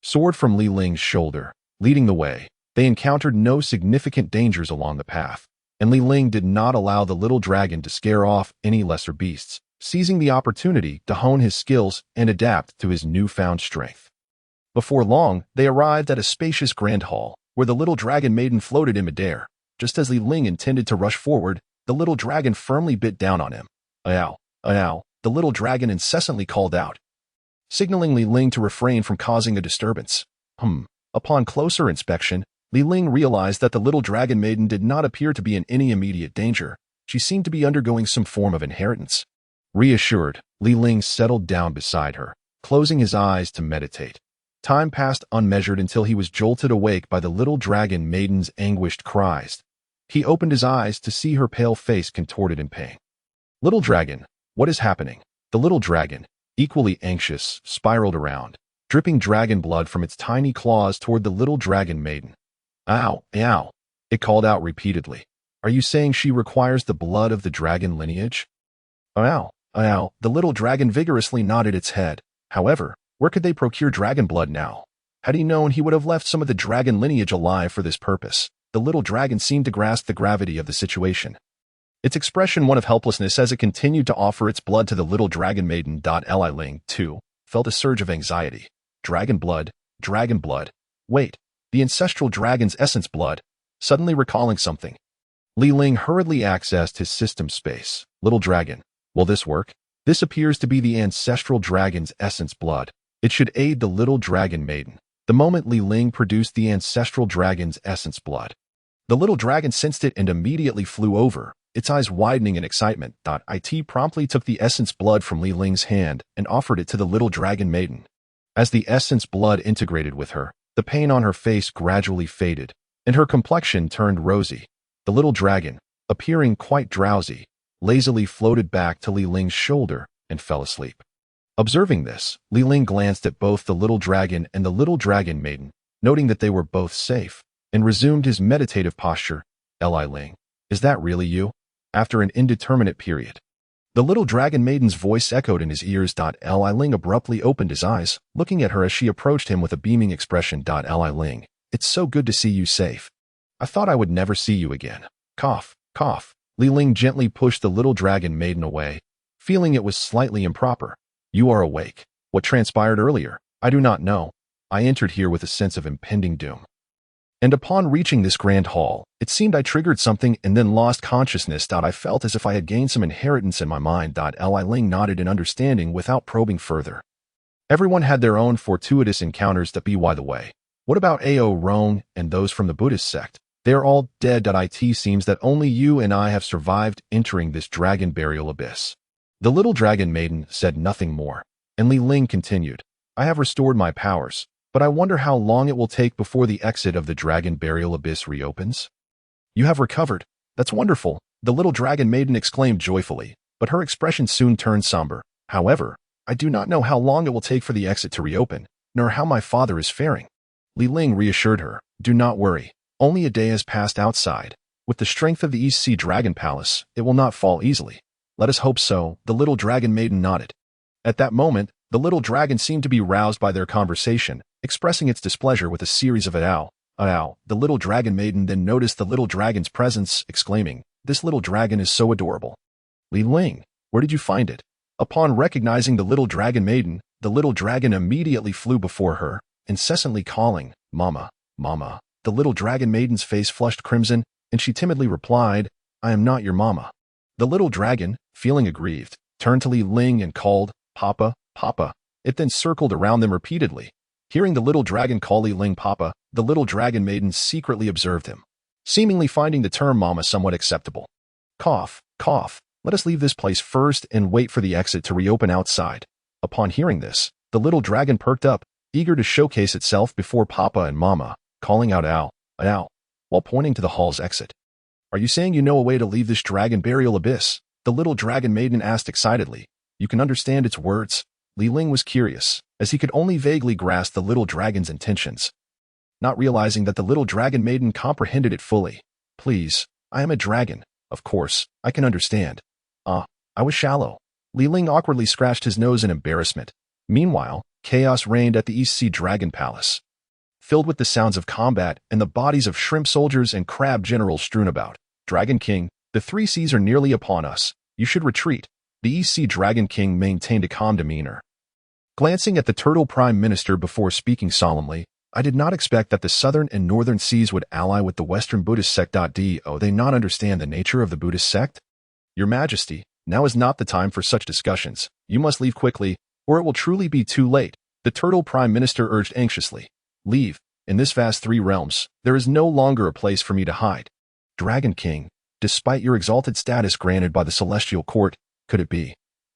soared from Li Ling's shoulder, leading the way. They encountered no significant dangers along the path, and Li Ling did not allow the little dragon to scare off any lesser beasts, seizing the opportunity to hone his skills and adapt to his newfound strength. Before long, they arrived at a spacious grand hall, where the little dragon maiden floated in midair. Just as Li Ling intended to rush forward, the little dragon firmly bit down on him. "Ow, ow," the little dragon incessantly called out, signaling Li Ling to refrain from causing a disturbance. Upon closer inspection, Li Ling realized that the little dragon maiden did not appear to be in any immediate danger. She seemed to be undergoing some form of inheritance. Reassured, Li Ling settled down beside her, closing his eyes to meditate. Time passed unmeasured until he was jolted awake by the little dragon maiden's anguished cries. He opened his eyes to see her pale face contorted in pain. "Little dragon, what is happening?" The little dragon, equally anxious, spiraled around, dripping dragon blood from its tiny claws toward the little dragon maiden. "Ow, ow," it called out repeatedly. "Are you saying she requires the blood of the dragon lineage?" "Ow, ow," the little dragon vigorously nodded its head. However, where could they procure dragon blood now? Had he known, he would have left some of the dragon lineage alive for this purpose. The little dragon seemed to grasp the gravity of the situation, its expression one of helplessness as it continued to offer its blood to the little dragon maiden. Li Ling, too, felt a surge of anxiety. Dragon blood, wait, the ancestral dragon's essence blood. Suddenly recalling something, Li Ling hurriedly accessed his system space. "Little dragon, will this work?" "This appears to be the ancestral dragon's essence blood. It should aid the little dragon maiden." The moment Li Ling produced the ancestral dragon's essence blood, the little dragon sensed it and immediately flew over, its eyes widening in excitement. It promptly took the essence blood from Li Ling's hand and offered it to the little dragon maiden. As the essence blood integrated with her, the pain on her face gradually faded, and her complexion turned rosy. The little dragon, appearing quite drowsy, lazily floated back to Li Ling's shoulder and fell asleep. Observing this, Li Ling glanced at both the little dragon and the little dragon maiden, noting that they were both safe, and resumed his meditative posture. "Li Ling, is that really you?" After an indeterminate period, the little dragon maiden's voice echoed in his ears. Li Ling abruptly opened his eyes, looking at her as she approached him with a beaming expression. "Li Ling, it's so good to see you safe. I thought I would never see you again." Cough, cough. Li Ling gently pushed the little dragon maiden away, feeling it was slightly improper. "You are awake. What transpired earlier? I do not know. I entered here with a sense of impending doom. And upon reaching this grand hall, it seemed I triggered something and then lost consciousness. I felt as if I had gained some inheritance in my mind." Li Ling nodded in understanding without probing further. Everyone had their own fortuitous encounters. By the way, what about Ao Rong and those from the Buddhist sect? They are all dead. It seems that only you and I have survived entering this dragon burial abyss. The little dragon maiden said nothing more, and Li Ling continued, "I have restored my powers, but I wonder how long it will take before the exit of the dragon burial abyss reopens." "You have recovered. That's wonderful," The little dragon maiden exclaimed joyfully, but her expression soon turned somber. However, I do not know how long it will take for the exit to reopen, nor how my father is faring. Ling reassured her, do not worry. Only a day has passed outside. With the strength of the East Sea Dragon Palace, it will not fall easily. Let us hope so. The little dragon maiden nodded. At that moment, the little dragon seemed to be roused by their conversation, expressing its displeasure with a series of ow. The little dragon maiden then noticed the little dragon's presence, exclaiming, this little dragon is so adorable. Ling, where did you find it? Upon recognizing the little dragon maiden, the little dragon immediately flew before her, incessantly calling, Mama, Mama. The little dragon maiden's face flushed crimson, and she timidly replied, I am not your mama. The little dragon, feeling aggrieved, turned to Ling and called, Papa, Papa. It then circled around them repeatedly. Hearing the little dragon call Ling Papa, the little dragon maiden secretly observed him, seemingly finding the term mama somewhat acceptable. Cough, cough. Let us leave this place first and wait for the exit to reopen outside. Upon hearing this, the little dragon perked up, eager to showcase itself before Papa and Mama, calling out ow, while pointing to the hall's exit. Are you saying you know a way to leave this dragon burial abyss? The little dragon maiden asked excitedly. You can understand its words? Ling was curious, as he could only vaguely grasp the little dragon's intentions. Not realizing that the little dragon maiden comprehended it fully. Please, I am a dragon. Of course, I can understand. I was shallow. Ling awkwardly scratched his nose in embarrassment. Meanwhile, chaos reigned at the East Sea Dragon Palace, filled with the sounds of combat and the bodies of shrimp soldiers and crab generals strewn about. Dragon King, the three seas are nearly upon us. You should retreat. The East Sea Dragon King maintained a calm demeanor. Glancing at the Turtle Prime Minister before speaking solemnly, I did not expect that the southern and northern seas would ally with the Western Buddhist sect. Do they not understand the nature of the Buddhist sect? Your Majesty, now is not the time for such discussions. You must leave quickly, or it will truly be too late, the Turtle Prime Minister urged anxiously. Leave. In this vast three realms, there is no longer a place for me to hide. Dragon King, despite your exalted status granted by the Celestial Court, could it be?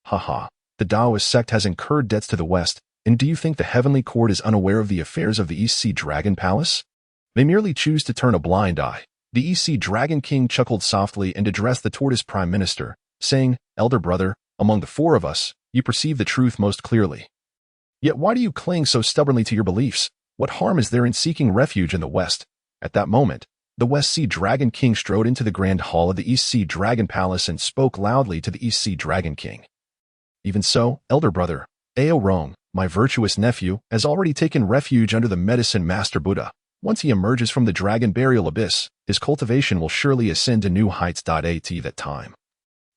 The Taoist sect has incurred debts to the West, and do you think the Heavenly Court is unaware of the affairs of the East Sea Dragon Palace? They merely choose to turn a blind eye. The East Sea Dragon King chuckled softly and addressed the Tortoise Prime Minister, saying, Elder brother, among the four of us, you perceive the truth most clearly. Yet why do you cling so stubbornly to your beliefs? What harm is there in seeking refuge in the West? At that moment, the West Sea Dragon King strode into the grand hall of the East Sea Dragon Palace and spoke loudly to the East Sea Dragon King. Even so, elder brother, Ao Rong, my virtuous nephew, has already taken refuge under the Medicine Master Buddha. Once he emerges from the dragon burial abyss, his cultivation will surely ascend to new heights. At that time,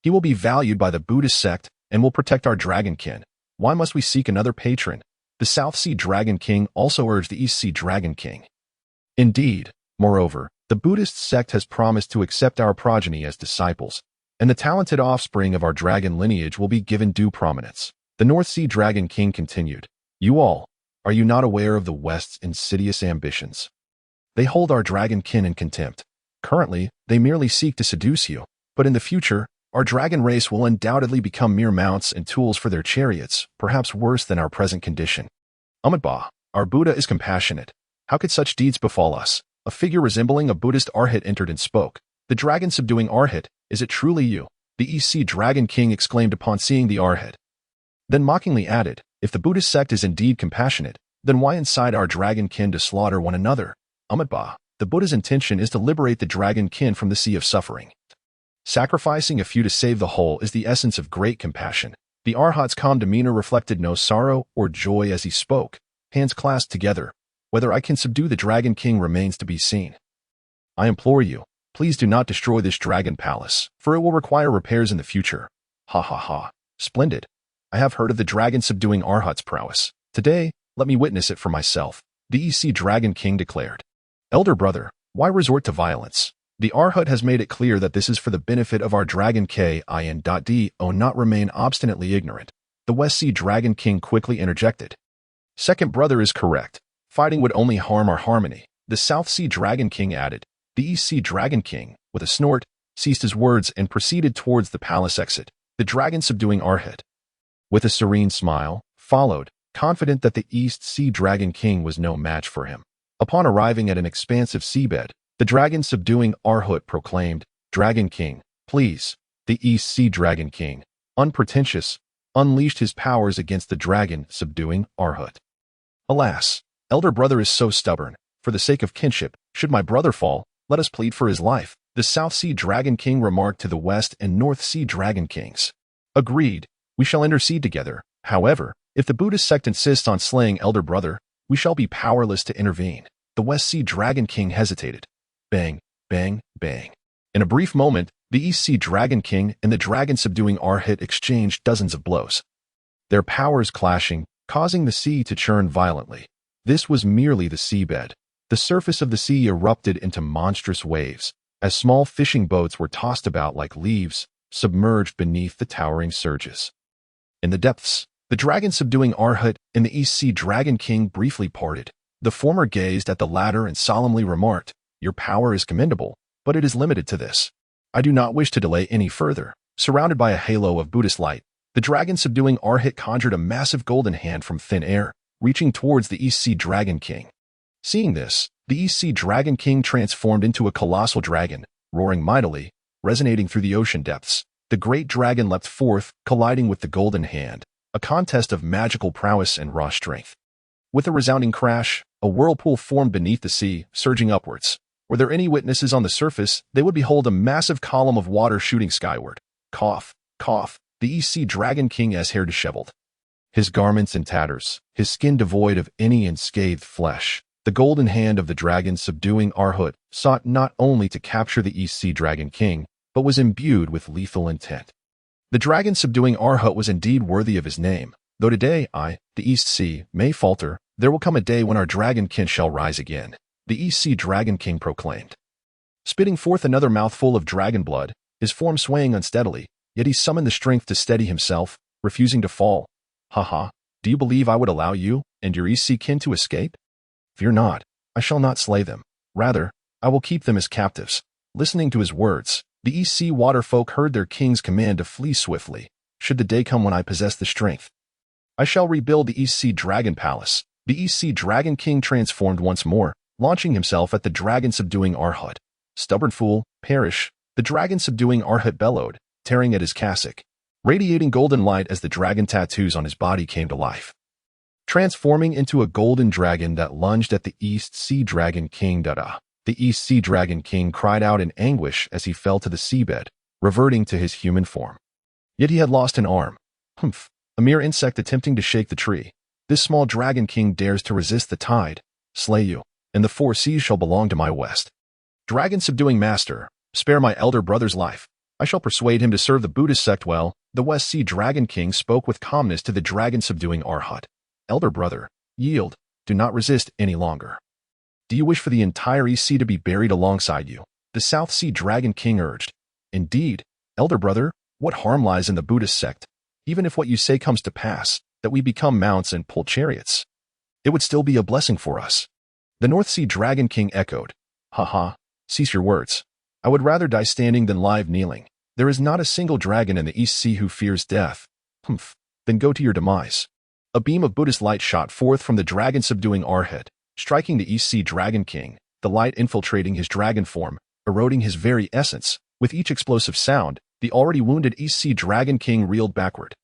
he will be valued by the Buddhist sect and will protect our dragon kin. Why must we seek another patron? The South Sea Dragon King also urged the East Sea Dragon King. Indeed, moreover, the Buddhist sect has promised to accept our progeny as disciples, and the talented offspring of our dragon lineage will be given due prominence. The North Sea Dragon King continued, You all, are you not aware of the West's insidious ambitions? They hold our dragon kin in contempt. Currently, they merely seek to seduce you, but in the future, our dragon race will undoubtedly become mere mounts and tools for their chariots, perhaps worse than our present condition. Amitabha, our Buddha is compassionate. How could such deeds befall us? A figure resembling a Buddhist arhat entered and spoke. The dragon subduing arhat, is it truly you? The East Sea Dragon King exclaimed upon seeing the arhat. Then mockingly added, if the Buddhist sect is indeed compassionate, then why incite our dragon kin to slaughter one another? Amitabha, the Buddha's intention is to liberate the dragon kin from the sea of suffering. Sacrificing a few to save the whole is the essence of great compassion. The arhat's calm demeanor reflected no sorrow or joy as he spoke, hands clasped together. Whether I can subdue the Dragon King remains to be seen. I implore you, please do not destroy this dragon palace, for it will require repairs in the future. Splendid. I have heard of the dragon subduing arhat's prowess. Today, let me witness it for myself, the East Sea Dragon King declared. Elder brother, why resort to violence? The arhat has made it clear that this is for the benefit of our dragon Kin.do not remain obstinately ignorant. The West Sea Dragon King quickly interjected. Second brother is correct. Fighting would only harm our harmony. The South Sea Dragon King added. The East Sea Dragon King, with a snort, ceased his words and proceeded towards the palace exit. The dragon subduing arhat, with a serene smile, followed, confident that the East Sea Dragon King was no match for him. Upon arriving at an expansive seabed, the dragon subduing arhat proclaimed, Dragon King, Please. The East Sea Dragon King, unpretentious, unleashed his powers against the dragon, subduing Arhut. Alas, elder brother is so stubborn. For the sake of kinship, should my brother fall, let us plead for his life, the South Sea Dragon King remarked to the West and North Sea Dragon Kings. Agreed, we shall intercede together. However, if the Buddhist sect insists on slaying elder brother, we shall be powerless to intervene. The West Sea Dragon King hesitated. Bang, bang, bang. In a brief moment, the East Sea Dragon King and the dragon subduing Arhut exchanged dozens of blows. Their powers clashing, causing the sea to churn violently. This was merely the seabed. The surface of the sea erupted into monstrous waves, as small fishing boats were tossed about like leaves, submerged beneath the towering surges. In the depths, the dragon subduing Arhut and the East Sea Dragon King briefly parted. The former gazed at the latter and solemnly remarked, "Your power is commendable, but it is limited to this. I do not wish to delay any further." Surrounded by a halo of Buddhist light, the dragon subduing Arhut conjured a massive golden hand from thin air, reaching towards the East Sea Dragon King. Seeing this, the East Sea Dragon King transformed into a colossal dragon, roaring mightily, resonating through the ocean depths. The great dragon leapt forth, colliding with the golden hand, a contest of magical prowess and raw strength. With a resounding crash, a whirlpool formed beneath the sea, surging upwards. Were there any witnesses on the surface, they would behold a massive column of water shooting skyward. Cough, cough, the East Sea Dragon King's hair disheveled. His garments in tatters, his skin devoid of any unscathed flesh. The golden hand of the dragon subduing Arhut sought not only to capture the East Sea Dragon King, but was imbued with lethal intent. The dragon subduing Arhut was indeed worthy of his name. Though today the East Sea, may falter, there will come a day when our dragonkin shall rise again, the East Sea Dragon King proclaimed. Spitting forth another mouthful of dragon blood, his form swaying unsteadily, yet he summoned the strength to steady himself, refusing to fall. Ha! Do you believe I would allow you and your East Sea kin to escape? Fear not, I shall not slay them. Rather, I will keep them as captives. Listening to his words, the East Sea waterfolk heard their king's command to flee swiftly, should the day come when I possess the strength. I shall rebuild the East Sea Dragon Palace. The East Sea Dragon King transformed once more, launching himself at the dragon subduing Arhut. Stubborn fool, perish, the dragon subduing Arhut bellowed, tearing at his cassock, radiating golden light as the dragon tattoos on his body came to life. Transforming into a golden dragon that lunged at the East Sea Dragon King. The East Sea Dragon King cried out in anguish as he fell to the seabed, reverting to his human form. Yet he had lost an arm. Humph, a mere insect attempting to shake the tree. This small Dragon King dares to resist the tide. Slay you, and the 4 seas shall belong to my West. Dragon subduing master, spare my elder brother's life. I shall persuade him to serve the Buddhist sect well. The West Sea Dragon King spoke with calmness to the dragon subduing Arhut. Elder brother, yield, do not resist any longer. Do you wish for the entire East Sea to be buried alongside you? The South Sea Dragon King urged. Indeed, elder brother, what harm lies in the Buddhist sect? Even if what you say comes to pass, that we become mounts and pull chariots, it would still be a blessing for us. The North Sea Dragon King echoed. Ha! Cease your words. I would rather die standing than live kneeling. There is not a single dragon in the East Sea who fears death. Humph, then go to your demise. A beam of Buddhist light shot forth from the dragon subduing Arhut, striking the East Sea Dragon King, the light infiltrating his dragon form, eroding his very essence. With each explosive sound, the already wounded East Sea Dragon King reeled backward.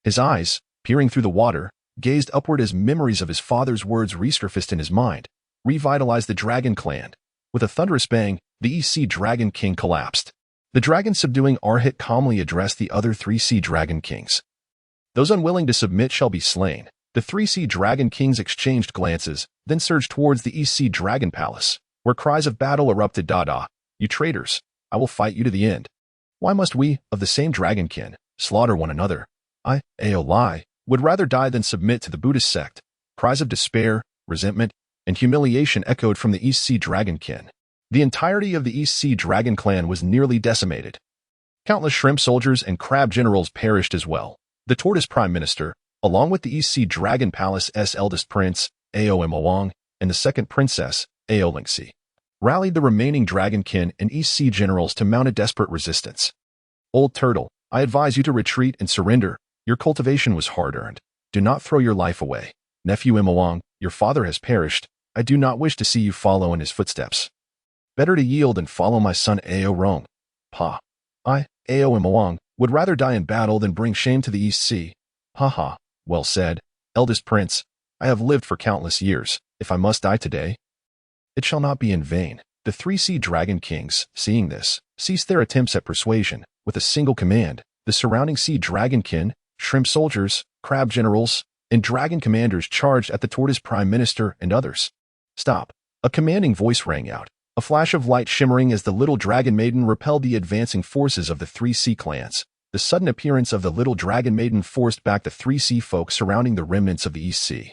His eyes, peering through the water, gazed upward as memories of his father's words resurfaced in his mind, revitalized the dragon clan. With a thunderous bang, the East Sea Dragon King collapsed. The dragon subduing Arhut calmly addressed the other 3 Sea Dragon Kings. Those unwilling to submit shall be slain. The 3 Sea Dragon Kings exchanged glances, then surged towards the East Sea Dragon Palace, where cries of battle erupted. You traitors, I will fight you to the end. Why must we, of the same dragonkin, slaughter one another? I, Aolai, would rather die than submit to the Buddhist sect. Cries of despair, resentment, and humiliation echoed from the East Sea Dragonkin. The entirety of the East Sea Dragon clan was nearly decimated. Countless shrimp soldiers and crab generals perished as well. The Tortoise Prime Minister, along with the East Sea Dragon Palace's eldest prince, Aoimawang, and the second princess, Aolingsi, rallied the remaining dragonkin and East Sea generals to mount a desperate resistance. Old Turtle, I advise you to retreat and surrender. Your cultivation was hard-earned. Do not throw your life away. Nephew Imawang, your father has perished. I do not wish to see you follow in his footsteps. Better to yield and follow my son Ao Rong. Pa. I, Aomoang, would rather die in battle than bring shame to the East Sea. Haha, well said, eldest prince. I have lived for countless years. If I must die today, it shall not be in vain. The 3 sea dragon kings, seeing this, ceased their attempts at persuasion. With a single command, the surrounding sea dragonkin, shrimp soldiers, crab generals, and dragon commanders charged at the tortoise prime minister and others. Stop. A commanding voice rang out, a flash of light shimmering as the little dragon maiden repelled the advancing forces of the 3 sea clans. The sudden appearance of the little dragon maiden forced back the 3 sea folk surrounding the remnants of the East Sea,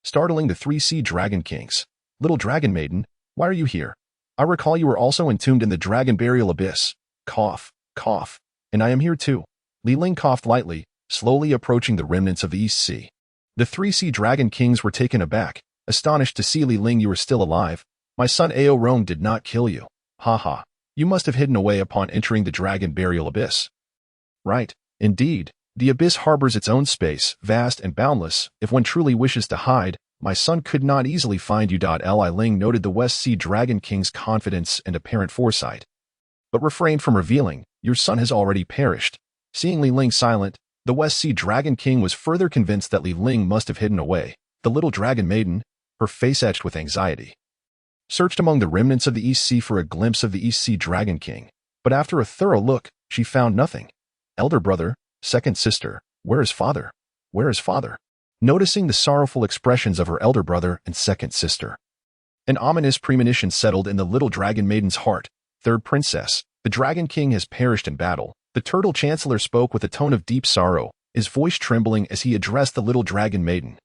startling the 3 sea dragon kings. Little dragon maiden, why are you here? I recall you were also entombed in the dragon burial abyss. Cough, cough. And I am here too. Ling coughed lightly, slowly approaching the remnants of the East Sea. The 3 sea dragon kings were taken aback, astonished to see Ling, you were still alive. My son Ao Rong did not kill you. Ha ha. You must have hidden away upon entering the dragon burial abyss. Right, indeed. The abyss harbors its own space, vast and boundless. If one truly wishes to hide, my son could not easily find you. Ling noted the West Sea Dragon King's confidence and apparent foresight, but refrained from revealing, your son has already perished. Seeing Ling silent, the West Sea Dragon King was further convinced that Ling must have hidden away. The little dragon maiden, her face etched with anxiety, searched among the remnants of the East Sea for a glimpse of the East Sea Dragon King, but after a thorough look, she found nothing. Elder brother, second sister, where is father? Where is father? Noticing the sorrowful expressions of her elder brother and second sister, an ominous premonition settled in the little dragon maiden's heart. Third princess, the Dragon King has perished in battle. The Turtle Chancellor spoke with a tone of deep sorrow, his voice trembling as he addressed the little dragon maiden.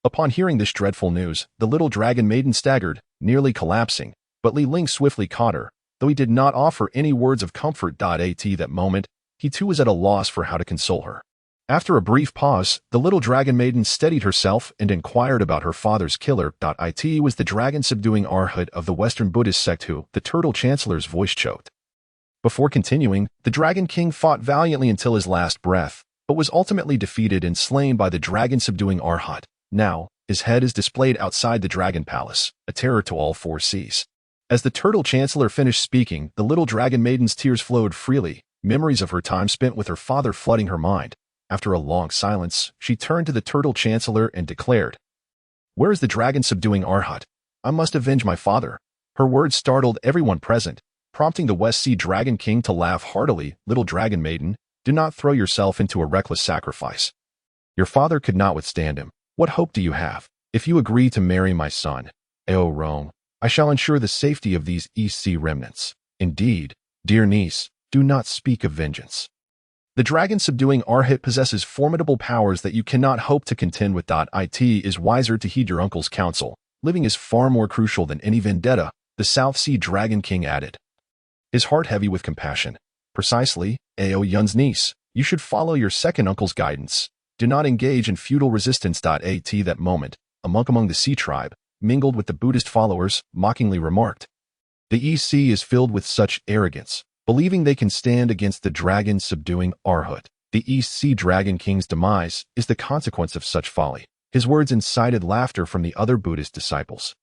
Upon hearing this dreadful news, the little dragon maiden staggered, nearly collapsing, but Ling swiftly caught her. Though he did not offer any words of comfort. At that moment, he too was at a loss for how to console her. After a brief pause, the little dragon maiden steadied herself and inquired about her father's killer. It was the dragon-subduing Arhat of the Western Buddhist sect who, the Turtle Chancellor's voice choked. Before continuing, the Dragon King fought valiantly until his last breath, but was ultimately defeated and slain by the dragon-subduing Arhat. Now, his head is displayed outside the Dragon Palace, a terror to all 4 seas. As the Turtle Chancellor finished speaking, the little dragon maiden's tears flowed freely, memories of her time spent with her father flooding her mind. After a long silence, she turned to the Turtle Chancellor and declared, "Where is the dragon-subduing Arhat? I must avenge my father." Her words startled everyone present, prompting the West Sea Dragon King to laugh heartily. Little dragon maiden, do not throw yourself into a reckless sacrifice. Your father could not withstand him. What hope do you have? If you agree to marry my son, Ao Rong, I shall ensure the safety of these East Sea remnants. Indeed, dear niece, do not speak of vengeance. The dragon-subduing Arhat possesses formidable powers that you cannot hope to contend with. It is wiser to heed your uncle's counsel. Living is far more crucial than any vendetta, the South Sea Dragon King added, his heart heavy with compassion. Precisely, Ao Yun's niece, you should follow your second uncle's guidance. Do not engage in feudal resistance. At that moment, a monk among the sea tribe, mingled with the Buddhist followers, mockingly remarked, the East Sea is filled with such arrogance, believing they can stand against the dragon-subduing Arhat. The East Sea Dragon King's demise is the consequence of such folly. His words incited laughter from the other Buddhist disciples.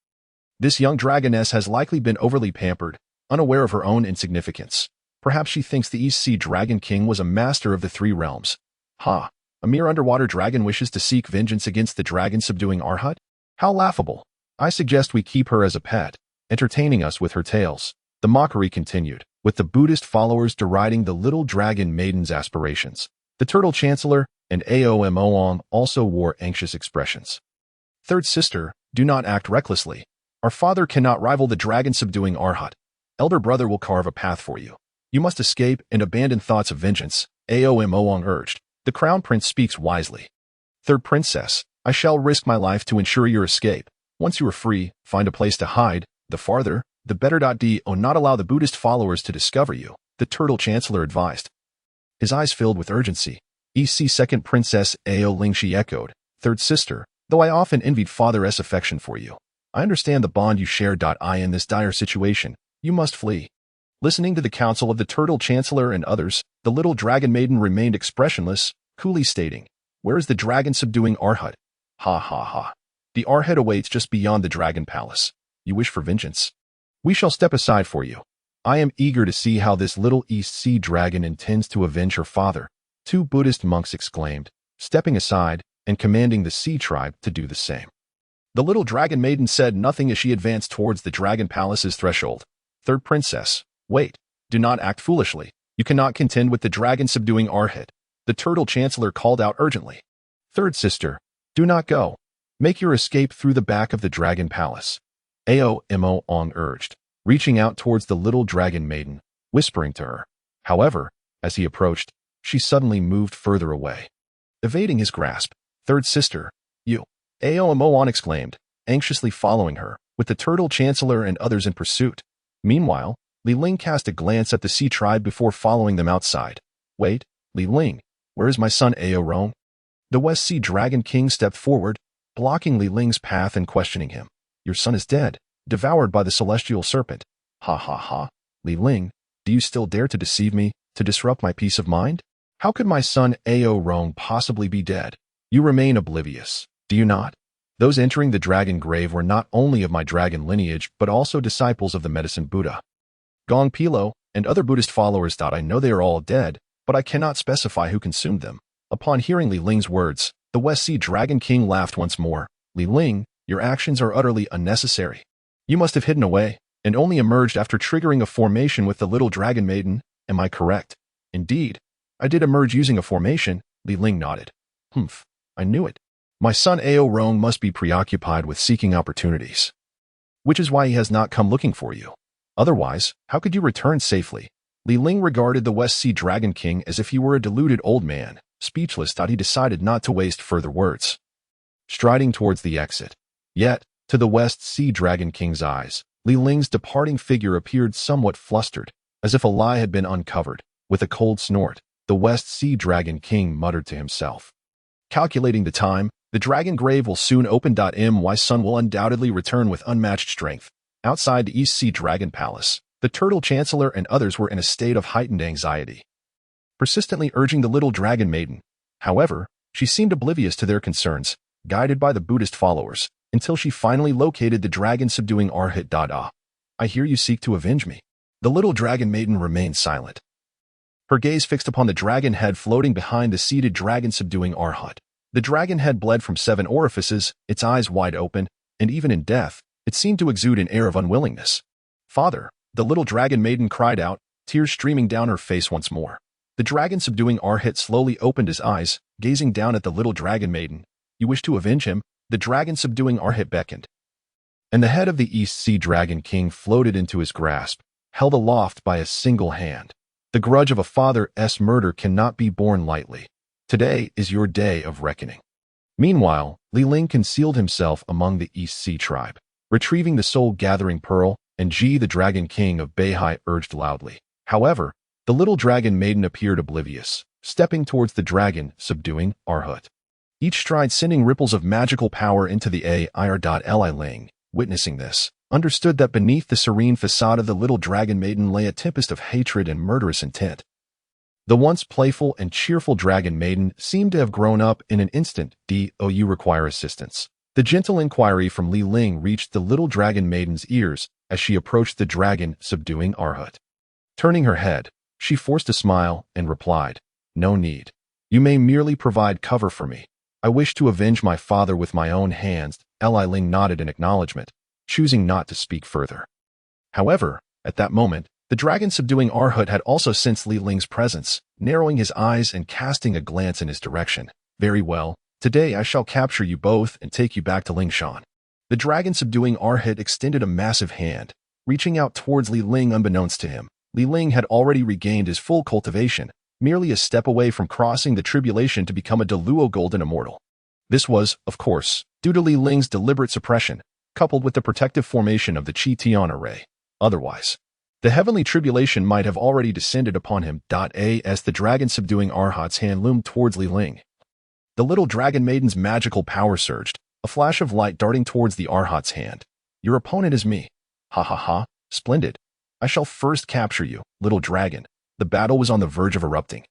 This young dragoness has likely been overly pampered, unaware of her own insignificance. Perhaps she thinks the East Sea Dragon King was a master of the 3 realms. Ha! A mere underwater dragon wishes to seek vengeance against the dragon-subduing Arhat? How laughable! I suggest we keep her as a pet, entertaining us with her tales. The mockery continued, with the Buddhist followers deriding the little dragon maiden's aspirations. The Turtle Chancellor and Aomoang also wore anxious expressions. Third sister, do not act recklessly. Our father cannot rival the dragon-subduing Arhat. Elder brother will carve a path for you. You must escape and abandon thoughts of vengeance, Aomoang urged. The Crown Prince speaks wisely. Third princess, I shall risk my life to ensure your escape. Once you are free, find a place to hide. The farther, the better. Do not allow the Buddhist followers to discover you, the Turtle Chancellor advised. His eyes filled with urgency. EC Second Princess Ao Ling, she echoed. Third sister, though I often envied father's affection for you, I understand the bond you share. In this dire situation, you must flee. Listening to the counsel of the Turtle Chancellor and others, the little dragon maiden remained expressionless, coolly stating, where is the dragon-subduing Arhat? Ha ha ha. The Arhat awaits just beyond the Dragon Palace. You wish for vengeance? We shall step aside for you. I am eager to see how this little East Sea dragon intends to avenge her father, two Buddhist monks exclaimed, stepping aside and commanding the sea tribe to do the same. The little dragon maiden said nothing as she advanced towards the dragon palace's threshold. Third princess, wait, do not act foolishly. You cannot contend with the dragon subduing Arhat. The turtle chancellor called out urgently. Third sister, do not go. Make your escape through the back of the dragon palace. Ao Ong urged, reaching out towards the little dragon maiden, whispering to her. However, as he approached, she suddenly moved further away. Evading his grasp, third sister, you, Ao exclaimed, anxiously following her, with the turtle chancellor and others in pursuit. Meanwhile, Ling cast a glance at the sea tribe before following them outside. Wait, Ling, where is my son Ao? The West Sea Dragon King stepped forward, blocking Ling's path and questioning him. Your son is dead, devoured by the celestial serpent. Ha ha ha. Ling, do you still dare to deceive me, to disrupt my peace of mind? How could my son Ao possibly be dead? You remain oblivious, do you not? Those entering the dragon grave were not only of my dragon lineage, but also disciples of the medicine Buddha. Gong Pilo and other Buddhist followers thought I know they are all dead, but I cannot specify who consumed them. Upon hearing Ling's words, the West Sea Dragon King laughed once more. Ling, your actions are utterly unnecessary. You must have hidden away, and only emerged after triggering a formation with the little dragon maiden, am I correct? Indeed, I did emerge using a formation, Ling nodded. Humph, I knew it. My son Ao must be preoccupied with seeking opportunities. Which is why he has not come looking for you. Otherwise, how could you return safely? Ling regarded the West Sea Dragon King as if he were a deluded old man. Speechless, thought he decided not to waste further words. Striding towards the exit. Yet, to the West Sea Dragon King's eyes, Ling's departing figure appeared somewhat flustered, as if a lie had been uncovered. With a cold snort, the West Sea Dragon King muttered to himself. Calculating the time, the dragon grave will soon open. My son will undoubtedly return with unmatched strength. Outside the East Sea Dragon Palace, the Turtle Chancellor and others were in a state of heightened anxiety, persistently urging the little dragon maiden. However, she seemed oblivious to their concerns, guided by the Buddhist followers, until she finally located the dragon-subduing Arhat. I hear you seek to avenge me. The little dragon maiden remained silent, her gaze fixed upon the dragon head floating behind the seated dragon-subduing Arhat. The dragon head bled from 7 orifices, its eyes wide open, and even in death, it seemed to exude an air of unwillingness. Father, the little dragon maiden cried out, tears streaming down her face once more. The dragon-subduing Arhat slowly opened his eyes, gazing down at the little dragon maiden. You wish to avenge him? The dragon-subduing Arhat beckoned, and the head of the East Sea Dragon King floated into his grasp, held aloft by a single hand. The grudge of a father's murder cannot be borne lightly. Today is your day of reckoning. Meanwhile, Ling concealed himself among the East Sea tribe. Retrieving the soul-gathering pearl, and Ji the Dragon King of Beihai urged loudly. However, the little dragon maiden appeared oblivious, stepping towards the dragon-subduing Arhat. Each stride sending ripples of magical power into the air. Ling, witnessing this, understood that beneath the serene facade of the little dragon maiden lay a tempest of hatred and murderous intent. The once playful and cheerful dragon maiden seemed to have grown up in an instant. Do you require assistance? The gentle inquiry from Ling reached the little dragon maiden's ears as she approached the dragon-subduing Arhat. Turning her head, she forced a smile and replied, No need. You may merely provide cover for me. I wish to avenge my father with my own hands. Ling nodded in acknowledgement, choosing not to speak further. However, at that moment, the dragon-subduing Arhat had also sensed Ling's presence, narrowing his eyes and casting a glance in his direction. Very well. Today I shall capture you both and take you back to Lingshan. The dragon-subduing Arhat extended a massive hand, reaching out towards Ling unbeknownst to him. Ling had already regained his full cultivation, merely a step away from crossing the tribulation to become a Deluo golden immortal. This was, of course, due to Ling's deliberate suppression, coupled with the protective formation of the Qi-Tian array. Otherwise, the heavenly tribulation might have already descended upon him. As the dragon-subduing Arhat's hand loomed towards Ling, the little dragon maiden's magical power surged, a flash of light darting towards the Arhat's hand. Your opponent is me. Ha ha ha, splendid. I shall first capture you, little dragon. The battle was on the verge of erupting.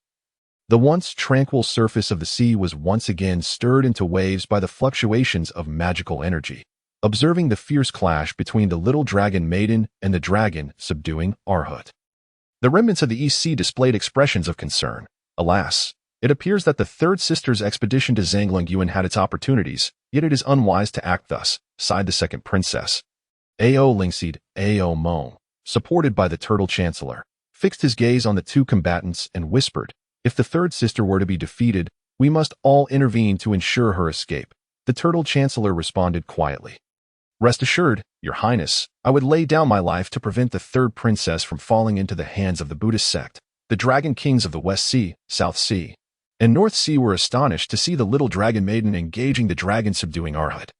The once tranquil surface of the sea was once again stirred into waves by the fluctuations of magical energy. observing the fierce clash between the little dragon maiden and the dragon subduing Arhut. The remnants of the East Sea displayed expressions of concern. Alas, it appears that the third sister's expedition to Zhanglungyuan had its opportunities, yet it is unwise to act thus, sighed the second princess. Ao Lingseed, Ao Mong, supported by the turtle chancellor, fixed his gaze on the two combatants and whispered, if the third sister were to be defeated, we must all intervene to ensure her escape. The turtle chancellor responded quietly. Rest assured, Your Highness, I would lay down my life to prevent the third princess from falling into the hands of the Buddhist sect. The dragon kings of the West Sea, South Sea, and North Sea were astonished to see the little dragon maiden engaging the dragon subduing Arhut.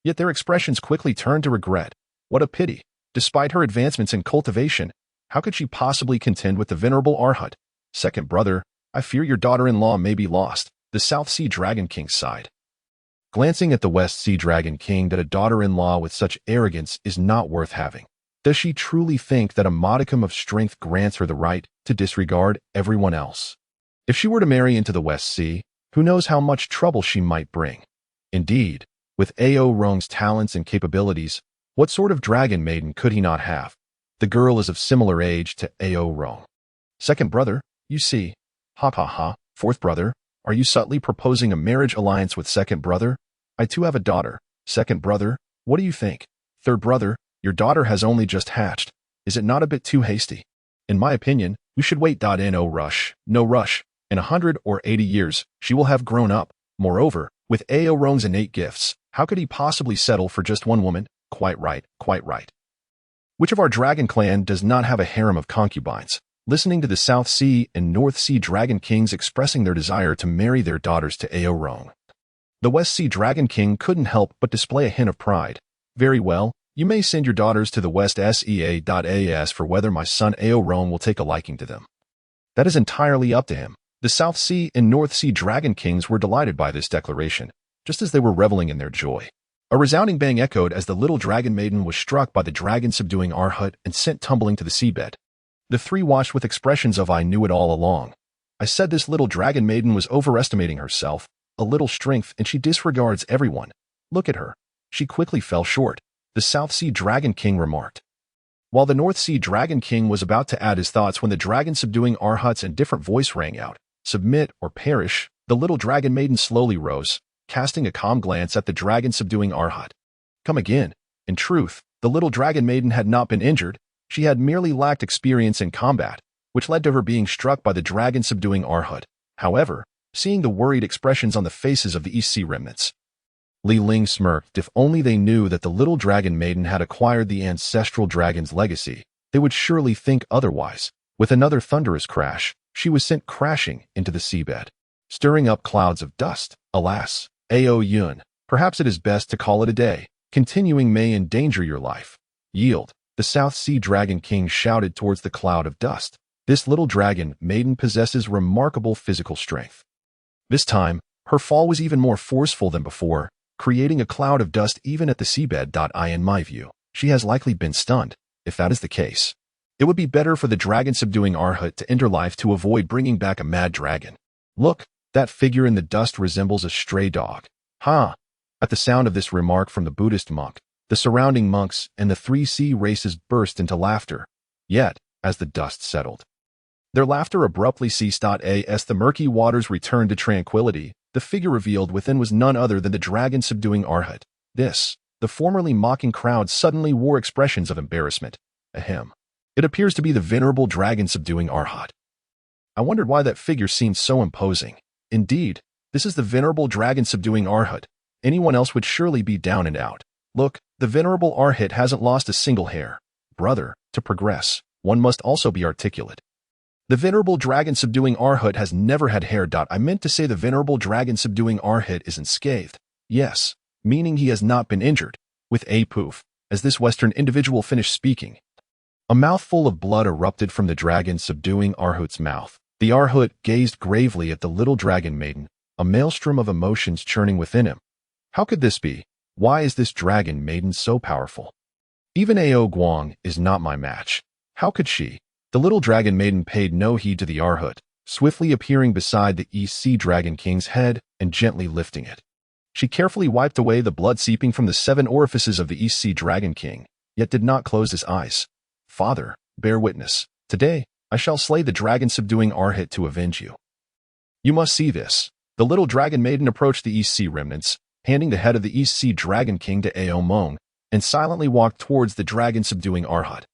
Yet their expressions quickly turned to regret. What a pity! Despite her advancements in cultivation, how could she possibly contend with the venerable Arhut? Second brother, I fear your daughter-in-law may be lost, the South Sea Dragon King sighed. Glancing at the West Sea Dragon King, that a daughter-in-law with such arrogance is not worth having. Does she truly think that a modicum of strength grants her the right to disregard everyone else? If she were to marry into the West Sea, who knows how much trouble she might bring? Indeed, with Ao Rong's talents and capabilities, what sort of dragon maiden could he not have? The girl is of similar age to Ao Rong. Second brother, you see. Ha ha ha. Fourth brother, are you subtly proposing a marriage alliance with second brother? I too have a daughter. Second brother, what do you think? Third brother, your daughter has only just hatched. Is it not a bit too hasty? In my opinion, we should wait. No rush. No rush. In 100 or 80 years, she will have grown up. Moreover, with Ao Rong's innate gifts, how could he possibly settle for just one woman? Quite right, quite right. Which of our dragon clan does not have a harem of concubines? Listening to the South Sea and North Sea Dragon Kings expressing their desire to marry their daughters to Ao Rong, the West Sea Dragon King couldn't help but display a hint of pride. Very well, you may send your daughters to the West Sea.as for whether my son Ao Rong will take a liking to them. That is entirely up to him. The South Sea and North Sea Dragon Kings were delighted by this declaration, just as they were reveling in their joy. A resounding bang echoed as the little dragon maiden was struck by the dragon subduing Arhut and sent tumbling to the seabed. The three watched with expressions of I knew it all along. I said this little dragon maiden was overestimating herself, a little strength, and she disregards everyone. Look at her. She quickly fell short, the South Sea Dragon King remarked. While the North Sea Dragon King was about to add his thoughts when the dragon subduing Arhut's indifferent voice rang out. Submit or perish. The little dragon maiden slowly rose, casting a calm glance at the dragon subduing Arhut. Come again. In truth, the little dragon maiden had not been injured. She had merely lacked experience in combat, which led to her being struck by the dragon subduing Arhut. However, seeing the worried expressions on the faces of the East Sea remnants, Ling smirked. If only they knew that the little dragon maiden had acquired the ancestral dragon's legacy, they would surely think otherwise. With another thunderous crash, she was sent crashing into the seabed, stirring up clouds of dust. Alas, Ao Yun, perhaps it is best to call it a day. Continuing may endanger your life. Yield, the South Sea Dragon King shouted towards the cloud of dust. This little dragon maiden possesses remarkable physical strength. This time, her fall was even more forceful than before, creating a cloud of dust even at the seabed. In my view, she has likely been stunned. If that is the case, it would be better for the dragon subduing Arhut to enter life to avoid bringing back a mad dragon. Look, that figure in the dust resembles a stray dog. Ha! At the sound of this remark from the Buddhist monk, the surrounding monks and the 3C races burst into laughter. Yet, as the dust settled, their laughter abruptly ceased. As the murky waters returned to tranquility, the figure revealed within was none other than the dragon subduing Arhut. This, the formerly mocking crowd suddenly wore expressions of embarrassment. Ahem. It appears to be the venerable dragon subduing Arhut. I wondered why that figure seemed so imposing. Indeed, this is the venerable dragon subduing Arhut. Anyone else would surely be down and out. Look, the venerable Arhut hasn't lost a single hair. Brother, to progress, one must also be articulate. The venerable dragon subduing Arhut has never had hair. I meant to say the venerable dragon subduing Arhut isn't scathed. Yes, meaning he has not been injured. With a poof, as this Western individual finished speaking, a mouthful of blood erupted from the dragon subduing Arhut's mouth. The Arhut gazed gravely at the little dragon maiden, a maelstrom of emotions churning within him. How could this be? Why is this dragon maiden so powerful? Even Ao Guang is not my match. How could she? The little dragon maiden paid no heed to the Arhut, swiftly appearing beside the East Sea Dragon King's head and gently lifting it. She carefully wiped away the blood seeping from the 7 orifices of the East Sea Dragon King, yet did not close his eyes. Father, bear witness. Today, I shall slay the dragon-subduing Arhat to avenge you. You must see this. The little dragon maiden approached the East Sea remnants, handing the head of the East Sea Dragon King to Ao Mong, and silently walked towards the dragon-subduing Arhat.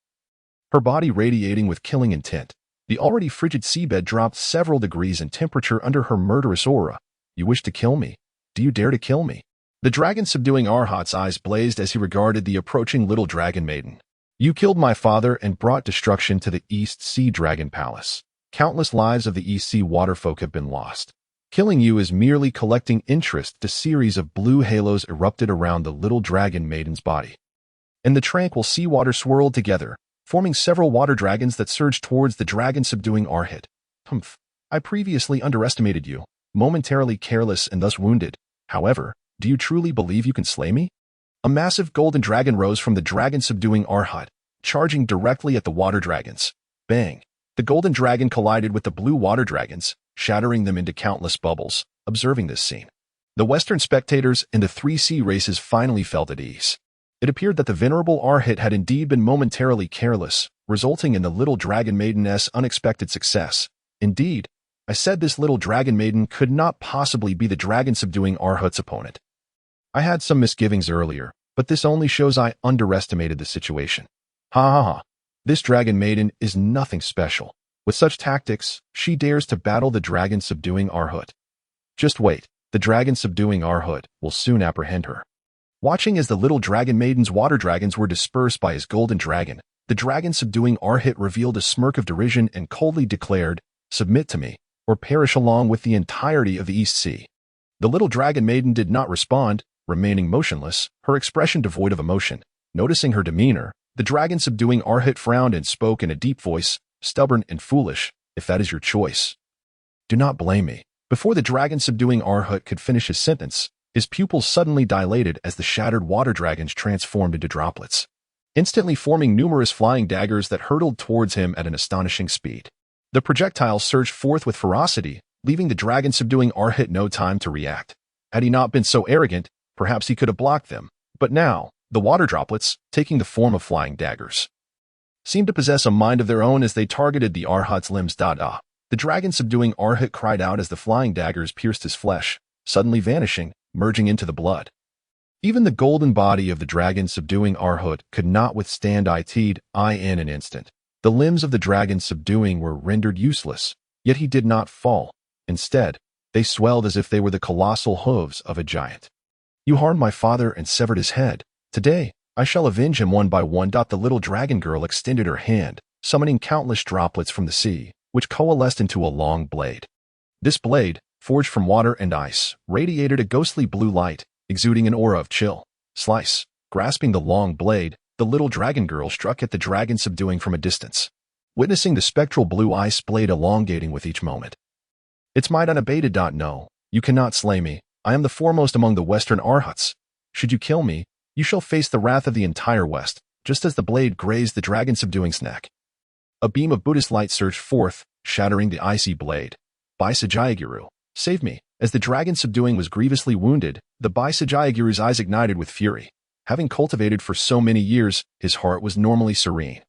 Her body radiating with killing intent, the already frigid seabed dropped several degrees in temperature under her murderous aura. You wish to kill me? Do you dare to kill me? The dragon-subduing Arhat's eyes blazed as he regarded the approaching little dragon maiden. You killed my father and brought destruction to the East Sea Dragon Palace. Countless lives of the East Sea waterfolk have been lost. Killing you is merely collecting interest. A series of blue halos erupted around the little dragon maiden's body. And the tranquil seawater swirled together, forming several water dragons that surged towards the dragon-subduing Arhat. Humph. I previously underestimated you, momentarily careless and thus wounded. However, do you truly believe you can slay me? A massive golden dragon rose from the dragon-subduing Arhat, charging directly at the water dragons. Bang! The golden dragon collided with the blue water dragons, shattering them into countless bubbles. Observing this scene, the Western spectators and the 3 sea races finally felt at ease. It appeared that the venerable Arhat had indeed been momentarily careless, resulting in the little dragon maiden's unexpected success. Indeed, I said this little dragon maiden could not possibly be the dragon-subduing Arhat's opponent. I had some misgivings earlier, but this only shows I underestimated the situation. Ha ha ha. This dragon maiden is nothing special. With such tactics, she dares to battle the dragon-subduing Arhat. Just wait, the dragon-subduing Arhat will soon apprehend her. Watching as the little dragon maiden's water dragons were dispersed by his golden dragon, the dragon-subduing Arhat revealed a smirk of derision and coldly declared, "Submit to me, or perish along with the entirety of the East Sea." The little dragon maiden did not respond, remaining motionless, her expression devoid of emotion. Noticing her demeanor, the dragon-subduing Arhat frowned and spoke in a deep voice, "Stubborn and foolish, if that is your choice. Do not blame me." Before the dragon-subduing Arhat could finish his sentence, his pupils suddenly dilated as the shattered water dragons transformed into droplets, instantly forming numerous flying daggers that hurtled towards him at an astonishing speed. The projectiles surged forth with ferocity, leaving the dragon-subduing Arhat no time to react. Had he not been so arrogant, perhaps he could have blocked them. But now, the water droplets, taking the form of flying daggers, seemed to possess a mind of their own as they targeted the Arhat's limbs. The dragon-subduing Arhat cried out as the flying daggers pierced his flesh, suddenly vanishing, merging into the blood. Even the golden body of the dragon-subduing Arhat could not withstand it in an instant. The limbs of the dragon-subduing were rendered useless, yet he did not fall. Instead, they swelled as if they were the colossal hooves of a giant. You harmed my father and severed his head. Today, I shall avenge him one by one. The little dragon girl extended her hand, summoning countless droplets from the sea, which coalesced into a long blade. This blade, forged from water and ice, radiated a ghostly blue light, exuding an aura of chill. Slice. Grasping the long blade, the little dragon girl struck at the dragon-subduing from a distance, witnessing the spectral blue ice blade elongating with each moment. Its might unabated. No, you cannot slay me. I am the foremost among the Western Arhats. Should you kill me, you shall face the wrath of the entire West, just as the blade grazed the dragon-subduing's neck. A beam of Buddhist light surged forth, shattering the icy blade. Jiejiao, save me. As the dragon-subduing was grievously wounded, the Jiejiao's eyes ignited with fury. Having cultivated for so many years, his heart was normally serene.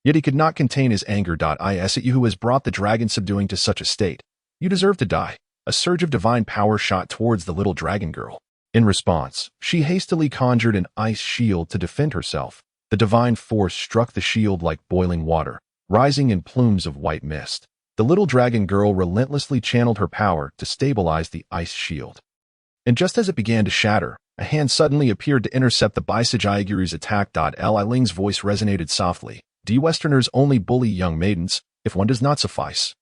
Yet he could not contain his anger. Is it you who has brought the dragon-subduing to such a state? You deserve to die. A surge of divine power shot towards the little dragon girl. In response, she hastily conjured an ice shield to defend herself. The divine force struck the shield like boiling water, rising in plumes of white mist. The little dragon girl relentlessly channeled her power to stabilize the ice shield. And just as it began to shatter, a hand suddenly appeared to intercept the Jiejiao's attack. Ling's voice resonated softly. Do you Westerners only bully young maidens, if one does not suffice?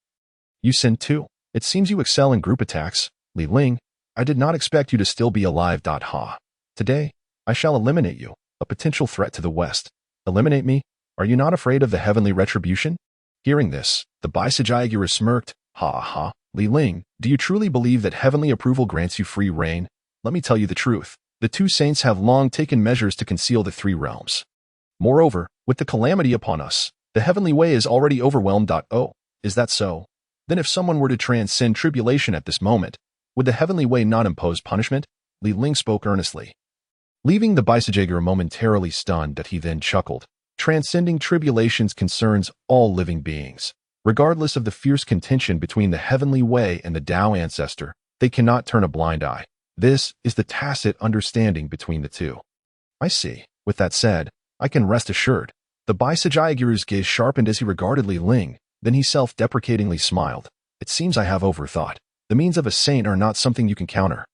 You sin too. It seems you excel in group attacks. Ling, I did not expect you to still be alive. Today, I shall eliminate you, a potential threat to the West. Eliminate me? Are you not afraid of the heavenly retribution? Hearing this, the Jiejiao smirked. Ha ha. Ling, do you truly believe that heavenly approval grants you free reign? Let me tell you the truth. The two saints have long taken measures to conceal the 3 realms. Moreover, with the calamity upon us, the heavenly way is already overwhelmed. Oh, is that so? Then if someone were to transcend tribulation at this moment, would the heavenly way not impose punishment? Li Ling spoke earnestly, leaving the Baisajager momentarily stunned that he then chuckled. Transcending tribulations concerns all living beings. Regardless of the fierce contention between the heavenly way and the Dao ancestor, they cannot turn a blind eye. This is the tacit understanding between the two. I see. With that said, I can rest assured. The Baisajaguru's gaze sharpened as he regarded Li Ling, then he self-deprecatingly smiled. It seems I have overthought. The means of a saint are not something you can counter.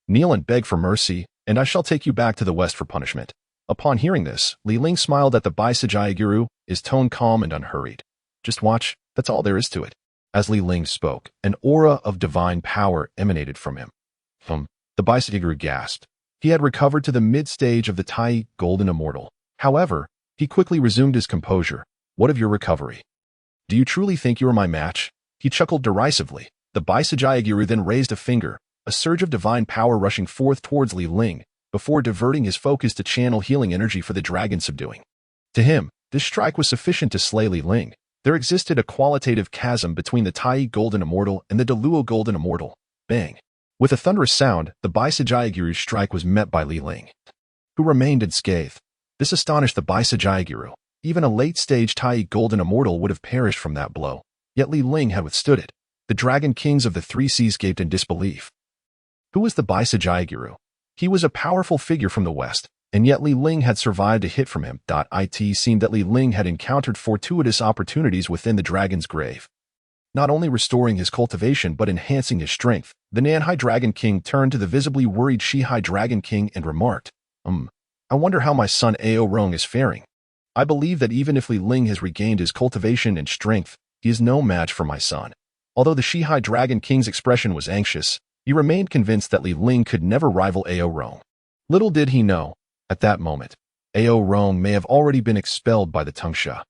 Kneel and beg for mercy, and I shall take you back to the west for punishment. Upon hearing this, Li Ling smiled at the Baisajayaguru, his tone calm and unhurried. Just watch, that's all there is to it. As Li Ling spoke, an aura of divine power emanated from him. The Baisajaguru gasped. He had recovered to the mid-stage of the Tai Golden Immortal. However, he quickly resumed his composure. What of your recovery? Do you truly think you are my match? He chuckled derisively. The Baisajayaguru then raised a finger, a surge of divine power rushing forth towards Li Ling, before diverting his focus to channel healing energy for the dragon subduing. To him, this strike was sufficient to slay Li Ling. There existed a qualitative chasm between the Tai Golden Immortal and the Deluo Golden Immortal. Bang! With a thunderous sound, the Baisajayaguru's strike was met by Li Ling, who remained unscathed. This astonished the Baisajayaguru. Even a late-stage Tai Golden Immortal would have perished from that blow. Yet Li Ling had withstood it. The Dragon Kings of the Three Seas gaped in disbelief. Who was the Baisajayaguru? He was a powerful figure from the west, and yet Li Ling had survived a hit from him. It seemed that Li Ling had encountered fortuitous opportunities within the dragon's grave, not only restoring his cultivation but enhancing his strength. The Nanhai Dragon King turned to the visibly worried Shihai Dragon King and remarked, I wonder how my son Ao Rong is faring. I believe that even if Li Ling has regained his cultivation and strength, he is no match for my son. Although the Shihai Dragon King's expression was anxious, he remained convinced that Li Ling could never rival Ao Rong. Little did he know, at that moment, Ao Rong may have already been expelled by the Tongtian.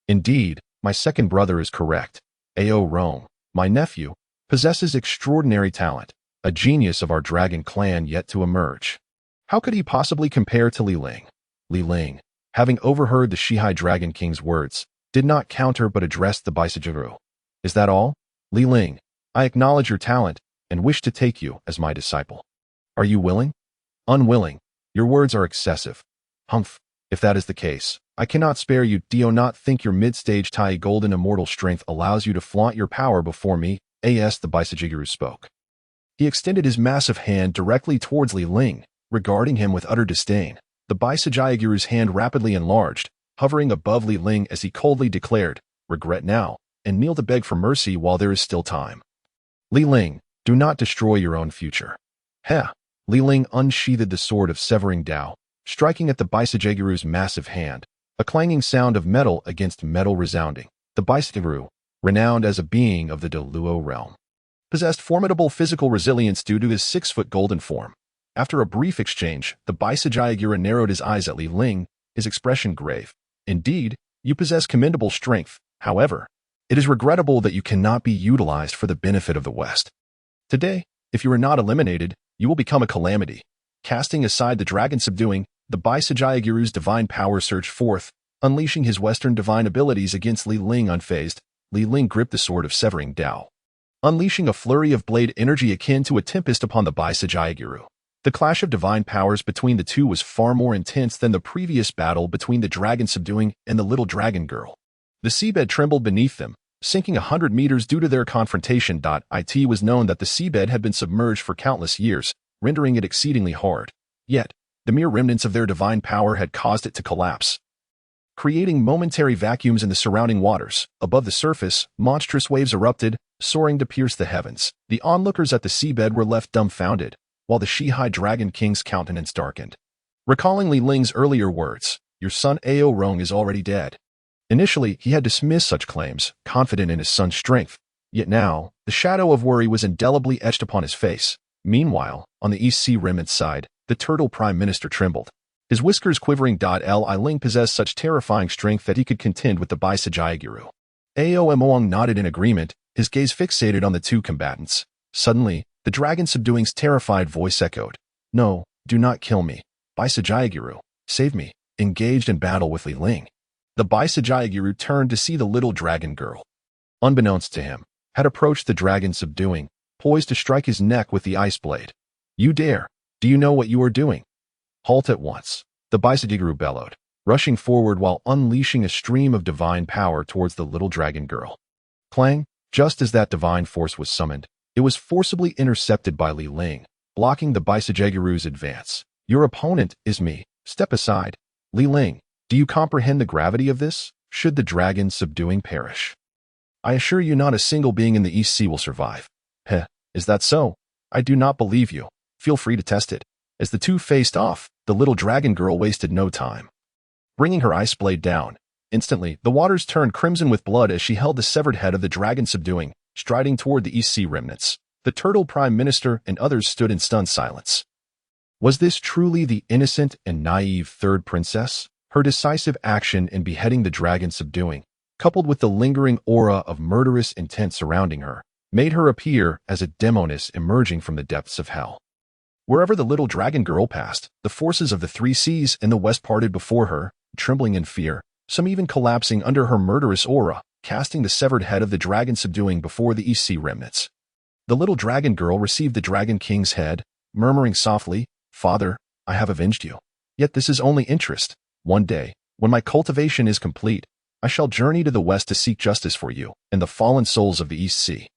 Indeed, my second brother is correct. Ao Rong, my nephew, possesses extraordinary talent, a genius of our dragon clan yet to emerge. How could he possibly compare to Li Ling? Li Ling, having overheard the Shihai Dragon King's words, did not counter but addressed the Baisajaguru. Is that all? Li Ling, I acknowledge your talent and wish to take you as my disciple. Are you willing? Unwilling. Your words are excessive. Humph. If that is the case, I cannot spare you. Do you not think your mid-stage Tai Golden Immortal strength allows you to flaunt your power before me? As the Baisajaguru spoke. He extended his massive hand directly towards Li Ling, regarding him with utter disdain. The Baisajayaguru's hand rapidly enlarged, hovering above Li Ling as he coldly declared, regret now, and kneel to beg for mercy while there is still time. Li Ling, do not destroy your own future. Heh! Li Ling unsheathed the sword of severing Dao, striking at the Baisajaguru's massive hand, a clanging sound of metal against metal resounding. The Baisajaguru, renowned as a being of the Deluo realm, possessed formidable physical resilience due to his 6-foot golden form. After a brief exchange, the Baisajayaguru narrowed his eyes at Li Ling, his expression grave. Indeed, you possess commendable strength. However, it is regrettable that you cannot be utilized for the benefit of the West. Today, if you are not eliminated, you will become a calamity. Casting aside the dragon subduing, the Baisajayaguru's divine power surged forth, unleashing his Western divine abilities against Li Ling unfazed. Li Ling gripped the sword of severing Dao, unleashing a flurry of blade energy akin to a tempest upon the Baisajayaguru. The clash of divine powers between the two was far more intense than the previous battle between the dragon subduing and the little dragon girl. The seabed trembled beneath them, sinking 100 meters due to their confrontation. It was known that the seabed had been submerged for countless years, rendering it exceedingly hard. Yet, the mere remnants of their divine power had caused it to collapse, creating momentary vacuums in the surrounding waters. Above the surface, monstrous waves erupted, soaring to pierce the heavens. The onlookers at the seabed were left dumbfounded, while the Shihai Dragon King's countenance darkened. Recalling Li Ling's earlier words, your son Ao Rong is already dead. Initially, he had dismissed such claims, confident in his son's strength. Yet now, the shadow of worry was indelibly etched upon his face. Meanwhile, on the East Sea Remnant's side, the Turtle Prime Minister trembled. His whiskers quivering. Li Ling possessed such terrifying strength that he could contend with the Baisajayaguru. Ao Moong nodded in agreement, his gaze fixated on the two combatants. Suddenly, the dragon subduing's terrified voice echoed. No, do not kill me. Baisajayaguru, save me. Engaged in battle with Li Ling. The Baisajayaguru turned to see the little dragon girl, unbeknownst to him, had approached the dragon subduing, poised to strike his neck with the ice blade. You dare! Do you know what you are doing? Halt at once. The Bijajiguru bellowed, rushing forward while unleashing a stream of divine power towards the little dragon girl. Clang! Just as that divine force was summoned, it was forcibly intercepted by Ling, blocking the Bijajiguru's advance. Your opponent is me. Step aside. Ling, do you comprehend the gravity of this? Should the dragon subduing perish? I assure you not a single being in the East Sea will survive. Heh, is that so? I do not believe you. Feel free to test it. As the two faced off, the little dragon girl wasted no time. Bringing her ice blade down, instantly, the waters turned crimson with blood as she held the severed head of the dragon subduing, striding toward the East Sea remnants. The turtle prime minister and others stood in stunned silence. Was this truly the innocent and naive third princess? Her decisive action in beheading the dragon subduing, coupled with the lingering aura of murderous intent surrounding her, made her appear as a demoness emerging from the depths of hell. Wherever the little dragon girl passed, the forces of the three seas in the west parted before her, trembling in fear, some even collapsing under her murderous aura, casting the severed head of the dragon subduing before the East Sea remnants. The little dragon girl received the dragon king's head, murmuring softly, "Father, I have avenged you. Yet this is only interest. One day, when my cultivation is complete, I shall journey to the west to seek justice for you and the fallen souls of the East Sea."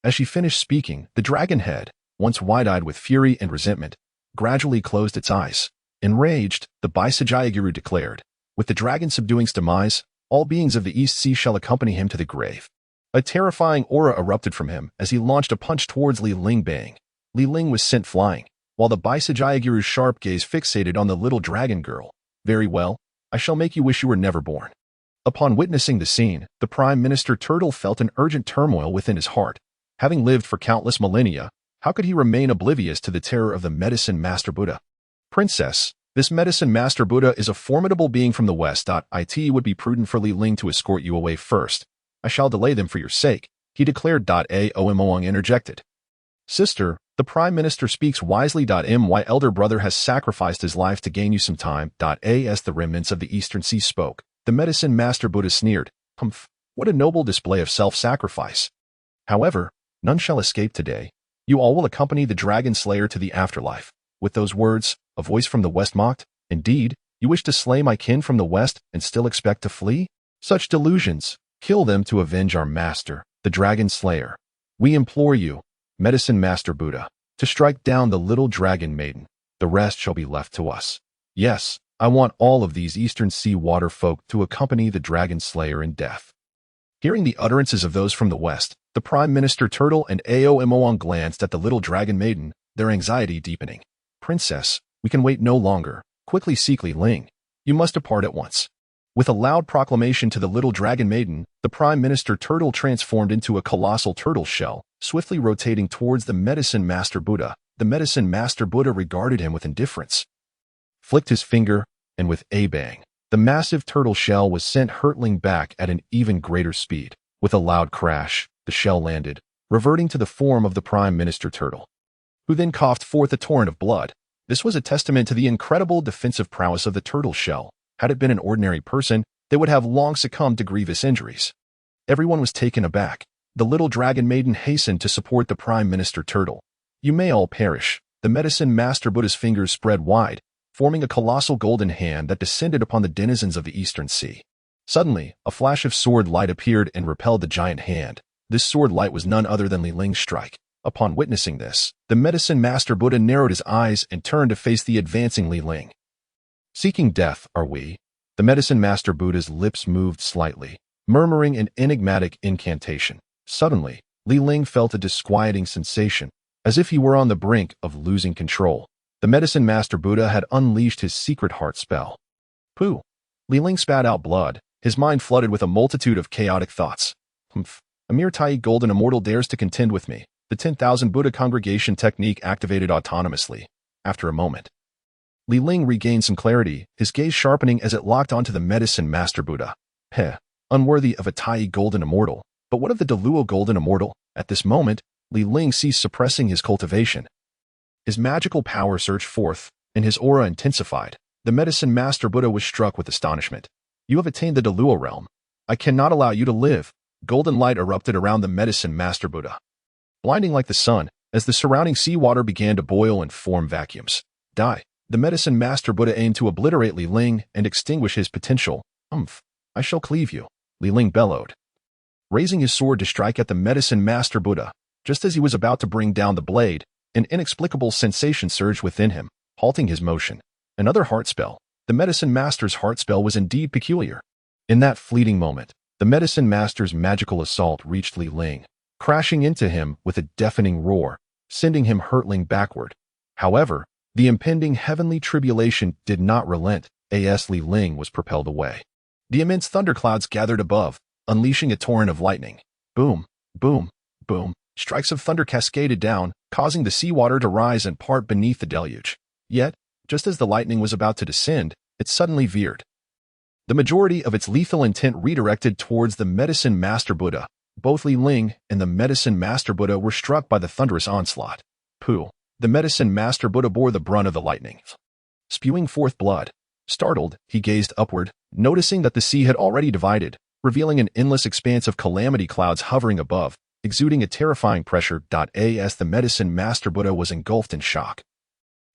As she finished speaking, the dragon head, once wide-eyed with fury and resentment, gradually closed its eyes. Enraged, the Bijajiguru declared, "With the dragon subduing's demise, all beings of the East Sea shall accompany him to the grave." A terrifying aura erupted from him as he launched a punch towards Ling bang. Ling was sent flying, while the Bijajiguru's sharp gaze fixated on the little dragon girl. "Very well, I shall make you wish you were never born." Upon witnessing the scene, the Prime Minister Turtle felt an urgent turmoil within his heart. Having lived for countless millennia, how could he remain oblivious to the terror of the Medicine Master Buddha? "Princess, this Medicine Master Buddha is a formidable being from the West. It would be prudent for Ling to escort you away first. I shall delay them for your sake," he declared. Aomoang interjected. "Sister, the Prime Minister speaks wisely. My elder brother has sacrificed his life to gain you some time. As the remnants of the Eastern Sea spoke, the Medicine Master Buddha sneered, "Humph, what a noble display of self-sacrifice. However, none shall escape today. You all will accompany the Dragon Slayer to the afterlife." With those words, a voice from the west mocked, "Indeed, you wish to slay my kin from the west and still expect to flee? Such delusions! Kill them to avenge our master, the Dragon Slayer. We implore you, Medicine Master Buddha, to strike down the little dragon maiden. The rest shall be left to us. Yes, I want all of these Eastern Sea water folk to accompany the Dragon Slayer in death." Hearing the utterances of those from the west, the Prime Minister Turtle and Aomoang glanced at the little dragon maiden, their anxiety deepening. "Princess, we can wait no longer. Quickly seek Ling. You must depart at once." With a loud proclamation to the little dragon maiden, the Prime Minister Turtle transformed into a colossal turtle shell, swiftly rotating towards the Medicine Master Buddha. The Medicine Master Buddha regarded him with indifference, flicked his finger, and with a bang, the massive turtle shell was sent hurtling back at an even greater speed. With a loud crash, the shell landed, reverting to the form of the Prime Minister Turtle, who then coughed forth a torrent of blood. This was a testament to the incredible defensive prowess of the turtle shell. Had it been an ordinary person, they would have long succumbed to grievous injuries. Everyone was taken aback. The little dragon maiden hastened to support the Prime Minister Turtle. "You may all perish." The Medicine Master Buddha's fingers spread wide, forming a colossal golden hand that descended upon the denizens of the Eastern Sea. Suddenly, a flash of sword light appeared and repelled the giant hand. This sword light was none other than Ling's strike. Upon witnessing this, the Medicine Master Buddha narrowed his eyes and turned to face the advancing Ling. "Seeking death, are we?" The Medicine Master Buddha's lips moved slightly, murmuring an enigmatic incantation. Suddenly, Ling felt a disquieting sensation, as if he were on the brink of losing control. The Medicine Master Buddha had unleashed his secret heart spell. Pooh! Ling spat out blood, his mind flooded with a multitude of chaotic thoughts. "Humph! A mere Tai golden immortal dares to contend with me." The 10,000 Buddha congregation technique activated autonomously. After a moment, Ling regained some clarity, his gaze sharpening as it locked onto the Medicine Master Buddha. Unworthy of a Tai golden immortal. But what of the Deluo golden immortal? At this moment, Ling ceased suppressing his cultivation. His magical power surged forth, and his aura intensified. The Medicine Master Buddha was struck with astonishment. "You have attained the Deluo realm. I cannot allow you to live." Golden light erupted around the Medicine Master Buddha, blinding like the sun. As the surrounding seawater began to boil and form vacuums, the medicine master Buddha aimed to obliterate Li Ling and extinguish his potential. I shall cleave you, Li Ling bellowed, raising his sword to strike at the medicine master Buddha. Just as he was about to bring down the blade, an inexplicable sensation surged within him, halting his motion. Another heart spell. The medicine master's heart spell was indeed peculiar. In that fleeting moment, the medicine master's magical assault reached Li Ling, crashing into him with a deafening roar, sending him hurtling backward. However, the impending heavenly tribulation did not relent as Li Ling was propelled away. The immense thunderclouds gathered above, unleashing a torrent of lightning. Boom, boom, boom. Strikes of thunder cascaded down, causing the seawater to rise and part beneath the deluge. Yet, just as the lightning was about to descend, it suddenly veered. The majority of its lethal intent redirected towards the medicine master Buddha. Both Li Ling and the medicine master Buddha were struck by the thunderous onslaught. The medicine master Buddha bore the brunt of the lightning, spewing forth blood. Startled, he gazed upward, noticing that the sea had already divided, revealing an endless expanse of calamity clouds hovering above, exuding a terrifying pressure. As the medicine master Buddha was engulfed in shock.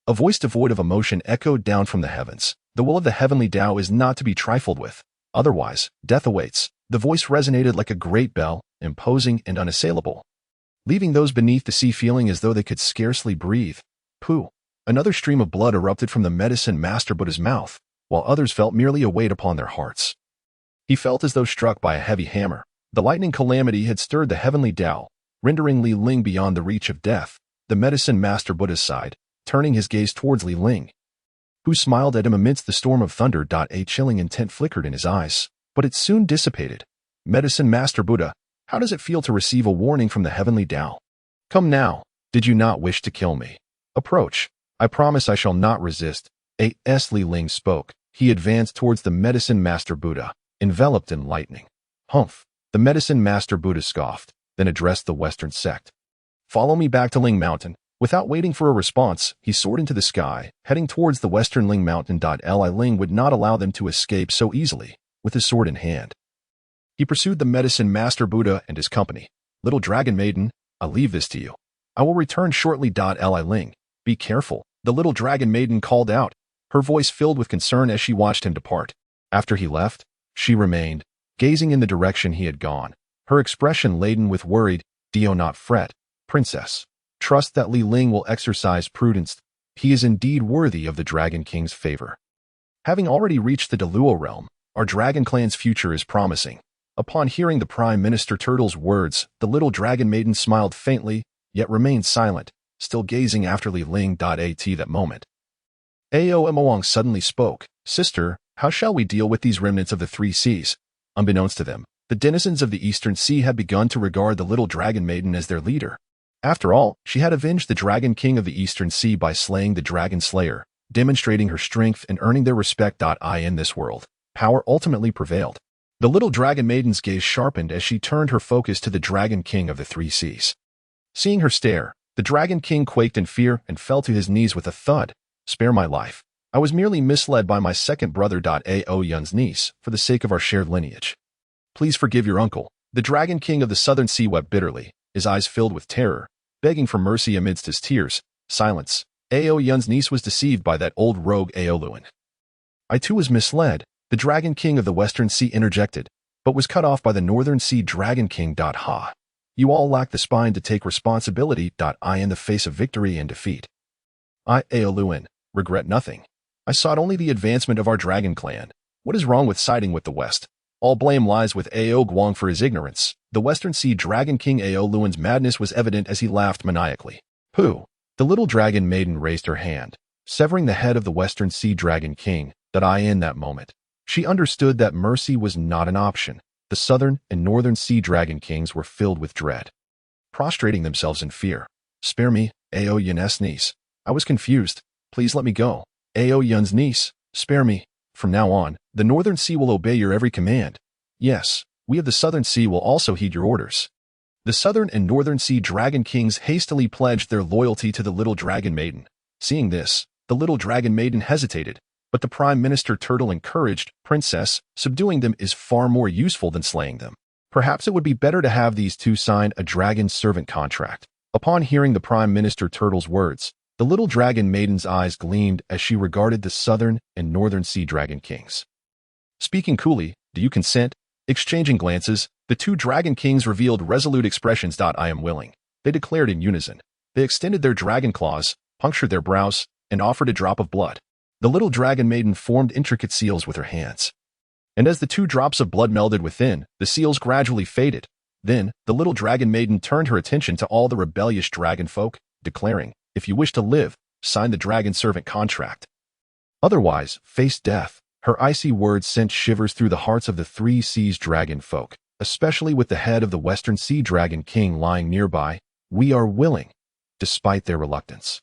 A voice devoid of emotion echoed down from the heavens. The will of the Heavenly Dao is not to be trifled with. Otherwise, death awaits. The voice resonated like a great bell, imposing and unassailable, leaving those beneath the sea feeling as though they could scarcely breathe. Another stream of blood erupted from the medicine master Buddha's mouth, while others felt merely a weight upon their hearts. He felt as though struck by a heavy hammer. The lightning calamity had stirred the Heavenly Dao, rendering Li Ling beyond the reach of death. The medicine master Buddha sighed, turning his gaze towards Li Ling, who smiled at him amidst the storm of thunder. A chilling intent flickered in his eyes, but it soon dissipated. Medicine master Buddha, how does it feel to receive a warning from the Heavenly Dao? Come now, did you not wish to kill me? Approach. I promise I shall not resist. As Li Ling spoke, he advanced towards the medicine master Buddha, enveloped in lightning. The medicine master Buddha scoffed, then addressed the Western sect. Follow me back to Ling Mountain. Without waiting for a response, he soared into the sky, heading towards the western Ling Mountain. Li Ling would not allow them to escape so easily, with his sword in hand. He pursued the medicine master Buddha and his company. Little dragon maiden, I leave this to you. I will return shortly. Li Ling, be careful, the little dragon maiden called out, her voice filled with concern as she watched him depart. After he left, she remained, gazing in the direction he had gone, her expression laden with worried, "Do not fret, princess. Trust that Li Ling will exercise prudence. He is indeed worthy of the Dragon King's favor." Having already reached the Deluo realm, our dragon clan's future is promising. Upon hearing the Prime Minister Turtle's words, the little dragon maiden smiled faintly, yet remained silent, still gazing after Li Ling. At that moment, Moang suddenly spoke. Sister, how shall we deal with these remnants of the three seas? Unbeknownst to them, the denizens of the Eastern Sea had begun to regard the little dragon maiden as their leader. After all, she had avenged the Dragon King of the Eastern Sea by slaying the Dragon Slayer, demonstrating her strength and earning their respect. In this world, power ultimately prevailed. The little dragon maiden's gaze sharpened as she turned her focus to the Dragon King of the Three Seas. Seeing her stare, the Dragon King quaked in fear and fell to his knees with a thud. Spare my life. I was merely misled by my second brother. Ao Yun's niece, for the sake of our shared lineage. Please forgive your uncle. The Dragon King of the Southern Sea wept bitterly, his eyes filled with terror, begging for mercy amidst his tears. Silence. Ao Yun's niece was deceived by that old rogue Ao Luan. I too was misled. The Dragon King of the Western Sea interjected, but was cut off by the Northern Sea Dragon King. You all lack the spine to take responsibility. In the face of victory and defeat, I, Ao Luan, regret nothing. I sought only the advancement of our dragon clan. What is wrong with siding with the West? All blame lies with Ao Guang for his ignorance. The Western Sea Dragon King Ao Luan's madness was evident as he laughed maniacally. The little dragon maiden raised her hand, severing the head of the Western Sea Dragon King. In that moment, she understood that mercy was not an option. The Southern and Northern Sea Dragon Kings were filled with dread, prostrating themselves in fear. Spare me, Ao Yun's niece. I was confused. Please let me go. Ao Yun's niece, spare me. From now on, the Northern Sea will obey your every command. Yes, we of the Southern Sea will also heed your orders. The Southern and Northern Sea Dragon Kings hastily pledged their loyalty to the little dragon maiden. Seeing this, the little dragon maiden hesitated, but the Prime Minister Turtle encouraged, Princess, subduing them is far more useful than slaying them. Perhaps it would be better to have these two sign a dragon servant contract. Upon hearing the Prime Minister Turtle's words, the little dragon maiden's eyes gleamed as she regarded the southern and northern sea dragon kings. Speaking coolly, "Do you consent?" Exchanging glances, the two dragon kings revealed resolute expressions. "I am willing," they declared in unison. They extended their dragon claws, punctured their brows, and offered a drop of blood. The little dragon maiden formed intricate seals with her hands. And as the two drops of blood melded within, the seals gradually faded. Then, the little dragon maiden turned her attention to all the rebellious dragon folk, declaring, "If you wish to live, sign the dragon servant contract. Otherwise, face death." Her icy words sent shivers through the hearts of the three seas dragon folk, especially with the head of the Western Sea Dragon King lying nearby. "We are willing," despite their reluctance.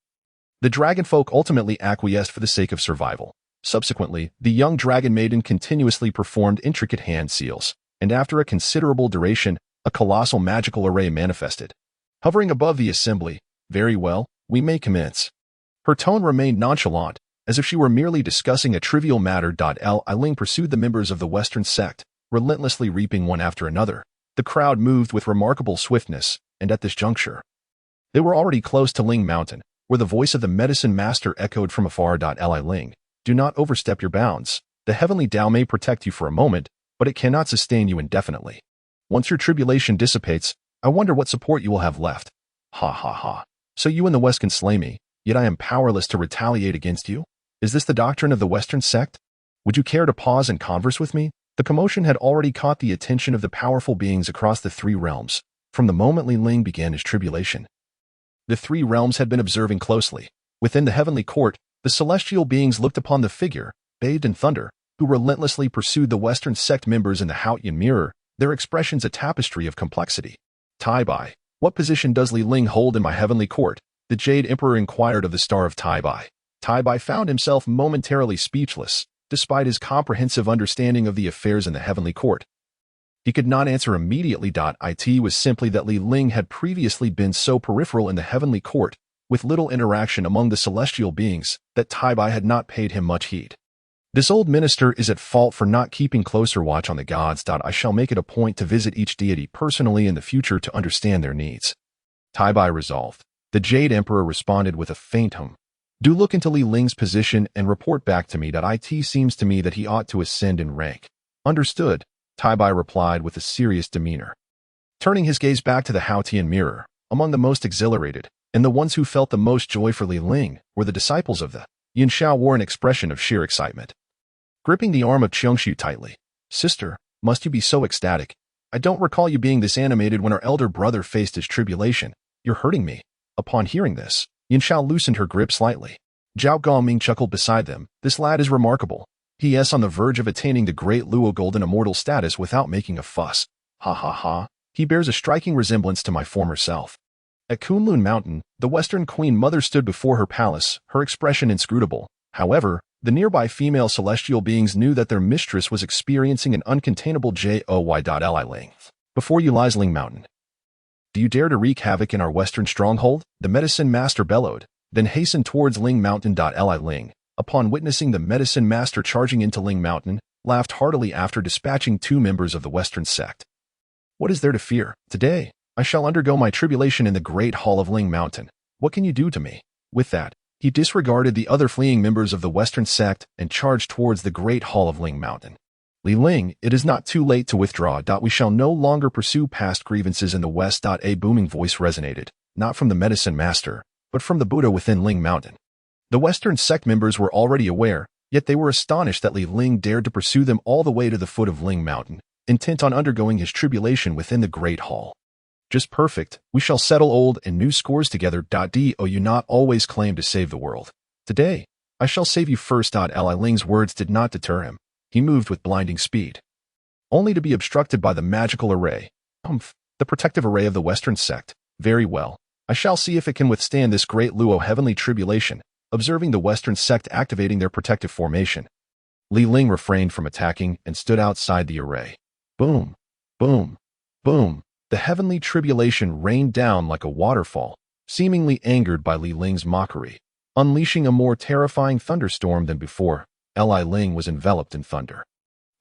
The dragon folk ultimately acquiesced for the sake of survival. Subsequently, the young dragon maiden continuously performed intricate hand seals, and after a considerable duration, a colossal magical array manifested. Hovering above the assembly, "Very well, we may commence." Her tone remained nonchalant, as if she were merely discussing a trivial matter. Ling pursued the members of the Western sect, relentlessly reaping one after another. The crowd moved with remarkable swiftness, and at this juncture, they were already close to Ling Mountain, where the voice of the medicine master echoed from afar. Ling, do not overstep your bounds. The Heavenly Dao may protect you for a moment, but it cannot sustain you indefinitely. Once your tribulation dissipates, I wonder what support you will have left. Ha ha ha. So you in the West can slay me, yet I am powerless to retaliate against you? Is this the doctrine of the Western sect? Would you care to pause and converse with me? The commotion had already caught the attention of the powerful beings across the three realms, from the moment Li Ling began his tribulation. The three realms had been observing closely. Within the heavenly court, the celestial beings looked upon the figure, bathed in thunder, who relentlessly pursued the Western sect members in the Haotian mirror, their expressions a tapestry of complexity. Tai Bai, what position does Li Ling hold in my heavenly court? The Jade Emperor inquired of the star of Tai Bai. Tai Bai found himself momentarily speechless, despite his comprehensive understanding of the affairs in the heavenly court. He could not answer immediately. It was simply that Li Ling had previously been so peripheral in the heavenly court, with little interaction among the celestial beings, that Tai Bai had not paid him much heed. This old minister is at fault for not keeping closer watch on the gods. I shall make it a point to visit each deity personally in the future to understand their needs. Tai Bai resolved. The Jade Emperor responded with a faint hum. Do look into Li Ling's position and report back to me. It seems to me that he ought to ascend in rank. Understood, Tai Bai replied with a serious demeanor. Turning his gaze back to the Haotian mirror, among the most exhilarated, and the ones who felt the most joy for Li Ling, were the disciples of the Yinxiao wore an expression of sheer excitement. Gripping the arm of Qingshu tightly, "Sister, must you be so ecstatic? I don't recall you being this animated when our elder brother faced his tribulation. You're hurting me." Upon hearing this, Yinxiao loosened her grip slightly. Zhao Gongming chuckled beside them. "This lad is remarkable. He is on the verge of attaining the great Luo golden immortal status without making a fuss. Ha ha ha. He bears a striking resemblance to my former self." At Kunlun Mountain, the Western Queen Mother stood before her palace, her expression inscrutable. However, the nearby female celestial beings knew that their mistress was experiencing an uncontainable joy. Ling. Before you lies Ling Mountain. Do you dare to wreak havoc in our western stronghold? The medicine master bellowed, then hastened towards Ling Mountain. Ling, upon witnessing the medicine master charging into Ling Mountain, laughed heartily after dispatching two members of the Western sect. What is there to fear? Today, I shall undergo my tribulation in the great hall of Ling Mountain. What can you do to me? With that, he disregarded the other fleeing members of the Western sect and charged towards the great hall of Ling Mountain. Li Ling, it is not too late to withdraw. We shall no longer pursue past grievances in the West. A booming voice resonated, not from the medicine master, but from the Buddha within Ling Mountain. The Western sect members were already aware, yet they were astonished that Li Ling dared to pursue them all the way to the foot of Ling Mountain, intent on undergoing his tribulation within the great hall. Just perfect, we shall settle old and new scores together. Do you not always claim to save the world? Today, I shall save you first. Li Ling's words did not deter him. He moved with blinding speed, only to be obstructed by the magical array. The protective array of the Western sect. Very well, I shall see if it can withstand this great Luo heavenly tribulation, observing the Western sect activating their protective formation. Li Ling refrained from attacking and stood outside the array. Boom, boom, boom. The heavenly tribulation rained down like a waterfall, seemingly angered by Li Ling's mockery, unleashing a more terrifying thunderstorm than before. Li Ling was enveloped in thunder,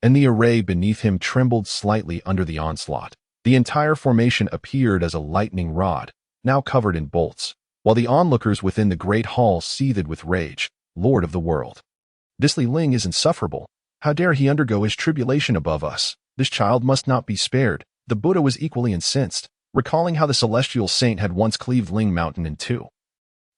and the array beneath him trembled slightly under the onslaught. The entire formation appeared as a lightning rod, now covered in bolts, while the onlookers within the great hall seethed with rage. Lord of the world, this Li Ling is insufferable. How dare he undergo his tribulation above us? This child must not be spared. The Buddha was equally incensed, recalling how the celestial saint had once cleaved Ling Mountain in two,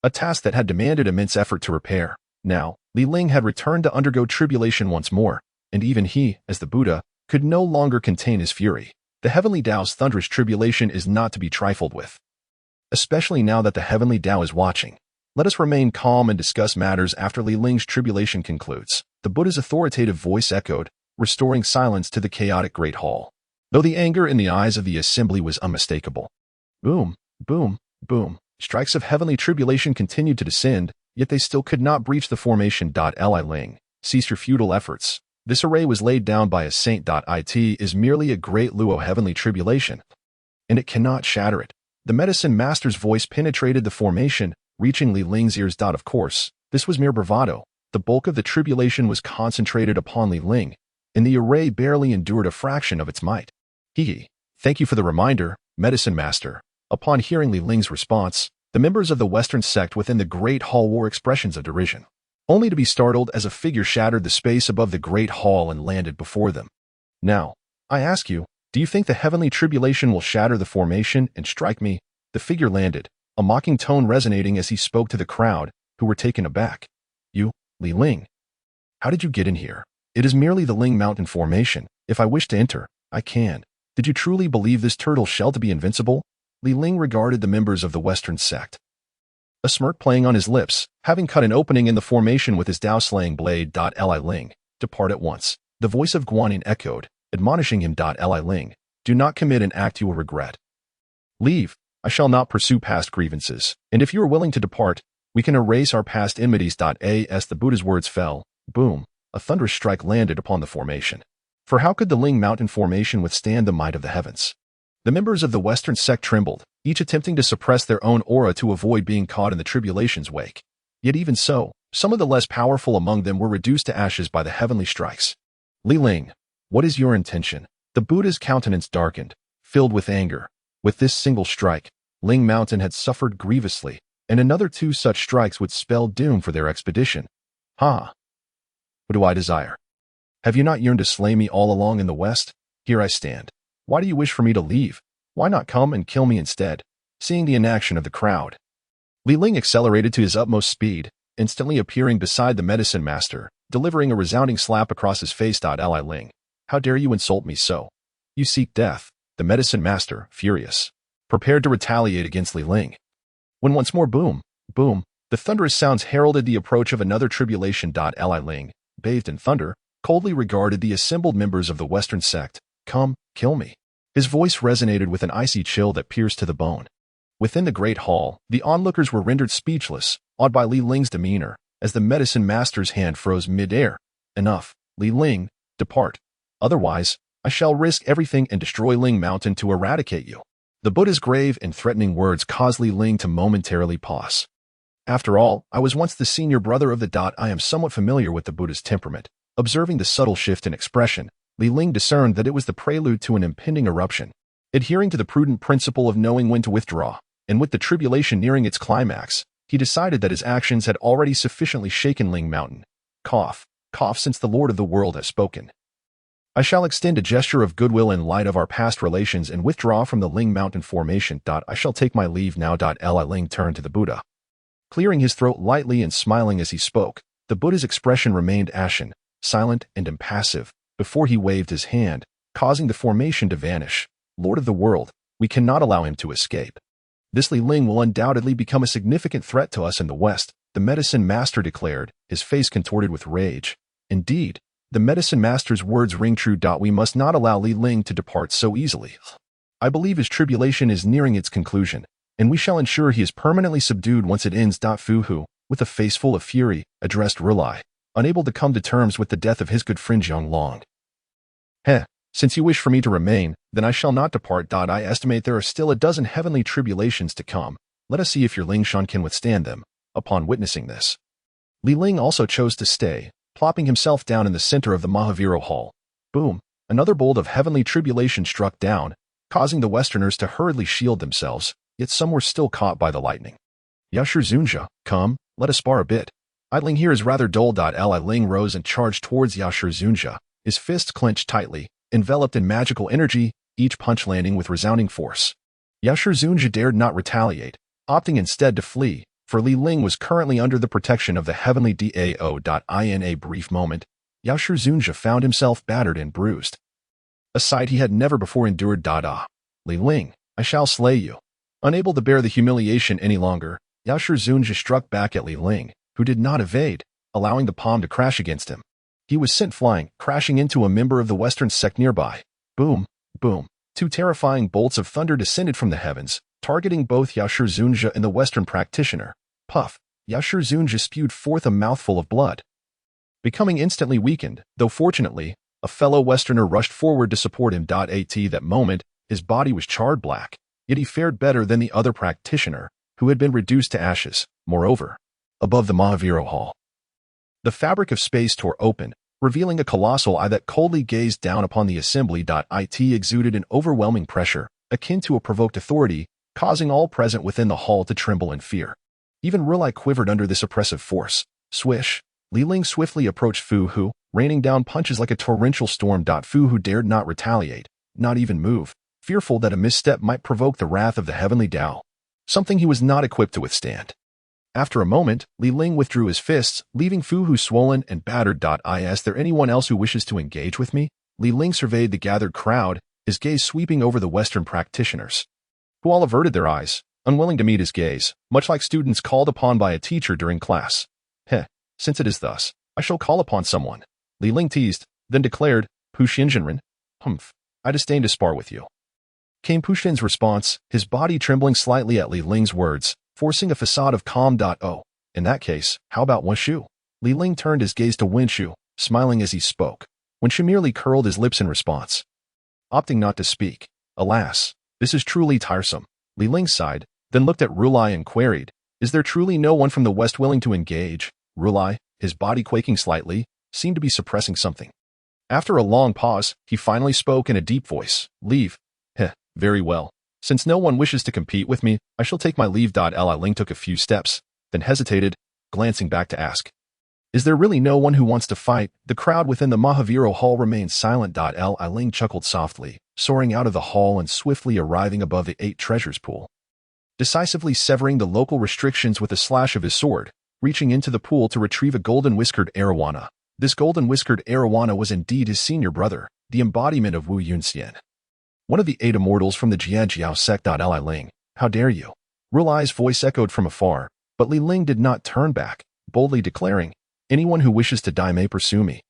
a task that had demanded immense effort to repair. Now, Li Ling had returned to undergo tribulation once more, and even he, as the Buddha, could no longer contain his fury. The Heavenly Dao's thunderous tribulation is not to be trifled with, especially now that the Heavenly Dao is watching. Let us remain calm and discuss matters after Li Ling's tribulation concludes. The Buddha's authoritative voice echoed, restoring silence to the chaotic great hall, though the anger in the eyes of the assembly was unmistakable. Boom, boom, boom. Strikes of heavenly tribulation continued to descend, yet they still could not breach the formation. Li Ling, cease your futile efforts. This array was laid down by a saint. It is merely a great luo heavenly tribulation, and it cannot shatter it. The medicine master's voice penetrated the formation, reaching Li Ling's ears. Of course, this was mere bravado. The bulk of the tribulation was concentrated upon Li Ling, and the array barely endured a fraction of its might. Thank you for the reminder, medicine master. Upon hearing Li Ling's response, the members of the Western sect within the great hall wore expressions of derision, only to be startled as a figure shattered the space above the great hall and landed before them. Now, I ask you, do you think the heavenly tribulation will shatter the formation and strike me? The figure landed, a mocking tone resonating as he spoke to the crowd, who were taken aback. You, Li Ling, how did you get in here? It is merely the Ling Mountain formation. If I wish to enter, I can. Did you truly believe this turtle shell to be invincible? Li Ling regarded the members of the Western sect, a smirk playing on his lips, having cut an opening in the formation with his Dao-slaying blade. Li Ling, depart at once. The voice of Guanyin echoed, admonishing him. Li Ling, do not commit an act you will regret. Leave. I shall not pursue past grievances, and if you are willing to depart, we can erase our past enmities. As the Buddha's words fell, boom, a thunderous strike landed upon the formation. For how could the Ling Mountain formation withstand the might of the heavens? The members of the Western sect trembled, each attempting to suppress their own aura to avoid being caught in the tribulation's wake. Yet even so, some of the less powerful among them were reduced to ashes by the heavenly strikes. Li Ling, what is your intention? The Buddha's countenance darkened, filled with anger. With this single strike, Ling Mountain had suffered grievously, and another 2 such strikes would spell doom for their expedition. What do I desire? Have you not yearned to slay me all along in the West? Here I stand. Why do you wish for me to leave? Why not come and kill me instead? Seeing the inaction of the crowd, Li Ling accelerated to his utmost speed, instantly appearing beside the medicine master, delivering a resounding slap across his face. Li Ling, how dare you insult me so? You seek death. The medicine master, furious, prepared to retaliate against Li Ling. When once more boom, boom, the thunderous sounds heralded the approach of another tribulation. Li Ling, bathed in thunder, coldly regarded the assembled members of the Western sect. Come, kill me. His voice resonated with an icy chill that pierced to the bone. Within the great hall, the onlookers were rendered speechless, awed by Li Ling's demeanor, as the medicine master's hand froze mid-air. Enough, Li Ling, depart. Otherwise, I shall risk everything and destroy Ling Mountain to eradicate you. The Buddha's grave and threatening words caused Li Ling to momentarily pause. After all, I was once the senior brother of the I am somewhat familiar with the Buddha's temperament. Observing the subtle shift in expression, Li Ling discerned that it was the prelude to an impending eruption. Adhering to the prudent principle of knowing when to withdraw, and with the tribulation nearing its climax, he decided that his actions had already sufficiently shaken Ling Mountain. Cough, since the Lord of the world has spoken. I shall extend a gesture of goodwill in light of our past relations and withdraw from the Ling Mountain formation. I shall take my leave now. Li Ling turned to the Buddha, clearing his throat lightly and smiling as he spoke. The Buddha's expression remained ashen, silent and impassive, before he waved his hand, causing the formation to vanish. Lord of the world, we cannot allow him to escape. This Li Ling will undoubtedly become a significant threat to us in the West, the medicine master declared, his face contorted with rage. Indeed, the medicine master's words ring true. We must not allow Li Ling to depart so easily. I believe his tribulation is nearing its conclusion, and we shall ensure he is permanently subdued once it ends. Fu Hu, with a face full of fury, addressed Rilai, unable to come to terms with the death of his good friend Zhang Long. Since you wish for me to remain, then I shall not depart. I estimate there are still a dozen heavenly tribulations to come. Let us see if your Lingshan can withstand them. Upon witnessing this, Li Ling also chose to stay, plopping himself down in the center of the Mahavira Hall. Boom! Another bolt of heavenly tribulation struck down, causing the Westerners to hurriedly shield themselves. yet some were still caught by the lightning. Yasher Zunja, come, let us spar a bit. Idling here is rather dull. Li Ling rose and charged towards Yasher Zunja, his fists clenched tightly, enveloped in magical energy, each punch landing with resounding force. Yasher Zunja dared not retaliate, opting instead to flee, for Li Ling was currently under the protection of the Heavenly Dao. In a brief moment, Yasher Zunja found himself battered and bruised. A sight he had never before endured. Li Ling, I shall slay you. Unable to bear the humiliation any longer, Yasher Zunja struck back at Li Ling, who did not evade, allowing the palm to crash against him. He was sent flying, crashing into a member of the Western sect nearby. Boom, boom. Two terrifying bolts of thunder descended from the heavens, targeting both Yasher Zunja and the Western practitioner. Puff, Yasher Zunja spewed forth a mouthful of blood. Becoming instantly weakened, though fortunately, a fellow Westerner rushed forward to support him. At that moment, his body was charred black, yet he fared better than the other practitioner, who had been reduced to ashes. Moreover, above the Mahavira Hall, the fabric of space tore open, revealing a colossal eye that coldly gazed down upon the assembly. It exuded an overwhelming pressure, akin to a provoked authority, causing all present within the hall to tremble in fear. Even Rulai quivered under this oppressive force. Swish! Li Ling swiftly approached Fu Hu, raining down punches like a torrential storm. Fu Hu dared not retaliate, not even move, fearful that a misstep might provoke the wrath of the Heavenly Dao, something he was not equipped to withstand. After a moment, Li Ling withdrew his fists, leaving Fu Hu swollen and battered. Is there anyone else who wishes to engage with me? Li Ling surveyed the gathered crowd, his gaze sweeping over the Western practitioners, who all averted their eyes, unwilling to meet his gaze, much like students called upon by a teacher during class. Since it is thus, I shall call upon someone. Li Ling teased, then declared, Pu Xinzhenren. I disdain to spar with you. Came Pu Xin's response, his body trembling slightly at Li Ling's words, forcing a facade of calm. Oh, in that case, how about Wenshu? Li Ling turned his gaze to Wenshu, smiling as he spoke. Wenshu merely curled his lips in response, opting not to speak. Alas, this is truly tiresome. Li Ling sighed, then looked at Rulai and queried, is there truly no one from the West willing to engage? Rulai, his body quaking slightly, seemed to be suppressing something. After a long pause, he finally spoke in a deep voice. Leave. Very well. Since no one wishes to compete with me, I shall take my leave. Li Ling took a few steps, then hesitated, glancing back to ask, is there really no one who wants to fight? The crowd within the Mahavira Hall remained silent. Li Ling chuckled softly, soaring out of the hall and swiftly arriving above the 8 treasures pool, decisively severing the local restrictions with a slash of his sword, reaching into the pool to retrieve a golden-whiskered arowana. This golden-whiskered arowana was indeed his senior brother, the embodiment of Wu Yunxian, one of the 8 immortals from the Jiejiao sect. Li Ling, how dare you? Rulai's voice echoed from afar, but Li Ling did not turn back, boldly declaring, anyone who wishes to die may pursue me.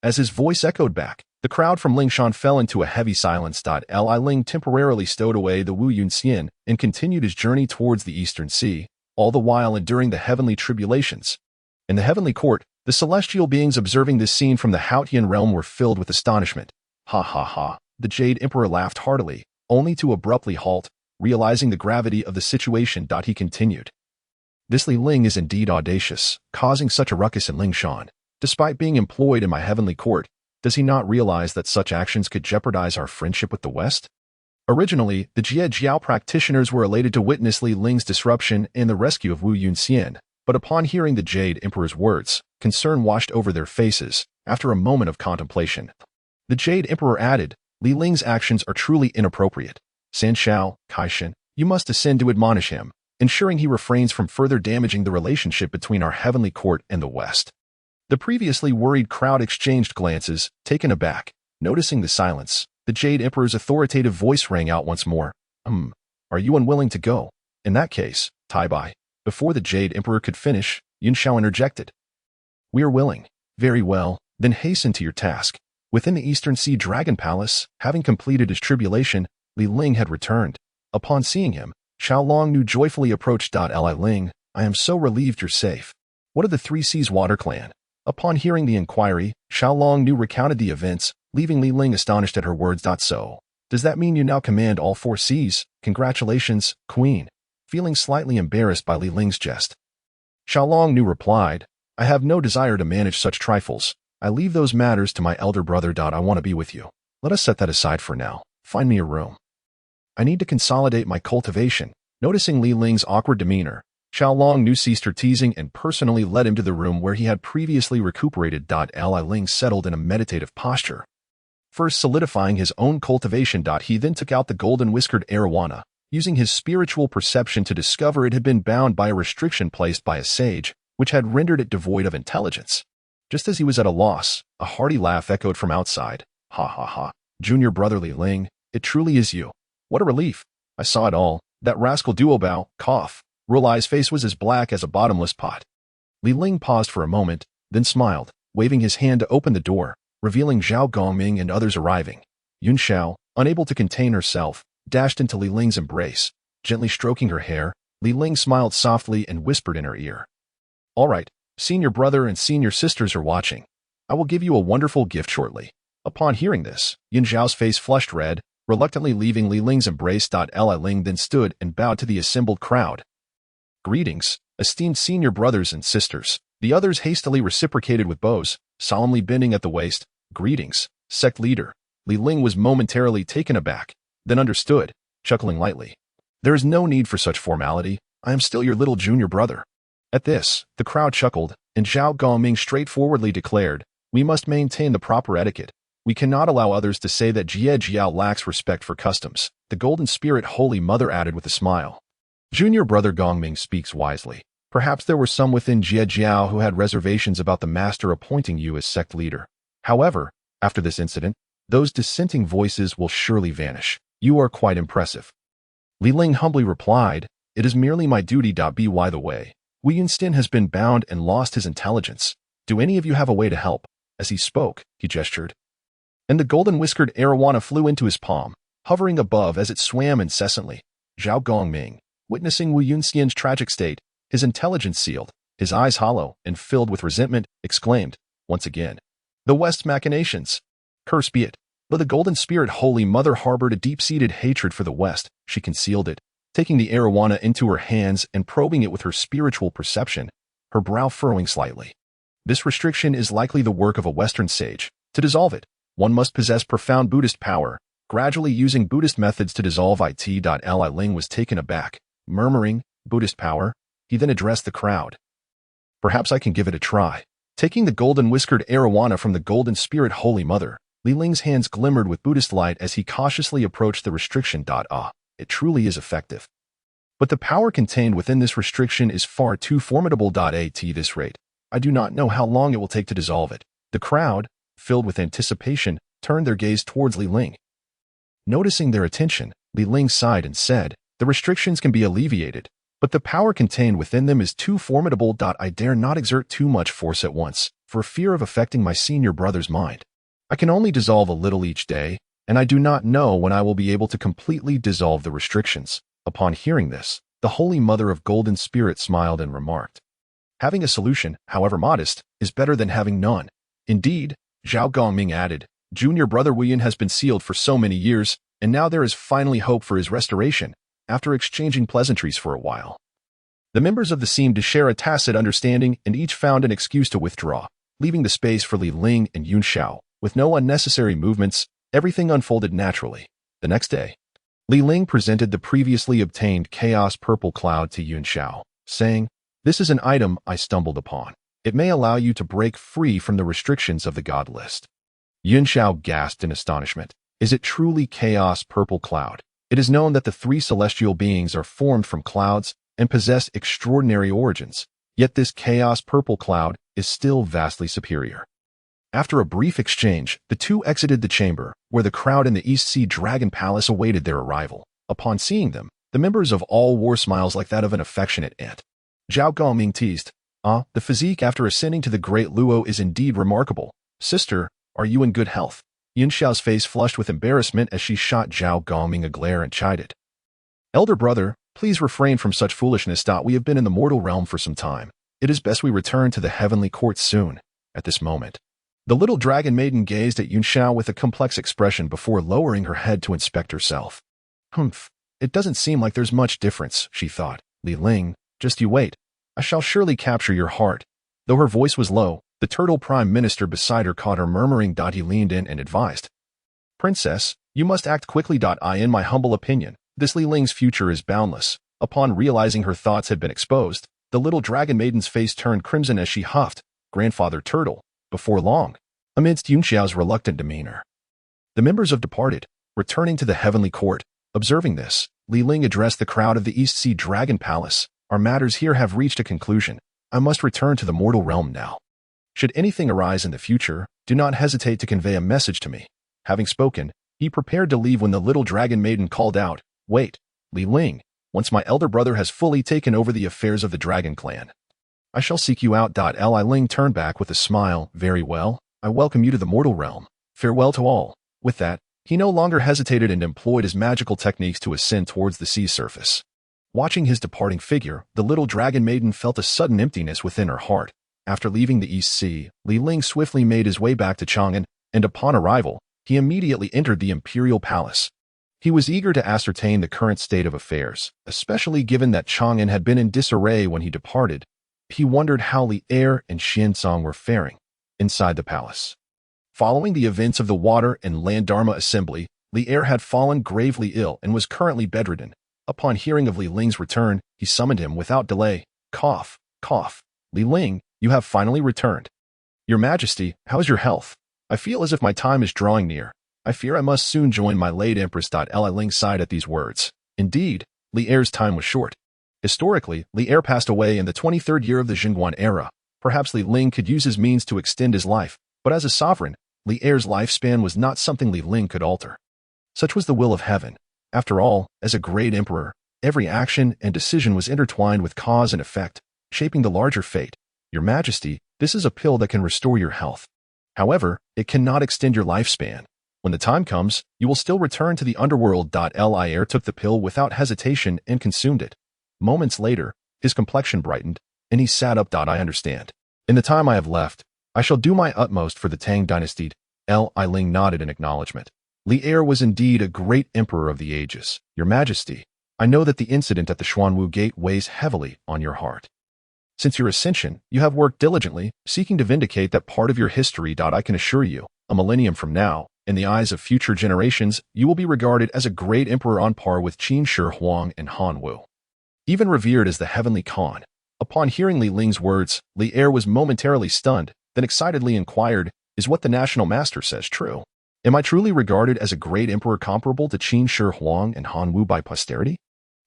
As his voice echoed back, the crowd from Lingshan fell into a heavy silence. Li Ling temporarily stowed away the Wu Yunxian and continued his journey towards the Eastern Sea, all the while enduring the heavenly tribulations. In the heavenly court, the celestial beings observing this scene from the Haotian realm were filled with astonishment. Ha ha ha. The Jade Emperor laughed heartily, only to abruptly halt, realizing the gravity of the situation. He continued. This Li Ling is indeed audacious, causing such a ruckus in Lingshan. Despite being employed in my heavenly court, does he not realize that such actions could jeopardize our friendship with the West? Originally, the Jiejiao practitioners were elated to witness Li Ling's disruption and the rescue of Wu Yunxian, but upon hearing the Jade Emperor's words, concern washed over their faces. After a moment of contemplation, the Jade Emperor added, Li Ling's actions are truly inappropriate. San Shao, Kaishan, you must ascend to admonish him, ensuring he refrains from further damaging the relationship between our heavenly court and the West. The previously worried crowd exchanged glances, taken aback. Noticing the silence, the Jade Emperor's authoritative voice rang out once more. Are you unwilling to go? In that case, Tai Bai. Before the Jade Emperor could finish, Yun Shao interjected. We are willing. Very well, then hasten to your task. Within the Eastern Sea Dragon Palace, having completed his tribulation, Li Ling had returned. Upon seeing him, Xiaolong Nu joyfully approached. Li Ling, I am so relieved you're safe. What of the Three Seas Water Clan? Upon hearing the inquiry, Xiaolong Nu recounted the events, leaving Li Ling astonished at her words. So, does that mean you now command all 4 seas? Congratulations, Queen. Feeling slightly embarrassed by Li Ling's jest, Xiaolong Nu replied, I have no desire to manage such trifles. I leave those matters to my elder brother. I want to be with you. Let us set that aside for now. Find me a room. I need to consolidate my cultivation. Noticing Li Ling's awkward demeanor, Xiaolong knew ceased her teasing and personally led him to the room where he had previously recuperated. Li Ling settled in a meditative posture, first solidifying his own cultivation. He then took out the golden-whiskered arowana, using his spiritual perception to discover it had been bound by a restriction placed by a sage, which had rendered it devoid of intelligence. Just as he was at a loss, a hearty laugh echoed from outside. Ha ha ha, junior brother Li Ling, it truly is you. What a relief. I saw it all. That rascal Duobao, cough. Rulei's face was as black as a bottomless pot. Li Ling paused for a moment, then smiled, waving his hand to open the door, revealing Zhao Gongming and others arriving. Yun Xiao, unable to contain herself, dashed into Li Ling's embrace. Gently stroking her hair, Li Ling smiled softly and whispered in her ear. All right, senior brother and senior sisters are watching. I will give you a wonderful gift shortly. Upon hearing this, Yun Xiao's face flushed red, reluctantly leaving Li Ling's embrace. Li Ling then stood and bowed to the assembled crowd. Greetings, esteemed senior brothers and sisters. The others hastily reciprocated with bows, solemnly bending at the waist. Greetings, sect leader. Li Ling was momentarily taken aback, then understood, chuckling lightly. There is no need for such formality. I am still your little junior brother. At this, the crowd chuckled, and Zhao Gongming straightforwardly declared, we must maintain the proper etiquette. We cannot allow others to say that Jiejiao lacks respect for customs. The Golden Spirit Holy Mother added with a smile. Junior brother Gongming speaks wisely. Perhaps there were some within Jiejiao who had reservations about the master appointing you as sect leader. However, after this incident, those dissenting voices will surely vanish. You are quite impressive. Li Ling humbly replied, it is merely my duty. By the way, Wei Yunstin has been bound and lost his intelligence. Do any of you have a way to help? As he spoke, he gestured, and the golden-whiskered arowana flew into his palm, hovering above as it swam incessantly. Zhao Gongming, witnessing Wei Yunstin's tragic state, his intelligence sealed, his eyes hollow and filled with resentment, exclaimed, once again, the West's machinations. Curse be it. Though the Golden Spirit Holy Mother harbored a deep-seated hatred for the West, she concealed it, taking the arowana into her hands and probing it with her spiritual perception, her brow furrowing slightly. This restriction is likely the work of a Western sage. To dissolve it, one must possess profound Buddhist power, gradually using Buddhist methods to dissolve it. Li Ling was taken aback, murmuring, Buddhist power? He then addressed the crowd. Perhaps I can give it a try. Taking the golden-whiskered arowana from the Golden Spirit Holy Mother, Li Ling's hands glimmered with Buddhist light as he cautiously approached the restriction. It truly is effective. But the power contained within this restriction is far too formidable. At this rate, I do not know how long it will take to dissolve it. The crowd, filled with anticipation, turned their gaze towards Li Ling. Noticing their attention, Li Ling sighed and said, the restrictions can be alleviated, but the power contained within them is too formidable. I dare not exert too much force at once, for fear of affecting my senior brother's mind. I can only dissolve a little each day, and I do not know when I will be able to completely dissolve the restrictions. Upon hearing this, the Holy Mother of Golden Spirit smiled and remarked, having a solution, however modest, is better than having none. Indeed, Zhao Gongming added, junior brother Wuyan has been sealed for so many years, and now there is finally hope for his restoration, after exchanging pleasantries for a while. The members of the seemed to share a tacit understanding and each found an excuse to withdraw, leaving the space for Li Ling and Yun Xiao. With no unnecessary movements, everything unfolded naturally. The next day, Li Ling presented the previously obtained Chaos Purple Cloud to Yun Xiao, saying, this is an item I stumbled upon. It may allow you to break free from the restrictions of the God list. Yun Xiao gasped in astonishment. Is it truly Chaos Purple Cloud? It is known that the three celestial beings are formed from clouds and possess extraordinary origins, yet this Chaos Purple Cloud is still vastly superior. After a brief exchange, the two exited the chamber, where the crowd in the East Sea Dragon Palace awaited their arrival. Upon seeing them, the members of all wore smiles like that of an affectionate aunt. Zhao Gongming teased, the physique after ascending to the Great Luo is indeed remarkable. Sister, are you in good health? Yun Xiao's face flushed with embarrassment as she shot Zhao Gongming a glare and chided. Elder brother, please refrain from such foolishness. We have been in the mortal realm for some time. It is best we return to the heavenly court soon. At this moment, the little dragon maiden gazed at Yun Xiao with a complex expression before lowering her head to inspect herself. Humph, it doesn't seem like there's much difference, she thought. Li Ling, just you wait. I shall surely capture your heart. Though her voice was low, the turtle prime minister beside her caught her murmuring. He leaned in and advised, Princess, you must act quickly. In my humble opinion, this Li Ling's future is boundless. Upon realizing her thoughts had been exposed, the little dragon maiden's face turned crimson as she huffed, "Grandfather Turtle," before long, amidst Yunxiao's reluctant demeanor. The members of departed, returning to the heavenly court. Observing this, Li Ling addressed the crowd of the East Sea Dragon Palace. "Our matters here have reached a conclusion. I must return to the mortal realm now. Should anything arise in the future, do not hesitate to convey a message to me." Having spoken, he prepared to leave when the little dragon maiden called out, "Wait, Li Ling, once my elder brother has fully taken over the affairs of the dragon clan, I shall seek you out." Li Ling turned back with a smile. "Very well, I welcome you to the mortal realm. Farewell to all." With that, he no longer hesitated and employed his magical techniques to ascend towards the sea surface. Watching his departing figure, the little dragon maiden felt a sudden emptiness within her heart. After leaving the East Sea, Li Ling swiftly made his way back to Chang'an, and upon arrival, he immediately entered the imperial palace. He was eager to ascertain the current state of affairs, especially given that Chang'an had been in disarray when he departed. He wondered how Li Er and Xiansong were faring inside the palace. Following the events of the Water and Land Dharma Assembly, Li Er had fallen gravely ill and was currently bedridden. Upon hearing of Li Ling's return, he summoned him without delay. Cough, cough. "Li Ling, you have finally returned. Your Majesty, how is your health? I feel as if my time is drawing near. I fear I must soon join my late Empress." Li Ling sighed at these words. Indeed, Li Er's time was short. Historically, Li Er passed away in the 23rd year of the Jingguan era. Perhaps Li Ling could use his means to extend his life, but as a sovereign, Li Er's lifespan was not something Li Ling could alter. Such was the will of heaven. After all, as a great emperor, every action and decision was intertwined with cause and effect, shaping the larger fate. Your Majesty, this is a pill that can restore your health. However, it cannot extend your lifespan. When the time comes, you will still return to the underworld. Li Er took the pill without hesitation and consumed it. Moments later, his complexion brightened, and he sat up. "I understand. In the time I have left, I shall do my utmost for the Tang dynasty." Li Ling nodded in acknowledgement. Li Er was indeed a great emperor of the ages. Your Majesty, I know that the incident at the Xuanwu Gate weighs heavily on your heart. Since your ascension, you have worked diligently, seeking to vindicate that part of your history. I can assure you, a millennium from now, in the eyes of future generations, you will be regarded as a great emperor on par with Qin Shi Huang and Han Wu, even revered as the Heavenly Khan. Upon hearing Li Ling's words, Li Er was momentarily stunned, then excitedly inquired, "Is what the national master says true? Am I truly regarded as a great emperor comparable to Qin Shi Huang and Han Wu by posterity?"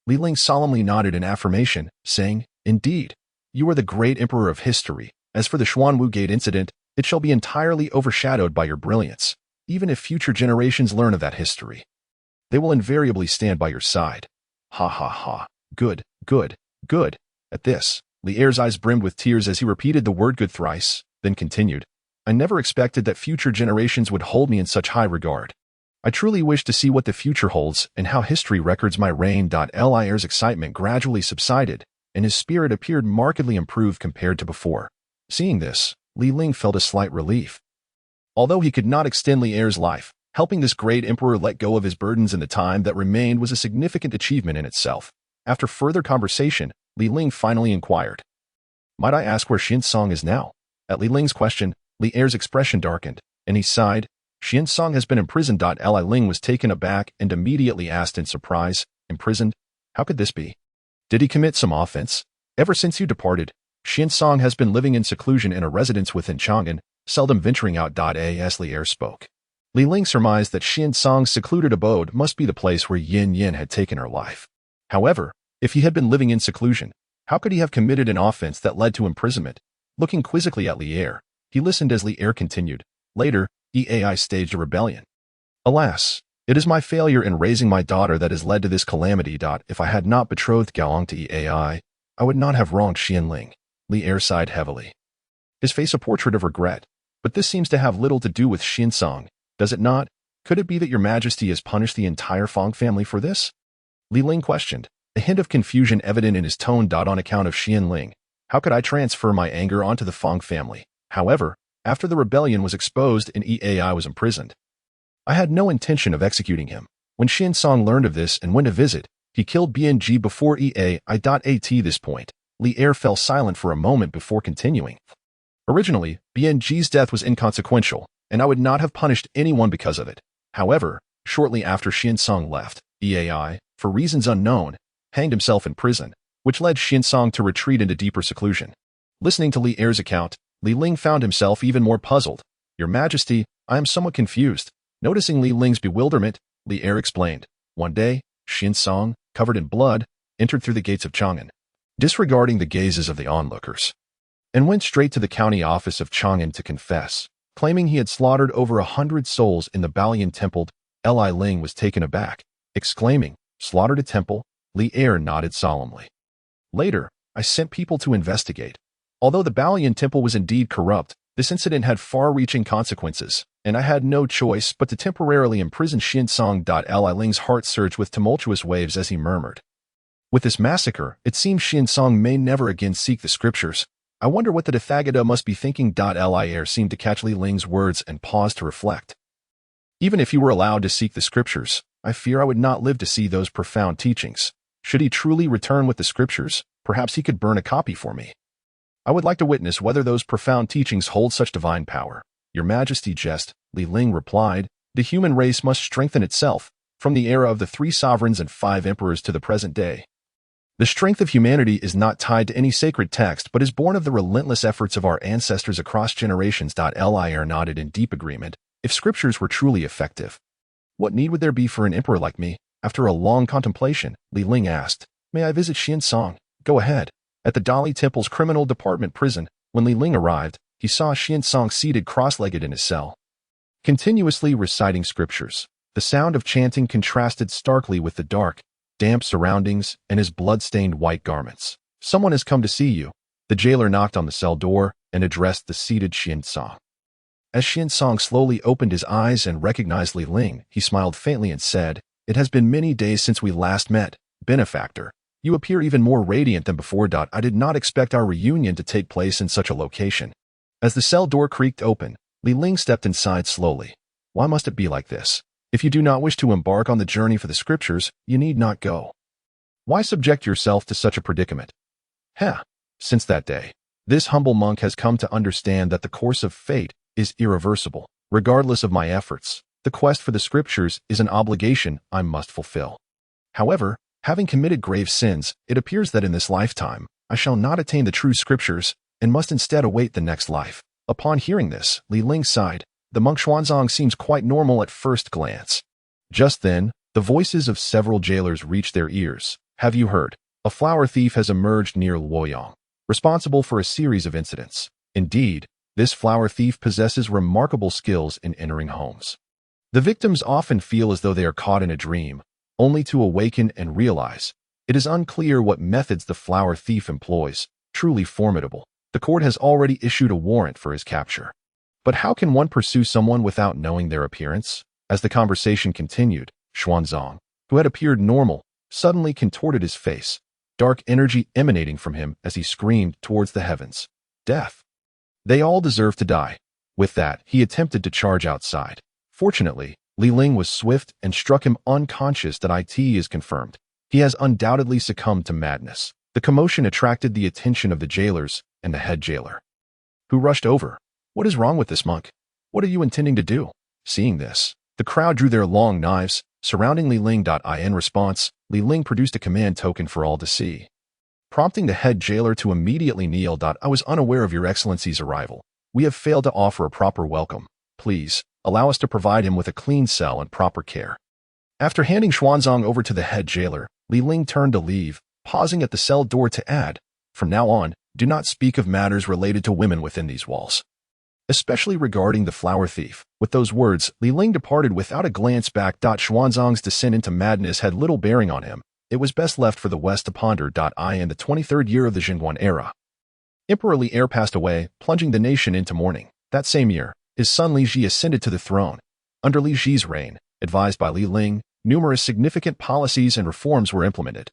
Li Ling solemnly nodded in affirmation, saying, "Indeed, you are the great emperor of history. As for the Xuanwu Gate incident, it shall be entirely overshadowed by your brilliance. Even if future generations learn of that history, they will invariably stand by your side." Ha ha ha. Good, good, good. At this, Li Er's eyes brimmed with tears as he repeated the word "good" thrice, then continued, "I never expected that future generations would hold me in such high regard. I truly wish to see what the future holds and how history records my reign." Li Er's excitement gradually subsided, and his spirit appeared markedly improved compared to before. Seeing this, Li Ling felt a slight relief. Although he could not extend Li Er's life, helping this great emperor let go of his burdens in the time that remained was a significant achievement in itself. After further conversation, Li Ling finally inquired, "Might I ask where Xiansong is now?" At Li Ling's question, Li Er's expression darkened, and he sighed. "Xiansong has been imprisoned." Li Ling was taken aback and immediately asked in surprise, "Imprisoned? How could this be? Did he commit some offense? Ever since you departed, Xiansong has been living in seclusion in a residence within Chang'an, seldom venturing out." As Li Er spoke, Li Ling surmised that Xiansong's secluded abode must be the place where Yin Yin had taken her life. However, if he had been living in seclusion, how could he have committed an offense that led to imprisonment? Looking quizzically at Li Er, he listened as Li Er continued. "Later, EAI staged a rebellion. Alas, it is my failure in raising my daughter that has led to this calamity. If I had not betrothed Gaoang to EAI, I would not have wronged Xianling." Li Er sighed heavily, his face a portrait of regret. "But this seems to have little to do with Xiansong, does it not? Could it be that your Majesty has punished the entire Fong family for this?" Li Ling questioned, a hint of confusion evident in his tone. "On account of Xianling, how could I transfer my anger onto the Fong family? However, after the rebellion was exposed and EAI was imprisoned, I had no intention of executing him. When Xiansong learned of this and went to visit, he killed BNG before EAI. At this point, Li Er fell silent for a moment before continuing. "Originally, BNG's death was inconsequential, and I would not have punished anyone because of it. However, shortly after Xiansong left EAI, for reasons unknown, hanged himself in prison, which led Xinsong to retreat into deeper seclusion. Listening to Li Er's account, Li Ling found himself even more puzzled. "Your Majesty, I am somewhat confused." Noticing Li Ling's bewilderment, Li Er explained. One day, Xinsong, covered in blood, entered through the gates of Chang'an, disregarding the gazes of the onlookers, and went straight to the county office of Chang'an to confess, claiming he had slaughtered over 100 souls in the Balian temple. Li Ling was taken aback, exclaiming, "Slaughtered a temple?" Li Er nodded solemnly. Later, I sent people to investigate. Although the Balian temple was indeed corrupt, this incident had far-reaching consequences, and I had no choice but to temporarily imprison Xinsong. Li Ling's heart surged with tumultuous waves as he murmured. With this massacre, it seems Xinsong may never again seek the scriptures. I wonder what the Tathagata must be thinking. Li Er seemed to catch Li Ling's words and paused to reflect. Even if he were allowed to seek the scriptures, I fear I would not live to see those profound teachings. Should he truly return with the scriptures, perhaps he could burn a copy for me. I would like to witness whether those profound teachings hold such divine power. Your Majesty, jest, Li Ling replied. The human race must strengthen itself, from the era of the 3 sovereigns and 5 emperors to the present day. The strength of humanity is not tied to any sacred text but is born of the relentless efforts of our ancestors across generations. Li Er nodded in deep agreement. If scriptures were truly effective, what need would there be for an emperor like me? After a long contemplation, Li Ling asked, "May I visit Xinsong?" "Go ahead." At the Dali Temple's criminal department prison, when Li Ling arrived, he saw Xinsong seated cross-legged in his cell, continuously reciting scriptures. The sound of chanting contrasted starkly with the dark, damp surroundings and his blood-stained white garments. "Someone has come to see you." The jailer knocked on the cell door and addressed the seated Xinsong. As Xinsong slowly opened his eyes and recognized Li Ling, he smiled faintly and said, "It has been many days since we last met, benefactor. You appear even more radiant than before. I did not expect our reunion to take place in such a location." As the cell door creaked open, Li Ling stepped inside slowly. "Why must it be like this? If you do not wish to embark on the journey for the scriptures, you need not go. Why subject yourself to such a predicament?" Since that day, this humble monk has come to understand that the course of fate is irreversible. Regardless of my efforts, the quest for the scriptures is an obligation I must fulfill. However, having committed grave sins, it appears that in this lifetime, I shall not attain the true scriptures and must instead await the next life. Upon hearing this, Li Ling sighed. The monk Xuanzang seems quite normal at first glance. Just then, the voices of several jailers reached their ears. "Have you heard? A flower thief has emerged near Luoyang, responsible for a series of incidents. Indeed, this flower thief possesses remarkable skills in entering homes. The victims often feel as though they are caught in a dream, only to awaken and realize. It is unclear what methods the flower thief employs. Truly formidable. The court has already issued a warrant for his capture. But how can one pursue someone without knowing their appearance?" As the conversation continued, Xuanzang, who had appeared normal, suddenly contorted his face, dark energy emanating from him as he screamed towards the heavens. "Death! They all deserve to die." With that, he attempted to charge outside. Fortunately, Li Ling was swift and struck him unconscious. It is confirmed. He has undoubtedly succumbed to madness. The commotion attracted the attention of the jailers and the head jailer, who rushed over. "What is wrong with this monk? What are you intending to do?" Seeing this, the crowd drew their long knives, surrounding Li Ling. In response, Li Ling produced a command token for all to see, prompting the head jailer to immediately kneel. "I was unaware of your excellency's arrival. We have failed to offer a proper welcome. Please, allow us to provide him with a clean cell and proper care." After handing Xuanzang over to the head jailer, Li Ling turned to leave, pausing at the cell door to add, "From now on, do not speak of matters related to women within these walls, especially regarding the flower thief." With those words, Li Ling departed without a glance back. Xuanzang's descent into madness had little bearing on him. It was best left for the West to ponder. In the 23rd year of the Jingguan era, Emperor Li Er passed away, plunging the nation into mourning. That same year, his son Li Ji ascended to the throne. Under Li Ji's reign, advised by Li Ling, numerous significant policies and reforms were implemented,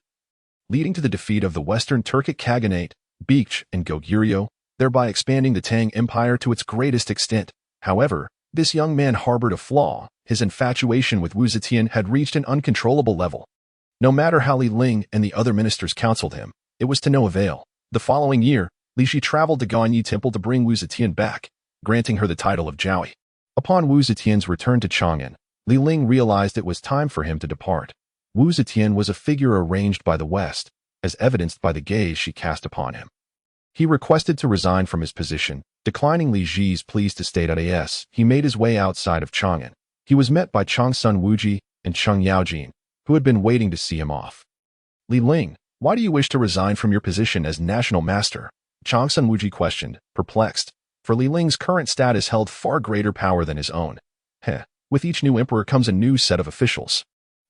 leading to the defeat of the Western Turkic Khaganate, Baekje and Goguryeo, thereby expanding the Tang Empire to its greatest extent. However, this young man harbored a flaw. His infatuation with Wu Zetian had reached an uncontrollable level. No matter how Li Ling and the other ministers counseled him, it was to no avail. The following year, Li Ji traveled to Ganyi Temple to bring Wu Zetian back, granting her the title of Jiaoi. Upon Wu Zetian's return to Chang'an, Li Ling realized it was time for him to depart. Wu Zetian was a figure arranged by the West, as evidenced by the gaze she cast upon him. He requested to resign from his position, declining Li Ji's pleas to stay at AS. He made his way outside of Chang'an. He was met by Sun Wukong and Cheng Yaojin, who had been waiting to see him off. Li Ling, why do you wish to resign from your position as national master? Sun Wukong questioned, perplexed, for Li Ling's current status held far greater power than his own. With each new emperor comes a new set of officials.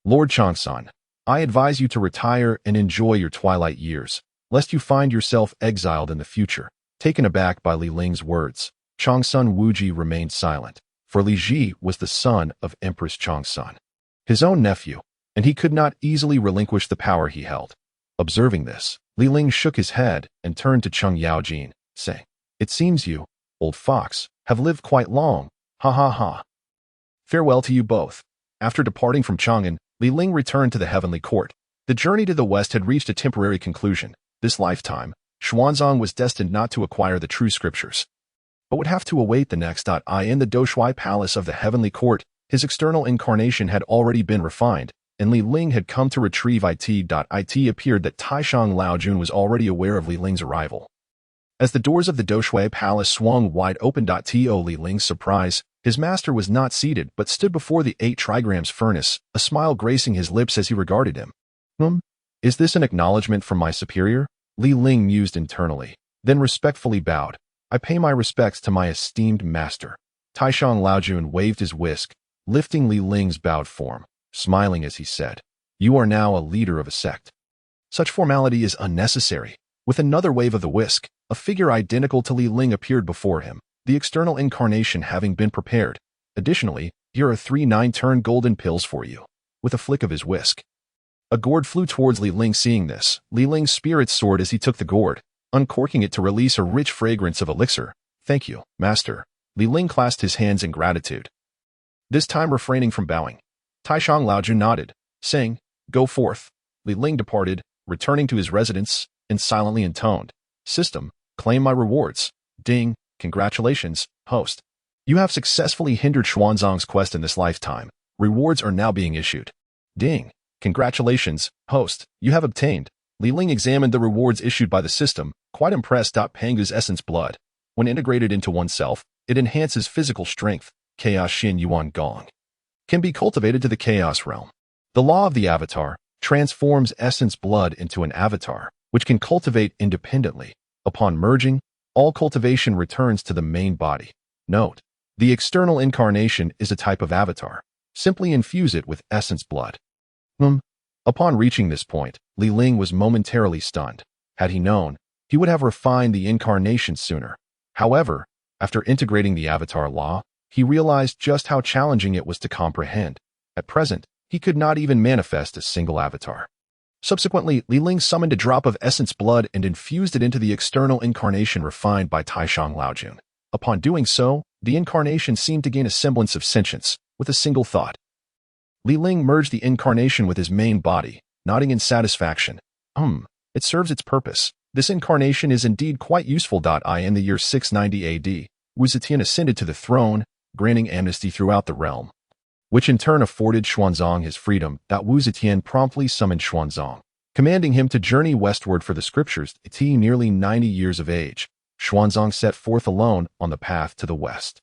Lord Changsan, I advise you to retire and enjoy your twilight years, lest you find yourself exiled in the future. Taken aback by Li Ling's words, Sun Wukong remained silent, for Li Ji was the son of Empress Changsan, his own nephew, and he could not easily relinquish the power he held. Observing this, Li Ling shook his head and turned to Cheng Yaojin, saying, It seems you, old fox, have lived quite long. Ha ha ha. Farewell to you both. After departing from Chang'an, Li Ling returned to the Heavenly Court. The journey to the west had reached a temporary conclusion. This lifetime, Xuanzang was destined not to acquire the true scriptures, but would have to await the next. In the Doshui Palace of the Heavenly Court, his external incarnation had already been refined, and Li Ling had come to retrieve it. It appeared that Taishang Laojun was already aware of Li Ling's arrival. As the doors of the Doshui Palace swung wide open. To Li Ling's surprise, his master was not seated but stood before the 8 trigrams furnace, a smile gracing his lips as he regarded him. Is this an acknowledgement from my superior? Li Ling mused internally, then respectfully bowed. I pay my respects to my esteemed master. Taishang Laojun waved his whisk, lifting Li Ling's bowed form, smiling as he said, You are now a leader of a sect. Such formality is unnecessary. With another wave of the whisk, a figure identical to Li Ling appeared before him, the external incarnation having been prepared. Additionally, here are 3 9-turn golden pills for you. With a flick of his whisk, a gourd flew towards Li Ling. Seeing this, Li Ling's spirits soared as he took the gourd, uncorking it to release a rich fragrance of elixir. Thank you, master. Li Ling clasped his hands in gratitude, this time refraining from bowing. Taishang Laojun nodded, saying, Go forth. Li Ling departed, returning to his residence, and silently intoned, System, claim my rewards. Ding, congratulations, host. You have successfully hindered Xuanzang's quest in this lifetime. Rewards are now being issued. Ding. Congratulations, host, you have obtained. Li Ling examined the rewards issued by the system, quite impressed. Pangu's essence blood. When integrated into oneself, it enhances physical strength. Chaos Xin Yuan Gong can be cultivated to the chaos realm. The law of the avatar transforms essence blood into an avatar, which can cultivate independently. Upon merging, all cultivation returns to the main body. Note, the external incarnation is a type of avatar. Simply infuse it with essence blood. Upon reaching this point, Li Ling was momentarily stunned. Had he known, he would have refined the incarnation sooner. However, after integrating the avatar law, he realized just how challenging it was to comprehend. At present, he could not even manifest a single avatar. Subsequently, Li Ling summoned a drop of essence blood and infused it into the external incarnation refined by Taishang Laojun. Upon doing so, the incarnation seemed to gain a semblance of sentience, with a single thought. Li Ling merged the incarnation with his main body, nodding in satisfaction. It serves its purpose. This incarnation is indeed quite useful. In the year 690 AD, Wu Zetian ascended to the throne, granting amnesty throughout the realm, which in turn afforded Xuanzang his freedom. Wu Zetian promptly summoned Xuanzang, commanding him to journey westward for the scriptures. At nearly 90 years of age, Xuanzang set forth alone on the path to the west.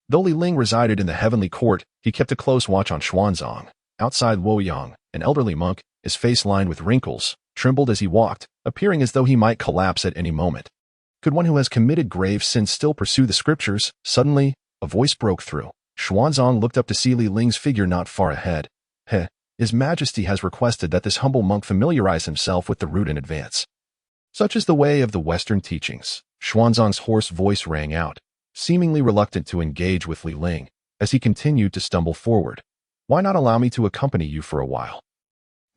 Though Li Ling resided in the Heavenly Court, he kept a close watch on Xuanzang. Outside, Luoyang, an elderly monk, his face lined with wrinkles, trembled as he walked, appearing as though he might collapse at any moment. Could one who has committed grave sins still pursue the scriptures? Suddenly, a voice broke through. Xuanzang looked up to see Li Ling's figure not far ahead. His Majesty has requested that this humble monk familiarize himself with the route in advance. Such is the way of the Western teachings. Xuanzang's hoarse voice rang out, seemingly reluctant to engage with Li Ling, as he continued to stumble forward. Why not allow me to accompany you for a while?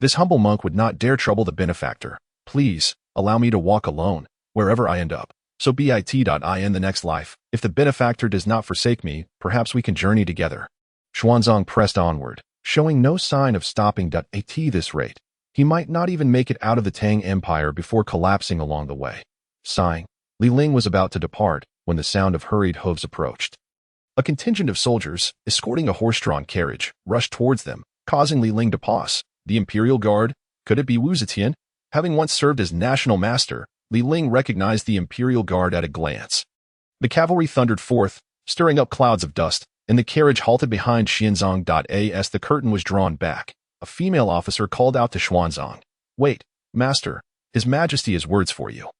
This humble monk would not dare trouble the benefactor. Please, allow me to walk alone, wherever I end up. So be it. In the next life, if the benefactor does not forsake me, perhaps we can journey together. Xuanzang pressed onward, showing no sign of stopping. At this rate, he might not even make it out of the Tang Empire before collapsing along the way. Sighing, Li Ling was about to depart when the sound of hurried hooves approached. A contingent of soldiers, escorting a horse-drawn carriage, rushed towards them, causing Li Ling to pause. The Imperial Guard? Could it be Wu Zetian? Having once served as national master, Ling recognized the Imperial Guard at a glance. The cavalry thundered forth, stirring up clouds of dust, and the carriage halted behind Xuanzang. As the curtain was drawn back, a female officer called out to Xuanzang, "Wait, master, His Majesty has words for you."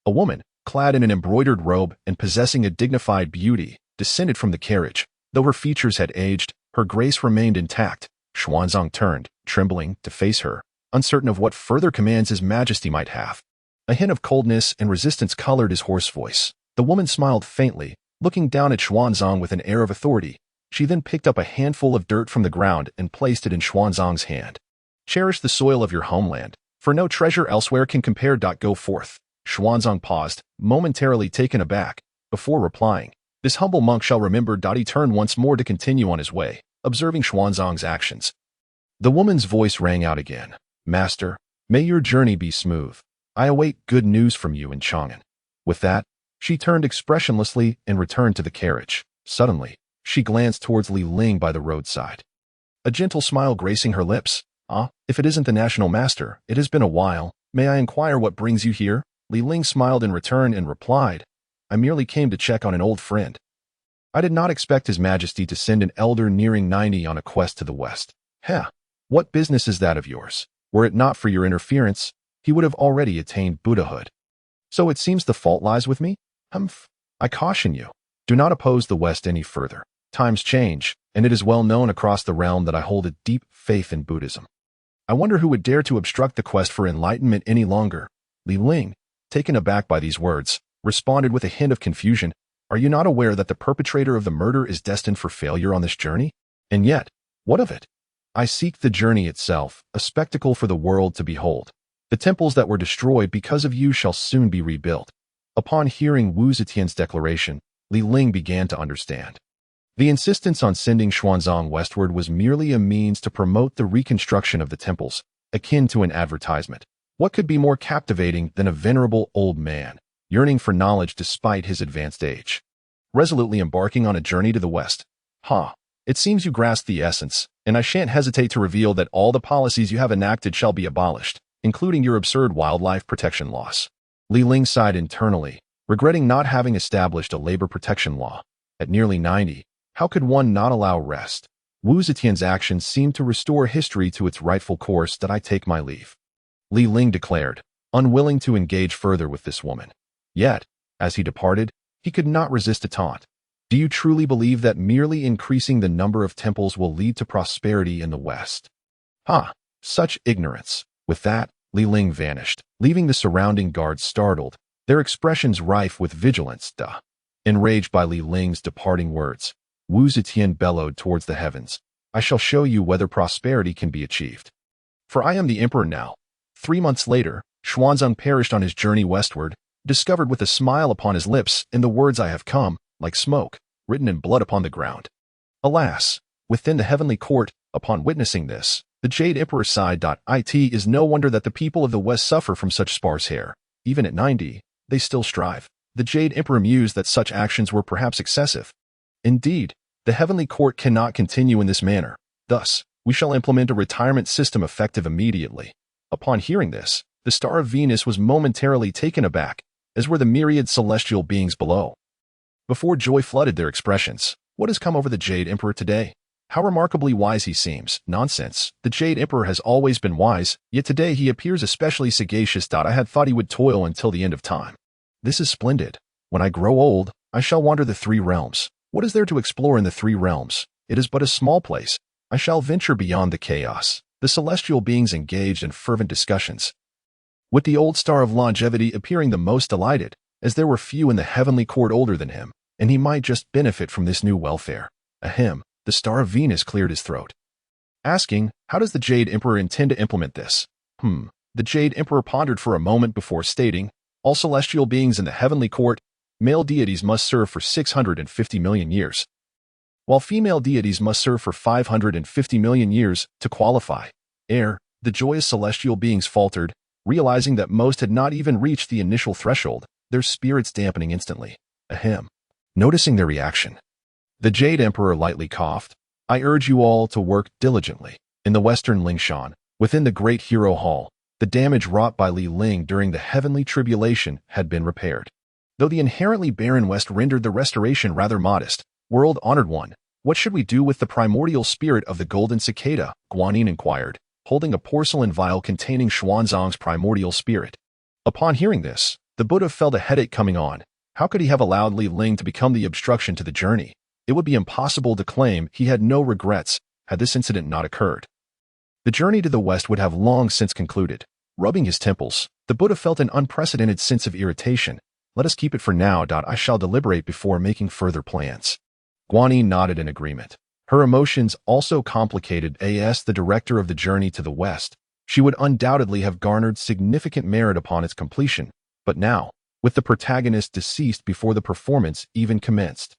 A woman, clad in an embroidered robe and possessing a dignified beauty, descended from the carriage. Though her features had aged, her grace remained intact. Xuanzang turned, trembling, to face her, uncertain of what further commands His Majesty might have. A hint of coldness and resistance colored his hoarse voice. The woman smiled faintly, looking down at Xuanzang with an air of authority. She then picked up a handful of dirt from the ground and placed it in Xuanzang's hand. "Cherish the soil of your homeland, for no treasure elsewhere can compare. Go forth." Xuanzang paused, momentarily taken aback, before replying, "This humble monk shall remember." He turned once more to continue on his way, observing Xuanzang's actions. The woman's voice rang out again. "Master, may your journey be smooth. I await good news from you in Chang'an." With that, she turned expressionlessly and returned to the carriage. Suddenly, she glanced towards Ling by the roadside. A gentle smile gracing her lips. If it isn't the national master, it has been a while. May I inquire what brings you here?" Ling smiled in return and replied, "I merely came to check on an old friend." "I did not expect His Majesty to send an elder nearing 90 on a quest to the west." What business is that of yours? Were it not for your interference, he would have already attained Buddhahood." "So it seems the fault lies with me? Humph. I caution you, do not oppose the West any further. Times change, and it is well known across the realm that I hold a deep faith in Buddhism. I wonder who would dare to obstruct the quest for enlightenment any longer." Ling, taken aback by these words, responded with a hint of confusion, "Are you not aware that the perpetrator of the murder is destined for failure on this journey? And yet, what of it? I seek the journey itself, a spectacle for the world to behold. The temples that were destroyed because of you shall soon be rebuilt." Upon hearing Wu Zetian's declaration, Ling began to understand. The insistence on sending Xuanzang westward was merely a means to promote the reconstruction of the temples, akin to an advertisement. What could be more captivating than a venerable old man, yearning for knowledge despite his advanced age, resolutely embarking on a journey to the west? It seems you grasp the essence, and I shan't hesitate to reveal that all the policies you have enacted shall be abolished, including your absurd wildlife protection laws. Ling sighed internally, regretting not having established a labor protection law. At nearly 90, how could one not allow rest? Wu Zetian's actions seemed to restore history to its rightful course. "That I take my leave," Ling declared, unwilling to engage further with this woman. Yet, as he departed, he could not resist a taunt. "Do you truly believe that merely increasing the number of temples will lead to prosperity in the West?" Such ignorance. With that, Ling vanished, leaving the surrounding guards startled, their expressions rife with vigilance. Enraged by Ling's departing words, Wu Zetian bellowed towards the heavens, "I shall show you whether prosperity can be achieved. For I am the emperor now." 3 months later, Xuanzang perished on his journey westward, discovered with a smile upon his lips and the words "I have come," like smoke, written in blood upon the ground. Alas, within the heavenly court, upon witnessing this, the Jade Emperor sighed. It is no wonder that the people of the West suffer from such sparse hair. Even at 90, they still strive. The Jade Emperor mused that such actions were perhaps excessive. Indeed, the heavenly court cannot continue in this manner. Thus, we shall implement a retirement system effective immediately. Upon hearing this, the star of Venus was momentarily taken aback, as were the myriad celestial beings below. Before joy flooded their expressions, "What has come over the Jade Emperor today? How remarkably wise he seems." "Nonsense. The Jade Emperor has always been wise, yet today he appears especially sagacious. I had thought he would toil until the end of time. This is splendid. When I grow old, I shall wander the 3 realms. What is there to explore in the 3 realms? It is but a small place. I shall venture beyond the chaos." The celestial beings engaged in fervent discussions, with the old star of longevity appearing the most delighted, as there were few in the heavenly court older than him, and he might just benefit from this new welfare. The star of Venus cleared his throat, asking, "How does the Jade Emperor intend to implement this?" The Jade Emperor pondered for a moment before stating, "All celestial beings in the heavenly court, male deities must serve for 650 million years, while female deities must serve for 550 million years to qualify." The joyous celestial beings faltered, realizing that most had not even reached the initial threshold, their spirits dampening instantly. Noticing their reaction, the Jade Emperor lightly coughed, "I urge you all to work diligently in the western Lingshan, Within the Great Hero Hall, the damage wrought by Ling during the heavenly tribulation had been repaired. Though the inherently barren West rendered the restoration rather modest, world-honored one, what should we do with the primordial spirit of the golden cicada? Guanyin inquired, holding a porcelain vial containing Xuanzang's primordial spirit. Upon hearing this, the Buddha felt a headache coming on. How could he have allowed Ling to become the obstruction to the journey? It would be impossible to claim he had no regrets had this incident not occurred. The journey to the west would have long since concluded. Rubbing his temples, the Buddha felt an unprecedented sense of irritation. Let us keep it for now. I shall deliberate before making further plans. Guanyin nodded in agreement. Her emotions also complicated as the director of the journey to the west. She would undoubtedly have garnered significant merit upon its completion, but now, with the protagonist deceased before the performance even commenced,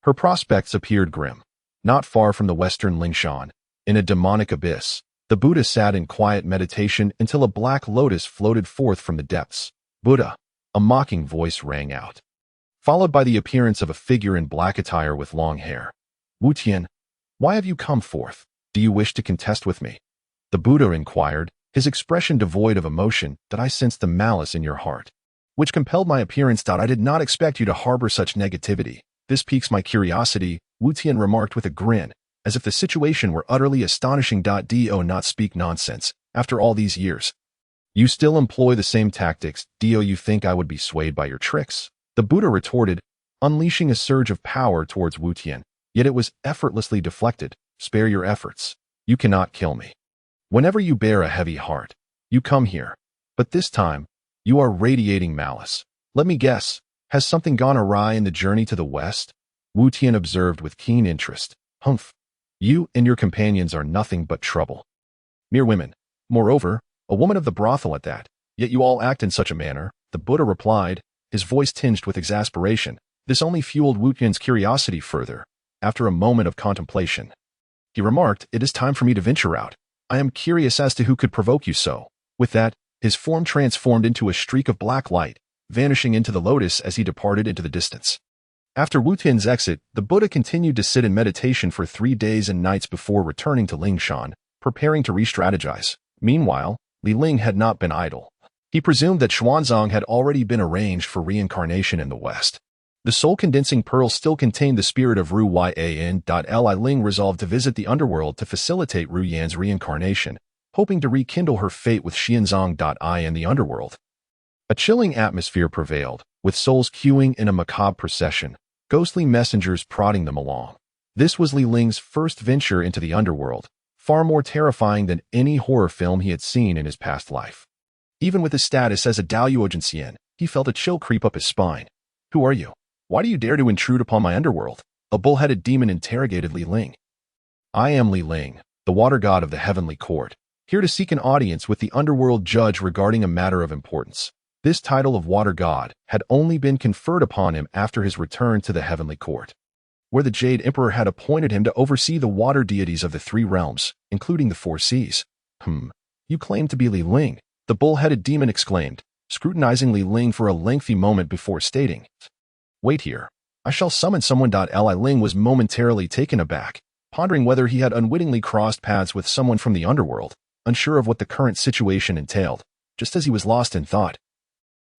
her prospects appeared grim. Not far from the western Lingshan, in a demonic abyss, the Buddha sat in quiet meditation until a black lotus floated forth from the depths. Buddha, a mocking voice rang out, followed by the appearance of a figure in black attire with long hair. Wu Tian, why have you come forth? Do you wish to contest with me? The Buddha inquired, his expression devoid of emotion. That I sensed the malice in your heart, which compelled my appearance. I did not expect you to harbor such negativity. This piques my curiosity, Wu Tian remarked with a grin, as if the situation were utterly astonishing. Do not speak nonsense. After all these years, you still employ the same tactics. Do you think I would be swayed by your tricks? The Buddha retorted, unleashing a surge of power towards Wu Tian, yet it was effortlessly deflected. Spare your efforts. You cannot kill me. Whenever you bear a heavy heart, you come here. But this time, you are radiating malice. Let me guess, has something gone awry in the journey to the west? Wu Tian observed with keen interest. Humph. You and your companions are nothing but trouble. Mere women. Moreover, a woman of the brothel at that. Yet you all act in such a manner, the Buddha replied, his voice tinged with exasperation. This only fueled Wu Tian's curiosity further. After a moment of contemplation, he remarked, it is time for me to venture out. I am curious as to who could provoke you so. With that, his form transformed into a streak of black light, vanishing into the lotus as he departed into the distance. After Wu Tian's exit, the Buddha continued to sit in meditation for 3 days and nights before returning to Lingshan, preparing to re-strategize. Meanwhile, Ling had not been idle. He presumed that Xuanzang had already been arranged for reincarnation in the West. The soul-condensing pearl still contained the spirit of Ru Yan. Ling resolved to visit the underworld to facilitate Ru Yan's reincarnation, hoping to rekindle her fate with Xianzang in the underworld. A chilling atmosphere prevailed, with souls queuing in a macabre procession, ghostly messengers prodding them along. This was Ling's first venture into the underworld, far more terrifying than any horror film he had seen in his past life. Even with his status as a Daoyuojian, he felt a chill creep up his spine. Who are you? Why do you dare to intrude upon my underworld? A bull-headed demon interrogated Ling. I am Ling, the water god of the Heavenly Court, here to seek an audience with the underworld judge regarding a matter of importance. This title of water god had only been conferred upon him after his return to the Heavenly Court, where the Jade Emperor had appointed him to oversee the water deities of the 3 realms, including the 4 seas. You claim to be Ling, the bull-headed demon exclaimed, scrutinizing Ling for a lengthy moment before stating, wait here. I shall summon someone. Ling was momentarily taken aback, pondering whether he had unwittingly crossed paths with someone from the underworld, unsure of what the current situation entailed. Just as he was lost in thought,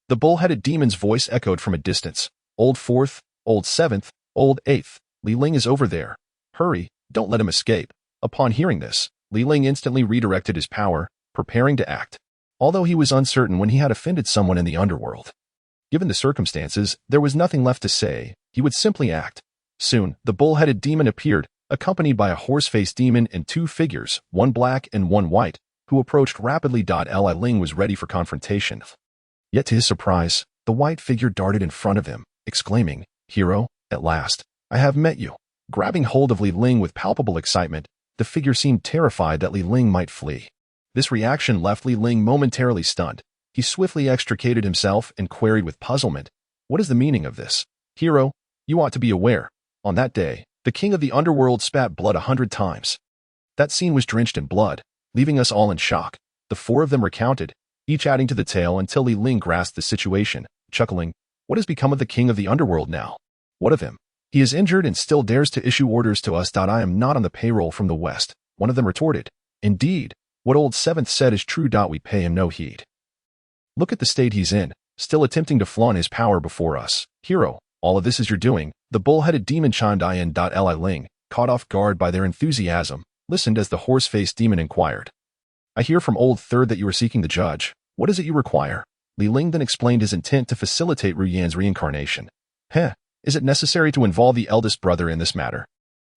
the bull-headed demon's voice echoed from a distance. Old 4th, Old 7th, Old 8th, Ling is over there. Hurry, don't let him escape. Upon hearing this, Ling instantly redirected his power, preparing to act. Although he was uncertain when he had offended someone in the underworld, given the circumstances, there was nothing left to say. He would simply act. Soon, the bull-headed demon appeared, accompanied by a horse-faced demon and 2 figures, one black and one white, who approached rapidly. Ling was ready for confrontation. Yet to his surprise, the white figure darted in front of him, exclaiming, Hero, at last, I have met you. Grabbing hold of Ling with palpable excitement, the figure seemed terrified that Ling might flee. This reaction left Ling momentarily stunned. He swiftly extricated himself and queried with puzzlement, what is the meaning of this? Hero, you ought to be aware. On that day, the king of the underworld spat blood 100 times. That scene was drenched in blood, leaving us all in shock. The 4 of them recounted, each adding to the tale until Ling grasped the situation, chuckling, what has become of the king of the underworld now? What of him? He is injured and still dares to issue orders to us. I am not on the payroll from the West, one of them retorted. Indeed, What old seventh said is true. We pay him no heed. Look at the state he's in, still attempting to flaunt his power before us. Hero, all of this is your doing. The bull-headed demon chimed in. Li Ling, caught off guard by their enthusiasm, listened as the horse-faced demon inquired. I hear from old third that you are seeking the judge. What is it you require? Li Ling then explained his intent to facilitate Ru Yan's reincarnation. Is it necessary to involve the eldest brother in this matter?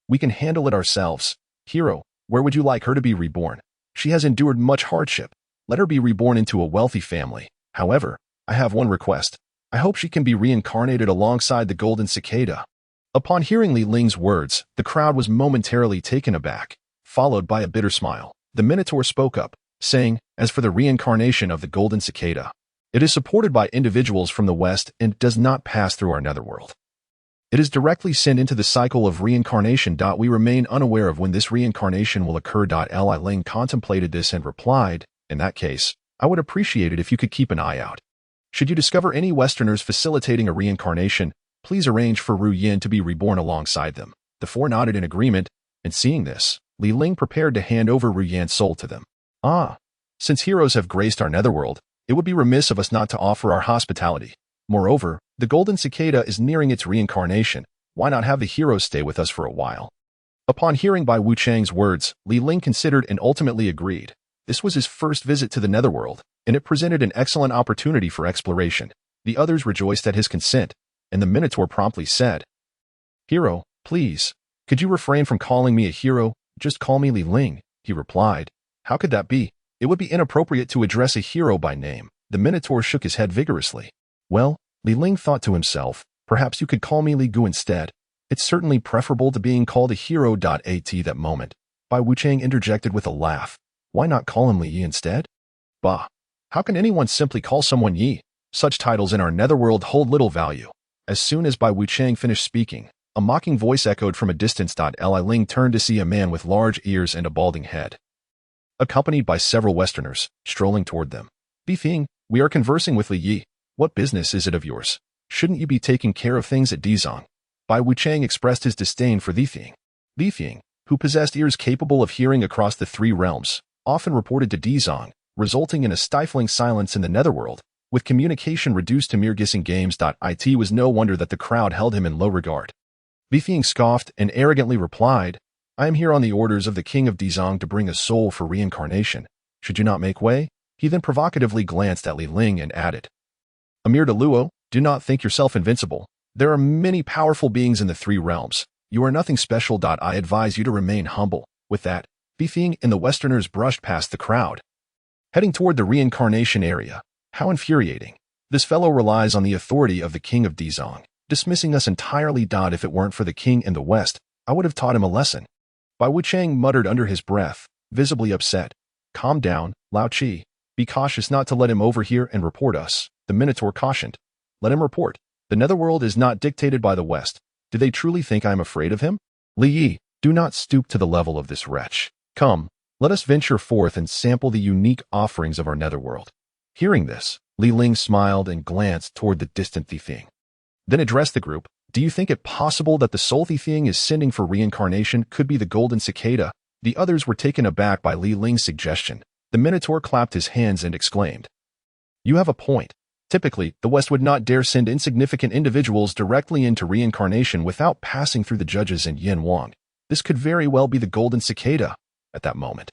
We can handle it ourselves. Hero, where would you like her to be reborn? She has endured much hardship. Let her be reborn into a wealthy family. However, I have one request. I hope she can be reincarnated alongside the golden cicada. Upon hearing Li Ling's words, the crowd was momentarily taken aback, followed by a bitter smile. The Minotaur spoke up, saying, as for the reincarnation of the golden cicada, it is supported by individuals from the West and does not pass through our netherworld. It is directly sent into the cycle of reincarnation. We remain unaware of when this reincarnation will occur. Li Ling contemplated this and replied, in that case, I would appreciate it if you could keep an eye out. Should you discover any Westerners facilitating a reincarnation, please arrange for Ru Yan to be reborn alongside them. The four nodded in agreement, and seeing this, Li Ling prepared to hand over Ru Yan's soul to them. Since heroes have graced our netherworld, it would be remiss of us not to offer our hospitality. Moreover, the golden cicada is nearing its reincarnation. Why not have the heroes stay with us for a while? Upon hearing Bai Wuchang's words, Li Ling considered and ultimately agreed. This was his first visit to the netherworld, and it presented an excellent opportunity for exploration. The others rejoiced at his consent, and the Minotaur promptly said, Hero, please, could you refrain from calling me a hero? Just call me Li Ling, he replied. How could that be? It would be inappropriate to address a hero by name. The Minotaur shook his head vigorously. Well, Li Ling thought to himself, perhaps you could call me Li Gu instead. It's certainly preferable to being called a hero. At that moment, Bai Wuchang interjected with a laugh. Why not call him Li Yi instead? Bah! How can anyone simply call someone Yi? Such titles in our netherworld hold little value. As soon as Bai Wuchang finished speaking, a mocking voice echoed from a distance. Li Ling turned to see a man with large ears and a balding head, accompanied by several Westerners, strolling toward them. Bifeng, we are conversing with Li Yi. What business is it of yours? Shouldn't you be taking care of things at Dizang? Bai Wuchang expressed his disdain for Bifeng. Bifeng, who possessed ears capable of hearing across the three realms, often reported to Dizang, resulting in a stifling silence in the netherworld, with communication reduced to mere guessing games. It was no wonder that the crowd held him in low regard. Bifeng scoffed and arrogantly replied, I am here on the orders of the king of Dizang to bring a soul for reincarnation. Should you not make way? He then provocatively glanced at Li Ling and added, Amir de Luo, do not think yourself invincible. There are many powerful beings in the three realms. You are nothing special. I advise you to remain humble. With that, Bifeng and the Westerners brushed past the crowd, heading toward the reincarnation area. How infuriating. This fellow relies on the authority of the king of Dizang, dismissing us entirely. If it weren't for the king in the West, I would have taught him a lesson. Bai Wuchang muttered under his breath, visibly upset. Calm down, Lao Chi. Be cautious not to let him overhear and report us. The Minotaur cautioned. Let him report. The netherworld is not dictated by the West. Do they truly think I am afraid of him? Li Yi, do not stoop to the level of this wretch. Come, let us venture forth and sample the unique offerings of our netherworld. Hearing this, Li Ling smiled and glanced toward the distant Bifeng, then addressed the group. Do you think it possible that the soul Bifeng is sending for reincarnation could be the golden cicada? The others were taken aback by Li Ling's suggestion. The Minotaur clapped his hands and exclaimed, You have a point. Typically, the West would not dare send insignificant individuals directly into reincarnation without passing through the judges and Yin Wang. This could very well be the golden cicada. At that moment,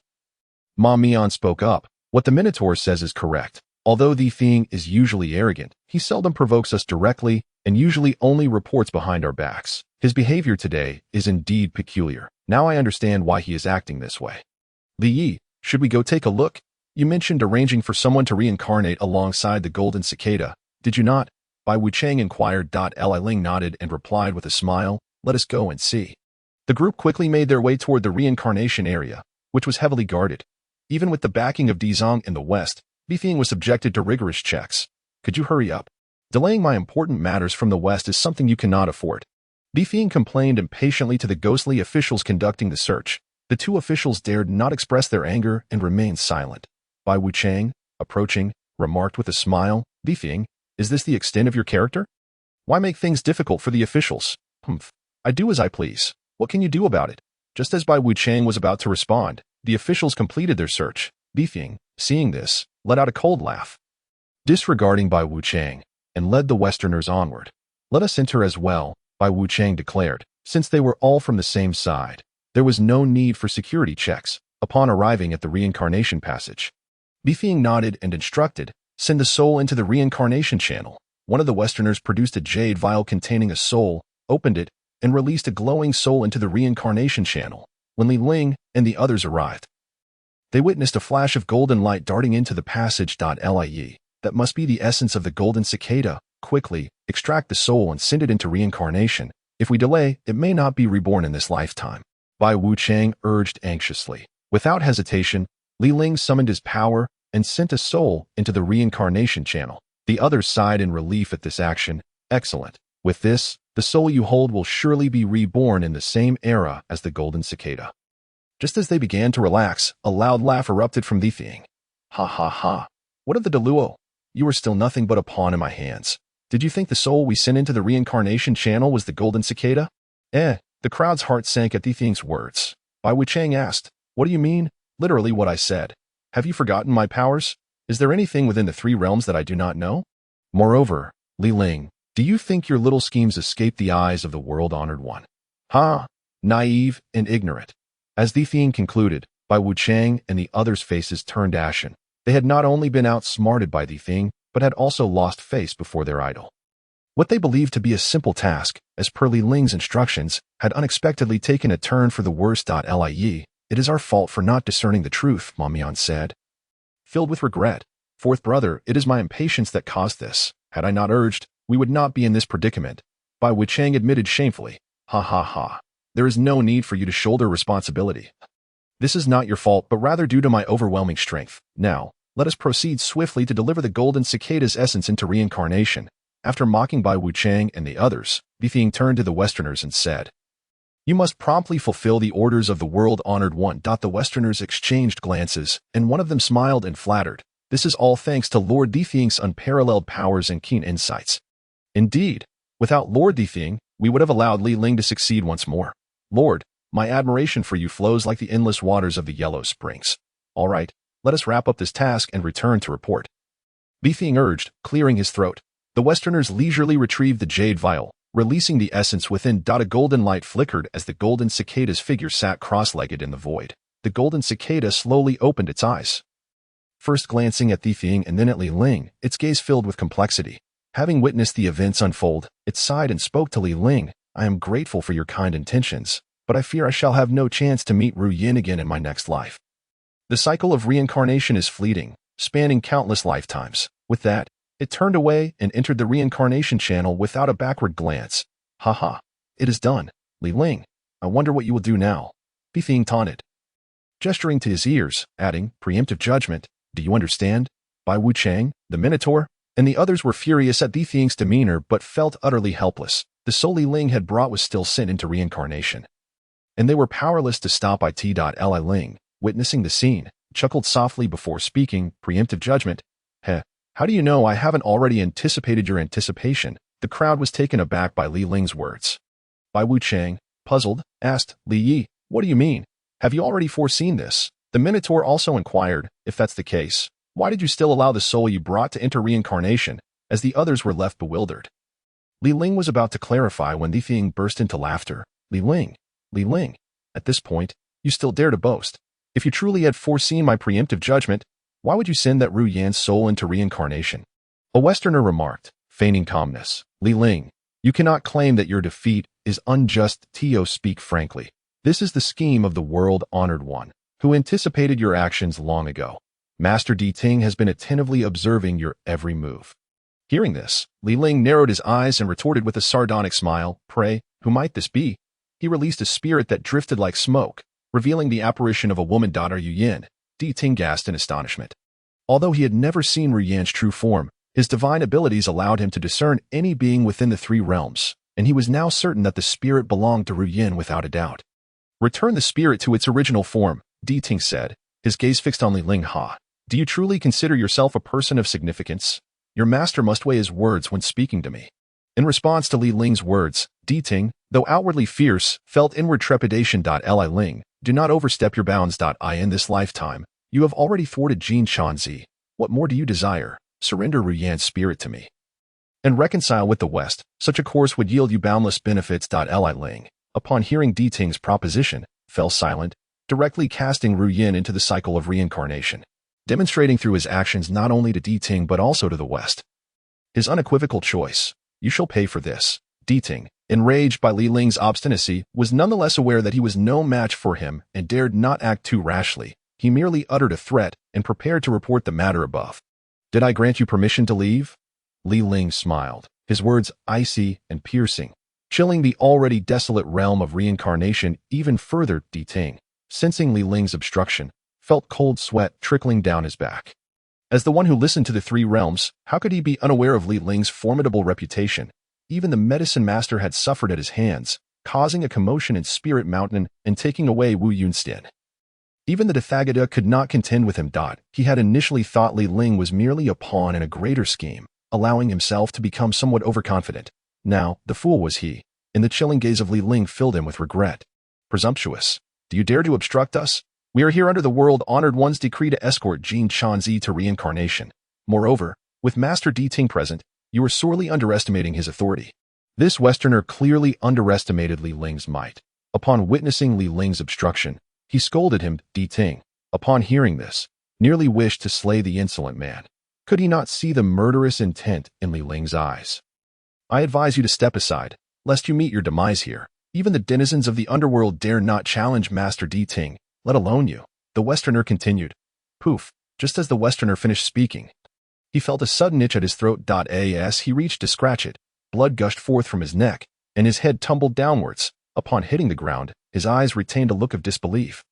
Ma Mian spoke up. What the Minotaur says is correct. Although the Bifeng is usually arrogant, he seldom provokes us directly and usually only reports behind our backs. His behavior today is indeed peculiar. Now I understand why he is acting this way. Li Yi, should we go take a look? You mentioned arranging for someone to reincarnate alongside the golden cicada, did you not? Bai Wuchang inquired. Li Ling nodded and replied with a smile, Let us go and see. The group quickly made their way toward the reincarnation area, which was heavily guarded. Even with the backing of Dizang in the West, Bifeng was subjected to rigorous checks. Could you hurry up? Delaying my important matters from the West is something you cannot afford. Bifeng complained impatiently to the ghostly officials conducting the search. The two officials dared not express their anger and remained silent. Bai Wuchang, approaching, remarked with a smile, Bifeng, is this the extent of your character? Why make things difficult for the officials? I do as I please. What can you do about it? Just as Bai Wuchang was about to respond, the officials completed their search. Bifeng, seeing this, let out a cold laugh. Disregarding Bai Wuchang, and led the Westerners onward. Let us enter as well, Bai Wuchang declared. Since they were all from the same side, there was no need for security checks upon arriving at the reincarnation passage. Bifeng nodded and instructed, send the soul into the reincarnation channel. One of the Westerners produced a jade vial containing a soul, opened it, and released a glowing soul into the reincarnation channel. When Ling and the others arrived, they witnessed a flash of golden light darting into the passage. Lie. That must be the essence of the golden cicada. Quickly, extract the soul and send it into reincarnation. If we delay, it may not be reborn in this lifetime. Bai Wuchang urged anxiously. Without hesitation, Ling summoned his power and sent a soul into the reincarnation channel. The others sighed in relief at this action. Excellent. With this, the soul you hold will surely be reborn in the same era as the golden cicada. Just as they began to relax, a loud laugh erupted from Bifeng. Ha ha ha. What of the Deluo? You are still nothing but a pawn in my hands. Did you think the soul we sent into the reincarnation channel was the golden cicada? The crowd's heart sank at Bifeng's words. Bai Wuchang asked, what do you mean? Literally what I said. Have you forgotten my powers? Is there anything within the three realms that I do not know? Moreover, Ling, do you think your little schemes escape the eyes of the world-honored one? Ha! Naive and ignorant. As Bifeng concluded, Bai Wuchang and the others' faces turned ashen. They had not only been outsmarted by Bifeng, but had also lost face before their idol. What they believed to be a simple task, as per Ling's instructions, had unexpectedly taken a turn for the worse. Lie. It is our fault for not discerning the truth, Ma Mian said. Filled with regret, fourth brother, it is my impatience that caused this. Had I not urged, we would not be in this predicament. Bai Wuchang admitted shamefully. Ha ha ha. There is no need for you to shoulder responsibility. This is not your fault, but rather due to my overwhelming strength. Now, let us proceed swiftly to deliver the golden cicada's essence into reincarnation. After mocking Bai Wuchang and the others, Bifeng turned to the Westerners and said, you must promptly fulfill the orders of the world-honored one. The Westerners exchanged glances, and one of them smiled and flattered. This is all thanks to Lord Bifeng's unparalleled powers and keen insights. Indeed, without Lord Bifeng, we would have allowed Ling to succeed once more. Lord, my admiration for you flows like the endless waters of the Yellow Springs. All right, let us wrap up this task and return to report. Bifeng urged, clearing his throat. The Westerners leisurely retrieved the jade vial, releasing the essence within. A golden light flickered as the golden cicada's figure sat cross-legged in the void. The golden cicada slowly opened its eyes. First glancing at Bifeng and then at Ling, its gaze filled with complexity. Having witnessed the events unfold, it sighed and spoke to Ling. I am grateful for your kind intentions, but I fear I shall have no chance to meet Ru Yin again in my next life. The cycle of reincarnation is fleeting, spanning countless lifetimes. With that, it turned away and entered the reincarnation channel without a backward glance. Ha! It is done. Ling, I wonder what you will do now. Bifeng taunted, gesturing to his ears, adding, preemptive judgment. Do you understand? Bai Wuchang, the Minotaur, and the others were furious at Bifeng's demeanor but felt utterly helpless. The soul Ling had brought was still sent into reincarnation, and they were powerless to stop it. Ling, witnessing the scene, chuckled softly before speaking, preemptive judgment. How do you know I haven't already anticipated your anticipation? The crowd was taken aback by Ling's words. Bai Wuchang, puzzled, asked, Yi, what do you mean? Have you already foreseen this? The Minotaur also inquired, if that's the case, why did you still allow the soul you brought to enter reincarnation, as the others were left bewildered? Ling was about to clarify when Bifeng burst into laughter. Ling, at this point, you still dare to boast. If you truly had foreseen my preemptive judgment, why would you send that Ru Yan's soul into reincarnation? A Westerner remarked, feigning calmness. Ling, you cannot claim that your defeat is unjust. Speak frankly. This is the scheme of the world-honored one, who anticipated your actions long ago. Master Ting has been attentively observing your every move. Hearing this, Ling narrowed his eyes and retorted with a sardonic smile, pray, who might this be? He released a spirit that drifted like smoke, revealing the apparition of a woman. Yu Yin. Ting gasped in astonishment. Although he had never seen Ru Yan's true form, his divine abilities allowed him to discern any being within the three realms, and he was now certain that the spirit belonged to Ru Yin without a doubt. Return the spirit to its original form, Ting said, his gaze fixed on Ling. Ha! Do you truly consider yourself a person of significance? Your master must weigh his words when speaking to me. In response to Ling's words, Ting, though outwardly fierce, felt inward trepidation. Ling, do not overstep your bounds. In this lifetime, You have already thwarted Jin Chanzi. What more do you desire? Surrender Ruyan's spirit to me and reconcile with the West. Such a course would yield you boundless benefits. Li Ling, upon hearing Di Ting's proposition, fell silent, directly casting Ruyan into the cycle of reincarnation, demonstrating through his actions not only to Di Ting but also to the West his unequivocal choice. You shall pay for this. Di Ting, enraged by Li Ling's obstinacy, was nonetheless aware that he was no match for him and dared not act too rashly. He merely uttered a threat and prepared to report the matter above. Did I grant you permission to leave? Li Ling smiled, his words icy and piercing, chilling the already desolate realm of reincarnation even further. Di Ting, sensing Li Ling's obstruction, felt cold sweat trickling down his back. As the one who listened to the three realms, how could he be unaware of Li Ling's formidable reputation? Even the medicine master had suffered at his hands, causing a commotion in Spirit Mountain and taking away Wu Yunstian. Even the Tathagata could not contend with him. He had initially thought Li Ling was merely a pawn in a greater scheme, allowing himself to become somewhat overconfident. Now, the fool was he, and the chilling gaze of Li Ling filled him with regret. Presumptuous! Do you dare to obstruct us? We are here under the world-honored one's decree to escort Jin Chanzi to reincarnation. Moreover, with Master Di Ting present, you are sorely underestimating his authority. This Westerner clearly underestimated Li Ling's might. Upon witnessing Li Ling's obstruction, he scolded him. Di Ting, upon hearing this, nearly wished to slay the insolent man. Could he not see the murderous intent in Li Ling's eyes? I advise you to step aside, lest you meet your demise here. Even the denizens of the underworld dare not challenge Master Di Ting, let alone you. The Westerner continued. Poof, just as the Westerner finished speaking, he felt a sudden itch at his throat. As he reached to scratch it, blood gushed forth from his neck, and his head tumbled downwards. Upon hitting the ground, his eyes retained a look of disbelief,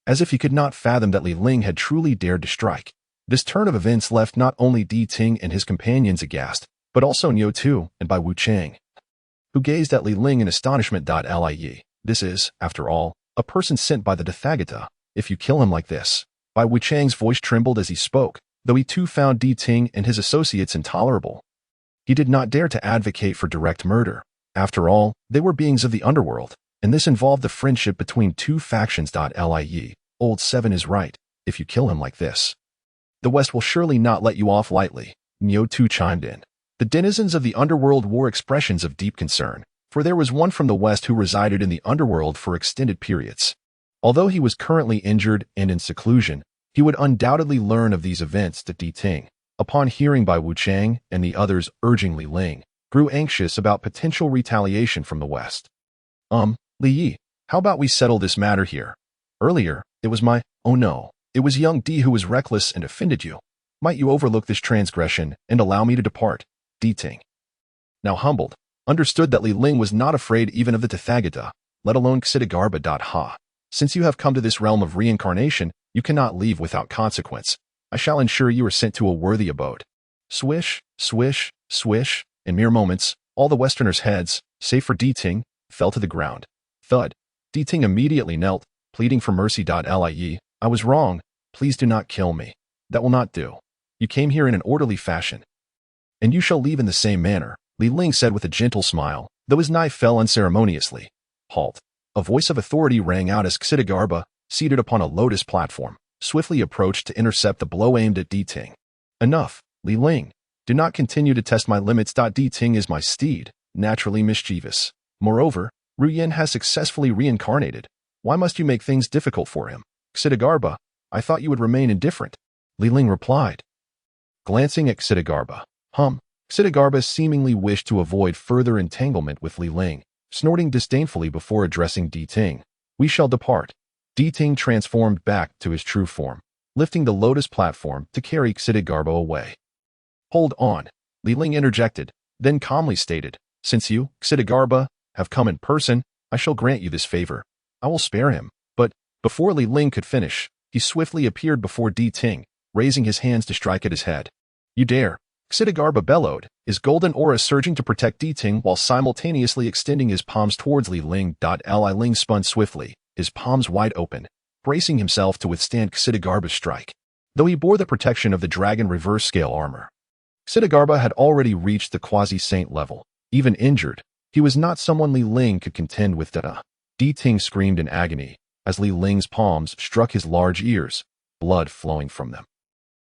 as if he could not fathom that Li Ling had truly dared to strike. This turn of events left not only Di Ting and his companions aghast, but also Niu Tu and Bai Wu Chang, who gazed at Li Ling in astonishment. Lie, this is, after all, a person sent by the Tathagata. If you kill him like this. Bai Wu Chang's voice trembled as he spoke, though he too found Di Ting and his associates intolerable. He did not dare to advocate for direct murder. After all, they were beings of the underworld, and this involved the friendship between two factions. Lie, Old Seven is right. If you kill him like this, the West will surely not let you off lightly. Niu Tu chimed in. The denizens of the underworld wore expressions of deep concern, for there was one from the West who resided in the underworld for extended periods. Although he was currently injured and in seclusion, he would undoubtedly learn of these events. Di Ting, upon hearing Bai Wu Chang and the others urging Li Ling, grew anxious about potential retaliation from the West. Li Yi, how about we settle this matter here? Earlier, it was oh no, it was young Di who was reckless and offended you. Might you overlook this transgression and allow me to depart? Di Ting, now humbled, understood that Li Ling was not afraid even of the Tathagata, let alone Xidagarba. Ha! Since you have come to this realm of reincarnation, you cannot leave without consequence. I shall ensure you are sent to a worthy abode. Swish, swish, swish. In mere moments, all the Westerners' heads, save for Di Ting, fell to the ground. Thud. Di Ting immediately knelt, pleading for mercy. Lie, I was wrong. Please do not kill me. That will not do. You came here in an orderly fashion, and you shall leave in the same manner. Li Ling said with a gentle smile, though his knife fell unceremoniously. Halt. A voice of authority rang out as Xidagarba, seated upon a lotus platform, swiftly approached to intercept the blow aimed at Di Ting. Enough, Li Ling. Do not continue to test my limits. Di Ting is my steed, naturally mischievous. Moreover, Ruyan has successfully reincarnated. Why must you make things difficult for him? Xidagarba, I thought you would remain indifferent. Li Ling replied, glancing at Xidagarba. Xidagarba seemingly wished to avoid further entanglement with Li Ling, snorting disdainfully before addressing Di Ting. We shall depart. Di Ting transformed back to his true form, lifting the lotus platform to carry Xidagarba away. Hold on, Li Ling interjected, then calmly stated, since you, Xidagarba, have come in person, I shall grant you this favor. I will spare him. But, before Li Ling could finish, he swiftly appeared before Di Ting, raising his hands to strike at his head. You dare! Xidagarba bellowed, his golden aura surging to protect Di Ting while simultaneously extending his palms towards Li Ling. Li Ling spun swiftly, his palms wide open, bracing himself to withstand Xidagarba's strike. Though he bore the protection of the dragon reverse scale armor, Xidagarba had already reached the quasi-saint level. Even injured, he was not someone Li Ling could contend with. Di Ting screamed in agony as Li Ling's palms struck his large ears, blood flowing from them.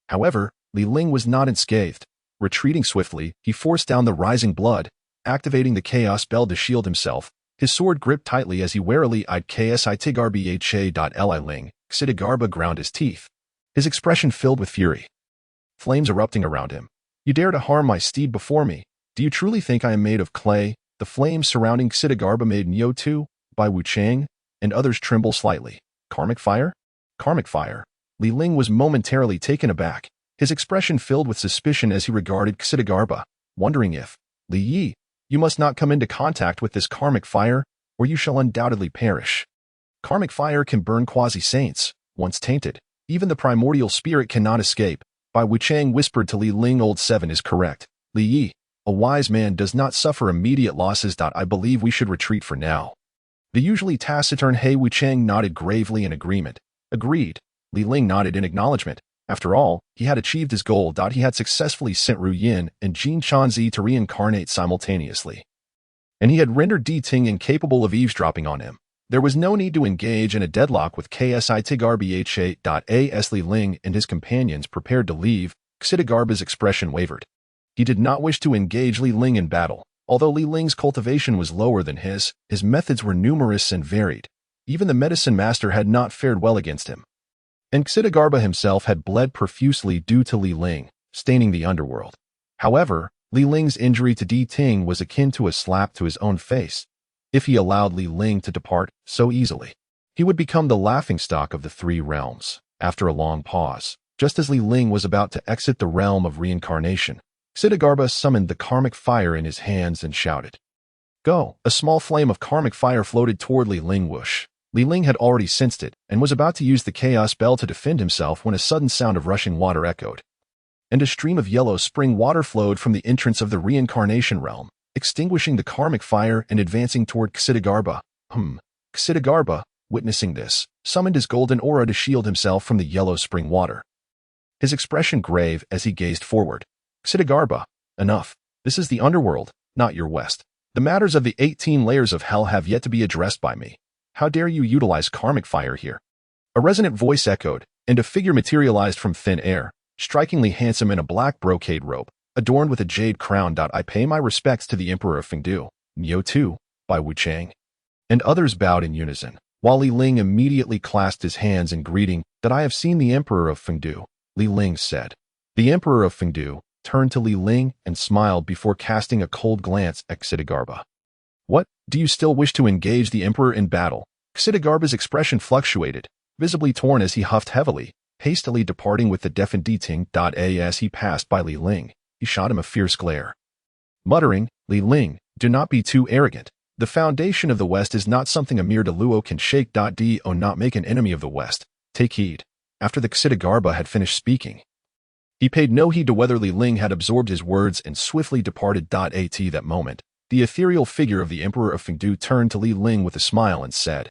However, Ling was not unscathed. Retreating swiftly, he forced down the rising blood, activating the chaos spell to shield himself, his sword gripped tightly as he warily eyed Ksitgarbha. Ling. Ksitgarbha ground his teeth, his expression filled with fury. Flames erupting around him. You dare to harm my steed before me? Do you truly think I am made of clay? The flames surrounding Ksitgarbha made Nyo by Wu Chang, and others tremble slightly. Karmic fire? Karmic fire. Ling was momentarily taken aback, his expression filled with suspicion as he regarded Ksitgarbha, wondering if, Li Yi, you must not come into contact with this karmic fire, or you shall undoubtedly perish. Karmic fire can burn quasi-saints, once tainted. Even the primordial spirit cannot escape. Bai Wuchang whispered to Ling. Old 7 is correct. Li Yi, a wise man does not suffer immediate losses. I believe we should retreat for now. The usually taciturn He Wuchang nodded gravely in agreement. Agreed. Ling nodded in acknowledgement. After all, he had achieved his goal. He had successfully sent Ru Yin and Jin Chanzi to reincarnate simultaneously. And he had rendered Di Ting incapable of eavesdropping on him. There was no need to engage in a deadlock with Ksitgarbha. As Ling and his companions prepared to leave, Ksitgarbha's expression wavered. He did not wish to engage Ling in battle. Although Ling's cultivation was lower than his methods were numerous and varied. Even the medicine master had not fared well against him. And Ksitgarbha himself had bled profusely due to Ling, staining the underworld. However, Ling's injury to Di Ting was akin to a slap to his own face. If he allowed Ling to depart so easily, he would become the laughingstock of the three realms. After a long pause, just as Ling was about to exit the realm of reincarnation, Ksitgarbha summoned the karmic fire in his hands and shouted, "Go!" A small flame of karmic fire floated toward Ling. Whoosh. Ling had already sensed it and was about to use the chaos spell to defend himself when a sudden sound of rushing water echoed, and a stream of yellow spring water flowed from the entrance of the reincarnation realm, extinguishing the karmic fire and advancing toward Ksitgarbha. Ksitgarbha, witnessing this, summoned his golden aura to shield himself from the yellow spring water. His expression grave as he gazed forward. Ksitgarbha, enough. This is the underworld, not your west. The matters of the 18 layers of hell have yet to be addressed by me. How dare you utilize karmic fire here? A resonant voice echoed, and a figure materialized from thin air, strikingly handsome in a black brocade robe, adorned with a jade crown. I pay my respects to the Emperor of Fengdu, Nyo by Wu Chang. And others bowed in unison, while Ling immediately clasped his hands in greeting. That I have seen the Emperor of Fengdu, Ling said. The Emperor of Fengdu turned to Ling and smiled before casting a cold glance at Ksitgarbha. What, do you still wish to engage the Emperor in battle? Ksitgarbha's expression fluctuated, visibly torn as he huffed heavily, hastily departing with the deafened Di Ting. As he passed by Ling, he shot him a fierce glare. Muttering, Ling, do not be too arrogant. The foundation of the West is not something a mere Deluo can shake. Do not make an enemy of the West. Take heed. After the Ksitgarbha had finished speaking, he paid no heed to whether Ling had absorbed his words and swiftly departed. At that moment, the ethereal figure of the Emperor of Fengdu turned to Ling with a smile and said,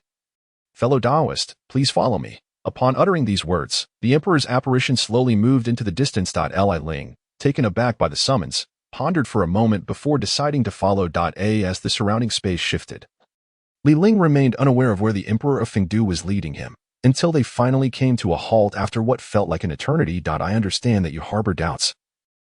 "Fellow Taoist, please follow me." Upon uttering these words, the Emperor's apparition slowly moved into the distance. Ling, taken aback by the summons, pondered for a moment before deciding to follow. As the surrounding space shifted, Ling remained unaware of where the Emperor of Fengdu was leading him, until they finally came to a halt after what felt like an eternity. I understand that you harbor doubts.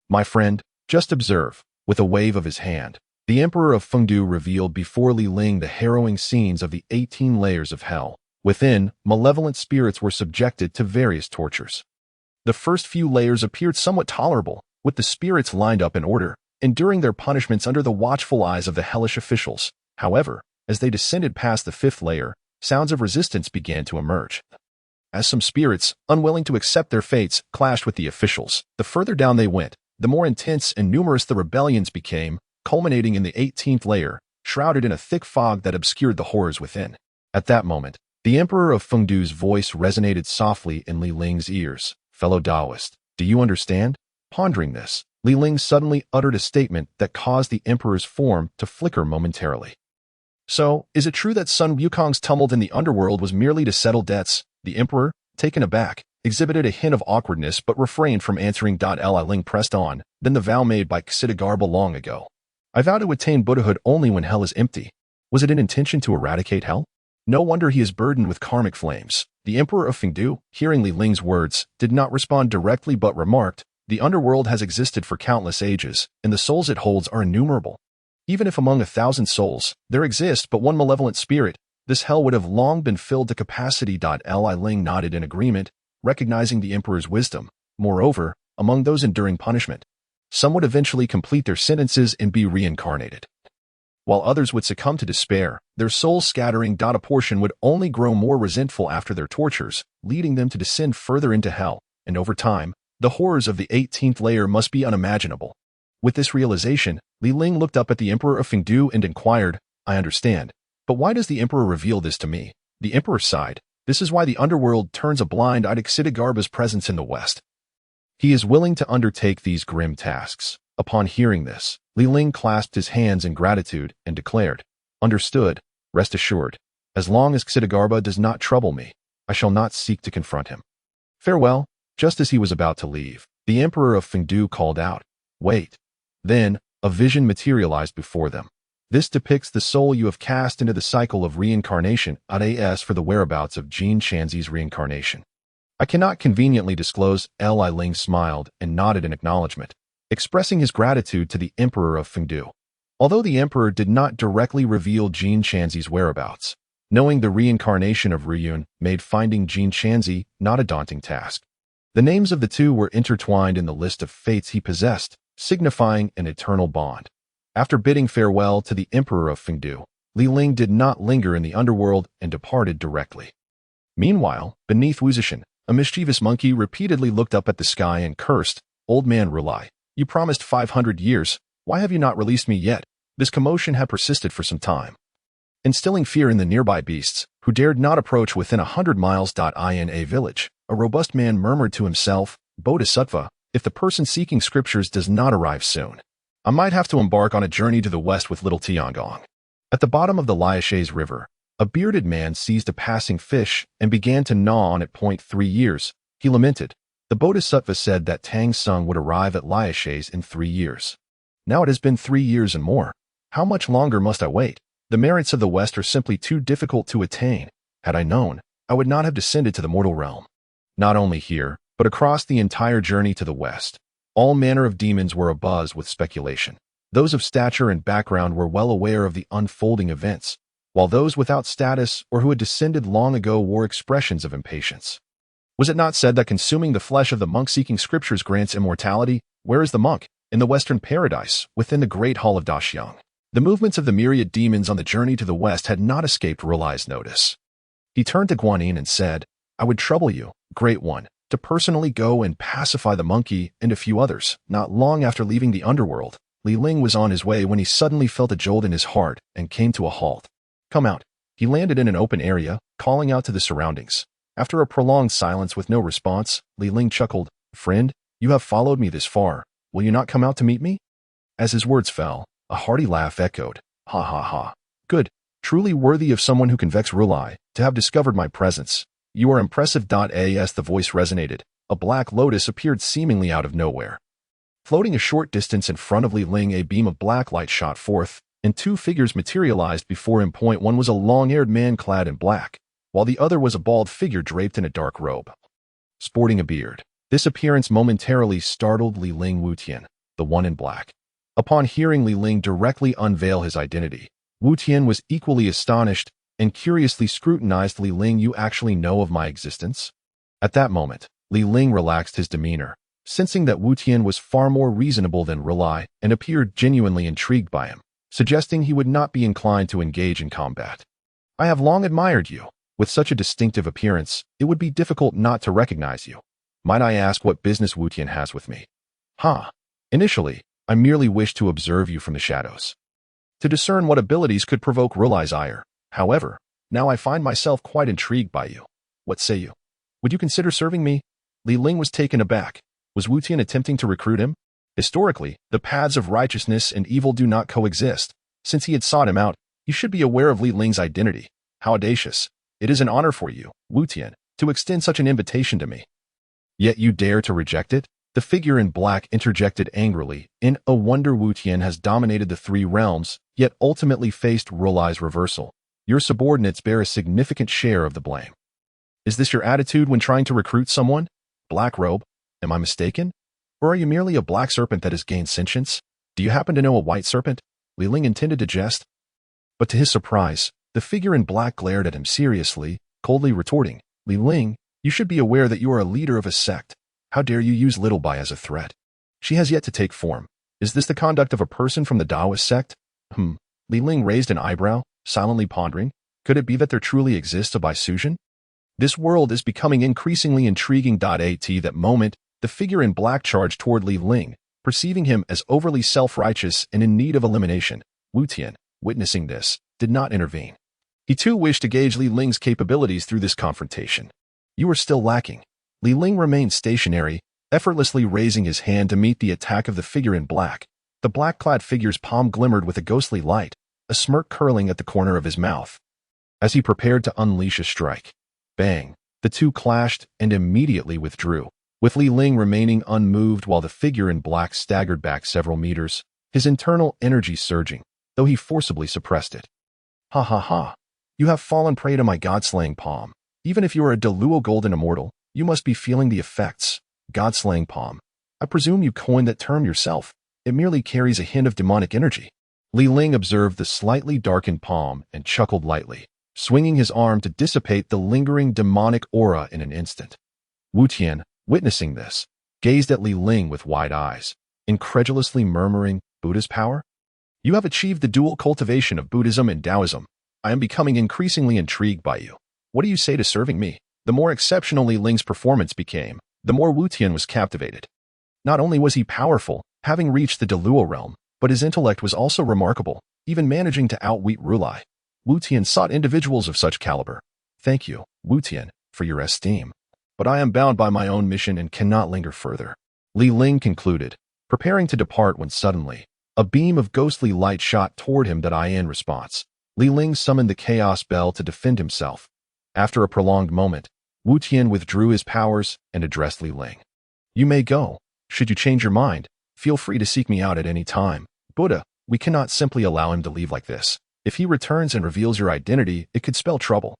My friend, just observe. With a wave of his hand, the Emperor of Fengdu revealed before Ling the harrowing scenes of the 18 layers of hell. Within, malevolent spirits were subjected to various tortures. The first few layers appeared somewhat tolerable, with the spirits lined up in order, enduring their punishments under the watchful eyes of the hellish officials. However, as they descended past the 5th layer, sounds of resistance began to emerge. As some spirits, unwilling to accept their fates, clashed with the officials, the further down they went, the more intense and numerous the rebellions became, culminating in the 18th layer, shrouded in a thick fog that obscured the horrors within. At that moment, the Emperor of Fengdu's voice resonated softly in Ling's ears. Fellow Taoist, do you understand? Pondering this, Ling suddenly uttered a statement that caused the Emperor's form to flicker momentarily. So, is it true that Sun Wukong's tumult in the underworld was merely to settle debts? The Emperor, taken aback, exhibited a hint of awkwardness but refrained from answering. Ling pressed on, then the vow made by Ksitgarbha long ago. I vow to attain Buddhahood only when hell is empty. Was it an intention to eradicate hell? No wonder he is burdened with karmic flames. The Emperor of Fengdu, hearing Li Ling's words, did not respond directly but remarked, "The underworld has existed for countless ages, and the souls it holds are innumerable. Even if among 1,000 souls, there exists but one malevolent spirit, this hell would have long been filled to capacity." Li Ling nodded in agreement, recognizing the Emperor's wisdom. Moreover, among those enduring punishment, some would eventually complete their sentences and be reincarnated, while others would succumb to despair, their souls scattering. A portion would only grow more resentful after their tortures, leading them to descend further into hell, and over time, the horrors of the 18th layer must be unimaginable. With this realization, Li Ling looked up at the Emperor of Fengdu and inquired, "I understand, but why does the Emperor reveal this to me?" The Emperor sighed, "This is why the underworld turns a blind eye to Xidigarba's presence in the West. He is willing to undertake these grim tasks." Upon hearing this, Li Ling clasped his hands in gratitude and declared, "Understood, rest assured. As long as Xidigarba does not trouble me, I shall not seek to confront him. Farewell." Just as he was about to leave, the Emperor of Fengdu called out, "Wait." Then, a vision materialized before them. This depicts the soul you have cast into the cycle of reincarnation. As for the whereabouts of Jin Shanzi's reincarnation, I cannot conveniently disclose. Li Ling smiled and nodded in acknowledgement, expressing his gratitude to the Emperor of Fengdu. Although the Emperor did not directly reveal Jin Shanzi's whereabouts, knowing the reincarnation of Ryun made finding Jin Shanzi not a daunting task. The names of the two were intertwined in the list of fates he possessed, signifying an eternal bond. After bidding farewell to the Emperor of Fengdu, Li Ling did not linger in the underworld and departed directly. Meanwhile, beneath Wuzishan, a mischievous monkey repeatedly looked up at the sky and cursed, "Old man Rulai, you promised 500 years, why have you not released me yet?" This commotion had persisted for some time, instilling fear in the nearby beasts, who dared not approach within 100 miles. In a village, a robust man murmured to himself, "Bodhisattva, if the person seeking scriptures does not arrive soon, I might have to embark on a journey to the west with little Tiangong." At the bottom of the Liashes River, a bearded man seized a passing fish and began to gnaw on it. 3 years, he lamented. The Bodhisattva said that Tang Sung would arrive at Liashes in 3 years. Now it has been 3 years and more. How much longer must I wait? The merits of the West are simply too difficult to attain. Had I known, I would not have descended to the mortal realm. Not only here, but across the entire journey to the West, all manner of demons were abuzz with speculation. Those of stature and background were well aware of the unfolding events, while those without status or who had descended long ago wore expressions of impatience. Was it not said that consuming the flesh of the monk seeking scriptures grants immortality? Where is the monk? In the Western paradise, within the great hall of Daxiang. The movements of the myriad demons on the journey to the West had not escaped Rulai's notice. He turned to Guanyin and said, "I would trouble you, Great One, to personally go and pacify the monkey and a few others." Not long after leaving the underworld, Li Ling was on his way when he suddenly felt a jolt in his heart and came to a halt. "Come out." He landed in an open area, calling out to the surroundings. After a prolonged silence with no response, Li Ling chuckled, "Friend, you have followed me this far. Will you not come out to meet me?" As his words fell, a hearty laugh echoed. "Ha ha ha. Good. Truly worthy of someone who can vex Rulai, to have discovered my presence. You are impressive." As the voice resonated, a black lotus appeared seemingly out of nowhere. Floating a short distance in front of Li Ling, a beam of black light shot forth, and 2 figures materialized before him. One was a long-haired man clad in black, while the other was a bald figure draped in a dark robe, sporting a beard. This appearance momentarily startled Li Ling. Wutian, the one in black. Upon hearing Li Ling directly unveil his identity, Wutian was equally astonished and curiously scrutinized Li Ling. "You actually know of my existence?" At that moment, Li Ling relaxed his demeanor, sensing that Wutian was far more reasonable than Rulai and appeared genuinely intrigued by him, suggesting he would not be inclined to engage in combat. "I have long admired you. With such a distinctive appearance, it would be difficult not to recognize you. Might I ask what business Wutian has with me?" Initially, I merely wished to observe you from the shadows, to discern what abilities could provoke Rulai's ire. However, now I find myself quite intrigued by you. What say you? Would you consider serving me?" Li Ling was taken aback. Was Wutian attempting to recruit him? Historically, the paths of righteousness and evil do not coexist. Since he had sought him out, he should be aware of Li Ling's identity. How audacious. It is an honor for you, Wutian, to extend such an invitation to me. Yet you dare to reject it? The figure in black interjected angrily. In a wonder, Wutian has dominated the 3 realms, yet ultimately faced Rulai's reversal. Your subordinates bear a significant share of the blame. Is this your attitude when trying to recruit someone? Black robe? Am I mistaken? Or are you merely a black serpent that has gained sentience? Do you happen to know a white serpent? Li Ling intended to jest, but to his surprise, the figure in black glared at him seriously, coldly retorting, Li Ling, you should be aware that you are a leader of a sect. How dare you use Little Bai as a threat? She has yet to take form. Is this the conduct of a person from the Taoist sect? Li Ling raised an eyebrow, silently pondering. Could it be that there truly exists a Bai Suzhen? This world is becoming increasingly intriguing. At that moment, the figure in black charged toward Li Ling, perceiving him as overly self-righteous and in need of elimination. Wu Tian, witnessing this, did not intervene. He too wished to gauge Li Ling's capabilities through this confrontation. You are still lacking. Li Ling remained stationary, effortlessly raising his hand to meet the attack of the figure in black. The black-clad figure's palm glimmered with a ghostly light, a smirk curling at the corner of his mouth. As he prepared to unleash a strike, bang, the two clashed and immediately withdrew, with Li Ling remaining unmoved while the figure in black staggered back several meters, his internal energy surging, though he forcibly suppressed it. Ha ha ha. You have fallen prey to my god-slaying palm. Even if you are a Deluo golden immortal, you must be feeling the effects. God-slaying palm. I presume you coined that term yourself. It merely carries a hint of demonic energy. Li Ling observed the slightly darkened palm and chuckled lightly, swinging his arm to dissipate the lingering demonic aura in an instant. Wu Tian, witnessing this, gazed at Li Ling with wide eyes, incredulously murmuring, Buddha's power? You have achieved the dual cultivation of Buddhism and Taoism. I am becoming increasingly intrigued by you. What do you say to serving me? The more exceptional Li Ling's performance became, the more Wu Tian was captivated. Not only was he powerful, having reached the Deluo realm, but his intellect was also remarkable, even managing to outwit Rulai. Wu Tian sought individuals of such caliber. Thank you, Wu Tian, for your esteem. But I am bound by my own mission and cannot linger further. Li Ling concluded, preparing to depart when suddenly, a beam of ghostly light shot toward him. In response, Li Ling summoned the chaos bell to defend himself. After a prolonged moment, Wu Tian withdrew his powers and addressed Li Ling. You may go. Should you change your mind, feel free to seek me out at any time. Buddha, we cannot simply allow him to leave like this. If he returns and reveals your identity, it could spell trouble.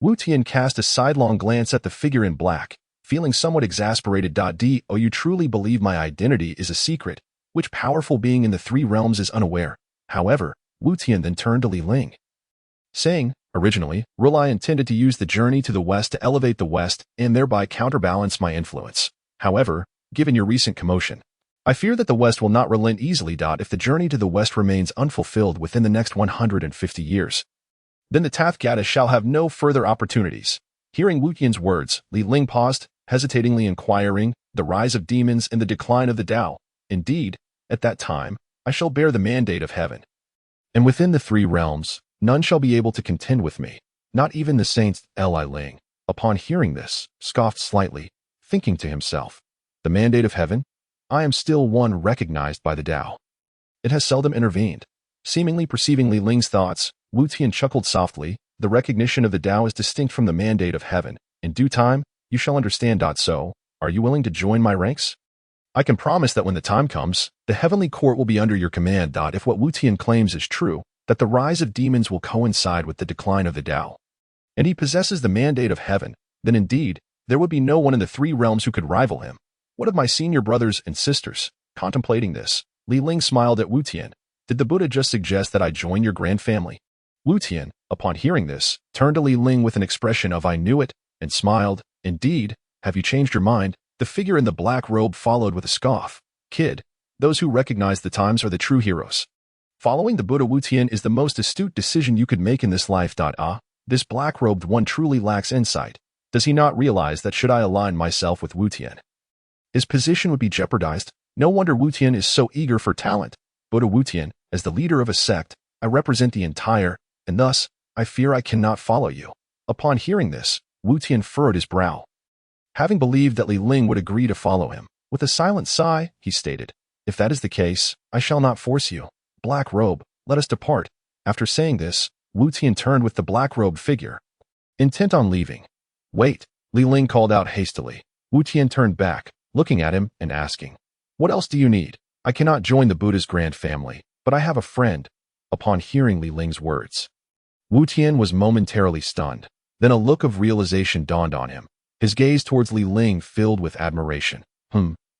Wu Tian cast a sidelong glance at the figure in black, feeling somewhat exasperated. Do you truly believe my identity is a secret, which powerful being in the three realms is unaware? However, Wu Tian then turned to Li Ling, saying, originally, Rulai intended to use the journey to the west to elevate the west and thereby counterbalance my influence. However, given your recent commotion, I fear that the west will not relent easily. If the journey to the west remains unfulfilled within the next 150 years, then the Tathagata shall have no further opportunities. Hearing Wu Tian's words, Li Ling paused, hesitatingly inquiring, the rise of demons and the decline of the Tao. Indeed, at that time, I shall bear the mandate of heaven. And within the three realms, none shall be able to contend with me, not even the saints. Li Ling, upon hearing this, scoffed slightly, thinking to himself, the mandate of heaven? I am still one recognized by the Tao. It has seldom intervened. Seemingly perceiving Li Ling's thoughts, Wu Tian chuckled softly, the recognition of the Tao is distinct from the mandate of heaven. In due time, you shall understand. So, are you willing to join my ranks? I can promise that when the time comes, the heavenly court will be under your command. If what Wu Tian claims is true, that the rise of demons will coincide with the decline of the Tao, and he possesses the mandate of heaven, then indeed, there would be no one in the three realms who could rival him. What of my senior brothers and sisters? Contemplating this, Li Ling smiled at Wu Tian. Did the Buddha just suggest that I join your grand family? Wu Tian, upon hearing this, turned to Li Ling with an expression of I knew it, and smiled. Indeed, have you changed your mind? The figure in the black robe followed with a scoff. Kid, those who recognize the times are the true heroes. Following the Buddha Wu Tian is the most astute decision you could make in this life. This black-robed one truly lacks insight. Does he not realize that should I align myself with Wu Tian, his position would be jeopardized? No wonder Wu Tian is so eager for talent. Buddha Wu Tian, as the leader of a sect, I represent the entire, and thus, I fear I cannot follow you. Upon hearing this, Wu Tian furrowed his brow. Having believed that Li Ling would agree to follow him, with a silent sigh, he stated, if that is the case, I shall not force you. Black robe, let us depart. After saying this, Wu Tian turned with the black-robed figure, intent on leaving. Wait, Li Ling called out hastily. Wu Tian turned back, looking at him and asking, what else do you need? I cannot join the Buddha's grand family, but I have a friend. Upon hearing Li Ling's words, Wu Tian was momentarily stunned. Then a look of realization dawned on him. His gaze towards Li Ling filled with admiration.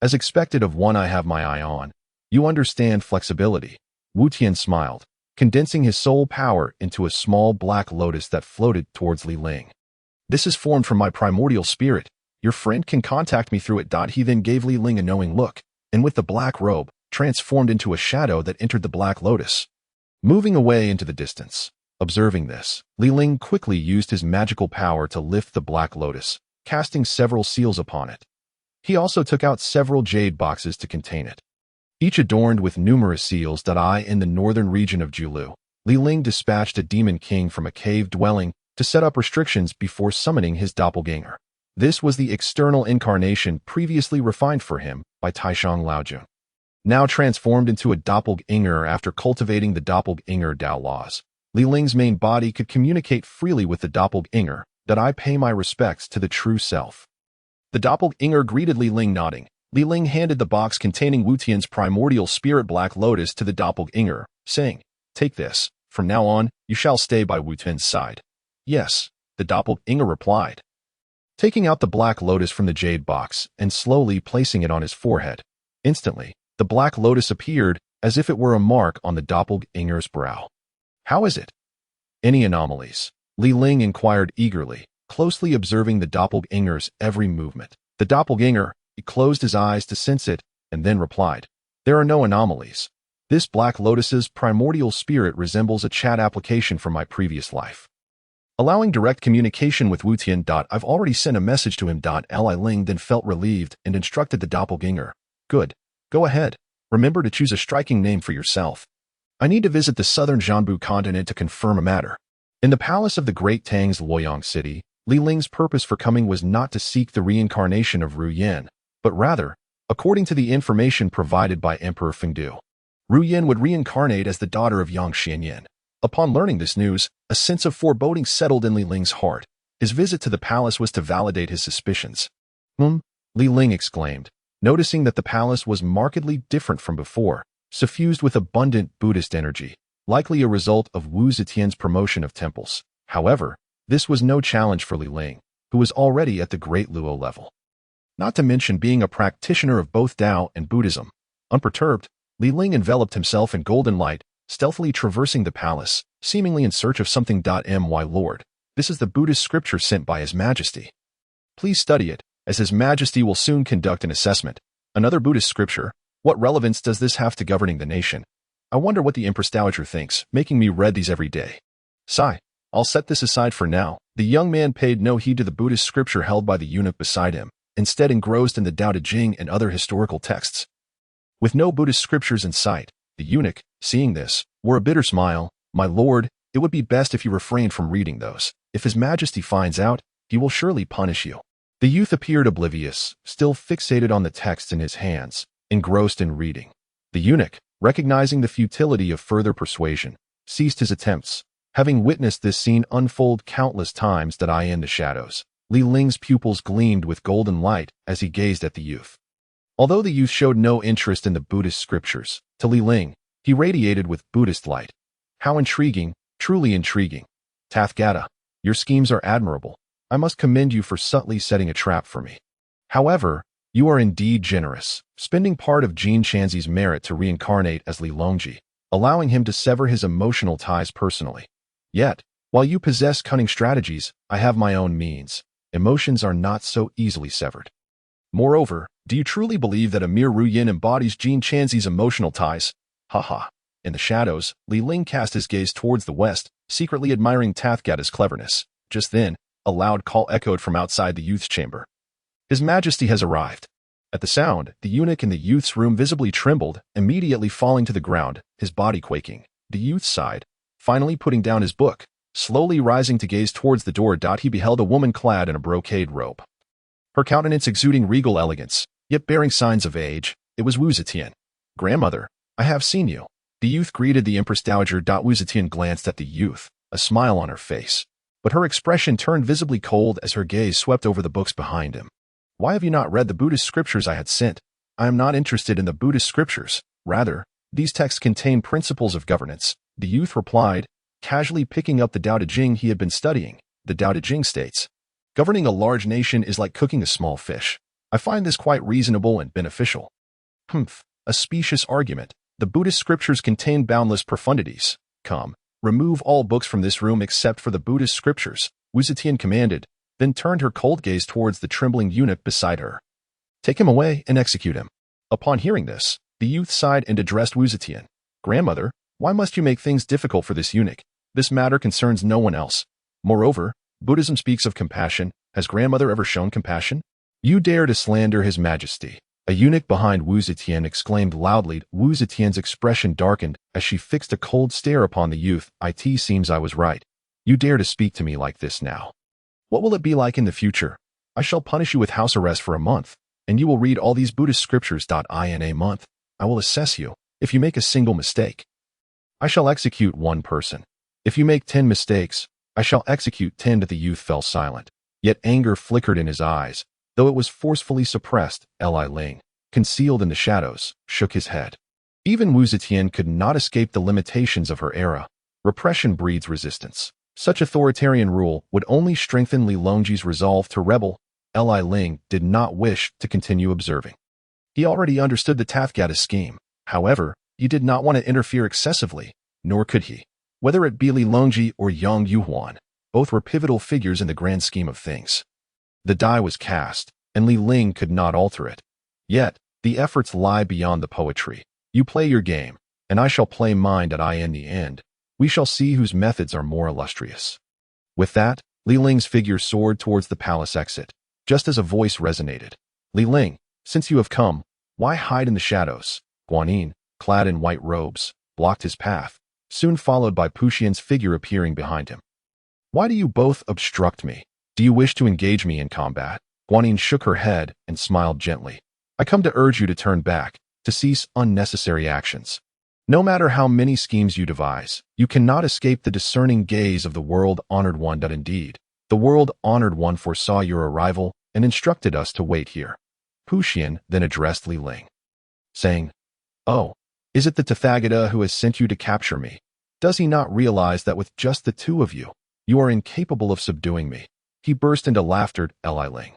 As expected of one I have my eye on. You understand flexibility. Wu Tian smiled, condensing his soul power into a small black lotus that floated towards Li Ling. This is formed from my primordial spirit. Your friend can contact me through it. He then gave Li Ling a knowing look, and with the black robe, transformed into a shadow that entered the black lotus, moving away into the distance. Observing this, Li Ling quickly used his magical power to lift the black lotus, casting several seals upon it. He also took out several jade boxes to contain it, each adorned with numerous seals. In the northern region of Julu, Li Ling dispatched a demon king from a cave dwelling to set up restrictions before summoning his doppelganger. This was the external incarnation previously refined for him by Taishang Laojun, now transformed into a doppelganger after cultivating the doppelganger Dao laws. Li Ling's main body could communicate freely with the doppelganger. I pay my respects to the true self. The doppelganger greeted Li Ling, nodding. Li Ling handed the box containing Wu Tian's primordial spirit black lotus to the doppelganger, saying, "Take this. From now on, you shall stay by Wu Tian's side." "Yes," the doppelganger replied, taking out the black lotus from the jade box and slowly placing it on his forehead. Instantly, the black lotus appeared as if it were a mark on the doppelganger's brow. "How is it?" "Any anomalies?" Li Ling inquired eagerly, closely observing the doppelganger's every movement. The doppelganger, he closed his eyes to sense it, and then replied, "There are no anomalies. This black lotus's primordial spirit resembles a chat application from my previous life, allowing direct communication with Wu Tian. I've already sent a message to him. Li Ling then felt relieved and instructed the doppelganger, "Good. Go ahead. Remember to choose a striking name for yourself. I need to visit the southern Jianbu continent to confirm a matter." In the palace of the Great Tang's Luoyang city, Li Ling's purpose for coming was not to seek the reincarnation of Ru Yin, but rather, according to the information provided by Emperor Fengdu, Ru Yin would reincarnate as the daughter of Yang Xianyin. Upon learning this news, a sense of foreboding settled in Li Ling's heart. His visit to the palace was to validate his suspicions. Li Ling exclaimed, noticing that the palace was markedly different from before, suffused with abundant Buddhist energy, likely a result of Wu Zetian's promotion of temples. However, this was no challenge for Li Ling, who was already at the Great Luo level, not to mention being a practitioner of both Tao and Buddhism. Unperturbed, Li Ling enveloped himself in golden light, stealthily traversing the palace, seemingly in search of something. My lord, this is the Buddhist scripture sent by His Majesty. Please study it, as His Majesty will soon conduct an assessment. Another Buddhist scripture? What relevance does this have to governing the nation? I wonder what the Empress Dowager thinks, making me read these every day. Sigh. I'll set this aside for now. The young man paid no heed to the Buddhist scripture held by the eunuch beside him, instead engrossed in the Tao Te Ching and other historical texts. With no Buddhist scriptures in sight, the eunuch, seeing this, wore a bitter smile. My lord, it would be best if you refrained from reading those. If His Majesty finds out, he will surely punish you. The youth appeared oblivious, still fixated on the text in his hands, engrossed in reading. The eunuch, recognizing the futility of further persuasion, ceased his attempts. Having witnessed this scene unfold countless times in the shadows, Li Ling's pupils gleamed with golden light as he gazed at the youth. Although the youth showed no interest in the Buddhist scriptures, to Li Ling, he radiated with Buddhist light. How intriguing, truly intriguing. Tathagata, your schemes are admirable. I must commend you for subtly setting a trap for me. However, you are indeed generous, spending part of Jin Shanzi's merit to reincarnate as Li Longji, allowing him to sever his emotional ties personally. Yet, while you possess cunning strategies, I have my own means. Emotions are not so easily severed. Moreover, do you truly believe that a mere Ru Yin embodies Jin Shanzi's emotional ties? Haha. In the shadows, Li Ling cast his gaze towards the west, secretly admiring Tathagata's cleverness. Just then, a loud call echoed from outside the youth's chamber. His Majesty has arrived. At the sound, the eunuch in the youth's room visibly trembled, immediately falling to the ground, his body quaking. The youth sighed, finally putting down his book. Slowly rising to gaze towards the door. He beheld a woman clad in a brocade robe, her countenance exuding regal elegance, yet bearing signs of age. It was Wu Zetian. Grandmother, I have seen you. The youth greeted the Empress Dowager. Wu Zetian glanced at the youth, a smile on her face, but her expression turned visibly cold as her gaze swept over the books behind him. Why have you not read the Buddhist scriptures I had sent? I am not interested in the Buddhist scriptures. Rather, these texts contain principles of governance. The youth replied, casually picking up the Tao Te Ching he had been studying. the Tao Te Ching states, "Governing a large nation is like cooking a small fish. I find this quite reasonable and beneficial." A specious argument. The Buddhist scriptures contain boundless profundities. Come, remove all books from this room except for the Buddhist scriptures, Wu Zetian commanded, then turned her cold gaze towards the trembling eunuch beside her. "Take him away and execute him." Upon hearing this, the youth sighed and addressed Wu Zetian. "Grandmother, why must you make things difficult for this eunuch? This matter concerns no one else. Moreover, Buddhism speaks of compassion. Has grandmother ever shown compassion? You dare to slander His Majesty." A eunuch behind Wu Zetian exclaimed loudly. Wu Zetian's expression darkened as she fixed a cold stare upon the youth. "It seems I was right. You dare to speak to me like this now. What will it be like in the future? I shall punish you with house arrest for a month, and you will read all these Buddhist scriptures. In a month, I will assess you if you make a single mistake. I shall execute one person. If you make 10 mistakes, I shall execute 10. The youth fell silent, yet anger flickered in his eyes, though it was forcefully suppressed. Ling, concealed in the shadows, shook his head. Even Wu Zetian could not escape the limitations of her era. Repression breeds resistance. Such authoritarian rule would only strengthen Li Longji's resolve to rebel. Ling did not wish to continue observing. He already understood the Tathagata scheme. However, he did not want to interfere excessively, nor could he. Whether it be Li Longji or Yang Yuhuan, both were pivotal figures in the grand scheme of things. The die was cast, and Li Ling could not alter it. Yet, the efforts lie beyond the poetry. You play your game, and I shall play mine. In the end, we shall see whose methods are more illustrious. With that, Li Ling's figure soared towards the palace exit, just as a voice resonated. "Li Ling, since you have come, why hide in the shadows?" Guanyin, clad in white robes, blocked his path, soon followed by Puxian's figure appearing behind him. "Why do you both obstruct me? Do you wish to engage me in combat?" Guanyin shook her head and smiled gently. "I come to urge you to turn back, to cease unnecessary actions. No matter how many schemes you devise, you cannot escape the discerning gaze of the world-honored one. Indeed, the world-honored one foresaw your arrival and instructed us to wait here." Puxian then addressed Li Ling, saying, "Oh, is it the Tathagata who has sent you to capture me? Does he not realize that with just the two of you, you are incapable of subduing me?" He burst into laughter. Ling,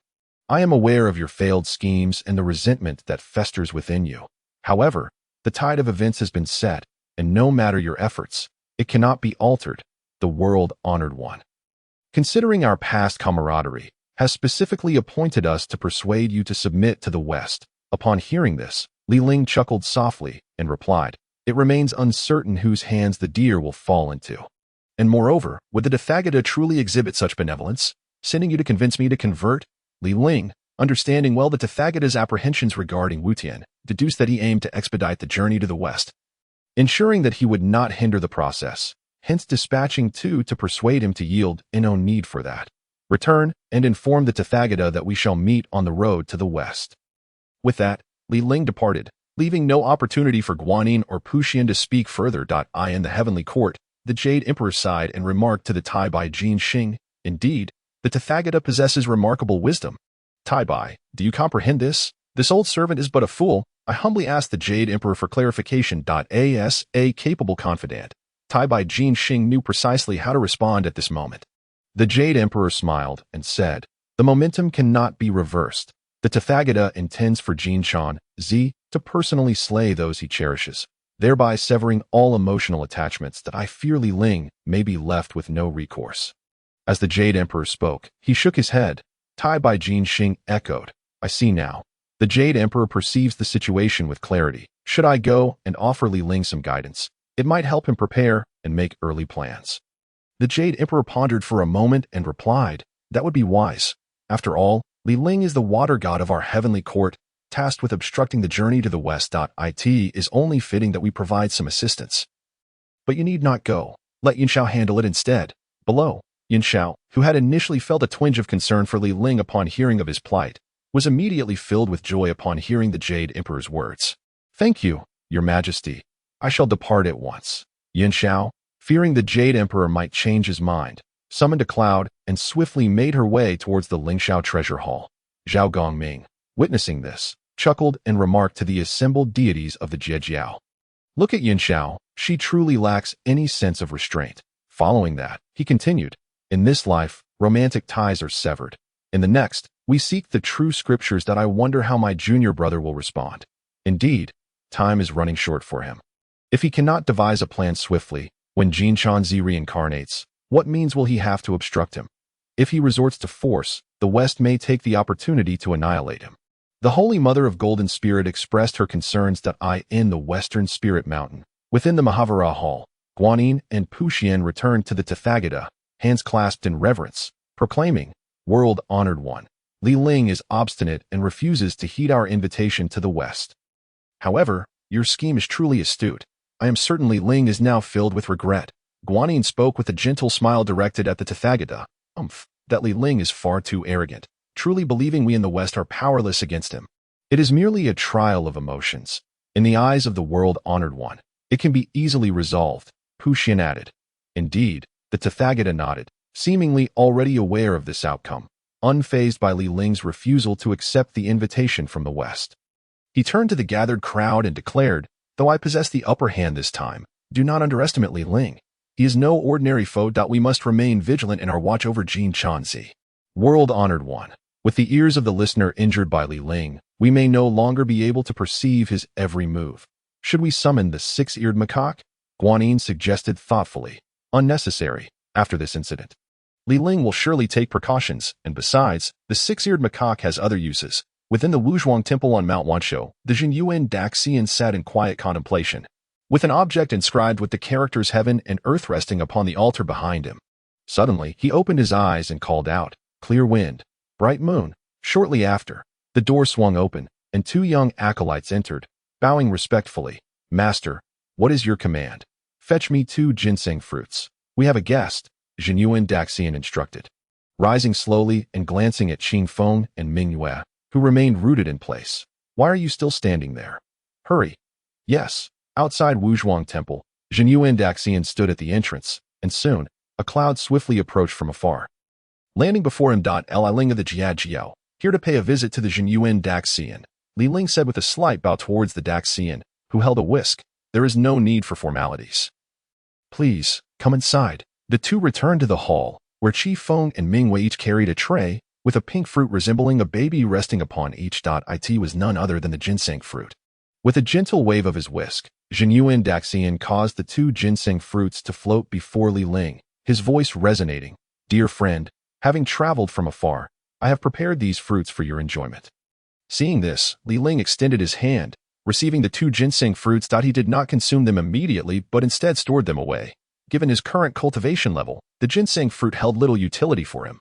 "I am aware of your failed schemes and the resentment that festers within you. However, the tide of events has been set, and no matter your efforts, it cannot be altered. The world-honored one, considering our past camaraderie, has specifically appointed us to persuade you to submit to the West." Upon hearing this, Li Ling chuckled softly and replied, "It remains uncertain whose hands the deer will fall into. And moreover, would the Tathagata truly exhibit such benevolence, sending you to convince me to convert?" Li Ling, understanding well the Tathagata's apprehensions regarding Wu Tian, deduced that he aimed to expedite the journey to the West, ensuring that he would not hinder the process, hence dispatching two to persuade him to yield. "No need for that. Return and inform the Tathagata that we shall meet on the road to the West." With that, Li Ling departed, leaving no opportunity for Guanyin or Puxian to speak further. In the Heavenly Court, the Jade Emperor sighed and remarked to the Tai Bai Jin Xing, "Indeed, the Tathagata possesses remarkable wisdom. Tai Bai, do you comprehend this? This old servant is but a fool. I humbly ask the Jade Emperor for clarification. As a capable confidant, Tai Bai Jin Xing knew precisely how to respond at this moment. The Jade Emperor smiled and said, "The momentum cannot be reversed. The Tathagata intends for Jinshan Z to personally slay those he cherishes, thereby severing all emotional attachments. I fear Li Ling may be left with no recourse." As the Jade Emperor spoke, he shook his head. Tai Bai Jin Xing echoed, "I see now. The Jade Emperor perceives the situation with clarity. Should I go and offer Li Ling some guidance? It might help him prepare and make early plans." The Jade Emperor pondered for a moment and replied, "That would be wise. After all, Li Ling is the water god of our heavenly court, tasked with obstructing the journey to the West. It is only fitting that we provide some assistance. But you need not go. Let Yinxiao handle it instead." Below, Yinxiao, who had initially felt a twinge of concern for Li Ling upon hearing of his plight, was immediately filled with joy upon hearing the Jade Emperor's words. "Thank you, Your Majesty. I shall depart at once." Yinxiao, fearing the Jade Emperor might change his mind, summoned a cloud and swiftly made her way towards the Lingxiao treasure hall. Zhao Gongming, witnessing this, chuckled and remarked to the assembled deities of the Jiejiao, "Look at Yinxiao, she truly lacks any sense of restraint." Following that, he continued, In this life, romantic ties are severed. In the next, we seek the true scriptures that I wonder how my junior brother will respond. Indeed, time is running short for him. If he cannot devise a plan swiftly, when Jin Chanzi reincarnates, what means will he have to obstruct him? If he resorts to force, the West may take the opportunity to annihilate him. The Holy Mother of Golden Spirit expressed her concerns that in the Western Spirit Mountain, within the Mahavira Hall, Guanyin and Puxian returned to the Tathagata, hands clasped in reverence, proclaiming, "World-honored one, Ling is obstinate and refuses to heed our invitation to the West. However, your scheme is truly astute. I am certain Ling is now filled with regret." Guanyin spoke with a gentle smile directed at the Tathagata. That Ling is far too arrogant, truly believing we in the West are powerless against him. It is merely a trial of emotions. In the eyes of the world-honored one, it can be easily resolved, Puxian added. Indeed, the Tathagata nodded, seemingly already aware of this outcome, unfazed by Ling's refusal to accept the invitation from the West. He turned to the gathered crowd and declared, "Though I possess the upper hand this time, do not underestimate Ling. He is no ordinary foe. We must remain vigilant in our watch over Jin Chanzi." World-honored one, with the ears of the listener injured by Ling, we may no longer be able to perceive his every move. Should we summon the six-eared macaque? Guanyin suggested thoughtfully. Unnecessary, after this incident. Ling will surely take precautions, and besides, the six-eared macaque has other uses. Within the Wuzhuang Temple on Mount Wanshou, the Jinyuan Daxian sat in quiet contemplation, with an object inscribed with the characters heaven and earth resting upon the altar behind him. Suddenly, he opened his eyes and called out, "Clear wind, bright moon." Shortly after, the door swung open, and two young acolytes entered, bowing respectfully. "Master, what is your command?" "Fetch me 2 ginseng fruits. We have a guest," Jinyuan Daxian instructed. Rising slowly and glancing at Qing Feng and Ming Yue, who remained rooted in place. "Why are you still standing there? Hurry." "Yes." Outside Wuzhuang Temple, Jinyuan Daxian stood at the entrance, and soon, a cloud swiftly approached from afar. Landing before him, Ling of the Jiejiao, here to pay a visit to the Jinyuan Daxian, Ling said with a slight bow towards the Daxian, who held a whisk. "There is no need for formalities. Please, come inside." The two returned to the hall, where Qi Feng and Ming Wei each carried a tray, with a pink fruit resembling a baby resting upon each. It was none other than the ginseng fruit. With a gentle wave of his whisk, Jinyuan Daxian caused the 2 ginseng fruits to float before Ling, his voice resonating. "Dear friend, having traveled from afar, I have prepared these fruits for your enjoyment." Seeing this, Ling extended his hand, receiving the 2 ginseng fruits. He did not consume them immediately, but instead stored them away. Given his current cultivation level, the ginseng fruit held little utility for him.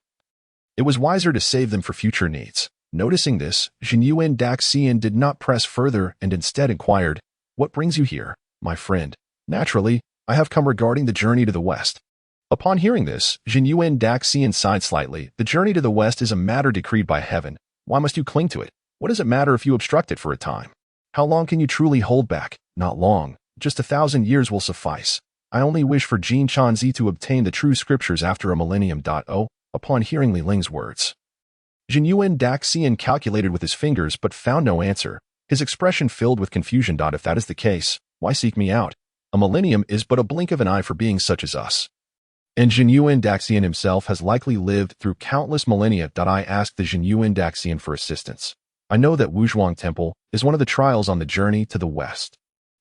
It was wiser to save them for future needs. Noticing this, Jinyuan Daxian did not press further and instead inquired, "What brings you here, my friend?" "Naturally, I have come regarding the journey to the West." Upon hearing this, Jinyuan Daxian sighed slightly. "The journey to the West is a matter decreed by heaven. Why must you cling to it? What does it matter if you obstruct it for a time? How long can you truly hold back? Not long. Just 1,000 years will suffice. I only wish for Jin Chanzi to obtain the true scriptures after a millennium. Upon hearing Ling's words, Jinyuan Daxian calculated with his fingers but found no answer, his expression filled with confusion. "If that is the case, why seek me out? A millennium is but a blink of an eye for beings such as us. And Jinyuan Daxian himself has likely lived through countless millennia. I asked the Jinyuan Daxian for assistance. I know that Wuzhuang Temple is one of the trials on the journey to the West.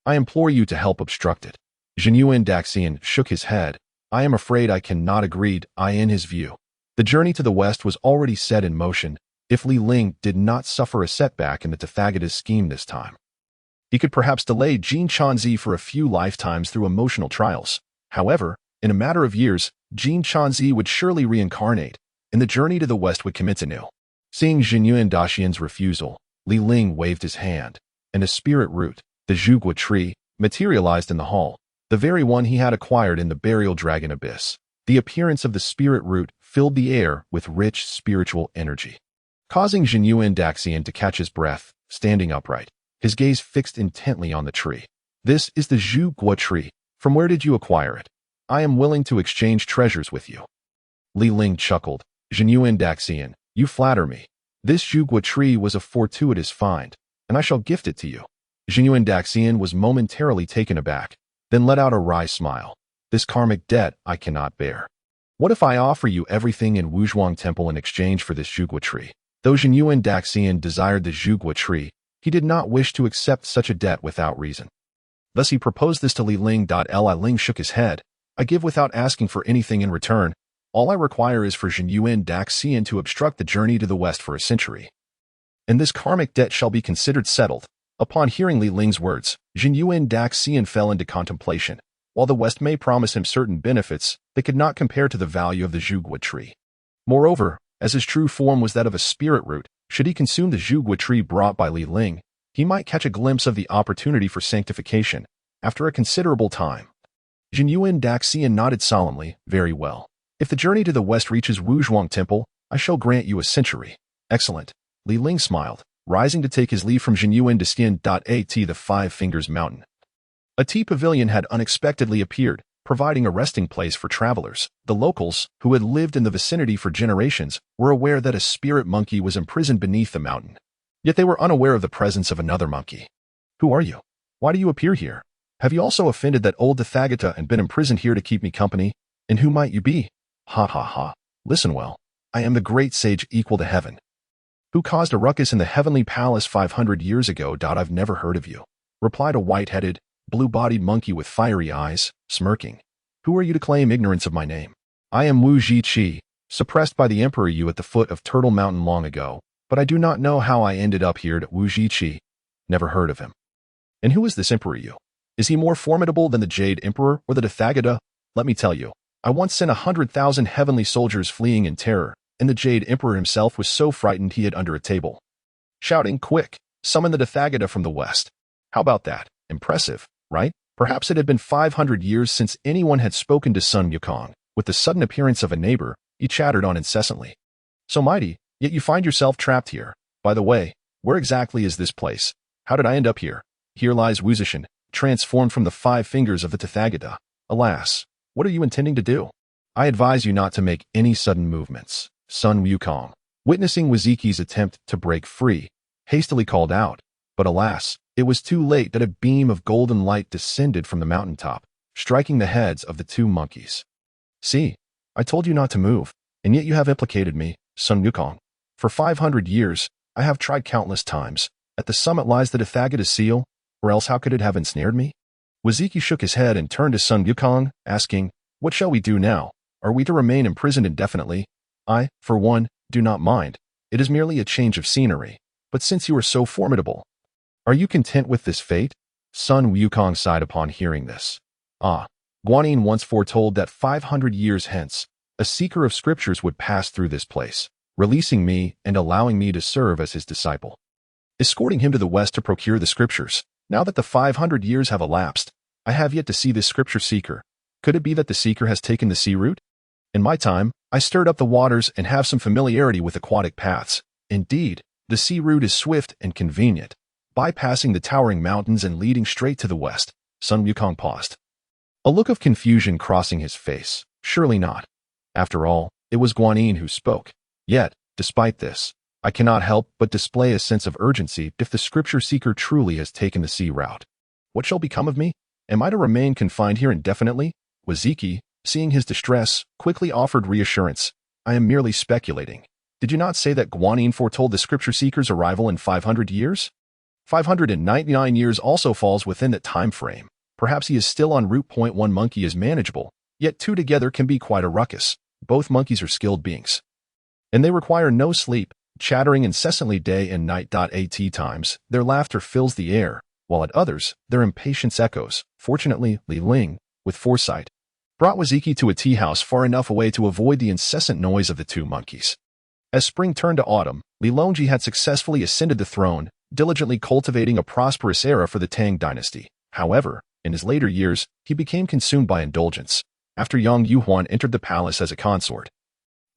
I implore you to help obstruct it." Jinyuan Daxian shook his head. "I am afraid I cannot agree. In his view, the journey to the West was already set in motion. If Ling did not suffer a setback in the Tathagata's scheme this time, he could perhaps delay Jin Chanzi for a few lifetimes through emotional trials. However, in a matter of years, Jin Chanzi would surely reincarnate, and the journey to the West would commence anew." Seeing Jinyuan Daxian's refusal, Ling waved his hand, and a spirit root, the Zhugua tree, materialized in the hall, the very one he had acquired in the burial dragon abyss. The appearance of the spirit root filled the air with rich spiritual energy, causing Jinyuan Daxian to catch his breath, standing upright, his gaze fixed intently on the tree. "This is the Zhugua tree. From where did you acquire it? I am willing to exchange treasures with you." Ling chuckled. "Jinyuan Daxian, you flatter me. This Zhugua tree was a fortuitous find, and I shall gift it to you." Jinyuan Daxian was momentarily taken aback, then let out a wry smile. "This karmic debt I cannot bear." What if I offer you everything in Wuzhuang Temple in exchange for this Zhugua tree? Though Jinyuan Daxian desired the Zhugua tree, he did not wish to accept such a debt without reason. Thus he proposed this to Li Ling. Ling shook his head. I give without asking for anything in return. All I require is for Jinyuan Daxian to obstruct the journey to the west for a century. And this karmic debt shall be considered settled. Upon hearing Li Ling's words, Jinyuan Daxian fell into contemplation. While the West may promise him certain benefits, they could not compare to the value of the Zhugua tree. Moreover, as his true form was that of a spirit root, should he consume the Zhugua tree brought by Li Ling, he might catch a glimpse of the opportunity for sanctification. After a considerable time, Jinyuan Daxian nodded solemnly. Very well. If the journey to the west reaches Wuzhuang Temple, I shall grant you a century. Excellent. Li Ling smiled, rising to take his leave from Jinyuan Daxian. The Five Fingers Mountain. A tea pavilion had unexpectedly appeared, providing a resting place for travelers. The locals, who had lived in the vicinity for generations, were aware that a spirit monkey was imprisoned beneath the mountain. Yet they were unaware of the presence of another monkey. Who are you? Why do you appear here? Have you also offended that old Tathagata and been imprisoned here to keep me company? And who might you be? Ha ha ha. Listen well. I am the great sage equal to heaven, who caused a ruckus in the heavenly palace 500 years ago. I've never heard of you, replied a white-headed, blue-bodied monkey with fiery eyes, smirking. Who are you to claim ignorance of my name? I am Wu Zhiqi, suppressed by the Emperor Yu at the foot of Turtle Mountain long ago, but I do not know how I ended up here at Wu Zhiqi. Never heard of him. And who is this Emperor Yu? Is he more formidable than the Jade Emperor or the Tathagata? Let me tell you, I once sent 100,000 heavenly soldiers fleeing in terror, and the Jade Emperor himself was so frightened he hid under a table, shouting, "Quick, summon the Tathagata from the west." How about that? Impressive, right? Perhaps it had been 500 years since anyone had spoken to Sun Wukong. With the sudden appearance of a neighbor, he chattered on incessantly. So mighty, yet you find yourself trapped here. By the way, where exactly is this place? How did I end up here? Here lies Wuzishan, transformed from the 5 fingers of the Tathagata. Alas, what are you intending to do? I advise you not to make any sudden movements. Sun Wukong, witnessing Wuziki's attempt to break free, hastily called out. But alas, it was too late. That a beam of golden light descended from the mountaintop, striking the heads of the 2 monkeys. See, I told you not to move, and yet you have implicated me, Sun Wukong. For 500 years, I have tried countless times. At the summit lies the Tathagata seal, or else how could it have ensnared me? Wuziki shook his head and turned to Sun Wukong, asking, what shall we do now? Are we to remain imprisoned indefinitely? I, for one, do not mind. It is merely a change of scenery. But since you are so formidable, are you content with this fate? Sun Wukong sighed upon hearing this. Guanyin once foretold that 500 years hence, a seeker of scriptures would pass through this place, releasing me and allowing me to serve as his disciple, escorting him to the west to procure the scriptures. Now that the 500 years have elapsed, I have yet to see this scripture seeker. Could it be that the seeker has taken the sea route? In my time, I stirred up the waters and have some familiarity with aquatic paths. Indeed, the sea route is swift and convenient, bypassing the towering mountains and leading straight to the west. Sun Wukong paused, a look of confusion crossing his face. Surely not. After all, it was Guanyin who spoke. Yet, despite this, I cannot help but display a sense of urgency if the scripture seeker truly has taken the sea route. What shall become of me? Am I to remain confined here indefinitely? Wuziki, seeing his distress, quickly offered reassurance. I am merely speculating. Did you not say that Guanyin foretold the scripture seeker's arrival in 500 years? 599 years also falls within that time frame. Perhaps he is still en route. 1 monkey is manageable, yet 2 together can be quite a ruckus. Both monkeys are skilled beings, and they require no sleep, chattering incessantly day and night. At times, their laughter fills the air, while at others, their impatience echoes. Fortunately, Li Ling, with foresight, brought Wuziki to a tea house far enough away to avoid the incessant noise of the 2 monkeys. As spring turned to autumn, Li Longji had successfully ascended the throne, diligently cultivating a prosperous era for the Tang dynasty. However, in his later years, he became consumed by indulgence. After Yang Yuhuan entered the palace as a consort,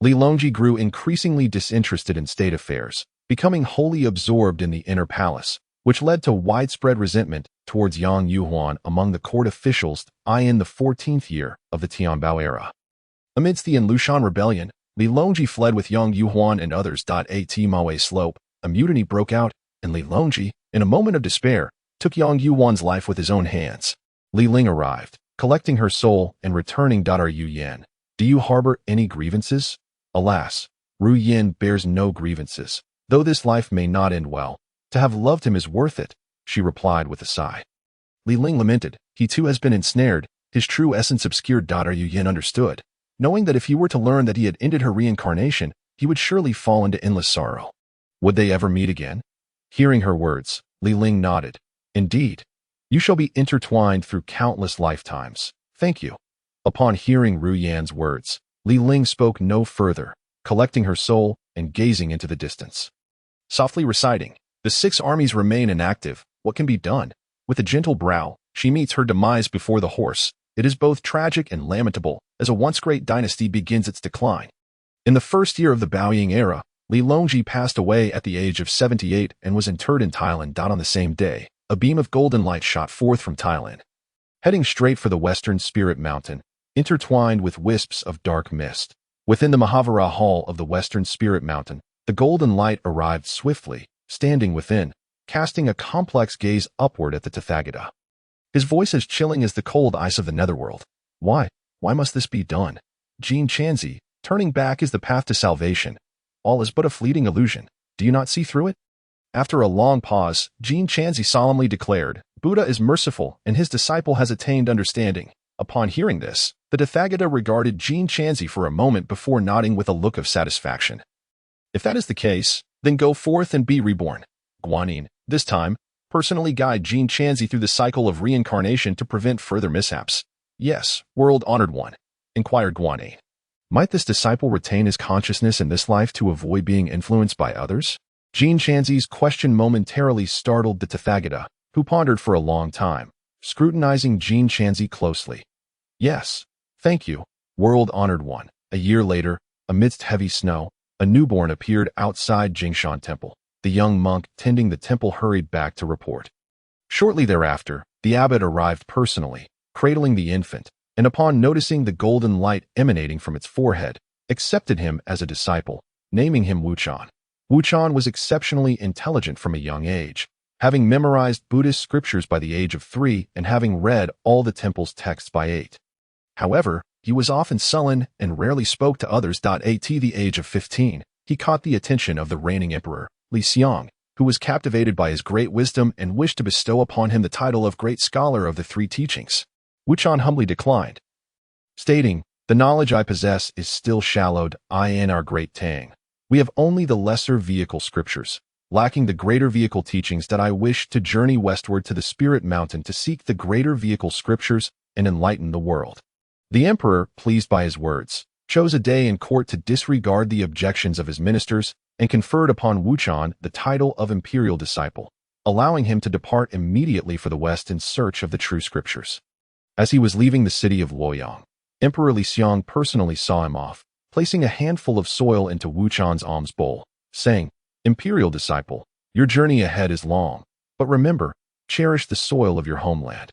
Li Longji grew increasingly disinterested in state affairs, becoming wholly absorbed in the inner palace, which led to widespread resentment towards Yang Yuhuan among the court officials in the 14th year of the Tianbao era. Amidst the Lushan rebellion, Li Longji fled with Yang Yuhuan and others. At Maui Slope, a mutiny broke out, and Li Longji, in a moment of despair, took Yang Yuhuan's life with his own hands. Li Ling arrived, collecting her soul and returning. Yu Yan, Do you harbor any grievances? Alas, Ru Yin bears no grievances. Though this life may not end well, to have loved him is worth it, she replied with a sigh. Li Ling lamented. He too has been ensnared, his true essence obscured. Ru Yin understood, knowing that if he were to learn that he had ended her reincarnation, he would surely fall into endless sorrow. Would they ever meet again? Hearing her words, Li Ling nodded. Indeed. You shall be intertwined through countless lifetimes. Thank you. Upon hearing Ru Yan's words, Li Ling spoke no further, collecting her soul and gazing into the distance. Softly reciting, the 6 armies remain inactive. What can be done? With a gentle brow, she meets her demise before the horse. It is both tragic and lamentable, as a once great dynasty begins its decline. In the first year of the Baoying era, Li Longji passed away at the age of 78 and was interred in Thailand. On the same day, a beam of golden light shot forth from Thailand, heading straight for the western spirit mountain, intertwined with wisps of dark mist. Within the Mahavira Hall of the western spirit mountain, the golden light arrived swiftly, standing within, casting a complex gaze upward at the Tathagata. His voice as chilling as the cold ice of the netherworld. Why must this be done? Jin Chanzi, turning back is the path to salvation. All is but a fleeting illusion. Do you not see through it? After a long pause, Jin Chanzi solemnly declared, Buddha is merciful and his disciple has attained understanding. Upon hearing this, the Tathagata regarded Jin Chanzi for a moment before nodding with a look of satisfaction. If that is the case, then go forth and be reborn. Guanyin, this time, personally guide Jin Chanzi through the cycle of reincarnation to prevent further mishaps. Yes, world-honored one, inquired Guanyin. Might this disciple retain his consciousness in this life to avoid being influenced by others? Jin Chanzi's question momentarily startled the Tathagata, who pondered for a long time, scrutinizing Jin Chanzi closely. Yes, thank you, world-honored one. A year later, amidst heavy snow, a newborn appeared outside Jingshan Temple. The young monk tending the temple hurried back to report. Shortly thereafter, the abbot arrived personally, cradling the infant, and upon noticing the golden light emanating from its forehead, accepted him as a disciple, naming him Wuchan. Wuchan was exceptionally intelligent from a young age, having memorized Buddhist scriptures by the age of 3 and having read all the temple's texts by 8. However, he was often sullen and rarely spoke to others. At the age of 15, he caught the attention of the reigning emperor, Li Xiang, who was captivated by his great wisdom and wished to bestow upon him the title of Great Scholar of the 3 teachings. Wuchan humbly declined, stating, The knowledge I possess is still shallowed, in our great Tang. We have only the lesser vehicle scriptures, lacking the greater vehicle teachings. That I wish to journey westward to the spirit mountain to seek the greater vehicle scriptures and enlighten the world. The emperor, pleased by his words, chose a day in court to disregard the objections of his ministers and conferred upon Wuchan the title of imperial disciple, allowing him to depart immediately for the west in search of the true scriptures. As he was leaving the city of Luoyang, Emperor Li Xiang personally saw him off, placing a handful of soil into Wuchan's alms bowl, saying, Imperial disciple, your journey ahead is long, but remember, cherish the soil of your homeland,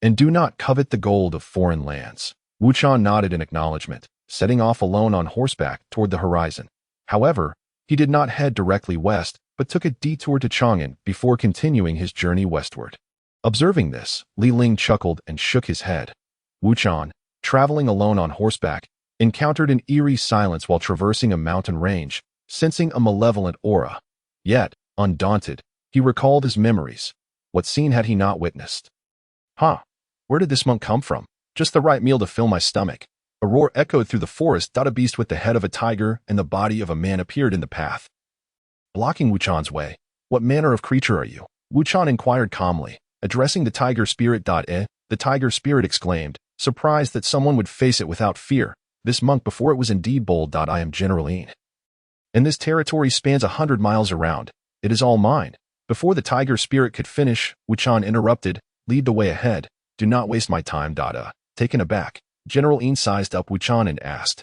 and do not covet the gold of foreign lands. Wuchan nodded in acknowledgement, setting off alone on horseback toward the horizon. However, he did not head directly west, but took a detour to Chang'an before continuing his journey westward. Observing this, Li Ling chuckled and shook his head. Wuchan, traveling alone on horseback, encountered an eerie silence while traversing a mountain range, sensing a malevolent aura. Yet, undaunted, he recalled his memories. What scene had he not witnessed? Where did this monk come from? Just the right meal to fill my stomach. A roar echoed through the forest. A beast with the head of a tiger and the body of a man appeared in the path, blocking Wuchan's way. What manner of creature are you? Wuchan inquired calmly, addressing the tiger spirit. The tiger spirit exclaimed, surprised that someone would face it without fear. This monk before it was indeed bold. I am General Ling. And this territory spans 100 miles around. It is all mine. Before the tiger spirit could finish, Wuchan interrupted, lead the way ahead. Do not waste my time. Taken aback, General Yin sized up Wuchan and asked,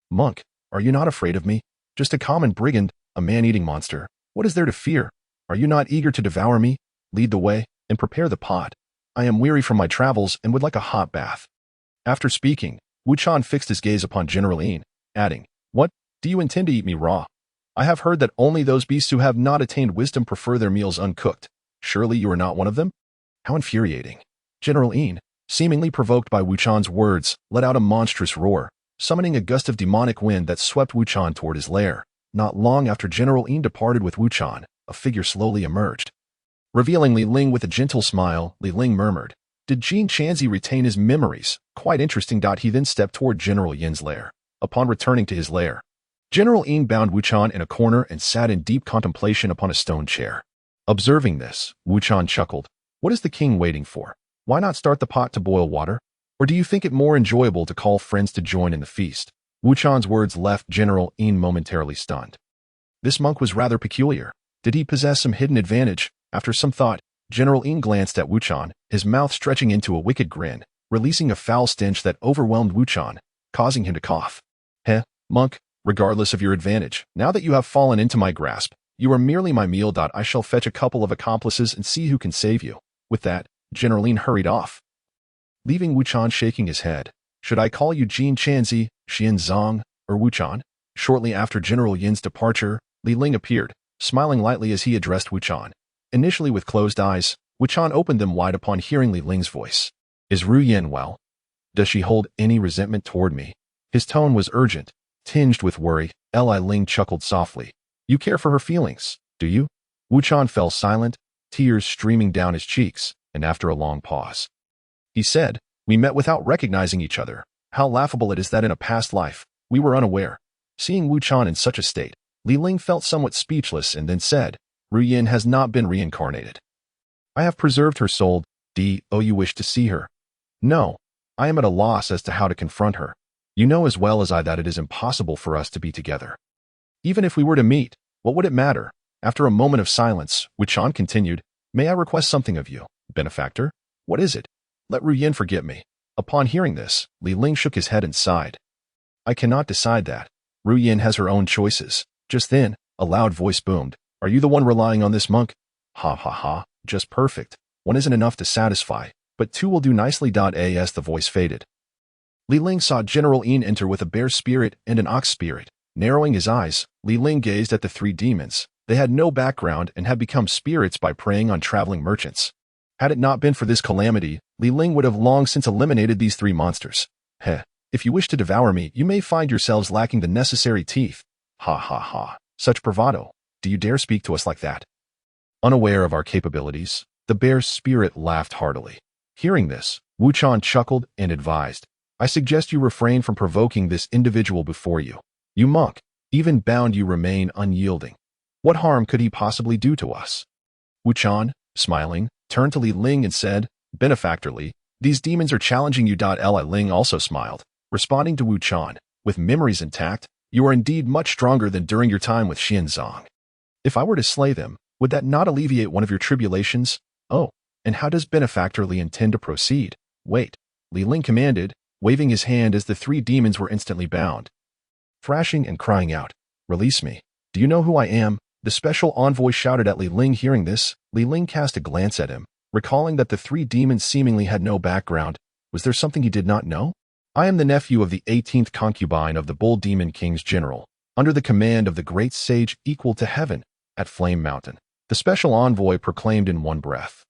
Monk, are you not afraid of me? Just a common brigand, a man-eating monster. What is there to fear? Are you not eager to devour me? Lead the way, and prepare the pot. I am weary from my travels and would like a hot bath. After speaking, Wuchan fixed his gaze upon General Yin, adding, What, do you intend to eat me raw? I have heard that only those beasts who have not attained wisdom prefer their meals uncooked. Surely you are not one of them? How infuriating. General Yin, seemingly provoked by Wuchan's words, let out a monstrous roar. summoning a gust of demonic wind that swept Wuchan toward his lair. Not long after General Yin departed with Wuchan, a figure slowly emerged. Revealing Li Ling with a gentle smile, Li Ling murmured, "Did Jin Chanzi retain his memories? Quite interesting." He then stepped toward General Yin's lair. Upon returning to his lair, General Yin bound Wuchan in a corner and sat in deep contemplation upon a stone chair. Observing this, Wuchan chuckled. "What is the king waiting for? Why not start the pot to boil water? Or do you think it more enjoyable to call friends to join in the feast?" Wuchan's words left General Yin momentarily stunned. This monk was rather peculiar. Did he possess some hidden advantage? After some thought, General Yin glanced at Wuchan, his mouth stretching into a wicked grin, releasing a foul stench that overwhelmed Wuchan, causing him to cough. "Heh, monk, regardless of your advantage, now that you have fallen into my grasp, you are merely my meal. I shall fetch a couple of accomplices and see who can save you." With that, General Yin hurried off, leaving Wuchan shaking his head. "Should I call you Jin Chanzi, Xian Zong, or Wuchan?" Shortly after General Yin's departure, Li Ling appeared, smiling lightly as he addressed Wuchan. Initially with closed eyes, Wuchan opened them wide upon hearing Li Ling's voice. "Is Ru Yin well? Does she hold any resentment toward me?" His tone was urgent, tinged with worry. Li Ling chuckled softly. "You care for her feelings, do you?" Wuchan fell silent, tears streaming down his cheeks, and after a long pause, he said, "We met without recognizing each other. How laughable it is that in a past life, we were unaware." Seeing Wuchan in such a state, Li Ling felt somewhat speechless and then said, "Ru Yin has not been reincarnated. I have preserved her soul. Do you wish to see her?" "No. I am at a loss as to how to confront her. You know as well as I that it is impossible for us to be together. Even if we were to meet, what would it matter?" After a moment of silence, Wuchan continued, "May I request something of you, benefactor?" "What is it?" "Let Ru Yin forget me." Upon hearing this, Li Ling shook his head and sighed. "I cannot decide that. Ru Yin has her own choices." Just then, a loud voice boomed. "Are you the one relying on this monk?" "Ha ha ha, just perfect. One isn't enough to satisfy, but two will do nicely." As the voice faded, Li Ling saw General Yin enter with a bear spirit and an ox spirit. Narrowing his eyes, Li Ling gazed at the three demons. They had no background and had become spirits by preying on traveling merchants. Had it not been for this calamity, Li Ling would have long since eliminated these three monsters. "Heh, if you wish to devour me, you may find yourselves lacking the necessary teeth." "Ha ha ha, such bravado. Do you dare speak to us like that?" Unaware of our capabilities, the bear's spirit laughed heartily. Hearing this, Wuchan chuckled and advised, "I suggest you refrain from provoking this individual before you. You monk, even bound you remain unyielding. What harm could he possibly do to us?" Wuchan, smiling, turned to Li Ling and said, "Benefactorly, these demons are challenging you." Li Ling also smiled, responding to Wuchan, "With memories intact, you are indeed much stronger than during your time with Xianzong. If I were to slay them, would that not alleviate one of your tribulations?" "Oh, and how does Benefactorly intend to proceed?" "Wait," Li Ling commanded, waving his hand as the three demons were instantly bound, thrashing and crying out, "Release me. Do you know who I am?" The special envoy shouted at Li Ling. Hearing this, Li Ling cast a glance at him, recalling that the three demons seemingly had no background. Was there something he did not know? "I am the nephew of the 18th concubine of the Bull Demon King's general, under the command of the great sage equal to heaven, at Flame Mountain," the special envoy proclaimed in one breath,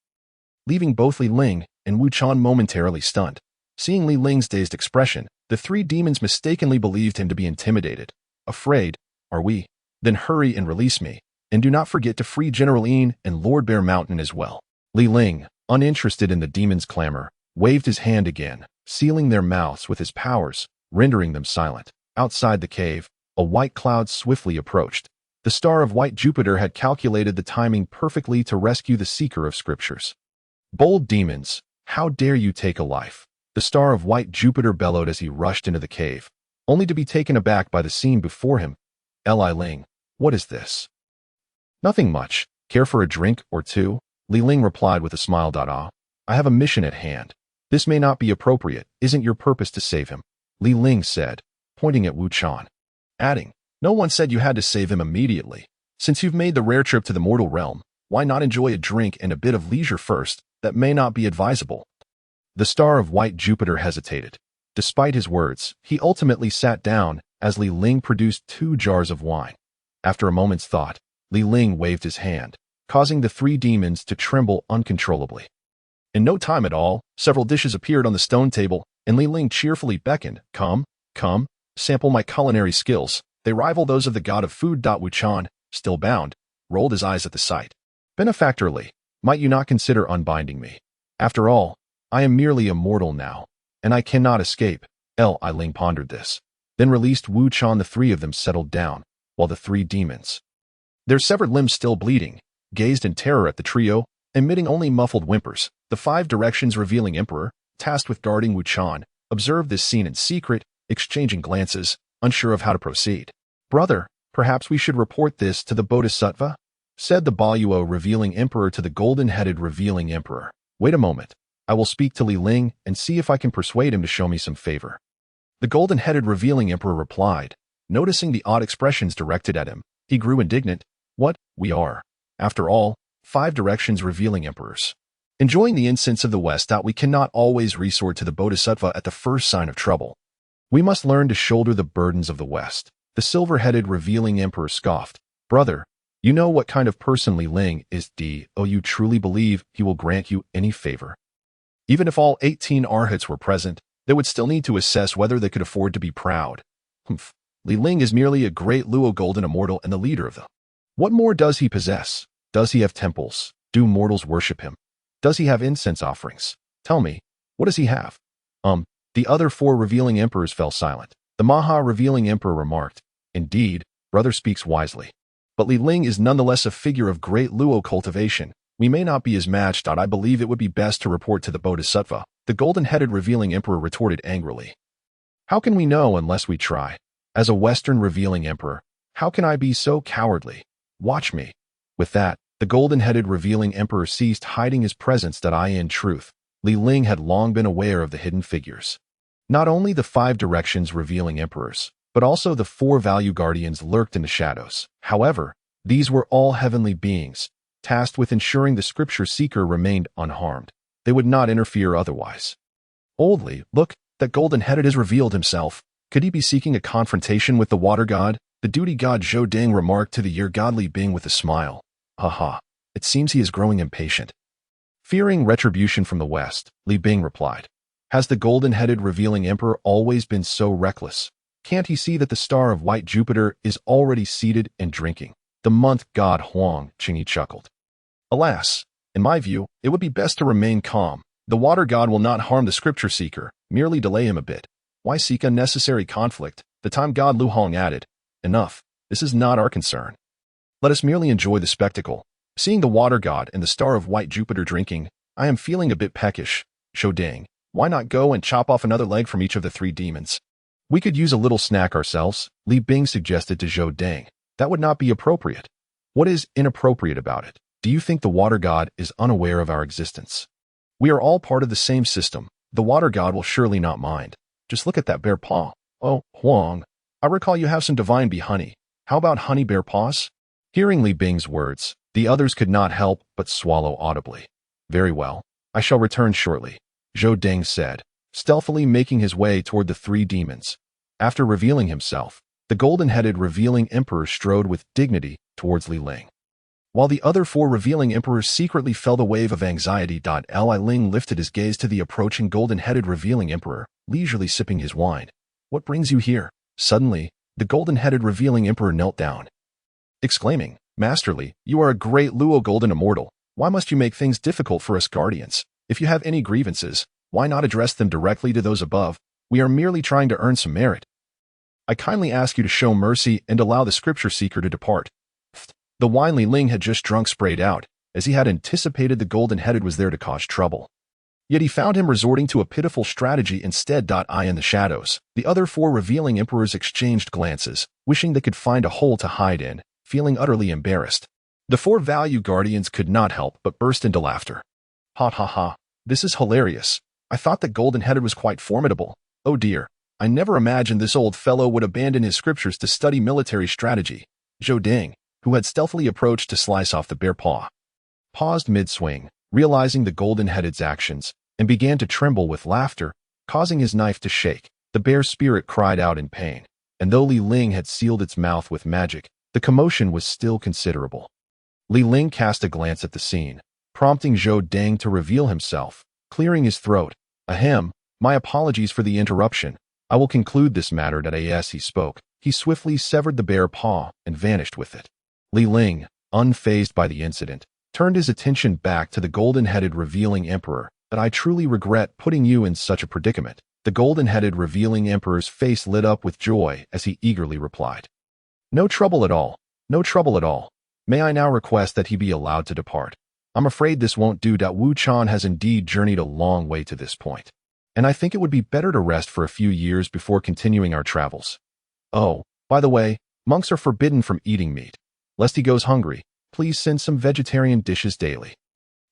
leaving both Li Ling and Wuchan momentarily stunned. Seeing Li Ling's dazed expression, the three demons mistakenly believed him to be intimidated. "Afraid, are we? Then hurry and release me, and do not forget to free General Yin and Lord Bear Mountain as well." Li Ling, uninterested in the demons' clamor, waved his hand again, sealing their mouths with his powers, rendering them silent. Outside the cave, a white cloud swiftly approached. The star of white Jupiter had calculated the timing perfectly to rescue the seeker of scriptures. "Bold demons, how dare you take a life?" The star of white Jupiter bellowed as he rushed into the cave, only to be taken aback by the scene before him. "Li Ling, what is this?" "Nothing much. Care for a drink or two?" Li Ling replied with a smile. "I have a mission at hand. This may not be appropriate. Isn't your purpose to save him?" Li Ling said, pointing at Wuchan, adding, "No one said you had to save him immediately. Since you've made the rare trip to the mortal realm, why not enjoy a drink and a bit of leisure first? That may not be advisable." The star of white Jupiter hesitated. Despite his words, he ultimately sat down as Li Ling produced 2 jars of wine. After a moment's thought, Li Ling waved his hand, causing the 3 demons to tremble uncontrollably. In no time at all, several dishes appeared on the stone table, and Li Ling cheerfully beckoned, "Come, come, sample my culinary skills. They rival those of the god of food. Wuchan, still bound, rolled his eyes at the sight. Benefactor Li, might you not consider unbinding me? After all, I am merely a mortal now, and I cannot escape. Ling pondered this, then released Wuchan. The three of them settled down, while the three demons, their severed limbs still bleeding, gazed in terror at the trio, emitting only muffled whimpers. The 5 directions revealing Emperor, tasked with guarding Wuchan, observed this scene in secret, exchanging glances, unsure of how to proceed. Brother, perhaps we should report this to the Bodhisattva? Said the Baoyuo revealing Emperor to the golden-headed revealing Emperor. Wait a moment. I will speak to Ling and see if I can persuade him to show me some favor. The golden-headed revealing Emperor replied. Noticing the odd expressions directed at him, he grew indignant. What? We are, after all, 5 directions revealing emperors. Enjoying the incense of the West. We cannot always resort to the Bodhisattva at the first sign of trouble. We must learn to shoulder the burdens of the West. The silver-headed revealing Emperor scoffed. Brother, you know what kind of person Ling is. You truly believe he will grant you any favor? Even if all 18 arhats were present, they would still need to assess whether they could afford to be proud. Ling is merely a great Luo golden immortal and the leader of them. What more does he possess? Does he have temples? Do mortals worship him? Does he have incense offerings? Tell me, what does he have? The other 4 revealing emperors fell silent. The Maha revealing emperor remarked, Indeed, brother speaks wisely. But Ling is nonetheless a figure of great Luo cultivation. We may not be his match. I believe it would be best to report to the Bodhisattva. The golden-headed revealing emperor retorted angrily. How can we know unless we try? As a Western revealing emperor, how can I be so cowardly? Watch me. With that, the golden-headed revealing emperor ceased hiding his presence. In truth, Ling had long been aware of the hidden figures. Not only the 5 directions revealing emperors, but also the 4 value guardians lurked in the shadows. However, these were all heavenly beings, tasked with ensuring the scripture seeker remained unharmed. They would not interfere otherwise. Oldly, look, that golden-headed has revealed himself. Could he be seeking a confrontation with the water god? The duty god Zhou Ding remarked to the year godly being with a smile. Haha, it seems he is growing impatient. Fearing retribution from the West, Li Bing replied. Has the golden-headed revealing emperor always been so reckless? Can't he see that the star of white Jupiter is already seated and drinking? The month god Huang, Qingyi chuckled. Alas, in my view, it would be best to remain calm. The water god will not harm the scripture seeker, merely delay him a bit. Why seek unnecessary conflict? The time god Lu Hong added. Enough, this is not our concern. Let us merely enjoy the spectacle. Seeing the water god and the star of white Jupiter drinking, I am feeling a bit peckish. Zhou Ding, why not go and chop off another leg from each of the 3 demons? We could use a little snack ourselves, Li Bing suggested to Zhou Ding. That would not be appropriate. What is inappropriate about it? Do you think the water god is unaware of our existence? We are all part of the same system. The water god will surely not mind. Just look at that bear paw. Oh, Huang, I recall you have some divine bee honey. How about honey bear paws? Hearing Li Bing's words, the others could not help but swallow audibly. Very well, I shall return shortly, Zhou Ding said, stealthily making his way toward the 3 demons. After revealing himself, the golden-headed revealing emperor strode with dignity towards Ling. While the other 4 revealing emperors secretly felt a wave of anxiety. Ling lifted his gaze to the approaching golden-headed revealing emperor, leisurely sipping his wine. What brings you here? Suddenly, the golden-headed revealing emperor knelt down, exclaiming, Masterly, you are a great Luo golden immortal. Why must you make things difficult for us guardians? If you have any grievances, why not address them directly to those above? We are merely trying to earn some merit. I kindly ask you to show mercy and allow the scripture seeker to depart. The wine Ling had just drunk sprayed out, as he had anticipated the golden-headed was there to cause trouble. Yet he found him resorting to a pitiful strategy instead. In the shadows, the other 4 revealing emperors exchanged glances, wishing they could find a hole to hide in, feeling utterly embarrassed. The 4 value guardians could not help but burst into laughter. Ha ha ha, this is hilarious. I thought that golden-headed was quite formidable. Oh dear, I never imagined this old fellow would abandon his scriptures to study military strategy. Zhou Ding, who had stealthily approached to slice off the bear paw, paused mid-swing, realizing the golden-headed's actions, and began to tremble with laughter, causing his knife to shake. The bear's spirit cried out in pain, and though Ling had sealed its mouth with magic, the commotion was still considerable. Ling cast a glance at the scene, prompting Zhou Ding to reveal himself, clearing his throat. Ahem, my apologies for the interruption. I will conclude this matter that as he spoke, he swiftly severed the bare paw and vanished with it. Ling, unfazed by the incident, turned his attention back to the golden-headed revealing emperor. But I truly regret putting you in such a predicament. The golden-headed revealing emperor's face lit up with joy as he eagerly replied. No trouble at all. No trouble at all. May I now request that he be allowed to depart? I'm afraid this won't do. Wu Chan has indeed journeyed a long way to this point, and I think it would be better to rest for a few years before continuing our travels. Oh, by the way, monks are forbidden from eating meat. Lest he goes hungry, please send some vegetarian dishes daily.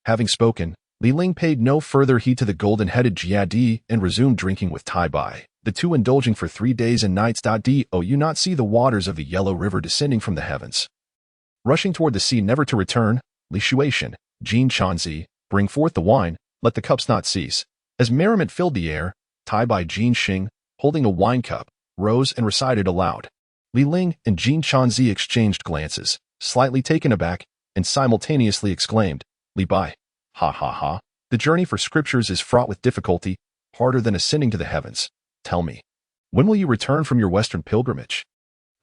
Having spoken, Ling paid no further heed to the golden-headed Jiejiao and resumed drinking with Tai Bai, the two indulging for 3 days and nights. Do you not see the waters of the Yellow River descending from the heavens, rushing toward the sea never to return? Li Shuaishan, Jin Chanzi, bring forth the wine, let the cups not cease. As merriment filled the air, Tai Bai Jin Xing, holding a wine cup, rose and recited aloud. Li Ling and Jin Chanzi exchanged glances, slightly taken aback, and simultaneously exclaimed, Li Bai, ha ha ha, the journey for scriptures is fraught with difficulty, harder than ascending to the heavens. Tell me, when will you return from your western pilgrimage?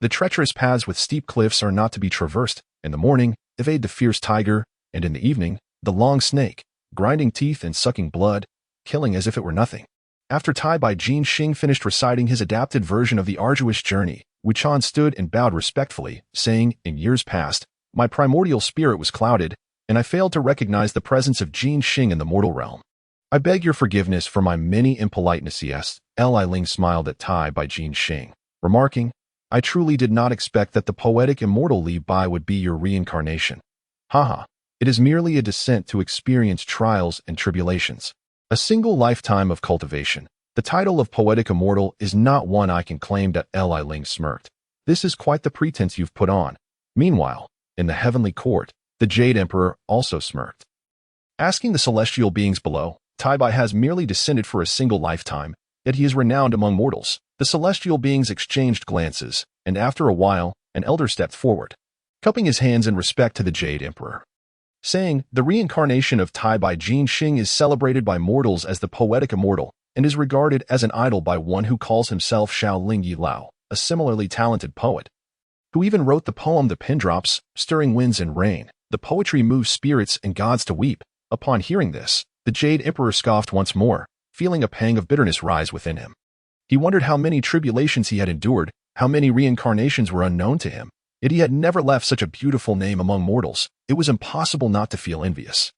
The treacherous paths with steep cliffs are not to be traversed. In the morning, evade the fierce tiger, and in the evening, the long snake, grinding teeth and sucking blood, killing as if it were nothing. After Tai Bai Jin Xing finished reciting his adapted version of the arduous journey, Wu Chan stood and bowed respectfully, saying, in years past, my primordial spirit was clouded, and I failed to recognize the presence of Jin Xing in the mortal realm. I beg your forgiveness for my many impolitenesses. Ling smiled at Tai Bai Jin Xing, remarking, I truly did not expect that the poetic immortal Li Bai would be your reincarnation. Haha, it is merely a descent to experience trials and tribulations. A single lifetime of cultivation. The title of poetic immortal is not one I can claim. Ling smirked. This is quite the pretense you've put on. Meanwhile, in the heavenly court, the Jade Emperor also smirked. Asking the celestial beings below, Tai Bai has merely descended for a single lifetime, yet he is renowned among mortals. The celestial beings exchanged glances, and after a while, an elder stepped forward, cupping his hands in respect to the Jade Emperor, saying, the reincarnation of Tai Bai Jin Xing is celebrated by mortals as the poetic immortal, and is regarded as an idol by one who calls himself Xiao Ling Yi Lao, a similarly talented poet, who even wrote the poem The Pindrops, Stirring Winds and Rain. The poetry moves spirits and gods to weep. Upon hearing this, the Jade Emperor scoffed once more, feeling a pang of bitterness rise within him. He wondered how many tribulations he had endured, how many reincarnations were unknown to him, yet he had never left such a beautiful name among mortals. It was impossible not to feel envious.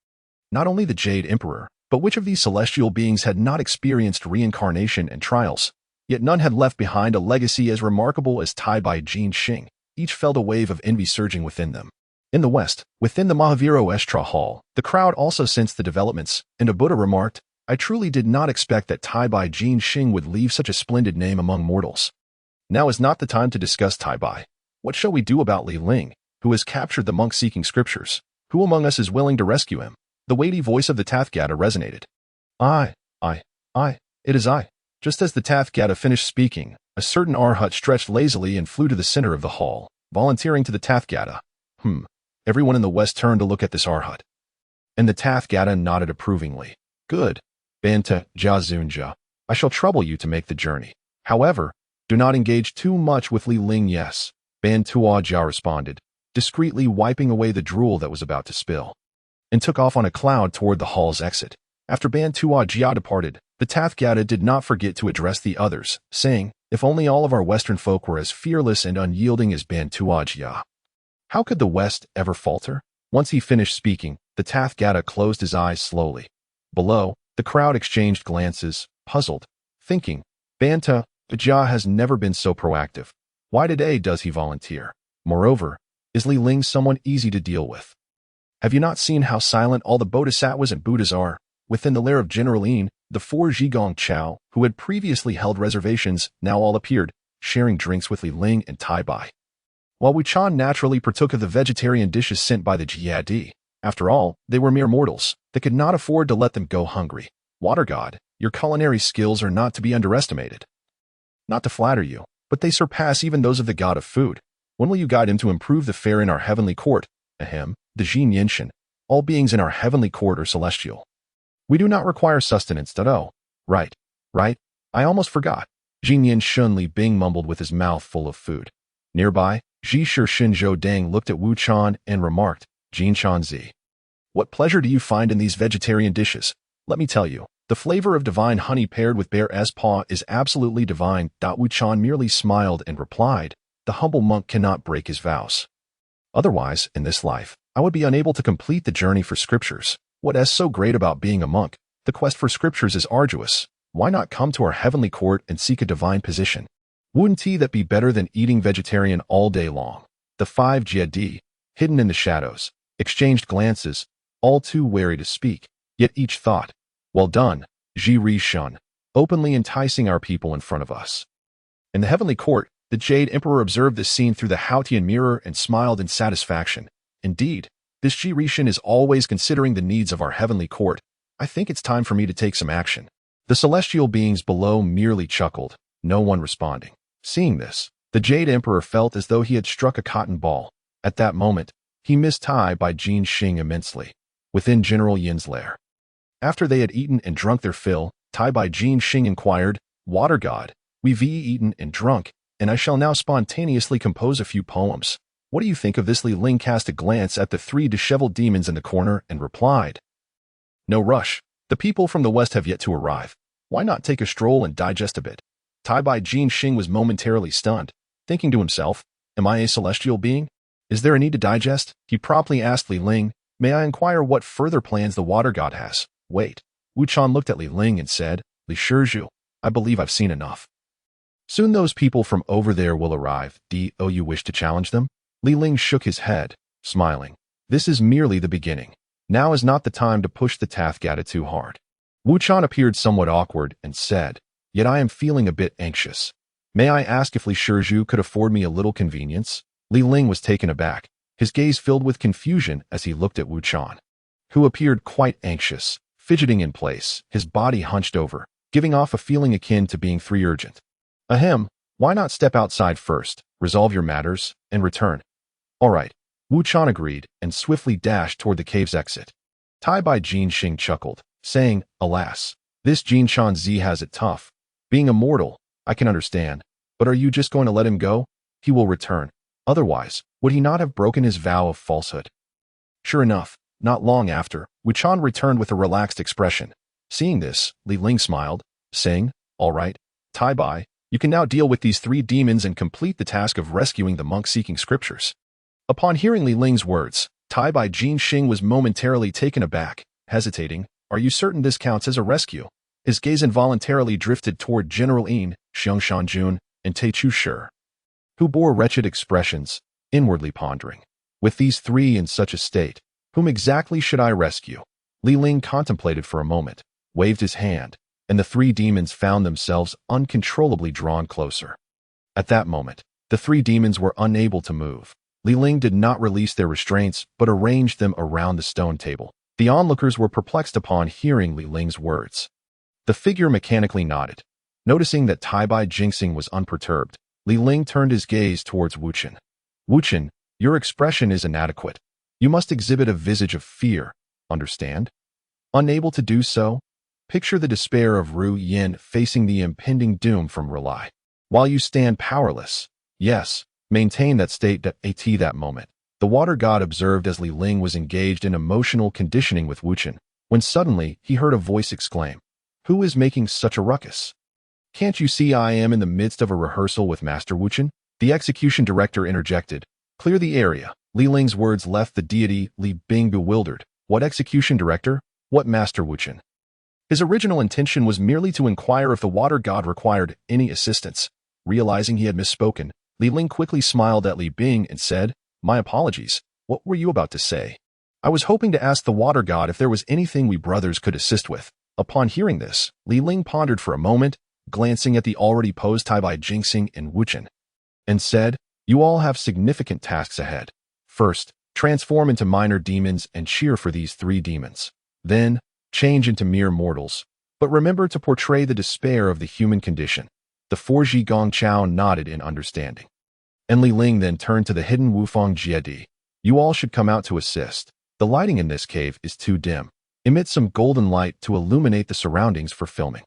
Not only the Jade Emperor, but which of these celestial beings had not experienced reincarnation and trials? Yet none had left behind a legacy as remarkable as Tai Bai Jin Xing. Each felt a wave of envy surging within them. In the west, within the Mahaviro Estra Hall, the crowd also sensed the developments, and a Buddha remarked, I truly did not expect that Tai Bai Jin Xing would leave such a splendid name among mortals. Now is not the time to discuss Tai Bai. What shall we do about Li Ling, who has captured the monk seeking scriptures? Who among us is willing to rescue him? The weighty voice of the Tathagata resonated. I, it is I. Just as the Tathagata finished speaking, a certain Arhat stretched lazily and flew to the center of the hall, volunteering to the Tathagata. Everyone in the west turned to look at this Arhat, and the Tathagata nodded approvingly. Good. Banta Jia, I shall trouble you to make the journey. However, do not engage too much with Li Ling. Yes, Ban Tua Jia responded, discreetly wiping away the drool that was about to spill, and took off on a cloud toward the hall's exit. After Ban Tua Jia departed, the Tathagata did not forget to address the others, saying, if only all of our Western folk were as fearless and unyielding as Ban Tua Jia. How could the West ever falter? Once he finished speaking, the Tathagata closed his eyes slowly. Below, the crowd exchanged glances, puzzled, thinking, Banta Jia has never been so proactive. Why today does he volunteer? Moreover, is Li Ling someone easy to deal with? Have you not seen how silent all the bodhisattvas and Buddhas are? Within the lair of General Yin, the 4 Zhigong Chao, who had previously held reservations, now all appeared, sharing drinks with Li Ling and Tai Bai. While Wu Chan naturally partook of the vegetarian dishes sent by the Jiejiao, after all, they were mere mortals. They could not afford to let them go hungry. Water God, your culinary skills are not to be underestimated. Not to flatter you, but they surpass even those of the god of food. When will you guide him to improve the fare in our heavenly court? Ahem, the Jin Yinshan. All beings in our heavenly court are celestial. We do not require sustenance. Oh, right. I almost forgot. Jingyan Shun Li Bing mumbled with his mouth full of food. Nearby, Ji Shi Shinzhou Deng looked at Wu Chan and remarked, Jin Chan Zi. What pleasure do you find in these vegetarian dishes? Let me tell you, the flavor of divine honey paired with bear's paw is absolutely divine. Wu Chan merely smiled and replied, the humble monk cannot break his vows. Otherwise, in this life, I would be unable to complete the journey for scriptures. What is so great about being a monk? The quest for scriptures is arduous. Why not come to our heavenly court and seek a divine position? Wouldn't that be better than eating vegetarian all day long? The 5 Jiejiao, hidden in the shadows, exchanged glances, all too wary to speak, yet each thought, well done, Ji Ri Shun, openly enticing our people in front of us. In the heavenly court, the Jade Emperor observed this scene through the Haotian mirror and smiled in satisfaction. Indeed, this Ji Ri Shun is always considering the needs of our heavenly court. I think it's time for me to take some action. The celestial beings below merely chuckled, no one responding. Seeing this, the Jade Emperor felt as though he had struck a cotton ball. At that moment, he missed Tai by Jin Xing immensely, within General Yin's lair. After they had eaten and drunk their fill, Tai by Jin Xing inquired, Water God, we've eaten and drunk, and I shall now spontaneously compose a few poems. What do you think of this? Li Ling cast a glance at the 3 disheveled demons in the corner and replied, no rush. The people from the west have yet to arrive. Why not take a stroll and digest a bit? Tai by Jin Xing was momentarily stunned, thinking to himself, am I a celestial being? Is there a need to digest? He promptly asked Li Ling, may I inquire what further plans the water god has? Wait. Wu Chan looked at Li Ling and said, Li Shizhu, I believe I've seen enough. Soon those people from over there will arrive. Do you wish to challenge them? Li Ling shook his head, smiling. This is merely the beginning. Now is not the time to push the Tathagata too hard. Wu Chan appeared somewhat awkward and said, yet I am feeling a bit anxious. May I ask if Li Shizhu could afford me a little convenience? Li Ling was taken aback, his gaze filled with confusion as he looked at Wu Chan, who appeared quite anxious, fidgeting in place, his body hunched over, giving off a feeling akin to being urgent. Ahem, why not step outside first, resolve your matters, and return? All right. Wu Chan agreed and swiftly dashed toward the cave's exit. Tai by Jin Xing chuckled, saying, alas, this Jin Chan Zi has it tough. Being immortal, I can understand, but are you just going to let him go? He will return. Otherwise, would he not have broken his vow of falsehood? Sure enough, not long after, Wu Chan returned with a relaxed expression. Seeing this, Li Ling smiled, saying, all right, Tai Bai, you can now deal with these 3 demons and complete the task of rescuing the monk seeking scriptures. Upon hearing Li Ling's words, Tai by Jin Xing was momentarily taken aback, hesitating. Are you certain this counts as a rescue? His gaze involuntarily drifted toward General Yin, Xiong Shanjun, and Tai Chu Shi, who bore wretched expressions, inwardly pondering. With these 3 in such a state, whom exactly should I rescue? Li Ling contemplated for a moment, waved his hand, and the 3 demons found themselves uncontrollably drawn closer. At that moment, the 3 demons were unable to move. Li Ling did not release their restraints, but arranged them around the stone table. The onlookers were perplexed upon hearing Li Ling's words. The figure mechanically nodded. Noticing that Tai Bai Jingxing was unperturbed, Li Ling turned his gaze towards Wu Chan. Wu Chan, your expression is inadequate. You must exhibit a visage of fear, understand? Unable to do so? Picture the despair of Ru Yin facing the impending doom from Rely. While you stand powerless, yes, maintain that state at that moment. The water god observed as Li Ling was engaged in emotional conditioning with Wu Chan, when suddenly he heard a voice exclaim, who is making such a ruckus? Can't you see I am in the midst of a rehearsal with Master Wu Chan? The execution director interjected, clear the area. Li Ling's words left the deity Li Bing bewildered. What execution director? What Master Wu Chan? His original intention was merely to inquire if the water god required any assistance. Realizing he had misspoken, Li Ling quickly smiled at Li Bing and said, my apologies. What were you about to say? I was hoping to ask the water god if there was anything we brothers could assist with. Upon hearing this, Li Ling pondered for a moment, glancing at the already posed Tai Bai Jingxing and Wu Chan, and said, you all have significant tasks ahead. First, transform into minor demons and cheer for these 3 demons. Then, change into mere mortals. But remember to portray the despair of the human condition. The 4 Zhigong Chao nodded in understanding. And Li Ling then turned to the hidden Wufang Jiedi. You all should come out to assist. The lighting in this cave is too dim. Emit some golden light to illuminate the surroundings for filming.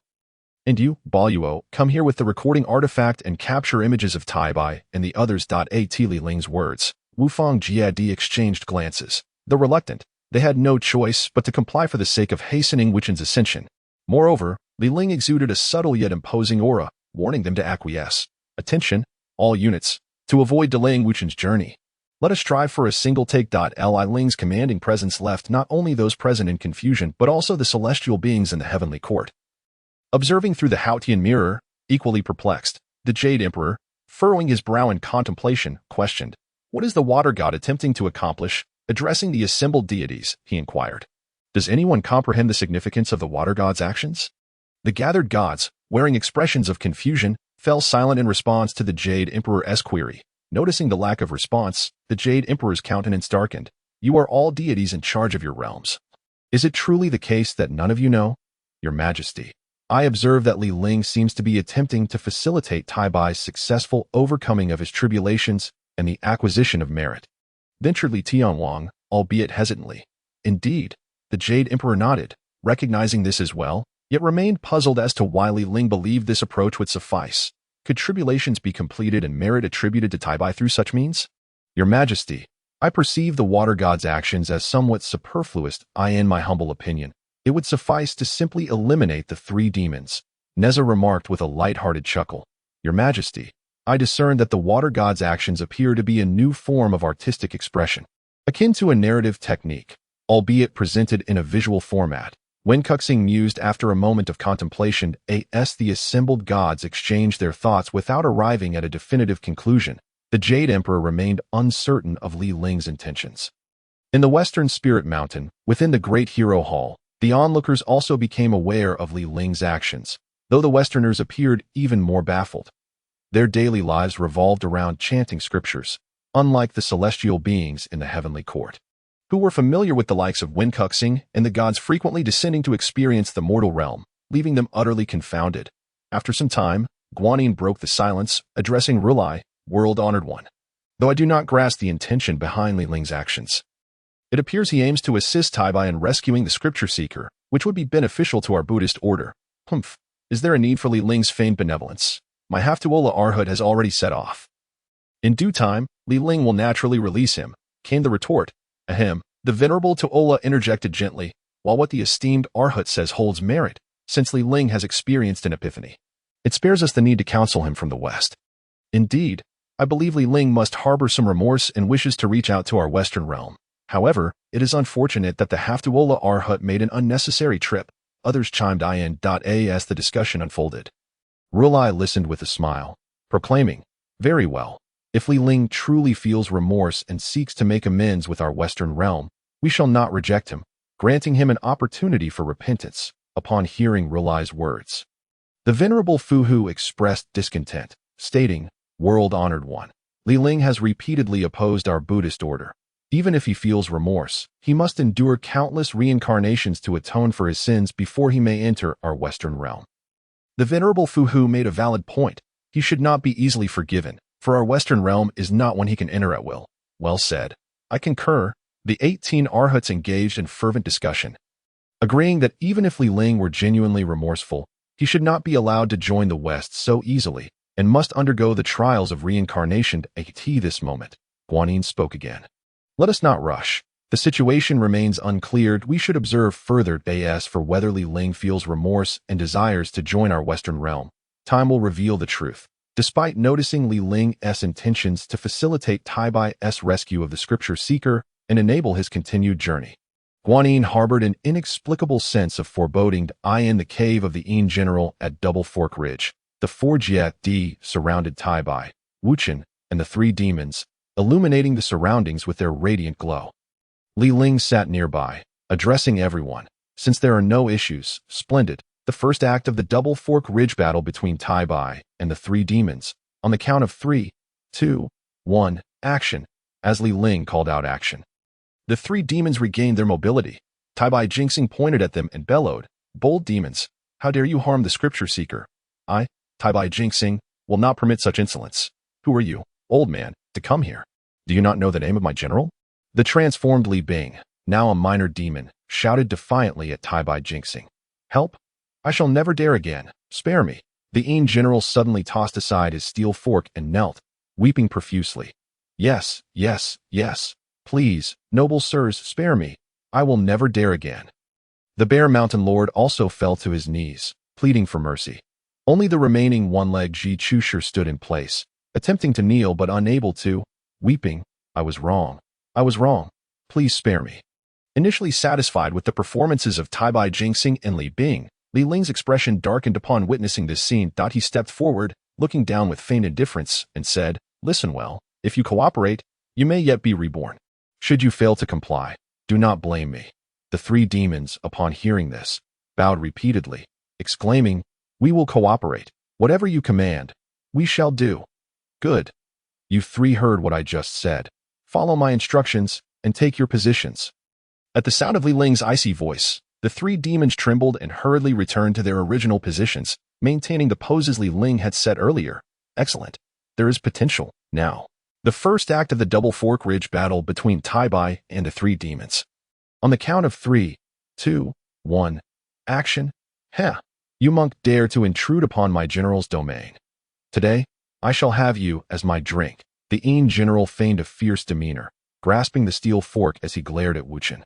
And you, Baluo, come here with the recording artifact and capture images of Tai Bai and the others. At Li Ling's words, Wufang Jiadi exchanged glances. Though reluctant, they had no choice but to comply for the sake of hastening Wuchen's ascension. Moreover, Li Ling exuded a subtle yet imposing aura, warning them to acquiesce. Attention, all units, to avoid delaying Wuchen's journey. Let us strive for a single take. Li Ling's commanding presence left not only those present in confusion but also the celestial beings in the heavenly court. Observing through the Haotian mirror, equally perplexed, the Jade Emperor, furrowing his brow in contemplation, questioned, "What is the water god attempting to accomplish?" Addressing the assembled deities, he inquired, "Does anyone comprehend the significance of the water god's actions?" The gathered gods, wearing expressions of confusion, fell silent in response to the Jade Emperor's query. Noticing the lack of response, the Jade Emperor's countenance darkened. "You are all deities in charge of your realms. Is it truly the case that none of you know? Your Majesty, I observe that Li Ling seems to be attempting to facilitate Tai Bai's successful overcoming of his tribulations and the acquisition of merit," ventured Li Tianwang, albeit hesitantly. Indeed, the Jade Emperor nodded, recognizing this as well, yet remained puzzled as to why Li Ling believed this approach would suffice. Could tribulations be completed and merit attributed to Tai Bai through such means? Your Majesty, I perceive the water god's actions as somewhat superfluous. In my humble opinion, it would suffice to simply eliminate the three demons, Neza remarked with a light-hearted chuckle. Your Majesty, I discern that the water god's actions appear to be a new form of artistic expression, akin to a narrative technique, albeit presented in a visual format. When Cuxing mused after a moment of contemplation, the assembled gods exchanged their thoughts without arriving at a definitive conclusion. The Jade Emperor remained uncertain of Li Ling's intentions. In the Western Spirit Mountain, within the Great Hero Hall, the onlookers also became aware of Li Ling's actions, though the Westerners appeared even more baffled. Their daily lives revolved around chanting scriptures, unlike the celestial beings in the heavenly court, who were familiar with the likes of Wen Cuxing and the gods frequently descending to experience the mortal realm, leaving them utterly confounded. After some time, Guanyin broke the silence, addressing Rulai, World-Honored One. Though I do not grasp the intention behind Li Ling's actions, it appears he aims to assist Tai Bai in rescuing the scripture seeker, which would be beneficial to our Buddhist order. Is there a need for Li Ling's feigned benevolence? My Haftuola Arhut has already set off. In due time, Li Ling will naturally release him, came the retort. Ahem. The venerable Tuola interjected gently, while what the esteemed Arhut says holds merit, since Li Ling has experienced an epiphany. It spares us the need to counsel him from the West. Indeed, I believe Li Ling must harbor some remorse and wishes to reach out to our Western realm. However, it is unfortunate that the Haftuola Arhut made an unnecessary trip. Others chimed in. As the discussion unfolded, Rulai listened with a smile, proclaiming, "Very well. If Li Ling truly feels remorse and seeks to make amends with our Western realm, we shall not reject him, granting him an opportunity for repentance." Upon hearing Rulai's words, the Venerable Fuhu expressed discontent, stating, "World-Honored One, Li Ling has repeatedly opposed our Buddhist order. Even if he feels remorse, he must endure countless reincarnations to atone for his sins before he may enter our Western realm." The Venerable Fuhu made a valid point. He should not be easily forgiven, for our Western realm is not one he can enter at will. Well said. I concur. The 18 Arhuts engaged in fervent discussion, agreeing that even if Li Ling were genuinely remorseful, he should not be allowed to join the West so easily, and must undergo the trials of reincarnation. At this moment, Guanyin spoke again. Let us not rush. The situation remains uncleared. We should observe further as for whether Li Ling feels remorse and desires to join our Western realm. Time will reveal the truth. Despite noticing Li Ling's intentions to facilitate Tai Bai's rescue of the scripture seeker and enable his continued journey, Guanyin harbored an inexplicable sense of foreboding. In the cave of the Yin General at Double Fork Ridge, the four Jiejiao surrounded Tai Bai, Wuchen, and the three demons, illuminating the surroundings with their radiant glow. Li Ling sat nearby, addressing everyone. Since there are no issues, splendid. The first act of the Double Fork Ridge battle between Tai Bai and the three demons. On the count of 3, 2, 1, action. As Li Ling called out action, the three demons regained their mobility. Tai Bai Jinxing pointed at them and bellowed, "Bold demons, how dare you harm the scripture seeker? I, Tai Bai Jinxing, will not permit such insolence. Who are you, old man, to come here? Do you not know the name of my general?" The transformed Li Bing, now a minor demon, shouted defiantly at Tai Bai Jinxing. "Help! I shall never dare again. spare me." The An general suddenly tossed aside his steel fork and knelt, weeping profusely. "Yes, yes, yes. Please, noble sirs, spare me. I will never dare again." The Bear Mountain Lord also fell to his knees, pleading for mercy. Only the remaining one-legged Jiejiao stood in place, attempting to kneel but unable to, weeping, "I was wrong. I was wrong. Please spare me." Initially satisfied with the performances of Taibai Jingxing and Li Bing, Li Ling's expression darkened upon witnessing this scene. He stepped forward, looking down with feigned indifference, and said, "Listen well, if you cooperate, you may yet be reborn. Should you fail to comply, do not blame me." The three demons, upon hearing this, bowed repeatedly, exclaiming, "We will cooperate. Whatever you command, we shall do." "Good. You three heard what I just said. Follow my instructions and take your positions." At the sound of Li Ling's icy voice, the three demons trembled and hurriedly returned to their original positions, maintaining the poses Li Ling had set earlier. Excellent. There is potential, now. The first act of the Double Fork Ridge battle between Taibai and the three demons. On the count of 3, 2, 1, action. "Heh! You monk dare to intrude upon my general's domain. Today, I shall have you as my drink." The An general feigned a fierce demeanor, grasping the steel fork as he glared at Wuchen.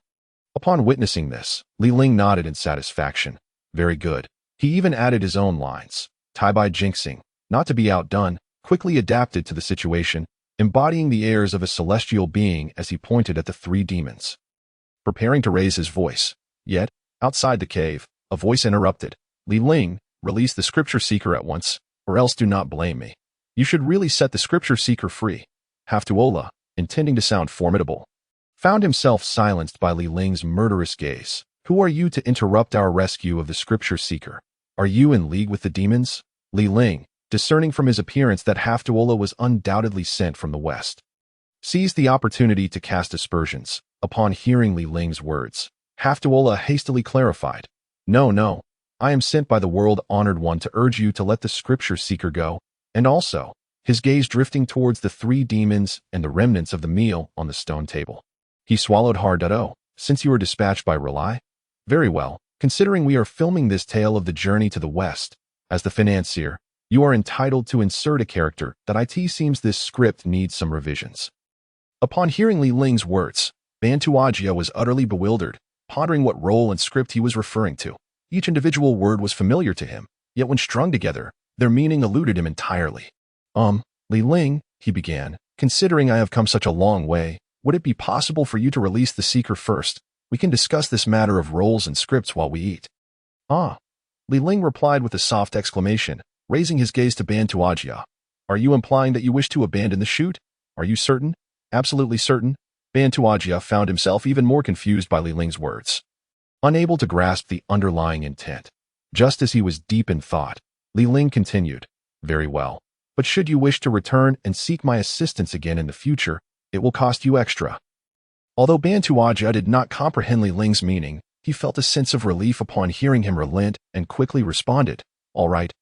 Upon witnessing this, Li Ling nodded in satisfaction. Very good. He even added his own lines. Taibai Jingxing, not to be outdone, quickly adapted to the situation, embodying the airs of a celestial being as he pointed at the three demons. Preparing to raise his voice. Yet, outside the cave, a voice interrupted. "Li Ling, release the scripture seeker at once, or else do not blame me. You should really set the scripture seeker free." Haftuola, intending to sound formidable, found himself silenced by Li Ling's murderous gaze. "Who are you to interrupt our rescue of the scripture seeker? Are you in league with the demons?" Li Ling, discerning from his appearance that Haftuola was undoubtedly sent from the west, seized the opportunity to cast aspersions. Upon hearing Li Ling's words, Haftuola hastily clarified, No, no, I am sent by the world-honored one to urge you to let the scripture seeker go, and also, his gaze drifting towards the three demons and the remnants of the meal on the stone table. He swallowed hard. "Oh, since you were dispatched by Relay? Very well, considering we are filming this tale of the journey to the west, as the financier, you are entitled to insert a character that it seems this script needs some revisions." Upon hearing Li Ling's words, Tongtian was utterly bewildered, pondering what role and script he was referring to. Each individual word was familiar to him, yet when strung together, their meaning eluded him entirely. Li Ling," he began, "considering I have come such a long way, would it be possible for you to release the seeker first? We can discuss this matter of roles and scripts while we eat." "Ah," Li Ling replied with a soft exclamation, raising his gaze to Tongtian. "Are you implying that you wish to abandon the shoot? Are you certain? Absolutely certain?" Tongtian found himself even more confused by Li Ling's words, unable to grasp the underlying intent. Just as he was deep in thought, Li Ling continued, "Very well, but should you wish to return and seek my assistance again in the future, it will cost you extra." Although Tongtian did not comprehend Li Ling's meaning, he felt a sense of relief upon hearing him relent and quickly responded, all right.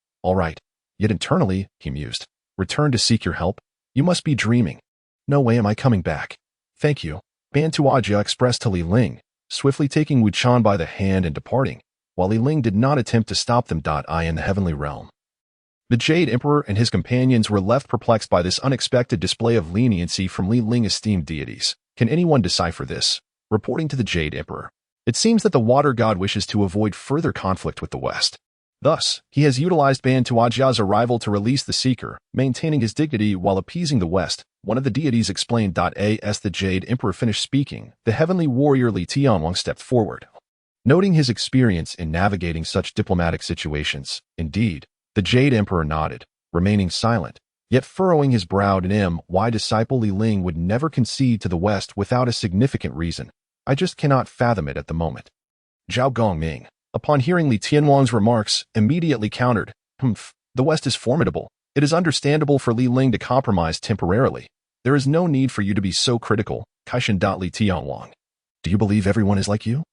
Yet internally, he mused, "Return to seek your help? You must be dreaming. No way am I coming back. Thank you," Tongtian expressed to Li Ling, swiftly taking Wuchen by the hand and departing, while Li Ling did not attempt to stop them. In the heavenly realm, the Jade Emperor and his companions were left perplexed by this unexpected display of leniency from Li Ling's esteemed deities. Can anyone decipher this? Reporting to the Jade Emperor, it seems that the water god wishes to avoid further conflict with the West. Thus, he has utilized Tongtian's arrival to release the seeker, maintaining his dignity while appeasing the West. One of the deities explained. As the Jade Emperor finished speaking, the heavenly warrior Li Tianwang stepped forward, noting his experience in navigating such diplomatic situations. Indeed, the Jade Emperor nodded, remaining silent, yet furrowing his brow. My disciple Li Ling would never concede to the West without a significant reason. I just cannot fathom it at the moment. Zhao Gongming, upon hearing Li Tianwang's remarks, immediately countered, The West is formidable. It is understandable for Li Ling to compromise temporarily. There is no need for you to be so critical, Kaishan. Li Tianwang. Do you believe everyone is like you?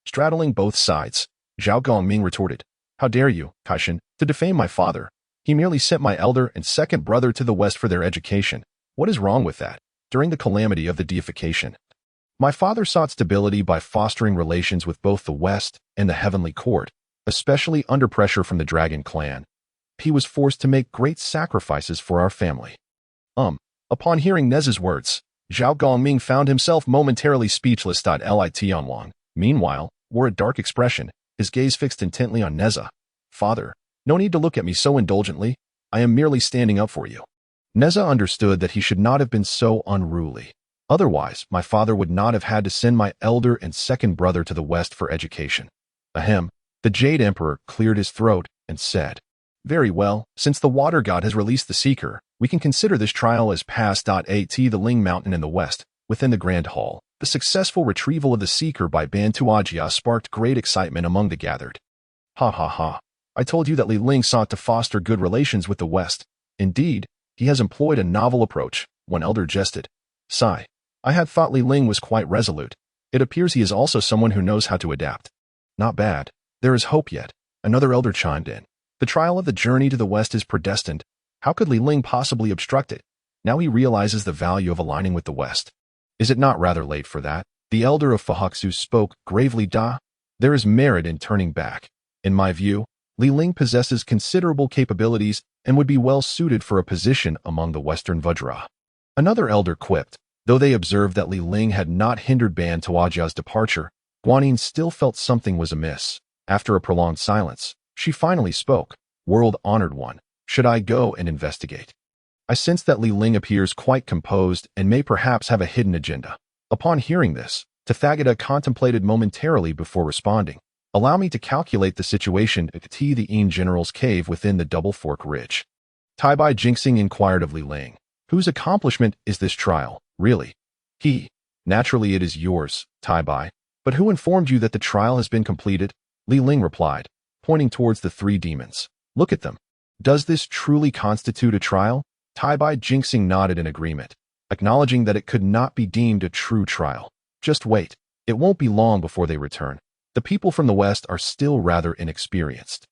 Straddling both sides, Zhao Gongming retorted, How dare you, Kaishan, to defame my father? He merely sent my elder and second brother to the West for their education. What is wrong with that? During the calamity of the deification, my father sought stability by fostering relations with both the West and the Heavenly Court. especially under pressure from the dragon clan. He was forced to make great sacrifices for our family. Upon hearing Nez's words, Zhao Gongming found himself momentarily speechless. Li Tianwang, meanwhile, wore a dark expression, his gaze fixed intently on Neza. Father, no need to look at me so indulgently. I am merely standing up for you. Neza understood that he should not have been so unruly. Otherwise, my father would not have had to send my elder and second brother to the West for education. Ahem. The Jade Emperor cleared his throat and said, Very well, since the water god has released the seeker, we can consider this trial as passed. At the Ling mountain in the west, within the Grand Hall, the successful retrieval of the seeker by Ban Tuajia sparked great excitement among the gathered. Ha ha ha. I told you that Li Ling sought to foster good relations with the West. Indeed, he has employed a novel approach, one elder jested. Sigh. I had thought Li Ling was quite resolute. It appears he is also someone who knows how to adapt. Not bad. There is hope yet. Another elder chimed in. The trial of the journey to the West is predestined. How could Li Ling possibly obstruct it? Now he realizes the value of aligning with the West. Is it not rather late for that? The elder of Fahaxu spoke gravely. There is merit in turning back. In my view, Li Ling possesses considerable capabilities and would be well suited for a position among the Western Vajra. Another elder quipped. Though they observed that Li Ling had not hindered Ban Tuajia's departure, Guanyin still felt something was amiss. After a prolonged silence, she finally spoke. World-honored one, should I go and investigate? I sense that Li Ling appears quite composed and may perhaps have a hidden agenda. Upon hearing this, Tathagata contemplated momentarily before responding. Allow me to calculate the situation at the Yin General's cave within the Double Fork Ridge. Taibai Jinxing inquired of Li Ling. Whose accomplishment is this trial, really? Naturally it is yours, Taibai. But who informed you that the trial has been completed? Li Ling replied, pointing towards the three demons. Look at them. Does this truly constitute a trial? Taibai Jinxing nodded in agreement, acknowledging that it could not be deemed a true trial. Just wait. It won't be long before they return. The people from the West are still rather inexperienced.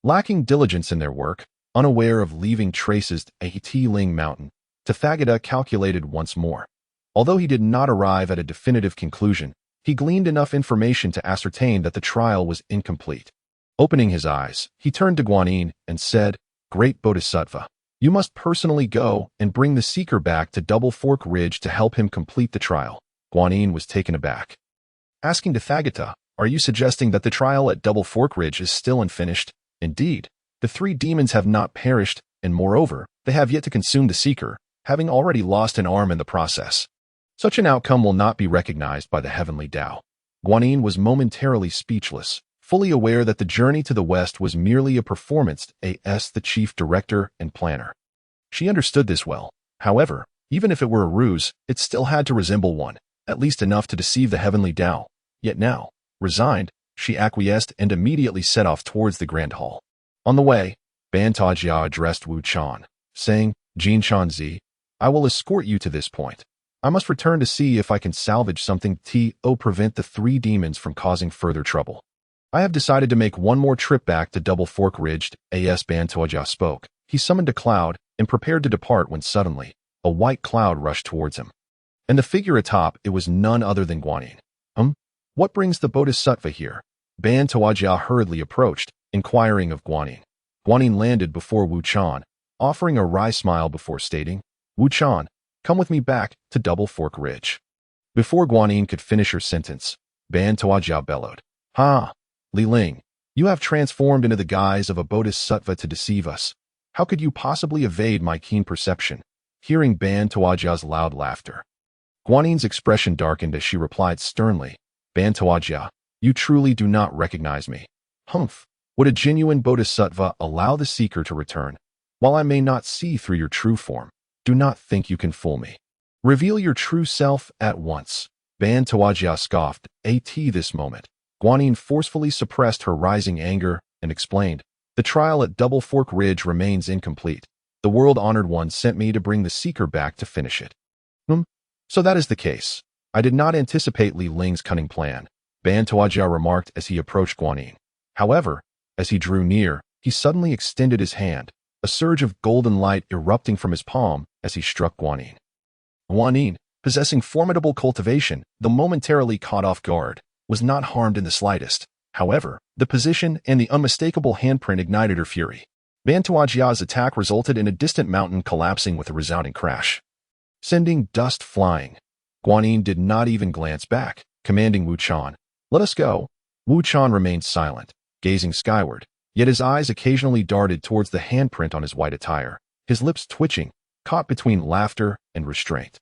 Lacking diligence in their work, unaware of leaving traces at Ling Mountain, Tathagata calculated once more. Although he did not arrive at a definitive conclusion, he gleaned enough information to ascertain that the trial was incomplete. Opening his eyes, he turned to Guanyin and said, Great Bodhisattva, you must personally go and bring the seeker back to Double Fork Ridge to help him complete the trial. Guanyin was taken aback. Asking Tathagata, are you suggesting that the trial at Double Fork Ridge is still unfinished? Indeed, the three demons have not perished, and moreover, they have yet to consume the seeker, having already lost an arm in the process. Such an outcome will not be recognized by the Heavenly Dao. Guanyin was momentarily speechless, fully aware that the journey to the West was merely a performance as the chief director and planner. She understood this well. However, even if it were a ruse, it still had to resemble one, at least enough to deceive the Heavenly Dao. Yet now, resigned, she acquiesced and immediately set off towards the Grand Hall. On the way, Ban Tajia addressed Wu Chan, saying, Jin Chanzi, I will escort you to this point. I must return to see if I can salvage something to prevent the three demons from causing further trouble. I have decided to make one more trip back to Double Fork Ridge. As Ban Tajia spoke, he summoned a cloud and prepared to depart when suddenly, a white cloud rushed towards him. And the figure atop it was none other than Guanyin. What brings the Bodhisattva here? Ban Tajia hurriedly approached, inquiring of Guanyin. Guanyin landed before Wu Chan, offering a wry smile before stating, Wu Chan, come with me back to Double Fork Ridge. Before Guanyin could finish her sentence, Ban Tajia bellowed, Ha! Li Ling, you have transformed into the guise of a bodhisattva to deceive us. How could you possibly evade my keen perception? Hearing Ban Tawajia's loud laughter, Guanyin's expression darkened as she replied sternly, Ban Tawajia, you truly do not recognize me. Humph! Would a genuine bodhisattva allow the seeker to return? While I may not see through your true form, do not think you can fool me. Reveal your true self at once. Ban Tawajia scoffed. At this moment, Guanyin forcefully suppressed her rising anger and explained, the trial at Double Fork Ridge remains incomplete. The world-honored one sent me to bring the seeker back to finish it. So that is the case. I did not anticipate Li Ling's cunning plan, Ban Tawajia remarked as he approached Guanyin. However, as he drew near, he suddenly extended his hand, a surge of golden light erupting from his palm as he struck Guanyin. Guanyin, possessing formidable cultivation, though momentarily caught off guard, was not harmed in the slightest. However, the position and the unmistakable handprint ignited her fury. Bantuajia's attack resulted in a distant mountain collapsing with a resounding crash, sending dust flying. Guanyin did not even glance back, commanding Wu Chan, "Let us go." Wu Chan remained silent, gazing skyward, yet his eyes occasionally darted towards the handprint on his white attire, his lips twitching, caught between laughter and restraint.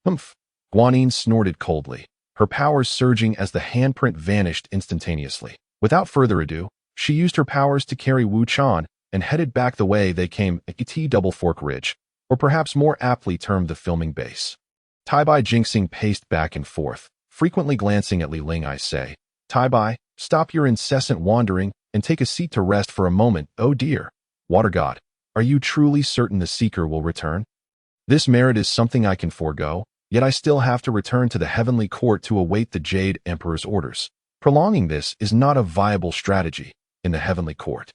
"Humph!" Guanyin snorted coldly, her powers surging as the handprint vanished instantaneously. Without further ado, she used her powers to carry Wu Chan and headed back the way they came, at Double Fork Ridge, or perhaps more aptly termed the filming base. Tai Bai Jingxing paced back and forth, frequently glancing at Li Ling. "I say, Tai Bai, stop your incessant wandering and take a seat to rest for a moment. Oh dear, Water God, are you truly certain the Seeker will return? This merit is something I can forego, yet I still have to return to the Heavenly Court to await the Jade Emperor's orders. Prolonging this is not a viable strategy in the Heavenly Court."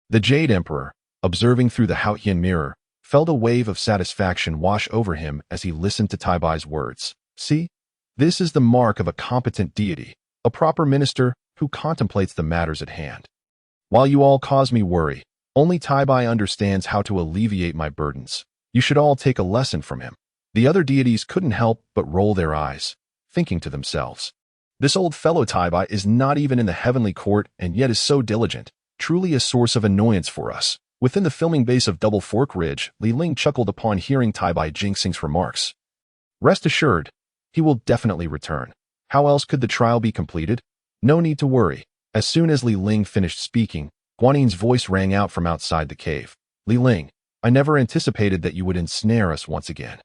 The Jade Emperor, observing through the Haotian mirror, felt a wave of satisfaction wash over him as he listened to Tai Bai's words. "See, this is the mark of a competent deity, a proper minister who contemplates the matters at hand. While you all cause me worry, only Tai Bai understands how to alleviate my burdens. You should all take a lesson from him." The other deities couldn't help but roll their eyes, thinking to themselves, "This old fellow Tai Bai is not even in the Heavenly Court and yet is so diligent, truly a source of annoyance for us." Within the filming base of Double Fork Ridge, Li Ling chuckled upon hearing Tai Bai Jingxing's remarks. "Rest assured, he will definitely return. How else could the trial be completed? No need to worry." As soon as Li Ling finished speaking, Guanyin's voice rang out from outside the cave. "Li Ling, I never anticipated that you would ensnare us once again."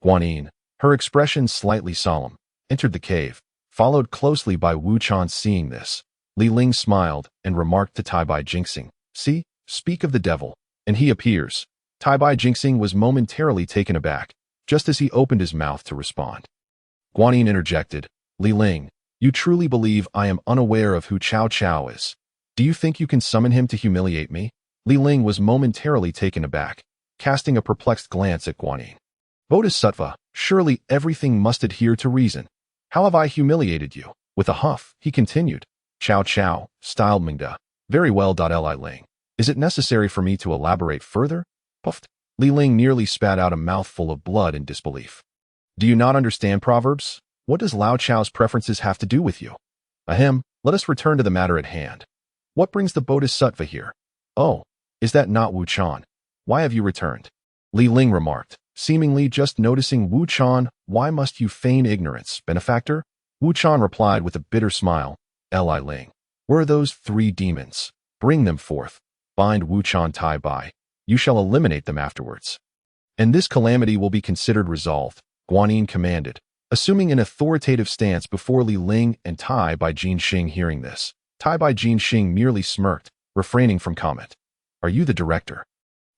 Guanyin, her expression slightly solemn, entered the cave, followed closely by Wu Chan. Seeing this, Li Ling smiled and remarked to Tai Bai Jingxing, "See, speak of the devil, and he appears." Tai Bai Jingxing was momentarily taken aback, just as he opened his mouth to respond. Guanyin interjected, "Li Ling, you truly believe I am unaware of who Cao Cao is? Do you think you can summon him to humiliate me?" Li Ling was momentarily taken aback, casting a perplexed glance at Guanyin. "Bodhisattva, surely everything must adhere to reason. How have I humiliated you?" With a huff, he continued, "Cao Cao, styled Mingda. Very well. Li Ling, is it necessary for me to elaborate further?" Puffed. Li Ling nearly spat out a mouthful of blood in disbelief. "Do you not understand proverbs? What does Lao Chao's preferences have to do with you?" "Ahem, let us return to the matter at hand. What brings the Bodhisattva here?" "Oh, is that not Wu Chan? Why have you returned?" Li Ling remarked, seemingly just noticing Wu Chan. "Why must you feign ignorance, benefactor?" Wu Chan replied with a bitter smile, "Li Ling, where are those 3 demons? Bring them forth. Bind Wu Chan Tai Bai. You shall eliminate them afterwards. And this calamity will be considered resolved," Guanyin commanded, assuming an authoritative stance before Li Ling and Tai Bai Jingxing. Hearing this, Tai Bai Jingxing merely smirked, refraining from comment. "Are you the director?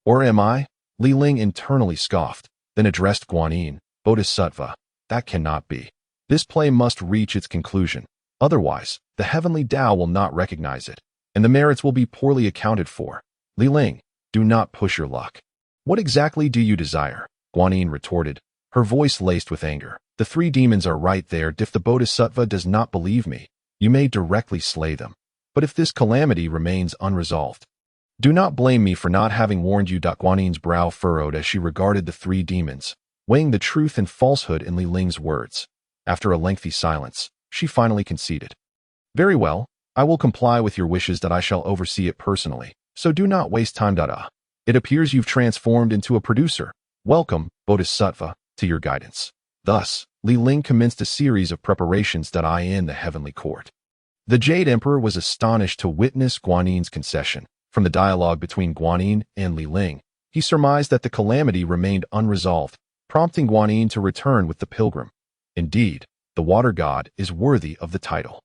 Or am I?" Li Ling internally scoffed, then addressed Guanyin, "Bodhisattva, that cannot be. This play must reach its conclusion. Otherwise, the Heavenly Dao will not recognize it, and the merits will be poorly accounted for. Li Ling, do not push your luck." "What exactly do you desire?" Guanyin retorted, her voice laced with anger. "The 3 demons are right there. If the Bodhisattva does not believe me, you may directly slay them. But if this calamity remains unresolved, do not blame me for not having warned you." Guanyin's brow furrowed as she regarded the 3 demons, weighing the truth and falsehood in Li Ling's words. After a lengthy silence, she finally conceded. "Very well, I will comply with your wishes. That I shall oversee it personally, so do not waste time. It appears you've transformed into a producer. Welcome, Bodhisattva, to your guidance." Thus, Li Ling commenced a series of preparations in the Heavenly Court. The Jade Emperor was astonished to witness Guanyin's concession. From the dialogue between Guanyin and Li Ling, he surmised that the calamity remained unresolved, prompting Guanyin to return with the pilgrim. Indeed, the Water God is worthy of the title.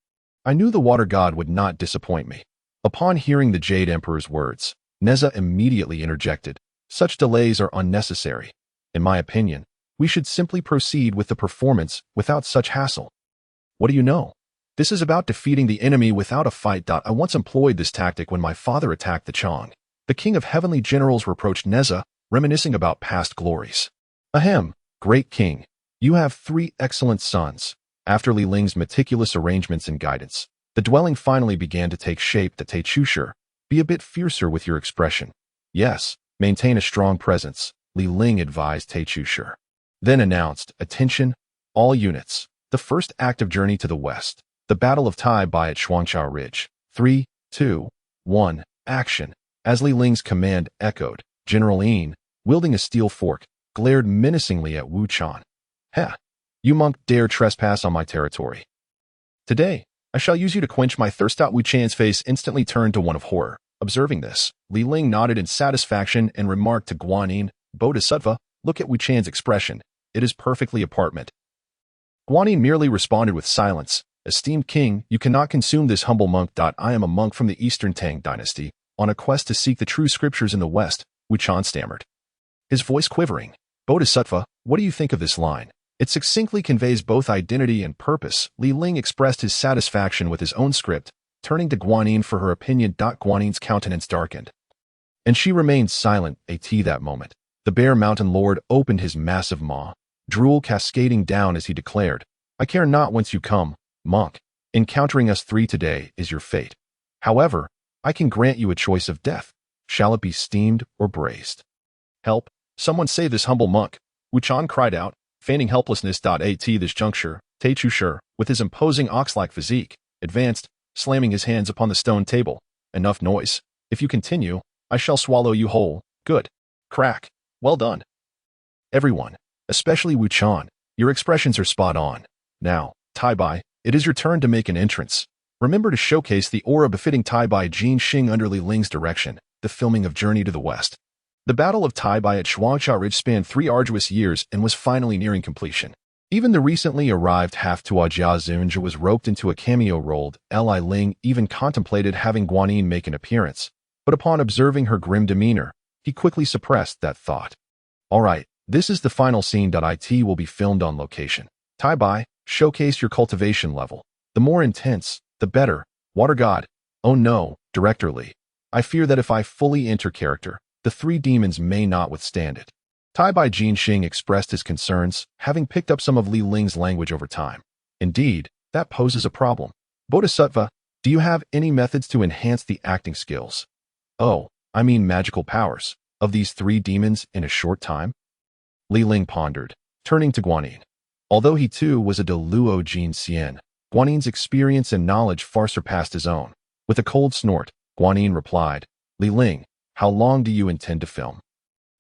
"I knew the Water God would not disappoint me." Upon hearing the Jade Emperor's words, Neza immediately interjected, "Such delays are unnecessary. In my opinion, we should simply proceed with the performance without such hassle." "What do you know? This is about defeating the enemy without a fight. I once employed this tactic when my father attacked the Chong." The king of heavenly generals reproached Neza, reminiscing about past glories. "Ahem, great king, you have 3 excellent sons." After Li Ling's meticulous arrangements and guidance, The dwelling finally began to take shape. The Taichusher, be a bit fiercer with your expression. Yes, maintain a strong presence, Li Ling advised Taichusher. Then announced, attention, all units. The first active journey to the west. The Battle of Tai Bai at Shuangchao Ridge. 3, 2, 1, action. As Li Ling's command echoed, General Yin, wielding a steel fork, glared menacingly at Wu Chan. Heh, you monk dare trespass on my territory. Today, I shall use you to quench my thirst. Wu Chan's face instantly turned to one of horror. Observing this, Li Ling nodded in satisfaction and remarked to Guanyin, Bodhisattva, look at Wu Chan's expression. It is perfectly apartment. Guanyin merely responded with silence. Esteemed king, you cannot consume this humble monk. I am a monk from the Eastern Tang dynasty, on a quest to seek the true scriptures in the West, Wu Chan stammered, his voice quivering. Bodhisattva, what do you think of this line? It succinctly conveys both identity and purpose. Li Ling expressed his satisfaction with his own script, turning to Guanyin for her opinion. Guanyin's countenance darkened, and she remained silent. That moment, the Bear Mountain Lord opened his massive maw, drool cascading down as he declared, I care not whence you come, monk. Encountering us three today is your fate. However, I can grant you a choice of death. Shall it be steamed or braised? Help! Someone save this humble monk! Wu Chan cried out, feigning helplessness. At this juncture, Taichusher, with his imposing ox-like physique, advanced, slamming his hands upon the stone table. Enough noise. If you continue, I shall swallow you whole. Good. Crack. Well done. Everyone, especially Wu Chan, your expressions are spot on. Now, Tai Bai, it is your turn to make an entrance. Remember to showcase the aura befitting Tai Bai Jin Xing under Li Ling's direction, the filming of Journey to the West. The Battle of Tai Bai at Shuangchao Ridge spanned 3 arduous years and was finally nearing completion. Even the recently arrived half-Tua Jia Zunja was roped into a cameo role. Li Ling even contemplated having Guanyin make an appearance, but upon observing her grim demeanor, he quickly suppressed that thought. Alright, this is the final scene. It will be filmed on location. Tai Bai, showcase your cultivation level. The more intense, the better. Water God. Oh no, Director Li. I fear that if I fully enter character, the 3 demons may not withstand it. Tai Bai Jin Xing expressed his concerns, having picked up some of Li Ling's language over time. Indeed, that poses a problem. Bodhisattva, do you have any methods to enhance the acting skills? Oh, I mean magical powers, of these 3 demons in a short time? Li Ling pondered, turning to Guanyin. Although he too was a Deluo Jin Xian, Guanyin's experience and knowledge far surpassed his own. With a cold snort, Guanyin replied, Li Ling, how long do you intend to film?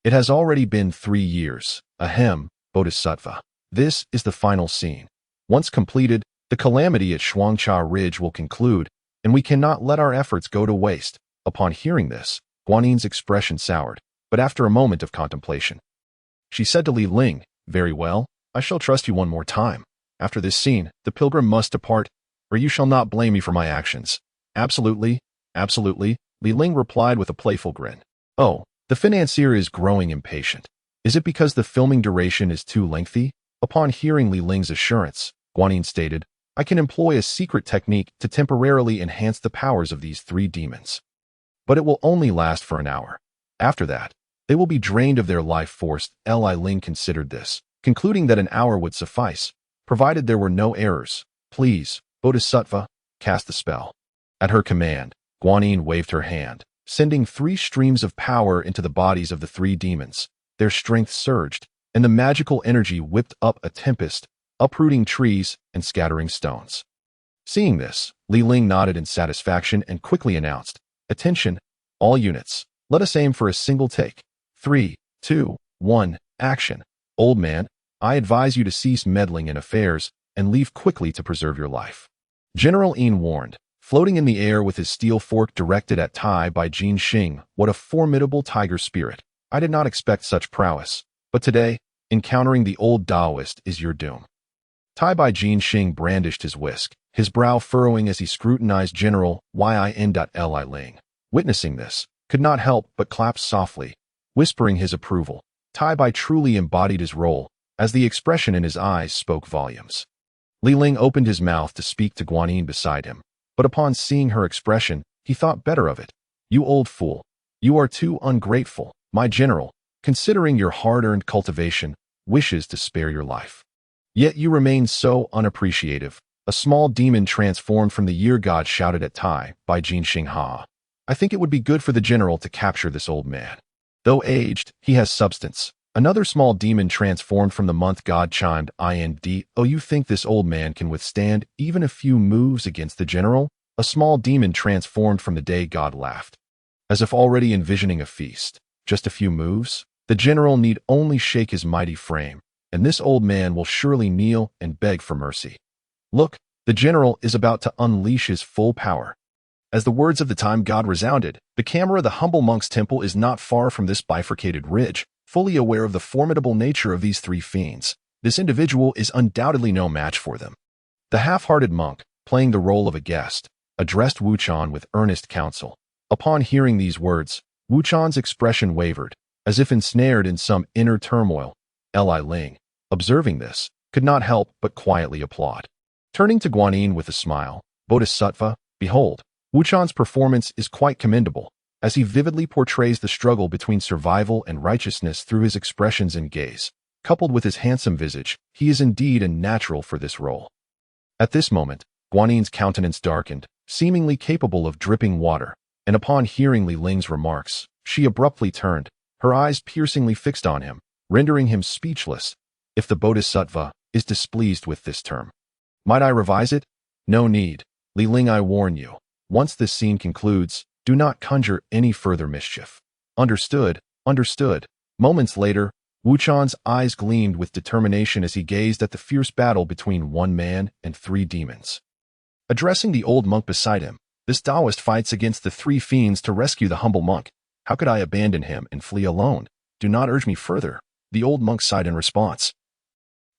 It has already been 3 years. Ahem, Bodhisattva. This is the final scene. Once completed, the calamity at Shuangchao Ridge will conclude, and we cannot let our efforts go to waste. Upon hearing this, Guanyin's expression soured, but after a moment of contemplation, she said to Li Ling, very well, I shall trust you one more time. After this scene, the pilgrim must depart, or you shall not blame me for my actions. Absolutely, absolutely, Li Ling replied with a playful grin. Oh, the financier is growing impatient. Is it because the filming duration is too lengthy? Upon hearing Li Ling's assurance, Guanyin stated, I can employ a secret technique to temporarily enhance the powers of these 3 demons. But it will only last for an hour. After that, they will be drained of their life force. Li Ling considered this, concluding that an hour would suffice, provided there were no errors. Please, Bodhisattva, cast the spell. At her command, Guanyin waved her hand, sending 3 streams of power into the bodies of the 3 demons. Their strength surged, and the magical energy whipped up a tempest, uprooting trees and scattering stones. Seeing this, Li Ling nodded in satisfaction and quickly announced, attention, all units, let us aim for a single take. 3, 2, 1, action. Old man, I advise you to cease meddling in affairs and leave quickly to preserve your life. General Yin warned, floating in the air with his steel fork directed at Tai Bai Jin Xing. What a formidable tiger spirit. I did not expect such prowess, but today, encountering the old Taoist is your doom. Tai Bai Jin Xing brandished his whisk, his brow furrowing as he scrutinized General Yin. Li Ling, witnessing this, could not help but clap softly, whispering his approval. Tai Bai truly embodied his role, as the expression in his eyes spoke volumes. Li Ling opened his mouth to speak to Guanyin beside him, but upon seeing her expression, he thought better of it. You old fool. You are too ungrateful. My general, considering your hard-earned cultivation, wishes to spare your life. Yet you remain so unappreciative. A small demon transformed from the year god shouted at Tai by Jin Xingha. I think it would be good for the general to capture this old man. Though aged, he has substance. Another small demon transformed from the month god chimed IND. Oh, you think this old man can withstand even a few moves against the general? A small demon transformed from the day god laughed, as if already envisioning a feast. Just a few moves? The general need only shake his mighty frame, and this old man will surely kneel and beg for mercy. Look, the general is about to unleash his full power. As the words of the time god resounded, the camera of the humble monk's temple is not far from this bifurcated ridge, fully aware of the formidable nature of these three fiends. This individual is undoubtedly no match for them. The half-hearted monk, playing the role of a guest, addressed Wuchan with earnest counsel. Upon hearing these words, Wuchan's expression wavered, as if ensnared in some inner turmoil. Ling, observing this, could not help but quietly applaud. Turning to Guanyin with a smile, Bodhisattva, behold, Wuchan's performance is quite commendable, as he vividly portrays the struggle between survival and righteousness through his expressions and gaze. Coupled with his handsome visage, he is indeed a natural for this role. At this moment, Guanyin's countenance darkened, seemingly capable of dripping water, and upon hearing Li Ling's remarks, she abruptly turned, her eyes piercingly fixed on him, rendering him speechless. If the Bodhisattva is displeased with this term, might I revise it? No need. Li Ling, I warn you. Once this scene concludes, do not conjure any further mischief. Understood, understood. Moments later, Wuchan's eyes gleamed with determination as he gazed at the fierce battle between one man and three demons. Addressing the old monk beside him, this Taoist fights against the three fiends to rescue the humble monk. How could I abandon him and flee alone? Do not urge me further. The old monk sighed in response,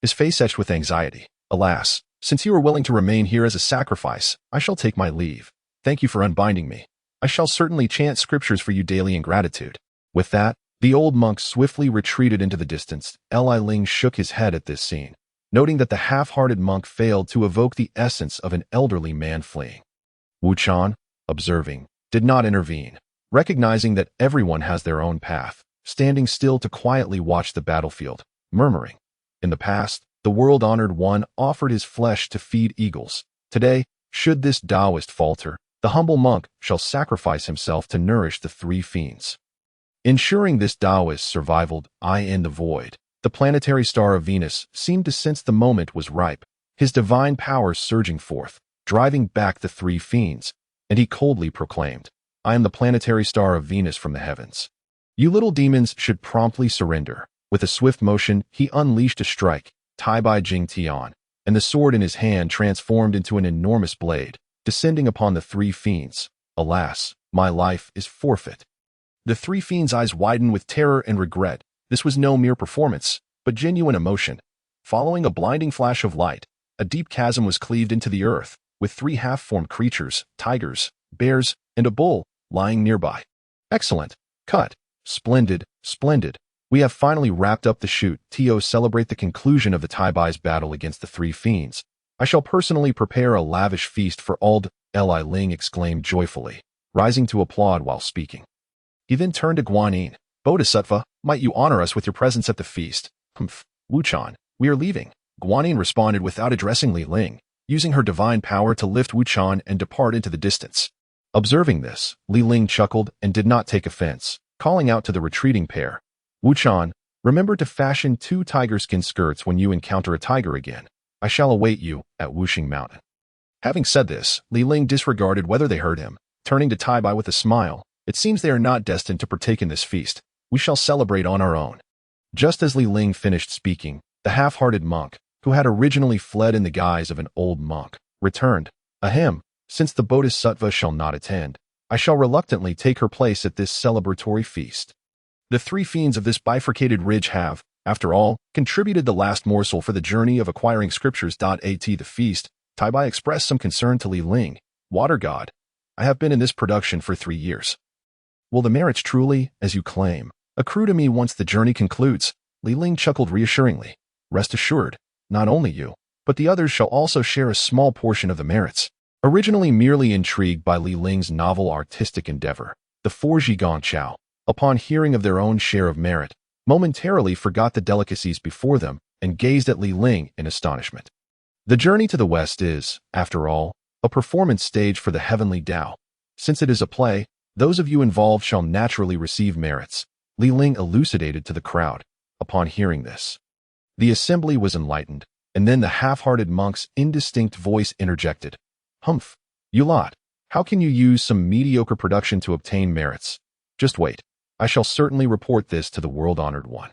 his face etched with anxiety. Alas, since you are willing to remain here as a sacrifice, I shall take my leave. Thank you for unbinding me. I shall certainly chant scriptures for you daily in gratitude. With that, the old monk swiftly retreated into the distance. Ling shook his head at this scene, noting that the half-hearted monk failed to evoke the essence of an elderly man fleeing. Wuchan, observing, did not intervene, recognizing that everyone has their own path, standing still to quietly watch the battlefield, murmuring, in the past, the world-honored one offered his flesh to feed eagles. Today, should this Taoist falter, the humble monk shall sacrifice himself to nourish the three fiends. Ensuring this Taoist's survival in the void, the planetary star of Venus seemed to sense the moment was ripe, his divine powers surging forth, driving back the three fiends, and he coldly proclaimed, I am the planetary star of Venus from the heavens. You little demons should promptly surrender. With a swift motion, he unleashed a strike, Tai Bai Jing Tian, and the sword in his hand transformed into an enormous blade, descending upon the three fiends. Alas, my life is forfeit. The three fiends' eyes widened with terror and regret. This was no mere performance, but genuine emotion. Following a blinding flash of light, a deep chasm was cleaved into the earth, with three half-formed creatures, tigers, bears, and a bull, lying nearby. Excellent. Cut. Splendid, splendid. We have finally wrapped up the shoot. To celebrate the conclusion of the Tai Bai's battle against the three fiends, I shall personally prepare a lavish feast for all. Ling exclaimed joyfully, rising to applaud while speaking. He then turned to Guanyin. Bodhisattva, might you honor us with your presence at the feast? Humph, Wuchan, we are leaving. Guanyin responded without addressing Li Ling, using her divine power to lift Wuchan and depart into the distance. Observing this, Li Ling chuckled and did not take offense, calling out to the retreating pair, Wuchan, remember to fashion 2 tiger-skin skirts when you encounter a tiger again. I shall await you at Wuxing Mountain. Having said this, Li Ling disregarded whether they heard him, turning to Tai Bai with a smile. It seems they are not destined to partake in this feast. We shall celebrate on our own. Just as Li Ling finished speaking, the half-hearted monk, who had originally fled in the guise of an old monk, returned. Ahem, since the Bodhisattva shall not attend, I shall reluctantly take her place at this celebratory feast. The three fiends of this bifurcated ridge have, after all, contributed the last morsel for the journey of acquiring scriptures. At the feast, Tai Bai expressed some concern to Li Ling. Water God, I have been in this production for 3 years. Will the merits truly, as you claim, accrue to me once the journey concludes? Li Ling chuckled reassuringly. Rest assured, not only you, but the others shall also share a small portion of the merits. Originally merely intrigued by Li Ling's novel artistic endeavor, the 4 Jiejiao, upon hearing of their own share of merit, momentarily forgot the delicacies before them and gazed at Li Ling in astonishment. The journey to the west is, after all, a performance stage for the Heavenly Dao. Since it is a play, those of you involved shall naturally receive merits, Ling elucidated to the crowd. Upon hearing this, the assembly was enlightened, and then the half-hearted monk's indistinct voice interjected. Humph, you lot, how can you use some mediocre production to obtain merits? Just wait, I shall certainly report this to the world-honored one.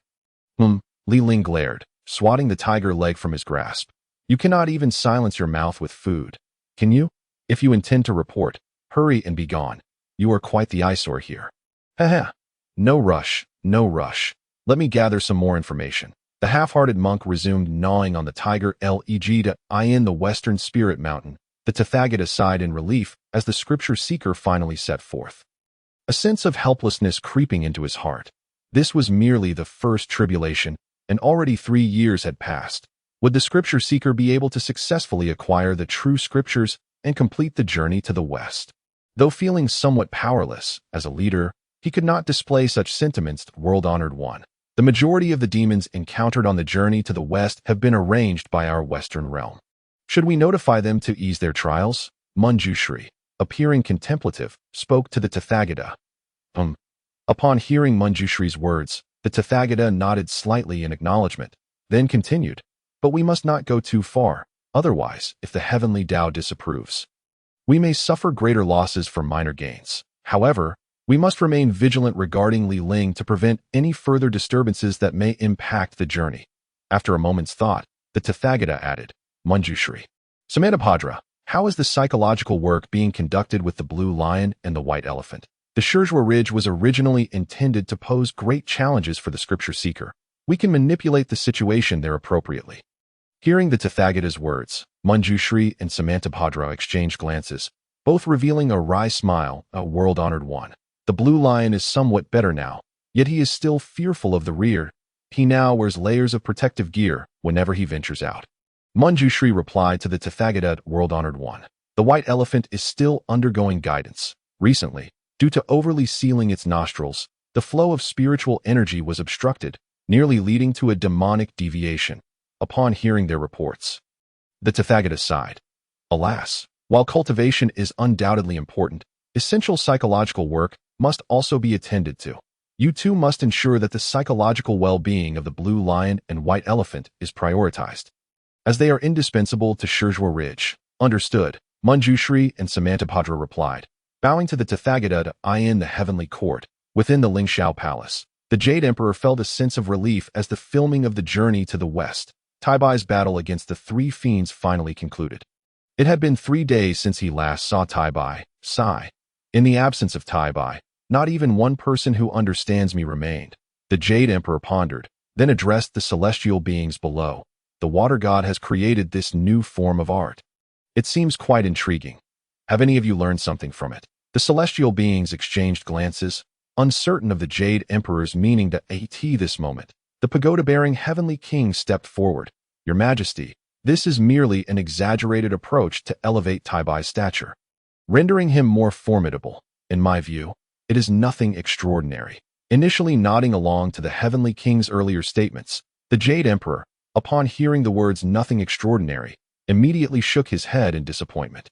Ling glared, swatting the tiger leg from his grasp. You cannot even silence your mouth with food, can you? If you intend to report, hurry and be gone. You are quite the eyesore here. Haha. No rush, no rush. Let me gather some more information. The half-hearted monk resumed gnawing on the tiger leg to eye in the western spirit mountain. The Tathagata sighed in relief as the scripture seeker finally set forth. A sense of helplessness creeping into his heart. This was merely the first tribulation, and already 3 years had passed. Would the scripture seeker be able to successfully acquire the true scriptures and complete the journey to the west? Though feeling somewhat powerless, as a leader, he could not display such sentiments to world-honored one. The majority of the demons encountered on the journey to the west have been arranged by our western realm. Should we notify them to ease their trials? Manjushri, appearing contemplative, spoke to the Tathagata. Upon hearing Manjushri's words, the Tathagata nodded slightly in acknowledgement, then continued. But we must not go too far, otherwise, if the Heavenly Dao disapproves, we may suffer greater losses for minor gains. However, we must remain vigilant regarding Ling to prevent any further disturbances that may impact the journey. After a moment's thought, the Tathagata added, Manjushri. Samantabhadra, how is the psychological work being conducted with the blue lion and the white elephant? The Jiejiao Ridge was originally intended to pose great challenges for the scripture seeker. We can manipulate the situation there appropriately. Hearing the Tathagata's words, Manjushri and Samantabhadra exchanged glances, both revealing a wry smile, a world-honored one. The blue lion is somewhat better now, yet he is still fearful of the rear. He now wears layers of protective gear whenever he ventures out. Manjushri replied to the Tathagata, world-honored one. The white elephant is still undergoing guidance. Recently, due to overly sealing its nostrils, the flow of spiritual energy was obstructed, nearly leading to a demonic deviation. Upon hearing their reports, the Tathagata sighed. Alas, while cultivation is undoubtedly important, essential psychological work must also be attended to. You too must ensure that the psychological well-being of the blue lion and white elephant is prioritized, as they are indispensable to Jiejiao Ridge. Understood, Manjushri and Samantabhadra replied, bowing to the Tathagata to eye in the heavenly court. Within the Lingxiao Palace, the Jade Emperor felt a sense of relief as the filming of the journey to the west. Taibai's battle against the 3 fiends finally concluded. It had been 3 days since he last saw Taibai. Sigh. In the absence of Taibai, not even one person who understands me remained. The Jade Emperor pondered, then addressed the celestial beings below. The water god has created this new form of art. It seems quite intriguing. Have any of you learned something from it? The celestial beings exchanged glances, uncertain of the Jade Emperor's meaning to this moment. The pagoda-bearing Heavenly King stepped forward. Your Majesty, this is merely an exaggerated approach to elevate Taibai's stature, rendering him more formidable. In my view, it is nothing extraordinary. Initially nodding along to the Heavenly King's earlier statements, the Jade Emperor, upon hearing the words nothing extraordinary, immediately shook his head in disappointment.